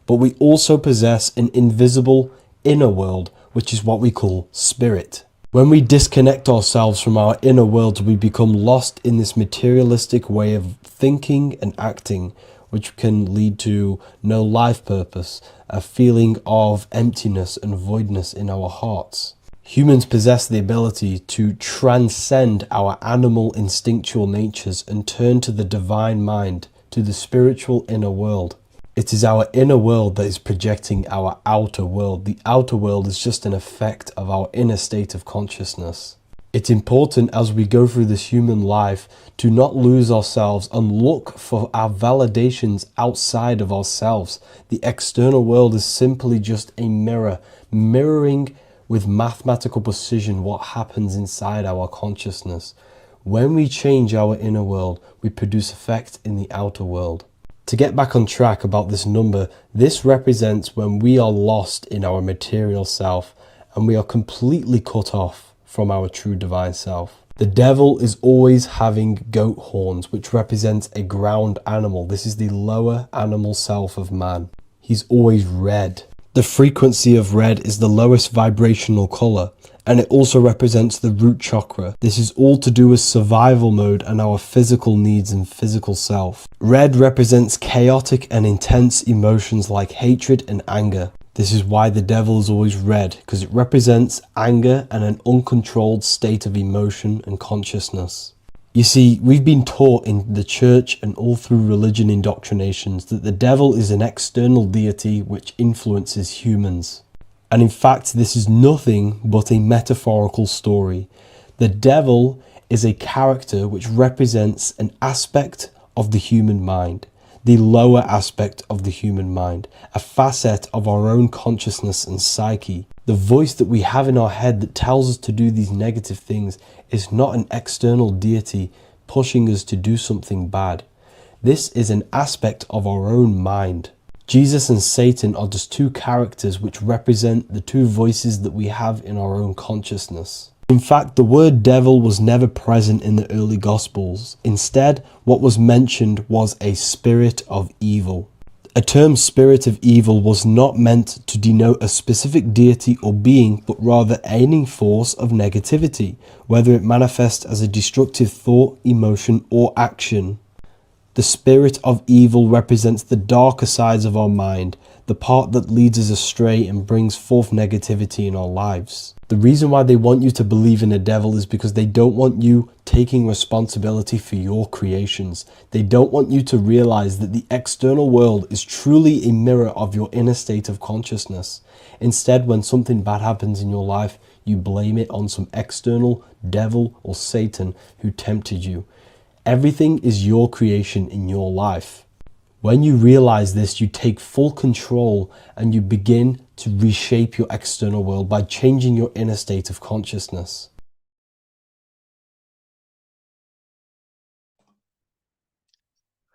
but we also possess an invisible inner world, which is what we call spirit. When we disconnect ourselves from our inner world, we become lost in this materialistic way of thinking and acting, which can lead to no life purpose, a feeling of emptiness and voidness in our hearts. Humans possess the ability to transcend our animal instinctual natures and turn to the divine mind, to the spiritual inner world. It is our inner world that is projecting our outer world. The outer world is just an effect of our inner state of consciousness. It's important as we go through this human life to not lose ourselves and look for our validations outside of ourselves. The external world is simply just a mirror, mirroring with mathematical precision what happens inside our consciousness. When we change our inner world, we produce effect in the outer world. To get back on track about this number, this represents when we are lost in our material self and we are completely cut off from our true divine self. The devil is always having goat horns, which represents a ground animal. This is the lower animal self of man. He's always red. The frequency of red is the lowest vibrational color, and it also represents the root chakra. This is all to do with survival mode and our physical needs and physical self. Red represents chaotic and intense emotions like hatred and anger. This is why the devil is always red, because it represents anger and an uncontrolled state of emotion and consciousness. You see, we've been taught in the church and all through religion indoctrinations that the devil is an external deity which influences humans. And in fact, this is nothing but a metaphorical story. The devil is a character which represents an aspect of the human mind, the lower aspect of the human mind, a facet of our own consciousness and psyche. The voice that we have in our head that tells us to do these negative things is not an external deity pushing us to do something bad. This is an aspect of our own mind. Jesus and Satan are just two characters which represent the two voices that we have in our own consciousness. In fact, the word devil was never present in the early Gospels. Instead, what was mentioned was a spirit of evil. A term spirit of evil was not meant to denote a specific deity or being, but rather any force of negativity, whether it manifests as a destructive thought, emotion, or action. The spirit of evil represents the darker sides of our mind, the part that leads us astray and brings forth negativity in our lives. The reason why they want you to believe in a devil is because they don't want you taking responsibility for your creations. They don't want you to realize that the external world is truly a mirror of your inner state of consciousness. Instead, when something bad happens in your life, you blame it on some external devil or Satan who tempted you. Everything is your creation in your life. When you realize this, you take full control and you begin to reshape your external world by changing your inner state of consciousness.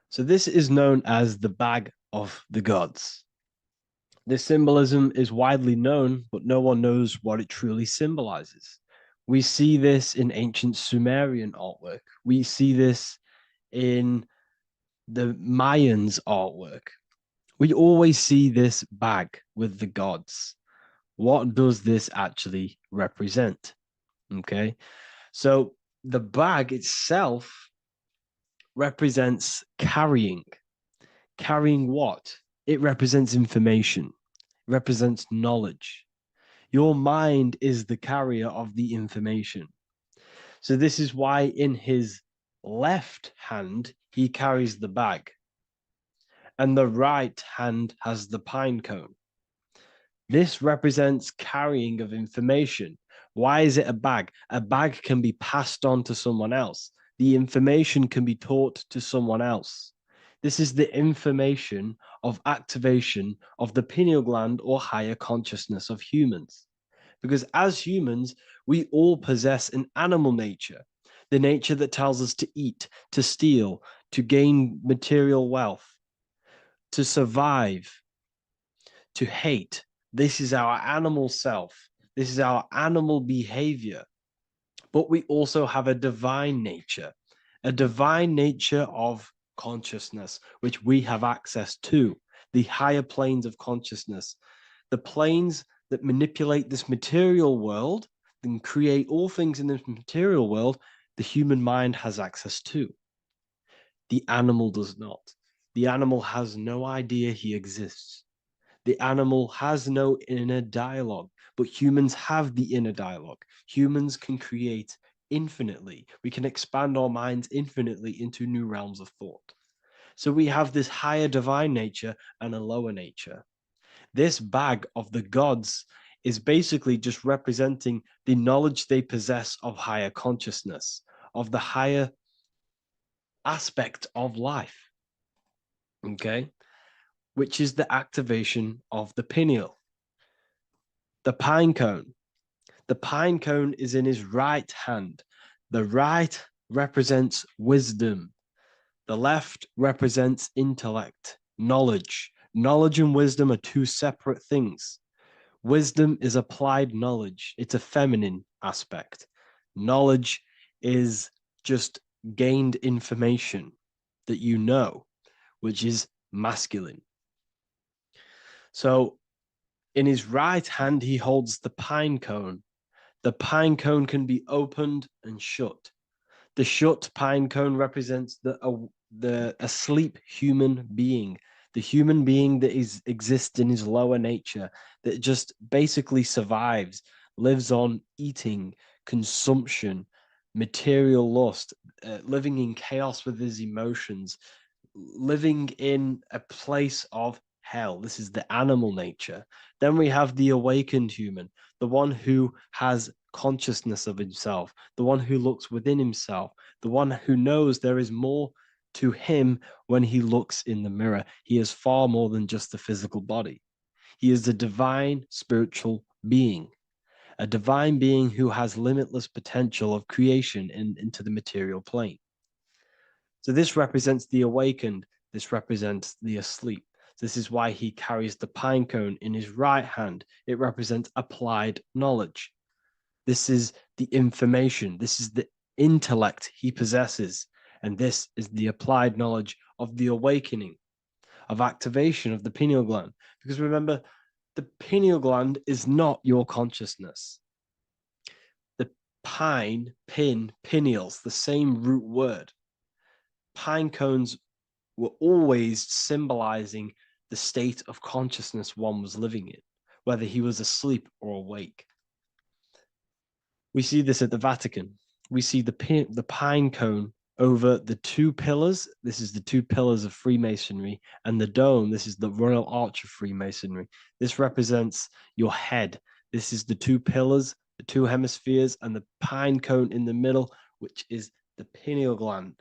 So this is known as the bag of the gods. This symbolism is widely known, but no one knows what it truly symbolizes. We see this in ancient Sumerian artwork. We see this in the Mayans' artwork. We always see this bag with the gods. What does this actually represent? Okay, so the bag itself represents carrying. Carrying what? It represents information, it represents knowledge. Your mind is the carrier of the information. So this is why in his left hand, he carries the bag, and the right hand has the pine cone. This represents carrying of information. Why is it a bag? A bag can be passed on to someone else. The information can be taught to someone else. This is the information of activation of the pineal gland or higher consciousness of humans. Because as humans, we all possess an animal nature, the nature that tells us to eat, to steal, to gain material wealth, to survive, to hate. This is our animal self. This is our animal behavior. But we also have a divine nature of consciousness, which we have access to, the higher planes of consciousness, the planes that manipulate this material world and create all things in this material world. The human mind has access to. The animal does not. The animal has no idea he exists. The animal has no inner dialogue, but humans have the inner dialogue. Humans can create infinitely. We can expand our minds infinitely into new realms of thought. So we have this higher divine nature and a lower nature. This bag of the gods is basically just representing the knowledge they possess of higher consciousness, of the higher aspect of life. Okay? Which is the activation of the pineal. The pine cone. The pine cone is in his right hand. The right represents wisdom. The left represents intellect, knowledge. Knowledge and wisdom are two separate things. Wisdom is applied knowledge. It's a feminine aspect. Knowledge is just gained information that you know, which is masculine. So in his right hand, he holds the pine cone. The pine cone can be opened and shut. The shut pine cone represents the asleep human being, the human being that exists in his lower nature, that just basically survives, lives on eating, consumption, material lust, living in chaos with his emotions, living in a place of hell. This is the animal nature. Then we have the awakened human, the one who has consciousness of himself, the one who looks within himself, the one who knows there is more to him when he looks in the mirror. He is far more than just the physical body. He is a divine spiritual being, a divine being who has limitless potential of creation into the material plane. So this represents the awakened. This represents the asleep. This is why he carries the pine cone in his right hand. It represents applied knowledge. This is the information. This is the intellect he possesses. And this is the applied knowledge of the awakening, of activation of the pineal gland. Because remember, the pineal gland is not your consciousness. The pine, pin, pineals, the same root word. Pine cones were always symbolizing the state of consciousness one was living in, whether he was asleep or awake. We see this at the Vatican. We see the pine cone over the two pillars. This is the two pillars of Freemasonry, and the dome. This is the Royal Arch of Freemasonry. This represents your head. This is the two pillars, the two hemispheres, and the pine cone in the middle, which is the pineal gland.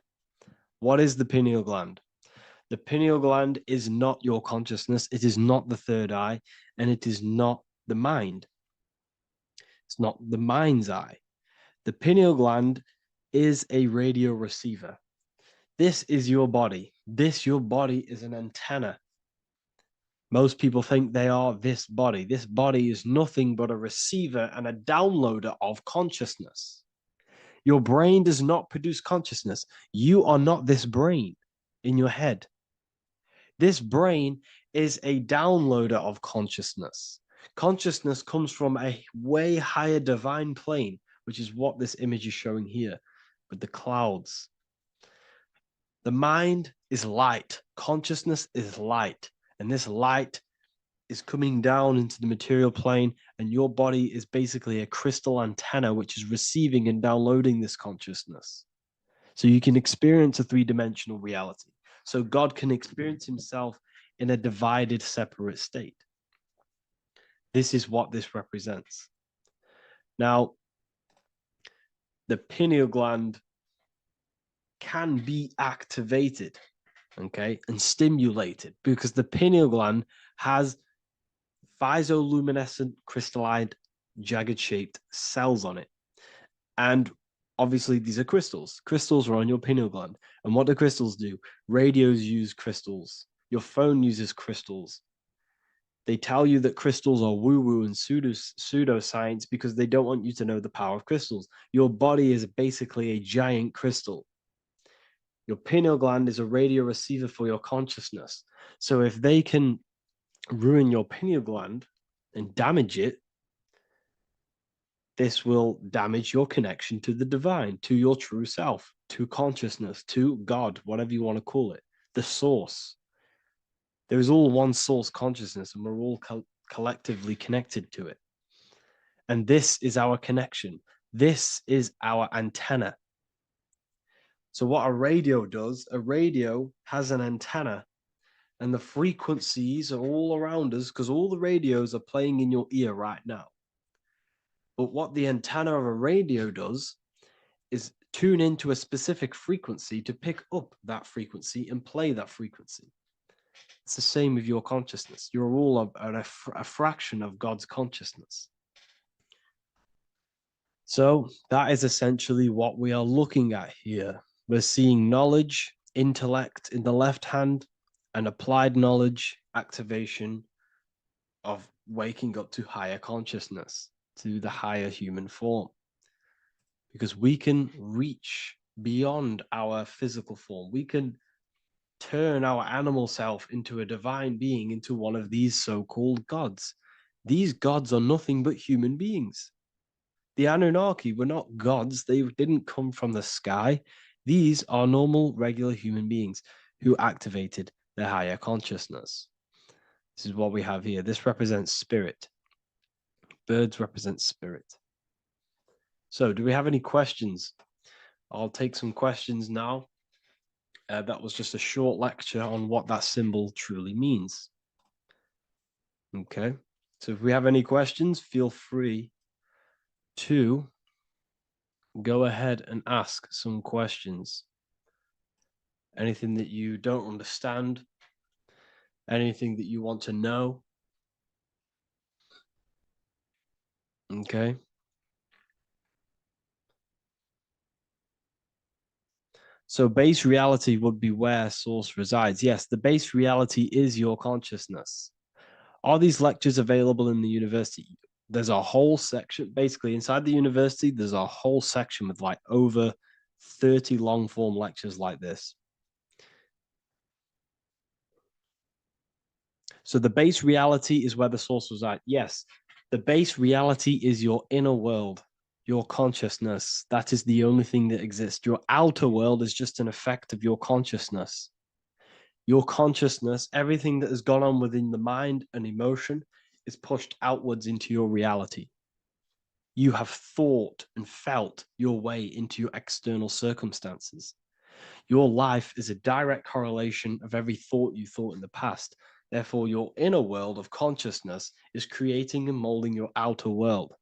What is the pineal gland? The pineal gland is not your consciousness. It is not the third eye, and it is not the mind. It's not the mind's eye. The pineal gland is a radio receiver. This is your body. Your body is an antenna. Most people think they are this body. This body is nothing but a receiver and a downloader of consciousness. Your brain does not produce consciousness. You are not this brain in your head. This brain is a downloader of consciousness. Consciousness comes from a way higher divine plane, which is what this image is showing here with the clouds. The mind is light. Consciousness is light. And this light is coming down into the material plane, and your body is basically a crystal antenna which is receiving and downloading this consciousness. So you can experience a three-dimensional reality. So God can experience himself in a divided, separate state. This is what this represents. Now, the pineal gland can be activated, okay, and stimulated, because the pineal gland has phytoluminescent crystalline jagged-shaped cells on it. And obviously, these are crystals. Crystals are on your pineal gland. And what do crystals do? Radios use crystals. Your phone uses crystals. They tell you that crystals are woo-woo and pseudoscience because they don't want you to know the power of crystals. Your body is basically a giant crystal. Your pineal gland is a radio receiver for your consciousness. So if they can ruin your pineal gland and damage it, this will damage your connection to the divine, to your true self, to consciousness, to God, whatever you want to call it, the source. There is all one source consciousness, and we're all collectively connected to it. And this is our connection. This is our antenna. So what a radio does, a radio has an antenna, and the frequencies are all around us because all the radios are playing in your ear right now. But what the antenna of a radio does is tune into a specific frequency to pick up that frequency and play that frequency. It's the same with your consciousness. You're all a fraction of God's consciousness. So that is essentially what we are looking at here. We're seeing knowledge, intellect in the left hand, and applied knowledge, activation of waking up to higher consciousness, to the higher human form. Because we can reach beyond our physical form. We can turn our animal self into a divine being, into one of these so-called gods. These gods are nothing but human beings. The Anunnaki were not gods. They didn't come from the sky. These are normal, regular human beings who activated their higher consciousness. This is what we have here. This represents spirit. Birds represent spirit. So do we have any questions? I'll take some questions now. That was just a short lecture on what that symbol truly means. Okay. So if we have any questions, feel free to go ahead and ask some questions. Anything that you don't understand, anything that you want to know. Okay. So base reality would be where source resides. Yes, the base reality is your consciousness. Are these lectures available in the university? There's a whole section, basically inside the university, there's a whole section with like over 30 long form lectures like this. So the base reality is where the source resides. Yes, the base reality is your inner world, your consciousness. That is the only thing that exists. Your outer world is just an effect of your consciousness. Your consciousness, everything that has gone on within the mind and emotion is pushed outwards into your reality. You have thought and felt your way into your external circumstances. Your life is a direct correlation of every thought you thought in the past. Therefore, your inner world of consciousness is creating and molding your outer world.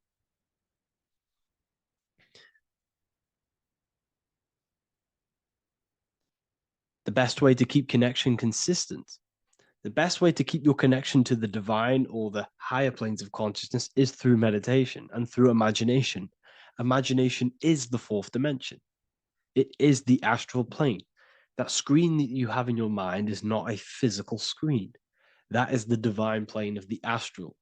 The best way to keep connection consistent, the best way to keep your connection to the divine or the higher planes of consciousness is through meditation and through imagination. Imagination is the fourth dimension. It is the astral plane. That screen that you have in your mind is not a physical screen. That is the divine plane of the astral.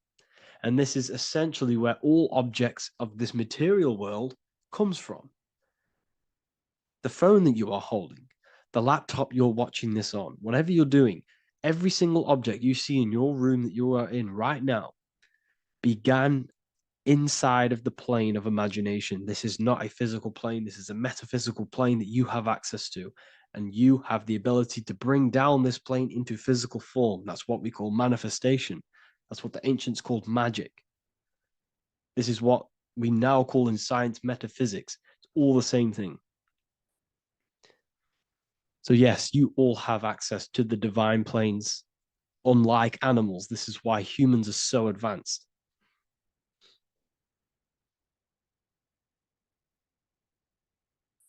And this is essentially where all objects of this material world comes from. The phone that you are holding, the laptop you're watching this on, whatever you're doing, every single object you see in your room that you are in right now began inside of the plane of imagination. This is not a physical plane. This is a metaphysical plane that you have access to. And you have the ability to bring down this plane into physical form. That's what we call manifestation. That's what the ancients called magic. This is what we now call in science metaphysics. It's all the same thing. So yes, you all have access to the divine planes. Unlike animals, this is why humans are so advanced.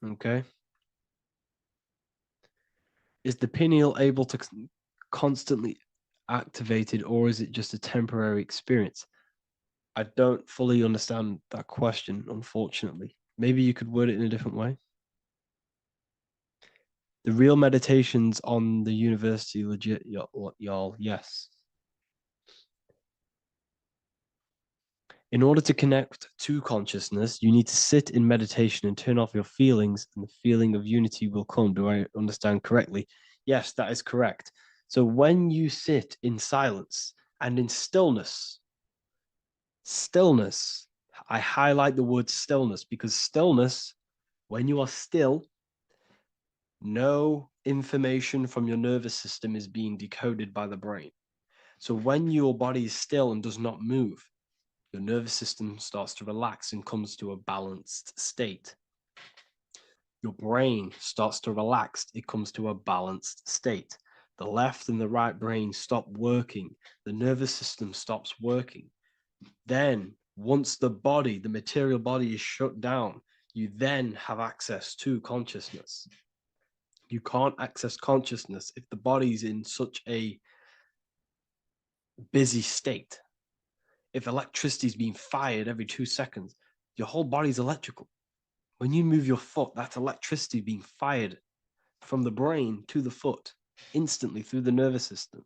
Okay. Is the pineal able to constantly activated, or is it just a temporary experience? I don't fully understand that question, unfortunately. Maybe you could word it in a different way. The real meditations on the university, legit, y'all, yes. In order to connect to consciousness, you need to sit in meditation and turn off your feelings, and the feeling of unity will come. Do I understand correctly? Yes, that is correct. So when you sit in silence and in stillness, I highlight the word stillness because stillness, when you are still, no information from your nervous system is being decoded by the brain. So when your body is still and does not move, your nervous system starts to relax and comes to a balanced state. Your brain starts to relax, it comes to a balanced state. The left and the right brain stop working, the nervous system stops working. Then, once the body, the material body, is shut down, you then have access to consciousness. You can't access consciousness if the body's in such a busy state. If electricity is being fired every 2 seconds, your whole body's electrical. When you move your foot, that's electricity being fired from the brain to the foot instantly through the nervous system.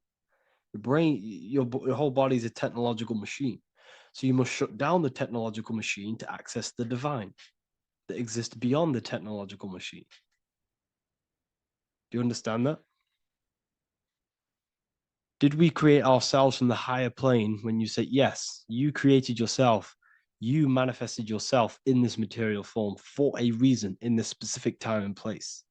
The brain, your whole body is a technological machine. So you must shut down the technological machine to access the divine that exists beyond the technological machine. Do you understand that? Did we create ourselves from the higher plane? When you say, yes, you created yourself, you manifested yourself in this material form for a reason in this specific time and place.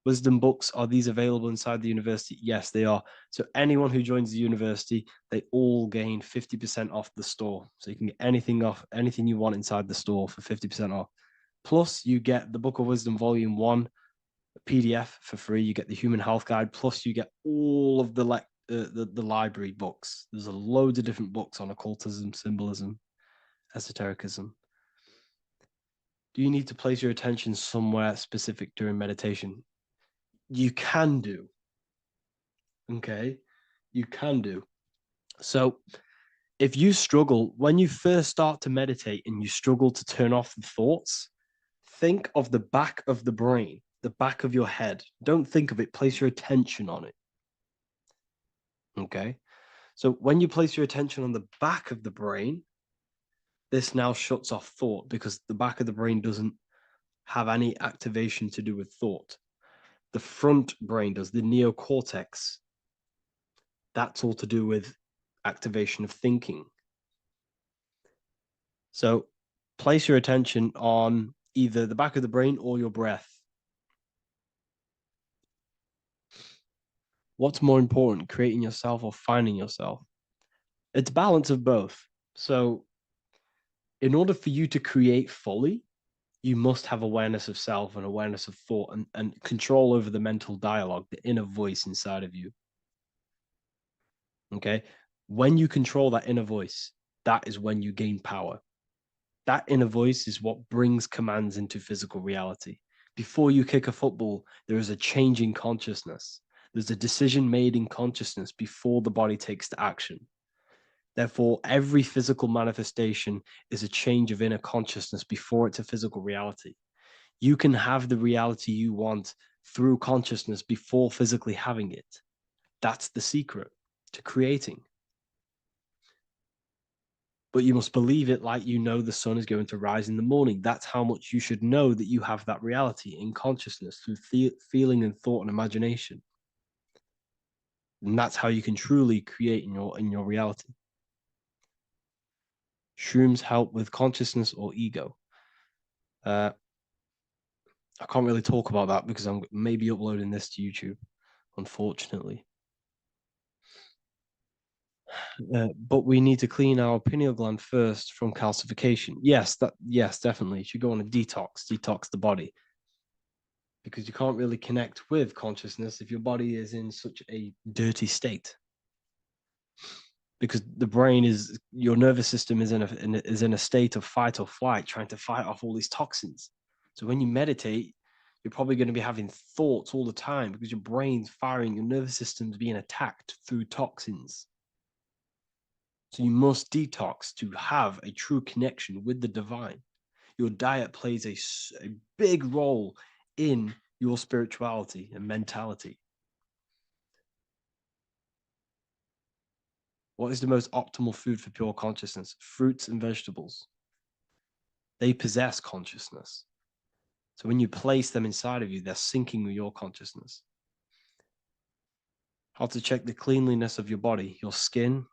Wisdom books, are these available inside the university? Yes, they are. So anyone who joins the university, they all gain 50% off the store. So you can get anything you want inside the store for 50% off. Plus, you get the Book of Wisdom Volume 1 PDF for free. You get the Human Health Guide. Plus, you get all of the library books. There's a load of different books on occultism, symbolism, esotericism. Do you need to place your attention somewhere specific during meditation? You can do. Okay, you can do. So if you struggle, when you first start to meditate and you struggle to turn off the thoughts, think of the back of the brain, the back of your head. Don't think of it, place your attention on it. Okay, so when you place your attention on the back of the brain, this now shuts off thought because the back of the brain doesn't have any activation to do with thought. The front brain does, the neocortex. That's all to do with activation of thinking. So place your attention on either the back of the brain or your breath. What's more important, creating yourself or finding yourself? It's balance of both. So in order for you to create fully, you must have awareness of self and awareness of thought and control over the mental dialogue, the inner voice inside of you. Okay? When you control that inner voice, that is when you gain power. That inner voice is what brings commands into physical reality. Before you kick a football, there is a change in consciousness. There's a decision made in consciousness before the body takes to action. Therefore, every physical manifestation is a change of inner consciousness before it's a physical reality. You can have the reality you want through consciousness before physically having it. That's the secret to creating. But you must believe it like you know the sun is going to rise in the morning. That's how much you should know that you have that reality in consciousness through feeling and thought and imagination. And that's how you can truly create in your reality. Shrooms help with consciousness or ego. I can't really talk about that because I'm maybe uploading this to YouTube, unfortunately. But we need to clean our pineal gland first from calcification. Yes, definitely. You should go on a detox the body. Because you can't really connect with consciousness if your body is in such a dirty state. Because the brain is, your nervous system is in a state of fight or flight, trying to fight off all these toxins. So when you meditate, you're probably going to be having thoughts all the time because your brain's firing, your nervous system's being attacked through toxins. So you must detox to have a true connection with the divine. Your diet plays a big role in your spirituality and mentality. What is the most optimal food for pure consciousness? Fruits and vegetables. They possess consciousness. So when you place them inside of you, they're syncing with your consciousness. How to check the cleanliness of your body, your skin,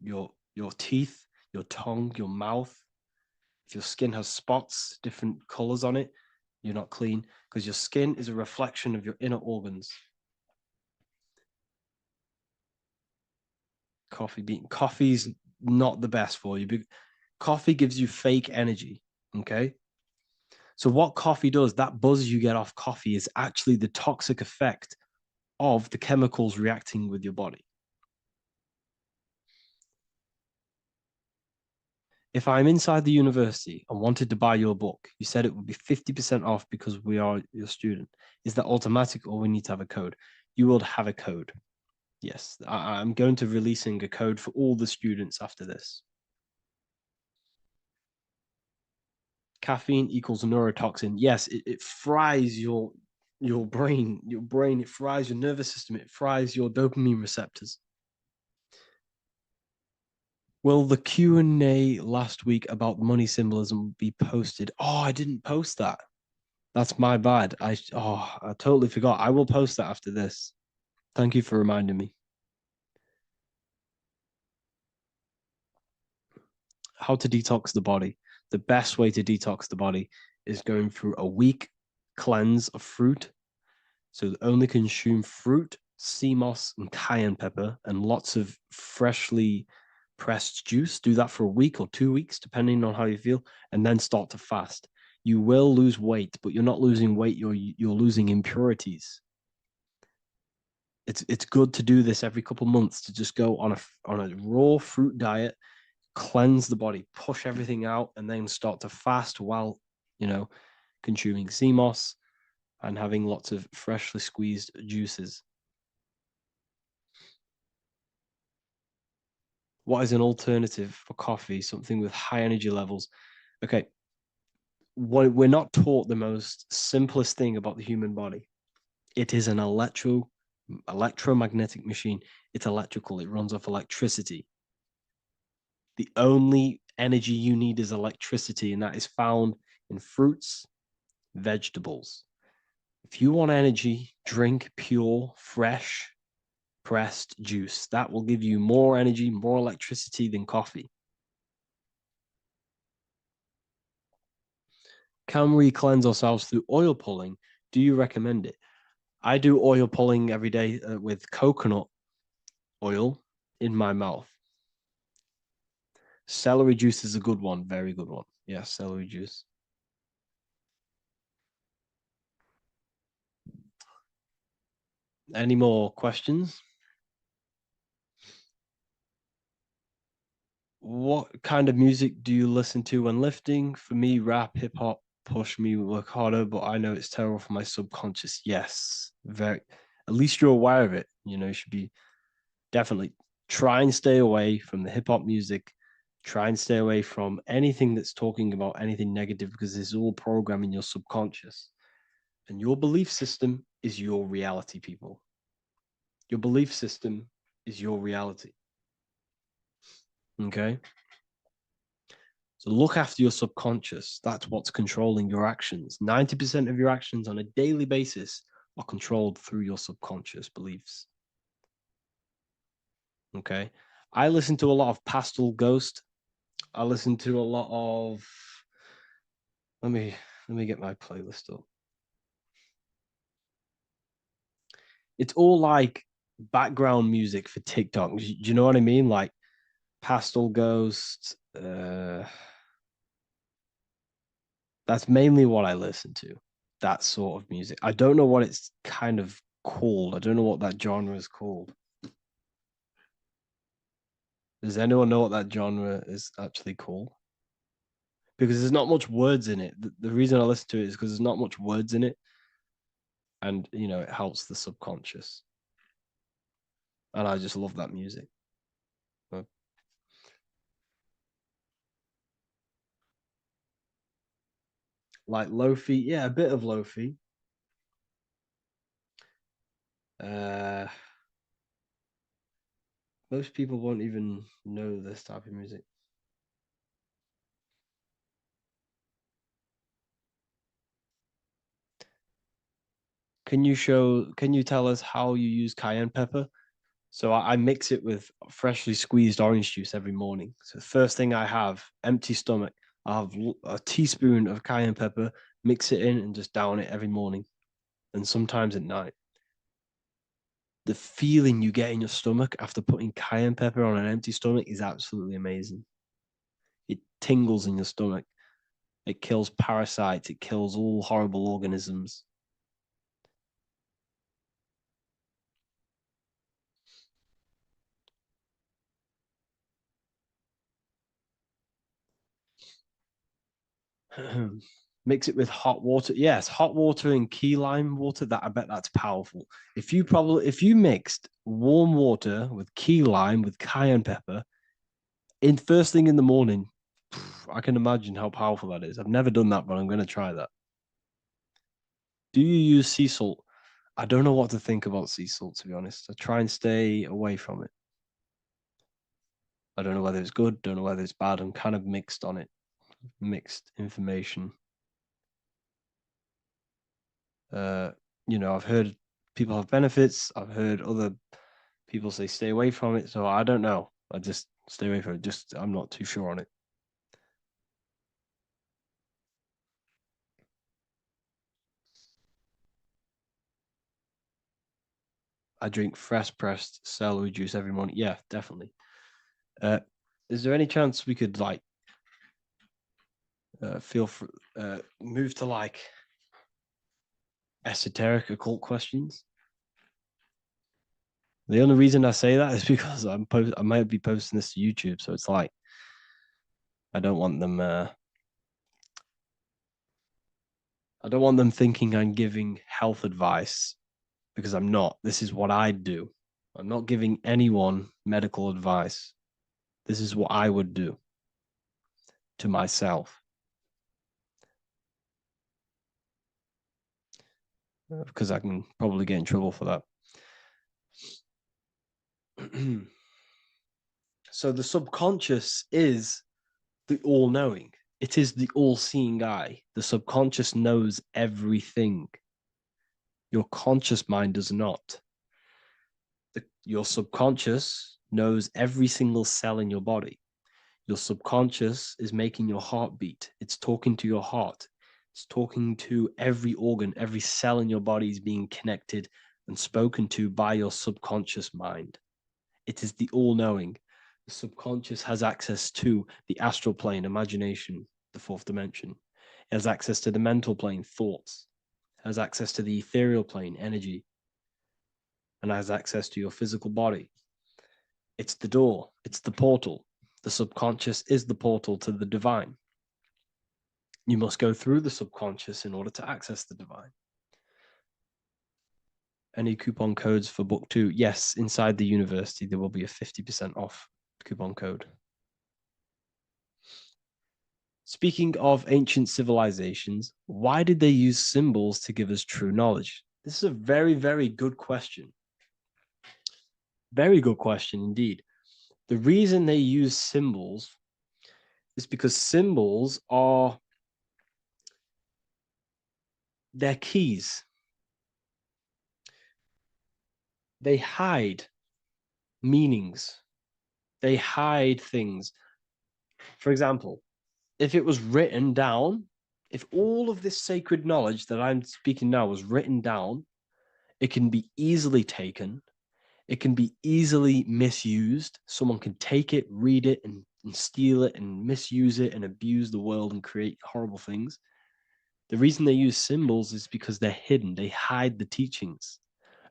your teeth, your tongue, your mouth. If your skin has spots, different colors on it, You're not clean because your skin is a reflection of your inner organs. Coffee's not the best for you. Coffee gives you fake energy. Okay. So what coffee does, that buzz you get off coffee is actually the toxic effect of the chemicals reacting with your body. If I'm inside the university and wanted to buy your book, you said it would be 50% off because we are your student. Is that automatic or we need to have a code? You will have a code. Yes, I'm going to releasing a code for all the students after this. Caffeine equals neurotoxin. Yes, it fries your brain. It fries your nervous system. It fries your dopamine receptors. Will the Q&A last week about money symbolism be posted? Oh, I didn't post that. That's my bad. I totally forgot. I will post that after this. Thank you for reminding me. How to detox the body. The best way to detox the body is going through a week cleanse of fruit. So only consume fruit, sea moss, and cayenne pepper, and lots of freshly pressed juice. Do that for a week or 2 weeks, depending on how you feel, and then start to fast. You will lose weight, but you're not losing weight, you're losing impurities. It's good to do this every couple months, to just go on a raw fruit diet, cleanse the body, push everything out, and then start to fast while, consuming sea moss and having lots of freshly squeezed juices. What is an alternative for coffee? Something with high energy levels. Okay. We're not taught the most simplest thing about the human body. It is an electromagnetic machine. It's electrical. It runs off electricity. The only energy you need is electricity, and that is found in fruits, vegetables. If you want energy, drink pure, fresh, pressed juice. That will give you more energy, more electricity than coffee. Can we cleanse ourselves through oil pulling? Do you recommend it? I do oil pulling every day with coconut oil in my mouth. Celery juice is a good one, very good one. Yeah, celery juice. Any more questions? What kind of music do you listen to when lifting? For me, rap, hip hop push me work harder, but I know it's terrible for my subconscious. Yes, very. At least you're aware of it. You should be definitely try and stay away from the hip hop music. Try and stay away from anything that's talking about anything negative, because it's all programming your subconscious. And your belief system is your reality, people. Your belief system is your reality. Okay? So look after your subconscious. That's what's controlling your actions. 90% of your actions on a daily basis are controlled through your subconscious beliefs. Okay? I listen to a lot of Pastel Ghost. I listen to a lot of... Let me get my playlist up. It's all like background music for TikTok. Do you know what I mean? Like Pastel Ghost. That's mainly what I listen to. That sort of music. I don't know what it's kind of called. I don't know what that genre is called. Does anyone know what that genre is actually called? Because there's not much words in it. The reason I listen to it is because there's not much words in it. And, it helps the subconscious. And I just love that music. Like lo-fi, yeah, a bit of lo-fi. Most people won't even know this type of music. Can you tell us how you use cayenne pepper? So I mix it with freshly squeezed orange juice every morning. So the first thing I have, empty stomach, I have a teaspoon of cayenne pepper mix it in and just down it every morning and sometimes at night. The feeling you get in your stomach after putting cayenne pepper on an empty stomach is absolutely amazing. It tingles in your stomach. It kills parasites. It kills all horrible organisms. Mix it with hot water. Yes, hot water and key lime water. That I bet that's powerful. If you mixed warm water with key lime with cayenne pepper in first thing in the morning, I can imagine how powerful that is. I've never done that, but I'm going to try that. Do you use sea salt? I don't know what to think about sea salt, to be honest. I try and stay away from it. I don't know whether it's good, don't know whether it's bad. I'm kind of mixed on it. Mixed information. I've heard people have benefits. I've heard other people say stay away from it. So I don't know. I just stay away from it. I'm not too sure on it. I drink fresh pressed celery juice every morning. Yeah, definitely. Is there any chance we could move to esoteric occult questions? The only reason I say that is because I might be posting this to YouTube, so it's I don't want them. I don't want them thinking I'm giving health advice, because I'm not. This is what I do. I'm not giving anyone medical advice. This is what I would do to myself. Because I can probably get in trouble for that. So the subconscious is the all-knowing. It is the all-seeing eye. The subconscious knows everything. Your conscious mind does not. Your subconscious knows every single cell in your body. Your subconscious is making your heart beat. It's talking to your heart. It's talking to every organ, every cell in your body is being connected and spoken to by your subconscious mind. It is the all-knowing. The subconscious has access to the astral plane, imagination, the fourth dimension. It has access to the mental plane, thoughts. It has access to the ethereal plane, energy. And has access to your physical body. It's the door. It's the portal. The subconscious is the portal to the divine. You must go through the subconscious in order to access the divine. Any coupon codes for book 2? Yes, inside the university, there will be a 50% off coupon code. Speaking of ancient civilizations, why did they use symbols to give us true knowledge? This is a very, very good question. Very good question indeed. The reason they use symbols is because symbols are their keys. They hide meanings. They hide things. For example, if it was written down, if all of this sacred knowledge that I'm speaking now was written down, it can be easily taken. It can be easily misused. Someone can take it, read it, and steal it and misuse it and abuse the world and create horrible things. The reason they use symbols is because they're hidden. They hide the teachings.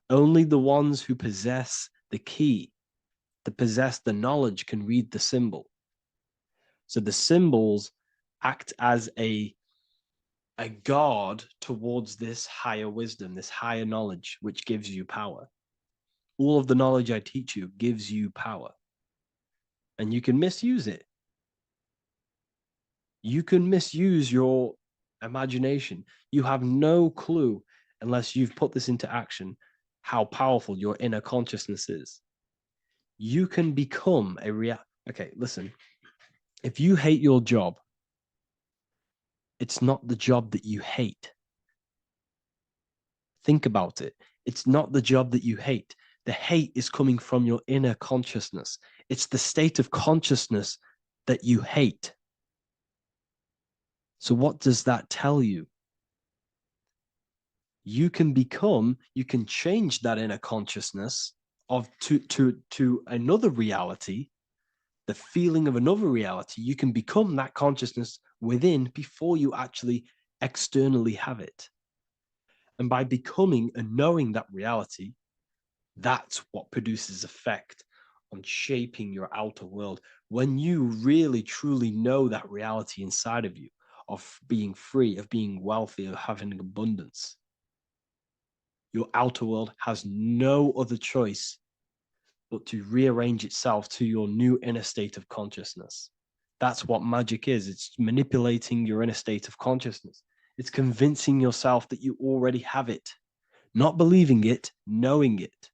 Only the ones who possess the key, that possess the knowledge, can read the symbol. So the symbols act as a guard towards this higher wisdom, this higher knowledge, which gives you power. All of the knowledge I teach you gives you power. And you can misuse it. You can misuse your imagination. You have no clue, unless you've put this into action, how powerful your inner consciousness is. You can become a Okay, listen. If you hate your job, it's not the job that you hate. Think about it. It's not the job that you hate. The hate is coming from your inner consciousness. It's the state of consciousness that you hate. So what does that tell you? You can change that inner consciousness to another reality, the feeling of another reality. You can become that consciousness within before you actually externally have it. And by becoming and knowing that reality, that's what produces effect on shaping your outer world. When you really truly know that reality inside of you, of being free, of being wealthy, of having abundance, your outer world has no other choice but to rearrange itself to your new inner state of consciousness. That's what magic is. It's manipulating your inner state of consciousness. It's convincing yourself that you already have it, not believing it, knowing it.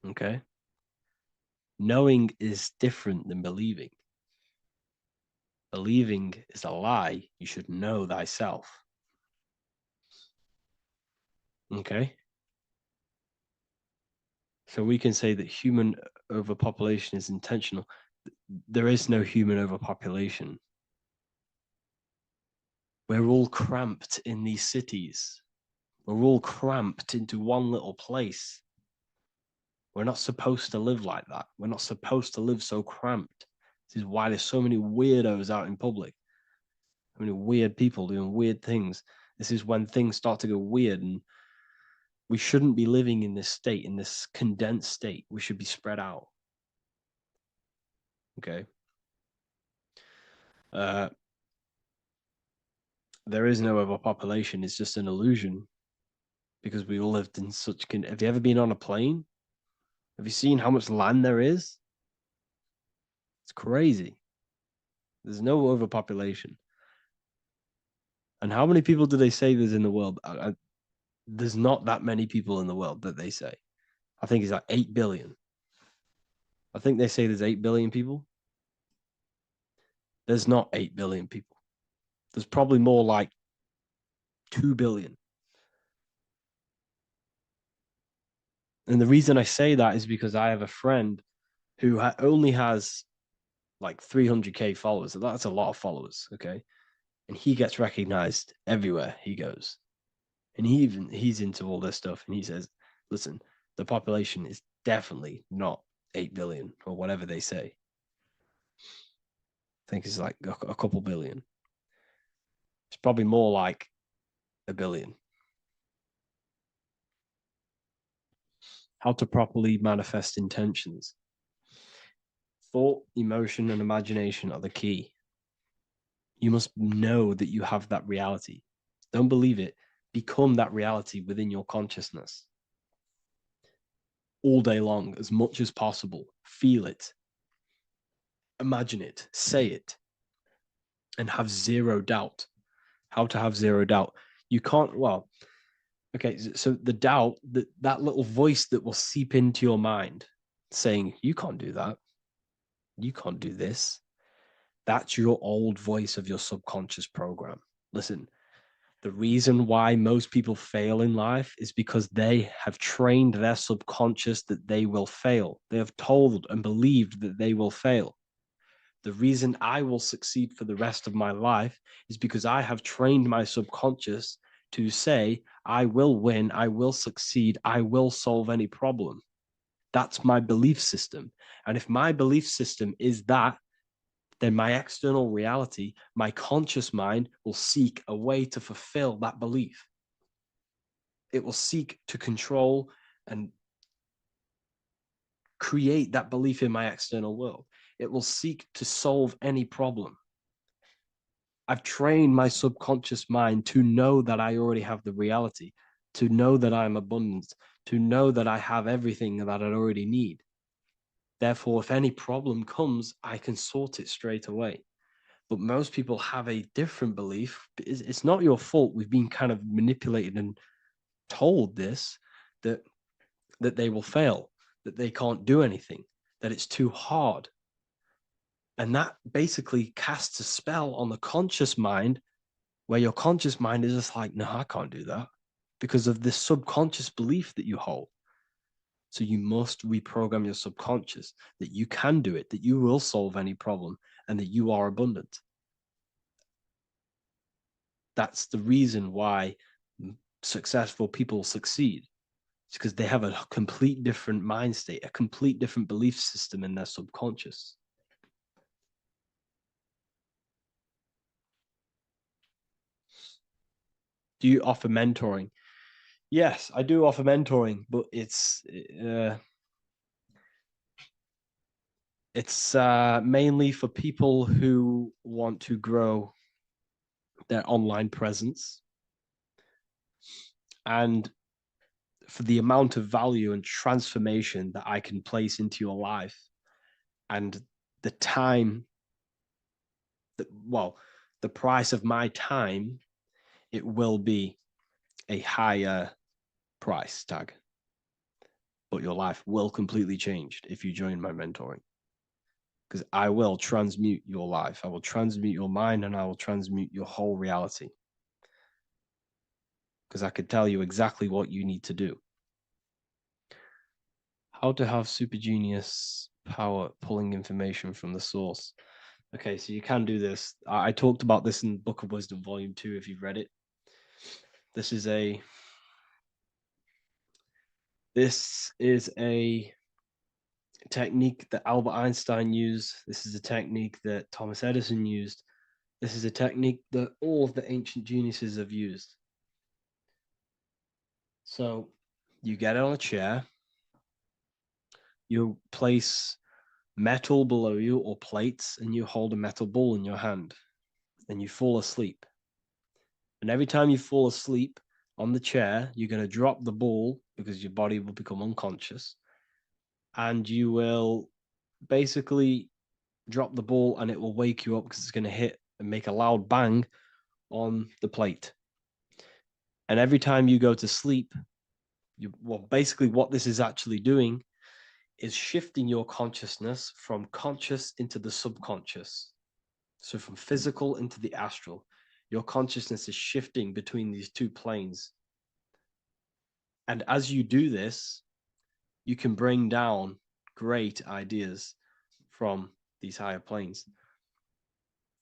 Okay? Knowing is different than believing. Believing is a lie. You should know thyself. Okay? So we can say that human overpopulation is intentional. There is no human overpopulation. We're all cramped in these cities. We're all cramped into one little place. We're not supposed to live like that. We're not supposed to live so cramped. This is why there's so many weirdos out in public. So many weird people doing weird things. This is when things start to go weird, and we shouldn't be living in this state, in this condensed state. We should be spread out. Okay. There is no overpopulation. It's just an illusion because we all lived in such. Have you ever been on a plane? Have you seen how much land there is? It's crazy. There's no overpopulation. And how many people do they say there's in the world? There's not that many people in the world that they say. I think it's like 8 billion. I think they say there's 8 billion people. There's not 8 billion people. There's probably more like 2 billion. And the reason I say that is because I have a friend who only has like 300K followers. So that's a lot of followers, okay? And he gets recognized everywhere he goes. And he's into all this stuff. And he says, listen, the population is definitely not 8 billion or whatever they say. I think it's like a couple billion. It's probably more like 1 billion. How to properly manifest intentions. Thought, emotion, and imagination are the key. You must know that you have that reality. Don't believe it. Become that reality within your consciousness. All day long, as much as possible. Feel it. Imagine it. Say it. And have zero doubt. How to have zero doubt. You can't, well, okay, so the doubt, that little voice that will seep into your mind saying, you can't do that. You can't do this. That's your old voice of your subconscious program. Listen, the reason why most people fail in life is because they have trained their subconscious that they will fail. They have told and believed that they will fail. The reason I will succeed for the rest of my life is because I have trained my subconscious to say, I will win, I will succeed, I will solve any problem. That's my belief system. And if my belief system is that, then my external reality, my conscious mind will seek a way to fulfill that belief. It will seek to control and create that belief in my external world. It will seek to solve any problem. I've trained my subconscious mind to know that I already have the reality, to know that I'm abundant, to know that I have everything that I already need. Therefore, if any problem comes, I can sort it straight away. But most people have a different belief. It's not your fault. We've been kind of manipulated and told this, that they will fail, that they can't do anything, that it's too hard. And that basically casts a spell on the conscious mind, where your conscious mind is just like, no, I can't do that, because of this subconscious belief that you hold. So you must reprogram your subconscious that you can do it, that you will solve any problem, and that you are abundant. That's the reason why successful people succeed? It's because they have a complete different mind state, a complete different belief system in their subconscious. Do you offer mentoring? Yes, I do offer mentoring, but it's mainly for people who want to grow their online presence, and for the amount of value and transformation that I can place into your life, and the time that, well, the price of my time, it will be a higher price tag, but your life will completely change if you join my mentoring, because I will transmute your life. I will transmute your mind, and I will transmute your whole reality, because I could tell you exactly what you need to do. How to have super genius power pulling information from the source. Okay, so you can do this. I talked about this in Book of Wisdom Volume 2, if you've read it. This is a technique that Albert Einstein used. This is a technique that Thomas Edison used. This is a technique that all of the ancient geniuses have used. So you get on a chair, you place metal below you or plates, and you hold a metal ball in your hand, and you fall asleep. And every time you fall asleep on the chair, you're going to drop the ball because your body will become unconscious, and you will basically drop the ball, and it will wake you up because it's going to hit and make a loud bang on the plate. And every time you go to sleep, basically what this is actually doing is shifting your consciousness from conscious into the subconscious. So from physical into the astral. Your consciousness is shifting between these two planes. And as you do this, you can bring down great ideas from these higher planes.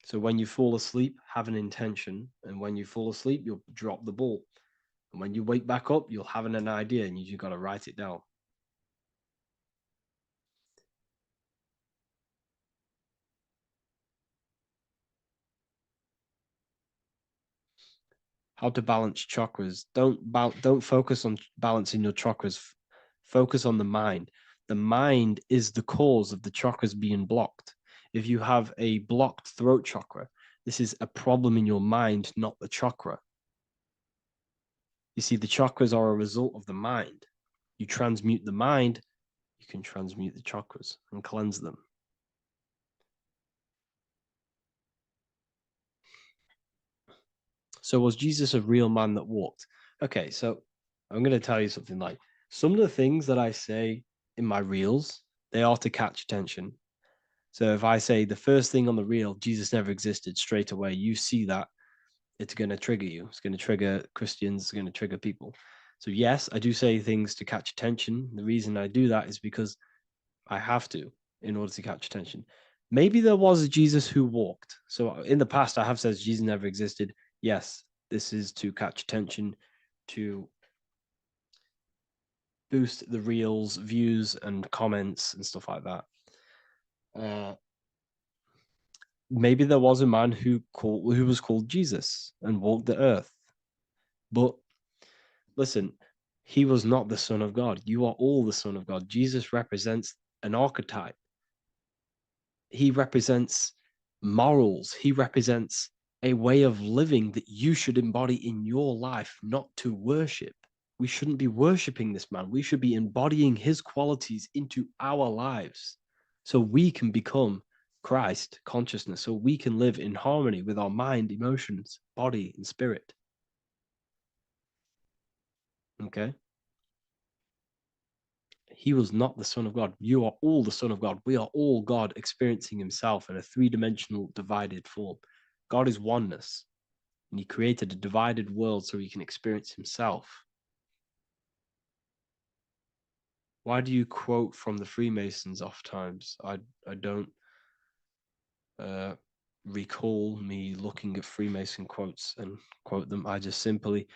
So when you fall asleep, have an intention. And when you fall asleep, you'll drop the ball. And when you wake back up, you'll have an idea, and you just got to write it down. How to balance chakras. Don't focus on balancing your chakras. Focus on the mind. The mind is the cause of the chakras being blocked. If you have a blocked throat chakra, this is a problem in your mind, not the chakra. You see, the chakras are a result of the mind. You transmute the mind, you can transmute the chakras and cleanse them. So was Jesus a real man that walked? Okay, so I'm going to tell you something. Like, some of the things that I say in my reels, they are to catch attention. So if I say the first thing on the reel, Jesus never existed, straight away, you see that, it's going to trigger you. It's going to trigger Christians. It's going to trigger people. So yes, I do say things to catch attention. The reason I do that is because I have to, in order to catch attention. Maybe there was a Jesus who walked. So in the past, I have said Jesus never existed. Yes, this is to catch attention, to boost the reels, views, and comments and stuff like that. Maybe there was a man who was called Jesus and walked the earth. But listen, he was not the Son of God. You are all the Son of God. Jesus represents an archetype. He represents morals. He represents a way of living that you should embody in your life, not to worship. We shouldn't be worshiping this man. We should be embodying his qualities into our lives so we can become Christ consciousness, so we can live in harmony with our mind, emotions, body, and spirit. Okay? He was not the Son of God. You are all the Son of God. We are all God experiencing himself in a three-dimensional divided form. God is oneness, and he created a divided world so he can experience himself. Why do you quote from the Freemasons oft times? I don't recall me looking at Freemason quotes and quote them. I just simply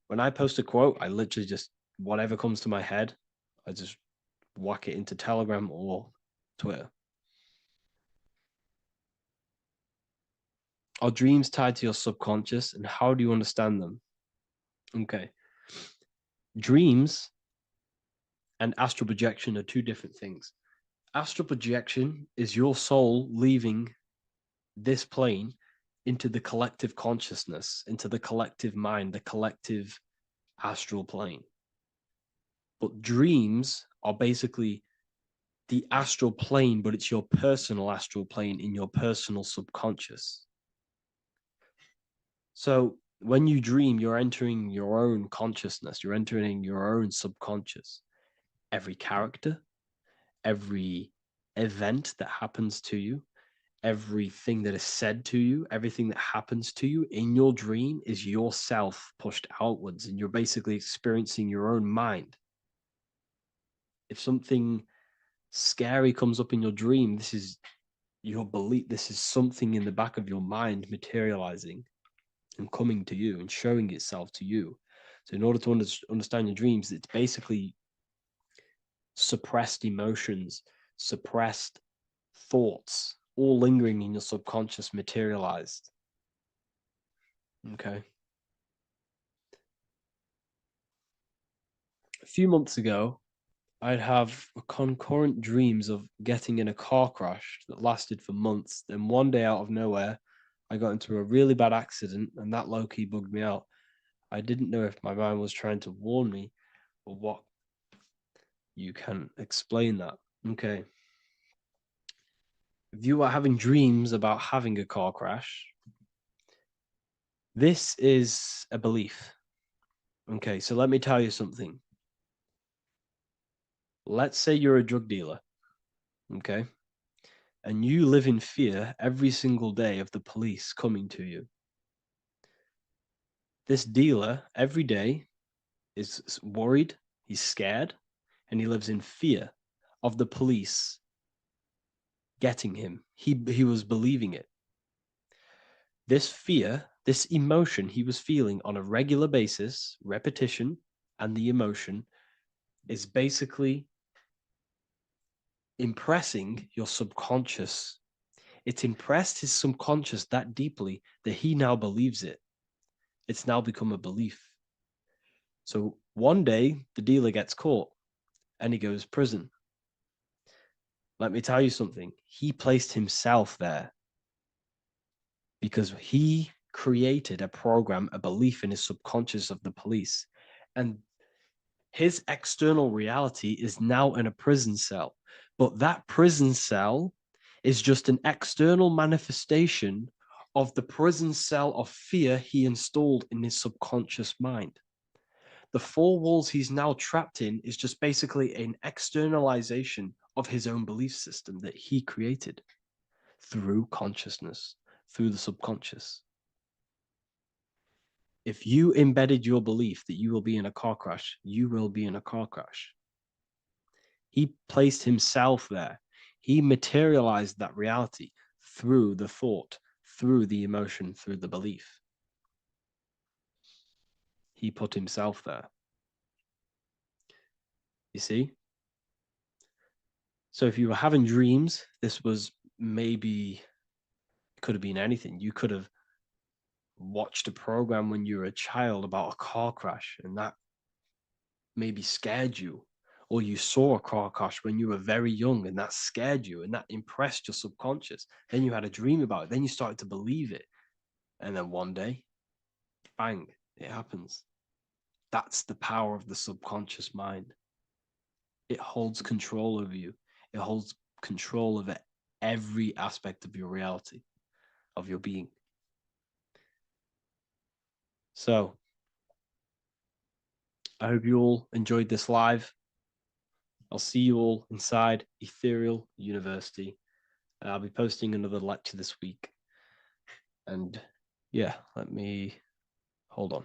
When I post a quote, I literally just, whatever comes to my head, I just whack it into Telegram or Twitter. Are dreams tied to your subconscious, and how do you understand them? Okay. Dreams and astral projection are two different things. Astral projection is your soul leaving this plane into the collective consciousness, into the collective mind, the collective astral plane. But dreams are basically the astral plane, but it's your personal astral plane in your personal subconscious. So when you dream, you're entering your own consciousness, you're entering your own subconscious. Every character, every event that happens to you, everything that is said to you, everything that happens to you in your dream is yourself pushed outwards, and you're basically experiencing your own mind. If something scary comes up in your dream, this is your belief, this is something in the back of your mind materializing and coming to you and showing itself to you. So in order to understand your dreams, it's basically suppressed emotions, suppressed thoughts, all lingering in your subconscious materialized. Okay. A few months ago, I'd have concurrent dreams of getting in a car crash that lasted for months. Then one day out of nowhere, I got into a really bad accident, and that low-key bugged me out. I didn't know if my mind was trying to warn me or what. You can explain that. Okay. If you are having dreams about having a car crash, this is a belief. Okay, so let me tell you something. Let's say you're a drug dealer, okay? And you live in fear every single day of the police coming to you. This dealer every day is worried, he's scared, and he lives in fear of the police getting him. He was believing it. This fear, this emotion he was feeling on a regular basis, repetition, and the emotion is basically impressing your subconscious. It's impressed his subconscious that deeply that he now believes it. It's now become a belief. So one day the dealer gets caught and he goes to prison. Let me tell you something. He placed himself there because he created a program, a belief in his subconscious of the police. And his external reality is now in a prison cell. But that prison cell is just an external manifestation of the prison cell of fear he installed in his subconscious mind. The four walls he's now trapped in is just basically an externalization of his own belief system that he created through consciousness, through the subconscious. If you embedded your belief that you will be in a car crash, you will be in a car crash. He placed himself there. He materialized that reality through the thought, through the emotion, through the belief. He put himself there. You see? So if you were having dreams, this was maybe, it could have been anything. You could have watched a program when you were a child about a car crash, and that maybe scared you. Or you saw a car crash when you were very young and that scared you and that impressed your subconscious. Then you had a dream about it. Then you started to believe it. And then one day, bang, it happens. That's the power of the subconscious mind. It holds control over you. It holds control over every aspect of your reality, of your being. So, I hope you all enjoyed this live. I'll see you all inside Ethereal University. I'll be posting another lecture this week. And yeah, let me hold on.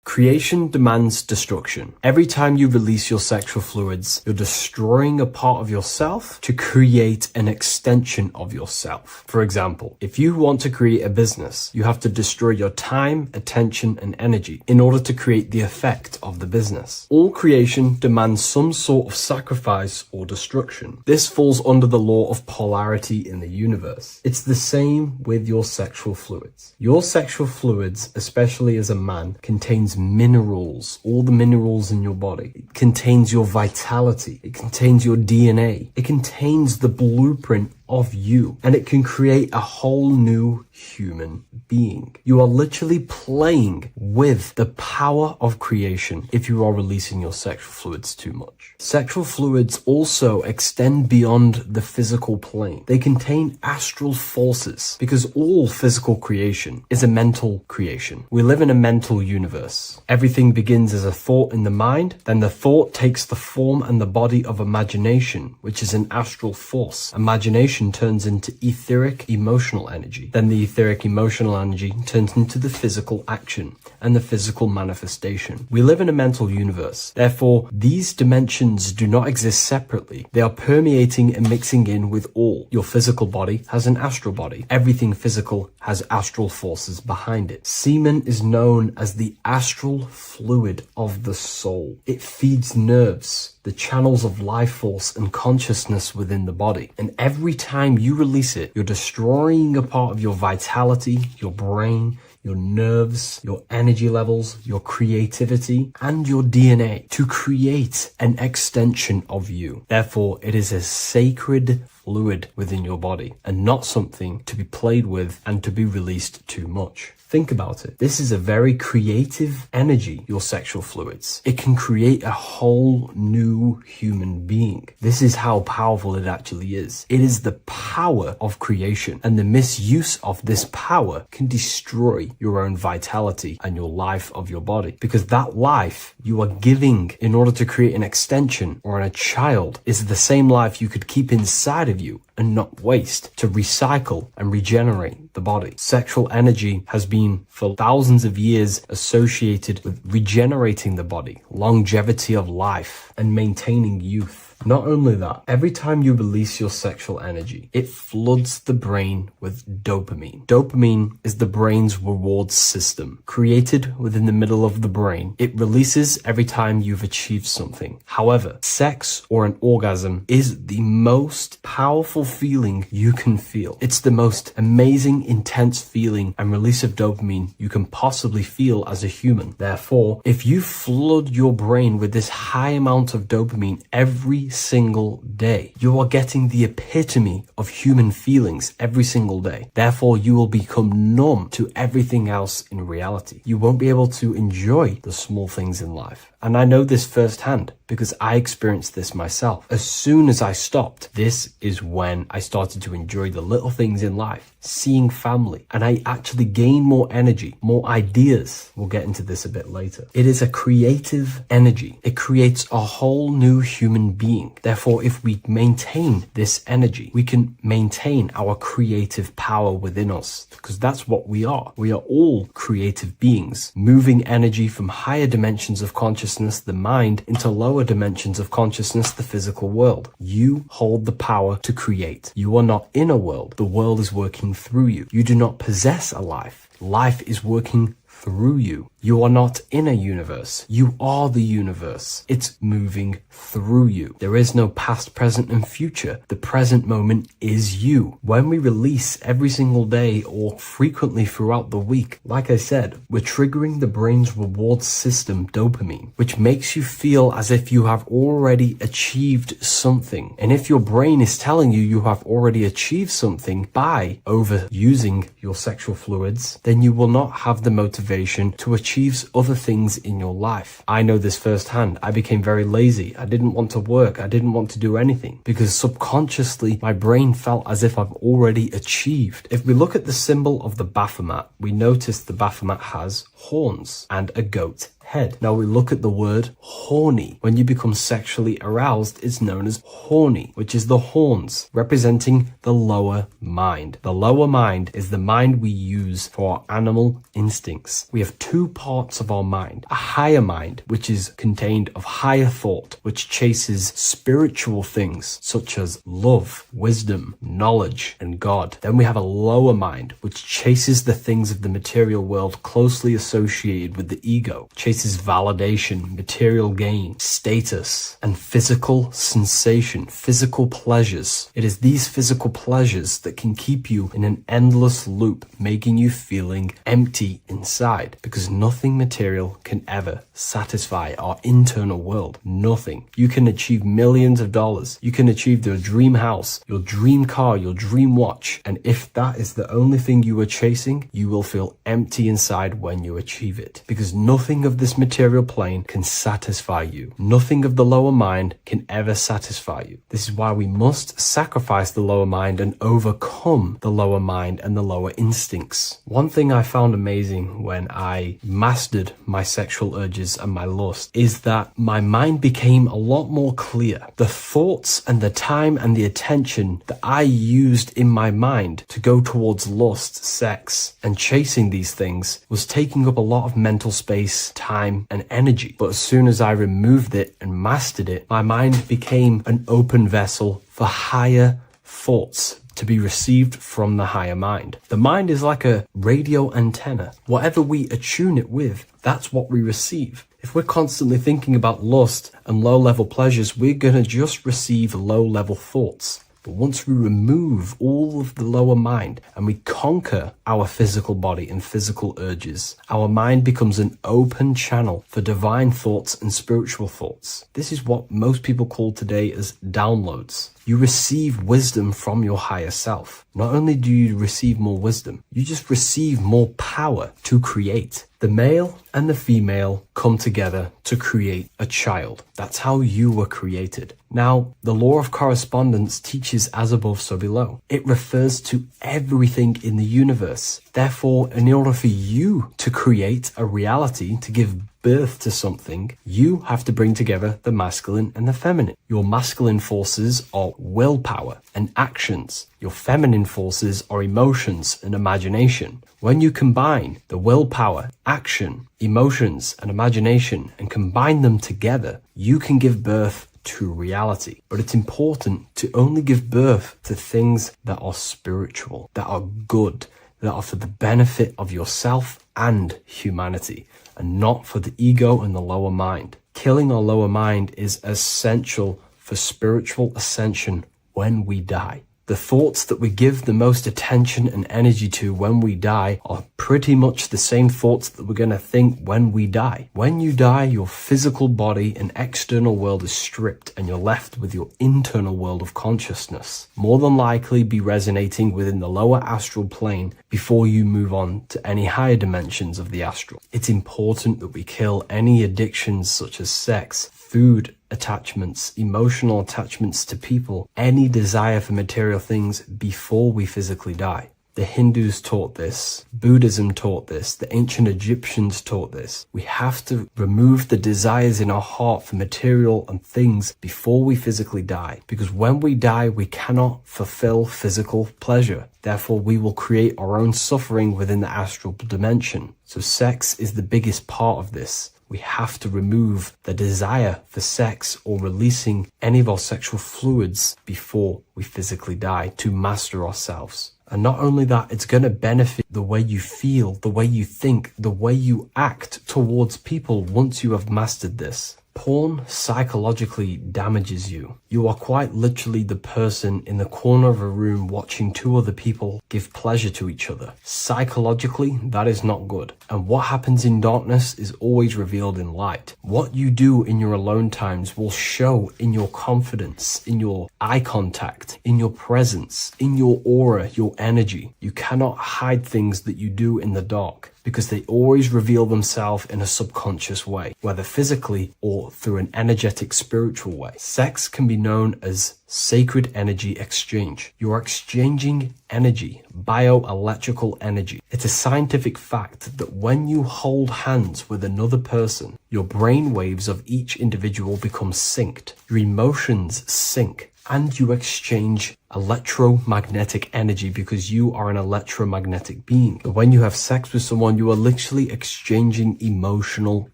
Creation demands destruction. Every time you release your sexual fluids, you're destroying a part of yourself to create an extension of yourself. For example, if you want to create a business, you have to destroy your time, attention, and energy in order to create the effect of the business. All creation demands some sort of sacrifice or destruction. This falls under the law of polarity in the universe. It's the same with your sexual fluids. Your sexual fluids, especially as a man, contains minerals, all the minerals in your body. It contains your vitality. It contains your DNA. It contains the blueprint of you, and it can create a whole new human being. You are literally playing with the power of creation if you are releasing your sexual fluids too much. Sexual fluids also extend beyond the physical plane. They contain astral forces because all physical creation is a mental creation. We live in a mental universe. Everything begins as a thought in the mind, then the thought takes the form and the body of imagination, which is an astral force. Imagination turns into etheric emotional energy. Then the etheric emotional energy turns into the physical action and the physical manifestation. We live in a mental universe. Therefore, these dimensions do not exist separately. They are permeating and mixing in with all. Your physical body has an astral body. Everything physical has astral forces behind it. Semen is known as the astral fluid of the soul. It feeds nerves, the channels of life force and consciousness within the body. And every time you release it, you're destroying a part of your vitality, your brain, your nerves, your energy levels, your creativity, and your DNA to create an extension of you. Therefore, it is a sacred fluid within your body and not something to be played with and to be released too much. Think about it. This is a very creative energy, your sexual fluids. It can create a whole new human being. This is how powerful it actually is. It is the power of creation, and the misuse of this power can destroy your own vitality and your life of your body, because that life you are giving in order to create an extension or a child is the same life you could keep inside of you and not waste to recycle and regenerate the body. Sexual energy has been for thousands of years associated with regenerating the body, longevity of life, and maintaining youth. Not only that, every time you release your sexual energy, it floods the brain with dopamine. Dopamine is the brain's reward system, created within the middle of the brain. It releases every time you've achieved something. However, sex or an orgasm is the most powerful feeling you can feel. It's the most amazing, intense feeling and release of dopamine you can possibly feel as a human. Therefore, if you flood your brain with this high amount of dopamine every single day, you are getting the epitome of human feelings every single day. Therefore, you will become numb to everything else in reality. You won't be able to enjoy the small things in life. And I know this firsthand because I experienced this myself. As soon as I stopped, this is when I started to enjoy the little things in life, seeing family, and I actually gained more energy, more ideas. We'll get into this a bit later. It is a creative energy. It creates a whole new human being. Therefore, if we maintain this energy, we can maintain our creative power within us, because that's what we are. We are all creative beings, moving energy from higher dimensions of consciousness, the mind, into lower dimensions of consciousness, the physical world. You hold the power to create. You are not in a world. The world is working through you. You do not possess a life. Life is working through you. You are not in a universe. You are the universe. It's moving through you. There is no past, present, and future. The present moment is you. When we release every single day or frequently throughout the week, like I said, we're triggering the brain's reward system, dopamine, which makes you feel as if you have already achieved something. And if your brain is telling you you have already achieved something by overusing your sexual fluids, then you will not have the motivation to achieve other things in your life. I know this firsthand. I became very lazy. I didn't want to work. I didn't want to do anything because subconsciously my brain felt as if I've already achieved. If we look at the symbol of the Baphomet, we notice the Baphomet has horns and a goat head. Now we look at the word horny. When you become sexually aroused, it's known as horny, which is the horns, representing the lower mind. The lower mind is the mind we use for our animal instincts. We have two parts of our mind. A higher mind, which is contained of higher thought, which chases spiritual things such as love, wisdom, knowledge, and God. Then we have a lower mind, which chases the things of the material world closely associated with the ego, chases validation, material gain, status, and physical sensation, physical pleasures. It is these physical pleasures that can keep you in an endless loop, making you feeling empty inside, because nothing material can ever satisfy our internal world. Nothing. You can achieve millions of dollars. You can achieve your dream house, your dream car, your dream watch. And if that is the only thing you are chasing, you will feel empty inside when you achieve it, because nothing of this material plane can satisfy you. Nothing of the lower mind can ever satisfy you. This is why we must sacrifice the lower mind and overcome the lower mind and the lower instincts. One thing I found amazing when I mastered my sexual urges and my lust is that my mind became a lot more clear. The thoughts and the time and the attention that I used in my mind to go towards lust, sex, and chasing these things was taking up a lot of mental space, time, and energy. But as soon as I removed it and mastered it, my mind became an open vessel for higher thoughts to be received from the higher mind. The mind is like a radio antenna. Whatever we attune it with, that's what we receive. If we're constantly thinking about lust and low-level pleasures, we're going to just receive low-level thoughts. But once we remove all of the lower mind and we conquer our physical body and physical urges, our mind becomes an open channel for divine thoughts and spiritual thoughts. This is what most people call today as downloads. You receive wisdom from your higher self. Not only do you receive more wisdom, you just receive more power to create. The male and the female come together to create a child. That's how you were created. Now, the law of correspondence teaches as above, so below. It refers to everything in the universe. Therefore, in order for you to create a reality, to give birth to something, you have to bring together the masculine and the feminine. Your masculine forces are willpower and actions. Your feminine forces are emotions and imagination. When you combine the willpower, action, emotions, and imagination and combine them together, you can give birth to reality. But it's important to only give birth to things that are spiritual, that are good, that are for the benefit of yourself and humanity, and not for the ego and the lower mind. Killing our lower mind is essential for spiritual ascension when we die. The thoughts that we give the most attention and energy to when we die are pretty much the same thoughts that we're going to think when we die. When you die, your physical body and external world is stripped and you're left with your internal world of consciousness, more than likely be resonating within the lower astral plane before you move on to any higher dimensions of the astral. It's important that we kill any addictions such as sex, food, attachments, emotional attachments to people, any desire for material things before we physically die. The Hindus taught this, Buddhism taught this, the ancient Egyptians taught this. We have to remove the desires in our heart for material and things before we physically die, because when we die, we cannot fulfill physical pleasure. Therefore, we will create our own suffering within the astral dimension. So sex is the biggest part of this. We have to remove the desire for sex or releasing any of our sexual fluids before we physically die to master ourselves. And not only that, it's going to benefit the way you feel, the way you think, the way you act towards people once you have mastered this. Porn psychologically damages you. You are quite literally the person in the corner of a room watching two other people give pleasure to each other. Psychologically, that is not good. And what happens in darkness is always revealed in light. What you do in your alone times will show in your confidence, in your eye contact, in your presence, in your aura, your energy. You cannot hide things that you do in the dark. because they always reveal themselves in a subconscious way, whether physically or through an energetic spiritual way. Sex can be known as sacred energy exchange. You're exchanging energy, bioelectrical energy. It's a scientific fact that when you hold hands with another person, your brain waves of each individual become synced. Your emotions sync, and you exchange electromagnetic energy because you are an electromagnetic being. When you have sex with someone, you are literally exchanging emotional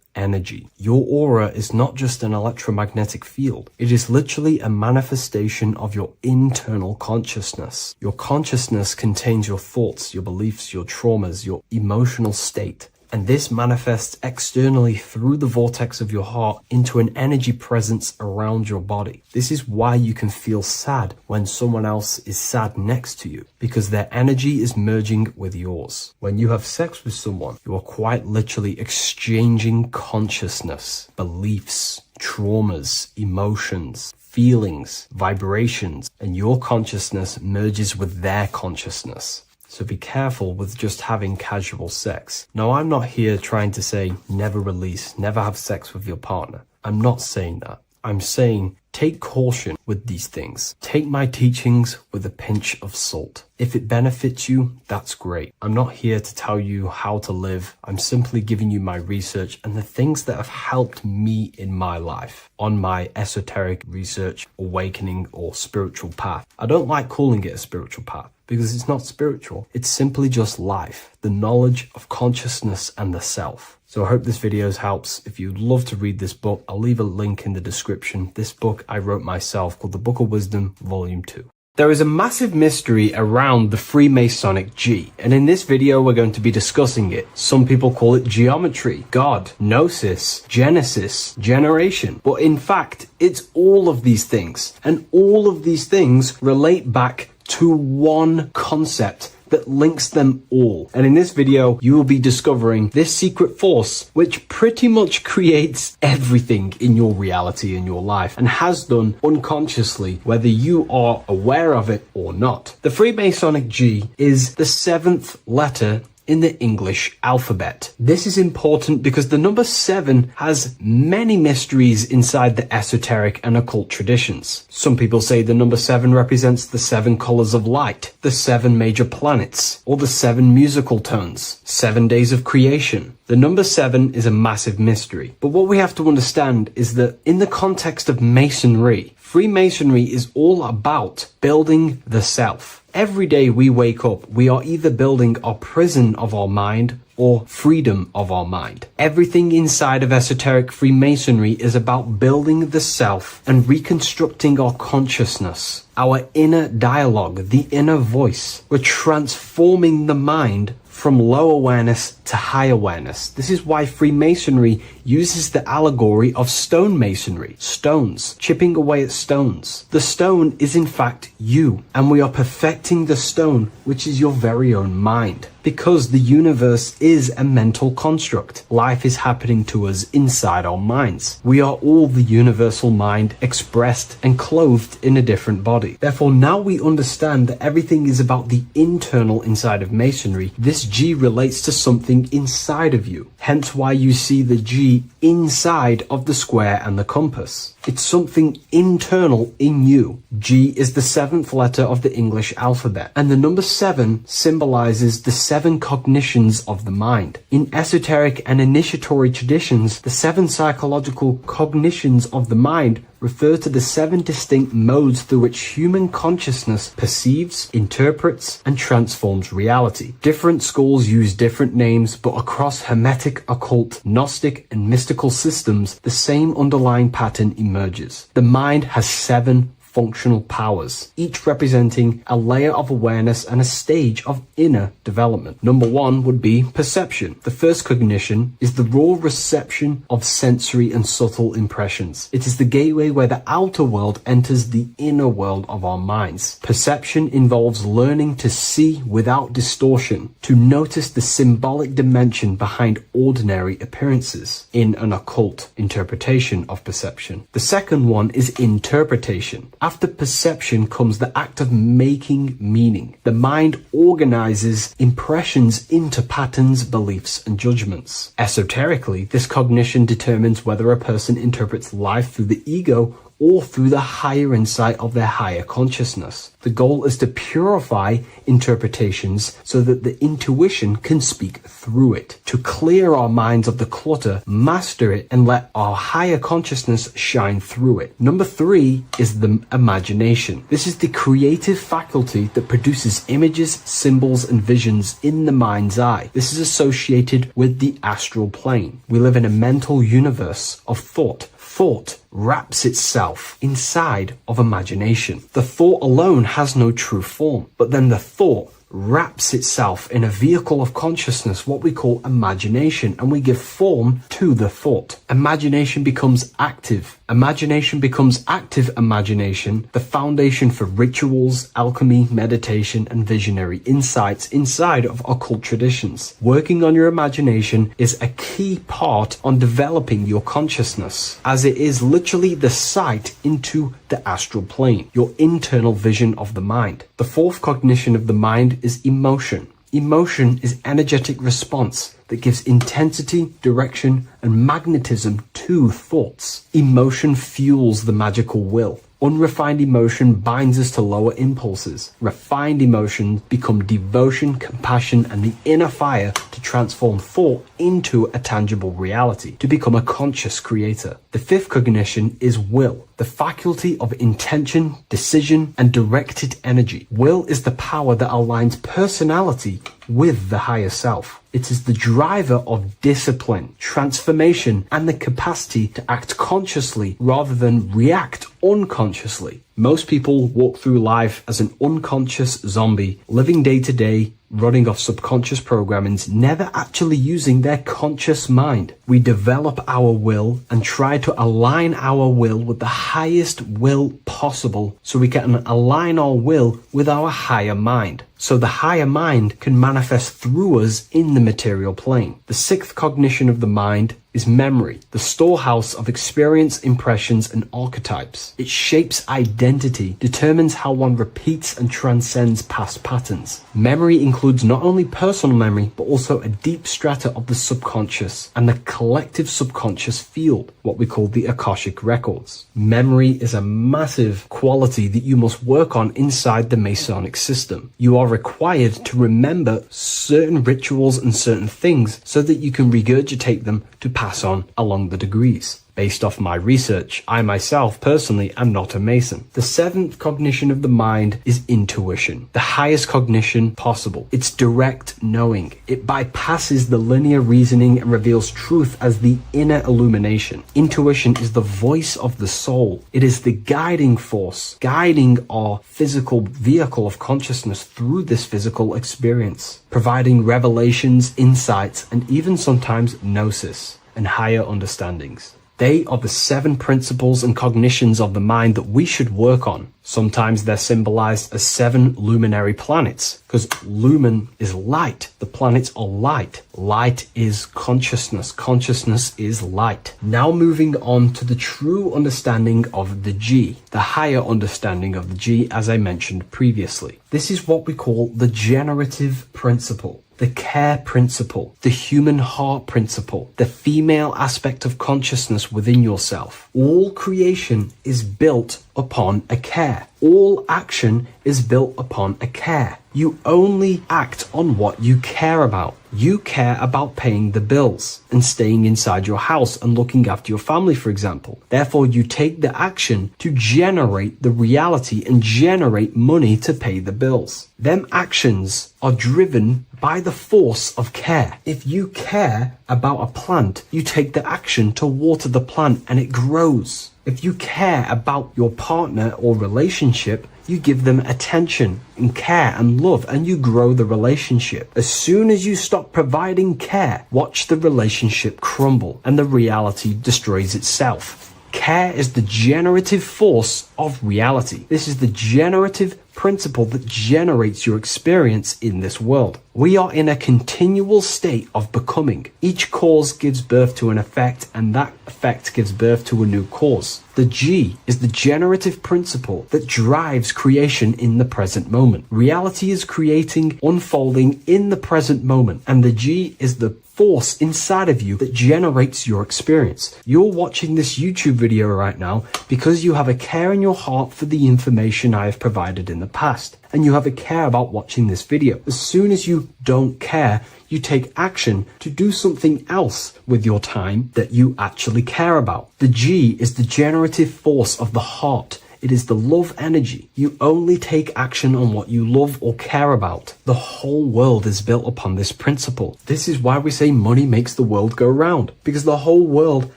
energy. Your aura is not just an electromagnetic field. It is literally a manifestation of your internal consciousness. Your consciousness contains your thoughts, your beliefs, your traumas, your emotional state. And this manifests externally through the vortex of your heart into an energy presence around your body. This is why you can feel sad when someone else is sad next to you, because their energy is merging with yours. When you have sex with someone, you are quite literally exchanging consciousness, beliefs, traumas, emotions, feelings, vibrations, and your consciousness merges with their consciousness. So be careful with just having casual sex. Now, I'm not here trying to say never release, never have sex with your partner. I'm not saying that. I'm saying take caution with these things. Take my teachings with a pinch of salt. If it benefits you, that's great. I'm not here to tell you how to live. I'm simply giving you my research and the things that have helped me in my life on my esoteric research, awakening, or spiritual path. I don't like calling it a spiritual path, because it's not spiritual. It's simply just life, the knowledge of consciousness and the self. So I hope this video helps. If you'd love to read this book, I'll leave a link in the description. This book I wrote myself called The Book of Wisdom, Volume 2. There is a massive mystery around the Freemasonic G, and in this video we're going to be discussing it. Some people call it geometry, God, gnosis, genesis, generation, but in fact it's all of these things, and all of these things relate back to one concept that links them all. And in this video, you will be discovering this secret force, which pretty much creates everything in your reality, in your life, and has done unconsciously, whether you are aware of it or not. The Freemasonic G is the 7th letter in the English alphabet. This is important because the number 7 has many mysteries inside the esoteric and occult traditions. Some people say the number 7 represents the 7 colors of light, the 7 major planets, or the 7 musical tones, 7 days of creation. The number 7 is a massive mystery. But what we have to understand is that in the context of Masonry, Freemasonry is all about building the self. Every day we wake up, we are either building our prison of our mind or freedom of our mind. Everything inside of esoteric Freemasonry is about building the self and reconstructing our consciousness, our inner dialogue, the inner voice. We're transforming the mind from low awareness to high awareness. This is why Freemasonry uses the allegory of stonemasonry, stones, chipping away at stones. The stone is in fact you, and we are perfecting the stone, which is your very own mind. Because the universe is a mental construct. Life is happening to us inside our minds. We are all the universal mind expressed and clothed in a different body. Therefore, now we understand that everything is about the internal inside of Masonry. This G relates to something inside of you. Hence why you see the G inside of the square and the compass. It's something internal in you. G is the 7th letter of the English alphabet, and the number 7 symbolizes the 7 cognitions of the mind. In esoteric and initiatory traditions, the 7 psychological cognitions of the mind refer to the 7 distinct modes through which human consciousness perceives, interprets, and transforms reality. Different schools use different names, but across Hermetic, occult, Gnostic, and mystical systems, the same underlying pattern emerges. The mind has 7 functional powers, each representing a layer of awareness and a stage of inner development. Number 1 would be perception. The first cognition is the raw reception of sensory and subtle impressions. It is the gateway where the outer world enters the inner world of our minds. Perception involves learning to see without distortion, to notice the symbolic dimension behind ordinary appearances in an occult interpretation of perception. The second one is interpretation. After perception comes the act of making meaning. The mind organizes impressions into patterns, beliefs, and judgments. Esoterically, this cognition determines whether a person interprets life through the ego or through the higher insight of their higher consciousness. The goal is to purify interpretations so that the intuition can speak through it, to clear our minds of the clutter, master it, and let our higher consciousness shine through it. Number 3 is the imagination. This is the creative faculty that produces images, symbols, and visions in the mind's eye. This is associated with the astral plane. We live in a mental universe of thought. Thought wraps itself inside of imagination. The thought alone has no true form, but then the thought wraps itself in a vehicle of consciousness, what we call imagination, and we give form to the thought. Imagination becomes active. Imagination becomes active imagination, the foundation for rituals, alchemy, meditation, and visionary insights inside of occult traditions. Working on your imagination is a key part on developing your consciousness, as it is literally the sight into the astral plane, your internal vision of the mind. The 4th cognition of the mind is emotion. Emotion is energetic response that gives intensity, direction, and magnetism to thoughts. Emotion fuels the magical will. Unrefined emotion binds us to lower impulses. Refined emotions become devotion, compassion, and the inner fire to transform thought into a tangible reality, to become a conscious creator. The 5th cognition is will, the faculty of intention, decision, and directed energy. Will is the power that aligns personality with the higher self. It is the driver of discipline, transformation, and the capacity to act consciously rather than react unconsciously. Most people walk through life as an unconscious zombie, living day to day, running off subconscious programmings, never actually using their conscious mind. We develop our will and try to align our will with the highest will possible so we can align our will with our higher mind. So the higher mind can manifest through us in the material plane. The 6th cognition of the mind is memory, the storehouse of experience, impressions, and archetypes. It shapes identity, determines how one repeats and transcends past patterns. Memory includes not only personal memory, but also a deep strata of the subconscious and the collective subconscious field, what we call the Akashic records. Memory is a massive quality that you must work on inside the Masonic system. You are required to remember certain rituals and certain things so that you can regurgitate them to pass on along the degrees. Based off my research, I myself personally am not a Mason. The 7th cognition of the mind is intuition, the highest cognition possible. It's direct knowing. It bypasses the linear reasoning and reveals truth as the inner illumination. Intuition is the voice of the soul. It is the guiding force, guiding our physical vehicle of consciousness through this physical experience, providing revelations, insights, and even sometimes gnosis and higher understandings. They are the 7 principles and cognitions of the mind that we should work on. Sometimes they're symbolized as 7 luminary planets, because lumen is light. The planets are light. Light is consciousness. Consciousness is light. Now moving on to the true understanding of the G, the higher understanding of the G, as I mentioned previously. This is what we call the generative principle, the care principle, the human heart principle, the female aspect of consciousness within yourself. All creation is built upon a care. All action is built upon a care. You only act on what you care about. You care about paying the bills and staying inside your house and looking after your family, for example. Therefore, you take the action to generate the reality and generate money to pay the bills. Them actions are driven by the force of care. If you care about a plant, you take the action to water the plant and it grows. If you care about your partner or relationship, you give them attention and care and love, and you grow the relationship. As soon as you stop providing care, watch the relationship crumble and the reality destroys itself. Care is the generative force of reality. This is the generative principle that generates your experience in this world. We are in a continual state of becoming. Each cause gives birth to an effect, and that effect gives birth to a new cause. The G is the generative principle that drives creation in the present moment. Reality is creating, unfolding in the present moment, and the G is the force inside of you that generates your experience. You're watching this YouTube video right now because you have a care in your heart for the information I have provided in the past, and you have a care about watching this video. As soon as you don't care, you take action to do something else with your time that you actually care about. The G is the generative force of the heart. It is the love energy. You only take action on what you love or care about. The whole world is built upon this principle. This is why we say money makes the world go round, because the whole world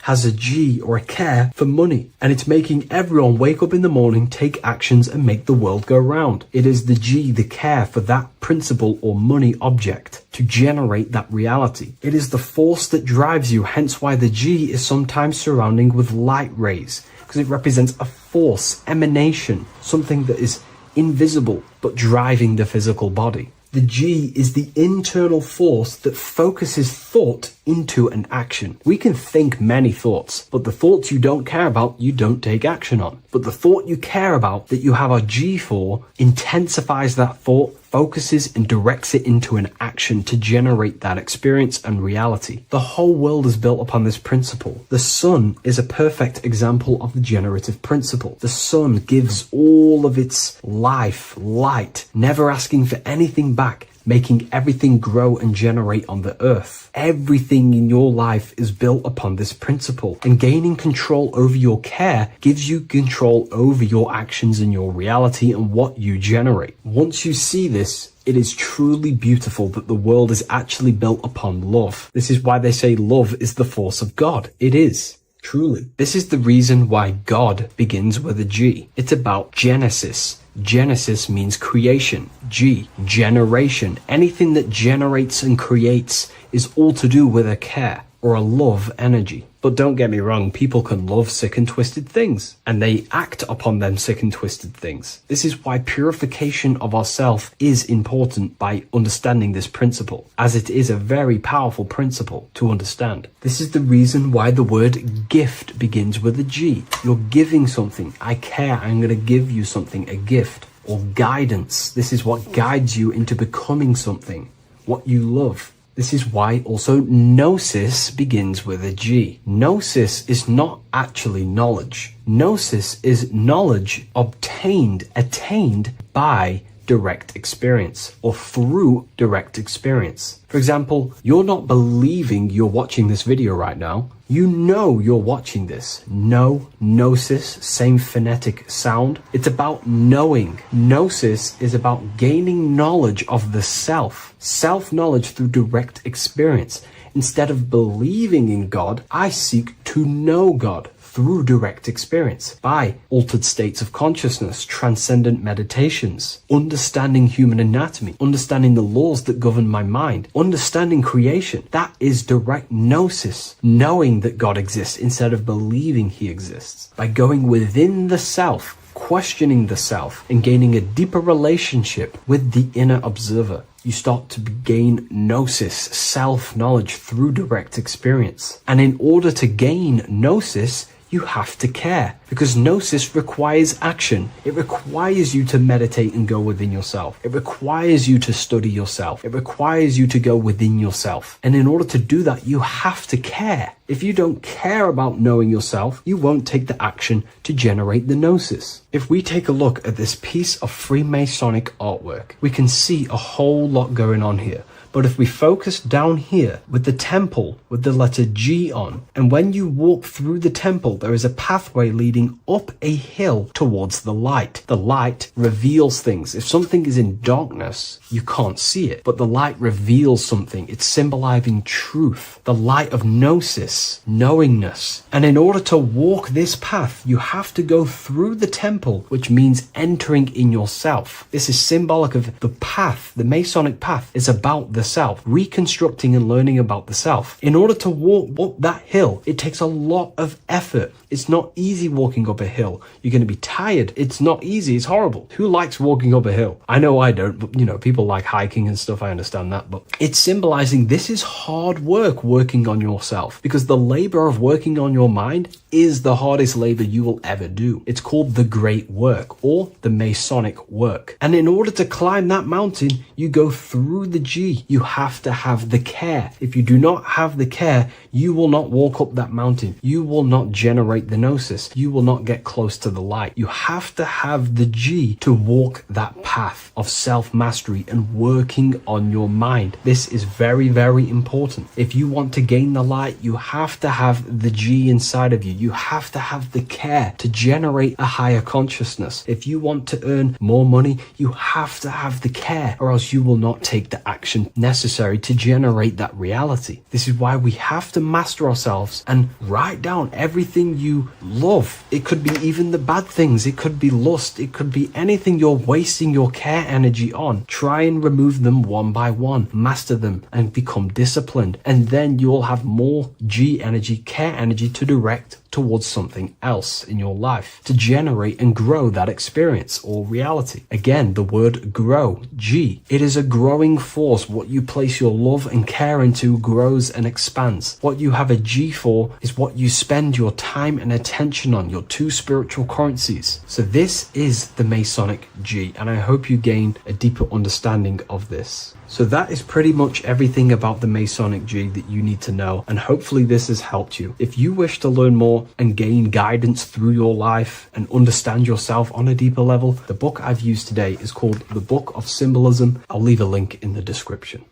has a G or a care for money, and it's making everyone wake up in the morning, take actions, and make the world go round. It is the G, the care for that principle or money object to generate that reality. It is the force that drives you, hence why the G is sometimes surrounding with light rays, because it represents a force, emanation, something that is invisible but driving the physical body. The G is the internal force that focuses thought into an action. We can think many thoughts, but the thoughts you don't care about, you don't take action on. But the thought you care about, that you have a G for, intensifies that thought, focuses and directs it into an action to generate that experience and reality. The whole world is built upon this principle. The sun is a perfect example of the generative principle. The sun gives all of its life, light, never asking for anything back, making everything grow and generate on the earth. Everything in your life is built upon this principle, and gaining control over your care gives you control over your actions and your reality and what you generate. Once you see this, it is truly beautiful that the world is actually built upon love. This is why they say love is the force of God. It is. Truly. This is the reason why God begins with a G. It's about Genesis. Genesis means creation. G, generation. Anything that generates and creates is all to do with a care or a love energy. But don't get me wrong, people can love sick and twisted things, and they act upon them sick and twisted things. This is why purification of ourselves is important by understanding this principle, as it is a very powerful principle to understand. This is the reason why the word gift begins with a G. You're giving something. I care. I'm going to give you something, a gift. Or guidance. This is what guides you into becoming something, what you love. This is why also gnosis begins with a G. Gnosis is not actually knowledge. Gnosis is knowledge obtained, attained by direct experience or through direct experience. For example, you're not believing you're watching this video right now. You know you're watching this. Know, gnosis, same phonetic sound. It's about knowing. Gnosis is about gaining knowledge of the self. Self-knowledge through direct experience. Instead of believing in God, I seek to know God through direct experience, by altered states of consciousness, transcendent meditations, understanding human anatomy, understanding the laws that govern my mind, understanding creation. That is direct gnosis, knowing that God exists instead of believing he exists. By going within the self, questioning the self, and gaining a deeper relationship with the inner observer, you start to gain gnosis, self-knowledge through direct experience. And in order to gain gnosis, you have to care, because gnosis requires action. It requires you to meditate and go within yourself. It requires you to study yourself. It requires you to go within yourself. And in order to do that, you have to care. If you don't care about knowing yourself, you won't take the action to generate the gnosis. If we take a look at this piece of Freemasonic artwork, we can see a whole lot going on here. But if we focus down here with the temple with the letter G on, and when you walk through the temple, there is a pathway leading up a hill towards the light. The light reveals things. If something is in darkness, you can't see it, but the light reveals something. It's symbolizing truth, the light of gnosis, knowingness. And in order to walk this path, you have to go through the temple, which means entering in yourself. This is symbolic of the path. The Masonic path is about the self, reconstructing and learning about the self. In order to walk up that hill, it takes a lot of effort. It's not easy walking up a hill. You're going to be tired. It's not easy. It's horrible. Who likes walking up a hill? I know I don't, but you know, people like hiking and stuff. I understand that, but it's symbolizing this is hard work working on yourself, because the labor of working on your mind is the hardest labor you will ever do. It's called the great work, or the Masonic work. And in order to climb that mountain, you go through the G. You have to have the care. If you do not have the care, you will not walk up that mountain. You will not generate the gnosis. You will not get close to the light. You have to have the G to walk that path of self-mastery and working on your mind. This is very, very important. If you want to gain the light, you have to have the G inside of you. You have to have the care to generate a higher consciousness. If you want to earn more money, you have to have the care, or else you will not take the action necessary to generate that reality. This is why we have to master ourselves and write down everything you love. It could be even the bad things. It could be lust. It could be anything you're wasting your care energy on. Try and remove them one by one. Master them and become disciplined. And then you'll have more G energy, care energy to direct towards something else in your life to generate and grow that experience or reality. Again, the word grow, G. It is a growing force. What you place your love and care into grows and expands. What you have a G for is what you spend your time and attention on, your two spiritual currencies. So this is the Masonic G, and I hope you gain a deeper understanding of this. So that is pretty much everything about the Masonic G that you need to know, and hopefully this has helped you. If you wish to learn more and gain guidance through your life and understand yourself on a deeper level, the book I've used today is called The Book of Symbolism. I'll leave a link in the description.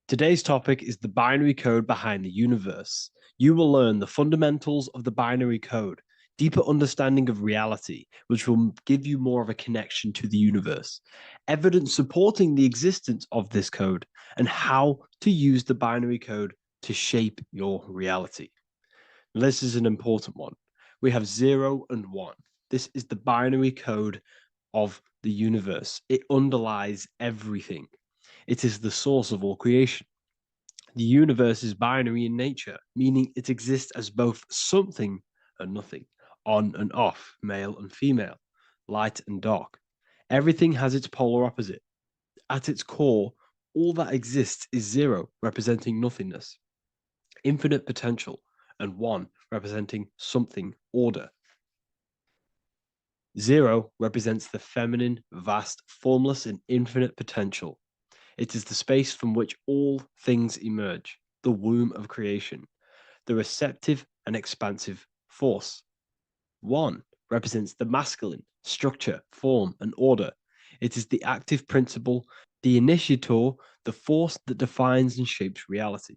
Today's topic is the binary code behind the universe. You will learn the fundamentals of the binary code, deeper understanding of reality, which will give you more of a connection to the universe, evidence supporting the existence of this code, and how to use the binary code to shape your reality. This is an important one. We have 0 and 1. This is the binary code of the universe. It underlies everything. It is the source of all creation. The universe is binary in nature, meaning it exists as both something and nothing, on and off, male and female, light and dark. Everything has its polar opposite. At its core, all that exists is 0, representing nothingness, infinite potential, and 1, representing something, order. 0 represents the feminine, vast, formless, and infinite potential. It is the space from which all things emerge, the womb of creation, the receptive and expansive force. 1 represents the masculine, structure, form, and order. It is the active principle, the initiator, the force that defines and shapes reality.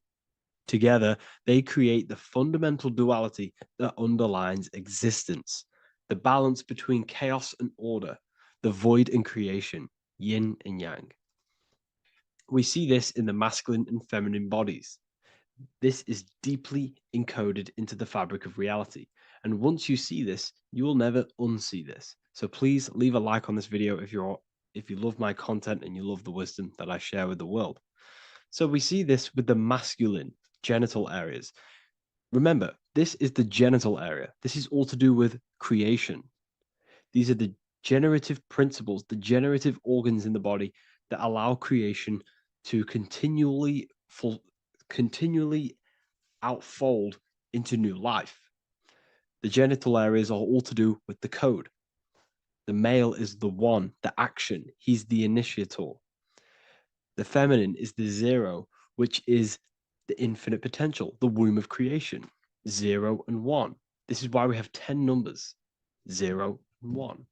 Together, they create the fundamental duality that underlines existence, the balance between chaos and order, the void and creation, yin and yang. We see this in the masculine and feminine bodies. This is deeply encoded into the fabric of reality. And once you see this, you will never unsee this. So please leave a like on this video if you love my content and you love the wisdom that I share with the world. So we see this with the masculine genital areas. Remember, this is the genital area. This is all to do with creation. These are the generative principles, the generative organs in the body that allow creation to continually outfold into new life. The genital areas are all to do with the code. The male is the 1, the action. He's the initiator. The feminine is the 0, which is the infinite potential, the womb of creation. 0 and 1. This is why we have 10 numbers. 0 and 1.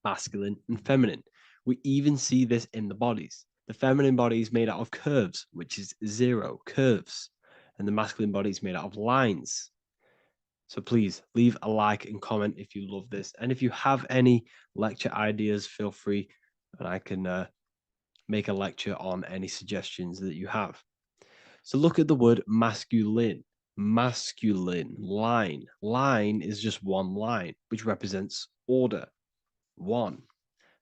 Masculine and feminine. We even see this in the bodies. The feminine body is made out of curves, which is 0, curves. And the masculine body is made out of lines. So please leave a like and comment if you love this. And if you have any lecture ideas, feel free, and I can make a lecture on any suggestions that you have. So look at the word masculine. Masculine, line. Line is just one line, which represents order. 1.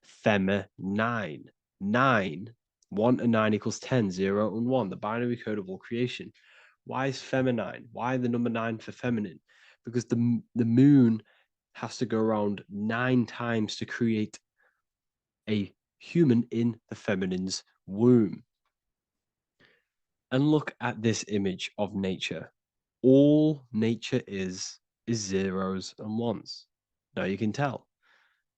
Feminine. 9. 1 and 9 equals 10. 0 and 1. The binary code of all creation. Why is feminine? Why the number 9 for feminine? because the moon has to go around 9 times to create a human in the feminine's womb. And look at this image of nature. All nature is zeros and ones. Now you can tell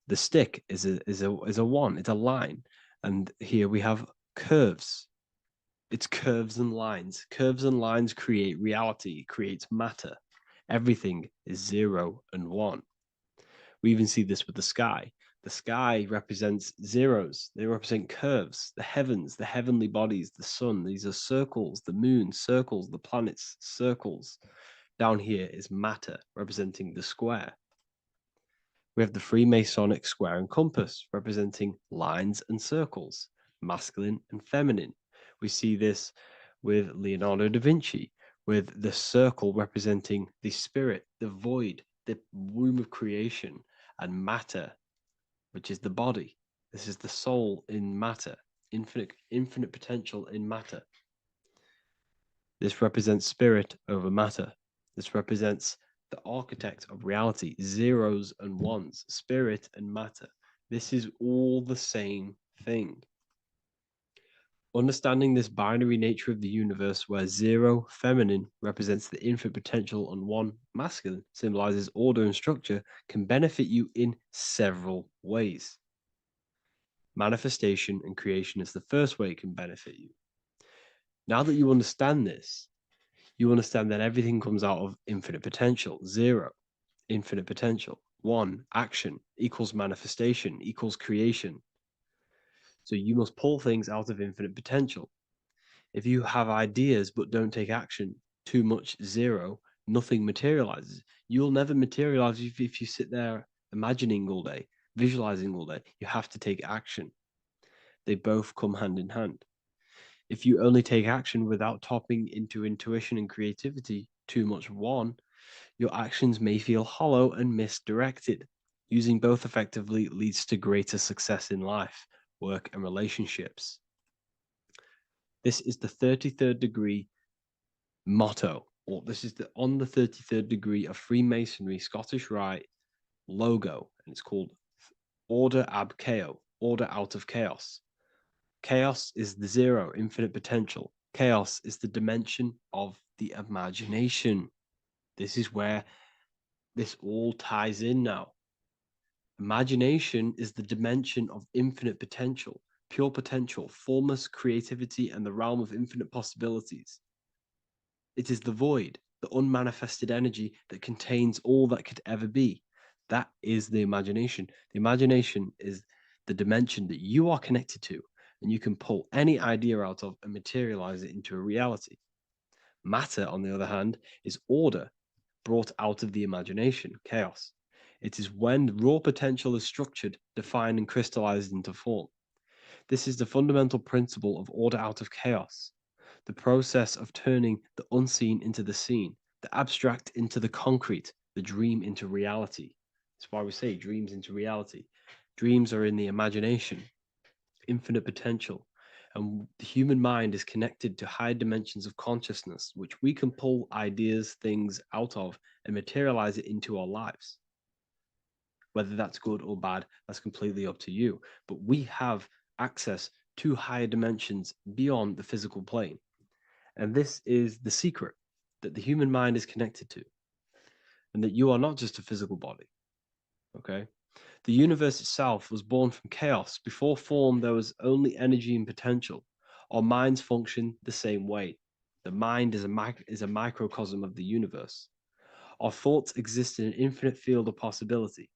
the stick is a one. It's a line, and here we have curves. It's curves and lines. Curves and lines create reality, creates matter. Everything is 0 and 1. We even see this with the sky. The sky represents zeros. They represent curves. The heavens, the heavenly bodies, the sun, these are circles. The moon, circles. The planets, circles. Down here is matter, representing the square. We have the Freemasonic square and compass, representing lines and circles, masculine and feminine. We see this with Leonardo da Vinci, with the circle representing the spirit, the void, the womb of creation, and matter, which is the body. This is the soul in matter, infinite potential in matter. This represents spirit over matter. This represents the architect of reality, zeros and ones, spirit and matter. This is all the same thing. Understanding this binary nature of the universe, where 0 feminine represents the infinite potential and 1 masculine symbolizes order and structure, can benefit you in several ways. Manifestation and creation is the first way it can benefit you. Now that you understand this, you understand that everything comes out of infinite potential. 0, infinite potential. 1, action equals manifestation equals creation. So you must pull things out of infinite potential. If you have ideas but don't take action, too much 0, nothing materializes. You'll never materialize if you sit there imagining all day, visualizing all day. You have to take action. They both come hand in hand. If you only take action without tapping into intuition and creativity, too much 1, your actions may feel hollow and misdirected. Using both effectively leads to greater success in life, work, and relationships. This is the 33rd degree motto, or this is on the 33rd degree of Freemasonry Scottish Rite logo, and it's called Order ab Chaos, order out of chaos. Chaos is the 0, infinite potential. Chaos is the dimension of the imagination. This is where this all ties in now. Imagination is the dimension of infinite potential, pure potential, formless creativity, and the realm of infinite possibilities. It is the void, the unmanifested energy that contains all that could ever be. That is the imagination. The imagination is the dimension that you are connected to, and you can pull any idea out of and materialize it into a reality. Matter, on the other hand, is order brought out of the imagination, chaos. It is when raw potential is structured, defined, and crystallized into form. This is the fundamental principle of order out of chaos, the process of turning the unseen into the seen, the abstract into the concrete, the dream into reality. That's why we say dreams into reality. Dreams are in the imagination, infinite potential, and the human mind is connected to high dimensions of consciousness, which we can pull ideas, things out of and materialize it into our lives. Whether that's good or bad, that's completely up to you. But we have access to higher dimensions beyond the physical plane. And this is the secret that the human mind is connected to, and that you are not just a physical body. Okay? The universe itself was born from chaos. Before form, there was only energy and potential. Our minds function the same way. The mind is a microcosm of the universe. Our thoughts exist in an infinite field of possibility,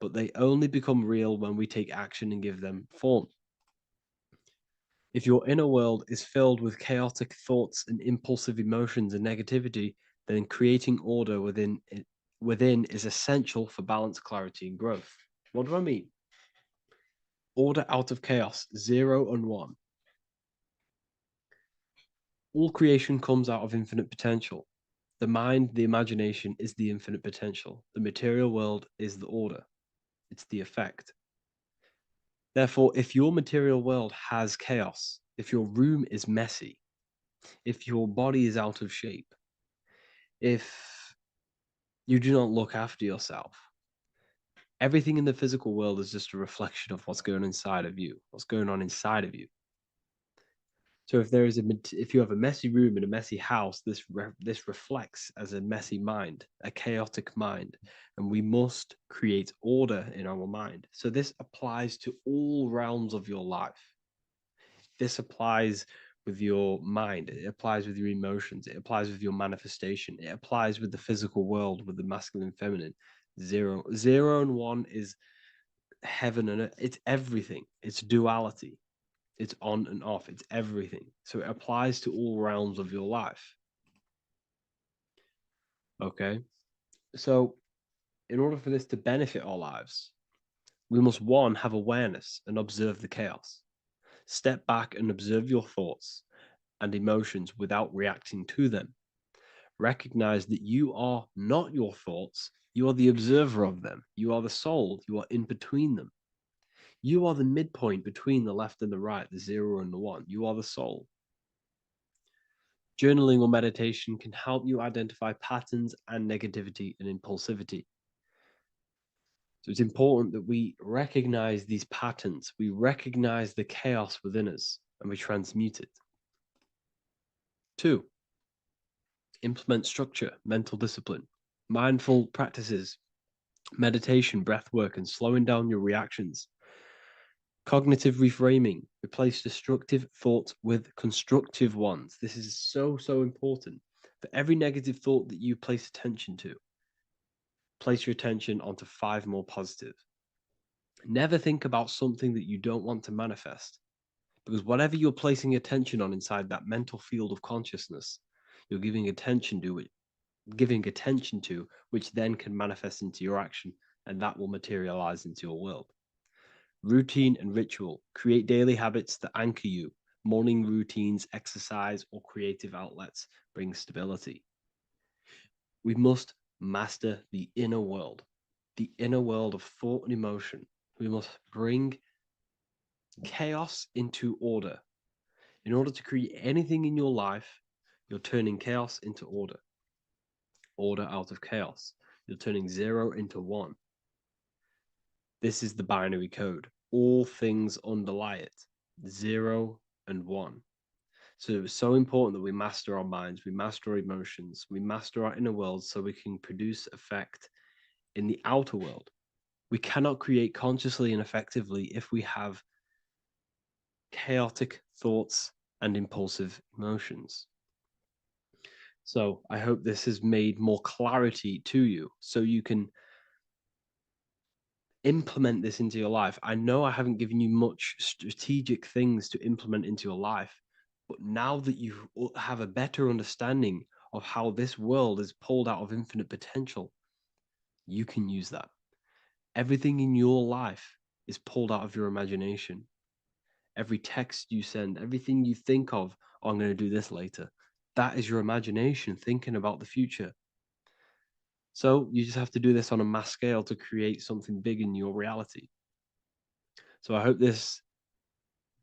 but they only become real when we take action and give them form. If your inner world is filled with chaotic thoughts and impulsive emotions and negativity, then creating order within is essential for balance, clarity, and growth. What do I mean? Order out of chaos, 0 and 1. All creation comes out of infinite potential. The mind, the imagination, is the infinite potential. The material world is the order. It's the effect. Therefore, if your material world has chaos, if your room is messy, if your body is out of shape, if You do not look after yourself. Everything in the physical world is just a reflection of what's going on inside of you, what's going on inside of you. So if you have a messy room in a messy house, this reflects as a messy mind, a chaotic mind, and we must create order in our mind. So this applies to all realms of your life. This applies with your mind, it applies with your emotions, it applies with your manifestation, it applies with the physical world, with the masculine and feminine. Zero and one is heaven and earth. It's everything. It's duality. It's on and off. It's everything. So it applies to all realms of your life. Okay. So in order for this to benefit our lives, we must, one, have awareness and observe the chaos. Step back and observe your thoughts and emotions without reacting to them. Recognize that you are not your thoughts. You are the observer of them. You are the soul. You are in between them. You are the midpoint between the left and the right, the 0 and the 1. You are the soul. Journaling or meditation can help you identify patterns and negativity and impulsivity. So it's important that we recognize these patterns, we recognize the chaos within us, and we transmute it. 2, implement structure, mental discipline, mindful practices, meditation, breath work, and slowing down your reactions. Cognitive reframing, replace destructive thoughts with constructive ones. This is so important. For every negative thought that you place attention to, place your attention onto 5 more positive. Never think about something that you don't want to manifest, because whatever you're placing attention on inside that mental field of consciousness, you're giving attention to, which then can manifest into your action, and that will materialize into your world. Routine and ritual. Create daily habits that anchor you. Morning routines, exercise, or creative outlets bring stability. We must master the inner world of thought and emotion. We must bring chaos into order. In order to create anything in your life, you're turning chaos into order. Order out of chaos. You're turning 0 into 1. This is the binary code. All things underlie it. 0 and 1. So it's so important that we master our minds, we master our emotions, we master our inner world so we can produce effect in the outer world. We cannot create consciously and effectively if we have chaotic thoughts and impulsive emotions. So I hope this has made more clarity to you so you can implement this into your life. I know I haven't given you much strategic things to implement into your life, but now that you have a better understanding of how this world is pulled out of infinite potential, you can use that. Everything in your life is pulled out of your imagination. Every text you send, everything you think of, oh, I'm going to do this later, that is your imagination thinking about the future. So you just have to do this on a mass scale to create something big in your reality. So I hope this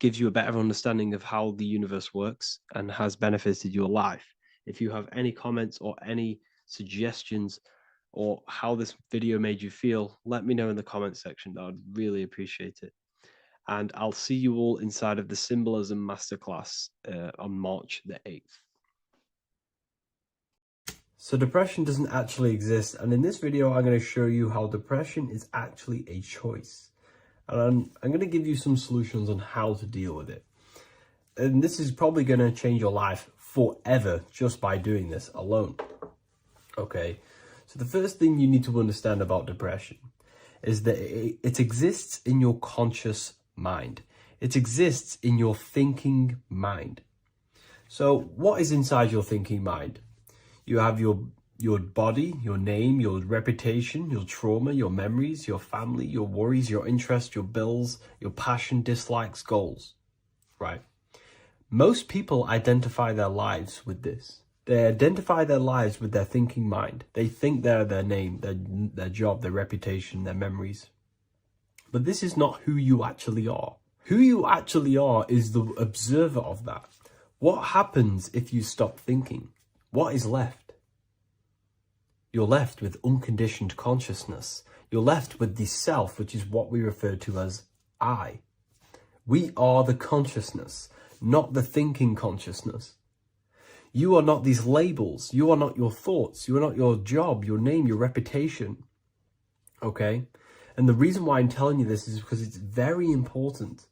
gives you a better understanding of how the universe works and has benefited your life. If you have any comments or any suggestions or how this video made you feel, let me know in the comment section. I'd really appreciate it. And I'll see you all inside of the Symbolism Masterclass on March the 8th. So depression doesn't actually exist, and in this video I'm going to show you how depression is actually a choice. And I'm going to give you some solutions on how to deal with it. And this is probably going to change your life forever just by doing this alone. Okay, so the first thing you need to understand about depression is that it exists in your conscious mind. It exists in your thinking mind. So what is inside your thinking mind? You have your body, your name, your reputation, your trauma, your memories, your family, your worries, your interests, your bills, your passion, dislikes, goals, right? Most people identify their lives with this. They identify their lives with their thinking mind. They think they're their name, their job, their reputation, their memories. But this is not who you actually are. Who you actually are is the observer of that. What happens if you stop thinking? What is left? You're left with unconditioned consciousness. You're left with the self, which is what we refer to as I. We are the consciousness, not the thinking consciousness. You are not these labels. You are not your thoughts. You are not your job, your name, your reputation. Okay? And the reason why I'm telling you this is because it's very important,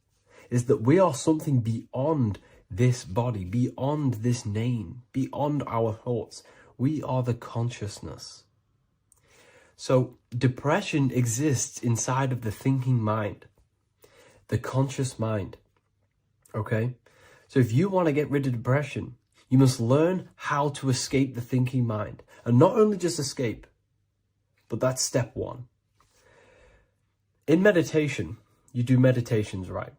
is that we are something beyond this body, beyond this name, beyond our thoughts. We are the consciousness. So depression exists inside of the thinking mind, the conscious mind. Okay? So if you want to get rid of depression, you must learn how to escape the thinking mind. And not only just escape, but that's step one. In meditation, you do meditations, right?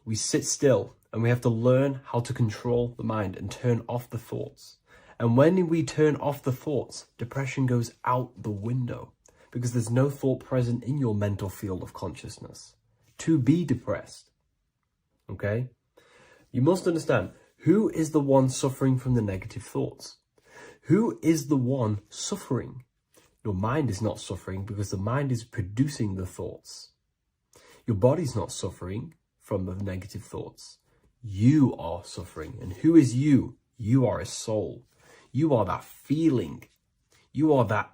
We sit still and we have to learn how to control the mind and turn off the thoughts. And when we turn off the thoughts, depression goes out the window because there's no thought present in your mental field of consciousness to be depressed. Okay? You must understand, who is the one suffering from the negative thoughts? Who is the one suffering? Your mind is not suffering because the mind is producing the thoughts. Your body's not suffering from the negative thoughts. You are suffering. And who is you? You are a soul. You are that feeling. You are that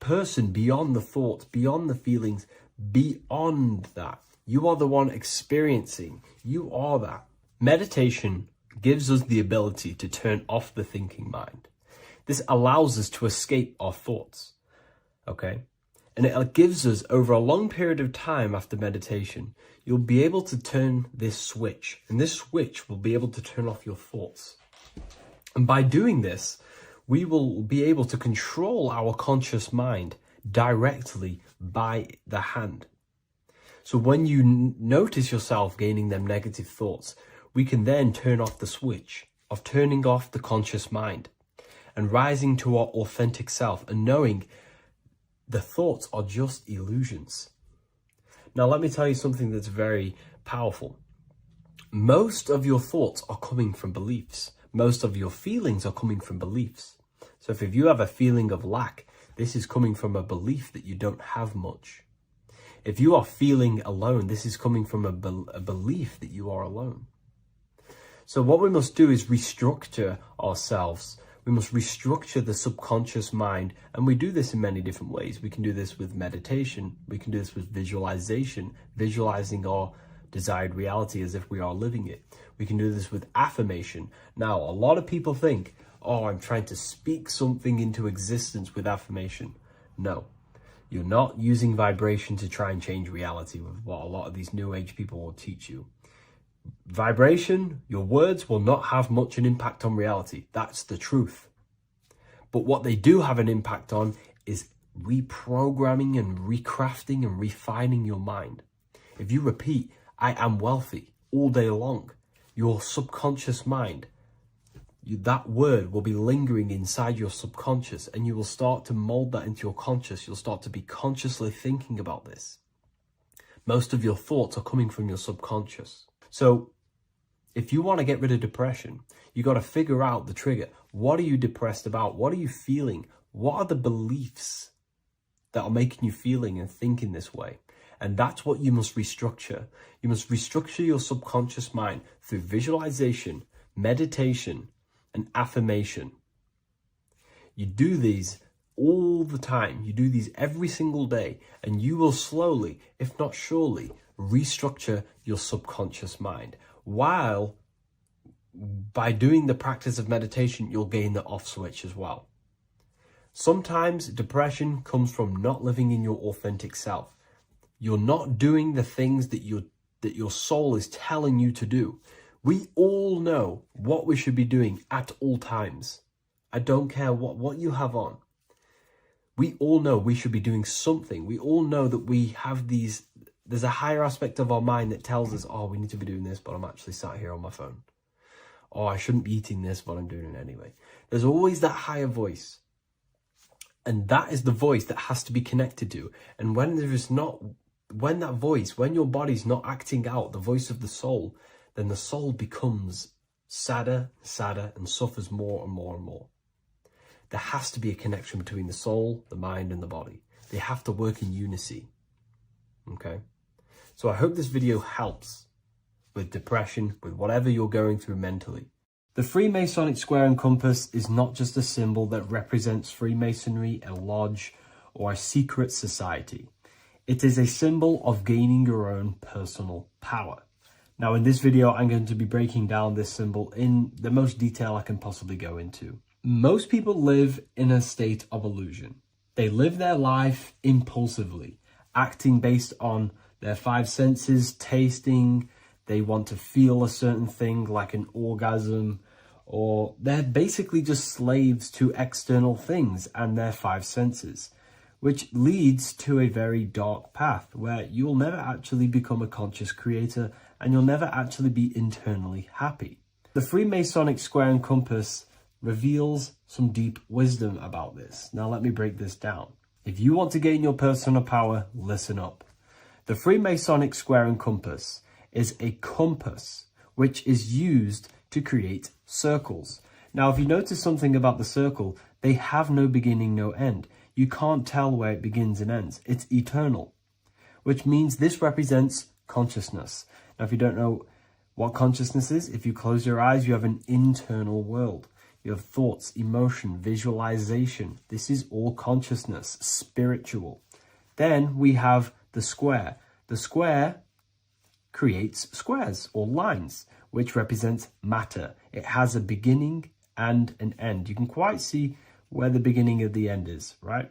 person beyond the thoughts, beyond the feelings, beyond that. You are the one experiencing. You are that. Meditation gives us the ability to turn off the thinking mind. This allows us to escape our thoughts. Okay? And it gives us, over a long period of time after meditation, you'll be able to turn this switch. And this switch will be able to turn off your thoughts. And by doing this, we will be able to control our conscious mind directly by the hand. So when you notice yourself gaining them negative thoughts, we can then turn off the switch of turning off the conscious mind and rising to our authentic self and knowing the thoughts are just illusions. Now, let me tell you something that's very powerful. Most of your thoughts are coming from beliefs. Most of your feelings are coming from beliefs. So if you have a feeling of lack, this is coming from a belief that you don't have much. If you are feeling alone, this is coming from a belief that you are alone. So what we must do is restructure ourselves. We must restructure the subconscious mind, and we do this in many different ways. We can do this with meditation. We can do this with visualization, visualizing our desired reality as if we are living it. We can do this with affirmation. Now, a lot of people think, oh, I'm trying to speak something into existence with affirmation. No, you're not using vibration to try and change reality with what a lot of these new age people will teach you. Vibration, your words will not have much an impact on reality. That's the truth. But what they do have an impact on is reprogramming and recrafting and refining your mind. If you repeat, I am wealthy all day long, your subconscious mind, that word will be lingering inside your subconscious, and you will start to mold that into your conscious. You'll start to be consciously thinking about this. Most of your thoughts are coming from your subconscious. So if you want to get rid of depression, you got to figure out the trigger. What are you depressed about? What are you feeling? What are the beliefs that are making you feeling and thinking this way? And that's what you must restructure. You must restructure your subconscious mind through visualization, meditation, and affirmation. You do these all the time. You do these every single day, and you will slowly, if not surely, restructure your subconscious mind. While by doing the practice of meditation, you'll gain the off switch as well. Sometimes depression comes from not living in your authentic self. You're not doing the things that your soul is telling you to do. We all know what we should be doing at all times. I don't care what you have on. We all know we should be doing something. We all know that we have these, there's a higher aspect of our mind that tells us, oh, we need to be doing this, but I'm actually sat here on my phone. Oh, I shouldn't be eating this, but I'm doing it anyway. There's always that higher voice. And that is the voice that has to be connected to. And when that voice, when your body's not acting out the voice of the soul, then the soul becomes sadder, and suffers more and more and more. there has to be a connection between the soul, the mind, and the body. They have to work in unity. Okay? So I hope this video helps with depression, with whatever you're going through mentally. The Freemasonic square and compass is not just a symbol that represents Freemasonry, a lodge, or a secret society. It is a symbol of gaining your own personal power. Now, in this video, I'm going to be breaking down this symbol in the most detail I can possibly go into. Most people live in a state of illusion. They live their life impulsively, acting based on their five senses, tasting. They want to feel a certain thing like an orgasm, or they're basically just slaves to external things and their five senses, which leads to a very dark path where you'll never actually become a conscious creator and you'll never actually be internally happy. The Freemasonic square and compass reveals some deep wisdom about this. Now let me break this down. If you want to gain your personal power, listen up. The Freemasonic square and compass is a compass which is used to create circles. Now, if you notice something about the circle, they have no beginning, no end. You can't tell where it begins and ends. It's eternal, which means this represents consciousness. Now, if you don't know what consciousness is, if you close your eyes, you have an internal world. You have thoughts, emotion, visualization. This is all consciousness, spiritual. Then we have the square. The square creates squares or lines, which represents matter. It has a beginning and an end. You can quite see where the beginning of the end is, right?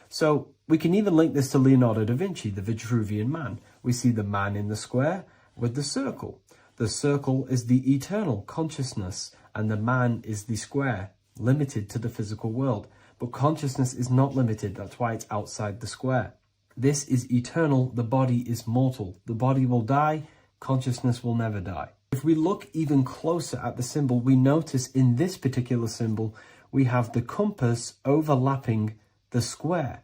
So we can even link this to Leonardo da Vinci, the Vitruvian Man. We see the man in the square with the circle. The circle is the eternal consciousness, and the man is the square, limited to the physical world. But consciousness is not limited. That's why it's outside the square. This is eternal. The body is mortal. The body will die. Consciousness will never die. If we look even closer at the symbol, we notice in this particular symbol, we have the compass overlapping the square.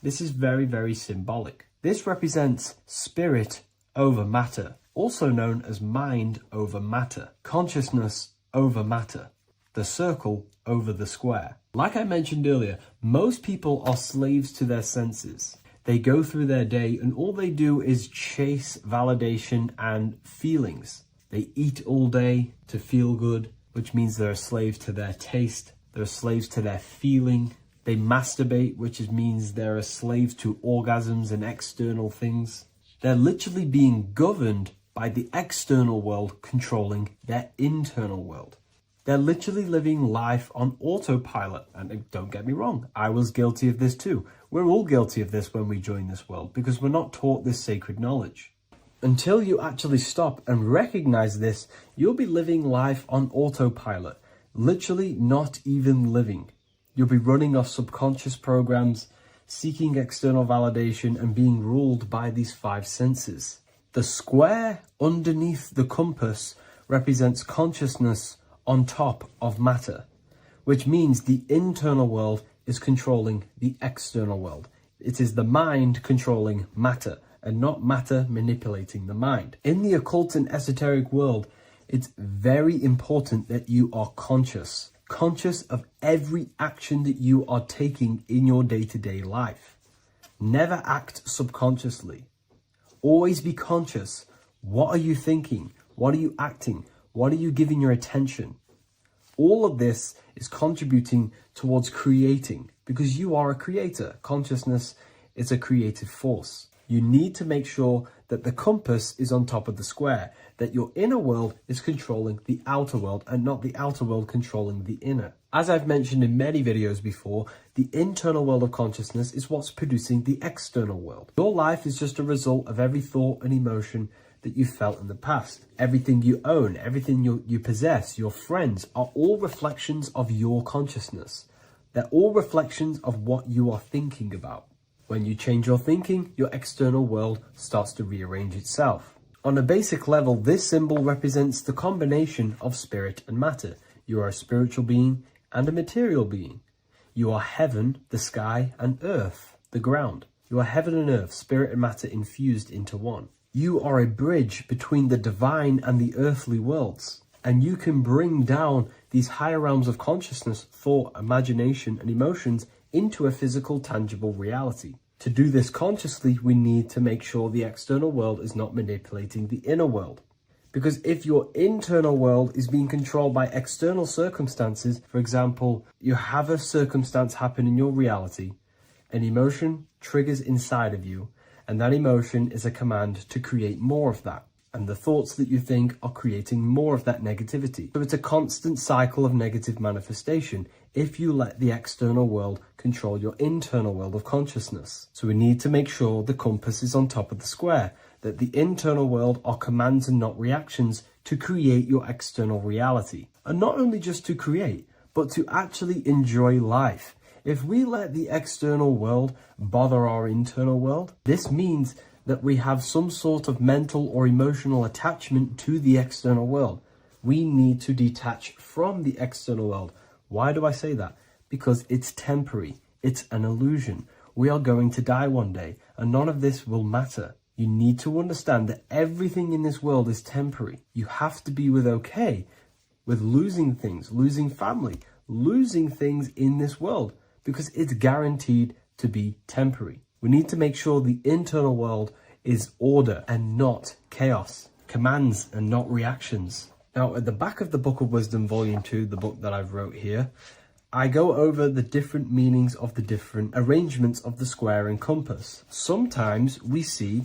This is very, very symbolic. This represents spirit over matter, also known as mind over matter, consciousness over matter, the circle over the square. Like I mentioned earlier, most people are slaves to their senses. They go through their day and all they do is chase validation and feelings. They eat all day to feel good, which means they're a slave to their taste. They're slaves to their feeling. They masturbate, which means they're a slave to orgasms and external things. They're literally being governed by the external world controlling their internal world. They're literally living life on autopilot. And don't get me wrong, I was guilty of this too. We're all guilty of this when we join this world because we're not taught this sacred knowledge. Until you actually stop and recognize this, you'll be living life on autopilot, literally not even living. You'll be running off subconscious programs, seeking external validation and being ruled by these five senses. The square underneath the compass represents consciousness on top of matter, which means the internal world is controlling the external world. It is the mind controlling matter and not matter manipulating the mind. In the occult and esoteric world, it's very important that you are conscious of every action that you are taking in your day-to-day life. Never act subconsciously. Always be conscious. What are you thinking? What are you acting? What are you giving your attention? All of this is contributing towards creating because you are a creator. Consciousness is a creative force. You need to make sure that the compass is on top of the square, that your inner world is controlling the outer world and not the outer world controlling the inner. As I've mentioned in many videos before, the internal world of consciousness is what's producing the external world. Your life is just a result of every thought and emotion that you felt in the past. Everything you own, everything you possess, your friends are all reflections of your consciousness. They're all reflections of what you are thinking about. When you change your thinking, your external world starts to rearrange itself. On a basic level, this symbol represents the combination of spirit and matter. You are a spiritual being and a material being. You are heaven, the sky, and earth, the ground. You are heaven and earth, spirit and matter infused into one. You are a bridge between the divine and the earthly worlds. And you can bring down these higher realms of consciousness, thought, imagination, and emotions into a physical, tangible reality. To do this consciously, we need to make sure the external world is not manipulating the inner world. Because if your internal world is being controlled by external circumstances, for example, you have a circumstance happen in your reality, an emotion triggers inside of you, and that emotion is a command to create more of that. And the thoughts that you think are creating more of that negativity. So it's a constant cycle of negative manifestation if you let the external world control your internal world of consciousness. So we need to make sure the compass is on top of the square, that the internal world are commands and not reactions to create your external reality. And not only just to create, but to actually enjoy life. If we let the external world bother our internal world, this means that we have some sort of mental or emotional attachment to the external world. We need to detach from the external world. Why do I say that? Because it's temporary. It's an illusion. We are going to die one day, and none of this will matter. You need to understand that everything in this world is temporary. You have to be okay with losing things, losing family, losing things in this world, because it's guaranteed to be temporary. We need to make sure the internal world is order and not chaos, commands and not reactions. Now, at the back of the Book of Wisdom, Volume 2, the book that I've wrote here, I go over the different meanings of the different arrangements of the square and compass. Sometimes we see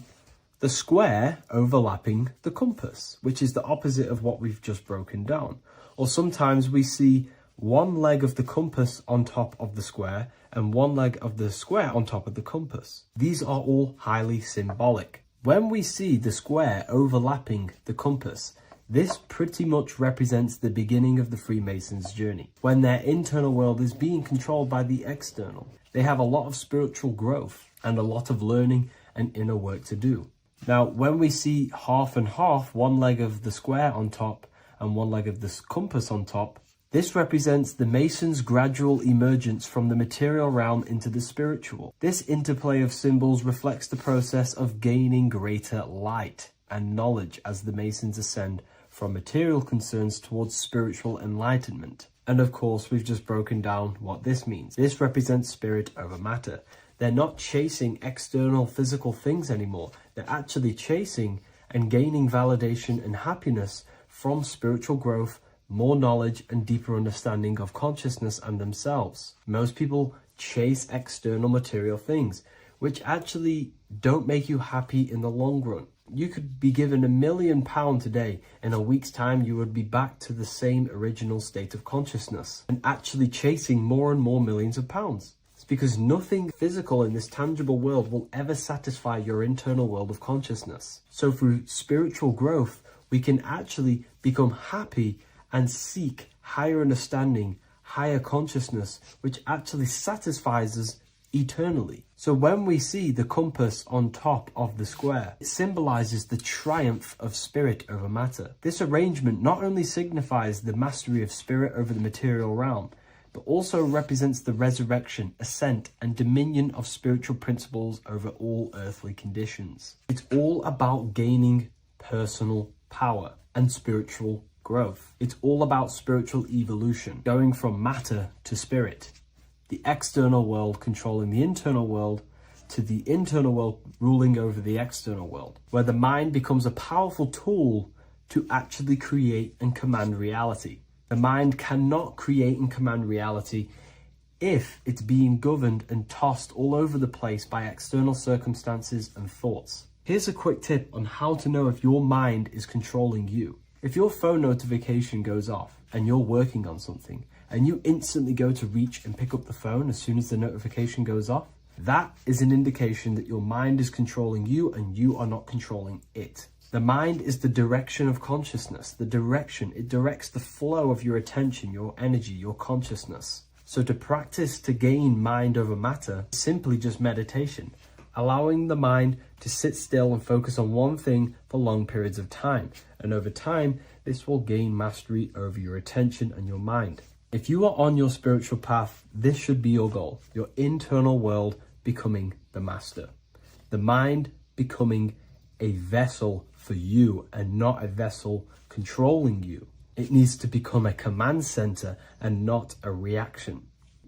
the square overlapping the compass, which is the opposite of what we've just broken down. Or sometimes we see one leg of the compass on top of the square and one leg of the square on top of the compass. These are all highly symbolic. When we see the square overlapping the compass, this pretty much represents the beginning of the Freemasons' journey, when their internal world is being controlled by the external. They have a lot of spiritual growth and a lot of learning and inner work to do. Now, when we see half and half, one leg of the square on top and one leg of the compass on top, this represents the Masons' gradual emergence from the material realm into the spiritual. This interplay of symbols reflects the process of gaining greater light and knowledge as the Masons ascend from material concerns towards spiritual enlightenment. And of course, we've just broken down what this means. This represents spirit over matter. They're not chasing external physical things anymore. They're actually chasing and gaining validation and happiness from spiritual growth, more knowledge and deeper understanding of consciousness and themselves. Most people chase external material things, which actually don't make you happy in the long run. You could be given £1 million today. In a week's time, you would be back to the same original state of consciousness and actually chasing more and more millions of pounds. It's because nothing physical in this tangible world will ever satisfy your internal world of consciousness. So through spiritual growth, we can actually become happy and seek higher understanding, higher consciousness, which actually satisfies us eternally. So when we see the compass on top of the square, it symbolizes the triumph of spirit over matter. This arrangement not only signifies the mastery of spirit over the material realm, but also represents the resurrection, ascent, and dominion of spiritual principles over all earthly conditions. It's all about gaining personal power and spiritual growth. It's all about spiritual evolution, going from matter to spirit. The external world controlling the internal world, to the internal world ruling over the external world, where the mind becomes a powerful tool to actually create and command reality. The mind cannot create and command reality if it's being governed and tossed all over the place by external circumstances and thoughts. Here's a quick tip on how to know if your mind is controlling you. If your phone notification goes off and you're working on something and you instantly go to reach and pick up the phone as soon as the notification goes off, that is an indication that your mind is controlling you and you are not controlling it. The mind is the direction of consciousness. It directs the flow of your attention, your energy, your consciousness. So to practice to gain mind over matter is simply just meditation, allowing the mind to sit still and focus on one thing for long periods of time. And over time, this will gain mastery over your attention and your mind. If you are on your spiritual path, this should be your goal. Your internal world becoming the master. The mind becoming a vessel for you and not a vessel controlling you. It needs to become a command center and not a reaction.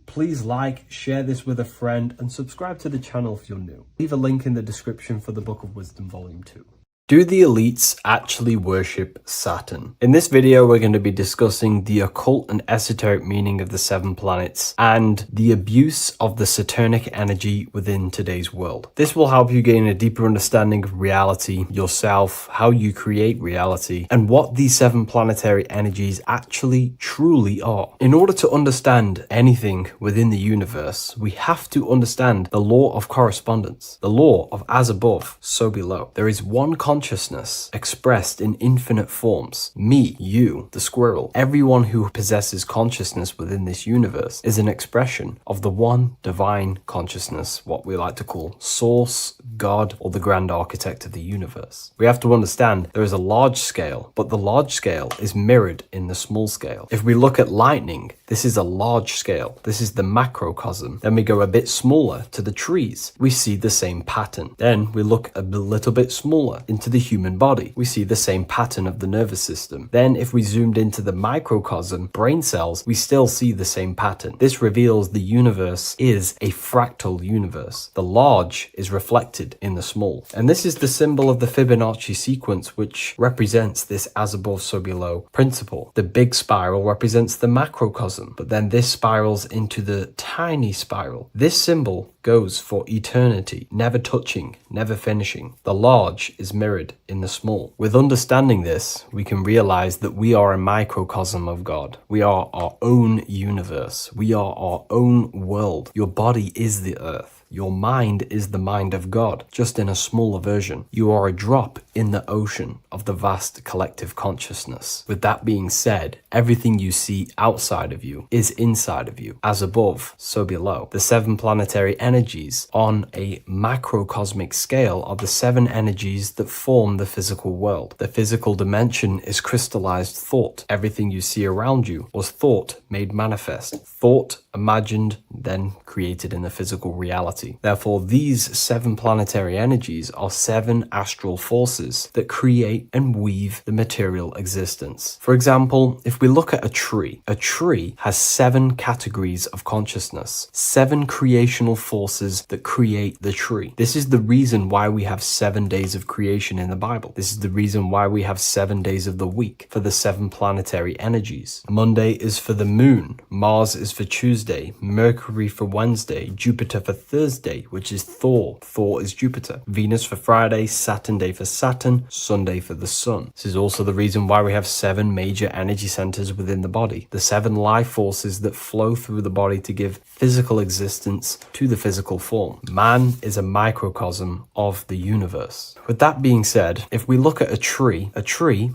Please like, share this with a friend, and subscribe to the channel if you're new. Leave a link in the description for the Book of Wisdom Volume 2. Do the elites actually worship Saturn? In this video, we're going to be discussing the occult and esoteric meaning of the 7 planets and the abuse of the Saturnic energy within today's world. This will help you gain a deeper understanding of reality, yourself, how you create reality, and what these 7 planetary energies actually truly are. In order to understand anything within the universe, we have to understand the law of correspondence, the law of as above, so below. There is one consciousness expressed in infinite forms. Me, you, the squirrel, everyone who possesses consciousness within this universe is an expression of the one divine consciousness, what we like to call Source, God, or the grand architect of the universe. We have to understand there is a large scale, but the large scale is mirrored in the small scale. If we look at lightning, this is a large scale. This is the macrocosm. Then we go a bit smaller to the trees. We see the same pattern. Then we look a little bit smaller into the human body. We see the same pattern of the nervous system. Then if we zoomed into the microcosm, brain cells, we still see the same pattern. This reveals the universe is a fractal universe. The large is reflected in the small. And this is the symbol of the Fibonacci sequence, which represents this as above, so below principle. The big spiral represents the macrocosm, but then this spirals into the tiny spiral. This symbol goes for eternity, never touching, never finishing. The large is mirrored in the small. With understanding this, we can realize that we are a microcosm of God. We are our own universe. We are our own world. Your body is the earth. Your mind is the mind of God, just in a smaller version. You are a drop in the ocean of the vast collective consciousness. With that being said, everything you see outside of you is inside of you. As above, so below. The 7 planetary energies on a macrocosmic scale are the 7 energies that form the physical world. The physical dimension is crystallized thought. Everything you see around you was thought made manifest. Thought imagined, then created in the physical reality. Therefore, these 7 planetary energies are 7 astral forces that create and weave the material existence. For example, if we look at a tree has 7 categories of consciousness, 7 creational forces that create the tree. This is the reason why we have 7 days of creation in the Bible. This is the reason why we have 7 days of the week for the 7 planetary energies. Monday is for the moon, Mars is for Tuesday, Mercury for Wednesday, Jupiter for Thursday, which is Thor. Thor is Jupiter. Venus for Friday, Saturn day for Saturn, Sunday for the sun. This is also the reason why we have 7 major energy centers within the body. The 7 life forces that flow through the body to give physical existence to the physical form. Man is a microcosm of the universe. With that being said, if we look at a tree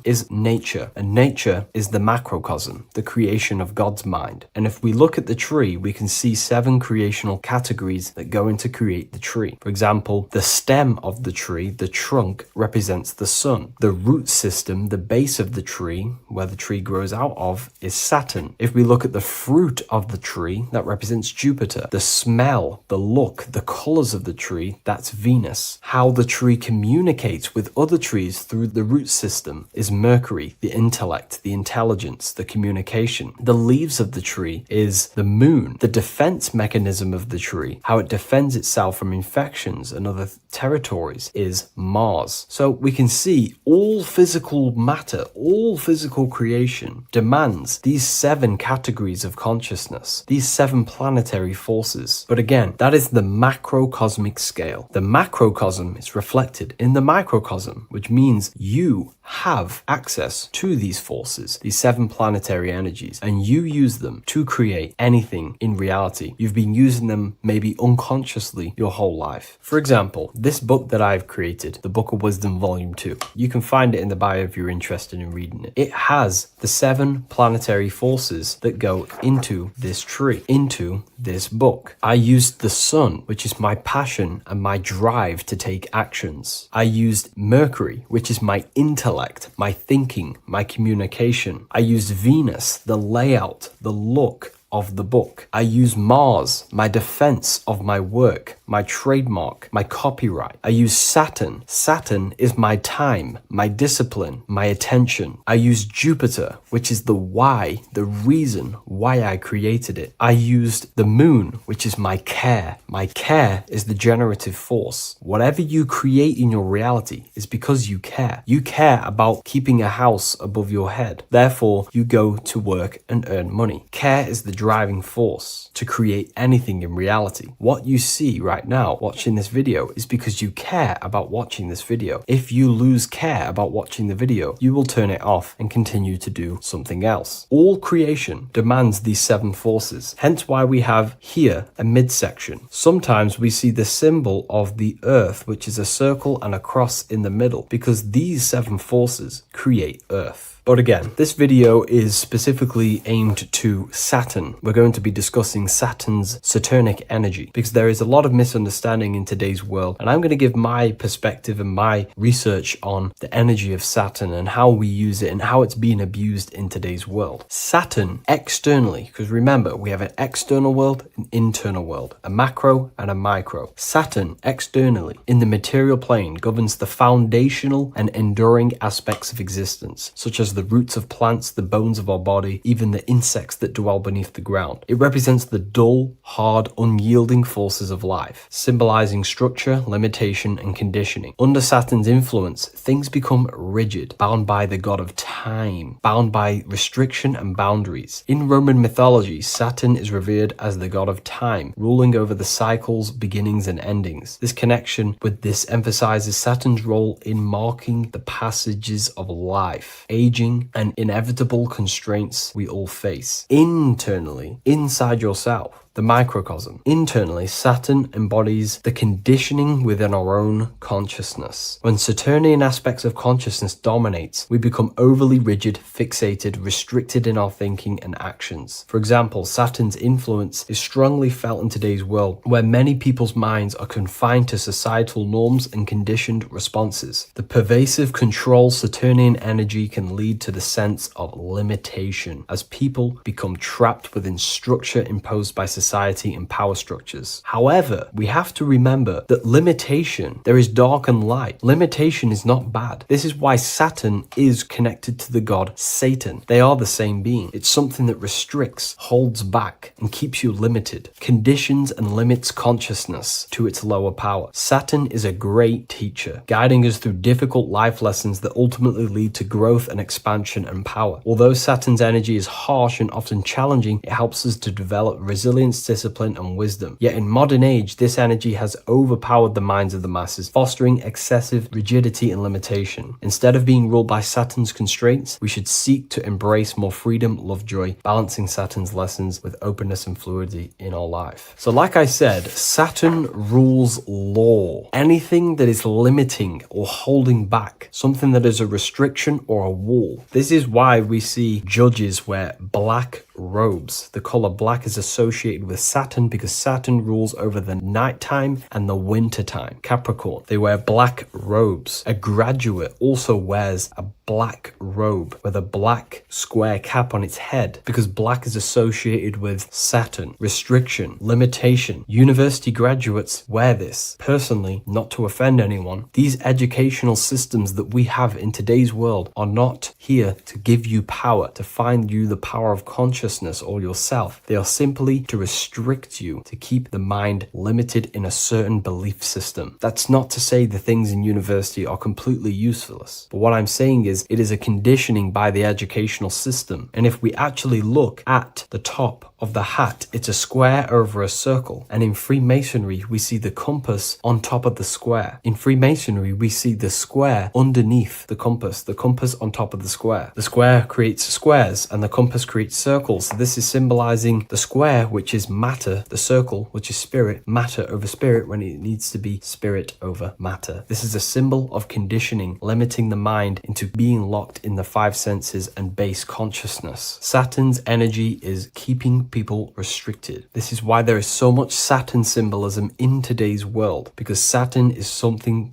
is nature, and nature is the macrocosm, the creation of God's mind. And if we look at the tree, we can see 7 creational categories that go into create the tree. For example, the stem of the tree, the trunk, represents the sun. The root system, the base of the tree, where the tree grows out of, is Saturn. If we look at the fruit of the tree, that represents Jupiter. The smell, the look, the colors of the tree, that's Venus. How the tree communicates with other trees through the root system is Mercury, the intellect, the intelligence, the communication. The leaves of the tree is the moon. The defense mechanism of the tree, how it defends itself from infections and other territories, is Mars. So we can see all physical matter, all physical creation demands these 7 categories of consciousness, these 7 planetary forces. But again, that is the macrocosmic scale. The macrocosm is reflected in the microcosm, which means you have access to these forces, these 7 planetary energies, and you use them to create anything in reality. You've been using them maybe unconsciously your whole life. For example, this book that I've created, the Book of Wisdom Volume 2, you can find it in the bio if you're interested in reading it. It has the 7 planetary forces that go into this tree, into this book. I used the sun, which is my passion and my drive to take actions. I used Mercury, which is my intellect, my thinking, my communication. I used Venus, the layout, the look, of the book. I use Mars, my defense of my work, my trademark, my copyright. I use Saturn. Saturn is my time, my discipline, my attention. I use Jupiter, which is the why, the reason why I created it. I used the moon, which is my care. My care is the generative force. Whatever you create in your reality is because you care. You care about keeping a house above your head. Therefore, you go to work and earn money. Care is the driving force to create anything in reality. What you see right now watching this video is because you care about watching this video. If you lose care about watching the video, you will turn it off and continue to do something else. All creation demands these 7 forces, hence why we have here a midsection. Sometimes we see the symbol of the earth, which is a circle and a cross in the middle, because these 7 forces create earth. But again, this video is specifically aimed to Saturn. We're going to be discussing Saturn's Saturnic energy because there is a lot of misunderstanding in today's world. And I'm going to give my perspective and my research on the energy of Saturn and how we use it and how it's being abused in today's world. Saturn externally, because remember, we have an external world, an internal world, a macro and a micro. Saturn externally in the material plane governs the foundational and enduring aspects of existence, such as the roots of plants, the bones of our body, even the insects that dwell beneath the ground. It represents the dull, hard, unyielding forces of life, symbolizing structure, limitation, and conditioning. Under Saturn's influence, things become rigid, bound by the god of time, bound by restriction and boundaries. In Roman mythology, Saturn is revered as the god of time, ruling over the cycles, beginnings, and endings. This connection with this emphasizes Saturn's role in marking the passages of life, aging, and inevitable constraints we all face. Internally, inside yourself, the microcosm. Internally, Saturn embodies the conditioning within our own consciousness. When Saturnian aspects of consciousness dominates, we become overly rigid, fixated, restricted in our thinking and actions. For example, Saturn's influence is strongly felt in today's world, where many people's minds are confined to societal norms and conditioned responses. The pervasive control Saturnian energy can lead to the sense of limitation, as people become trapped within structure imposed by society and power structures. However, we have to remember that limitation, there is dark and light. Limitation is not bad. This is why Saturn is connected to the god Satan. They are the same being. It's something that restricts, holds back, and keeps you limited, conditions and limits consciousness to its lower power. Saturn is a great teacher, guiding us through difficult life lessons that ultimately lead to growth and expansion and power. Although Saturn's energy is harsh and often challenging, it helps us to develop resilience, discipline, and wisdom. Yet in modern age, this energy has overpowered the minds of the masses, fostering excessive rigidity and limitation. Instead of being ruled by Saturn's constraints, we should seek to embrace more freedom, love, joy, balancing Saturn's lessons with openness and fluidity in our life. So like I said, Saturn rules law. Anything that is limiting or holding back, something that is a restriction or a wall. This is why we see judges wear black robes. The color black is associated with Saturn because Saturn rules over the nighttime and the winter time. Capricorn, they wear black robes. A graduate also wears a black robe with a black square cap on its head because black is associated with Saturn, restriction, limitation. University graduates wear this. Personally, not to offend anyone, these educational systems that we have in today's world are not here to give you power, to find you the power of consciousness or yourself. They are simply to restrict you, to keep the mind limited in a certain belief system. That's not to say the things in university are completely useless, but what I'm saying is it is a conditioning by the educational system. And if we actually look at the top of the hat, it's a square over a circle. And in Freemasonry, we see the compass on top of the square. In Freemasonry, we see the square underneath the compass on top of the square. The square creates squares and the compass creates circles. So this is symbolizing the square, which is matter, the circle, which is spirit, matter over spirit when it needs to be spirit over matter. This is a symbol of conditioning, limiting the mind into being locked in the 5 senses and base consciousness. Saturn's energy is keeping keeping people restricted. This is why there is so much Saturn symbolism in today's world, because Saturn is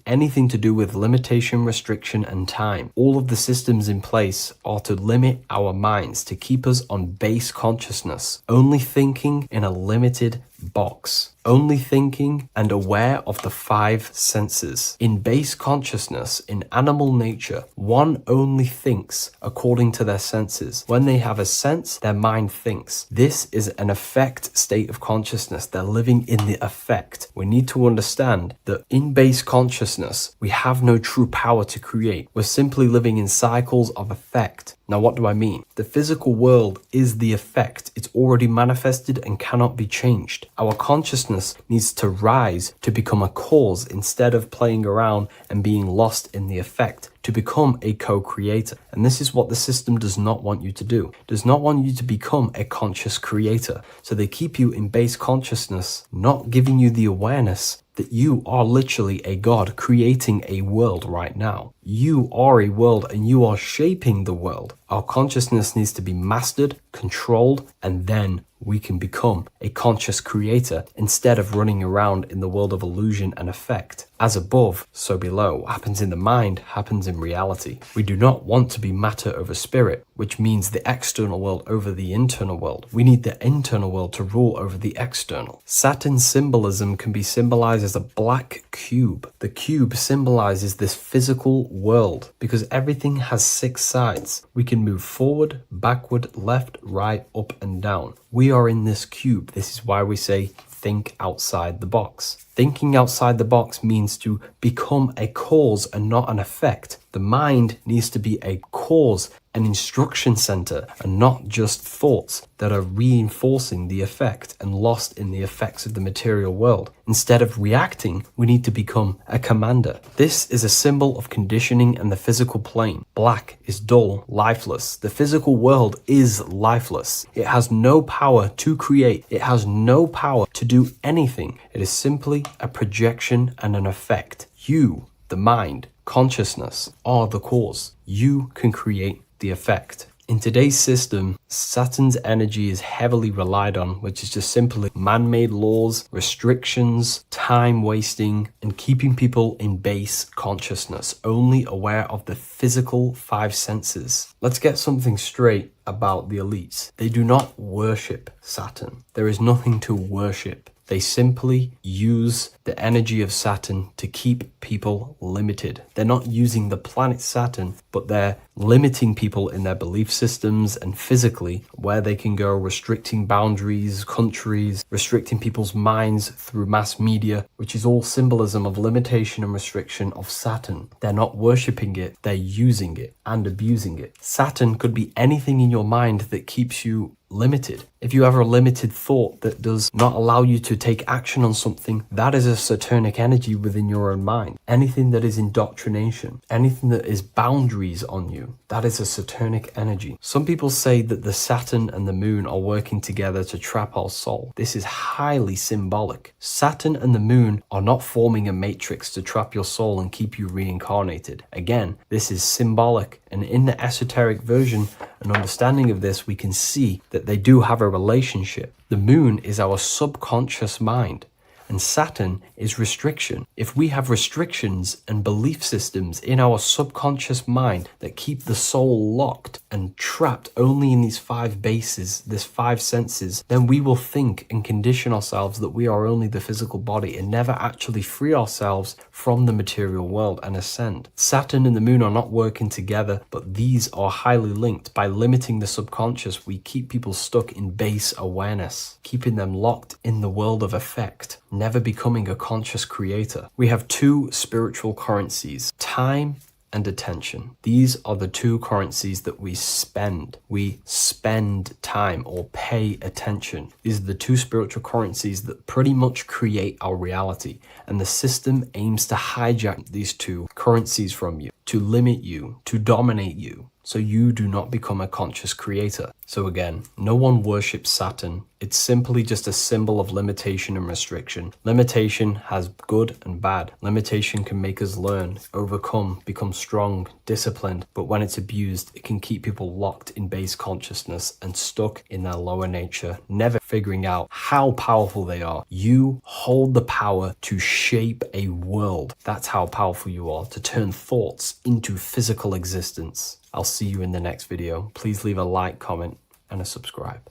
anything to do with limitation, restriction, and time. All of the systems in place are to limit our minds, to keep us on base consciousness, only thinking in a limited box, only thinking and aware of the five senses. In base consciousness, in animal nature, one only thinks according to their senses. When they have a sense, their mind thinks. This is an affect state of consciousness. They're living in the affect. We need to understand that in base consciousness, we have no true power to create. We're simply living in cycles of affect. Now, what do I mean? The physical world is the effect. It's already manifested and cannot be changed. Our consciousness needs to rise to become a cause instead of playing around and being lost in the effect, to become a co-creator. And this is what the system does not want you to do. It does not want you to become a conscious creator. So they keep you in base consciousness, not giving you the awareness that you are literally a god creating a world right now. You are a world and you are shaping the world. Our consciousness needs to be mastered, controlled, and then we can become a conscious creator instead of running around in the world of illusion and effect. As above, so below. What happens in the mind happens in reality. We do not want to be matter over spirit, which means the external world over the internal world. We need the internal world to rule over the external. Saturn symbolism can be symbolized as a black cube. The cube symbolizes this physical world because everything has 6 sides. We can move forward, backward, left, right, up, and down. We are in this cube. This is why we say think outside the box. Thinking outside the box means to become a cause and not an effect. The mind needs to be a cause, an instruction center, and not just thoughts that are reinforcing the effect and lost in the effects of the material world. Instead of reacting, we need to become a commander. This is a symbol of conditioning and the physical plane. Black is dull, lifeless. The physical world is lifeless. It has no power to create. It has no power to do anything. It is simply a projection and an effect. You, the mind, consciousness, are the cause. You can create the effect. In today's system, Saturn's energy is heavily relied on, which is just simply man-made laws, restrictions, time wasting, and keeping people in base consciousness, only aware of the physical 5 senses. Let's get something straight about the elites. They do not worship Saturn. There is nothing to worship. They simply use the energy of Saturn to keep people limited. They're not using the planet Saturn, but they're limiting people in their belief systems and physically where they can go, restricting boundaries, countries, restricting people's minds through mass media, which is all symbolism of limitation and restriction of Saturn. They're not worshipping it, they're using it and abusing it. Saturn could be anything in your mind that keeps you limited. If you have a limited thought that does not allow you to take action on something, that is a Saturnic energy within your own mind. Anything that is indoctrination, anything that is boundaries on you, that is a Saturnic energy. Some people say that the Saturn and the moon are working together to trap our soul. This is highly symbolic. Saturn and the moon are not forming a matrix to trap your soul and keep you reincarnated. Again, this is symbolic, and in the esoteric version and understanding of this, we can see that they do have a relationship. The moon is our subconscious mind, and Saturn is restriction. If we have restrictions and belief systems in our subconscious mind that keep the soul locked and trapped only in these 5 bases, these 5 senses, then we will think and condition ourselves that we are only the physical body and never actually free ourselves from the material world and ascend. Saturn and the moon are not working together, but these are highly linked. By limiting the subconscious, we keep people stuck in base awareness, keeping them locked in the world of effect, never becoming a conscious creator. We have 2 spiritual currencies, time and attention. These are the 2 currencies that we spend. We spend time or pay attention. These are the 2 spiritual currencies that pretty much create our reality. And the system aims to hijack these 2 currencies from you. to limit you, to dominate you, so you do not become a conscious creator. So again, no one worships Saturn. It's simply just a symbol of limitation and restriction. Limitation has good and bad. Limitation can make us learn, overcome, become strong, disciplined, but when it's abused, it can keep people locked in base consciousness and stuck in their lower nature, never figuring out how powerful they are. You hold the power to shape a world. That's how powerful you are, to turn thoughts into physical existence. I'll see you in the next video. Please leave a like, comment, and a subscribe.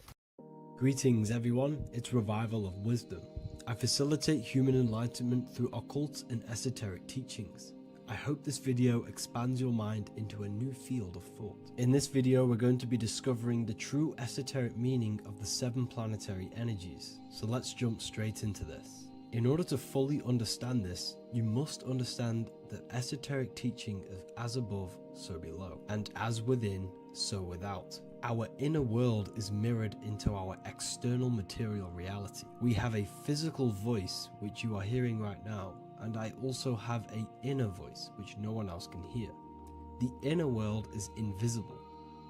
Greetings everyone, it's Revival of Wisdom. I facilitate human enlightenment through occult and esoteric teachings. I hope this video expands your mind into a new field of thought. In this video, we're going to be discovering the true esoteric meaning of the 7 planetary energies. So let's jump straight into this. In order to fully understand this, you must understand the esoteric teaching of as above, so below, and as within, so without. Our inner world is mirrored into our external material reality. We have a physical voice, which you are hearing right now, and I also have an inner voice, which no one else can hear. The inner world is invisible,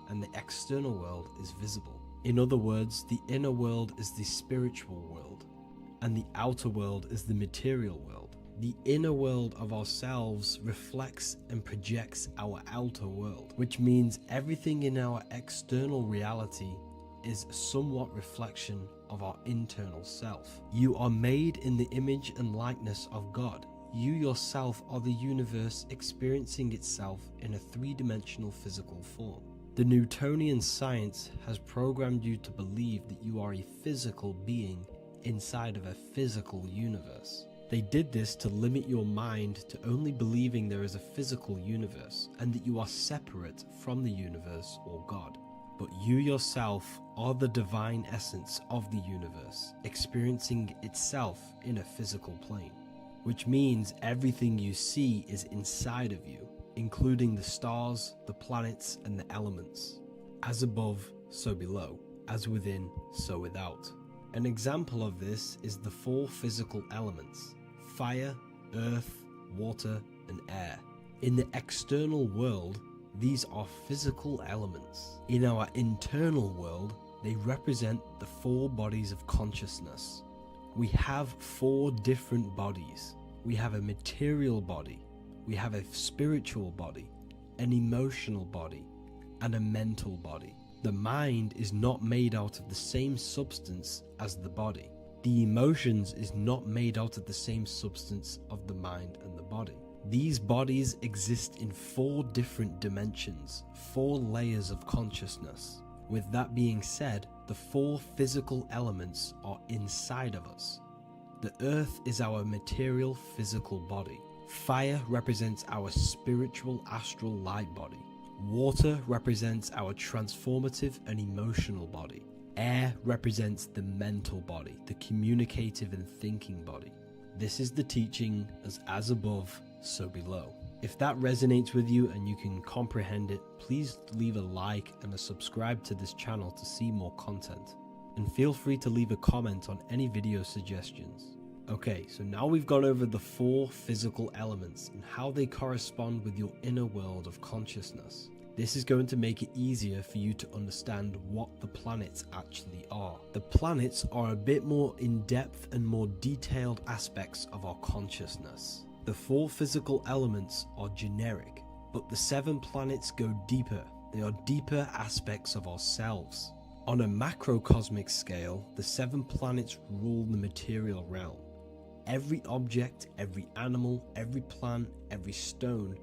and the external world is visible. In other words, the inner world is the spiritual world, and the outer world is the material world. The inner world of ourselves reflects and projects our outer world, which means everything in our external reality is somewhat reflection of our internal self. You are made in the image and likeness of God. You yourself are the universe experiencing itself in a 3-dimensional physical form. The Newtonian science has programmed you to believe that you are a physical being inside of a physical universe. They did this to limit your mind to only believing there is a physical universe and that you are separate from the universe or God. But you yourself are the divine essence of the universe, experiencing itself in a physical plane, which means everything you see is inside of you, including the stars, the planets, and the elements. As above, so below. As within, so without. An example of this is the 4 physical elements: fire, earth, water, and air. In the external world, these are physical elements. In our internal world, they represent the 4 bodies of consciousness. We have 4 different bodies. We have a material body, we have a spiritual body, an emotional body, and a mental body. The mind is not made out of the same substance as the body. The emotions is not made out of the same substance of the mind and the body. These bodies exist in 4 different dimensions, 4 layers of consciousness. With that being said, the 4 physical elements are inside of us. The earth is our material physical body. Fire represents our spiritual astral light body. Water represents our transformative and emotional body. Air represents the mental body, the communicative and thinking body. This is the teaching as above, so below. If that resonates with you and you can comprehend it, please leave a like and a subscribe to this channel to see more content. And feel free to leave a comment on any video suggestions. Okay, so now we've gone over the 4 physical elements and how they correspond with your inner world of consciousness. This is going to make it easier for you to understand what the planets actually are. The planets are a bit more in-depth and more detailed aspects of our consciousness. The 4 physical elements are generic, but the 7 planets go deeper. They are deeper aspects of ourselves. On a macrocosmic scale, the 7 planets rule the material realm. Every object, every animal, every plant, every stone,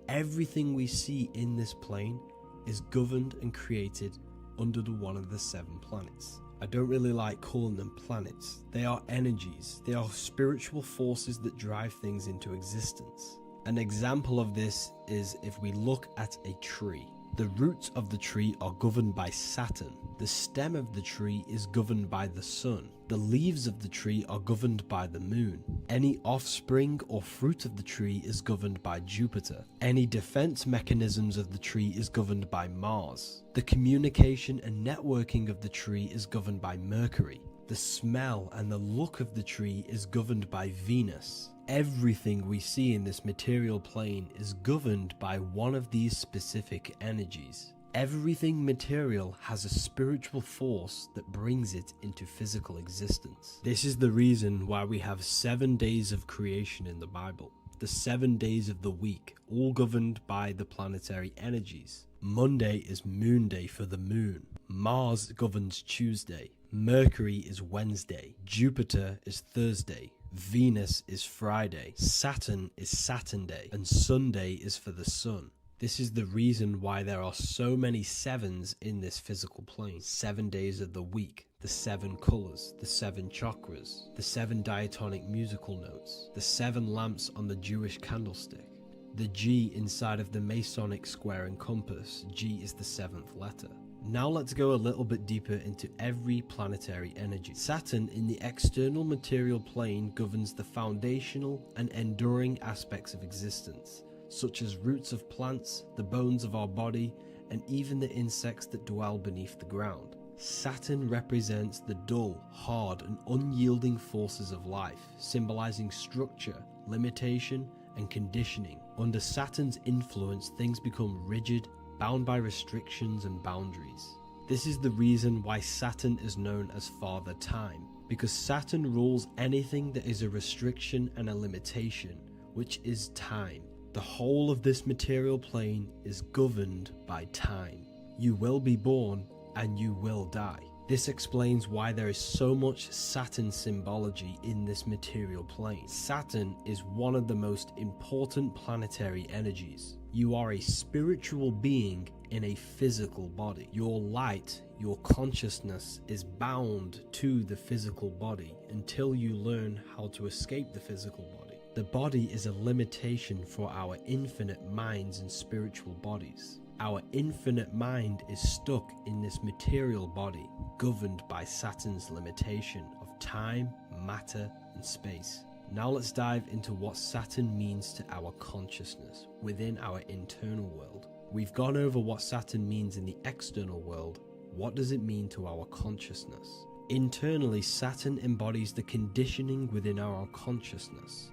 everything we see in this plane is governed and created under one of the 7 planets. I don't really like calling them planets. They are energies. They are spiritual forces that drive things into existence. An example of this is if we look at a tree. The roots of the tree are governed by Saturn. The stem of the tree is governed by the sun. The leaves of the tree are governed by the moon. Any offspring or fruit of the tree is governed by Jupiter. Any defense mechanisms of the tree is governed by Mars. The communication and networking of the tree is governed by Mercury. The smell and the look of the tree is governed by Venus. Everything we see in this material plane is governed by one of these specific energies. Everything material has a spiritual force that brings it into physical existence. This is the reason why we have 7 days of creation in the Bible. The 7 days of the week, all governed by the planetary energies. Monday is moon day for the moon. Mars governs Tuesday. Mercury is Wednesday. Jupiter is Thursday. Venus is Friday. Saturn is Saturn day. And Sunday is for the sun. This is the reason why there are so many sevens in this physical plane. 7 days of the week, the 7 colors, the 7 chakras, the 7 diatonic musical notes, the 7 lamps on the Jewish candlestick, the G inside of the Masonic square and compass. G is the 7th letter. Now let's go a little bit deeper into every planetary energy. Saturn in the external material plane governs the foundational and enduring aspects of existence, such as roots of plants, the bones of our body, and even the insects that dwell beneath the ground. Saturn represents the dull, hard, and unyielding forces of life, symbolizing structure, limitation, and conditioning. Under Saturn's influence, things become rigid, bound by restrictions and boundaries. This is the reason why Saturn is known as Father Time, because Saturn rules anything that is a restriction and a limitation, which is time. The whole of this material plane is governed by time. You will be born and you will die. This explains why there is so much Saturn symbology in this material plane. Saturn is one of the most important planetary energies. You are a spiritual being in a physical body. Your light, your consciousness is bound to the physical body until you learn how to escape the physical body. The body is a limitation for our infinite minds and spiritual bodies. Our infinite mind is stuck in this material body, governed by Saturn's limitation of time, matter, and space. Now let's dive into what Saturn means to our consciousness within our internal world. We've gone over what Saturn means in the external world. What does it mean to our consciousness? Internally, Saturn embodies the conditioning within our consciousness.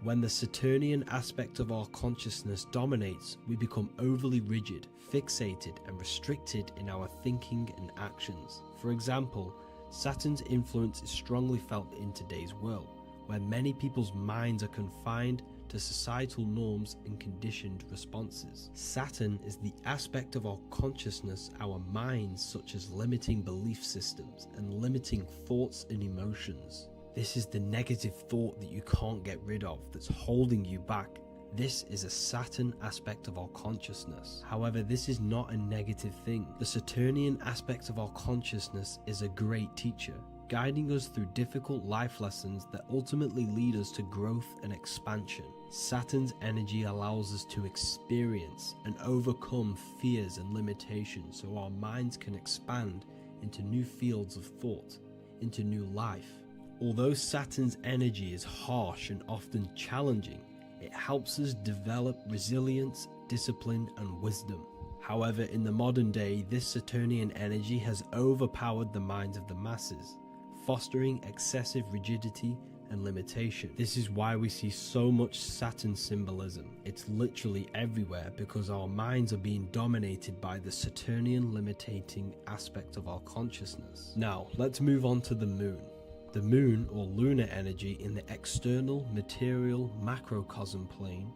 When the Saturnian aspect of our consciousness dominates, we become overly rigid, fixated, and restricted in our thinking and actions. For example, Saturn's influence is strongly felt in today's world, where many people's minds are confined to societal norms and conditioned responses. Saturn is the aspect of our consciousness, our minds, such as limiting belief systems and limiting thoughts and emotions. This is the negative thought that you can't get rid of, that's holding you back. This is a Saturn aspect of our consciousness. However, this is not a negative thing. The Saturnian aspect of our consciousness is a great teacher, guiding us through difficult life lessons that ultimately lead us to growth and expansion. Saturn's energy allows us to experience and overcome fears and limitations so our minds can expand into new fields of thought, into new life. Although Saturn's energy is harsh and often challenging, it helps us develop resilience, discipline, and wisdom. However, in the modern day, this Saturnian energy has overpowered the minds of the masses, fostering excessive rigidity and limitation. This is why we see so much Saturn symbolism. It's literally everywhere because our minds are being dominated by the Saturnian limiting aspect of our consciousness. Now, let's move on to the moon. The moon, or lunar energy, in the external material macrocosm plane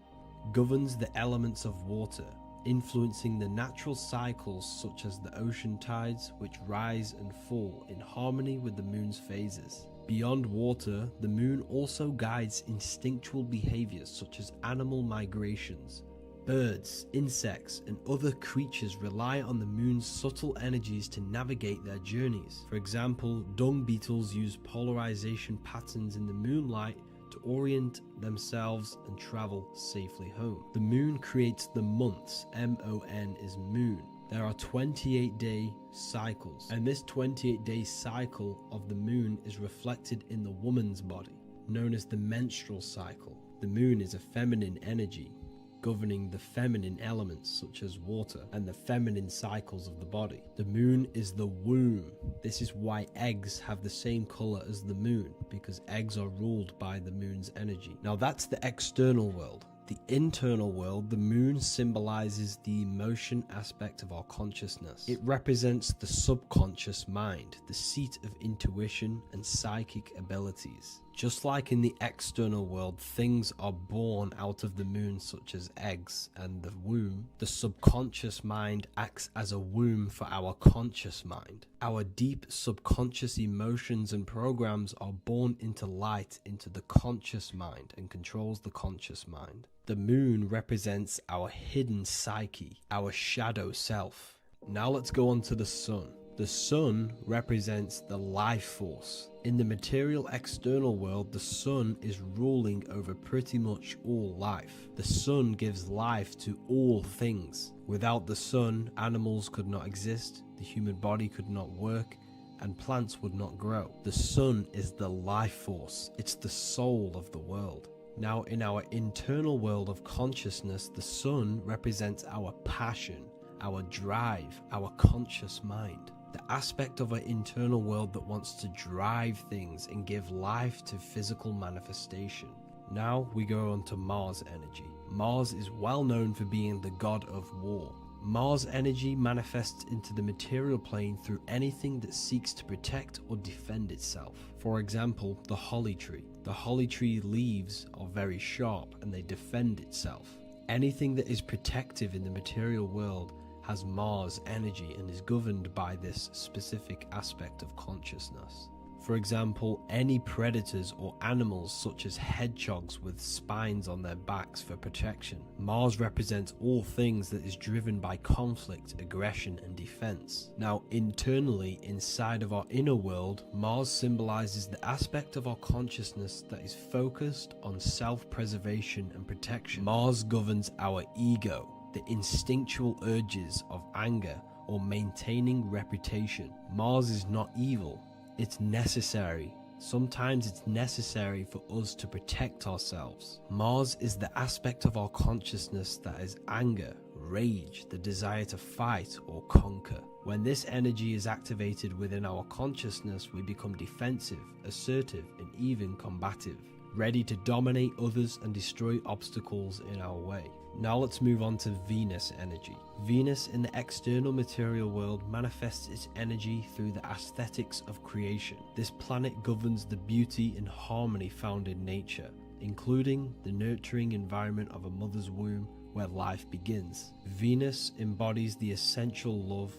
governs the elements of water, influencing the natural cycles such as the ocean tides, which rise and fall in harmony with the moon's phases. Beyond water, the moon also guides instinctual behaviors such as animal migrations. Birds, insects, and other creatures rely on the moon's subtle energies to navigate their journeys. For example, dung beetles use polarization patterns in the moonlight to orient themselves and travel safely home. The moon creates the months. M-O-N is moon. There are 28-day cycles, and this 28-day cycle of the moon is reflected in the woman's body, known as the menstrual cycle. The moon is a feminine energy. governing the feminine elements such as water and the feminine cycles of the body. The moon is the womb. This is why eggs have the same color as the moon, because eggs are ruled by the moon's energy. Now that's the external world. The internal world, the moon symbolizes the emotion aspect of our consciousness. It represents the subconscious mind, the seat of intuition and psychic abilities. Just like in the external world, things are born out of the moon, such as eggs and the womb. The subconscious mind acts as a womb for our conscious mind. Our deep subconscious emotions and programs are born into light into the conscious mind and controls the conscious mind. The moon represents our hidden psyche, our shadow self. Now let's go on to the sun. The sun represents the life force. In the material external world, the sun is ruling over pretty much all life. The sun gives life to all things. Without the sun, animals could not exist, the human body could not work, and plants would not grow. The sun is the life force. It's the soul of the world. Now, in our internal world of consciousness, the sun represents our passion, our drive, our conscious mind. The aspect of our internal world that wants to drive things and give life to physical manifestation. Now we go on to Mars energy. Mars is well known for being the god of war. Mars energy manifests into the material plane through anything that seeks to protect or defend itself. For example, the holly tree. The holly tree leaves are very sharp and they defend itself. Anything that is protective in the material world has Mars energy and is governed by this specific aspect of consciousness. For example, any predators or animals such as hedgehogs with spines on their backs for protection. Mars represents all things that is driven by conflict, aggression and defense. Now internally, inside of our inner world, Mars symbolizes the aspect of our consciousness that is focused on self-preservation and protection. Mars governs our ego, the instinctual urges of anger or maintaining reputation. Mars is not evil, it's necessary. Sometimes it's necessary for us to protect ourselves. Mars is the aspect of our consciousness that is anger, rage, the desire to fight or conquer. When this energy is activated within our consciousness, we become defensive, assertive, and even combative, ready to dominate others and destroy obstacles in our way. Now let's move on to Venus energy. Venus in the external material world manifests its energy through the aesthetics of creation. This planet governs the beauty and harmony found in nature, including the nurturing environment of a mother's womb where life begins. Venus embodies the essential love,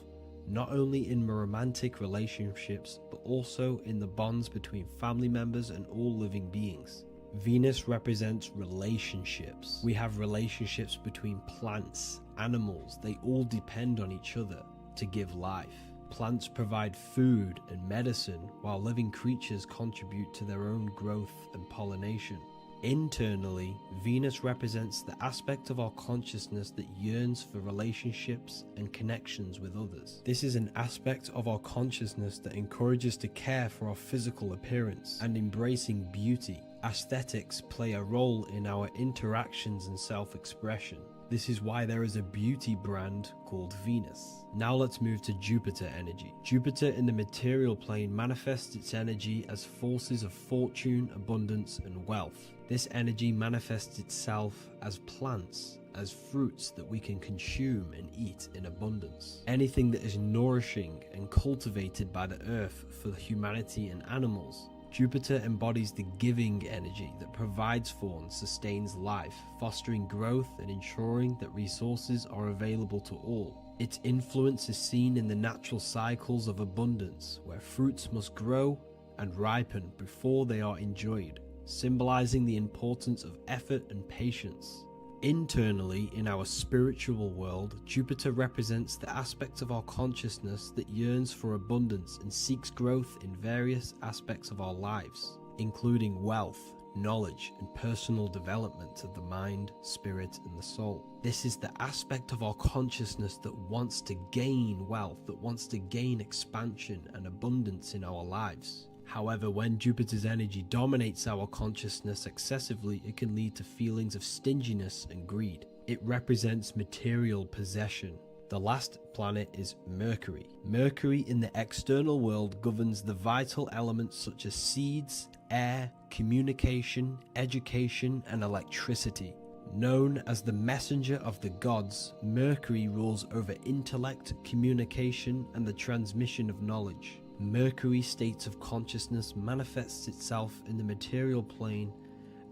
not only in romantic relationships, but also in the bonds between family members and all living beings. Venus represents relationships. We have relationships between plants, animals, they all depend on each other to give life. Plants provide food and medicine, while living creatures contribute to their own growth and pollination. Internally, Venus represents the aspect of our consciousness that yearns for relationships and connections with others. This is an aspect of our consciousness that encourages to care for our physical appearance and embracing beauty. Aesthetics play a role in our interactions and self-expression. This is why there is a beauty brand called Venus. Now let's move to Jupiter energy. Jupiter in the material plane manifests its energy as forces of fortune, abundance, and wealth. This energy manifests itself as plants, as fruits that we can consume and eat in abundance. Anything that is nourishing and cultivated by the earth for humanity and animals. Jupiter embodies the giving energy that provides for and sustains life, fostering growth and ensuring that resources are available to all. Its influence is seen in the natural cycles of abundance, where fruits must grow and ripen before they are enjoyed, symbolizing the importance of effort and patience. Internally, in our spiritual world, Jupiter represents the aspects of our consciousness that yearns for abundance and seeks growth in various aspects of our lives, including wealth, knowledge, and personal development of the mind, spirit, and the soul. This is the aspect of our consciousness that wants to gain wealth, that wants to gain expansion and abundance in our lives. However, when Jupiter's energy dominates our consciousness excessively, it can lead to feelings of stinginess and greed. It represents material possession. The last planet is Mercury. Mercury in the external world governs the vital elements such as seeds, air, communication, education, and electricity. Known as the messenger of the gods, Mercury rules over intellect, communication, and the transmission of knowledge. Mercury's state of consciousness manifests itself in the material plane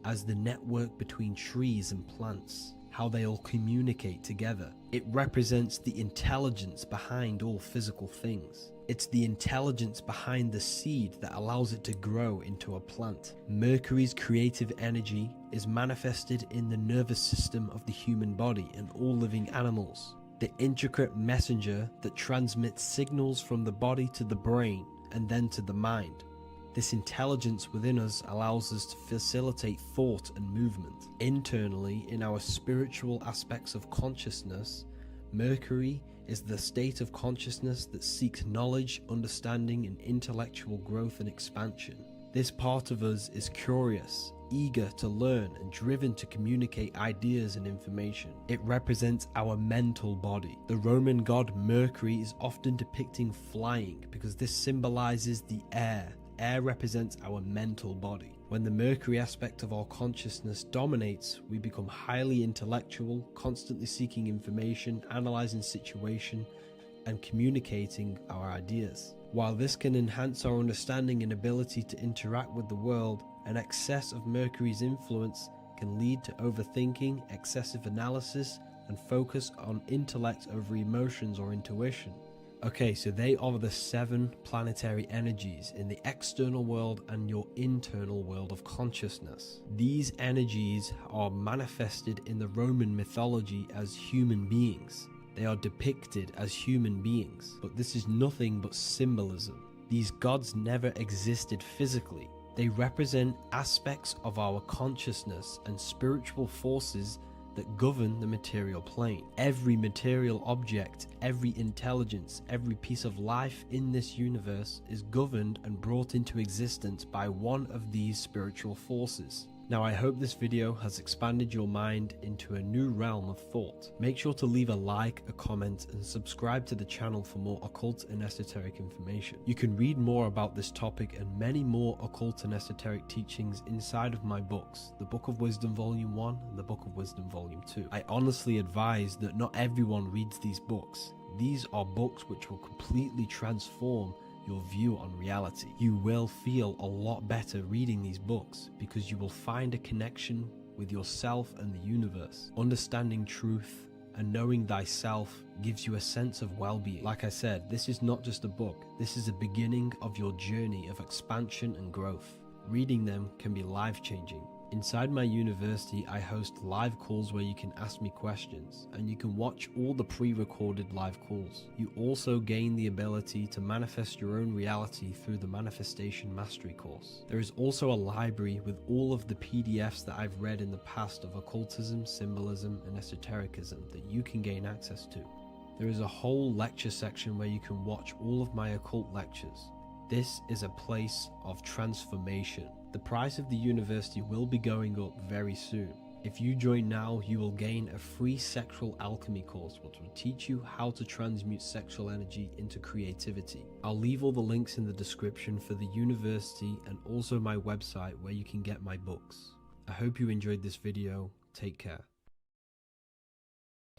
as the network between trees and plants, how they all communicate together. It represents the intelligence behind all physical things. It's the intelligence behind the seed that allows it to grow into a plant. Mercury's creative energy is manifested in the nervous system of the human body and all living animals. The intricate messenger that transmits signals from the body to the brain and then to the mind. This intelligence within us allows us to facilitate thought and movement. Internally, in our spiritual aspects of consciousness, Mercury is the state of consciousness that seeks knowledge, understanding, and intellectual growth and expansion. This part of us is curious, eager to learn, and driven to communicate ideas and information. It represents our mental body. The Roman god Mercury is often depicting flying because this symbolizes the air. Air represents our mental body. When the Mercury aspect of our consciousness dominates, we become highly intellectual, constantly seeking information, analyzing situation, and communicating our ideas. While this can enhance our understanding and ability to interact with the world, an excess of Mercury's influence can lead to overthinking, excessive analysis, and focus on intellect over emotions or intuition. Okay, so they are the 7 planetary energies in the external world and your internal world of consciousness. These energies are manifested in the Roman mythology as human beings. They are depicted as human beings, but this is nothing but symbolism. These gods never existed physically. They represent aspects of our consciousness and spiritual forces that govern the material plane. Every material object, every intelligence, every piece of life in this universe is governed and brought into existence by one of these spiritual forces. Now, I hope this video has expanded your mind into a new realm of thought. Make sure to leave a like, a comment, and subscribe to the channel for more occult and esoteric information. You can read more about this topic and many more occult and esoteric teachings inside of my books, the Book of Wisdom Volume 1 and the Book of Wisdom Volume 2. I honestly advise that not everyone reads these books. These are books which will completely transform your view on reality. You will feel a lot better reading these books because you will find a connection with yourself and the universe. Understanding truth and knowing thyself gives you a sense of well-being. Like I said, this is not just a book. This is a beginning of your journey of expansion and growth. Reading them can be life-changing. Inside my university, I host live calls where you can ask me questions, and you can watch all the pre-recorded live calls. You also gain the ability to manifest your own reality through the Manifestation Mastery course. There is also a library with all of the PDFs that I've read in the past of occultism, symbolism, and esotericism that you can gain access to. There is a whole lecture section where you can watch all of my occult lectures. This is a place of transformation. The price of the university will be going up very soon. If you join now, you will gain a free sexual alchemy course which will teach you how to transmute sexual energy into creativity. I'll leave all the links in the description for the university and also my website where you can get my books. I hope you enjoyed this video. Take care.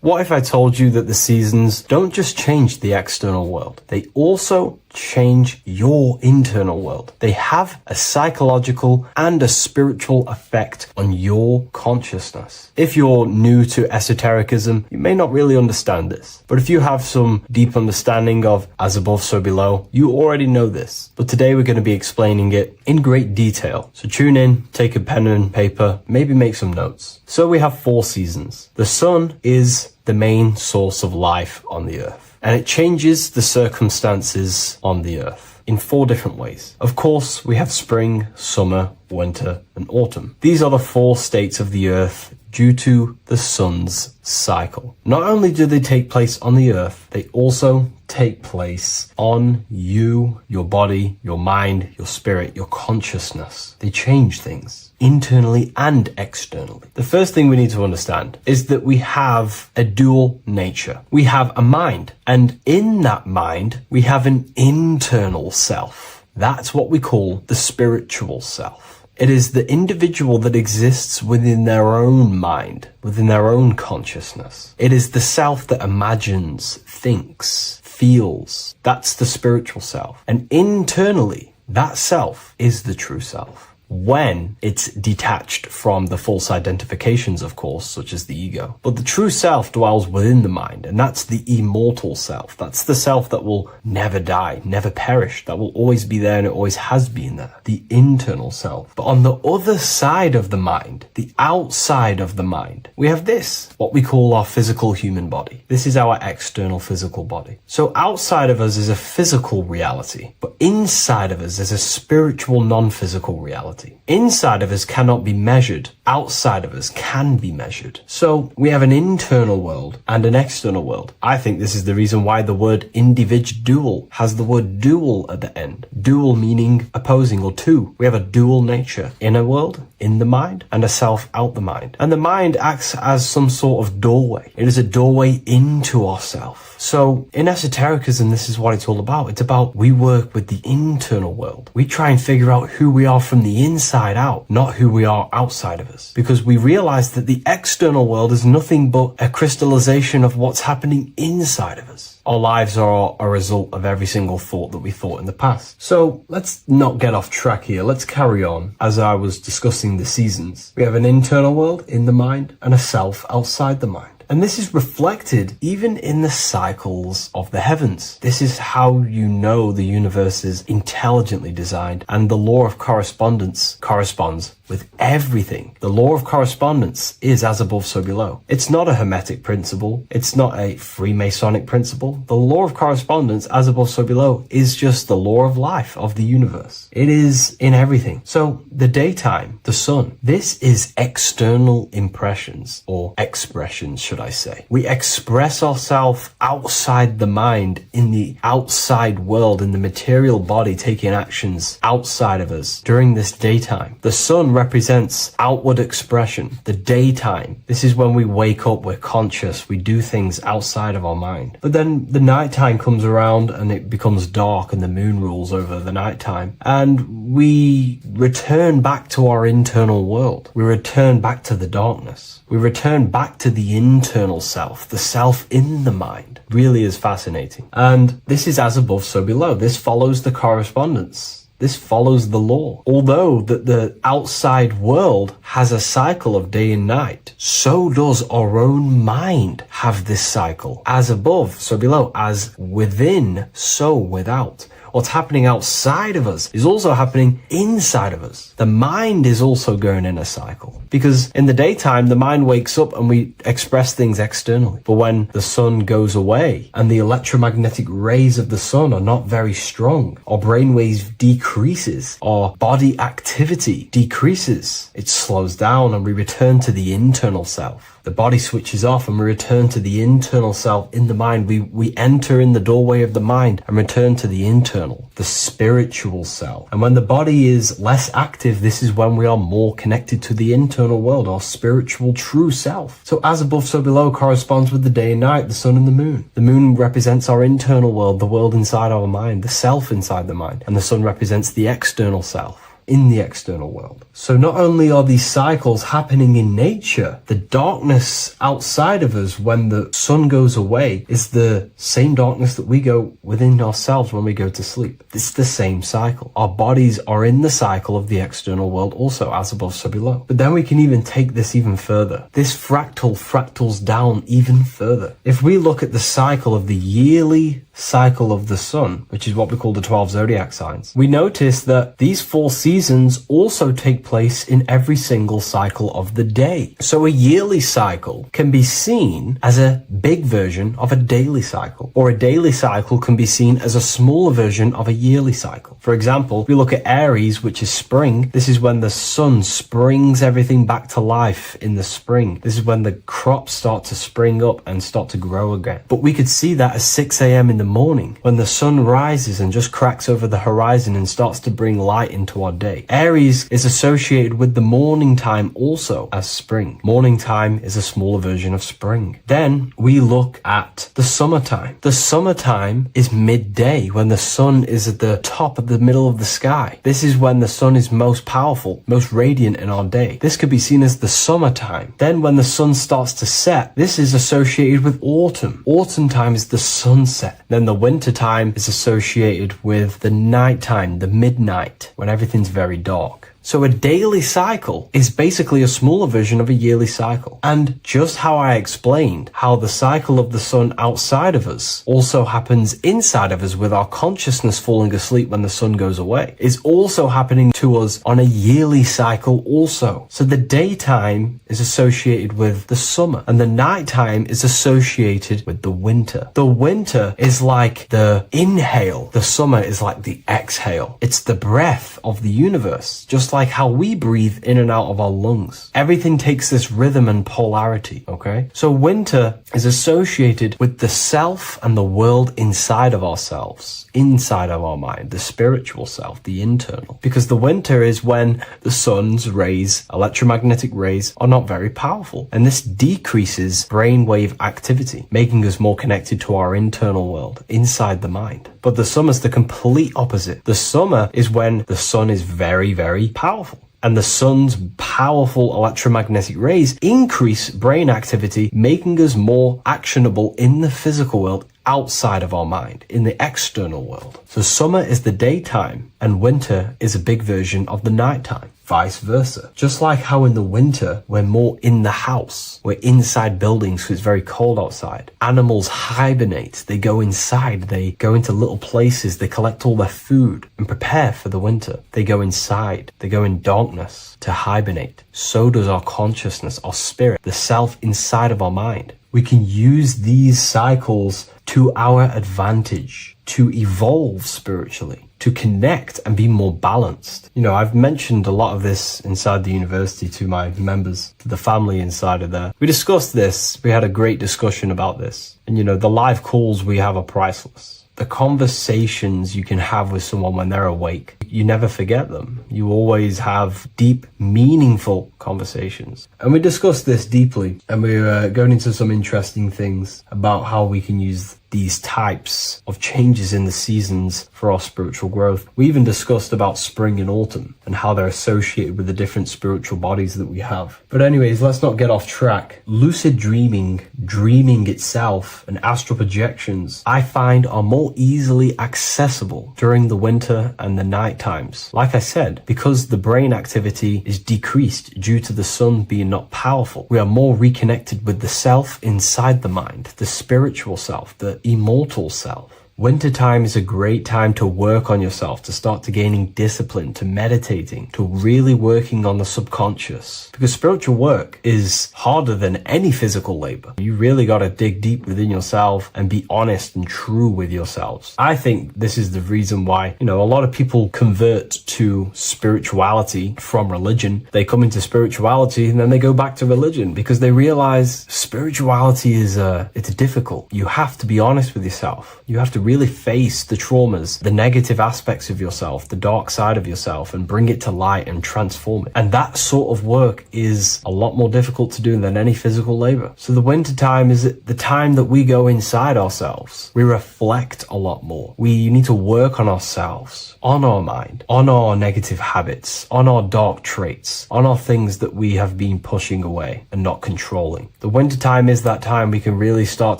What if I told you that the seasons don't just change the external world, they also change your internal world? They have a psychological and a spiritual effect on your consciousness. If you're new to esotericism, you may not really understand this. But if you have some deep understanding of as above, so below, you already know this. But today we're going to be explaining it in great detail. So tune in, take a pen and paper, maybe make some notes. So we have 4 seasons. The sun is the main source of life on the earth, and it changes the circumstances on the earth in 4 different ways. Of course, we have spring, summer, winter, and autumn. These are the 4 states of the earth due to the sun's cycle. Not only do they take place on the earth, they also take place on you, your body, your mind, your spirit, your consciousness. They change things. internally and externally. The first thing we need to understand is that we have a dual nature. We have a mind, and in that mind, we have an internal self. That's what we call the spiritual self. It is the individual that exists within their own mind, within their own consciousness. It is the self that imagines, thinks, feels. That's the spiritual self. And internally, that self is the true self. When it's detached from the false identifications, of course, such as the ego. But the true self dwells within the mind, and that's the immortal self. That's the self that will never die, never perish, that will always be there and it always has been there. The internal self. But on the other side of the mind, the outside of the mind, we have this, what we call our physical human body. This is our external physical body. So outside of us is a physical reality, but inside of us is a spiritual non-physical reality. Inside of us cannot be measured. Outside of us can be measured. So we have an internal world and an external world. I think this is the reason why the word individual has the word dual at the end. Dual meaning opposing or two. We have a dual nature. Inner world, in the mind, and a self out the mind. And the mind acts as some sort of doorway. It is a doorway into ourself. So in esotericism, this is what it's all about. It's about we work with the internal world. We try and figure out who we are from the inside out, not who we are outside of us. Because we realize that the external world is nothing but a crystallization of what's happening inside of us. Our lives are a result of every single thought that we thought in the past. So let's not get off track here. Let's carry on. As I was discussing the seasons, we have an internal world in the mind and a self outside the mind. And this is reflected even in the cycles of the heavens. This is how you know the universe is intelligently designed, and the law of correspondence corresponds with everything. The law of correspondence is as above, so below. It's not a Hermetic principle. It's not a Freemasonic principle. The law of correspondence, as above, so below, is just the law of life of the universe. It is in everything. So the daytime, the sun, this is external impressions or expressions, should I say. We express ourselves outside the mind, in the outside world, in the material body, taking actions outside of us during this daytime. The sun represents outward expression, the daytime. This is when we wake up, we're conscious, we do things outside of our mind. But then the nighttime comes around and it becomes dark and the moon rules over the nighttime, and we return back to our internal world. We return back to the darkness. We return back to the internal self, the self in the mind. Really is fascinating. And this is as above, so below. This follows the correspondence. This follows the law. Although that the outside world has a cycle of day and night, so does our own mind have this cycle. As above, so below. As within, so without. What's happening outside of us is also happening inside of us. The mind is also going in a cycle. Because in the daytime, the mind wakes up and we express things externally. But when the sun goes away and the electromagnetic rays of the sun are not very strong, our brainwaves decreases, our body activity decreases. It slows down and we return to the internal self. The body switches off and we return to the internal self in the mind. We enter in the doorway of the mind and return to the internal, the spiritual self. And when the body is less active, this is when we are more connected to the internal world, our spiritual true self. So as above, so below corresponds with the day and night, the sun and the moon. The moon represents our internal world, the world inside our mind, the self inside the mind. And the sun represents the external self in the external world. So not only are these cycles happening in nature, the darkness outside of us when the sun goes away is the same darkness that we go within ourselves when we go to sleep. It's the same cycle. Our bodies are in the cycle of the external world also, as above, so below. But then we can even take this even further. This fractals down even further. If we look at the cycle of the yearly cycle of the sun, which is what we call the 12 zodiac signs, we notice that these 4 seasons also take place in every single cycle of the day. So a yearly cycle can be seen as a big version of a daily cycle, or a daily cycle can be seen as a smaller version of a yearly cycle. For example, if we look at Aries, which is spring, this is when the sun springs everything back to life in the spring. This is when the crops start to spring up and start to grow again. But we could see that at 6 a.m. in the morning, when the sun rises and just cracks over the horizon and starts to bring light into our day. Aries is associated with the morning time also as spring. Morning time is a smaller version of spring. Then we look at the summertime. The summertime is midday, when the sun is at the top of the middle of the sky. This is when the sun is most powerful, most radiant in our day. This could be seen as the summertime. Then when the sun starts to set, this is associated with autumn. Autumn time is the sunset. Then the winter time is associated with the nighttime, the midnight, when everything's very dark. So a daily cycle is basically a smaller version of a yearly cycle. And just how I explained how the cycle of the sun outside of us also happens inside of us with our consciousness falling asleep when the sun goes away, is also happening to us on a yearly cycle also. So the daytime is associated with the summer and the nighttime is associated with the winter. The winter is like the inhale. The summer is like the exhale. It's the breath of the universe, just like how we breathe in and out of our lungs. Everything takes this rhythm and polarity, okay? So winter is associated with the self and the world inside of ourselves, inside of our mind, the spiritual self, the internal. Because the winter is when the sun's rays, electromagnetic rays, are not very powerful. And this decreases brainwave activity, making us more connected to our internal world, inside the mind. But the summer's the complete opposite. The summer is when the sun is very, very powerful. And the sun's powerful electromagnetic rays increase brain activity, making us more actionable in the physical world outside of our mind, in the external world. So summer is the daytime and winter is a big version of the nighttime. Vice versa. Just like how in the winter, we're more in the house. We're inside buildings because it's very cold outside. Animals hibernate. They go inside. They go into little places. They collect all their food and prepare for the winter. They go inside. They go in darkness to hibernate. So does our consciousness, our spirit, the self inside of our mind. We can use these cycles to our advantage, to evolve spiritually, to connect and be more balanced. You know, I've mentioned a lot of this inside the university to my members, to the family inside of there. We discussed this. We had a great discussion about this. And, you know, the live calls we have are priceless. The conversations you can have with someone when they're awake, you never forget them. You always have deep, meaningful conversations. And we discussed this deeply, and we were going into some interesting things about how we can use these types of changes in the seasons for our spiritual growth. We even discussed about spring and autumn and how they're associated with the different spiritual bodies that we have. But anyways, let's not get off track. Lucid dreaming, dreaming itself, and astral projections, I find are more easily accessible during the winter and the night times. Like I said, because the brain activity is decreased due to the sun being not powerful, we are more reconnected with the self inside the mind, the spiritual self, the immortal self. Wintertime is a great time to work on yourself, to start to gaining discipline, to meditating, to really working on the subconscious. Because spiritual work is harder than any physical labor. You really got to dig deep within yourself and be honest and true with yourselves. I think this is the reason why, you know, a lot of people convert to spirituality from religion. They come into spirituality and then they go back to religion because they realize spirituality is it's difficult. You have to be honest with yourself. You have to really face the traumas, the negative aspects of yourself, the dark side of yourself, and bring it to light and transform it. And that sort of work is a lot more difficult to do than any physical labor. So the winter time is the time that we go inside ourselves. We reflect a lot more. We need to work on ourselves, on our mind, on our negative habits, on our dark traits, on our things that we have been pushing away and not controlling. The winter time is that time we can really start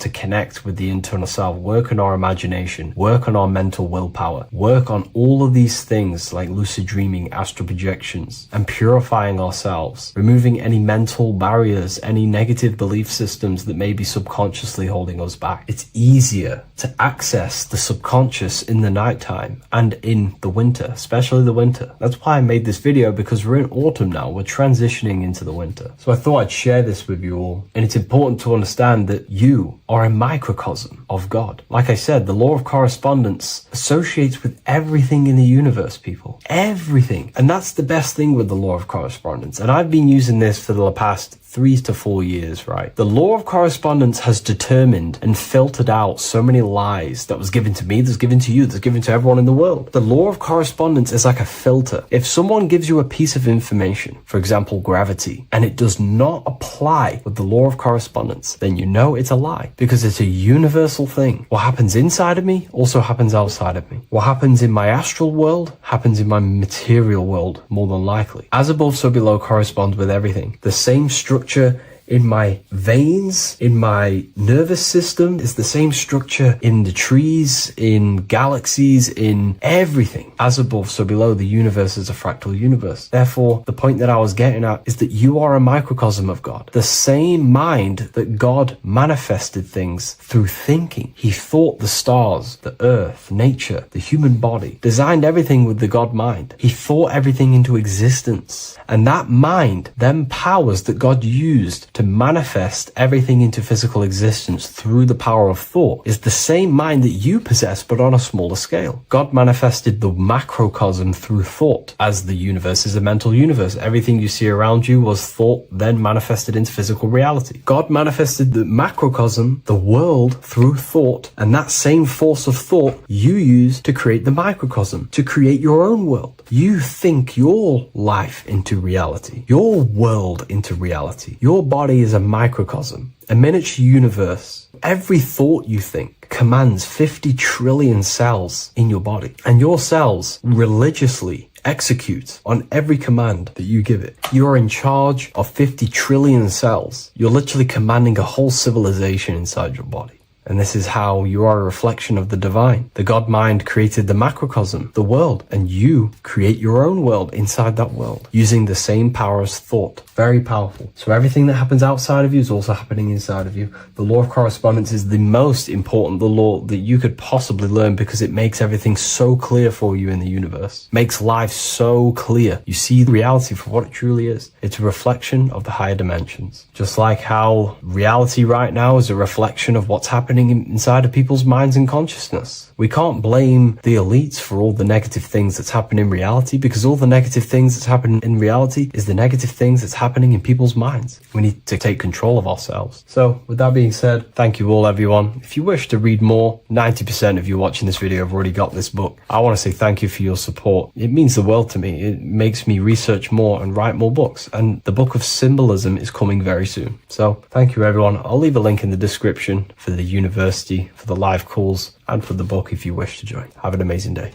to connect with the internal self, work on our imagination, work on our mental willpower, work on all of these things like lucid dreaming, astral projections, and purifying ourselves, removing any mental barriers, any negative belief systems that may be subconsciously holding us back. It's easier to access the subconscious in the nighttime and in the winter, especially the winter. That's why I made this video, because we're in autumn now. We're transitioning into the winter. So I thought I'd share this with you all. And it's important to understand that you are a microcosm of God. Like I said, the law of correspondence associates with everything in the universe, people. Everything. And that's the best thing with the law of correspondence. And I've been using this for the past 3 to 4 years, right? The law of correspondence has determined and filtered out so many lies that was given to me, that's given to you, that's given to everyone in the world. The law of correspondence is like a filter. If someone gives you a piece of information, for example, gravity, and it does not apply with the law of correspondence, then you know it's a lie, because it's a universal thing. What happens inside of me also happens outside of me. What happens in my astral world happens in my material world, more than likely. As above, so below corresponds with everything. The same structure in my veins, in my nervous system, is the same structure in the trees, in galaxies, in everything. As above, so below, the universe is a fractal universe. Therefore, the point that I was getting at is that you are a microcosm of God. The same mind that God manifested things through thinking. He thought the stars, the earth, nature, the human body, designed everything with the God mind. He thought everything into existence. And that mind, them powers that God used to manifest everything into physical existence through the power of thought, is the same mind that you possess, but on a smaller scale. God manifested the macrocosm through thought, as the universe is a mental universe. Everything you see around you was thought, then manifested into physical reality. God manifested the macrocosm, the world, through thought, and that same force of thought you use to create the microcosm, to create your own world. You think your life into reality, your world into reality. Your body is a microcosm, a miniature universe. Every thought you think commands 50 trillion cells in your body, and your cells religiously execute on every command that you give it. You're in charge of 50 trillion cells. You're literally commanding a whole civilization inside your body. And this is how you are a reflection of the divine. The God mind created the macrocosm, the world, and you create your own world inside that world using the same power as thought. Very powerful. So everything that happens outside of you is also happening inside of you. The law of correspondence is the most important, the law that you could possibly learn, because it makes everything so clear for you in the universe. Makes life so clear. You see reality for what it truly is. It's a reflection of the higher dimensions. Just like how reality right now is a reflection of what's happening inside of people's minds and consciousness. We can't blame the elites for all the negative things that's happening in reality, because all the negative things that's happening in reality is the negative things that's happening in people's minds. We need to take control of ourselves. So with that being said, thank you all, everyone. If you wish to read more, 90% of you watching this video have already got this book. I want to say thank you for your support. It means the world to me. It makes me research more and write more books. And the book of symbolism is coming very soon. So thank you, everyone. I'll leave a link in the description for the university, for the live calls, and for the book if you wish to join. Have an amazing day.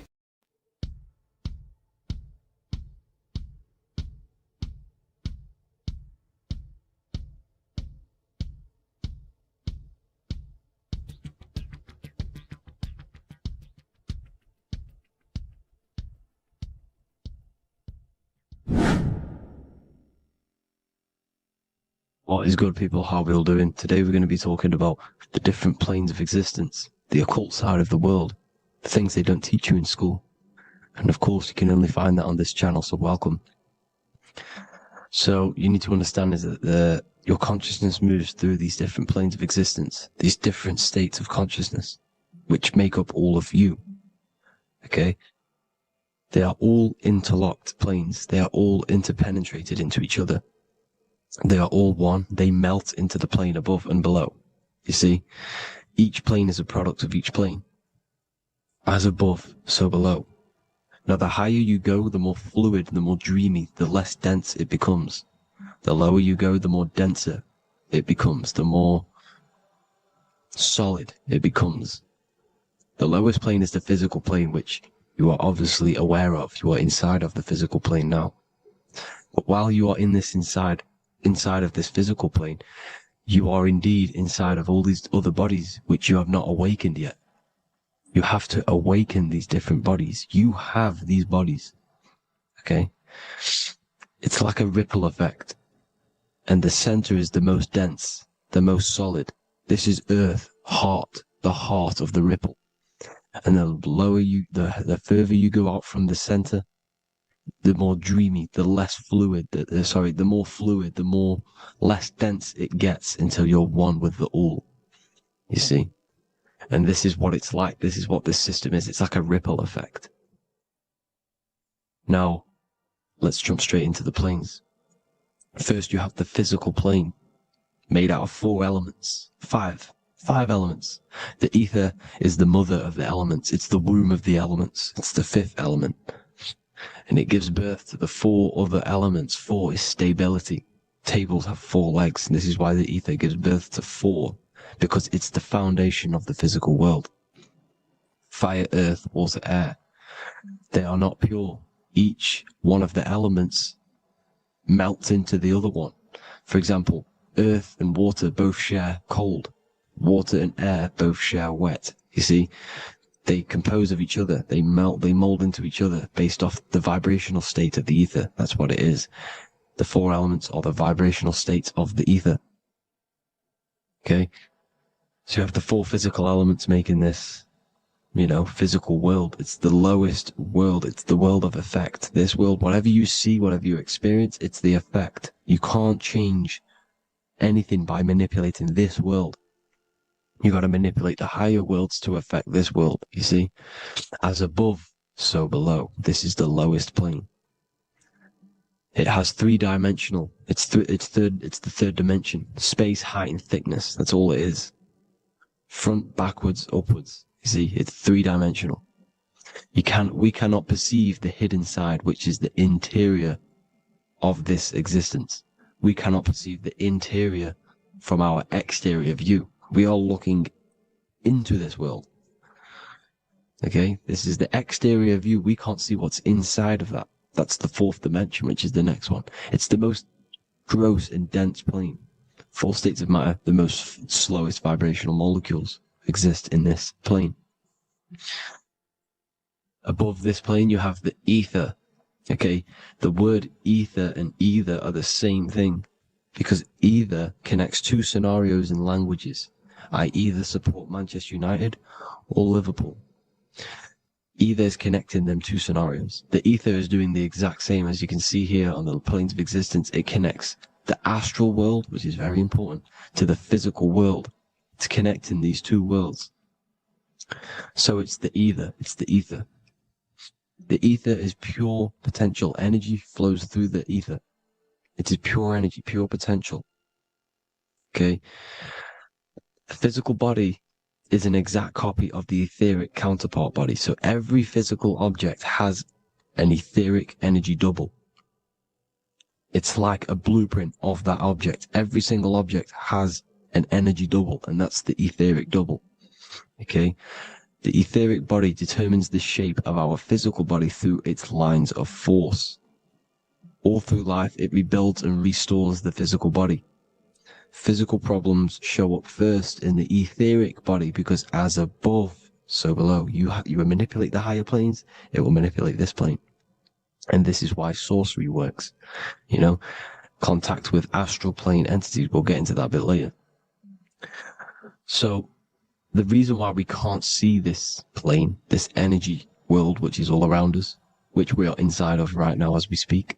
What is good, people? How are we all doing? Today we're going to be talking about the different planes of existence, the occult side of the world, the things they don't teach you in school. And of course, you can only find that on this channel, so welcome. So you need to understand is that your consciousness moves through these different planes of existence, these different states of consciousness, which make up all of you. Okay? They are all interlocked planes. They are all interpenetrated into each other. They are all one. They melt into the plane above and below. You see, each plane is a product of each plane. As above, so below. Now, the higher you go, the more fluid, the more dreamy, the less dense it becomes. The lower you go, the more denser it becomes, the more solid it becomes. The lowest plane is the physical plane, which you are obviously aware of. You are inside of the physical plane now. But while you are in this inside of this physical plane, you are indeed inside of all these other bodies which you have not awakened yet. You have to awaken these different bodies. You have these bodies. Okay? It's like a ripple effect. And the center is the most dense, the most solid. This is earth, heart, the heart of the ripple. And the lower you, the further you go out from the center, the more dreamy, the less fluid, the more fluid, the more less dense it gets until you're one with the all. You see? And this is what it's like. This is what this system is. It's like a ripple effect. Now, let's jump straight into the planes. First, you have the physical plane made out of 4 elements. Five elements. The ether is the mother of the elements. It's the womb of the elements. It's the 5th element. And it gives birth to the 4 other elements. 4 is stability. Tables have 4 legs, and this is why the ether gives birth to 4, because it's the foundation of the physical world. Fire, earth, water, air. They are not pure. Each one of the elements melts into the other one. For example, earth and water both share cold. Water and air both share wet. You see, they compose of each other. They melt, they mold into each other based off the vibrational state of the ether. That's what it is. The 4 elements are the vibrational states of the ether. Okay? So you have the 4 physical elements making this, physical world. It's the lowest world. It's the world of effect. This world, whatever you see, whatever you experience, it's the effect. You can't change anything by manipulating this world. You got to manipulate the higher worlds to affect this world, you see? As above, so below. This is the lowest plane. It has 3-dimensional. It's the 3rd dimension. Space, height, and thickness. That's all it is. Front, backwards, upwards. You see, it's 3-dimensional. We cannot perceive the hidden side, which is the interior of this existence. We cannot perceive the interior from our exterior view. We are looking into this world. Okay? This is the exterior view. We can't see what's inside of that. That's the 4th dimension, which is the next one. It's the most gross and dense plane. 4 states of matter, the most slowest vibrational molecules exist in this plane. Above this plane, you have the ether. Okay? The word ether and either are the same thing, because either connects 2 scenarios in languages. I either support Manchester United or Liverpool. Either is connecting them 2 scenarios. The ether is doing the exact same, as you can see here on the planes of existence. It connects the astral world, which is very important, to the physical world. It's connecting these 2 worlds. So it's the ether. It's the ether. The ether is pure potential. Energy flows through the ether. It is pure energy, pure potential. Okay? The physical body is an exact copy of the etheric counterpart body. So every physical object has an etheric energy double. It's like a blueprint of that object. Every single object has an energy double, and that's the etheric double. Okay? The etheric body determines the shape of our physical body through its lines of force. All through life, it rebuilds and restores the physical body. Physical problems show up first in the etheric body, because as above, so below. You manipulate the higher planes, it will manipulate this plane. And this is why sorcery works. Contact with astral plane entities. We'll get into that a bit later. So the reason why we can't see this plane, this energy world, which is all around us, which we are inside of right now as we speak,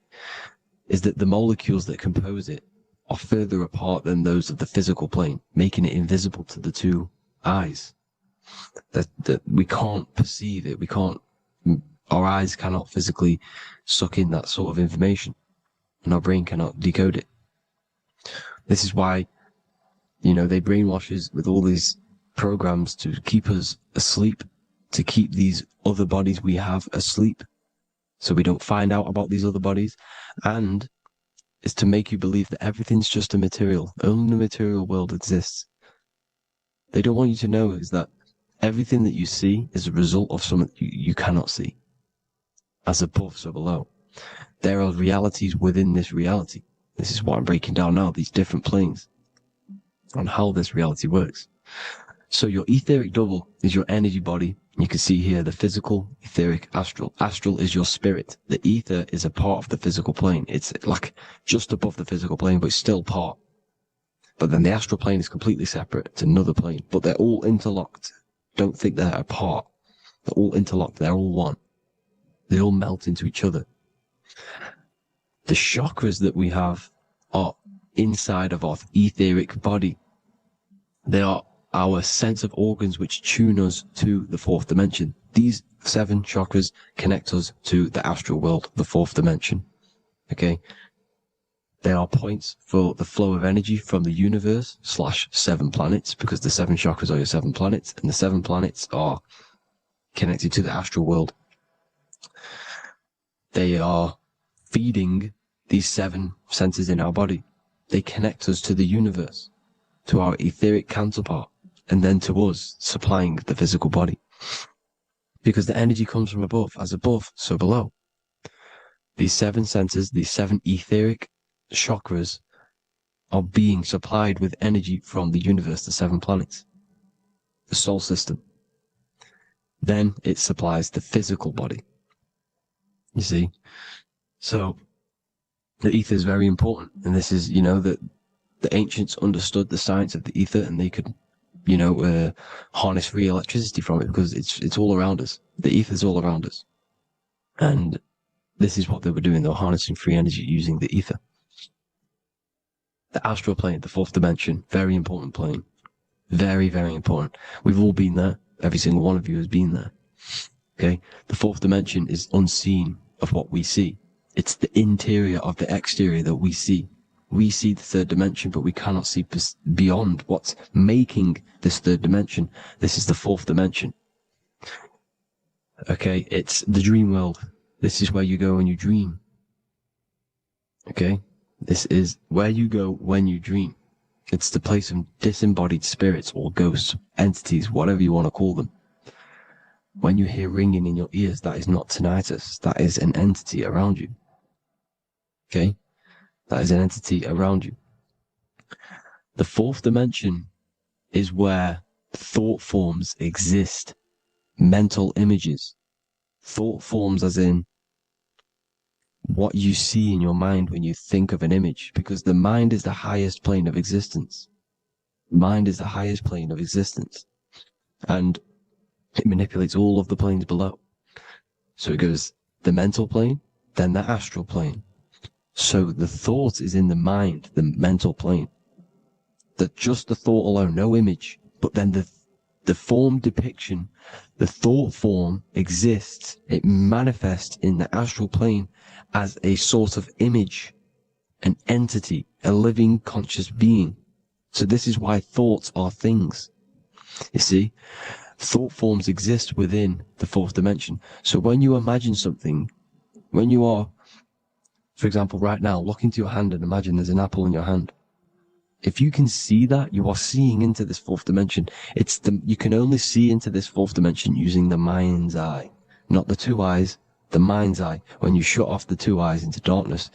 is that the molecules that compose it are further apart than those of the physical plane, making it invisible to the 2 eyes. That we can't perceive it. Our eyes cannot physically suck in that sort of information, and our brain cannot decode it. This is why, they brainwash us with all these programs to keep us asleep, to keep these other bodies we have asleep, so we don't find out about these other bodies, and is to make you believe that everything's just a material. Only the material world exists. They don't want you to know is that everything that you see is a result of something you cannot see. As above, so below. There are realities within this reality. This is what I'm breaking down now, these different planes, on how this reality works. So your etheric double is your energy body. You can see here the physical, etheric, astral. Astral is your spirit. The ether is a part of the physical plane. It's like just above the physical plane, but it's still part. But then the astral plane is completely separate. It's another plane, but they're all interlocked. Don't think they're apart. They're all interlocked. They're all one. They all melt into each other. The chakras that we have are inside of our etheric body. They are our sense of organs which tune us to the 4th dimension. These 7 chakras connect us to the astral world, the 4th dimension. Okay? They are points for the flow of energy from the universe / 7 planets, because the 7 chakras are your 7 planets, and the 7 planets are connected to the astral world. They are feeding these 7 senses in our body. They connect us to the universe, to our etheric counterpart, and then to us, supplying the physical body. Because the energy comes from above. As above, so below. These 7 senses, these 7 etheric chakras, are being supplied with energy from the universe, the 7 planets, the solar system. Then it supplies the physical body. You see? So the ether is very important. And this is, that the ancients understood the science of the ether, and they could, harness free electricity from it, because it's all around us. The ether is all around us. And this is what they were doing. They were harnessing free energy using the ether. The astral plane, the 4th dimension, very important plane. Very, very important. We've all been there. Every single one of you has been there. Okay? The 4th dimension is unseen of what we see. It's the interior of the exterior that we see. We see the 3rd dimension, but we cannot see beyond what's making this 3rd dimension. This is the 4th dimension. Okay? It's the dream world. This is where you go when you dream. Okay? This is where you go when you dream. It's the place of disembodied spirits or ghosts, entities, whatever you want to call them. When you hear ringing in your ears, that is not tinnitus. That is an entity around you. Okay? That is an entity around you. The 4th dimension is where thought forms exist. Mental images. Thought forms as in what you see in your mind when you think of an image, because the mind is the highest plane of existence. Mind is the highest plane of existence. And it manipulates all of the planes below. So it goes the mental plane, then the astral plane. So the thought is in the mind, the mental plane. That just the thought alone, no image, but then the form depiction, the thought form exists. It manifests in the astral plane as a sort of image, an entity, a living conscious being. So this is why thoughts are things. You see, thought forms exist within the 4th dimension. So when you imagine something, when you are, for example, right now, look into your hand and imagine there's an apple in your hand. If you can see that, you are seeing into this 4th dimension. You can only see into this 4th dimension using the mind's eye, not the 2 eyes, the mind's eye. When you shut off the 2 eyes into darkness,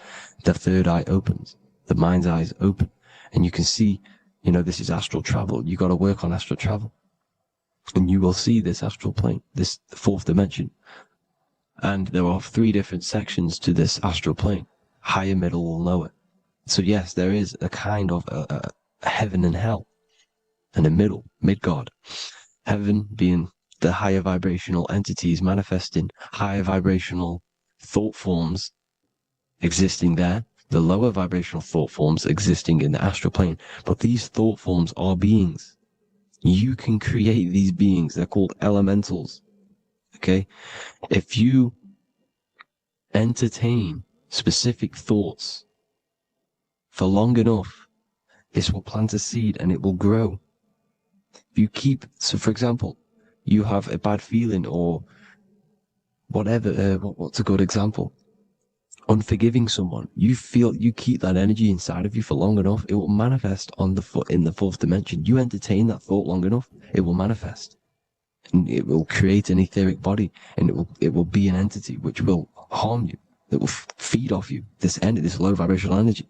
the 3rd eye opens. The mind's eye is open. And you can see, this is astral travel. You got to work on astral travel. And you will see this astral plane, this 4th dimension. And there are 3 different sections to this astral plane. Higher, middle, or lower. So yes, there is a kind of a heaven and hell. And a mid-God. Heaven being the higher vibrational entities manifesting higher vibrational thought forms existing there. The lower vibrational thought forms existing in the astral plane. But these thought forms are beings. You can create these beings. They're called elementals. Okay? If you entertain specific thoughts for long enough, this will plant a seed and it will grow. If you keep, so for example, you have a bad feeling or whatever, what's a good example? Unforgiving someone. You keep that energy inside of you for long enough, it will manifest in the 4th dimension. You entertain that thought long enough, it will manifest. And it will create an etheric body, and it will be an entity which will harm you. It will feed off you, this low vibrational energy.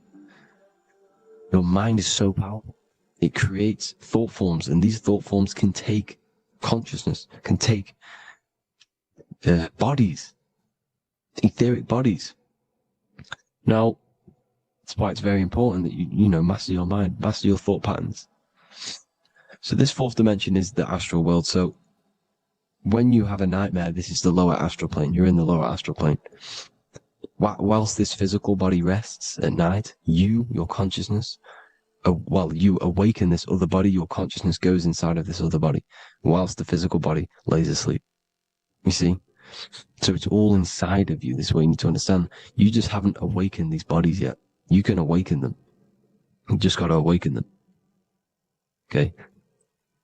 Your mind is so powerful. It creates thought forms, and these thought forms can take consciousness, can take bodies, etheric bodies. Now, that's why it's very important that you master your mind, master your thought patterns. So this 4th dimension is the astral world. So when you have a nightmare, this is the lower astral plane. You're in the lower astral plane. Whilst this physical body rests at night, your consciousness, you awaken this other body, your consciousness goes inside of this other body, whilst the physical body lays asleep. You see? So it's all inside of you. This is what you need to understand. You just haven't awakened these bodies yet. You can awaken them. You just got to awaken them. Okay?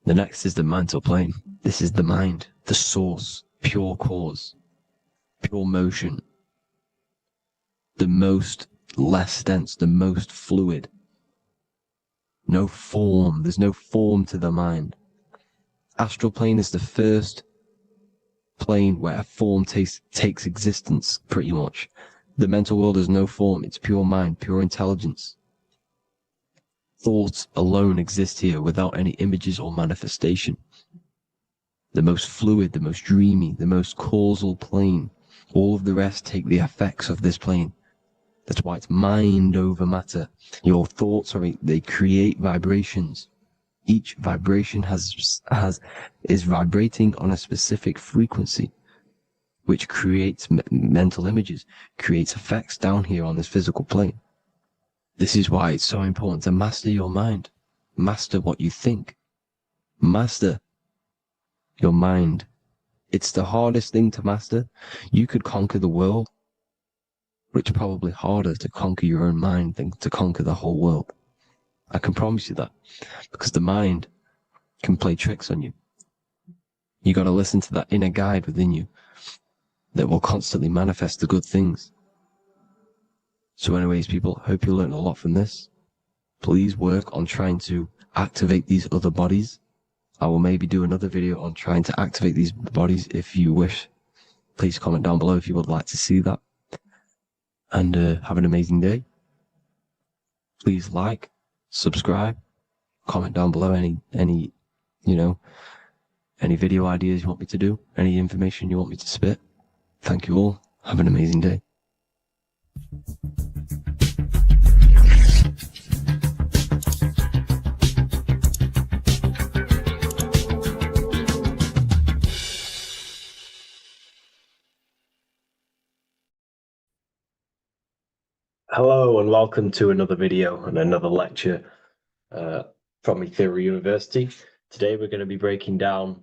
The next is the mental plane. This is the mind, the source, pure cause, pure motion, the most less dense, the most fluid. No form. There's no form to the mind. Astral plane is the first plane where a form takes existence, pretty much. The mental world has no form. It's pure mind, pure intelligence. Thoughts alone exist here without any images or manifestation. The most fluid, the most dreamy, the most causal plane. All of the rest take the effects of this plane. That's why it's mind over matter. Your thoughts they create vibrations. Each vibration is vibrating on a specific frequency, which creates mental images, creates effects down here on this physical plane. This is why it's so important to master your mind. Master what you think. Master your mind. It's the hardest thing to master. You could conquer the world, but it's probably harder to conquer your own mind than to conquer the whole world. I can promise you that, because the mind can play tricks on you. You got to listen to that inner guide within you that will constantly manifest the good things. So anyways, people, hope you learned a lot from this. Please work on trying to activate these other bodies. I will maybe do another video on trying to activate these bodies if you wish. Please comment down below if you would like to see that. And have an amazing day. Please like, subscribe, comment down below any video ideas you want me to do, any information you want me to spit. Thank you all. Have an amazing day. Hello and welcome to another video and another lecture from Ethereal University. Today we're going to be breaking down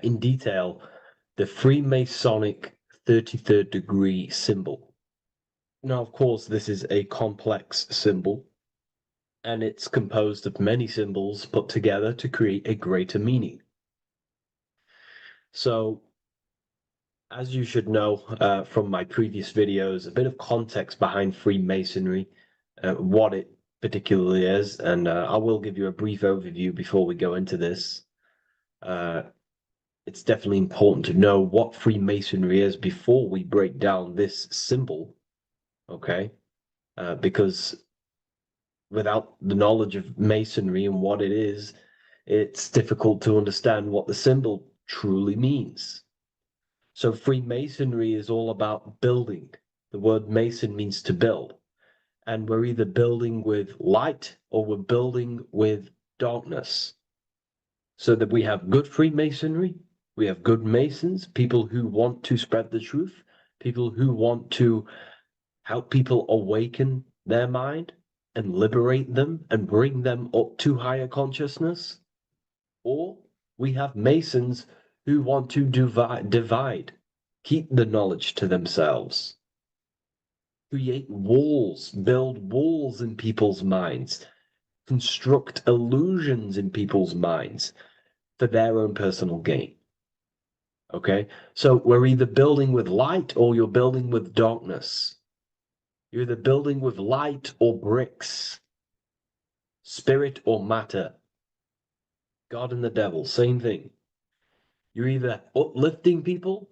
in detail the Freemasonic 33rd degree symbol. Now, of course, this is a complex symbol, and it's composed of many symbols put together to create a greater meaning. So, as you should know from my previous videos, a bit of context behind Freemasonry, what it particularly is, and I will give you a brief overview before we go into this. It's definitely important to know what Freemasonry is before we break down this symbol, okay? Because without the knowledge of Masonry and what it is, it's difficult to understand what the symbol truly means. So Freemasonry is all about building. The word Mason means to build. And we're either building with light or we're building with darkness. So that we have good Freemasonry, we have good Masons, people who want to spread the truth, people who want to help people awaken their mind and liberate them and bring them up to higher consciousness. Or we have Masons who want to divide, keep the knowledge to themselves, create walls, build walls in people's minds, construct illusions in people's minds for their own personal gain. Okay, so we're either building with light or you're building with darkness. You're either building with light or bricks, spirit or matter. God and the devil, same thing. You're either uplifting people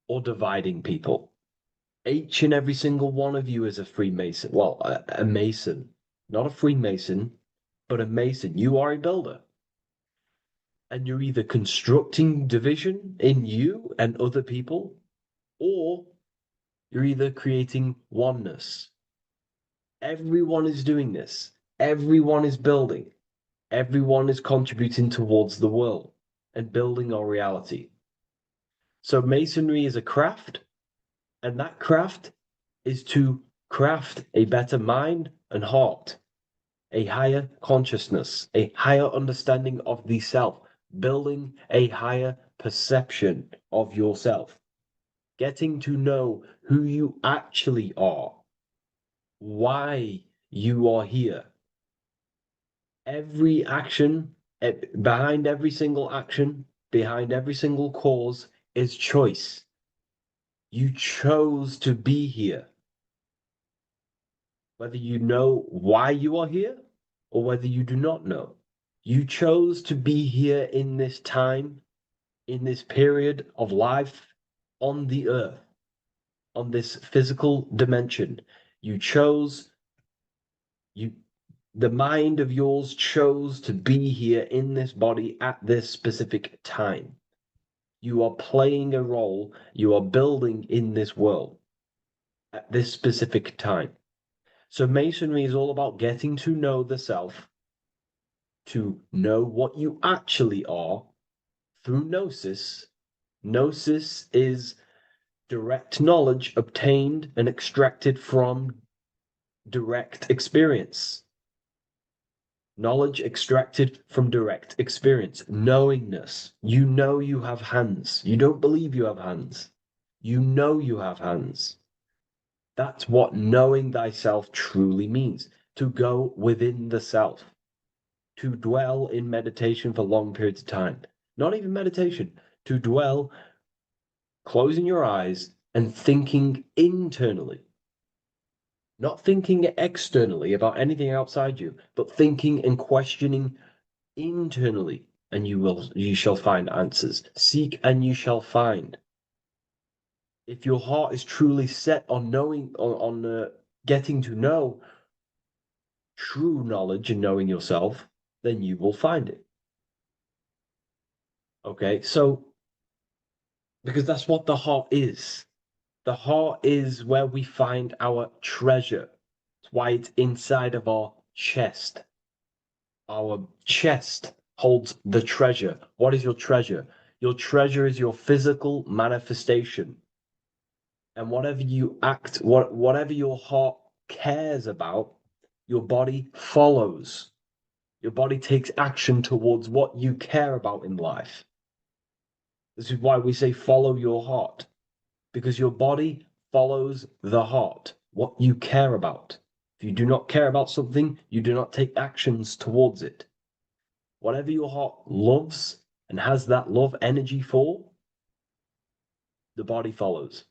or dividing people. Each and every single one of you is a Freemason. Well, a Mason. Not a Freemason, but a Mason. You are a builder. And you're either constructing division in you and other people, or you're either creating oneness. Everyone is doing this. Everyone is building. Everyone is contributing towards the world and building our reality. So Masonry is a craft, and that craft is to craft a better mind and heart, a higher consciousness, a higher understanding of the self, building a higher perception of yourself, getting to know who you actually are. why you are here. Every action, behind every single action, behind every single cause is choice. You chose to be here. Whether you know why you are here or whether you do not know. You chose to be here in this time, in this period of life on the earth, on this physical dimension. You chose, the mind of yours chose to be here in this body at this specific time. You are playing a role, you are building in this world at this specific time. So Masonry is all about getting to know the self, to know what you actually are through gnosis. Gnosis is direct knowledge obtained and extracted from direct experience. Knowledge extracted from direct experience. Knowingness. You know you have hands. You don't believe you have hands. You know you have hands. That's what knowing thyself truly means. To go within the self. To dwell in meditation for long periods of time. Not even meditation. To dwell, closing your eyes and thinking internally. Not thinking externally about anything outside you, but thinking and questioning internally, and you shall find answers. Seek and you shall find. If your heart is truly set on knowing, on getting to know true knowledge and knowing yourself, then you will find it. Okay, so because that's what the heart is. The heart is where we find our treasure. That's why it's inside of our chest. Our chest holds the treasure. What is your treasure? Your treasure is your physical manifestation. And whatever you act, whatever your heart cares about, your body follows. Your body takes action towards what you care about in life. This is why we say follow your heart, because your body follows the heart, what you care about. If you do not care about something, you do not take actions towards it. Whatever your heart loves and has that love energy for, the body follows.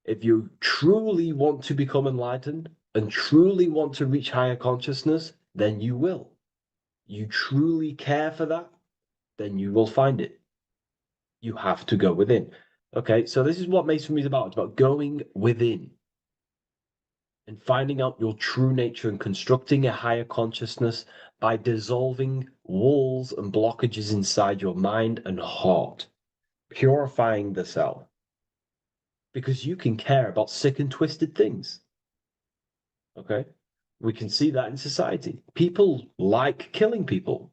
If you truly want to become enlightened and truly want to reach higher consciousness, then you will. You truly care for that, then you will find it. You have to go within. Okay, so this is what Masonry is about. It's about going within and finding out your true nature and constructing a higher consciousness by dissolving walls and blockages inside your mind and heart, purifying the self. Because you can care about sick and twisted things. Okay? We can see that in society. People like killing people.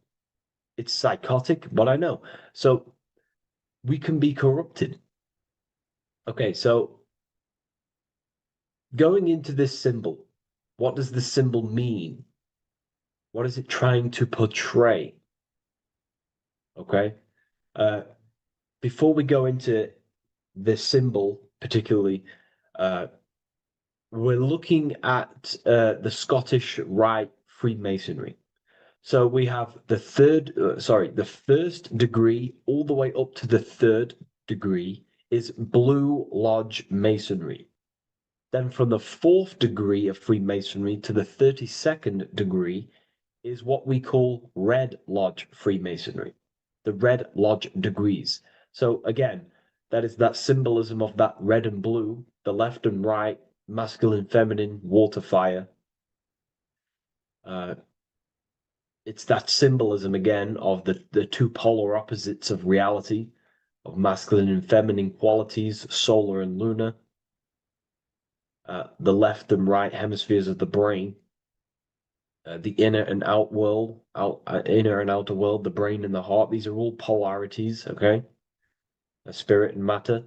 It's psychotic, but I know. So we can be corrupted. Okay, so going into this symbol, what does this symbol mean? What is it trying to portray? Okay? Before we go into this symbol, particularly, we're looking at the Scottish Rite Freemasonry. So we have the first degree all the way up to the third degree is Blue Lodge Masonry. Then from the fourth degree of Freemasonry to the 32nd degree is what we call Red Lodge Freemasonry, the Red Lodge degrees. So again, that is that symbolism of that red and blue, the left and right, masculine, feminine, water, fire. It's that symbolism again of the two polar opposites of reality, of masculine and feminine qualities, solar and lunar. The left and right hemispheres of the brain, the inner and out world, inner and outer world, the brain and the heart. These are all polarities, okay? Spirit and matter.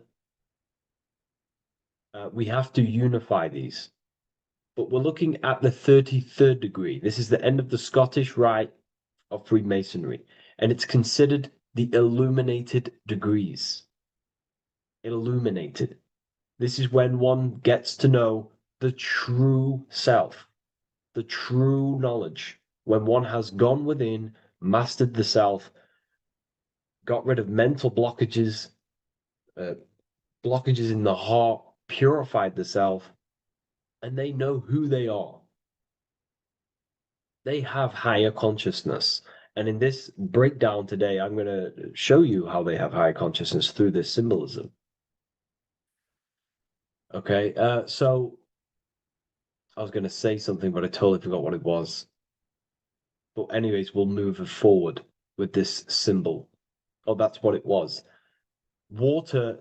We have to unify these. But we're looking at the 33rd degree. This is the end of the Scottish Rite of Freemasonry, and it's considered the illuminated degrees. Illuminated. This is when one gets to know the true self, the true knowledge. When one has gone within, mastered the self, got rid of mental blockages, blockages in the heart, purified the self, and they know who they are. They have higher consciousness. And in this breakdown today, I'm going to show you how they have higher consciousness through this symbolism. Okay, so I was going to say something, but I totally forgot what it was. But anyways, we'll move forward with this symbol. Oh, that's what it was. Water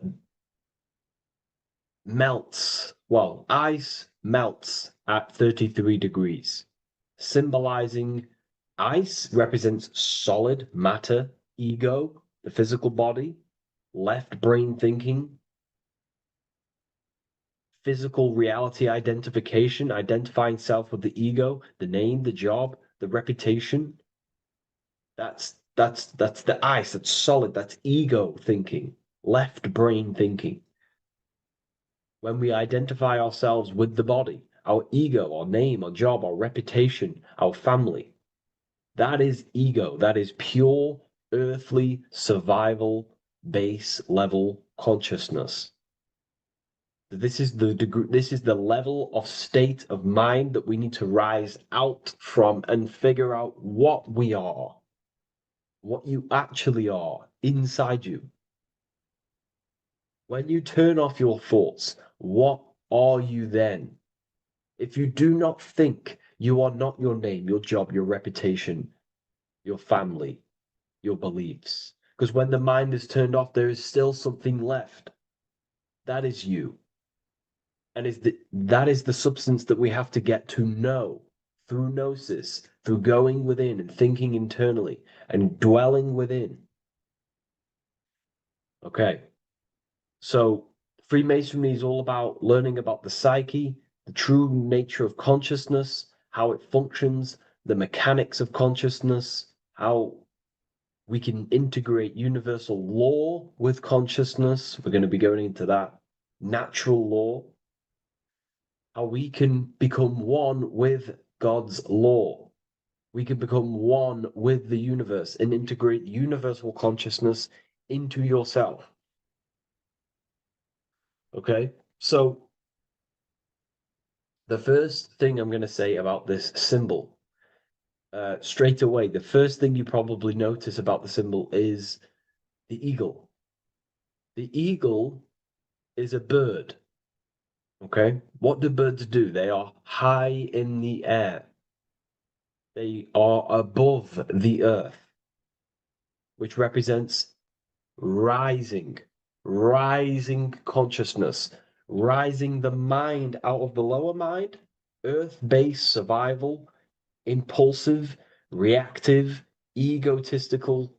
melts. Well, ice melts at 33 degrees, symbolizing ice represents solid matter, ego, the physical body, left brain thinking, physical reality identification, identifying self with the ego, the name, the job, the reputation. That's the ice, that's solid, that's ego thinking, left brain thinking. When we identify ourselves with the body, our ego, our name, our job, our reputation, our family, that is ego. That is pure earthly survival base level consciousness. This is the degree, this is the level of state of mind that we need to rise out from and figure out what we are, what you actually are inside you. When you turn off your thoughts, what are you then? If you do not think, you are not your name, your job, your reputation, your family, your beliefs. Because when the mind is turned off, there is still something left. That is you. And that is the substance that we have to get to know through gnosis, through going within and thinking internally and dwelling within. Okay. So Freemasonry is all about learning about the psyche, the true nature of consciousness, how it functions, the mechanics of consciousness, how we can integrate universal law with consciousness. We're going to be going into that. Natural law. How we can become one with God's law. We can become one with the universe and integrate universal consciousness into yourself. Okay, so the first thing I'm going to say about this symbol, straight away, the first thing you probably notice about the symbol is the eagle. The eagle is a bird. Okay, what do birds do? They are high in the air. They are above the earth, which represents rising consciousness, rising the mind out of the lower mind, earth-based survival, impulsive, reactive, egotistical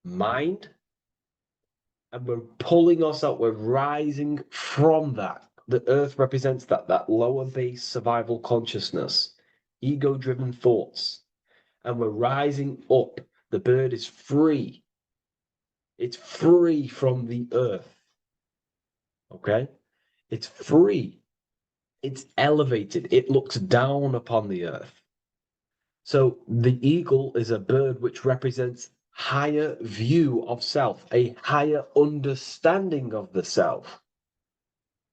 mind. And we're pulling us out, we're rising from that. The earth represents that lower base survival consciousness, ego-driven thoughts. And we're rising up. The bird is free. It's free from the earth. Okay? It's free. It's elevated. It looks down upon the earth. So the eagle is a bird which represents higher view of self, a higher understanding of the self.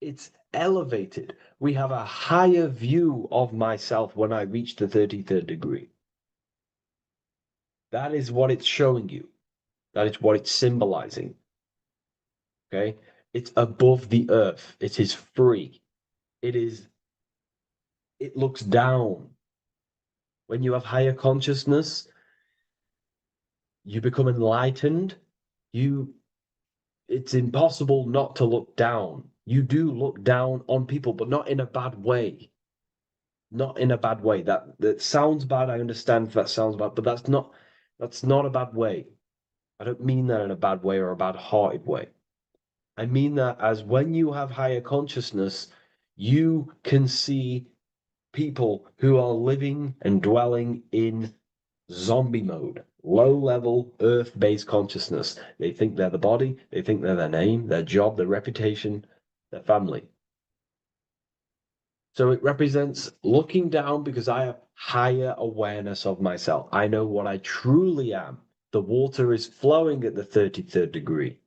It's elevated. We have a higher view of myself when I reach the 33rd degree. That is what it's showing you. That is what it's symbolizing. Okay? It's above the earth. It is free. It looks down. When you have higher consciousness, you become enlightened. It's impossible not to look down. You do look down on people, but not in a bad way. Not in a bad way. That sounds bad. I understand if that sounds bad, but that's not a bad way. I don't mean that in a bad way or a bad-hearted way. I mean that as when you have higher consciousness, you can see people who are living and dwelling in zombie mode, low-level earth-based consciousness. They think they're the body, they think they're their name, their job, their reputation, their family. So it represents looking down because I have higher awareness of myself. I know what I truly am. The water is flowing at the 33rd degree.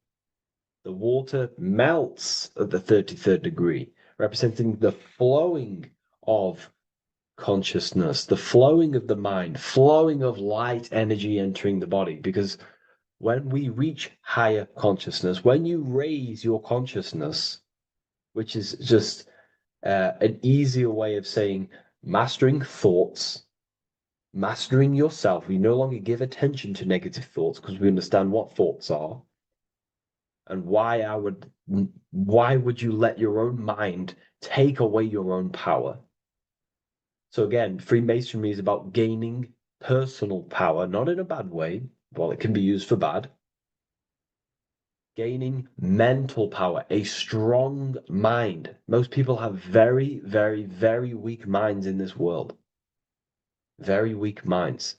The water melts at the 33rd degree, representing the flowing of consciousness, the flowing of the mind, flowing of light energy entering the body. Because when we reach higher consciousness, when you raise your consciousness, which is just an easier way of saying mastering thoughts, mastering yourself. We no longer give attention to negative thoughts because we understand what thoughts are and why would you let your own mind take away your own power? So again, Freemasonry is about gaining personal power, not in a bad way. Well, it can be used for bad. Gaining mental power, a strong mind. Most people have very, very, very weak minds in this world. Very weak minds.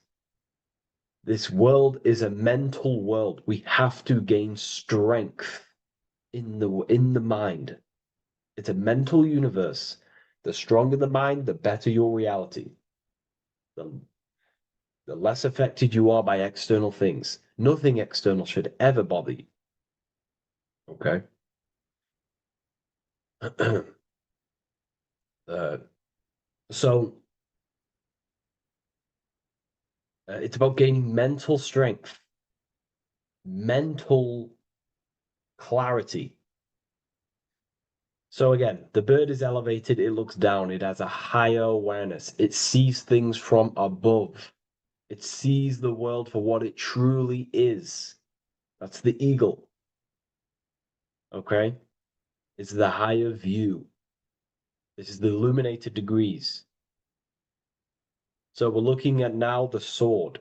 This world is a mental world. We have to gain strength in the mind. It's a mental universe. The stronger the mind, the better your reality. The less affected you are by external things. Nothing external should ever bother you. Okay? So it's about gaining mental strength, mental clarity. So again, the bird is elevated, it looks down, it has a higher awareness, it sees things from above, it sees the world for what it truly is. That's the eagle. Okay? It's the higher view. This is the illuminated degrees. So we're looking at now the sword.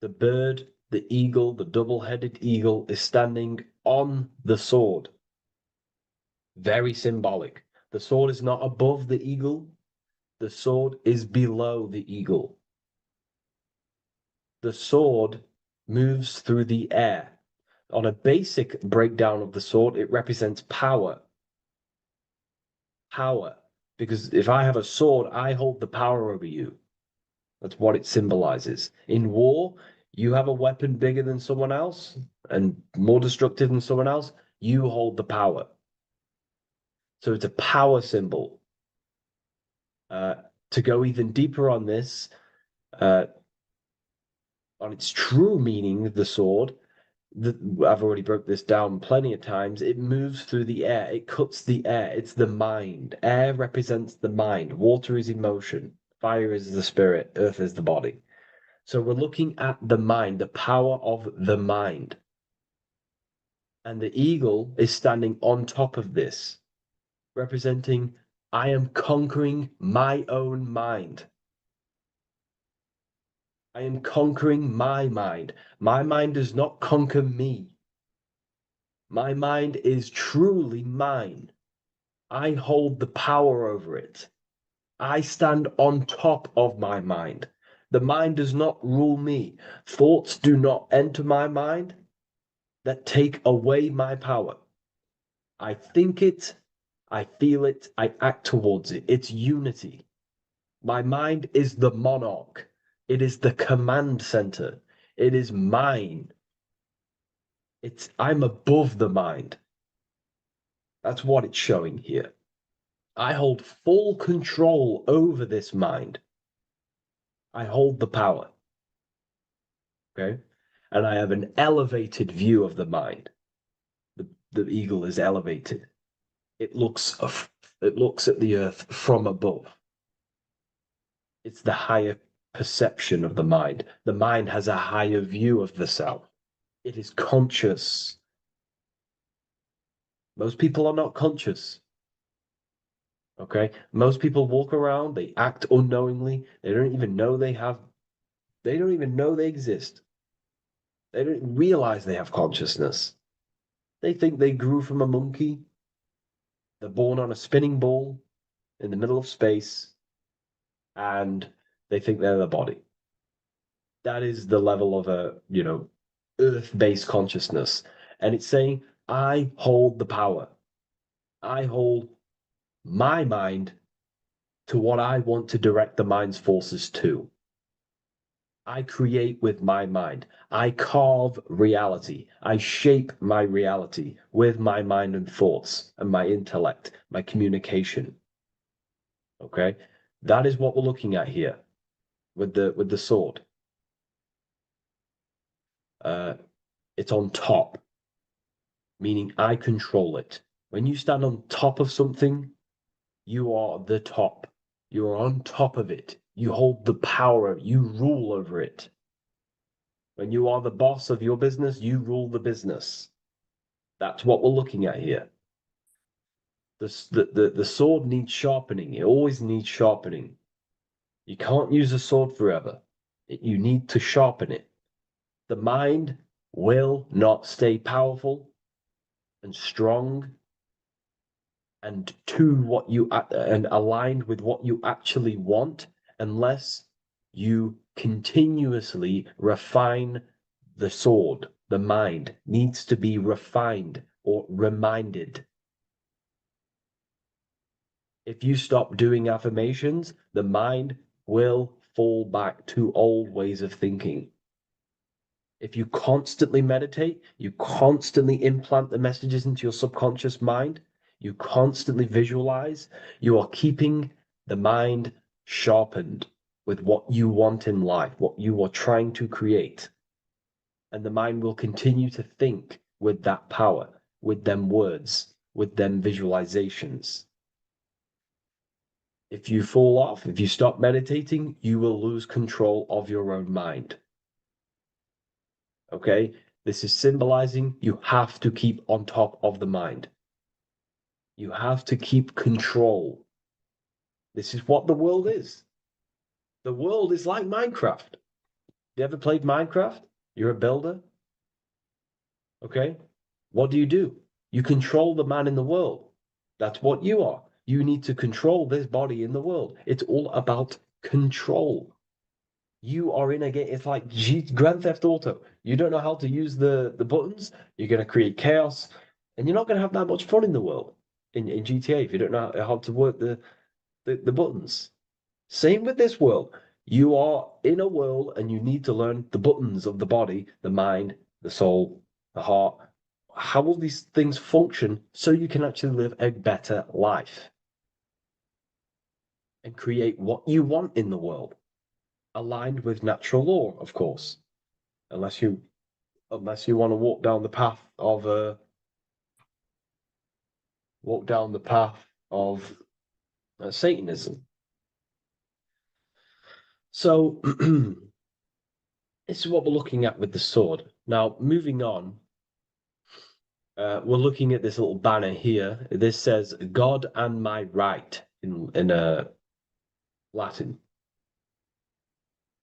The bird, the eagle, the double-headed eagle is standing on the sword. Very symbolic. The sword is not above the eagle. The sword is below the eagle. The sword moves through the air. On a basic breakdown of the sword, it represents power. Power. Because if I have a sword, I hold the power over you. That's what it symbolizes. In war, you have a weapon bigger than someone else and more destructive than someone else, you hold the power. So it's a power symbol. To go even deeper on this, on its true meaning, the sword, I've already broke this down plenty of times. It moves through the air. It cuts the air. It's the mind. Air represents the mind. Water is emotion. Fire is the spirit. Earth is the body. So we're looking at the mind, the power of the mind. And the eagle is standing on top of this, representing, I am conquering my own mind. I am conquering my mind. My mind does not conquer me. My mind is truly mine. I hold the power over it. I stand on top of my mind. The mind does not rule me. Thoughts do not enter my mind that take away my power. I think it, I feel it, I act towards it. It's unity. My mind is the monarch. It is the command center. It is mine. I'm above the mind. That's what it's showing here. I hold full control over this mind. I hold the power. Okay? And I have an elevated view of the mind. The eagle is elevated. It looks at the earth from above. It's the higher perception of the mind. The mind has a higher view of the self. It is conscious. Most people are not conscious. Okay? Most people walk around, they act unknowingly, they don't even know they don't even know they exist. They don't realize they have consciousness. They think they grew from a monkey. They're born on a spinning ball in the middle of space, and they think they're the body. That is the level of earth-based consciousness. And it's saying, I hold the power. I hold my mind to what I want to direct the mind's forces to. I create with my mind. I carve reality. I shape my reality with my mind and thoughts and my intellect, my communication. Okay? That is what we're looking at here with the sword. It's on top, meaning I control it. When you stand on top of something, you are the top. You are on top of it. You hold the power. You rule over it. When you are the boss of your business, you rule the business. That's what we're looking at here. The sword needs sharpening. It always needs sharpening. You can't use a sword forever. You need to sharpen it. The mind will not stay powerful and strong and aligned with what you actually want unless you continuously refine the sword. The mind needs to be refined or reminded. If you stop doing affirmations, the mind will fall back to old ways of thinking. If you constantly meditate, you constantly implant the messages into your subconscious mind, you constantly visualize, you are keeping the mind sharpened with what you want in life, what you are trying to create. And the mind will continue to think with that power, with them words, with them visualizations. If you fall off, if you stop meditating, you will lose control of your own mind. Okay? This is symbolizing you have to keep on top of the mind. You have to keep control. This is what the world is. The world is like Minecraft. You ever played Minecraft? You're a builder. Okay? What do? You control the man in the world. That's what you are. You need to control this body in the world. It's all about control. You are in a game. It's like Grand Theft Auto. You don't know how to use the buttons. You're going to create chaos, and you're not going to have that much fun in the world in GTA if you don't know how to work the buttons. Same with this world. You are in a world, and you need to learn the buttons of the body, the mind, the soul, the heart. How will these things function so you can actually live a better life and create what you want in the world? Aligned with natural law, of course, unless you want to walk down the path of Satanism. So this is what we're looking at with the sword. Now, moving on, we're looking at this little banner here. This says "God and my right" in Latin.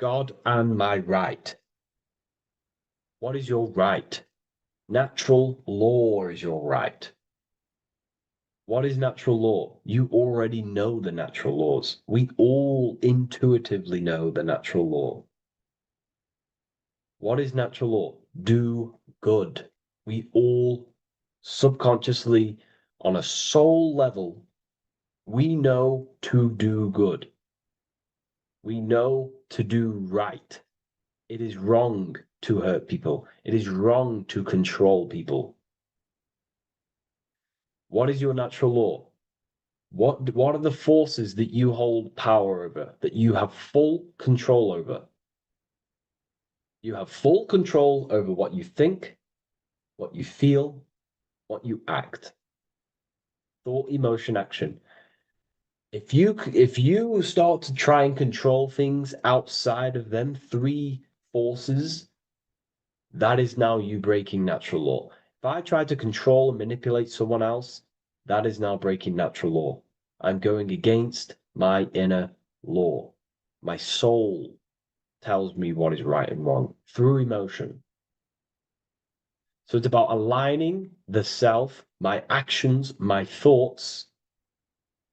God and my right. What is your right? Natural law is your right. What is natural law? You already know the natural laws. We all intuitively know the natural law. What is natural law? Do good. We all subconsciously, on a soul level, we know to do good. We know to do right. It is wrong to hurt people. It is wrong to control people. What is your natural law? What are the forces that you hold power over, that you have full control over? You have full control over what you think, what you feel, what you act. Thought, emotion, action. If you start to try and control things outside of them three forces, that is now you breaking natural law. If I try to control and manipulate someone else, that is now breaking natural law. I'm going against my inner law. My soul tells me what is right and wrong through emotion. So it's about aligning the self, my actions, my thoughts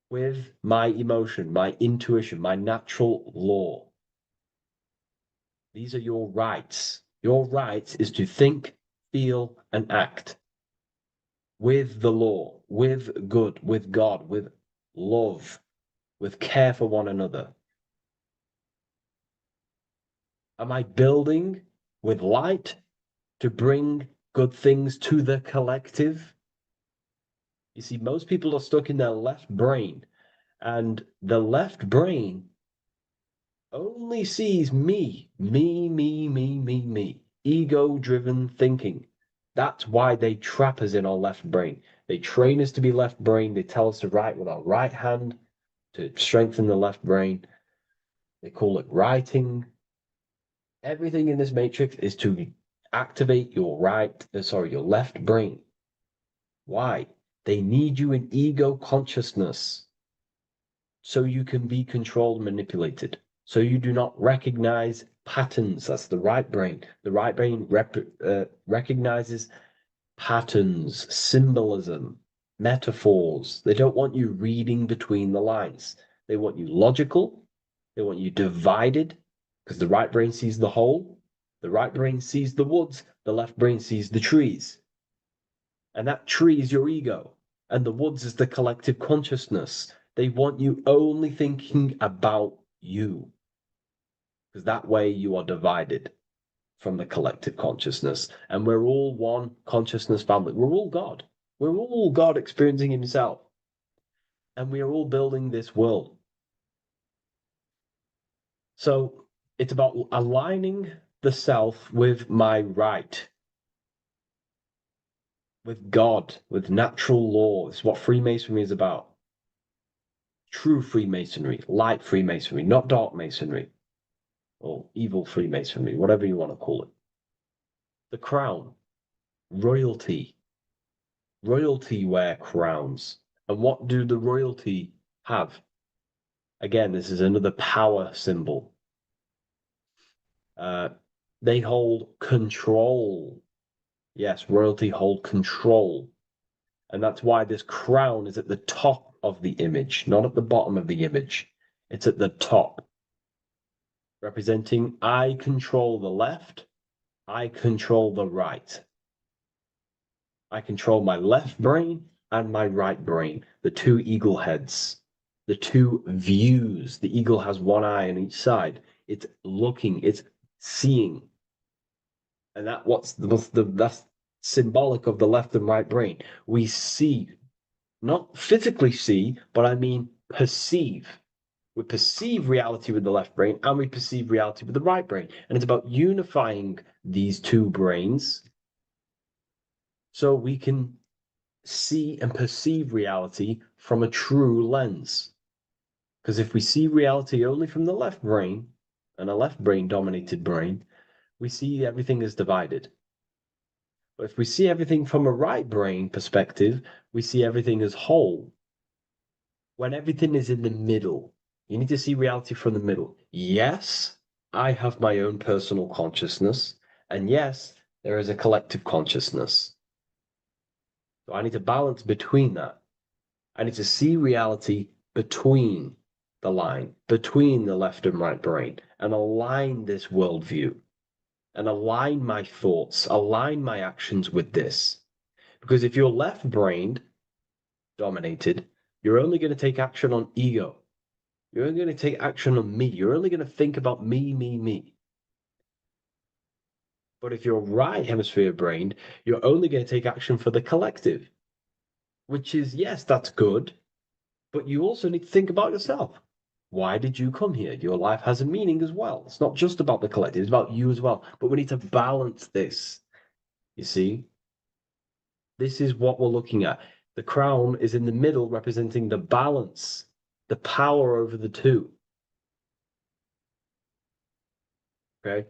with my emotion, my intuition, my natural law. These are your rights. Your rights is to think, feel, and act with the law, with good, with God, with love, with care for one another? Am I building with light to bring good things to the collective? You see, most people are stuck in their left brain, and the left brain only sees me, me, ego-driven thinking. That's why they trap us in our left brain. They train us to be left brain. They tell us to write with our right hand to strengthen the left brain. They call it writing. Everything in this matrix is to activate your your left brain. Why? They need you in ego consciousness so you can be controlled and manipulated. So you do not recognize patterns. That's the right brain. The right brain recognizes patterns, symbolism, metaphors. They don't want you reading between the lines. They want you logical. They want you divided, because the right brain sees the whole. The right brain sees the woods. The left brain sees the trees. And that tree is your ego. And the woods is the collective consciousness. They want you only thinking about you, because that way you are divided from the collective consciousness. And we're all one consciousness family. We're all God. We're all God experiencing himself. And we are all building this world. So it's about aligning the self with my right, with God, with natural law. It's what Freemasonry is about. True Freemasonry, light Freemasonry, not dark Masonry, or evil Freemasonry, whatever you want to call it. The crown, royalty. Royalty wear crowns. And what do the royalty have? Again, this is another power symbol. They hold control. Yes, royalty hold control. And that's why this crown is at the top of the image, not at the bottom of the image. It's at the top, representing I control the left, I control the right. I control my left brain and my right brain, the two eagle heads, the two views. The eagle has one eye on each side. It's looking, it's seeing. And that's symbolic of the left and right brain. We see, not physically see, but I mean perceive. We perceive reality with the left brain and we perceive reality with the right brain. And it's about unifying these two brains so we can see and perceive reality from a true lens. Because if we see reality only from the left brain, and a left brain dominated brain, we see everything as divided. But if we see everything from a right brain perspective, we see everything as whole. When everything is in the middle, you need to see reality from the middle. Yes, I have my own personal consciousness, and yes, there is a collective consciousness. So I need to balance between that. I need to see reality between the line, between the left and right brain, and align this worldview, and align my thoughts, align my actions with this. Because if you're left-brained, dominated, you're only going to take action on ego. You're only going to take action on me. You're only going to think about me. But if you're right hemisphere brained, you're only going to take action for the collective, which is, yes, that's good, but you also need to think about yourself. Why did you come here? Your life has a meaning as well. It's not just about the collective, it's about you as well. But we need to balance this. You see? This is what we're looking at. The crown is in the middle, representing the balance, the power over the two. Okay?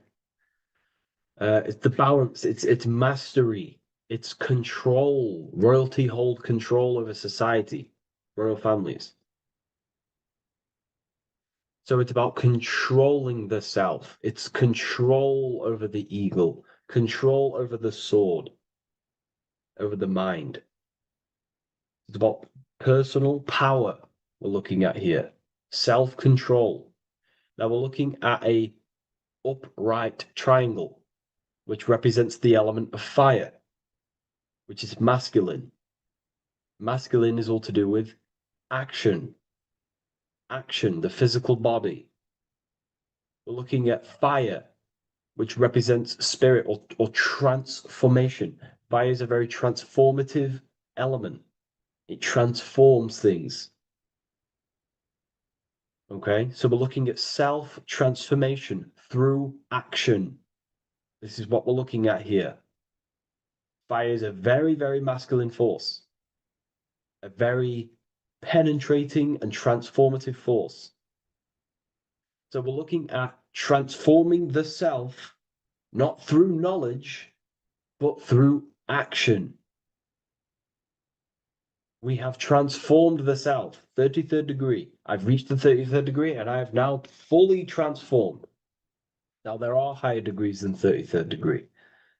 It's the balance, it's mastery, it's control. Royalty hold control over society, royal families. So it's about controlling the self. It's control over the eagle, control over the sword, over the mind. It's about personal power we're looking at here. Self-control. Now we're looking at a upright triangle, which represents the element of fire, which is masculine. Masculine is all to do with action. action, the physical body. We're looking at fire, which represents spirit or transformation. Fire is a very transformative element. It transforms things. Okay, so we're looking at self-transformation through action. This is what we're looking at here. Fire is a very, very masculine force, a very penetrating and transformative force. So we're looking at transforming the self, not through knowledge, but through action. We have transformed the self, 33rd degree. I've reached the 33rd degree and I have now fully transformed. Now, there are higher degrees than 33rd degree,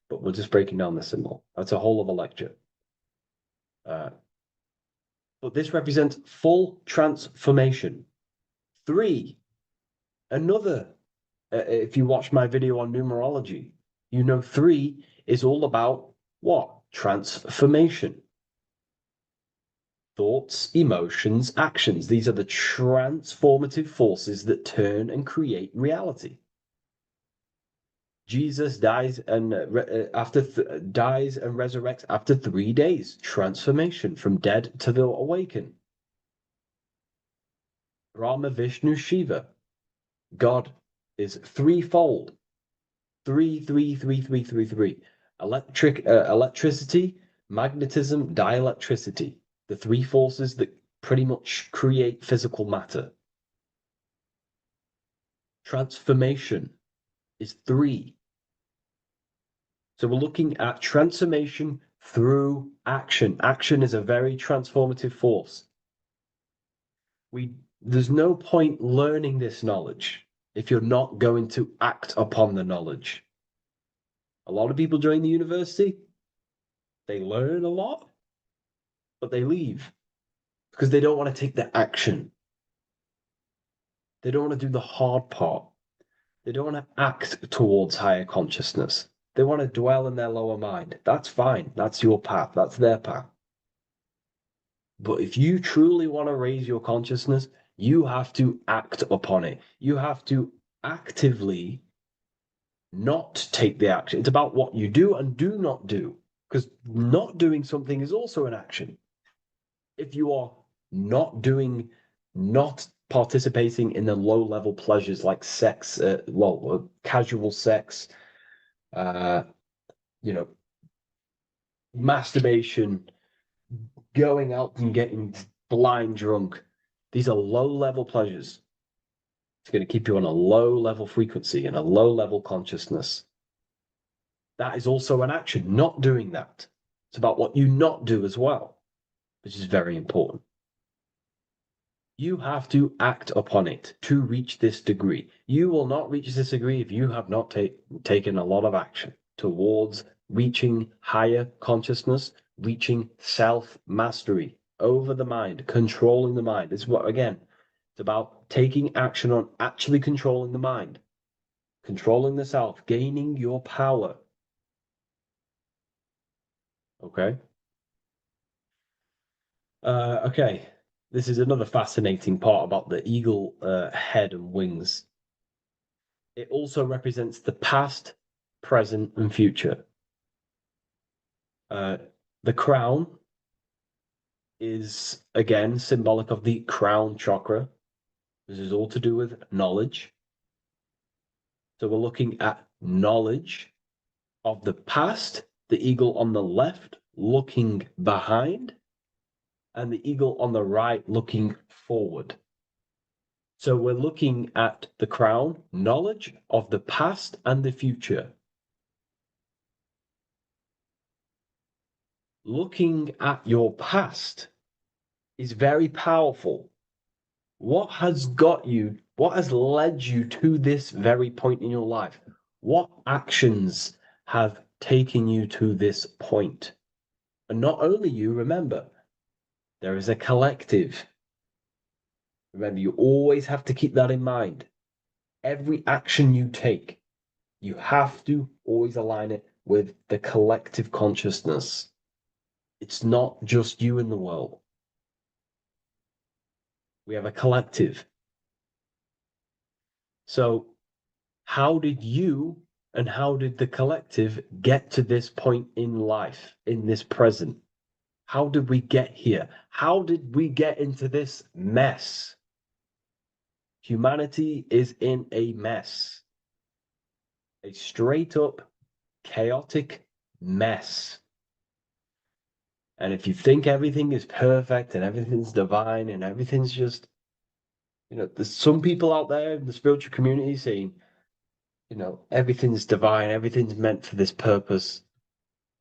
but we're just breaking down the symbol. That's a whole of a lecture. But this represents full transformation. 3, another, if you watch my video on numerology, you know 3 is all about what? Transformation. Thoughts, emotions, actions. These are the transformative forces that turn and create reality. Jesus dies and dies and resurrects after 3 days. Transformation from dead to the awakened. Brahma, Vishnu, Shiva. God is threefold. 3, 3, 3, 3, 3, 3. Electricity, magnetism, dielectricity. The 3 forces that pretty much create physical matter. Transformation is 3. So we're looking at transformation through action. Action is a very transformative force. There's no point learning this knowledge if you're not going to act upon the knowledge. A lot of people join the university, they learn a lot, but they leave because they don't want to take the action. They don't want to do the hard part. They don't want to act towards higher consciousness. They want to dwell in their lower mind. That's fine. That's your path. That's their path. But if you truly want to raise your consciousness, you have to act upon it. You have to actively not take the action. It's about what you do and do not do, because not doing something is also an action. If you are not participating in the low-level pleasures like sex, casual sex, masturbation, going out and getting blind drunk. These are low-level pleasures. It's going to keep you on a low-level frequency and a low-level consciousness. That is also an action, not doing that. It's about what you not do as well, which is very important. You have to act upon it to reach this degree. You will not reach this degree if you have not taken a lot of action towards reaching higher consciousness, reaching self-mastery over the mind, controlling the mind. This is what, again, it's about taking action on actually controlling the mind, controlling the self, gaining your power. Okay? Okay. This is another fascinating part about the eagle head and wings. It also represents the past, present, and future. The crown is, again, symbolic of the crown chakra. This is all to do with knowledge. So we're looking at knowledge of the past, the eagle on the left looking behind, and the eagle on the right looking forward. So we're looking at the crown, knowledge of the past and the future. Looking at your past is very powerful. What has led you to this very point in your life? What actions have taken you to this point? And not only you, remember, there is a collective. Remember, you always have to keep that in mind. Every action you take, you have to always align it with the collective consciousness. It's not just you in the world. We have a collective. So how did you and how did the collective get to this point in life, in this present? How did we get here? How did we get into this mess? Humanity is in a mess. A straight up chaotic mess. And if you think everything is perfect and everything's divine and everything's just, there's some people out there in the spiritual community saying, everything's divine, everything's meant for this purpose.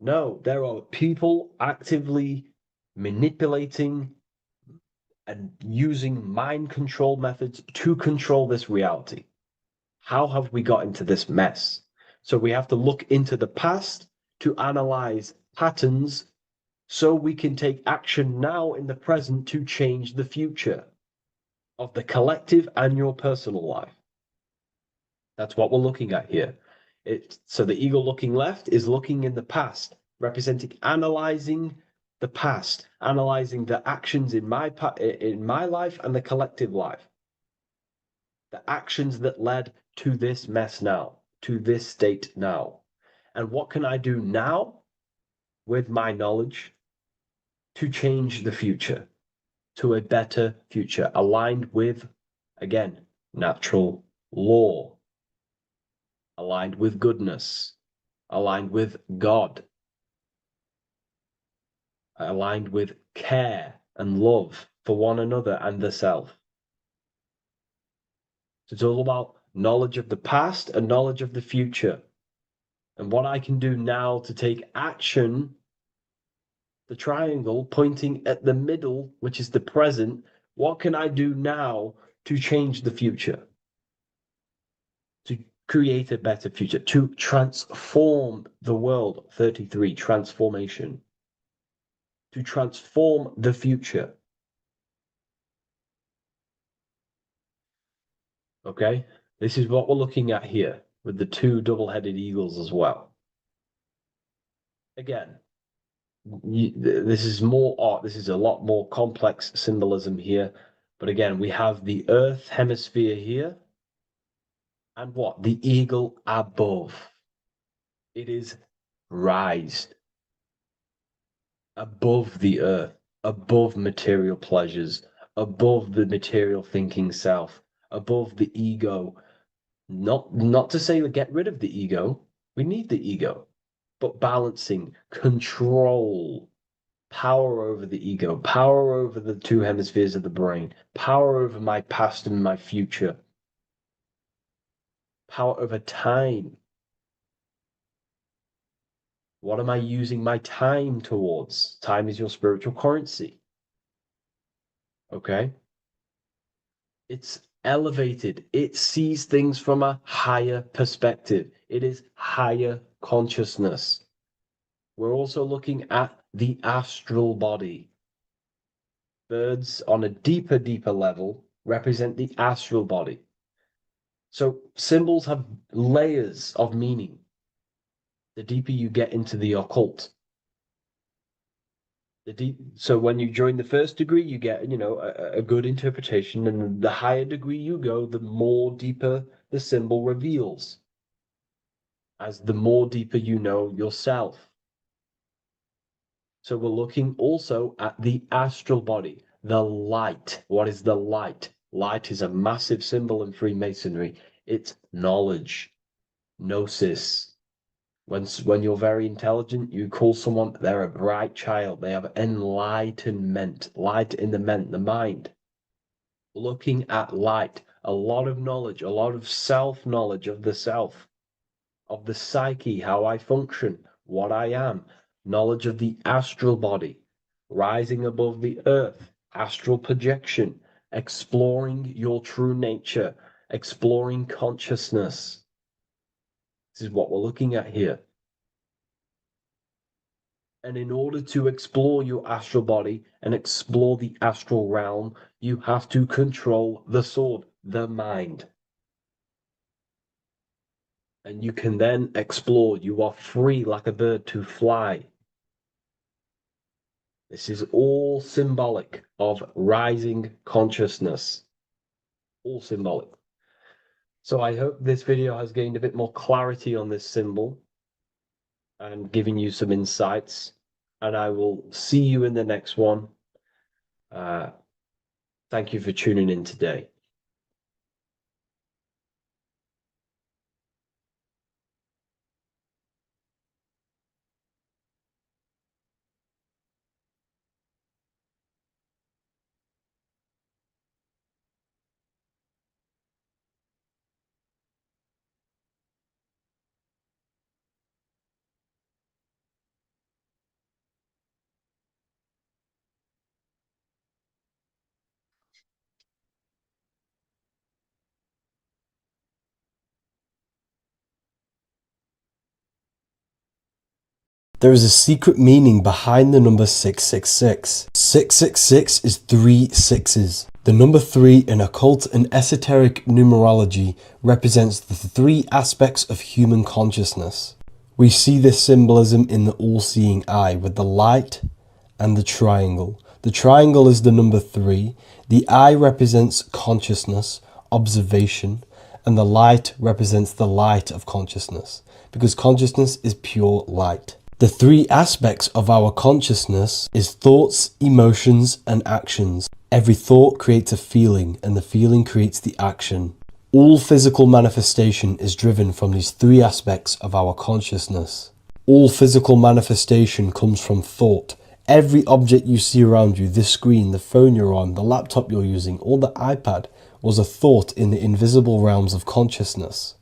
No, there are people actively manipulating and using mind control methods to control this reality. How have we got into this mess? So we have to look into the past to analyze patterns so we can take action now in the present to change the future of the collective and your personal life. That's what we're looking at here. So the eagle looking left is looking in the past, representing analyzing the past, analyzing the actions in my life and the collective life. The actions that led to this mess now, to this state now. And what can I do now with my knowledge to change the future to a better future, aligned with, again, natural law, aligned with goodness, aligned with God, aligned with care and love for one another and the self. So it's all about knowledge of the past and knowledge of the future. And what I can do now to take action, the triangle pointing at the middle, which is the present, what can I do now to change the future? To create a better future, to transform the world. 33, transformation. To transform the future. Okay, this is what we're looking at here with the two double-headed eagles as well. Again, this is more art. This is a lot more complex symbolism here. But again, we have the Earth hemisphere here. And what? The eagle above. It is raised above the earth, above material pleasures, above the material thinking self, above the ego. Not to say we get rid of the ego. We need the ego, but balancing, control, power over the ego, power over the two hemispheres of the brain, power over my past and my future, power over time. What am I using my time towards? Time is your spiritual currency. Okay? It's elevated. It sees things from a higher perspective. It is higher consciousness. We're also looking at the astral body. Birds on a deeper level represent the astral body. So symbols have layers of meaning. The deeper you get into the occult. So when you join the first degree, you get, a good interpretation, and the higher degree you go, the more deeper the symbol reveals. As the more deeper you know yourself. So we're looking also at the astral body, the light. What is the light? Light is a massive symbol in Freemasonry. It's knowledge, gnosis. When you're very intelligent, you call someone, they're a bright child. They have enlightenment, light in the mind. Looking at light, a lot of knowledge, a lot of self-knowledge of the self, of the psyche, how I function, what I am, knowledge of the astral body, rising above the earth, astral projection, exploring your true nature, exploring consciousness. This is what we're looking at here. And in order to explore your astral body and explore the astral realm, you have to control the sword, the mind. And you can then explore. You are free like a bird to fly. This is all symbolic of rising consciousness. All symbolic. So I hope this video has gained a bit more clarity on this symbol and giving you some insights. And I will see you in the next one. Thank you for tuning in today. There is a secret meaning behind the number 666. 666 is 3 sixes. The number 3 in occult and esoteric numerology represents the 3 aspects of human consciousness. We see this symbolism in the all-seeing eye with the light and the triangle. The triangle is the number 3. The eye represents consciousness, observation, and the light represents the light of consciousness, because consciousness is pure light. The 3 aspects of our consciousness is thoughts, emotions, and actions. Every thought creates a feeling, and the feeling creates the action. All physical manifestation is driven from these 3 aspects of our consciousness. All physical manifestation comes from thought. Every object you see around you, this screen, the phone you're on, the laptop you're using, or the iPad, was a thought in the invisible realms of consciousness.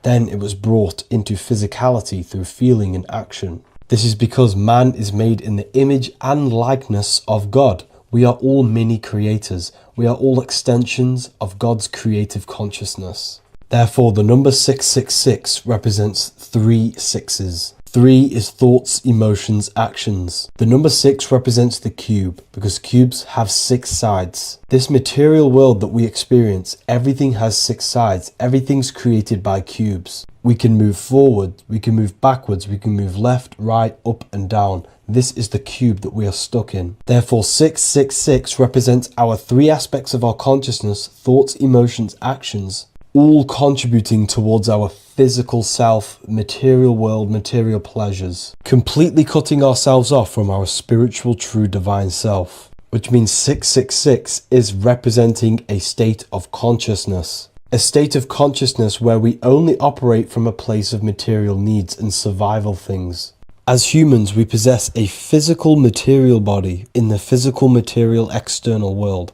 Then it was brought into physicality through feeling and action. This is because man is made in the image and likeness of God. We are all mini creators. We are all extensions of God's creative consciousness. Therefore, the number 666 represents 3 sixes. 3 is thoughts, emotions, actions. The number 6 represents the cube, because cubes have 6 sides. This material world that we experience, everything has 6 sides. Everything's created by cubes. We can move forward, we can move backwards, we can move left, right, up and down. This is the cube that we are stuck in. Therefore, 666 represents our 3 aspects of our consciousness, thoughts, emotions, actions, all contributing towards our physical self, material world, material pleasures, completely cutting ourselves off from our spiritual, true, divine self, which means 666 is representing a state of consciousness. A state of consciousness where we only operate from a place of material needs and survival things. As humans, we possess a physical material body in the physical material external world,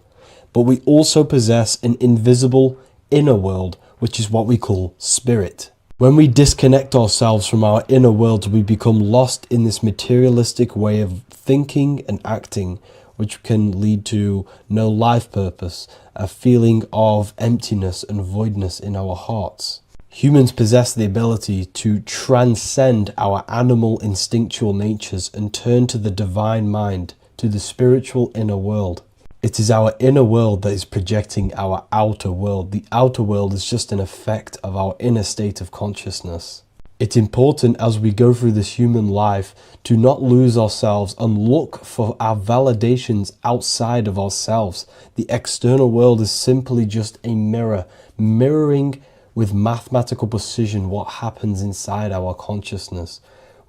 but we also possess an invisible inner world, which is what we call spirit. When we disconnect ourselves from our inner world, we become lost in this materialistic way of thinking and acting, which can lead to no life purpose, a feeling of emptiness and voidness in our hearts. Humans possess the ability to transcend our animal instinctual natures and turn to the divine mind, to the spiritual inner world. It is our inner world that is projecting our outer world. The outer world is just an effect of our inner state of consciousness. It's important as we go through this human life to not lose ourselves and look for our validations outside of ourselves. The external world is simply just a mirror, mirroring with mathematical precision what happens inside our consciousness.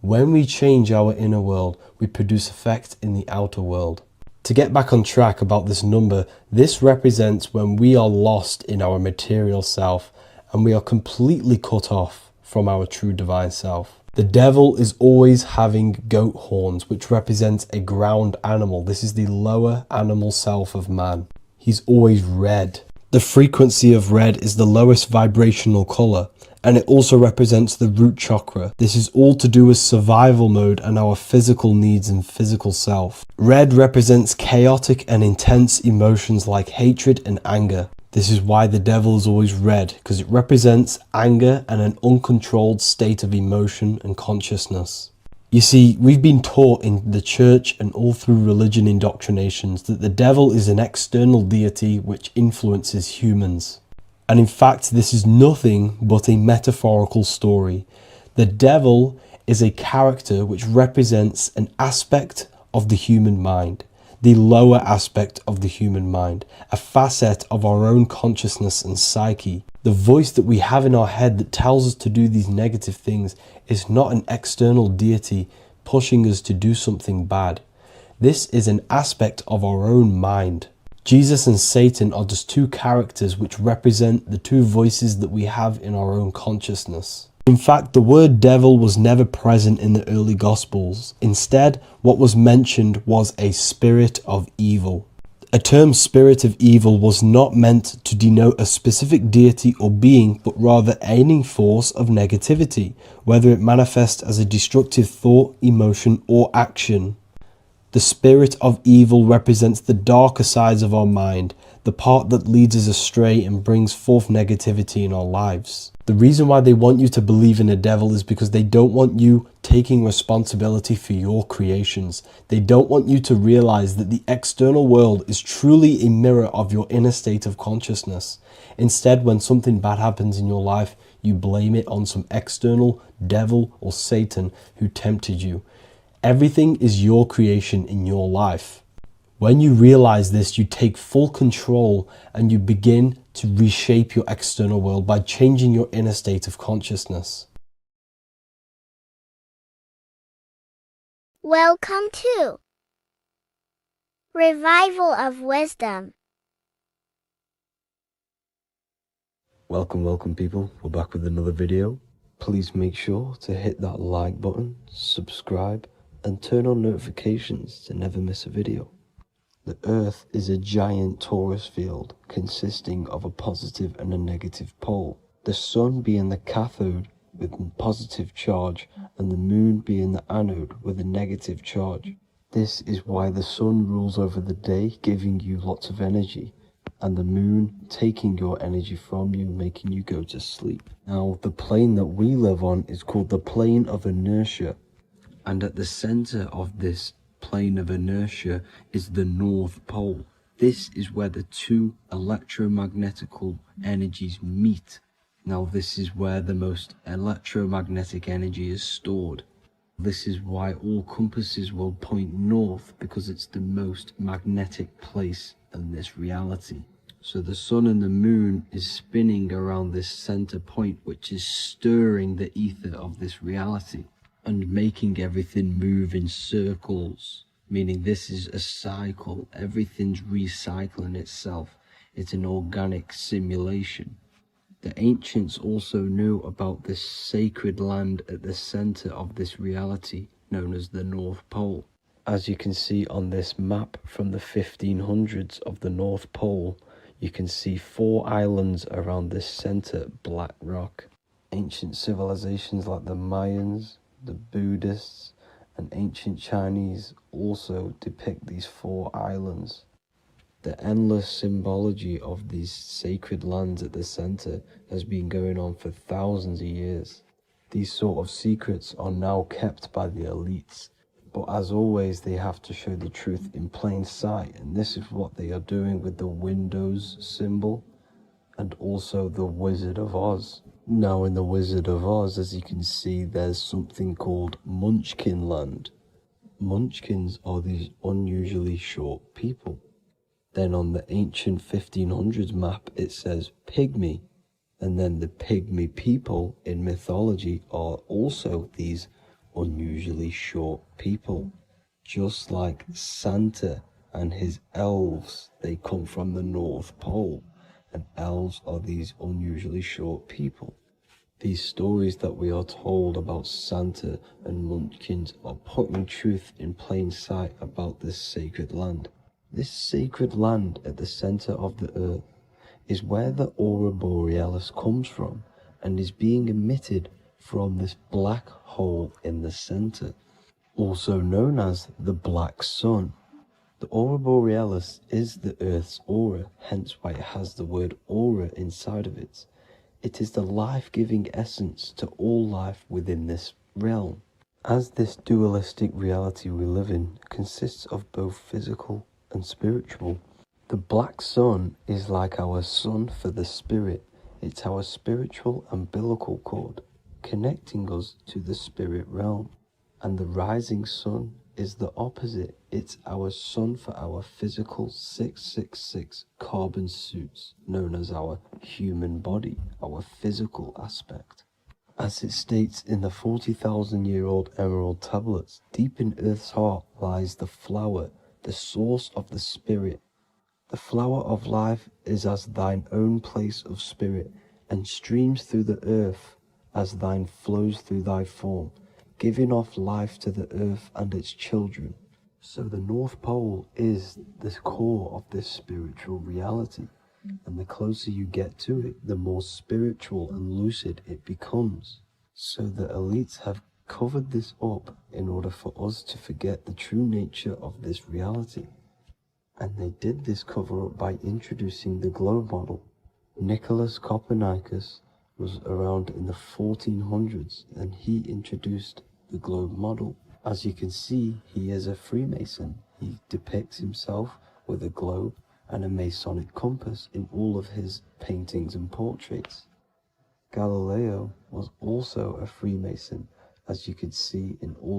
When we change our inner world, we produce effect in the outer world. To get back on track about this number, this represents when we are lost in our material self and we are completely cut off from our true divine self. The devil is always having goat horns, which represents a ground animal. This is the lower animal self of man. He's always red. The frequency of red is the lowest vibrational color, and it also represents the root chakra. This is all to do with survival mode and our physical needs and physical self. Red represents chaotic and intense emotions like hatred and anger. This is why the devil is always red, because it represents anger and an uncontrolled state of emotion and consciousness. You see, we've been taught in the church and all through religion indoctrinations that the devil is an external deity which influences humans. And in fact, this is nothing but a metaphorical story. The devil is a character which represents an aspect of the human mind. the lower aspect of the human mind, a facet of our own consciousness and psyche. The voice that we have in our head that tells us to do these negative things is not an external deity pushing us to do something bad. This is an aspect of our own mind. Jesus and Satan are just two characters which represent the two voices that we have in our own consciousness. In fact, the word devil was never present in the early Gospels. Instead, what was mentioned was a spirit of evil. A term spirit of evil was not meant to denote a specific deity or being, but rather any force of negativity, whether it manifests as a destructive thought, emotion, or action. The spirit of evil represents the darker sides of our mind, the part that leads us astray and brings forth negativity in our lives. The reason why they want you to believe in a devil is because they don't want you taking responsibility for your creations. They don't want you to realize that the external world is truly a mirror of your inner state of consciousness. Instead, when something bad happens in your life, you blame it on some external devil or Satan who tempted you. Everything is your creation in your life. When you realize this, you take full control and you begin to reshape your external world by changing your inner state of consciousness. Welcome to Revival of Wisdom. Welcome people, we're back with another video. Please make sure to hit that like button, subscribe, and turn on notifications to never miss a video. The Earth is a giant torus field consisting of a positive and a negative pole. The Sun being the cathode with a positive charge and the Moon being the anode with a negative charge. This is why the Sun rules over the day, giving you lots of energy, and the Moon taking your energy from you, making you go to sleep. Now, the plane that we live on is called the plane of inertia. And at the center of this plane of inertia is the North Pole. This is where the two electromagnetical energies meet. Now this is where the most electromagnetic energy is stored. This is why all compasses will point north, because it's the most magnetic place in this reality. So the Sun and the Moon is spinning around this center point, which is stirring the ether of this reality and making everything move in circles, meaning this is a cycle. Everything's recycling itself. It's an organic simulation. The ancients also knew about this sacred land at the center of this reality, known as the North Pole. As you can see on this map from the 1500s of the North Pole, you can see 4 islands around this center black rock. Ancient civilizations like the Mayans, the Buddhists, and ancient Chinese also depict these 4 islands. The endless symbology of these sacred lands at the center has been going on for thousands of years. These sort of secrets are now kept by the elites, but as always they have to show the truth in plain sight, and this is what they are doing with the Windows symbol and also the Wizard of Oz. Now in the Wizard of Oz, as you can see, there's something called Munchkin Land. Munchkins are these unusually short people. Then on the ancient 1500s map it says Pygmy, and then the Pygmy people in mythology are also these unusually short people. Just like Santa and his elves, they come from the North Pole, and elves are these unusually short people. These stories that we are told about Santa and Munchkins are putting truth in plain sight about this sacred land. This sacred land at the center of the earth is where the aurora borealis comes from and is being emitted from this black hole in the center, also known as the black sun. The aurora borealis is the Earth's aura, hence why it has the word aura inside of it. It is the life-giving essence to all life within this realm. As this dualistic reality we live in consists of both physical and spiritual, the black sun is like our sun for the spirit. It's our spiritual umbilical cord, connecting us to the spirit realm. And the rising sun is the opposite. It's our sun for our physical 666 carbon suits, known as our human body, our physical aspect. As it states in the 40,000-year-old emerald tablets, deep in Earth's heart lies the flower, the source of the spirit. The flower of life is as thine own place of spirit, and streams through the earth as thine flows through thy form, giving off life to the earth and its children. So the North Pole is the core of this spiritual reality, and the closer you get to it, the more spiritual and lucid it becomes. So the elites have covered this up in order for us to forget the true nature of this reality. And they did this cover-up by introducing the globe model. Nicholas Copernicus was around in the 1400s, and he introduced the globe model. As you can see, he is a Freemason. He depicts himself with a globe and a Masonic compass in all of his paintings and portraits. Galileo was also a Freemason, as you can see in all